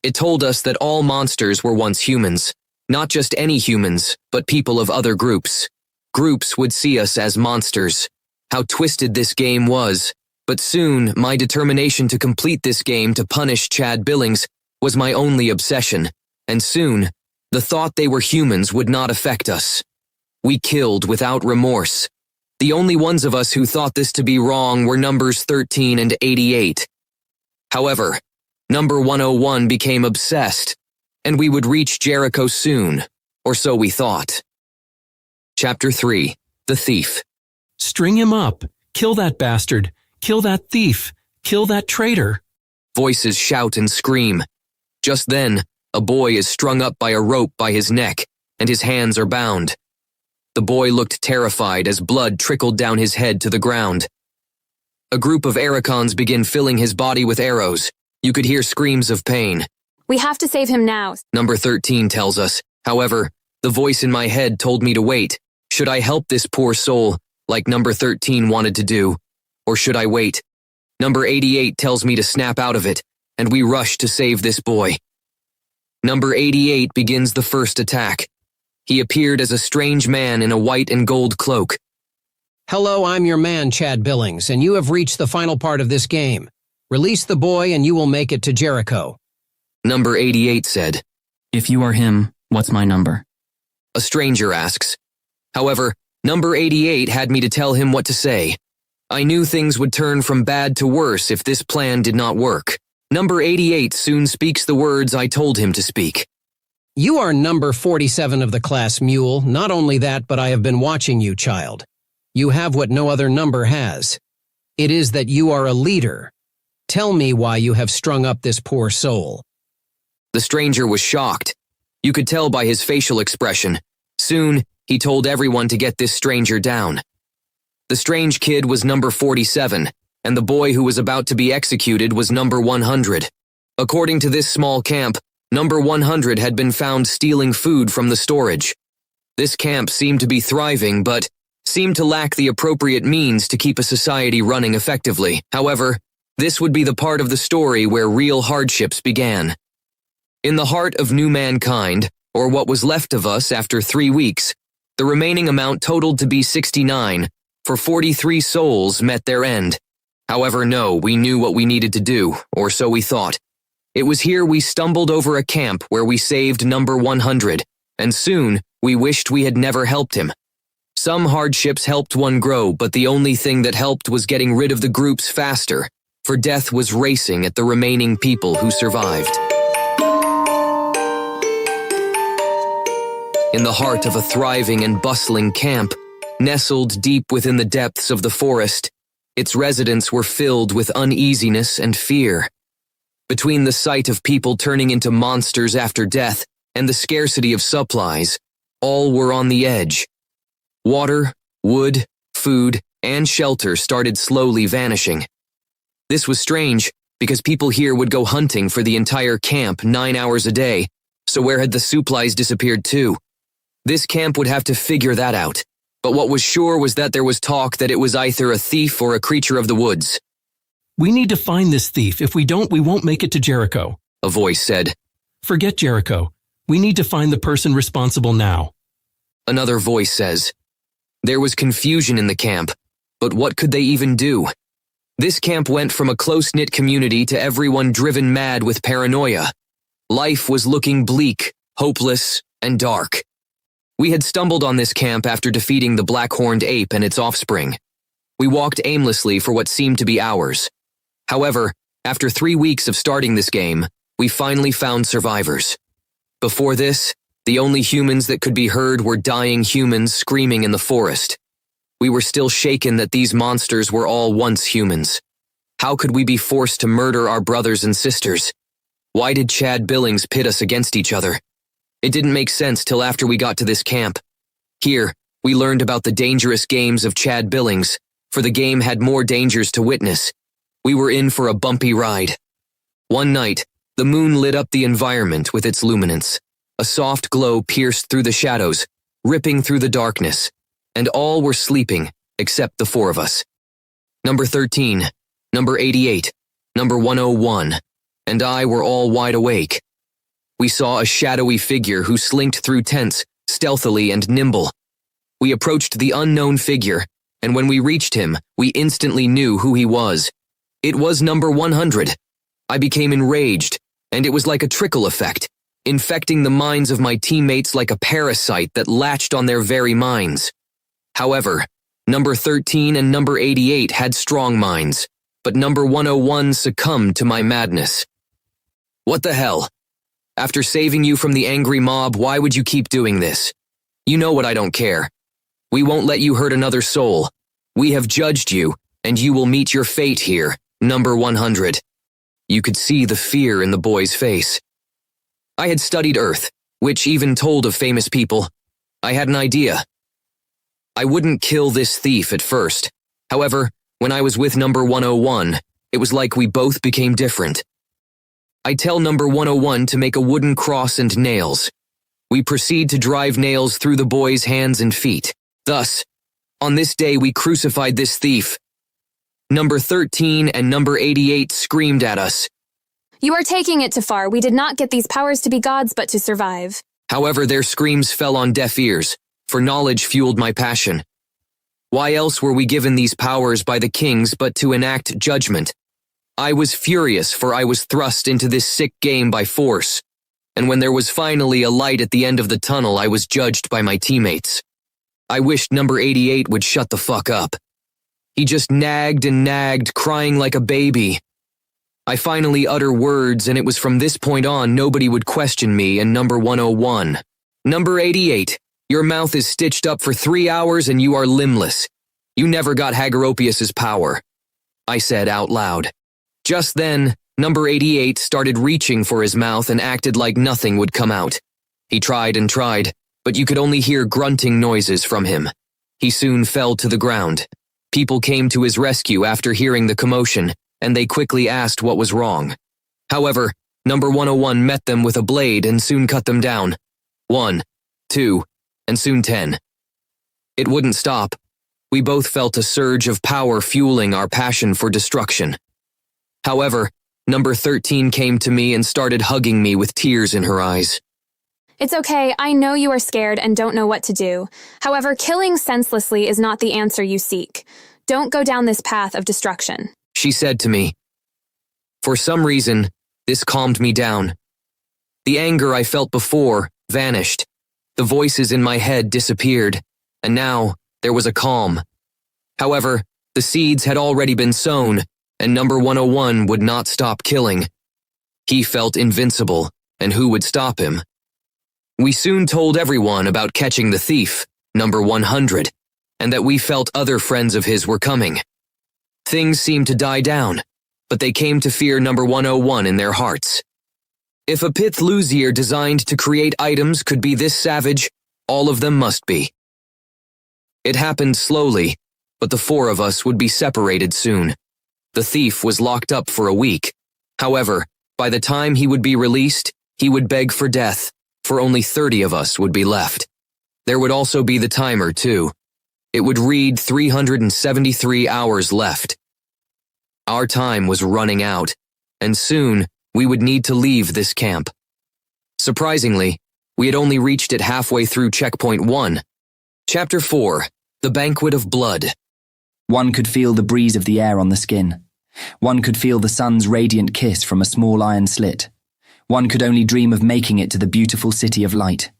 It told us that all monsters were once humans. Not just any humans, but people of other groups. Groups would see us as monsters. How twisted this game was. But soon, my determination to complete this game to punish Chad Billings was my only obsession. And soon, the thought they were humans would not affect us. We killed without remorse. The only ones of us who thought this to be wrong were numbers 13 and 88. However, number 101 became obsessed, and we would reach Jericho soon, or so we thought. Chapter 3. The Thief. String him up. Kill that bastard. Kill that thief. Kill that traitor. Voices shout and scream. Just then, a boy is strung up by a rope by his neck, and his hands are bound. The boy looked terrified as blood trickled down his head to the ground. A group of Arachons begin filling his body with arrows. You could hear screams of pain. We have to save him now. Number 13 tells us. However, the voice in my head told me to wait. Should I help this poor soul, like number 13 wanted to do? Or should I wait? Number 88 tells me to snap out of it, and we rush to save this boy. Number 88 begins the first attack. He appeared as a strange man in a white and gold cloak. Hello, I'm your man, Chad Billings, and you have reached the final part of this game. Release the boy and you will make it to Jericho. Number 88 said, If you are him, what's my number? A stranger asks. However, number 88 had me to tell him what to say. I knew things would turn from bad to worse if this plan did not work. Number 88 soon speaks the words I told him to speak. You are number 47 of the class mule. Not only that, but I have been watching you, child. You have what no other number has. It is that you are a leader. Tell me why you have strung up this poor soul. The stranger was shocked. You could tell by his facial expression. Soon, he told everyone to get this stranger down. The strange kid was number 47, and the boy who was about to be executed was number 100. According to this small camp, number 100 had been found stealing food from the storage. This camp seemed to be thriving, but seemed to lack the appropriate means to keep a society running effectively. However, this would be the part of the story where real hardships began. In the heart of new mankind, or what was left of us after 3 weeks, the remaining amount totaled to be 69, for 43 souls met their end. However, no, we knew what we needed to do, or so we thought. It was here we stumbled over a camp where we saved number 100, and soon we wished we had never helped him. Some hardships helped one grow, but the only thing that helped was getting rid of the groups faster, for death was racing at the remaining people who survived. in the heart of a thriving and bustling camp, nestled deep within the depths of the forest. Its residents were filled with uneasiness and fear. Between the sight of people turning into monsters after death and the scarcity of supplies, all were on the edge. Water, wood, food, and shelter started slowly vanishing. This was strange, because people here would go hunting for the entire camp 9 hours a day, so where had the supplies disappeared to? This camp would have to figure that out, but what was sure was that there was talk that it was either a thief or a creature of the woods. We need to find this thief. If we don't, we won't make it to Jericho, a voice said. Forget Jericho. We need to find the person responsible now. Another voice says. There was confusion in the camp, but what could they even do? This camp went from a close-knit community to everyone driven mad with paranoia. Life was looking bleak, hopeless, and dark. We had stumbled on this camp after defeating the black-horned ape and its offspring. We walked aimlessly for what seemed to be hours. However, after 3 weeks of starting this game, we finally found survivors. Before this, the only humans that could be heard were dying humans screaming in the forest. We were still shaken that these monsters were all once humans. How could we be forced to murder our brothers and sisters? Why did Chad Billings pit us against each other? It didn't make sense till after we got to this camp. Here, we learned about the dangerous games of Chad Billings, for the game had more dangers to witness. We were in for a bumpy ride. One night, the moon lit up the environment with its luminance. A soft glow pierced through the shadows, ripping through the darkness, and all were sleeping, except the 4 of us. Number 13, number 88, number 101, and I were all wide awake. We saw a shadowy figure who slinked through tents, stealthily and nimble. We approached the unknown figure, and when we reached him, we instantly knew who he was. It was number 100. I became enraged, and it was like a trickle effect, infecting the minds of my teammates like a parasite that latched on their very minds. However, number 13 and number 88 had strong minds, but number 101 succumbed to my madness. What the hell? After saving you from the angry mob, why would you keep doing this? You know what I don't care. We won't let you hurt another soul. We have judged you, and you will meet your fate here, number 100. You could see the fear in the boy's face. I had studied Earth, which even told of famous people. I had an idea. I wouldn't kill this thief at first. However, when I was with number 101, it was like we both became different. I tell number 101 to make a wooden cross and nails. We proceed to drive nails through the boy's hands and feet. Thus, on this day we crucified this thief. Number 13 and number 88 screamed at us. You are taking it too far. We did not get these powers to be gods, but to survive. However, their screams fell on deaf ears, for knowledge fueled my passion. Why else were we given these powers by the kings but to enact judgment? I was furious, for I was thrust into this sick game by force, and when there was finally a light at the end of the tunnel, I was judged by my teammates. I wished number 88 would shut the fuck up. He just nagged and nagged, crying like a baby. I finally utter words, and it was from this point on nobody would question me and number 101. Number 88, your mouth is stitched up for 3 hours and you are limbless. You never got Hagaropius's power, I said out loud. Just then, number 88 started reaching for his mouth and acted like nothing would come out. He tried and tried, but you could only hear grunting noises from him. He soon fell to the ground. People came to his rescue after hearing the commotion, and they quickly asked what was wrong. However, number 101 met them with a blade and soon cut them down. 1, 2, and soon 10. It wouldn't stop. We both felt a surge of power fueling our passion for destruction. However, number 13 came to me and started hugging me with tears in her eyes. It's okay. I know you are scared and don't know what to do. However, killing senselessly is not the answer you seek. Don't go down this path of destruction, she said to me. For some reason, this calmed me down. The anger I felt before vanished. The voices in my head disappeared, and now there was a calm. However, the seeds had already been sown, and number 101 would not stop killing. He felt invincible, and who would stop him? We soon told everyone about catching the thief, number 100, and that we felt other friends of his were coming. Things seemed to die down, but they came to fear number 101 in their hearts. If a pith lusier designed to create items could be this savage, all of them must be. It happened slowly, but the four of us would be separated soon. The thief was locked up for a week. However, by the time he would be released, he would beg for death, for only 30 of us would be left. There would also be the timer, too. It would read 373 hours left. Our time was running out, and soon we would need to leave this camp. Surprisingly, we had only reached it halfway through Checkpoint 1. Chapter 4, The Banquet of Blood. One could feel the breeze of the air on the skin. One could feel the sun's radiant kiss from a small iron slit. One could only dream of making it to the beautiful city of light.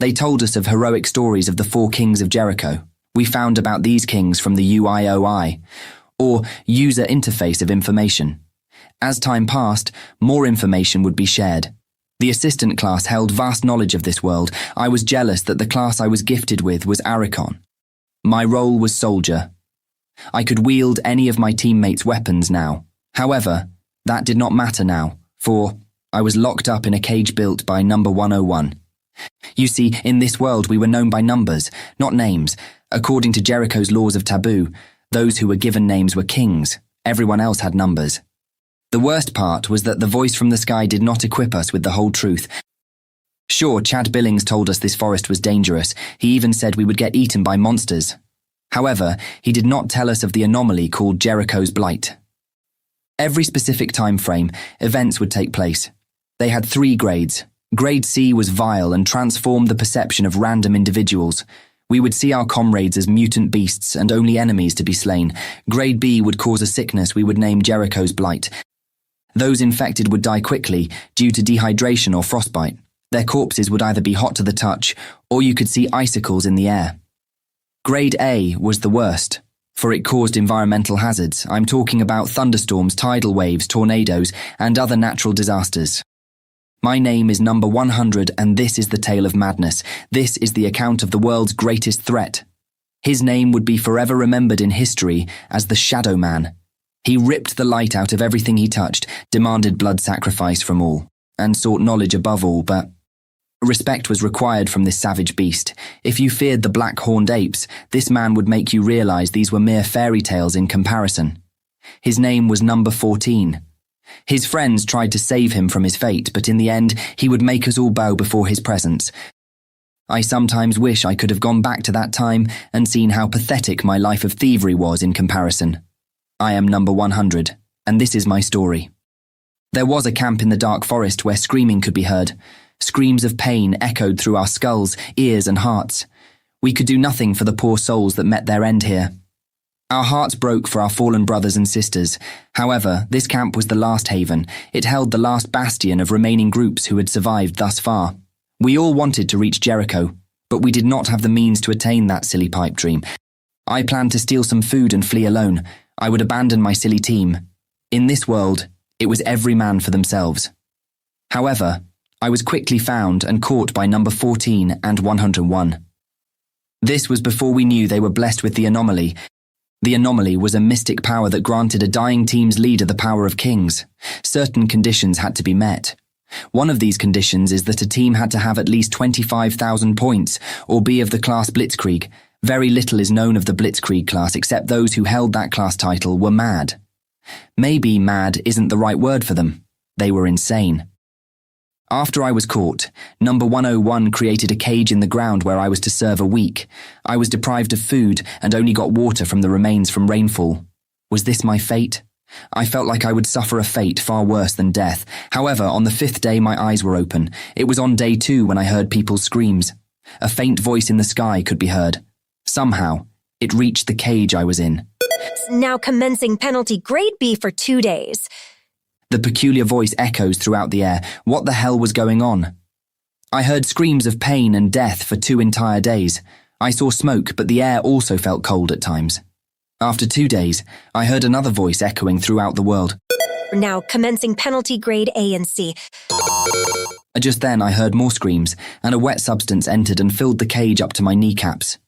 They told us of heroic stories of the 4 kings of Jericho. We found about these kings from the UIOI, or User Interface of Information. As time passed, more information would be shared. The assistant class held vast knowledge of this world. I was jealous that the class I was gifted with was Arikon. My role was soldier. I could wield any of my teammates' weapons now. However, that did not matter now, for I was locked up in a cage built by number 101. You see, in this world we were known by numbers, not names. According to Jericho's laws of taboo, those who were given names were kings. Everyone else had numbers. The worst part was that the voice from the sky did not equip us with the whole truth. Sure, Chad Billings told us this forest was dangerous. He even said we would get eaten by monsters. However, he did not tell us of the anomaly called Jericho's Blight. Every specific time frame, events would take place. They had 3 grades. Grade C was vile and transformed the perception of random individuals. We would see our comrades as mutant beasts and only enemies to be slain. Grade B would cause a sickness we would name Jericho's Blight. Those infected would die quickly due to dehydration or frostbite. Their corpses would either be hot to the touch, or you could see icicles in the air. Grade A was the worst, for it caused environmental hazards. I'm talking about thunderstorms, tidal waves, tornadoes, and other natural disasters. My name is number 100, and this is the tale of madness. This is the account of the world's greatest threat. His name would be forever remembered in history as the Shadow Man. He ripped the light out of everything he touched, demanded blood sacrifice from all, and sought knowledge above all, but respect was required from this savage beast. If you feared the black-horned apes, this man would make you realize these were mere fairy tales in comparison. His name was number 14. His friends tried to save him from his fate, but in the end, he would make us all bow before his presence. I sometimes wish I could have gone back to that time and seen how pathetic my life of thievery was in comparison. I am number 100, and this is my story. There was a camp in the dark forest where screaming could be heard. Screams of pain echoed through our skulls, ears, and hearts. We could do nothing for the poor souls that met their end here. Our hearts broke for our fallen brothers and sisters. However, this camp was the last haven. It held the last bastion of remaining groups who had survived thus far. We all wanted to reach Jericho, but we did not have the means to attain that silly pipe dream. I planned to steal some food and flee alone. I would abandon my silly team. In this world, it was every man for themselves. However, I was quickly found and caught by number 14 and 101. This was before we knew they were blessed with the anomaly. The anomaly was a mystic power that granted a dying team's leader the power of kings. Certain conditions had to be met. One of these conditions is that a team had to have at least 25,000 points or be of the class Blitzkrieg. Very little is known of the Blitzkrieg class except those who held that class title were mad. Maybe mad isn't the right word for them. They were insane. After I was caught, number 101 created a cage in the ground where I was to serve a week. I was deprived of food and only got water from the remains from rainfall. Was this my fate? I felt like I would suffer a fate far worse than death. However, on the 5th day my eyes were open. It was on day 2 when I heard people's screams. A faint voice in the sky could be heard. Somehow, it reached the cage I was in. Now commencing penalty grade B for 2 days. The peculiar voice echoes throughout the air. What the hell was going on? I heard screams of pain and death for 2 entire days. I saw smoke, but the air also felt cold at times. After 2 days, I heard another voice echoing throughout the world. Now commencing penalty grade A and C. Just then I heard more screams, and a wet substance entered and filled the cage up to my kneecaps.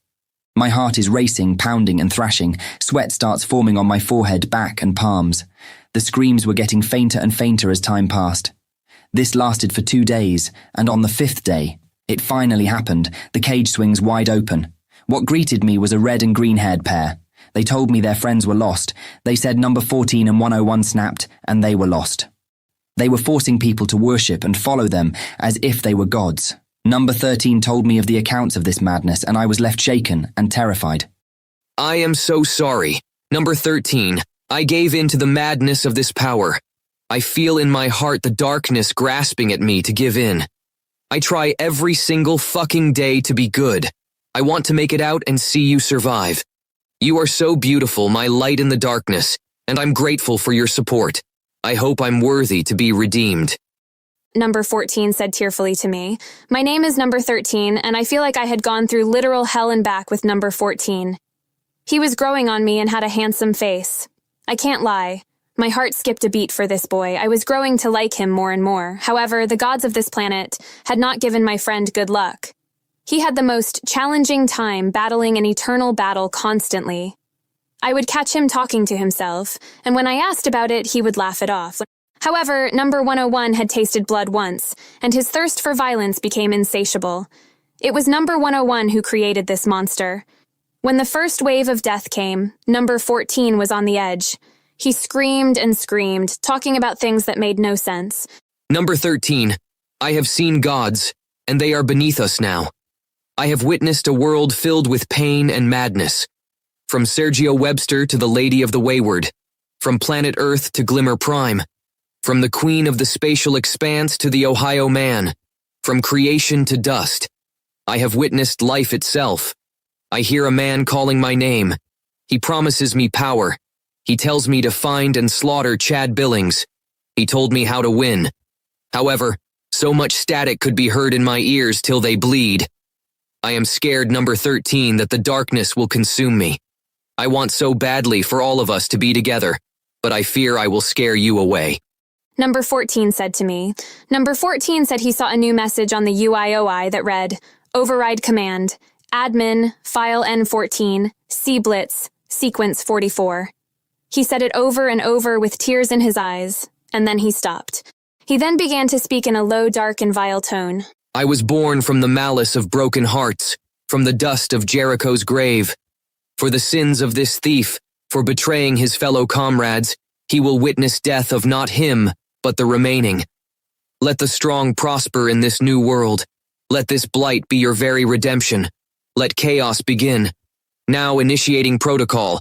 My heart is racing, pounding and thrashing. Sweat starts forming on my forehead, back and palms. The screams were getting fainter and fainter as time passed. This lasted for 2 days, and on the 5th day, it finally happened. The cage swings wide open. What greeted me was a red and green-haired pair. They told me their friends were lost. They said number 14 and 101 snapped, and they were lost. They were forcing people to worship and follow them as if they were gods. Number 13 told me of the accounts of this madness, and I was left shaken and terrified. I am so sorry. Number 13, I gave in to the madness of this power. I feel in my heart the darkness grasping at me to give in. I try every single fucking day to be good. I want to make it out and see you survive. You are so beautiful, my light in the darkness, and I'm grateful for your support. I hope I'm worthy to be redeemed. Number 14 said tearfully to me, "My name is Number 13, and I feel like I had gone through literal hell and back with Number 14. He was growing on me and had a handsome face. I can't lie. My heart skipped a beat for this boy. I was growing to like him more and more. However, the gods of this planet had not given my friend good luck. He had the most challenging time battling an eternal battle constantly. I would catch him talking to himself, and when I asked about it, he would laugh it off. However, Number 101 had tasted blood once, and his thirst for violence became insatiable. It was Number 101 who created this monster. When the first wave of death came, Number 14 was on the edge. He screamed and screamed, talking about things that made no sense. Number 13, I have seen gods, and they are beneath us now. I have witnessed a world filled with pain and madness. From Sergio Webster to the Lady of the Wayward, from planet Earth to Glimmer Prime, from the Queen of the Spatial Expanse to the Ohio Man, from creation to dust. I have witnessed life itself. I hear a man calling my name. He promises me power. He tells me to find and slaughter Chad Billings. He told me how to win. However, so much static could be heard in my ears till they bleed. I am scared, Number 13, that the darkness will consume me. I want so badly for all of us to be together, but I fear I will scare you away. Number 14 said to me. Number 14 said he saw a new message on the UIOI that read, "Override command, admin, file N14, C-Blitz, sequence 44. He said it over and over with tears in his eyes, and then he stopped. He then began to speak in a low, dark, and vile tone. I was born from the malice of broken hearts, from the dust of Jericho's grave. For the sins of this thief, for betraying his fellow comrades, he will witness death of not him, but the remaining. Let the strong prosper in this new world. Let this blight be your very redemption. Let chaos begin. Now initiating protocol.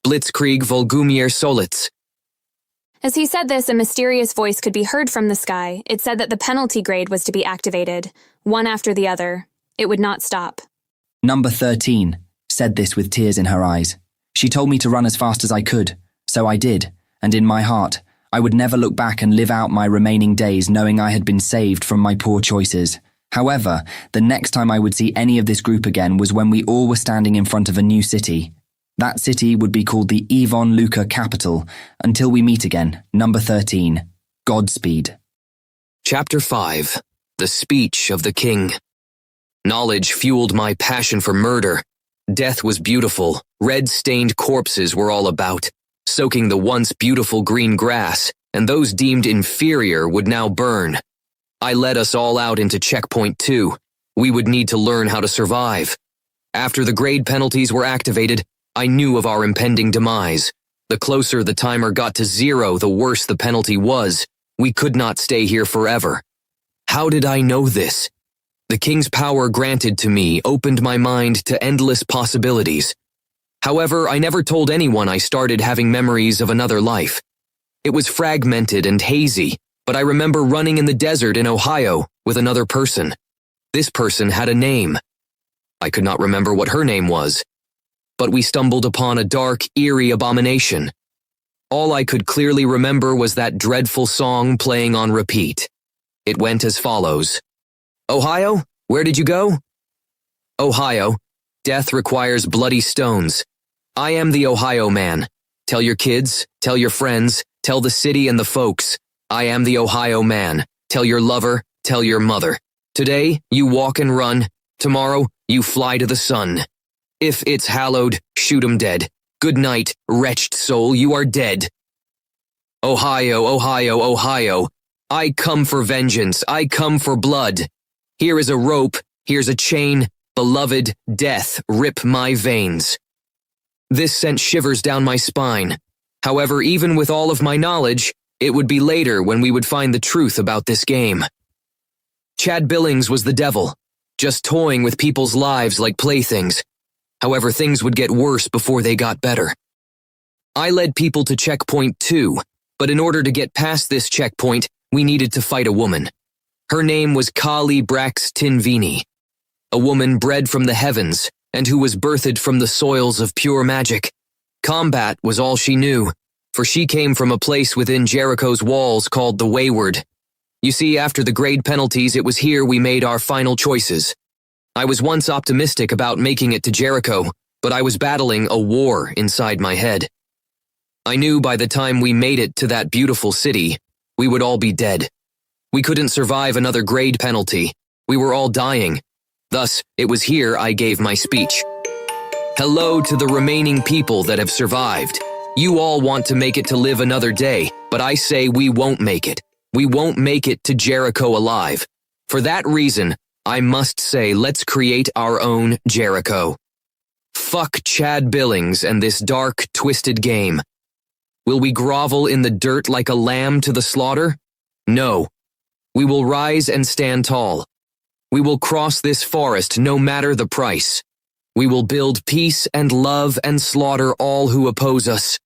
Blitzkrieg Volgumier Solitz." As he said this, a mysterious voice could be heard from the sky. It said that the penalty grade was to be activated, one after the other. It would not stop. Number 13 said this with tears in her eyes. She told me to run as fast as I could, so I did, and in my heart, I would never look back and live out my remaining days knowing I had been saved from my poor choices. However, the next time I would see any of this group again was when we all were standing in front of a new city. That city would be called the Yvonne Luca Capital. Until we meet again, Number 13, Godspeed. Chapter 5, The Speech of the King. Knowledge fueled my passion for murder. Death was beautiful. Red-stained corpses were all about, soaking the once beautiful green grass, and those deemed inferior would now burn. I led us all out into Checkpoint 2. We would need to learn how to survive. After the grade penalties were activated, I knew of our impending demise. The closer the timer got to 0, the worse the penalty was. We could not stay here forever. How did I know this? The king's power granted to me opened my mind to endless possibilities. However, I never told anyone I started having memories of another life. It was fragmented and hazy, but I remember running in the desert in Ohio with another person. This person had a name. I could not remember what her name was. But we stumbled upon a dark, eerie abomination. All I could clearly remember was that dreadful song playing on repeat. It went as follows. Ohio, where did you go? Ohio, death requires bloody stones. I am the Ohio man. Tell your kids, tell your friends, tell the city and the folks. I am the Ohio man. Tell your lover, Tell your mother. Today, you walk and run. Tomorrow, you fly to the sun. If it's hallowed, shoot 'em dead. Good night, wretched soul, you are dead. Ohio, Ohio, Ohio. I come for vengeance, I come for blood. Here is a rope, here's a chain. Beloved, death, rip my veins. This sent shivers down my spine. However, even with all of my knowledge, it would be later when we would find the truth about this game. Chad Billings was the devil, just toying with people's lives like playthings. However, things would get worse before they got better. I led people to checkpoint 2, but in order to get past this checkpoint, we needed to fight a woman. Her name was Kali Brax Tinvini, a woman bred from the heavens and who was birthed from the soils of pure magic. Combat was all she knew, for she came from a place within Jericho's walls called the Wayward. You see, after the grade penalties, it was here we made our final choices. I was once optimistic about making it to Jericho, but I was battling a war inside my head. I knew by the time we made it to that beautiful city, we would all be dead. We couldn't survive another grade penalty. We were all dying. Thus, it was here I gave my speech. Hello to the remaining people that have survived. You all want to make it to live another day, but I say we won't make it. We won't make it to Jericho alive. For that reason, I must say let's create our own Jericho. Fuck Chad Billings and this dark, twisted game. Will we grovel in the dirt like a lamb to the slaughter? No. We will rise and stand tall. We will cross this forest no matter the price. We will build peace and love and slaughter all who oppose us.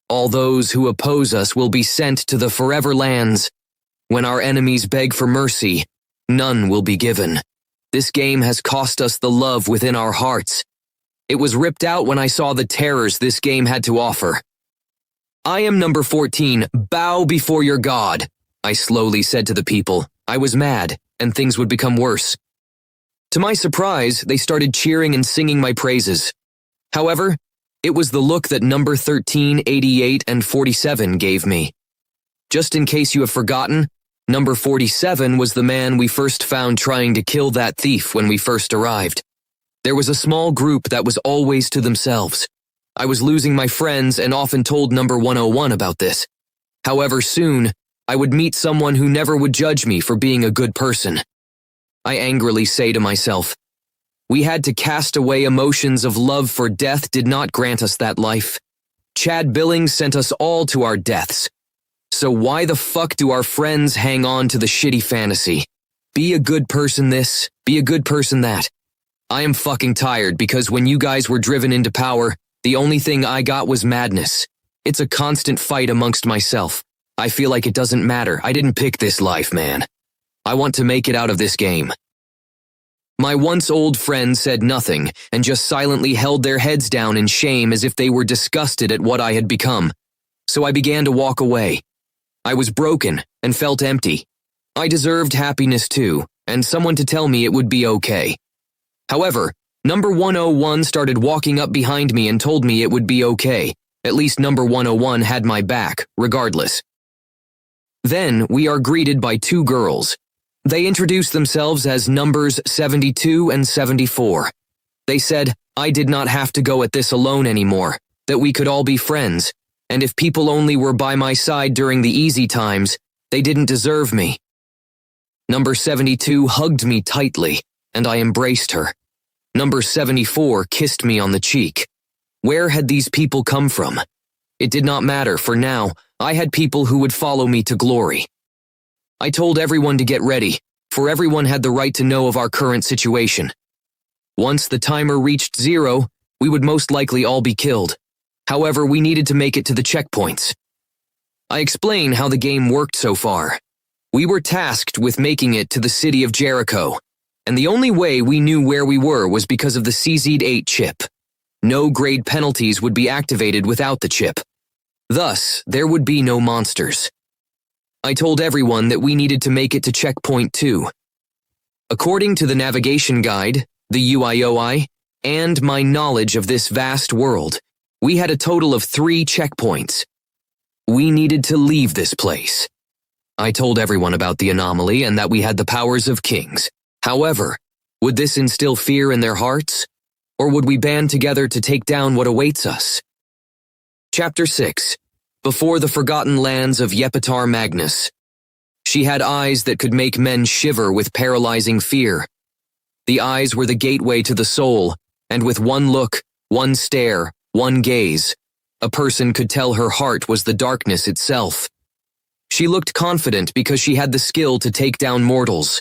All those who oppose us will be sent to the forever lands. When our enemies beg for mercy, none will be given. This game has cost us the love within our hearts. It was ripped out when I saw the terrors this game had to offer. I am number 14, bow before your God, I slowly said to the people. I was mad, and things would become worse. To my surprise, they started cheering and singing my praises. However, it was the look that number 13, 88, and 47 gave me. Just in case you have forgotten, number 47 was the man we first found trying to kill that thief when we first arrived. There was a small group that was always to themselves. I was losing my friends and often told number 101 about this. However, soon, I would meet someone who never would judge me for being a good person. I angrily say to myself, we had to cast away emotions of love, for death did not grant us that life. Chad Billings sent us all to our deaths. So why the fuck do our friends hang on to the shitty fantasy? Be a good person this, be a good person that. I am fucking tired because when you guys were driven into power, the only thing I got was madness. It's a constant fight amongst myself. I feel like it doesn't matter. I didn't pick this life, man. I want to make it out of this game. My once old friends said nothing and just silently held their heads down in shame as if they were disgusted at what I had become. So I began to walk away. I was broken and felt empty. I deserved happiness too, and someone to tell me it would be okay. However, number 101 started walking up behind me and told me it would be okay. At least number 101 had my back, regardless. Then we are greeted by two girls. They introduced themselves as numbers 72 and 74. They said I did not have to go at this alone anymore, that we could all be friends, and if people only were by my side during the easy times, they didn't deserve me. Number 72 hugged me tightly, and I embraced her. Number 74 kissed me on the cheek. Where had these people come from? It did not matter, for now, I had people who would follow me to glory. I told everyone to get ready, for everyone had the right to know of our current situation. Once the timer reached 0, we would most likely all be killed. However, we needed to make it to the checkpoints. I explain how the game worked so far. We were tasked with making it to the city of Jericho, and the only way we knew where we were was because of the CZ8 chip. No grade penalties would be activated without the chip. Thus, there would be no monsters. I told everyone that we needed to make it to checkpoint 2. According to the navigation guide, the UIOI, and my knowledge of this vast world, we had a total of 3 checkpoints. We needed to leave this place. I told everyone about the anomaly and that we had the powers of kings. However, would this instill fear in their hearts? Or would we band together to take down what awaits us? Chapter 6. Before the Forgotten Lands of Yepitar Magnus. She had eyes that could make men shiver with paralyzing fear. The eyes were the gateway to the soul, and with one look, one stare, one gaze, a person could tell her heart was the darkness itself. She looked confident because she had the skill to take down mortals.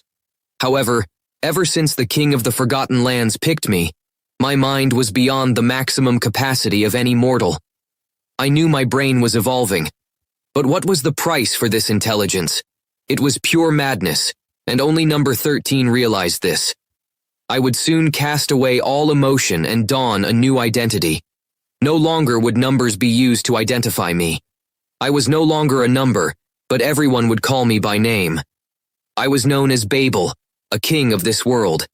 However, ever since the King of the Forgotten Lands picked me, my mind was beyond the maximum capacity of any mortal. I knew my brain was evolving. But what was the price for this intelligence? It was pure madness, and only number 13 realized this. I would soon cast away all emotion and don a new identity. No longer would numbers be used to identify me. I was no longer a number, but everyone would call me by name. I was known as Babel, a king of this world,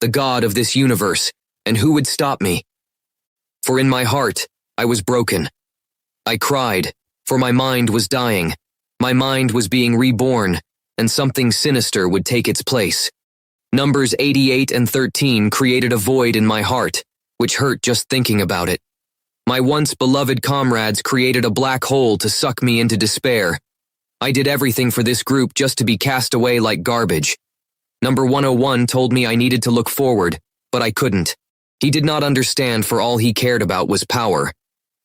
the god of this universe, and who would stop me? For in my heart, I was broken. I cried, for my mind was dying. My mind was being reborn, and something sinister would take its place. Numbers 88 and 13 created a void in my heart, which hurt just thinking about it. My once beloved comrades created a black hole to suck me into despair. I did everything for this group just to be cast away like garbage. Number 101 told me I needed to look forward, but I couldn't. He did not understand, for all he cared about was power.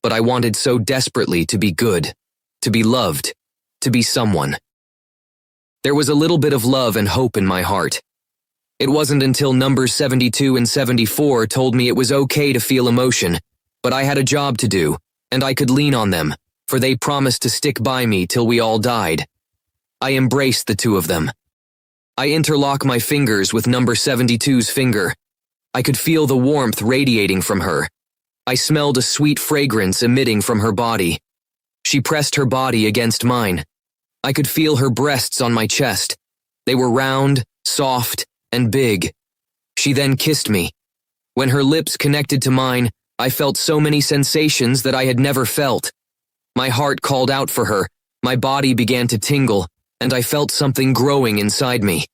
But I wanted so desperately to be good, to be loved, to be someone. There was a little bit of love and hope in my heart. It wasn't until numbers 72 and 74 told me it was okay to feel emotion, but I had a job to do, and I could lean on them, for they promised to stick by me till we all died. I embraced the two of them. I interlock my fingers with number 72's finger. I could feel the warmth radiating from her. I smelled a sweet fragrance emitting from her body. She pressed her body against mine. I could feel her breasts on my chest. They were round, soft, and big. She then kissed me. When her lips connected to mine, I felt so many sensations that I had never felt. My heart called out for her, my body began to tingle, and I felt something growing inside me.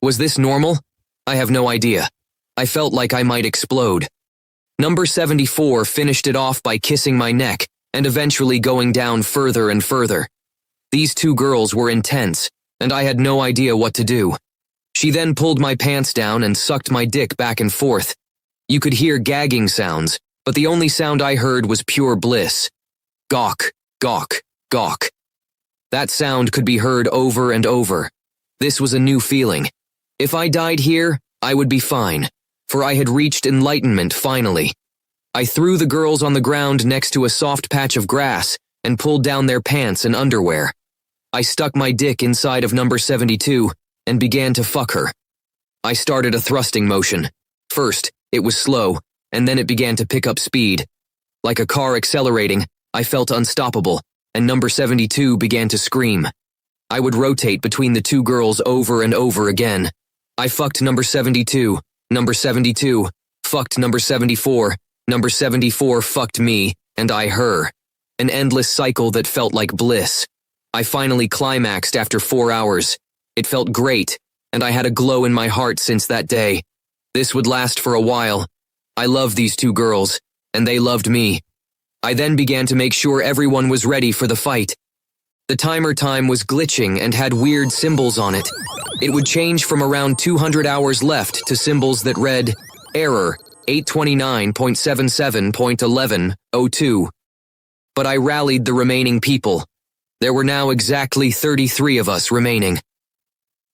Was this normal? I have no idea. I felt like I might explode. Number 74 finished it off by kissing my neck, and eventually going down further and further. These two girls were intense, and I had no idea what to do. She then pulled my pants down and sucked my dick back and forth. You could hear gagging sounds, but the only sound I heard was pure bliss. Gawk, gawk, gawk. That sound could be heard over and over. This was a new feeling. If I died here, I would be fine, for I had reached enlightenment finally. I threw the girls on the ground next to a soft patch of grass and pulled down their pants and underwear. I stuck my dick inside of number 72 and began to fuck her. I started a thrusting motion. First, it was slow, and then it began to pick up speed. Like a car accelerating, I felt unstoppable, and number 72 began to scream. I would rotate between the two girls over and over again. I fucked number 72, fucked number 74, number 74 fucked me, and I her. An endless cycle that felt like bliss. I finally climaxed after 4 hours. It felt great, and I had a glow in my heart since that day. This would last for a while. I loved these two girls, and they loved me. I then began to make sure everyone was ready for the fight. The timer time was glitching and had weird symbols on it. It would change from around 200 hours left to symbols that read, Error, 829.77.11.02. But I rallied the remaining people. There were now exactly 33 of us remaining.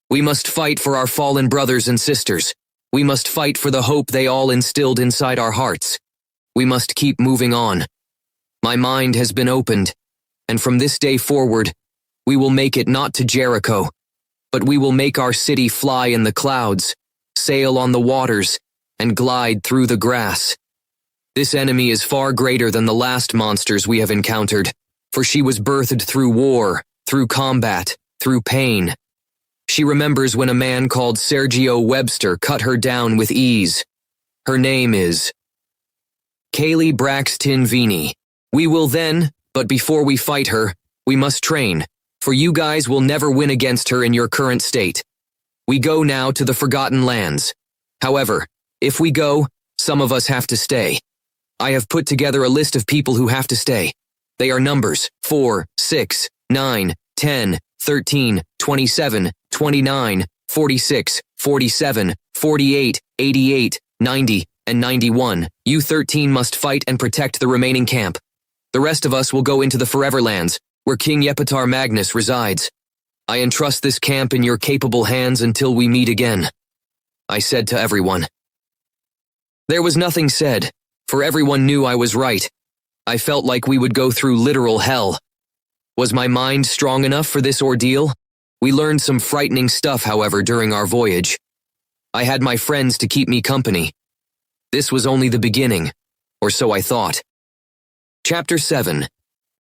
We must fight for our fallen brothers and sisters. We must fight for the hope they all instilled inside our hearts. We must keep moving on. My mind has been opened, and from this day forward, we will make it not to Jericho, but we will make our city fly in the clouds, sail on the waters, and glide through the grass. This enemy is far greater than the last monsters we have encountered, for she was birthed through war, through combat, through pain. She remembers when a man called Sergio Webster cut her down with ease. Her name is Kaylee Braxton Vini. We will then, but before we fight her, we must train, for you guys will never win against her in your current state. We go now to the Forgotten Lands. However, if we go, some of us have to stay. I have put together a list of people who have to stay. They are numbers 4, 6, 9, 10, 13, 27, 29, 46, 47, 48, 88, 90, and 91. You 13 must fight and protect the remaining camp. The rest of us will go into the Foreverlands, where King Yepitar Magnus resides. I entrust this camp in your capable hands until we meet again. I said to everyone. There was nothing said, for everyone knew I was right. I felt like we would go through literal hell. Was my mind strong enough for this ordeal? We learned some frightening stuff, however, during our voyage. I had my friends to keep me company. This was only the beginning, or so I thought. Chapter 7.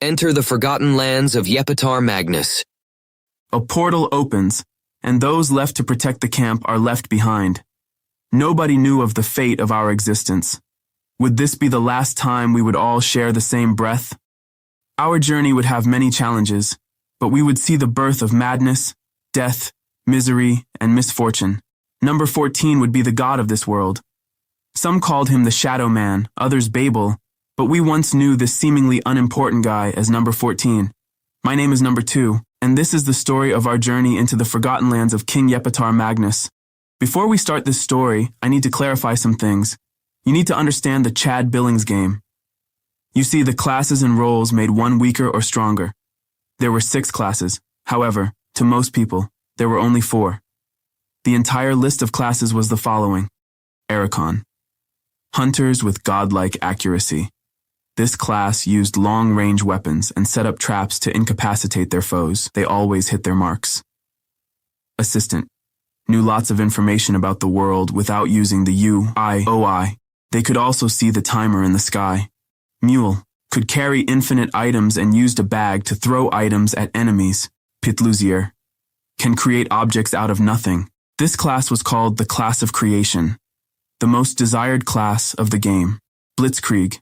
Enter the Forgotten Lands of Yepitar Magnus. A portal opens, and those left to protect the camp are left behind. Nobody knew of the fate of our existence. Would this be the last time we would all share the same breath? Our journey would have many challenges, but we would see the birth of madness, death, misery, and misfortune. Number 14 would be the god of this world. Some called him the Shadow Man, others Babel, but we once knew this seemingly unimportant guy as number 14. My name is number 2, and this is the story of our journey into the Forgotten Lands of King Yepitar Magnus. Before we start this story, I need to clarify some things. You need to understand the Chad Billings game. You see, the classes and roles made one weaker or stronger. There were 6 classes. However, to most people, there were only 4. The entire list of classes was the following. Archon. Hunters with godlike accuracy. This class used long-range weapons and set up traps to incapacitate their foes. They always hit their marks. Assistant. Knew lots of information about the world without using the UI. They could also see the timer in the sky. Mule. Could carry infinite items and used a bag to throw items at enemies. Pitlusier. Can create objects out of nothing. This class was called the Class of Creation. The most desired class of the game. Blitzkrieg.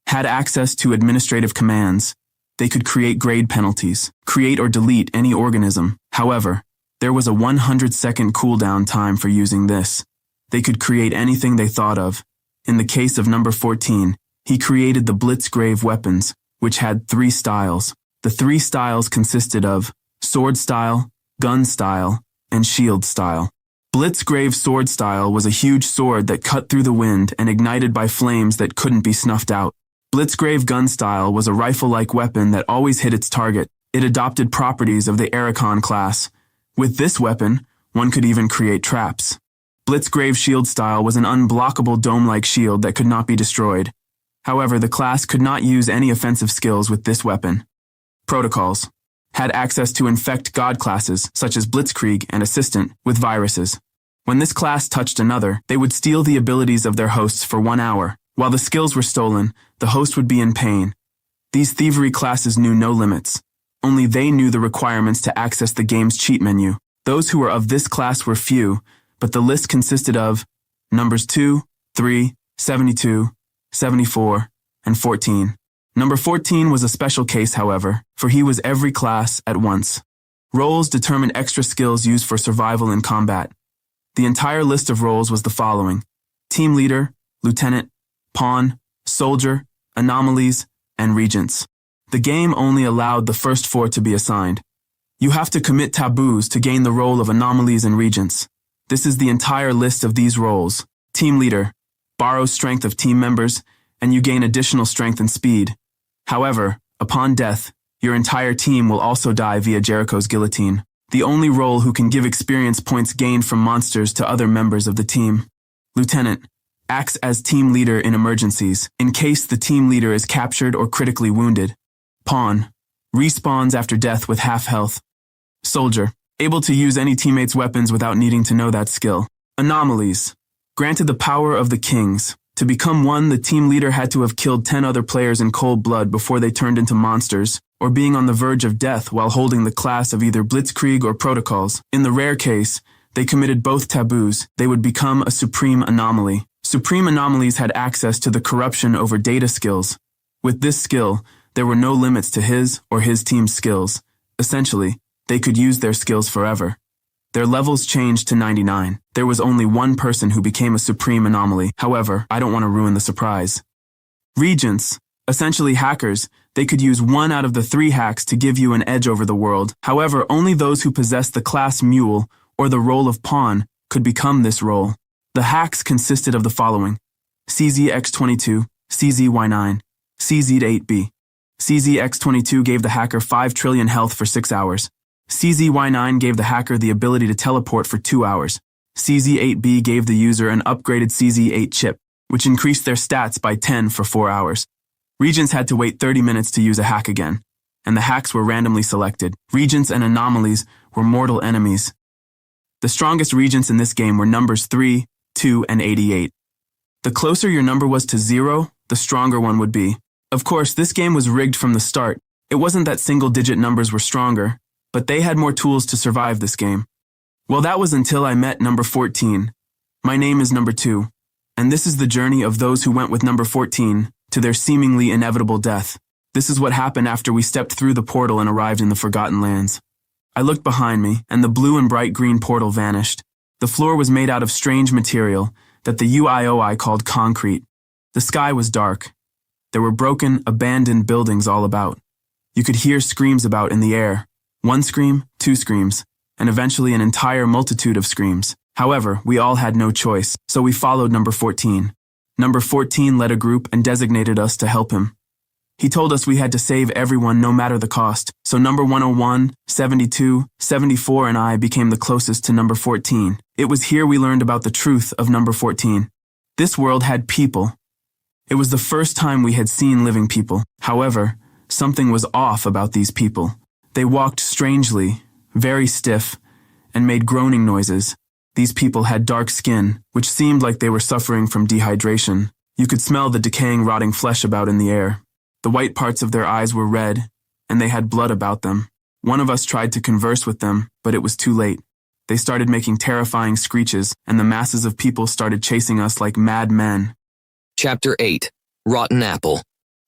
Had access to administrative commands. They could create grade penalties, create or delete any organism. However, there was a 100-second cooldown time for using this. They could create anything they thought of. In the case of number 14, he created the Blitzgrave weapons, which had 3 styles. The 3 styles consisted of sword style, gun style, and shield style. Blitzgrave sword style was a huge sword that cut through the wind and ignited by flames that couldn't be snuffed out. Blitzgrave gun style was a rifle-like weapon that always hit its target. It adopted properties of the Archon class. With this weapon, one could even create traps. Blitzgrave shield style was an unblockable dome-like shield that could not be destroyed. However, the class could not use any offensive skills with this weapon. Protocols. Had access to infect god classes, such as Blitzkrieg and Assistant, with viruses. When this class touched another, they would steal the abilities of their hosts for 1 hour. While the skills were stolen, the host would be in pain. These thievery classes knew no limits. Only they knew the requirements to access the game's cheat menu. Those who were of this class were few, but the list consisted of numbers 2, 3, 72, 74, and 14. Number 14 was a special case, however, for he was every class at once. Roles determined extra skills used for survival in combat. The entire list of roles was the following: Team Leader, Lieutenant, Pawn, Soldier, Anomalies, and Regents. The game only allowed the first 4 to be assigned. You have to commit taboos to gain the role of Anomalies and Regents. This is the entire list of these roles. Team Leader. Borrow strength of team members, and you gain additional strength and speed. However, upon death, your entire team will also die via Jericho's guillotine. The only role who can give experience points gained from monsters to other members of the team. Lieutenant. Acts as team leader in emergencies, in case the team leader is captured or critically wounded. Pawn. Respawns after death with half health. Soldier. Able to use any teammate's weapons without needing to know that skill. Anomalies. Granted the power of the kings. To become one, the team leader had to have killed 10 other players in cold blood before they turned into monsters, or being on the verge of death while holding the class of either Blitzkrieg or Protocols. In the rare case, they committed both taboos. They would become a supreme anomaly. Supreme anomalies had access to the corruption over data skills. With this skill, there were no limits to his or his team's skills. Essentially, they could use their skills forever. Their levels changed to 99. There was only one person who became a supreme anomaly. However, I don't want to ruin the surprise. Regents, essentially hackers, they could use 1 out of the 3 hacks to give you an edge over the world. However, only those who possess the class Mule or the role of Pawn could become this role. The hacks consisted of the following: CZX22, CZY9, CZ8B. CZX22 gave the hacker 5 trillion health for 6 hours. CZY9 gave the hacker the ability to teleport for 2 hours. CZ8B gave the user an upgraded CZ8 chip, which increased their stats by 10 for 4 hours. Regents had to wait 30 minutes to use a hack again, and the hacks were randomly selected. Regents and anomalies were mortal enemies. The strongest regents in this game were numbers 3, 2, and 88. The closer your number was to 0, the stronger one would be. Of course, this game was rigged from the start. It wasn't that single-digit numbers were stronger, but they had more tools to survive this game. Well, that was until I met number 14. My name is number 2, and this is the journey of those who went with number 14 to their seemingly inevitable death. This is what happened after we stepped through the portal and arrived in the Forgotten Lands. I looked behind me, and the blue and bright green portal vanished. The floor was made out of strange material that the UIOI called concrete. The sky was dark. There were broken, abandoned buildings all about. You could hear screams about in the air. 1 scream, 2 screams, and eventually an entire multitude of screams. However, we all had no choice, so we followed number 14. Number 14 led a group and designated us to help him. He told us we had to save everyone no matter the cost, so number 101, 72, 74 and I became the closest to number 14. It was here we learned about the truth of number 14. This world had people. It was the first time we had seen living people. However, something was off about these people. They walked strangely, very stiff, and made groaning noises. These people had dark skin, which seemed like they were suffering from dehydration. You could smell the decaying, rotting flesh about in the air. The white parts of their eyes were red, and they had blood about them. One of us tried to converse with them, but it was too late. They started making terrifying screeches, and the masses of people started chasing us like mad men. Chapter 8. Rotten Apple.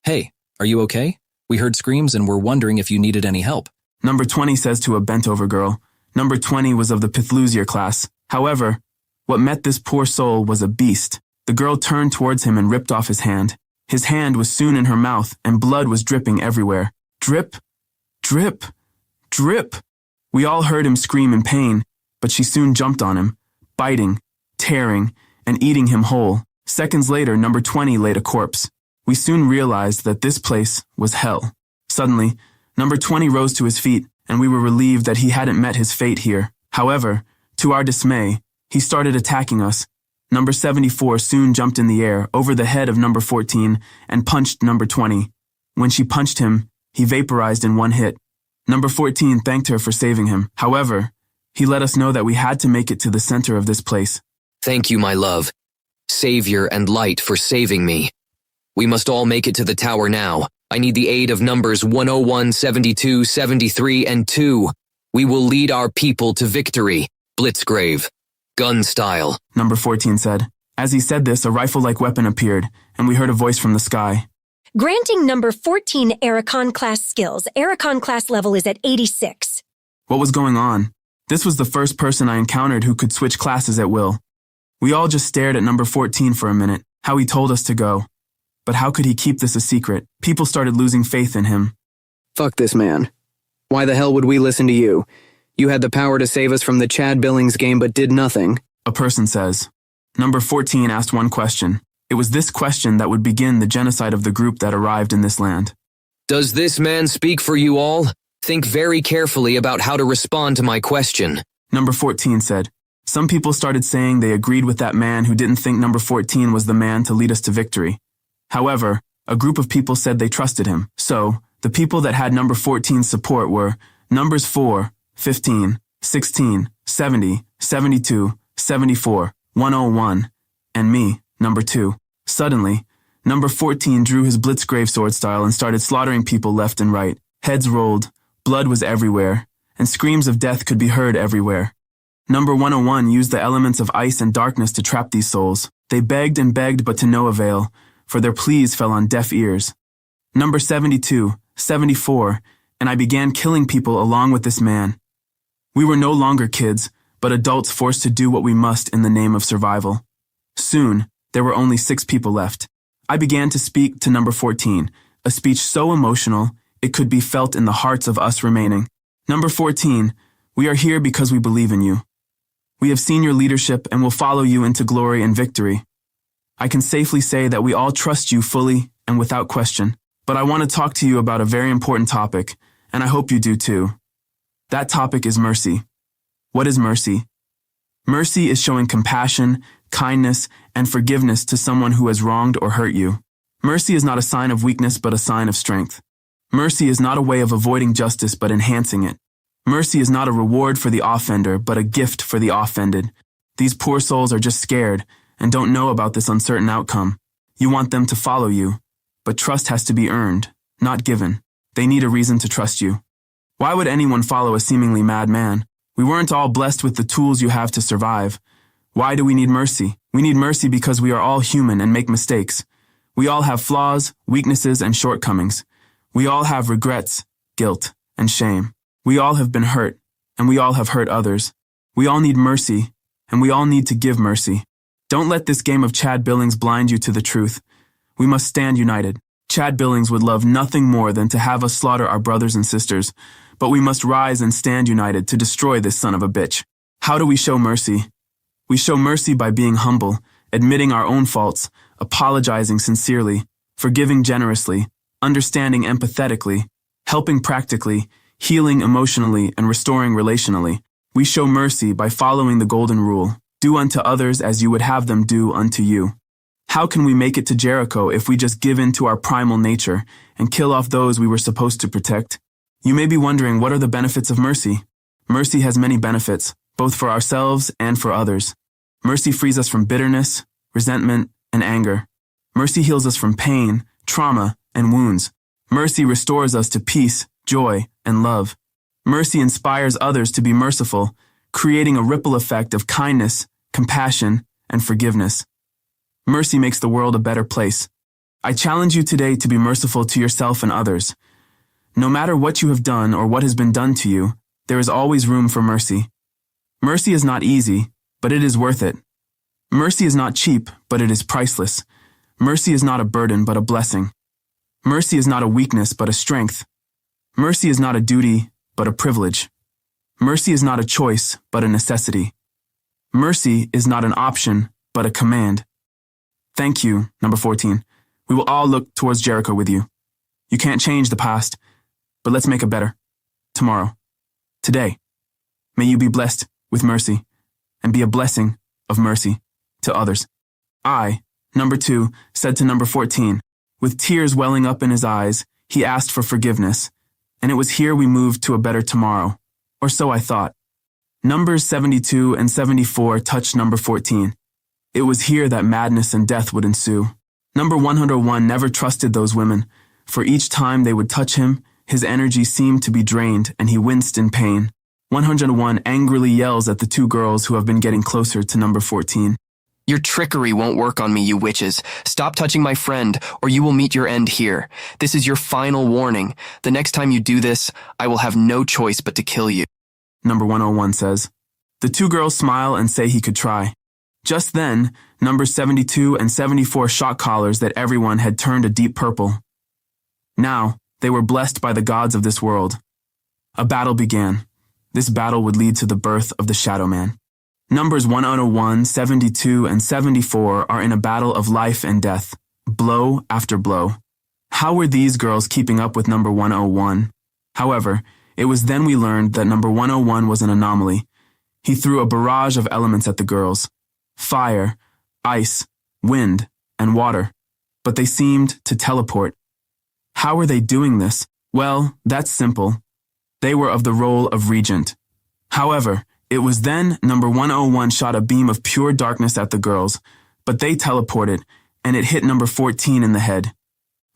Hey, are you okay? We heard screams and were wondering if you needed any help. Number 20 says to a bent-over girl. Number 20 was of the Pithlusier class. However, what met this poor soul was a beast. The girl turned towards him and ripped off his hand. His hand was soon in her mouth, and blood was dripping everywhere. Drip, drip, drip. We all heard him scream in pain, but she soon jumped on him, biting, tearing, and eating him whole. Seconds later, number 20 laid a corpse. We soon realized that this place was hell. Suddenly, number 20 rose to his feet, and we were relieved that he hadn't met his fate here. However, to our dismay, he started attacking us. Number 74 soon jumped in the air over the head of number 14 and punched number 20. When she punched him, he vaporized in one hit. Number 14 thanked her for saving him. However, he let us know that we had to make it to the center of this place. Thank you, my love, Savior and Light, for saving me. We must all make it to the tower now. I need the aid of numbers 101, 72, 73, and 2. We will lead our people to victory. Blitzgrave. Gun style. Number 14 said. As he said this, a rifle-like weapon appeared, and we heard a voice from the sky. Granting number 14 Arachon class skills. Arachon class level is at 86. What was going on? This was the first person I encountered who could switch classes at will. We all just stared at number 14 for a minute, how he told us to go. But how could he keep this a secret? People started losing faith in him. Fuck this man. Why the hell would we listen to you? You had the power to save us from the Chad Billings game but did nothing. A person says. Number 14 asked one question. It was this question that would begin the genocide of the group that arrived in this land. Does this man speak for you all? Think very carefully about how to respond to my question. Number 14 said. Some people started saying they agreed with that man who didn't think number 14 was the man to lead us to victory. However, a group of people said they trusted him. So, the people that had number 14's support were numbers 4, 15, 16, 70, 72, 74, 101, and me, number 2. Suddenly, number 14 drew his Blitzgrave sword style and started slaughtering people left and right. Heads rolled, blood was everywhere, and screams of death could be heard everywhere. Number 101 used the elements of ice and darkness to trap these souls. They begged and begged but to no avail, for their pleas fell on deaf ears. Number 72, 74, and I began killing people along with this man. We were no longer kids, but adults forced to do what we must in the name of survival. Soon, there were only 6 people left. I began to speak to number 14, a speech so emotional, it could be felt in the hearts of us remaining. Number 14, we are here because we believe in you. We have seen your leadership and will follow you into glory and victory. I can safely say that we all trust you fully and without question. But I want to talk to you about a very important topic, and I hope you do too. That topic is mercy. What is mercy? Mercy is showing compassion, kindness, and forgiveness to someone who has wronged or hurt you. Mercy is not a sign of weakness but a sign of strength. Mercy is not a way of avoiding justice but enhancing it. Mercy is not a reward for the offender but a gift for the offended. These poor souls are just scared and don't know about this uncertain outcome. You want them to follow you. But trust has to be earned, not given. They need a reason to trust you. Why would anyone follow a seemingly mad man? We weren't all blessed with the tools you have to survive. Why do we need mercy? We need mercy because we are all human and make mistakes. We all have flaws, weaknesses, and shortcomings. We all have regrets, guilt, and shame. We all have been hurt, and we all have hurt others. We all need mercy, and we all need to give mercy. Don't let this game of Chad Billings blind you to the truth. We must stand united. Chad Billings would love nothing more than to have us slaughter our brothers and sisters, but we must rise and stand united to destroy this son of a bitch. How do we show mercy? We show mercy by being humble, admitting our own faults, apologizing sincerely, forgiving generously, understanding empathetically, helping practically, healing emotionally, and restoring relationally. We show mercy by following the golden rule. Do unto others as you would have them do unto you. How can we make it to Jericho if we just give in to our primal nature and kill off those we were supposed to protect? You may be wondering, what are the benefits of mercy? Mercy has many benefits, both for ourselves and for others. Mercy frees us from bitterness, resentment, and anger. Mercy heals us from pain, trauma, and wounds. Mercy restores us to peace, joy, and love. Mercy inspires others to be merciful, creating a ripple effect of kindness, compassion, and forgiveness. Mercy makes the world a better place. I challenge you today to be merciful to yourself and others. No matter what you have done or what has been done to you, there is always room for mercy. Mercy is not easy, but it is worth it. Mercy is not cheap, but it is priceless. Mercy is not a burden, but a blessing. Mercy is not a weakness, but a strength. Mercy is not a duty, but a privilege. Mercy is not a choice, but a necessity. Mercy is not an option, but a command. Thank you, number 14. We will all look towards Jericho with you. You can't change the past, but let's make it better. Tomorrow. Today. May you be blessed with mercy and be a blessing of mercy to others. I, number 2, said to number 14, with tears welling up in his eyes, he asked for forgiveness, and it was here we moved to a better tomorrow, or so I thought. Numbers 72 and 74 touched number 14. It was here that madness and death would ensue. Number 101 never trusted those women, for each time they would touch him, his energy seemed to be drained and he winced in pain. 101 angrily yells at the 2 girls who have been getting closer to number 14. Your trickery won't work on me, you witches. Stop touching my friend, or you will meet your end here. This is your final warning. The next time you do this, I will have no choice but to kill you. Number 101 says. The 2 girls smile and say he could try. Just then, numbers 72 and 74 shock collars that everyone had turned a deep purple. Now, they were blessed by the gods of this world. A battle began. This battle would lead to the birth of the Shadow Man. Numbers 101, 72, and 74 are in a battle of life and death, blow after blow. How were these girls keeping up with number 101? However, it was then we learned that number 101 was an anomaly. He threw a barrage of elements at the girls. Fire, ice, wind, and water. But they seemed to teleport. How were they doing this? Well, that's simple. They were of the role of regent. However, it was then number 101 shot a beam of pure darkness at the girls, but they teleported, and it hit number 14 in the head.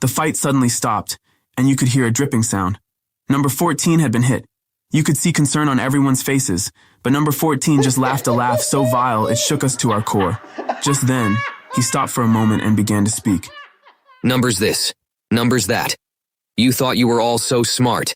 The fight suddenly stopped, and you could hear a dripping sound. Number 14 had been hit. You could see concern on everyone's faces, but number 14 just laughed a laugh so vile it shook us to our core. Just then, he stopped for a moment and began to speak. Numbers this, numbers that. You thought you were all so smart.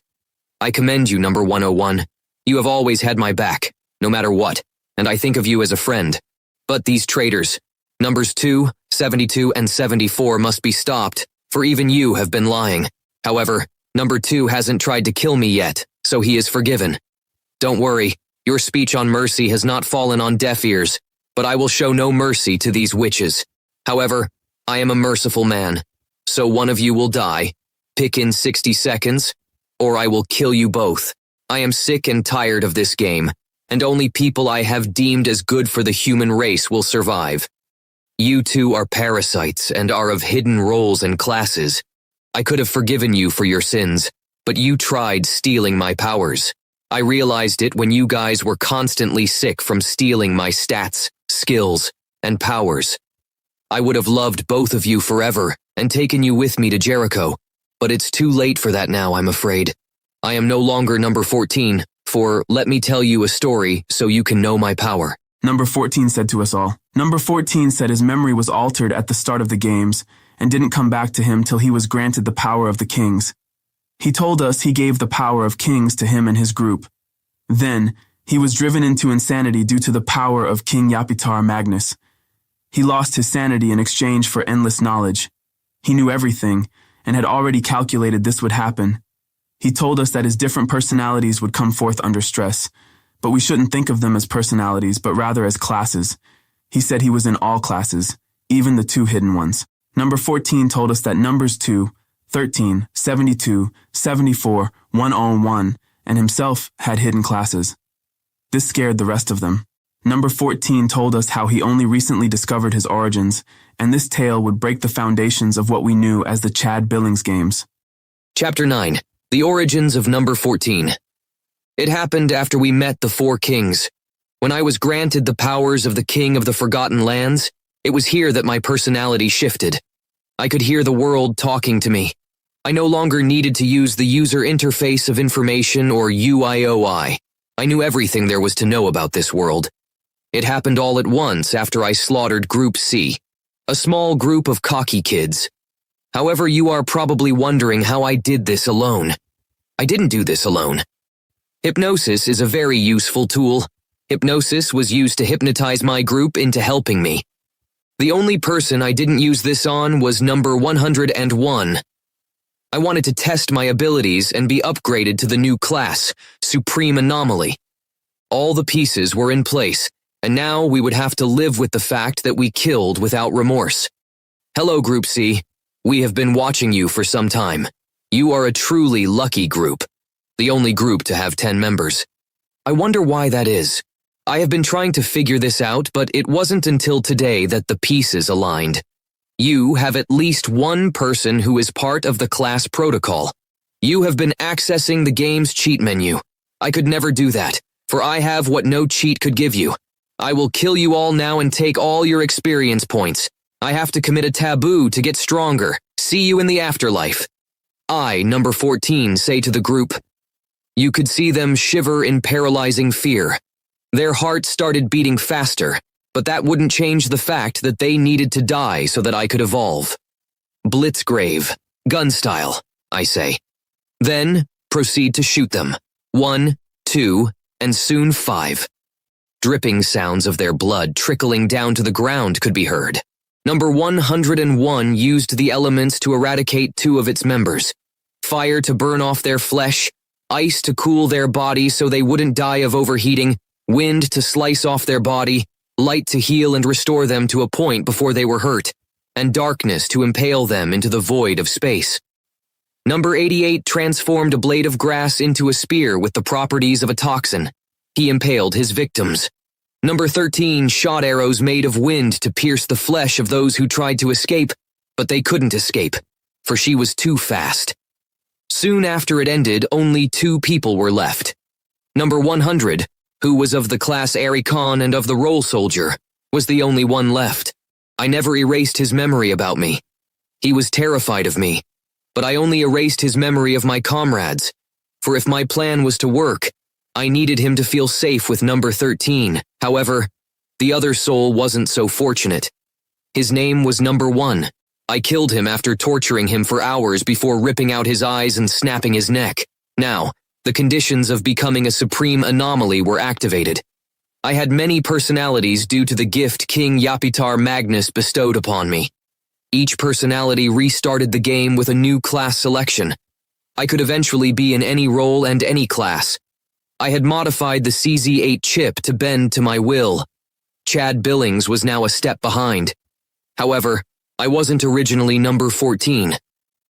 I commend you, number 101. You have always had my back, no matter what, and I think of you as a friend. But these traitors, numbers 2, 72, and 74 must be stopped, for even you have been lying. However, number 2 hasn't tried to kill me yet, so he is forgiven. Don't worry, your speech on mercy has not fallen on deaf ears, but I will show no mercy to these witches. However, I am a merciful man, so one of you will die. Pick in 60 seconds, or I will kill you both. I am sick and tired of this game, and only people I have deemed as good for the human race will survive. You two are parasites and are of hidden roles and classes. I could have forgiven you for your sins, but you tried stealing my powers. I realized it when you guys were constantly sick from stealing my stats, skills, and powers. I would have loved both of you forever and taken you with me to Jericho, but it's too late for that now, I'm afraid. I am no longer number 14, for let me tell you a story so you can know my power. Number 14 said to us all. Number 14 said his memory was altered at the start of the games and didn't come back to him till he was granted the power of the kings. He told us he gave the power of kings to him and his group. Then, he was driven into insanity due to the power of King Yapitar Magnus. He lost his sanity in exchange for endless knowledge. He knew everything, and had already calculated this would happen. He told us that his different personalities would come forth under stress, but we shouldn't think of them as personalities, but rather as classes. He said he was in all classes, even the 2 hidden ones. Number 14 told us that numbers 2, 13, 72, 74, 101, and himself had hidden classes. This scared the rest of them. Number 14 told us how he only recently discovered his origins, and this tale would break the foundations of what we knew as the Chad Billings games. Chapter 9. The Origins of Number 14. It happened after we met the 4 kings. When I was granted the powers of the King of the Forgotten Lands, it was here that my personality shifted. I could hear the world talking to me. I no longer needed to use the user interface of information or UIOI. I knew everything there was to know about this world. It happened all at once after I slaughtered Group C, a small group of cocky kids. However, you are probably wondering how I did this alone. I didn't do this alone. Hypnosis is a very useful tool. Hypnosis was used to hypnotize my group into helping me. The only person I didn't use this on was number 101. I wanted to test my abilities and be upgraded to the new class, Supreme Anomaly. All the pieces were in place, and now we would have to live with the fact that we killed without remorse. Hello, Group C. We have been watching you for some time. You are a truly lucky group, the only group to have 10 members. I wonder why that is. I have been trying to figure this out, but it wasn't until today that the pieces aligned. You have at least one person who is part of the class protocol. You have been accessing the game's cheat menu. I could never do that, for I have what no cheat could give you. I will kill you all now and take all your experience points. I have to commit a taboo to get stronger. See you in the afterlife. I, number 14, say to the group. You could see them shiver in paralyzing fear. Their hearts started beating faster, but that wouldn't change the fact that they needed to die so that I could evolve. Blitzgrave, gun style, I say. Then, proceed to shoot them. 1, 2, and soon 5. Dripping sounds of their blood trickling down to the ground could be heard. Number 101 used the elements to eradicate 2 of its members. Fire to burn off their flesh, ice to cool their body so they wouldn't die of overheating, wind to slice off their body, light to heal and restore them to a point before they were hurt, and darkness to impale them into the void of space. Number 88 transformed a blade of grass into a spear with the properties of a toxin. He impaled his victims. Number 13 shot arrows made of wind to pierce the flesh of those who tried to escape, but they couldn't escape, for she was too fast. Soon after it ended, only 2 people were left. Number 100, who was of the class Arikon and of the Roll Soldier, was the only one left. I never erased his memory about me. He was terrified of me, but I only erased his memory of my comrades, for if my plan was to work, I needed him to feel safe with number 13. However, the other soul wasn't so fortunate. His name was number 1. I killed him after torturing him for hours before ripping out his eyes and snapping his neck. Now, The conditions of becoming a supreme anomaly were activated. I had many personalities due to the gift King Yapitar Magnus bestowed upon me. Each personality restarted the game with a new class selection. I could eventually be in any role and any class. I had modified the CZ8 chip to bend to my will. Chad Billings was now a step behind. However, I wasn't originally number 14.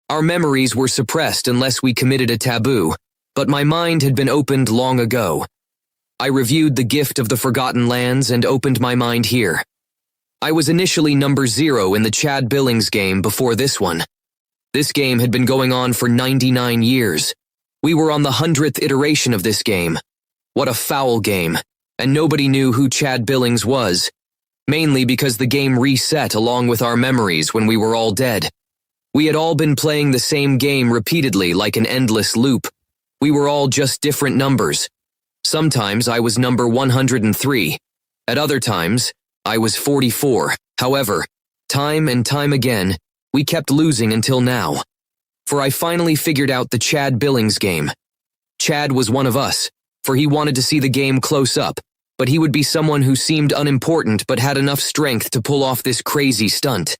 Our memories were suppressed unless we committed a taboo, but my mind had been opened long ago. I reviewed the gift of the Forgotten Lands and opened my mind here. I was initially number 0 in the Chad Billings game before this one. This game had been going on for 99 years. We were on the 100th iteration of this game. What a foul game, and nobody knew who Chad Billings was, mainly because the game reset along with our memories when we were all dead. We had all been playing the same game repeatedly like an endless loop. We were all just different numbers. Sometimes I was number 103. At other times, I was 44. However, time and time again, we kept losing until now. For I finally figured out the Chad Billings game. Chad was one of us, for he wanted to see the game close up, but he would be someone who seemed unimportant but had enough strength to pull off this crazy stunt.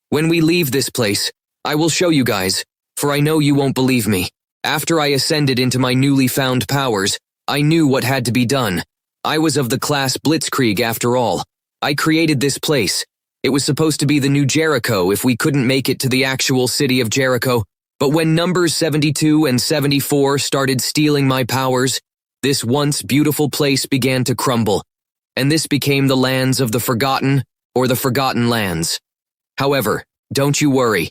When we leave this place, I will show you guys, for I know you won't believe me. After I ascended into my newly found powers, I knew what had to be done. I was of the class Blitzkrieg after all. I created this place. It was supposed to be the new Jericho if we couldn't make it to the actual city of Jericho, but when numbers 72 and 74 started stealing my powers, this once beautiful place began to crumble, and this became the lands of the Forgotten, or the Forgotten Lands. However, don't you worry.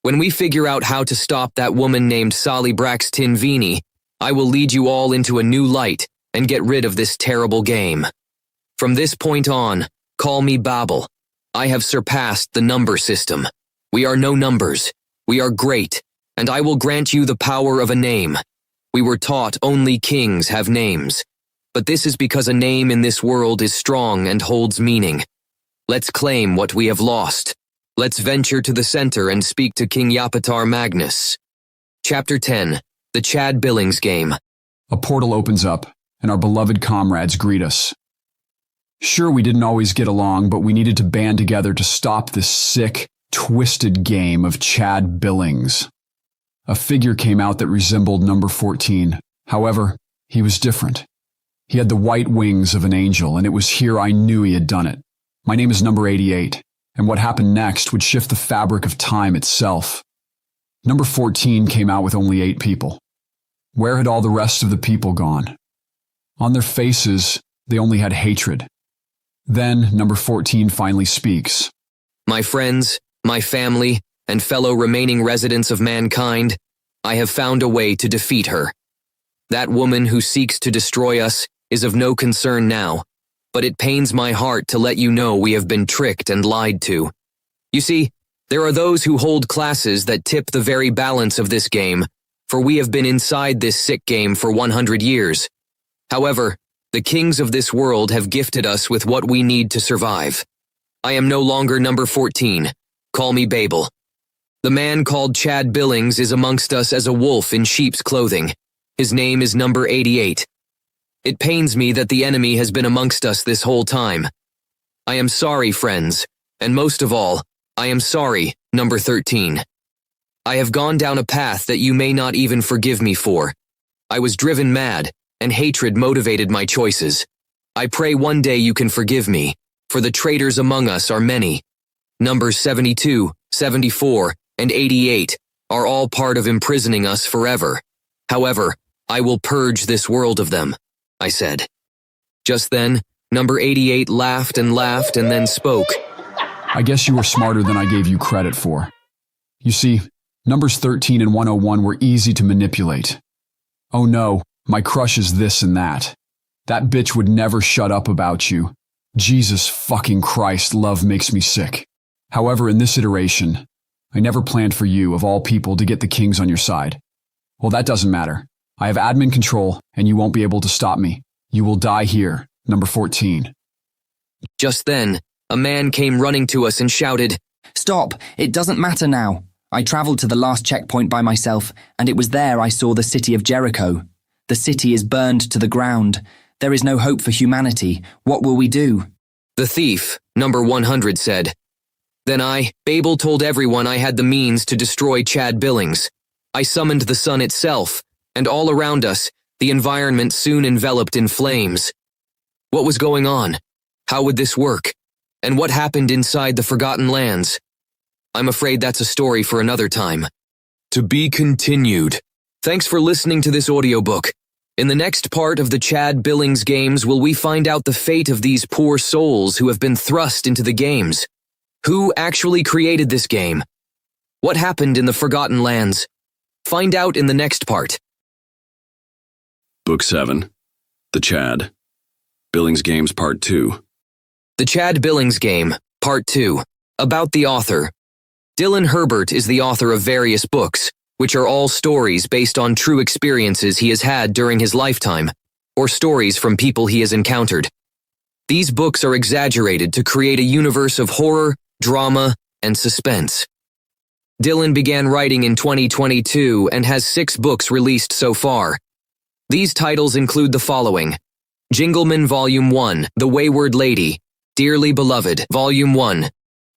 When we figure out how to stop that woman named Sally Braxton Vini, I will lead you all into a new light and get rid of this terrible game. From this point on, call me Babel. I have surpassed the number system. We are no numbers. We are great, and I will grant you the power of a name. We were taught only kings have names, but this is because a name in this world is strong and holds meaning. Let's claim what we have lost. Let's venture to the center and speak to King Yapitar Magnus. Chapter 10. The Chad Billings Game. A portal opens up, and our beloved comrades greet us. Sure, we didn't always get along, but we needed to band together to stop this sick, twisted game of Chad Billings. A figure came out that resembled number 14. However, he was different. He had the white wings of an angel, and it was here I knew he had done it. My name is number 88, and what happened next would shift the fabric of time itself. Number 14 came out with only 8 people. Where had all the rest of the people gone? On their faces, they only had hatred. Then, number 14 finally speaks. My friends, my family, and fellow remaining residents of mankind, I have found a way to defeat her. That woman who seeks to destroy us is of no concern now, but it pains my heart to let you know we have been tricked and lied to. You see, there are those who hold classes that tip the very balance of this game, for we have been inside this sick game for 100 years. However, the kings of this world have gifted us with what we need to survive. I am no longer number 14. Call me Babel. The man called Chad Billings is amongst us as a wolf in sheep's clothing. His name is number 88. It pains me that the enemy has been amongst us this whole time. I am sorry, friends, and most of all, I am sorry, number 13. I have gone down a path that you may not even forgive me for. I was driven mad, and hatred motivated my choices. I pray one day you can forgive me, for the traitors among us are many. Numbers 72, 74, and 88 are all part of imprisoning us forever. However, I will purge this world of them, I said. Just then, number 88 laughed and then spoke. I guess you were smarter than I gave you credit for. You see, numbers 13 and 101 were easy to manipulate. Oh no, my crush is this and that. That bitch would never shut up about you. Jesus fucking Christ, love makes me sick. However, in this iteration, I never planned for you, of all people, to get the kings on your side. Well, that doesn't matter. I have admin control, and you won't be able to stop me. You will die here, number 14. Just then, a man came running to us and shouted, Stop! It doesn't matter now. I traveled to the last checkpoint by myself, and it was there I saw the city of Jericho. The city is burned to the ground. There is no hope for humanity. What will we do? The thief, number 100, said. Then I, Babel, told everyone I had the means to destroy Chad Billings. I summoned the sun itself, and all around us, the environment soon enveloped in flames. What was going on? How would this work? And what happened inside the Forgotten Lands? I'm afraid that's a story for another time. To be continued. Thanks for listening to this audiobook. In the next part of the Chad Billings games will we find out the fate of these poor souls who have been thrust into the games. Who actually created this game? What happened in the Forgotten Lands? Find out in the next part. Book 7. The Chad. Billings Games Part 2. The Chad Billings Game, Part 2. About the author. Dylan Herbert is the author of various books, which are all stories based on true experiences he has had during his lifetime, or stories from people he has encountered. These books are exaggerated to create a universe of horror, drama, and suspense. Dylan began writing in 2022 and has 6 books released so far. These titles include the following: Jingleman Volume 1, The Wayward Lady, Dearly Beloved, Volume 1,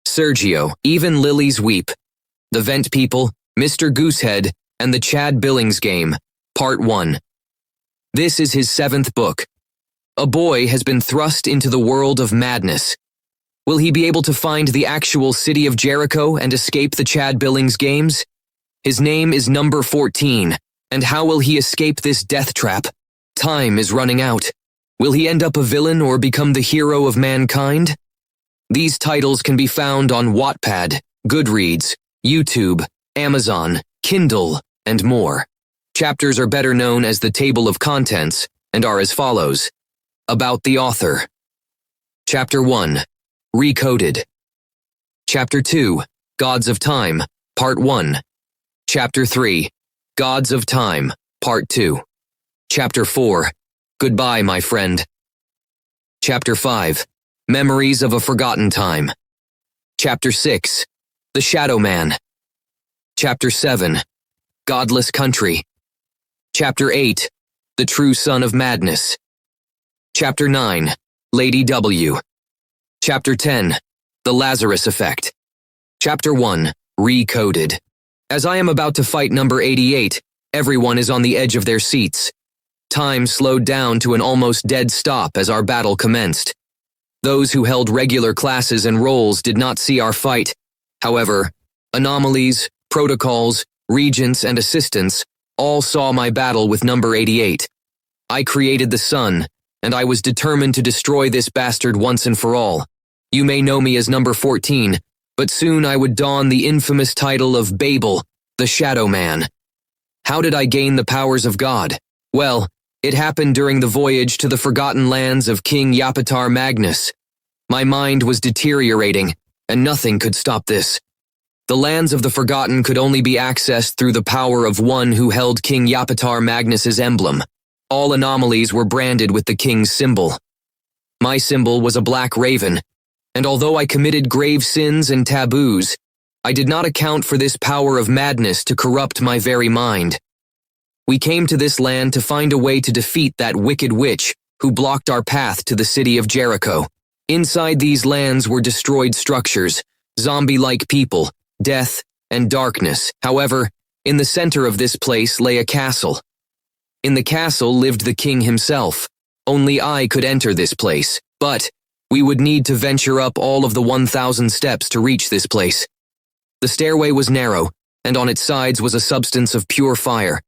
Sergio, Even Lillies Weep, The Vent People, Mr. Goose-Head, and The Chad Billings Game, Part 1. This is his 7th book. A boy has been thrust into the world of madness. Will he be able to find the actual city of Jericho and escape the Chad Billings games? His name is number 14, and how will he escape this death trap? Time is running out. Will he end up a villain or become the hero of mankind? These titles can be found on Wattpad, Goodreads, YouTube, Amazon, Kindle, and more. Chapters are better known as the table of contents and are as follows. About the author. Chapter 1. Recoded. Chapter 2. Gods of Time, Part 1. Chapter 3. Gods of Time, Part 2. Chapter 4. Goodbye, my friend. Chapter 5. Memories of a Forgotten Time. Chapter 6. The Shadow Man. Chapter 7. Godless Country. Chapter 8. The True Son of Madness. Chapter 9. Lady W. Chapter 10. The Lazarus Effect. Chapter 1. Recoded. As I am about to fight number 88, everyone is on the edge of their seats. Time slowed down to an almost dead stop as our battle commenced. Those who held regular classes and roles did not see our fight. However, anomalies, protocols, regents, and assistants all saw my battle with number 88. I created the sun, and I was determined to destroy this bastard once and for all. You may know me as number 14, but soon I would don the infamous title of Babel, the Shadow Man. How did I gain the powers of God? Well, it happened during the voyage to the Forgotten Lands of King Yapitar Magnus. My mind was deteriorating, and nothing could stop this. The lands of the Forgotten could only be accessed through the power of one who held King Yapitar Magnus's emblem. All anomalies were branded with the king's symbol. My symbol was a black raven, and although I committed grave sins and taboos, I did not account for this power of madness to corrupt my very mind. We came to this land to find a way to defeat that wicked witch who blocked our path to the city of Jericho. Inside these lands were destroyed structures, zombie-like people, death, and darkness. However, in the center of this place lay a castle. In the castle lived the king himself. Only I could enter this place, but we would need to venture up all of the 1,000 steps to reach this place. The stairway was narrow, and on its sides was a substance of pure fire.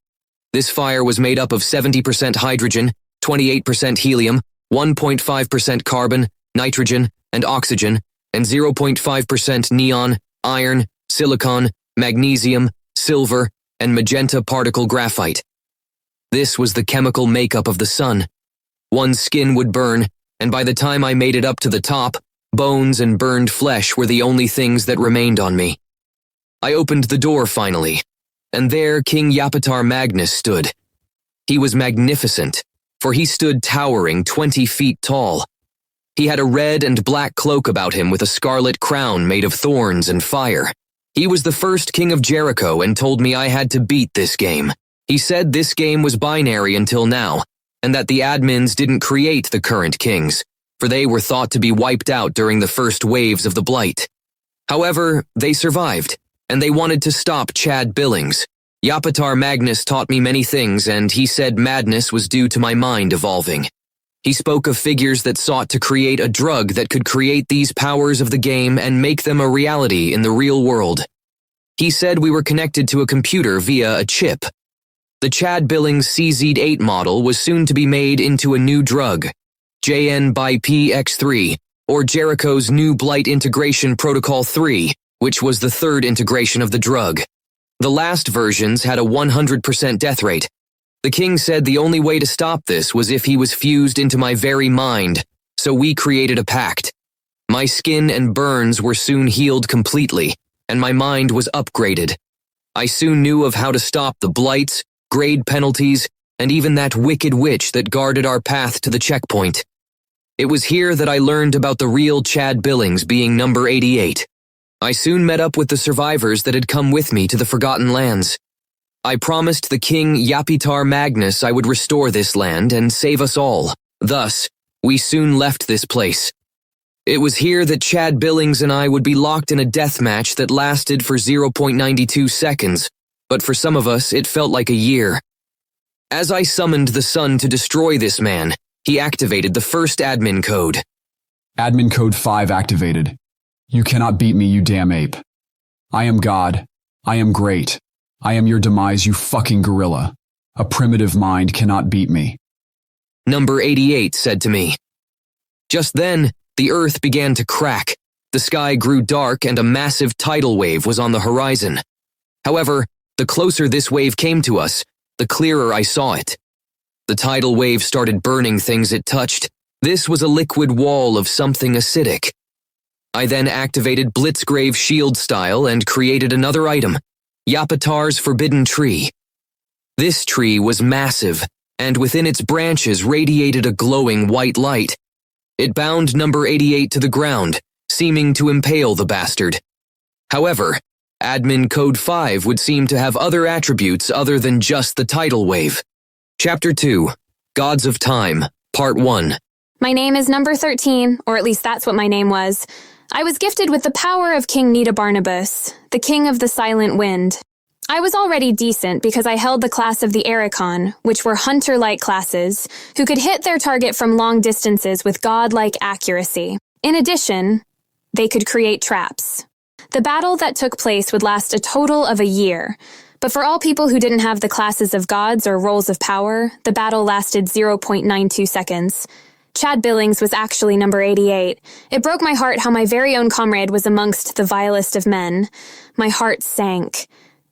This fire was made up of 70% hydrogen, 28% helium, 1.5% carbon, nitrogen, and oxygen, and 0.5% neon, iron, silicon, magnesium, silver, and magenta particle graphite. This was the chemical makeup of the sun. One's skin would burn, and by the time I made it up to the top, bones and burned flesh were the only things that remained on me. I opened the door finally, and there King Yapitar Magnus stood. He was magnificent, for he stood towering 20 feet tall. He had a red and black cloak about him with a scarlet crown made of thorns and fire. He was the first king of Jericho and told me I had to beat this game. He said this game was binary until now, and that the admins didn't create the current kings, for they were thought to be wiped out during the first waves of the Blight. However, they survived, and they wanted to stop Chad Billings. Yapitar Magnus taught me many things, and he said madness was due to my mind evolving. He spoke of figures that sought to create a drug that could create these powers of the game and make them a reality in the real world. He said we were connected to a computer via a chip. The Chad Billings CZ8 model was soon to be made into a new drug, JN-PX3, or Jericho's new Blight Integration Protocol 3, which was the third integration of the drug. The last versions had a 100% death rate. The king said the only way to stop this was if he was fused into my very mind, so we created a pact. My skin and burns were soon healed completely, and my mind was upgraded. I soon knew of how to stop the blights, grade penalties, and even that wicked witch that guarded our path to the checkpoint. It was here that I learned about the real Chad Billings being number 88. I soon met up with the survivors that had come with me to the Forgotten Lands. I promised the king Yapitar Magnus I would restore this land and save us all. Thus, we soon left this place. It was here that Chad Billings and I would be locked in a death match that lasted for 0.92 seconds, but for some of us it felt like a year. As I summoned the sun to destroy this man, he activated the first admin code. Admin code 5 activated. You cannot beat me, you damn ape. I am God. I am great. I am your demise, you fucking gorilla. A primitive mind cannot beat me. Number 88 said to me. Just then, the earth began to crack. The sky grew dark and a massive tidal wave was on the horizon. However, the closer this wave came to us, the clearer I saw it. The tidal wave started burning things it touched. This was a liquid wall of something acidic. I then activated Blitzgrave Shield style and created another item, Yapitar's Forbidden Tree. This tree was massive, and within its branches radiated a glowing white light. It bound number 88 to the ground, seeming to impale the bastard. However, admin code 5 would seem to have other attributes other than just the tidal wave. Chapter 2, Gods of Time, Part 1. My name is number 13, or at least that's what my name was. I was gifted with the power of King Nidabarnabas, the king of the silent wind. I was already decent because I held the class of the Ericon, which were hunter-like classes, who could hit their target from long distances with god-like accuracy. In addition, they could create traps. The battle that took place would last a total of a year, but for all people who didn't have the classes of gods or roles of power, the battle lasted 0.92 seconds. Chad Billings was actually number 88. It broke my heart how my very own comrade was amongst the vilest of men. My heart sank.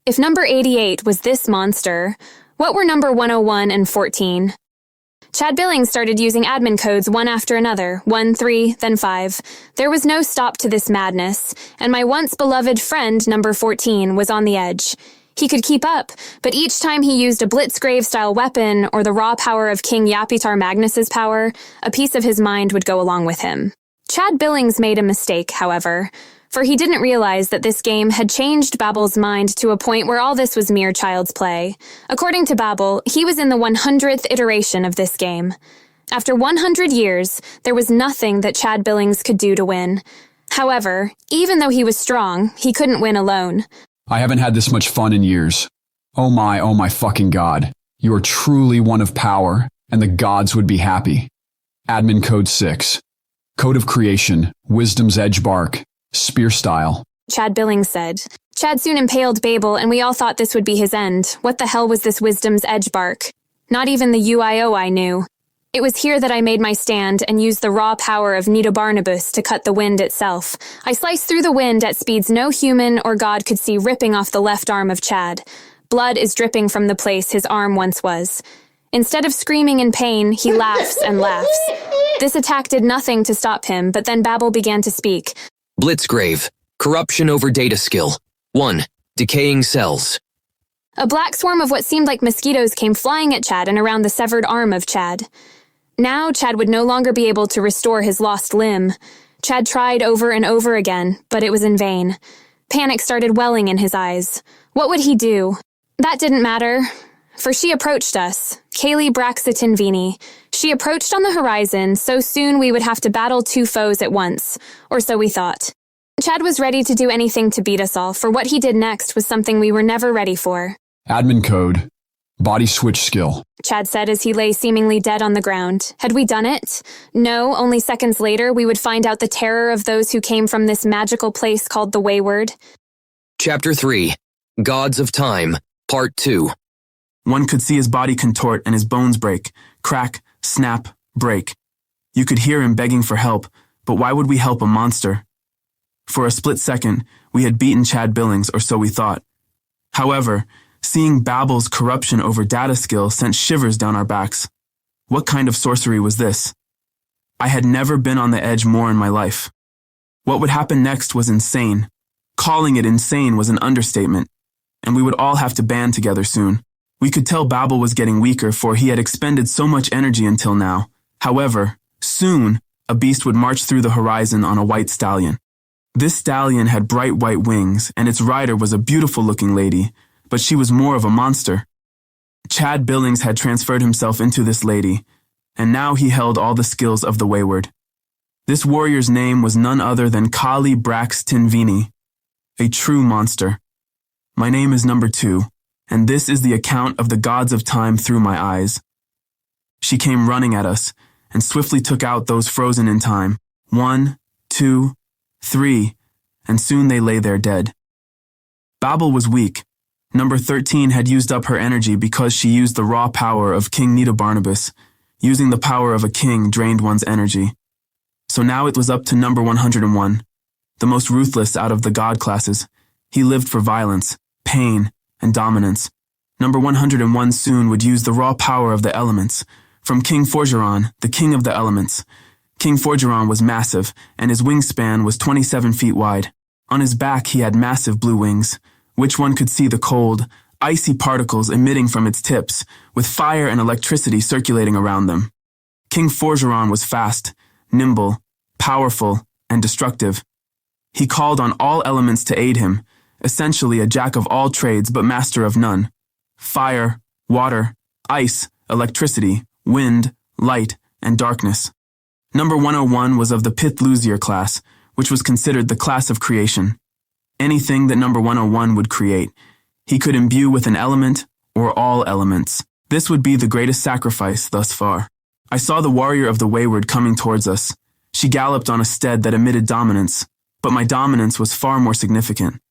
If number 88 was this monster, what were number 101 and 14? Chad Billings started using admin codes one after another, 1, 3, then 5. There was no stop to this madness, and my once beloved friend, number 14, was on the edge. He could keep up, but each time he used a Blitzgrave-style weapon or the raw power of King Yapitar Magnus's power, a piece of his mind would go along with him. Chad Billings made a mistake, however, for he didn't realize that this game had changed Babel's mind to a point where all this was mere child's play. According to Babel, he was in the 100th iteration of this game. After 100 years, there was nothing that Chad Billings could do to win. However, even though he was strong, he couldn't win alone. I haven't had this much fun in years. Oh my fucking god. You are truly one of power, and the gods would be happy. Admin code 6. Code of creation, wisdom's edge bark, spear style. Chad Billings said. Chad soon impaled Babel, and we all thought this would be his end. What the hell was this wisdom's edge bark? Not even the UIO I knew. It was here that I made my stand and used the raw power of Nidabarnabas to cut the wind itself. I sliced through the wind at speeds no human or god could see, ripping off the left arm of Chad. Blood is dripping from the place his arm once was. Instead of screaming in pain, he laughs and laughs. This attack did nothing to stop him, but then Babel began to speak. Blitzgrave, corruption over data skill. 1, decaying cells. A black swarm of what seemed like mosquitoes came flying at Chad and around the severed arm of Chad. Now Chad would no longer be able to restore his lost limb. Chad tried over and over again, but it was in vain. Panic started welling in his eyes. What would he do? That didn't matter. for she approached us, Kaylee Braxitinvini. She approached on the horizon, so soon we would have to battle two foes at once, or so we thought. Chad was ready to do anything to beat us all, for what he did next was something we were never ready for. Admin code. Body switch skill. Chad said as he lay seemingly dead on the ground. Had we done it? No, only seconds later we would find out the terror of those who came from this magical place called the Wayward. Chapter 3, Gods of Time, Part 2. One could see his body contort and his bones break, crack, snap, break. You could hear him begging for help, but why would we help a monster? For a split second, we had beaten Chad Billings, or so we thought. However, seeing Babel's corruption over data skill sent shivers down our backs. What kind of sorcery was this? I had never been on the edge more in my life. What would happen next was insane. Calling it insane was an understatement, and we would all have to band together soon. We could tell Babel was getting weaker, for he had expended so much energy until now. However, soon, a beast would march through the horizon on a white stallion. This stallion had bright white wings, and its rider was a beautiful-looking lady, but she was more of a monster. Chad Billings had transferred himself into this lady, and now he held all the skills of the Wayward. This warrior's name was none other than Kali Braxtinvini, a true monster. My name is number 2, and this is the account of the gods of time through my eyes. She came running at us, and swiftly took out those frozen in time. 1, 2, 3, and soon they lay there dead. Babel was weak. Number 13 had used up her energy because she used the raw power of King Nita Barnabas. Using the power of a king drained one's energy. So now it was up to number 101, the most ruthless out of the god classes. He lived for violence, pain, and dominance. Number 101 soon would use the raw power of the elements, from King Forgeron, the king of the elements. King Forgeron was massive, and his wingspan was 27 feet wide. On his back he had massive blue wings, which one could see the cold, icy particles emitting from its tips, with fire and electricity circulating around them. King Forgeron was fast, nimble, powerful, and destructive. He called on all elements to aid him, essentially a jack of all trades but master of none. Fire, water, ice, electricity, wind, light, and darkness. Number 101 was of the Pith-Lusier class, which was considered the class of creation. Anything that number 101 would create, he could imbue with an element or all elements. This would be the greatest sacrifice thus far. I saw the warrior of the Wayward coming towards us. She galloped on a steed that emitted dominance, but my dominance was far more significant.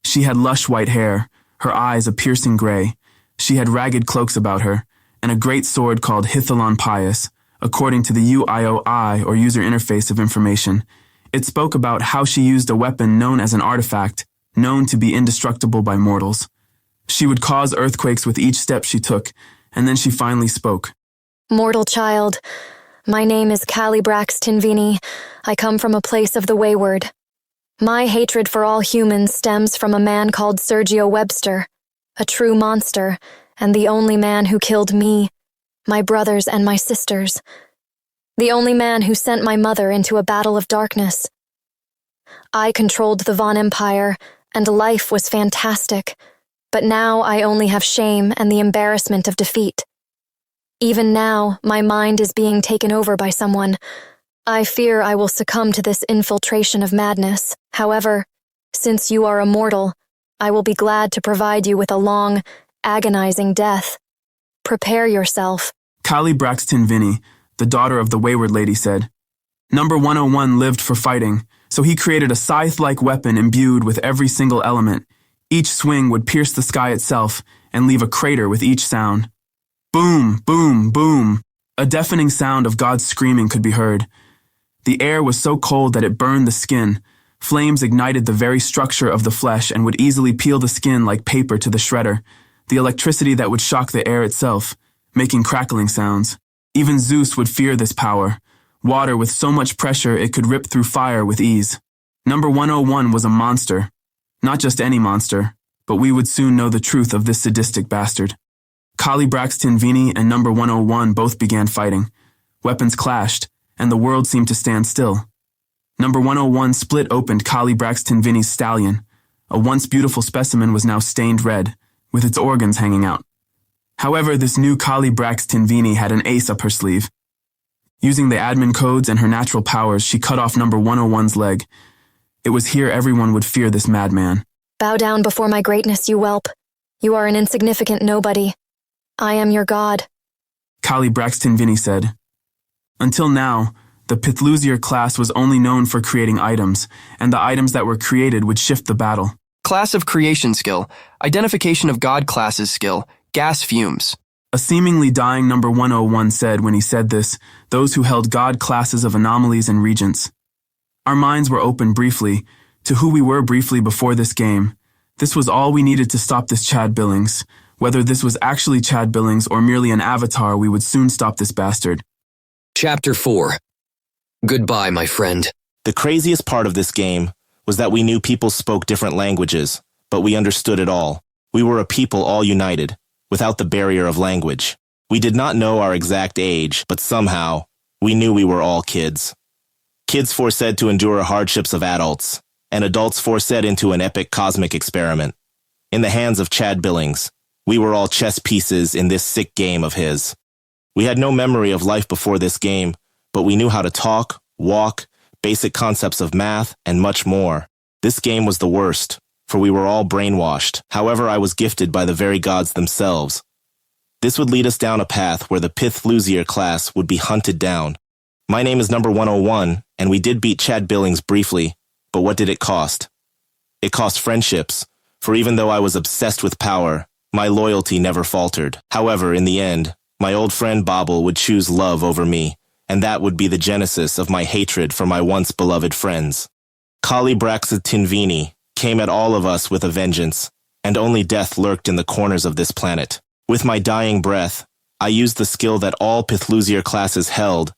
She had lush white hair, her eyes a piercing gray. She had ragged cloaks about her, and a great sword called Hithalon Pius, according to the UIOI or user interface of information. It spoke about how she used a weapon known as an artifact, known to be indestructible by mortals. She would cause earthquakes with each step she took, and then she finally spoke. Mortal child, my name is Kali Braxtinvini. I come from a place of the Wayward. My hatred for all humans stems from a man called Sergio Webster, a true monster, and the only man who killed me, my brothers and my sisters. The only man who sent my mother into a battle of darkness. I controlled the Von Empire, and life was fantastic, but now I only have shame and the embarrassment of defeat. Even now, my mind is being taken over by someone. I fear I will succumb to this infiltration of madness. However, since you are immortal, I will be glad to provide you with a long, agonizing death. Prepare yourself. Kali Braxtinvini, the daughter of the Wayward lady, said. Number 101 lived for fighting, so he created a scythe-like weapon imbued with every single element. Each swing would pierce the sky itself and leave a crater with each sound. Boom, boom, boom. A deafening sound of God's screaming could be heard. The air was so cold that it burned the skin. Flames ignited the very structure of the flesh and would easily peel the skin like paper to the shredder. The electricity that would shock the air itself, making crackling sounds. Even Zeus would fear this power. Water with so much pressure it could rip through fire with ease. Number 101 was a monster. Not just any monster, but we would soon know the truth of this sadistic bastard. Kali Braxtinvini and Number 101 both began fighting. Weapons clashed, and the world seemed to stand still. Number 101 split opened Kali Braxtinvini's stallion. A once beautiful specimen was now stained red, with its organs hanging out. However, this new Kali Braxton-Vini had an ace up her sleeve. Using the admin codes and her natural powers, she cut off number 101's leg. It was here everyone would fear this madman. Bow down before my greatness, you whelp. You are an insignificant nobody. I am your god. Kali Braxton-Vini said. Until now, the Pithlusier class was only known for creating items, and the items that were created would shift the battle. Class of creation skill, identification of god classes skill, gas fumes. A seemingly dying number 101 said when he said this, those who held god classes of anomalies and regents. Our minds were opened briefly to who we were briefly before this game. This was all we needed to stop this Chad Billings. Whether this was actually Chad Billings or merely an avatar, we would soon stop this bastard. Chapter 4. Goodbye, my friend. The craziest part of this game was that we knew people spoke different languages, but we understood it all. We were a people all united, without the barrier of language. We did not know our exact age, but somehow, we knew we were all kids. Kids foresaid to endure hardships of adults, and adults foresaid into an epic cosmic experiment. In the hands of Chad Billings, we were all chess pieces in this sick game of his. We had no memory of life before this game, but we knew how to talk, walk, basic concepts of math, and much more. This game was the worst, for we were all brainwashed. However, I was gifted by the very gods themselves. This would lead us down a path where the Pithlusier class would be hunted down. My name is number 101, and we did beat Chad Billings briefly, but what did it cost? It cost friendships, for even though I was obsessed with power, my loyalty never faltered. However, in the end, my old friend Bobble would choose love over me, and that would be the genesis of my hatred for my once beloved friends. Kali Braxton-Vini came at all of us with a vengeance, and only death lurked in the corners of this planet. With my dying breath, I used the skill that all Pithlusier classes held,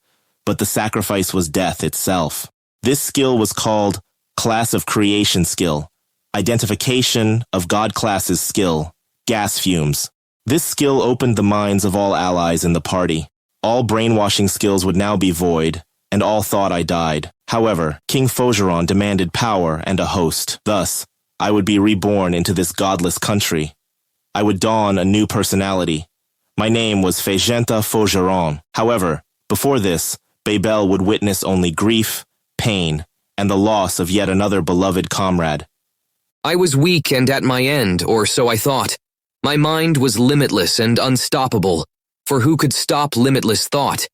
but the sacrifice was death itself. This skill was called Class of Creation Skill, Identification of God Classes Skill, Gas Fumes. This skill opened the minds of all allies in the party. All brainwashing skills would now be void, and all thought I died. However, King Faugeron demanded power and a host. Thus, I would be reborn into this godless country. I would don a new personality. My name was Fégenta Faugeron. However, before this, Babel would witness only grief, pain, and the loss of yet another beloved comrade. I was weak and at my end, or so I thought. My mind was limitless and unstoppable, for who could stop limitless thought?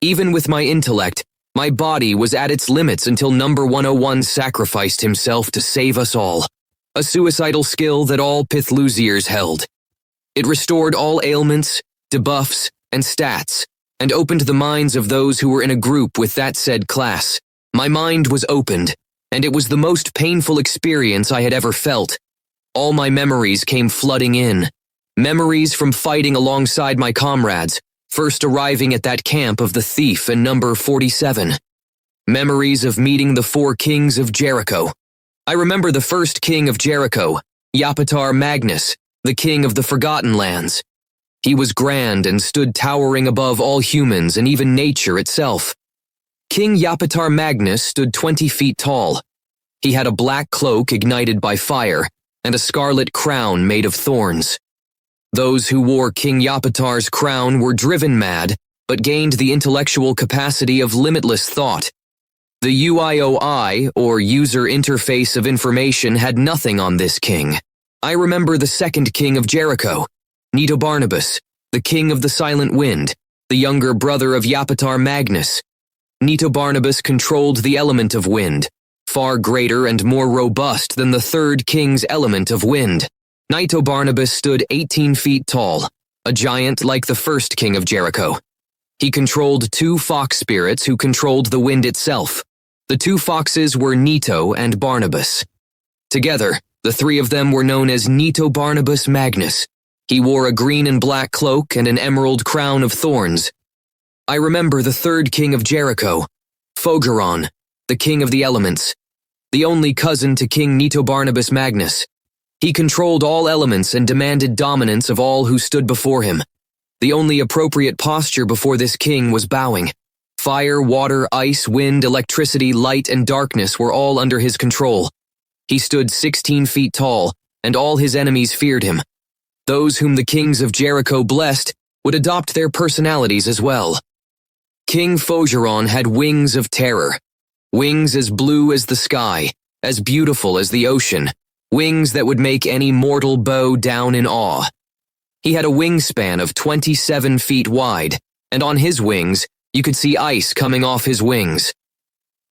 Even with my intellect, my body was at its limits until number 101 sacrificed himself to save us all. A suicidal skill that all Pithlusiers held. It restored all ailments, debuffs, and stats, and opened the minds of those who were in a group with that said class. My mind was opened, and it was the most painful experience I had ever felt. All my memories came flooding in. Memories from fighting alongside my comrades, first arriving at that camp of the thief in number 47. Memories of meeting the 4 kings of Jericho. I remember the first king of Jericho, Yapatar Magnus, the king of the Forgotten Lands. He was grand and stood towering above all humans and even nature itself. King Yapatar Magnus stood 20 feet tall. He had a black cloak ignited by fire and a scarlet crown made of thorns. Those who wore King Yapatar's crown were driven mad, but gained the intellectual capacity of limitless thought. The UIOI, or User Interface of Information, had nothing on this king. I remember the second king of Jericho, Nito Barnabas, the king of the Silent Wind, the younger brother of Yapatar Magnus. Nito Barnabas controlled the element of wind, far greater and more robust than the third king's element of wind. Nito Barnabas stood 18 feet tall, a giant like the first king of Jericho. He controlled 2 fox spirits who controlled the wind itself. The 2 foxes were Nito and Barnabas. Together, the 3 of them were known as Nito Barnabas Magnus. He wore a green and black cloak and an emerald crown of thorns. I remember the third king of Jericho, Faugeron, the king of the elements, the only cousin to King Nito Barnabas Magnus. He controlled all elements and demanded dominance of all who stood before him. The only appropriate posture before this king was bowing. Fire, water, ice, wind, electricity, light, and darkness were all under his control. He stood 16 feet tall, and all his enemies feared him. Those whom the kings of Jericho blessed would adopt their personalities as well. King Faugeron had wings of terror, wings as blue as the sky, as beautiful as the ocean, wings that would make any mortal bow down in awe. He had a wingspan of 27 feet wide, and on his wings, you could see ice coming off his wings.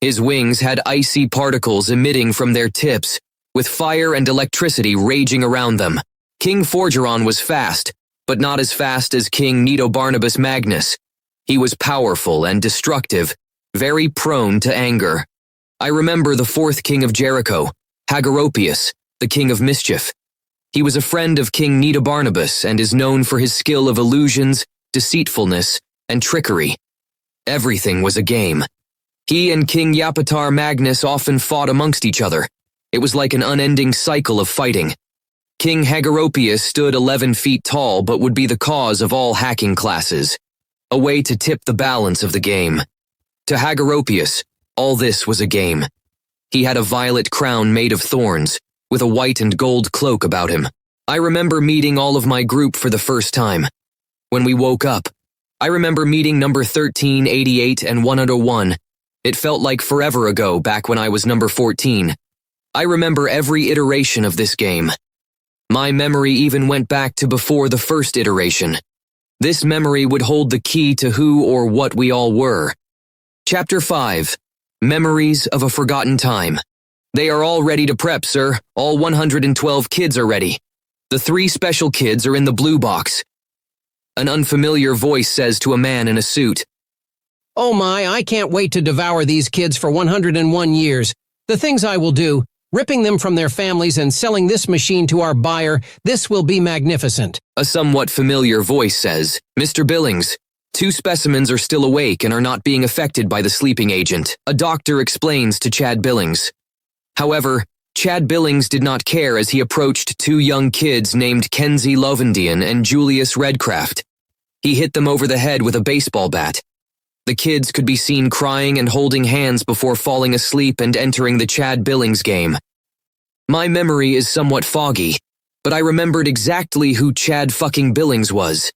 His wings had icy particles emitting from their tips, with fire and electricity raging around them. King Forgeron was fast, but not as fast as King Nitobarnabas Magnus. He was powerful and destructive, very prone to anger. I remember the fourth king of Jericho, Hagaropius, the king of mischief. He was a friend of King Nitobarnabas and is known for his skill of illusions, deceitfulness, and trickery. Everything was a game. He and King Yapatar Magnus often fought amongst each other. It was like an unending cycle of fighting. King Hagaropius stood 11 feet tall but would be the cause of all hacking classes, a way to tip the balance of the game. To Hagaropius, all this was a game. He had a violet crown made of thorns, with a white and gold cloak about him. I remember meeting all of my group for the first time. When we woke up, I remember meeting number 13, 88, and 101. It felt like forever ago back when I was number 14. I remember every iteration of this game. My memory even went back to before the first iteration. This memory would hold the key to who or what we all were. Chapter 5. Memories of a Forgotten Time. They are all ready to prep, sir. All 112 kids are ready. The 3 special kids are in the blue box. An unfamiliar voice says to a man in a suit. Oh my, I can't wait to devour these kids for 101 years. The things I will do, ripping them from their families and selling this machine to our buyer, this will be magnificent. A somewhat familiar voice says, Mr. Billings, 2 specimens are still awake and are not being affected by the sleeping agent. A doctor explains to Chad Billings. However, Chad Billings did not care as he approached 2 young kids named Kenzie Lovendian and Julius Redcraft. He hit them over the head with a baseball bat. The kids could be seen crying and holding hands before falling asleep and entering the Chad Billings game. My memory is somewhat foggy, but I remembered exactly who Chad fucking Billings was.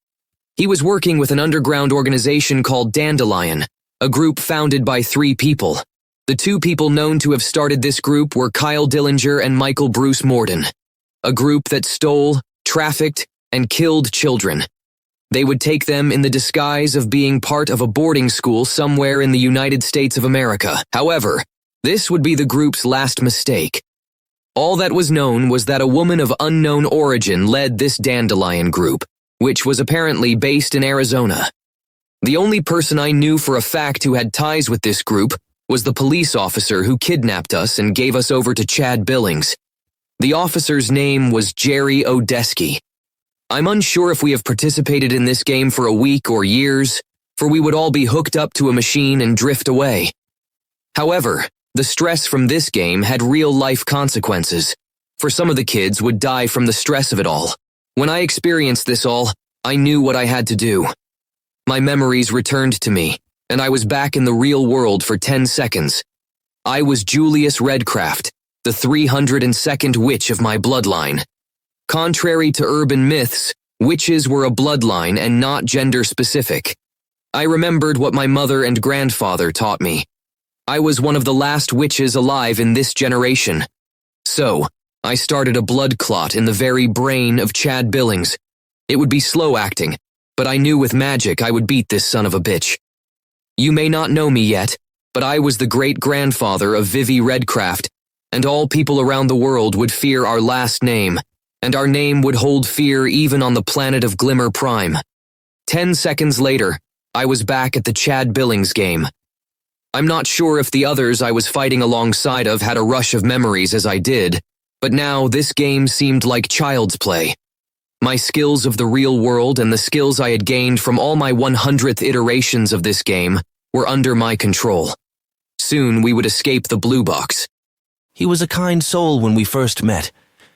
He was working with an underground organization called Dandelion, a group founded by 3 people. The 2 people known to have started this group were Kyle Dillinger and Michael Bruce Morden, a group that stole, trafficked, and killed children. They would take them in the disguise of being part of a boarding school somewhere in the United States of America. However, this would be the group's last mistake. All that was known was that a woman of unknown origin led this Dandelion group, which was apparently based in Arizona. The only person I knew for a fact who had ties with this group was the police officer who kidnapped us and gave us over to Chad Billings. The officer's name was Jerry Odesky. I'm unsure if we have participated in this game for a week or years, for we would all be hooked up to a machine and drift away. However, the stress from this game had real-life consequences, for some of the kids would die from the stress of it all. When I experienced this all, I knew what I had to do. My memories returned to me, and I was back in the real world for 10 seconds. I was Julius Redcraft, the 302nd witch of my bloodline. Contrary to urban myths, witches were a bloodline and not gender-specific. I remembered what my mother and grandfather taught me. I was one of the last witches alive in this generation. So, I started a blood clot in the very brain of Chad Billings. It would be slow acting, but I knew with magic I would beat this son of a bitch. You may not know me yet, but I was the great-grandfather of Vivi Redcraft, and all people around the world would fear our last name, and our name would hold fear even on the planet of Glimmer Prime. 10 seconds later, I was back at the Chad Billings game. I'm not sure if the others I was fighting alongside of had a rush of memories as I did, but now this game seemed like child's play. My skills of the real world and the skills I had gained from all my 100th iterations of this game were under my control. Soon we would escape the blue box. He was a kind soul when we first met,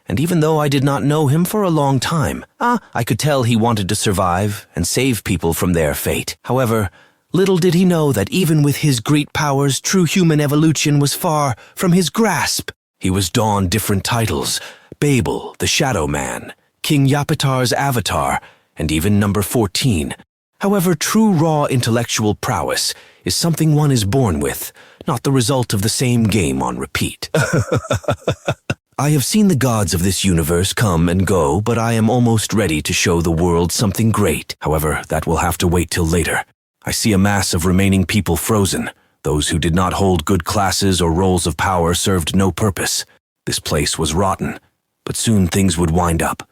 and even though I did not know him for a long time, I could tell he wanted to survive and save people from their fate. However, little did he know that even with his great powers, true human evolution was far from his grasp. He was donned different titles: Babel, the Shadow Man, King Yapitar's avatar, and even number 14. However, true raw intellectual prowess is something one is born with, not the result of the same game on repeat. I have seen the gods of this universe come and go, but I am almost ready to show the world something great. However, that will have to wait till later. I see a mass of remaining people frozen. Those who did not hold good classes or roles of power served no purpose. This place was rotten, but soon things would wind up.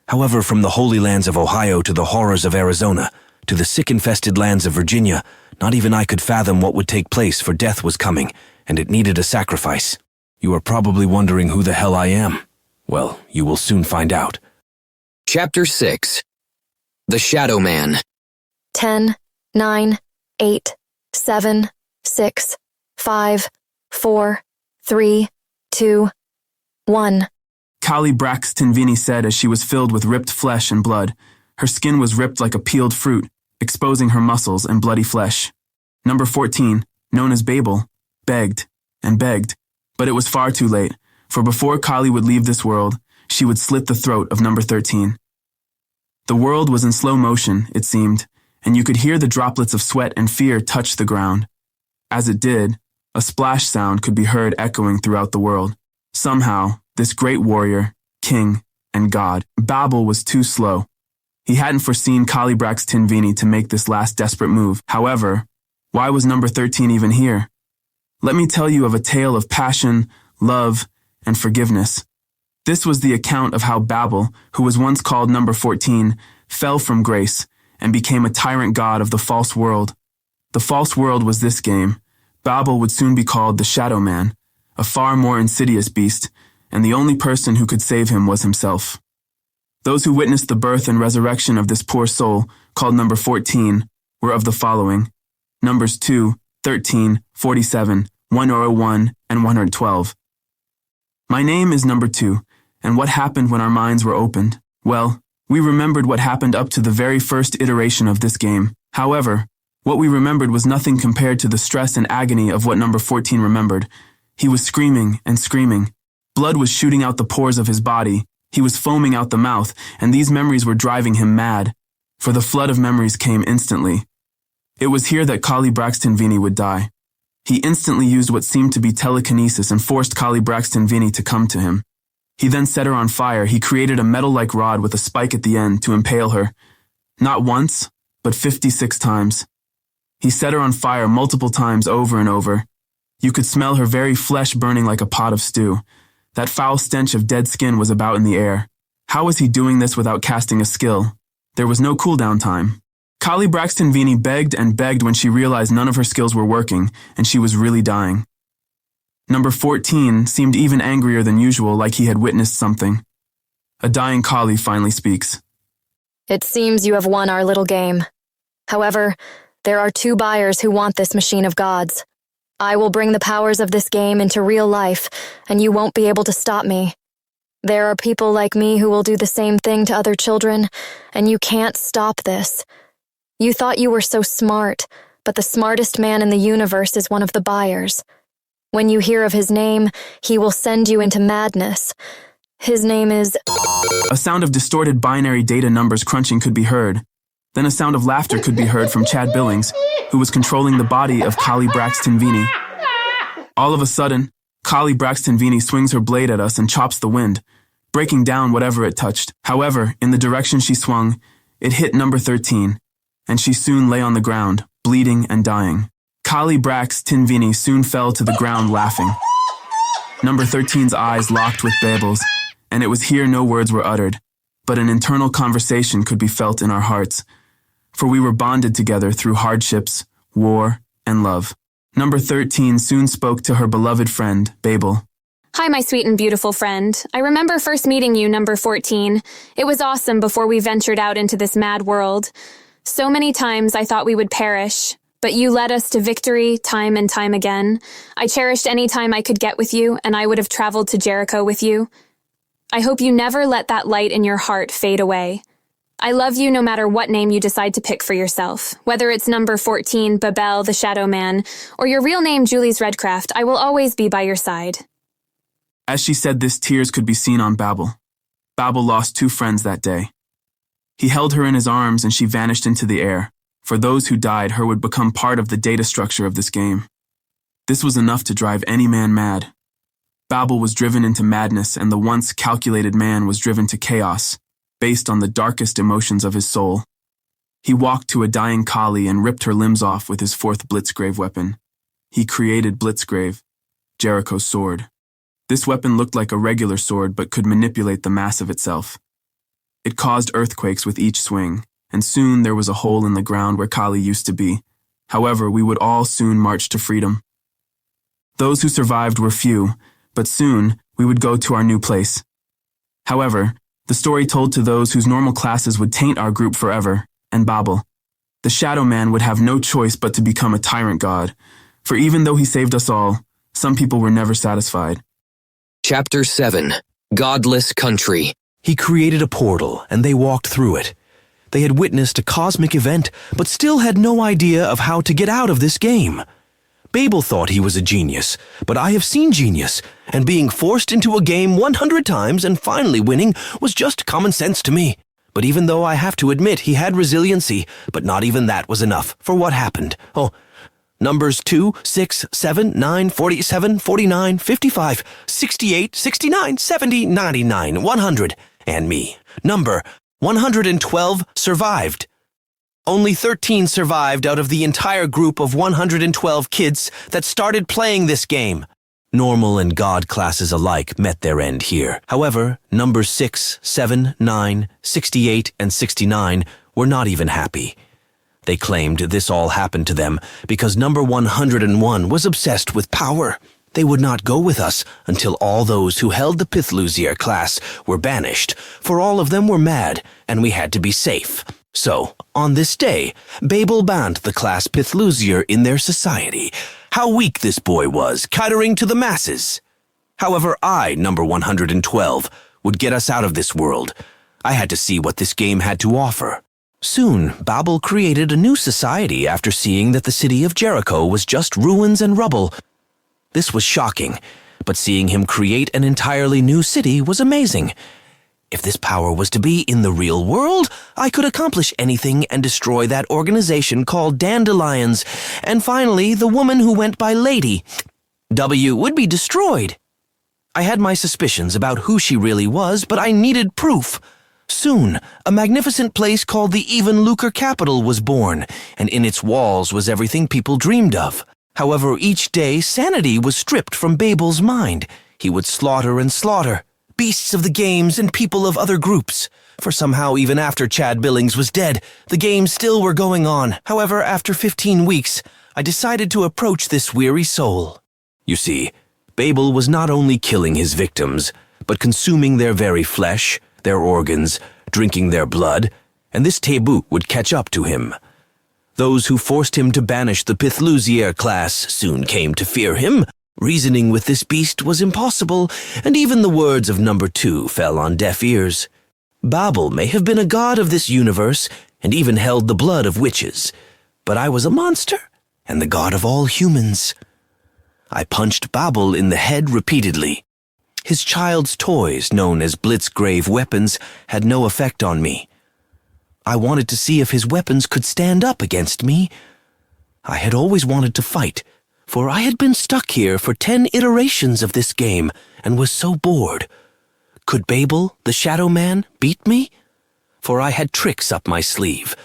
However, from the holy lands of Ohio to the horrors of Arizona, to the sick-infested lands of Virginia, not even I could fathom what would take place, for death was coming, and it needed a sacrifice. You are probably wondering who the hell I am. Well, you will soon find out. Chapter 6. The Shadow Man. 10, 9, 8, 7, 6, 5, 4, 3, 2, 1. Kali Braxton Vinny said as she was filled with ripped flesh and blood. Her skin was ripped like a peeled fruit, exposing her muscles and bloody flesh. Number 14, known as Babel, begged and begged, but it was far too late, for before Kali would leave this world, she would slit the throat of number 13. The world was in slow motion, it seemed, and you could hear the droplets of sweat and fear touch the ground. As it did, a splash sound could be heard echoing throughout the world. Somehow, this great warrior, king, and god, Babel, was too slow. He hadn't foreseen Kali Braxton Vinny to make this last desperate move. However, why was number 13 even here? Let me tell you of a tale of passion, love, and forgiveness. This was the account of how Babel, who was once called number 14, fell from grace and became a tyrant god of the false world. The false world was this game. Babel would soon be called the Shadow Man, a far more insidious beast, and the only person who could save him was himself. Those who witnessed the birth and resurrection of this poor soul, called number 14, were of the following: numbers 2, 13, 47, 101, and 112. My name is number 2, and what happened when our minds were opened? Well, we remembered what happened up to the very first iteration of this game. However, what we remembered was nothing compared to the stress and agony of what number 14 remembered. He was screaming and screaming. Blood was shooting out the pores of his body. He was foaming out the mouth, and these memories were driving him mad, for the flood of memories came instantly. It was here that Kali Braxton Vinny would die. He instantly used what seemed to be telekinesis and forced Kali Braxton Vinny to come to him. He then set her on fire. He created a metal-like rod with a spike at the end to impale her. Not once, but 56 times. He set her on fire multiple times over and over. You could smell her very flesh burning like a pot of stew. That foul stench of dead skin was about in the air. How was he doing this without casting a skill? There was no cooldown time. Kali Braxton Vinny begged and begged when she realized none of her skills were working, and she was really dying. Number 14 seemed even angrier than usual, like he had witnessed something. A dying Kali finally speaks. It seems you have won our little game. However, there are 2 buyers who want this machine of gods. I will bring the powers of this game into real life, and you won't be able to stop me. There are people like me who will do the same thing to other children, and you can't stop this. You thought you were so smart, but the smartest man in the universe is one of the buyers. When you hear of his name, he will send you into madness. His name is... A sound of distorted binary data numbers crunching could be heard. Then a sound of laughter could be heard from Chad Billings, who was controlling the body of Kali Braxton Vinny. All of a sudden, Kali Braxton Vinny swings her blade at us and chops the wind, breaking down whatever it touched. However, in the direction she swung, it hit number 13, and she soon lay on the ground, bleeding and dying. Kali Braxton Vinny soon fell to the ground laughing. Number 13's eyes locked with Babel's, and it was here no words were uttered, but an internal conversation could be felt in our hearts. For we were bonded together through hardships, war, and love. Number 13 soon spoke to her beloved friend, Babel. Hi, my sweet and beautiful friend. I remember first meeting you, number 14. It was awesome before we ventured out into this mad world. So many times I thought we would perish, but you led us to victory time and time again. I cherished any time I could get with you, and I would have traveled to Jericho with you. I hope you never let that light in your heart fade away. I love you no matter what name you decide to pick for yourself. Whether it's number 14, Babel, the Shadow Man, or your real name, Julie's Redcraft, I will always be by your side. As she said this, tears could be seen on Babel. Babel lost 2 friends that day. He held her in his arms and she vanished into the air. For those who died, her would become part of the data structure of this game. This was enough to drive any man mad. Babel was driven into madness, and the once calculated man was driven to chaos, based on the darkest emotions of his soul. He walked to a dying collie and ripped her limbs off with his 4th Blitzgrave weapon. He created Blitzgrave, Jericho's sword. This weapon looked like a regular sword but could manipulate the mass of itself. It caused earthquakes with each swing, and soon there was a hole in the ground where Kali used to be. However, we would all soon march to freedom. Those who survived were few, but soon we would go to our new place. However, the story told to those whose normal classes would taint our group forever, and Babel. The Shadow Man would have no choice but to become a tyrant god, for even though he saved us all, some people were never satisfied. Chapter 7. Godless Country. He created a portal, and they walked through it. They had witnessed a cosmic event, but still had no idea of how to get out of this game. Babel thought he was a genius, but I have seen genius, and being forced into a game 100 times and finally winning was just common sense to me. But even though I have to admit he had resiliency, but not even that was enough for what happened. Numbers 2, 6, 7, 9, 47, 49, 55, 68, 69, 70, 99, 100, and me. Number 112 survived. Only 13 survived out of the entire group of 112 kids that started playing this game. Normal and God classes alike met their end here. However, numbers 6, 7, 9, 68, and 69 were not even happy. They claimed this all happened to them because number 101 was obsessed with power. They would not go with us until all those who held the Pithlusier class were banished, for all of them were mad, and we had to be safe. So, on this day, Babel banned the class Pithlusier in their society. How weak this boy was, catering to the masses. However, I, number 112, would get us out of this world. I had to see what this game had to offer. Soon, Babel created a new society after seeing that the city of Jericho was just ruins and rubble. This was shocking, but seeing him create an entirely new city was amazing. If this power was to be in the real world, I could accomplish anything and destroy that organization called Dandelions, and finally, the woman who went by Lady W would be destroyed. I had my suspicions about who she really was, but I needed proof. Soon, a magnificent place called the Even Lucre Capital was born, and in its walls was everything people dreamed of. However, each day, sanity was stripped from Babel's mind. He would slaughter and slaughter. Beasts of the games and people of other groups. For somehow, even after Chad Billings was dead, the games still were going on. However, after 15 weeks, I decided to approach this weary soul. You see, Babel was not only killing his victims, but consuming their very flesh, their organs, drinking their blood, and this taboo would catch up to him. Those who forced him to banish the Pithlusier class soon came to fear him. Reasoning with this beast was impossible, and even the words of number 2 fell on deaf ears. Babel may have been a god of this universe, and even held the blood of witches, but I was a monster, and the god of all humans. I punched Babel in the head repeatedly. His child's toys, known as Blitzgrave weapons, had no effect on me. I wanted to see if his weapons could stand up against me. I had always wanted to fight, for I had been stuck here for 10 iterations of this game and was so bored. Could Babel, the Shadow Man, beat me? For I had tricks up my sleeve.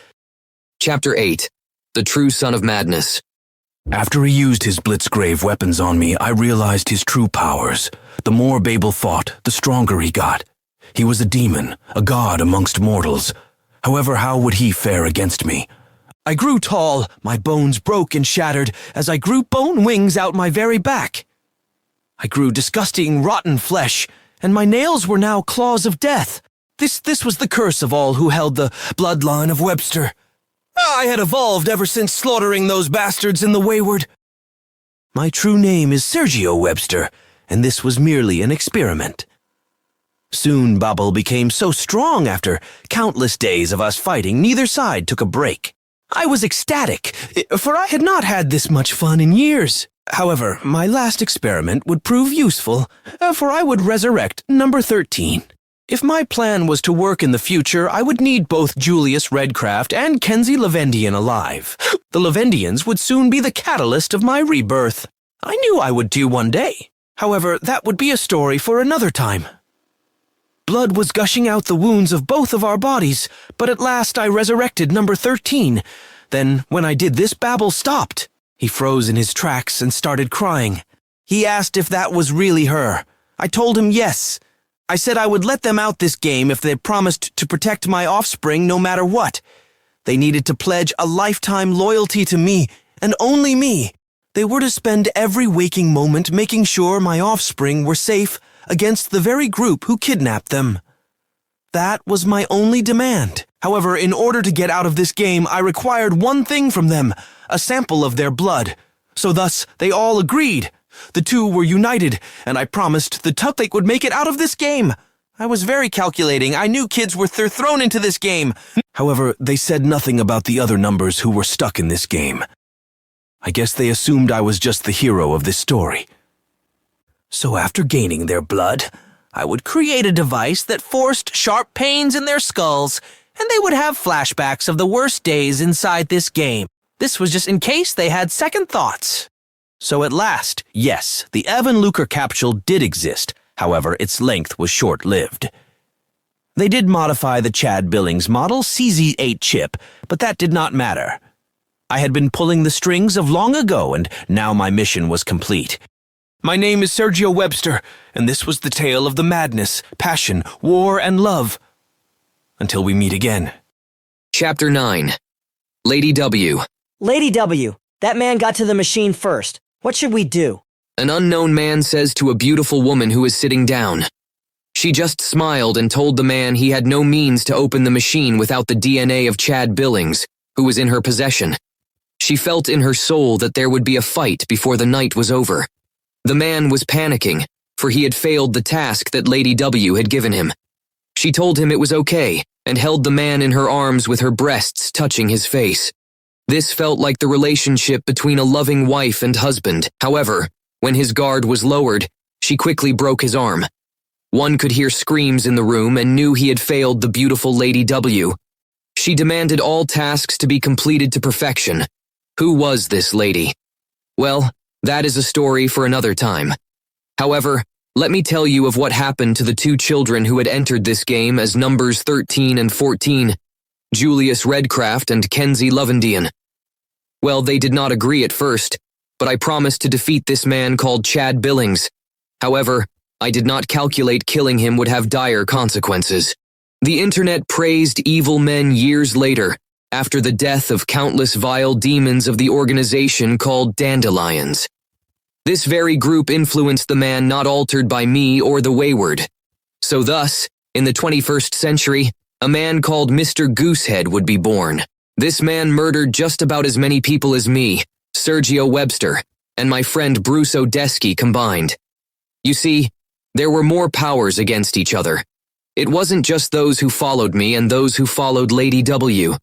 Chapter 8. The True Son of Madness. After he used his Blitzgrave weapons on me, I realized his true powers. The more Babel fought, the stronger he got. He was a demon, a god amongst mortals. However, how would he fare against me? I grew tall, my bones broke and shattered as I grew bone wings out my very back. I grew disgusting, rotten flesh, and my nails were now claws of death. This was the curse of all who held the bloodline of Webster. I had evolved ever since slaughtering those bastards in the Wayward. My true name is Sergio Webster, and this was merely an experiment. Soon Babel became so strong after countless days of us fighting, neither side took a break. I was ecstatic, for I had not had this much fun in years. However, my last experiment would prove useful, for I would resurrect number 13. If my plan was to work in the future, I would need both Julius Redcraft and Kenzie Lavendian alive. The Lavendians would soon be the catalyst of my rebirth. I knew I would do one day. However, that would be a story for another time. Blood was gushing out the wounds of both of our bodies, but at last I resurrected number 13. Then, when I did this, Babel stopped. He froze in his tracks and started crying. He asked if that was really her. I told him yes. I said I would let them out this game if they promised to protect my offspring no matter what. They needed to pledge a lifetime loyalty to me, and only me. They were to spend every waking moment making sure my offspring were safe against the very group who kidnapped them. That was my only demand. However, in order to get out of this game, I required one thing from them, a sample of their blood. So thus, they all agreed. The two were united, and I promised the Tutlik would make it out of this game. I was very calculating. I knew kids were thrown into this game. However, they said nothing about the other numbers who were stuck in this game. I guess they assumed I was just the hero of this story. So after gaining their blood, I would create a device that forced sharp pains in their skulls, and they would have flashbacks of the worst days inside this game. This was just in case they had second thoughts. So at last, yes, the Evan Luker capsule did exist. However, its length was short-lived. They did modify the Chad Billings model CZ8 chip, but that did not matter. I had been pulling the strings of long ago, and now my mission was complete. My name is Sergio Webster, and this was the tale of the madness, passion, war, and love. Until we meet again. Chapter 9. Lady W. Lady W, that man got to the machine first. What should we do? An unknown man says to a beautiful woman who is sitting down. She just smiled and told the man he had no means to open the machine without the DNA of Chad Billings, who was in her possession. She felt in her soul that there would be a fight before the night was over. The man was panicking, for he had failed the task that Lady W had given him. She told him it was okay, and held the man in her arms with her breasts touching his face. This felt like the relationship between a loving wife and husband. However, when his guard was lowered, she quickly broke his arm. One could hear screams in the room and knew he had failed the beautiful Lady W. She demanded all tasks to be completed to perfection. Who was this lady? Well, that is a story for another time. However, let me tell you of what happened to the two children who had entered this game as numbers 13 and 14, Julius Redcraft and Kenzie Lavendian. Well, they did not agree at first, but I promised to defeat this man called Chad Billings. However, I did not calculate killing him would have dire consequences. The internet praised evil men years later, after the death of countless vile demons of the organization called Dandelions. This very group influenced the man not altered by me or the Wayward. So thus, in the 21st century, a man called Mr. Goose-Head would be born. This man murdered just about as many people as me, Sergio Webster, and my friend Bruce Odesky combined. You see, there were more powers against each other. It wasn't just those who followed me and those who followed Lady W.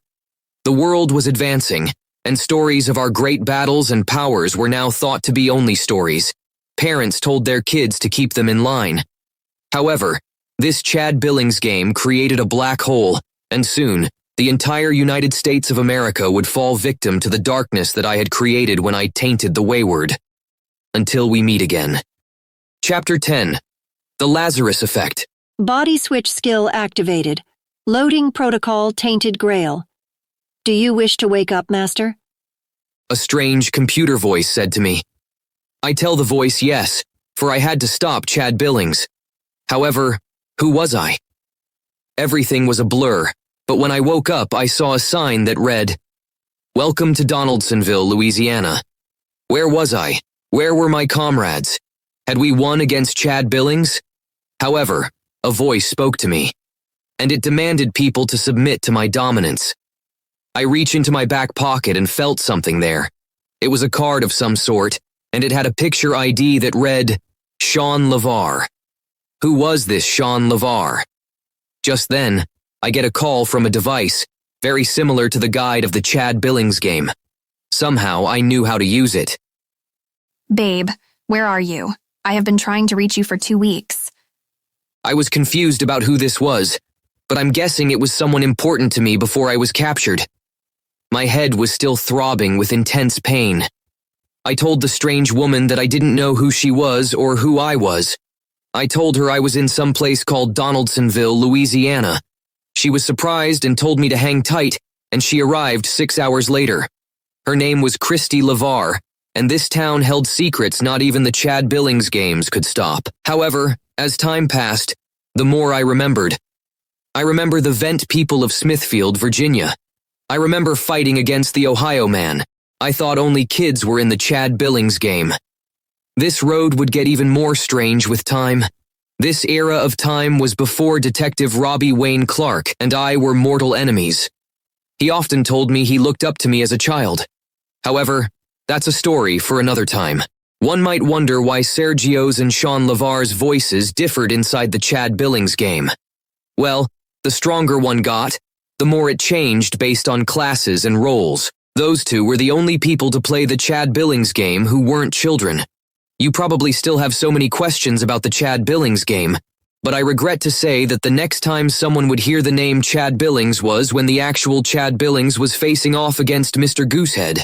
The world was advancing, and stories of our great battles and powers were now thought to be only stories. Parents told their kids to keep them in line. However, this Chad Billings game created a black hole, and soon, the entire United States of America would fall victim to the darkness that I had created when I tainted the Wayward. Until we meet again. Chapter 10. The Lazarus Effect. Body switch skill activated. Loading protocol tainted grail. Do you wish to wake up, Master? A strange computer voice said to me. I tell the voice yes, for I had to stop Chad Billings. However, who was I? Everything was a blur, but when I woke up I saw a sign that read, Welcome to Donaldsonville, Louisiana. Where was I? Where were my comrades? Had we won against Chad Billings? However, a voice spoke to me, and it demanded people to submit to my dominance. I reached into my back pocket and felt something there. It was a card of some sort, and it had a picture ID that read, Sean LeVar. Who was this Sean LeVar? Just then, I get a call from a device, very similar to the guide of the Chad Billings game. Somehow, I knew how to use it. Babe, where are you? I have been trying to reach you for 2 weeks. I was confused about who this was, but I'm guessing it was someone important to me before I was captured. My head was still throbbing with intense pain. I told the strange woman that I didn't know who she was or who I was. I told her I was in some place called Donaldsonville, Louisiana. She was surprised and told me to hang tight, and she arrived 6 hours later. Her name was Christy LeVar, and this town held secrets not even the Chad Billings games could stop. However, as time passed, the more I remembered. I remember the Vent people of Smithfield, Virginia. I remember fighting against the Ohio man. I thought only kids were in the Chad Billings game. This road would get even more strange with time. This era of time was before Detective Robbie Wayne Clark and I were mortal enemies. He often told me he looked up to me as a child. However, that's a story for another time. One might wonder why Sergio's and Sean LeVar's voices differed inside the Chad Billings game. Well, the stronger one got, the more it changed based on classes and roles. Those two were the only people to play the Chad Billings game who weren't children. You probably still have so many questions about the Chad Billings game, but I regret to say that the next time someone would hear the name Chad Billings was when the actual Chad Billings was facing off against Mr. Goose-Head.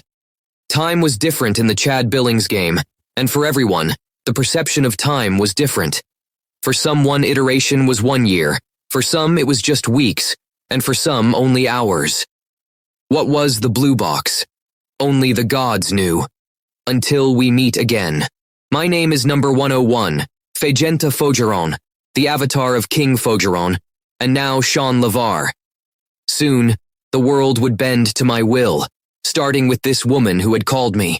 Time was different in the Chad Billings game, and for everyone, the perception of time was different. For some, one iteration was 1 year, for some it was just weeks, and for some only hours. What was the blue box? Only the gods knew. Until we meet again. My name is number 101, Fegenta Fogeron, the avatar of King Fogeron, and now Sean LeVar. Soon, the world would bend to my will, starting with this woman who had called me.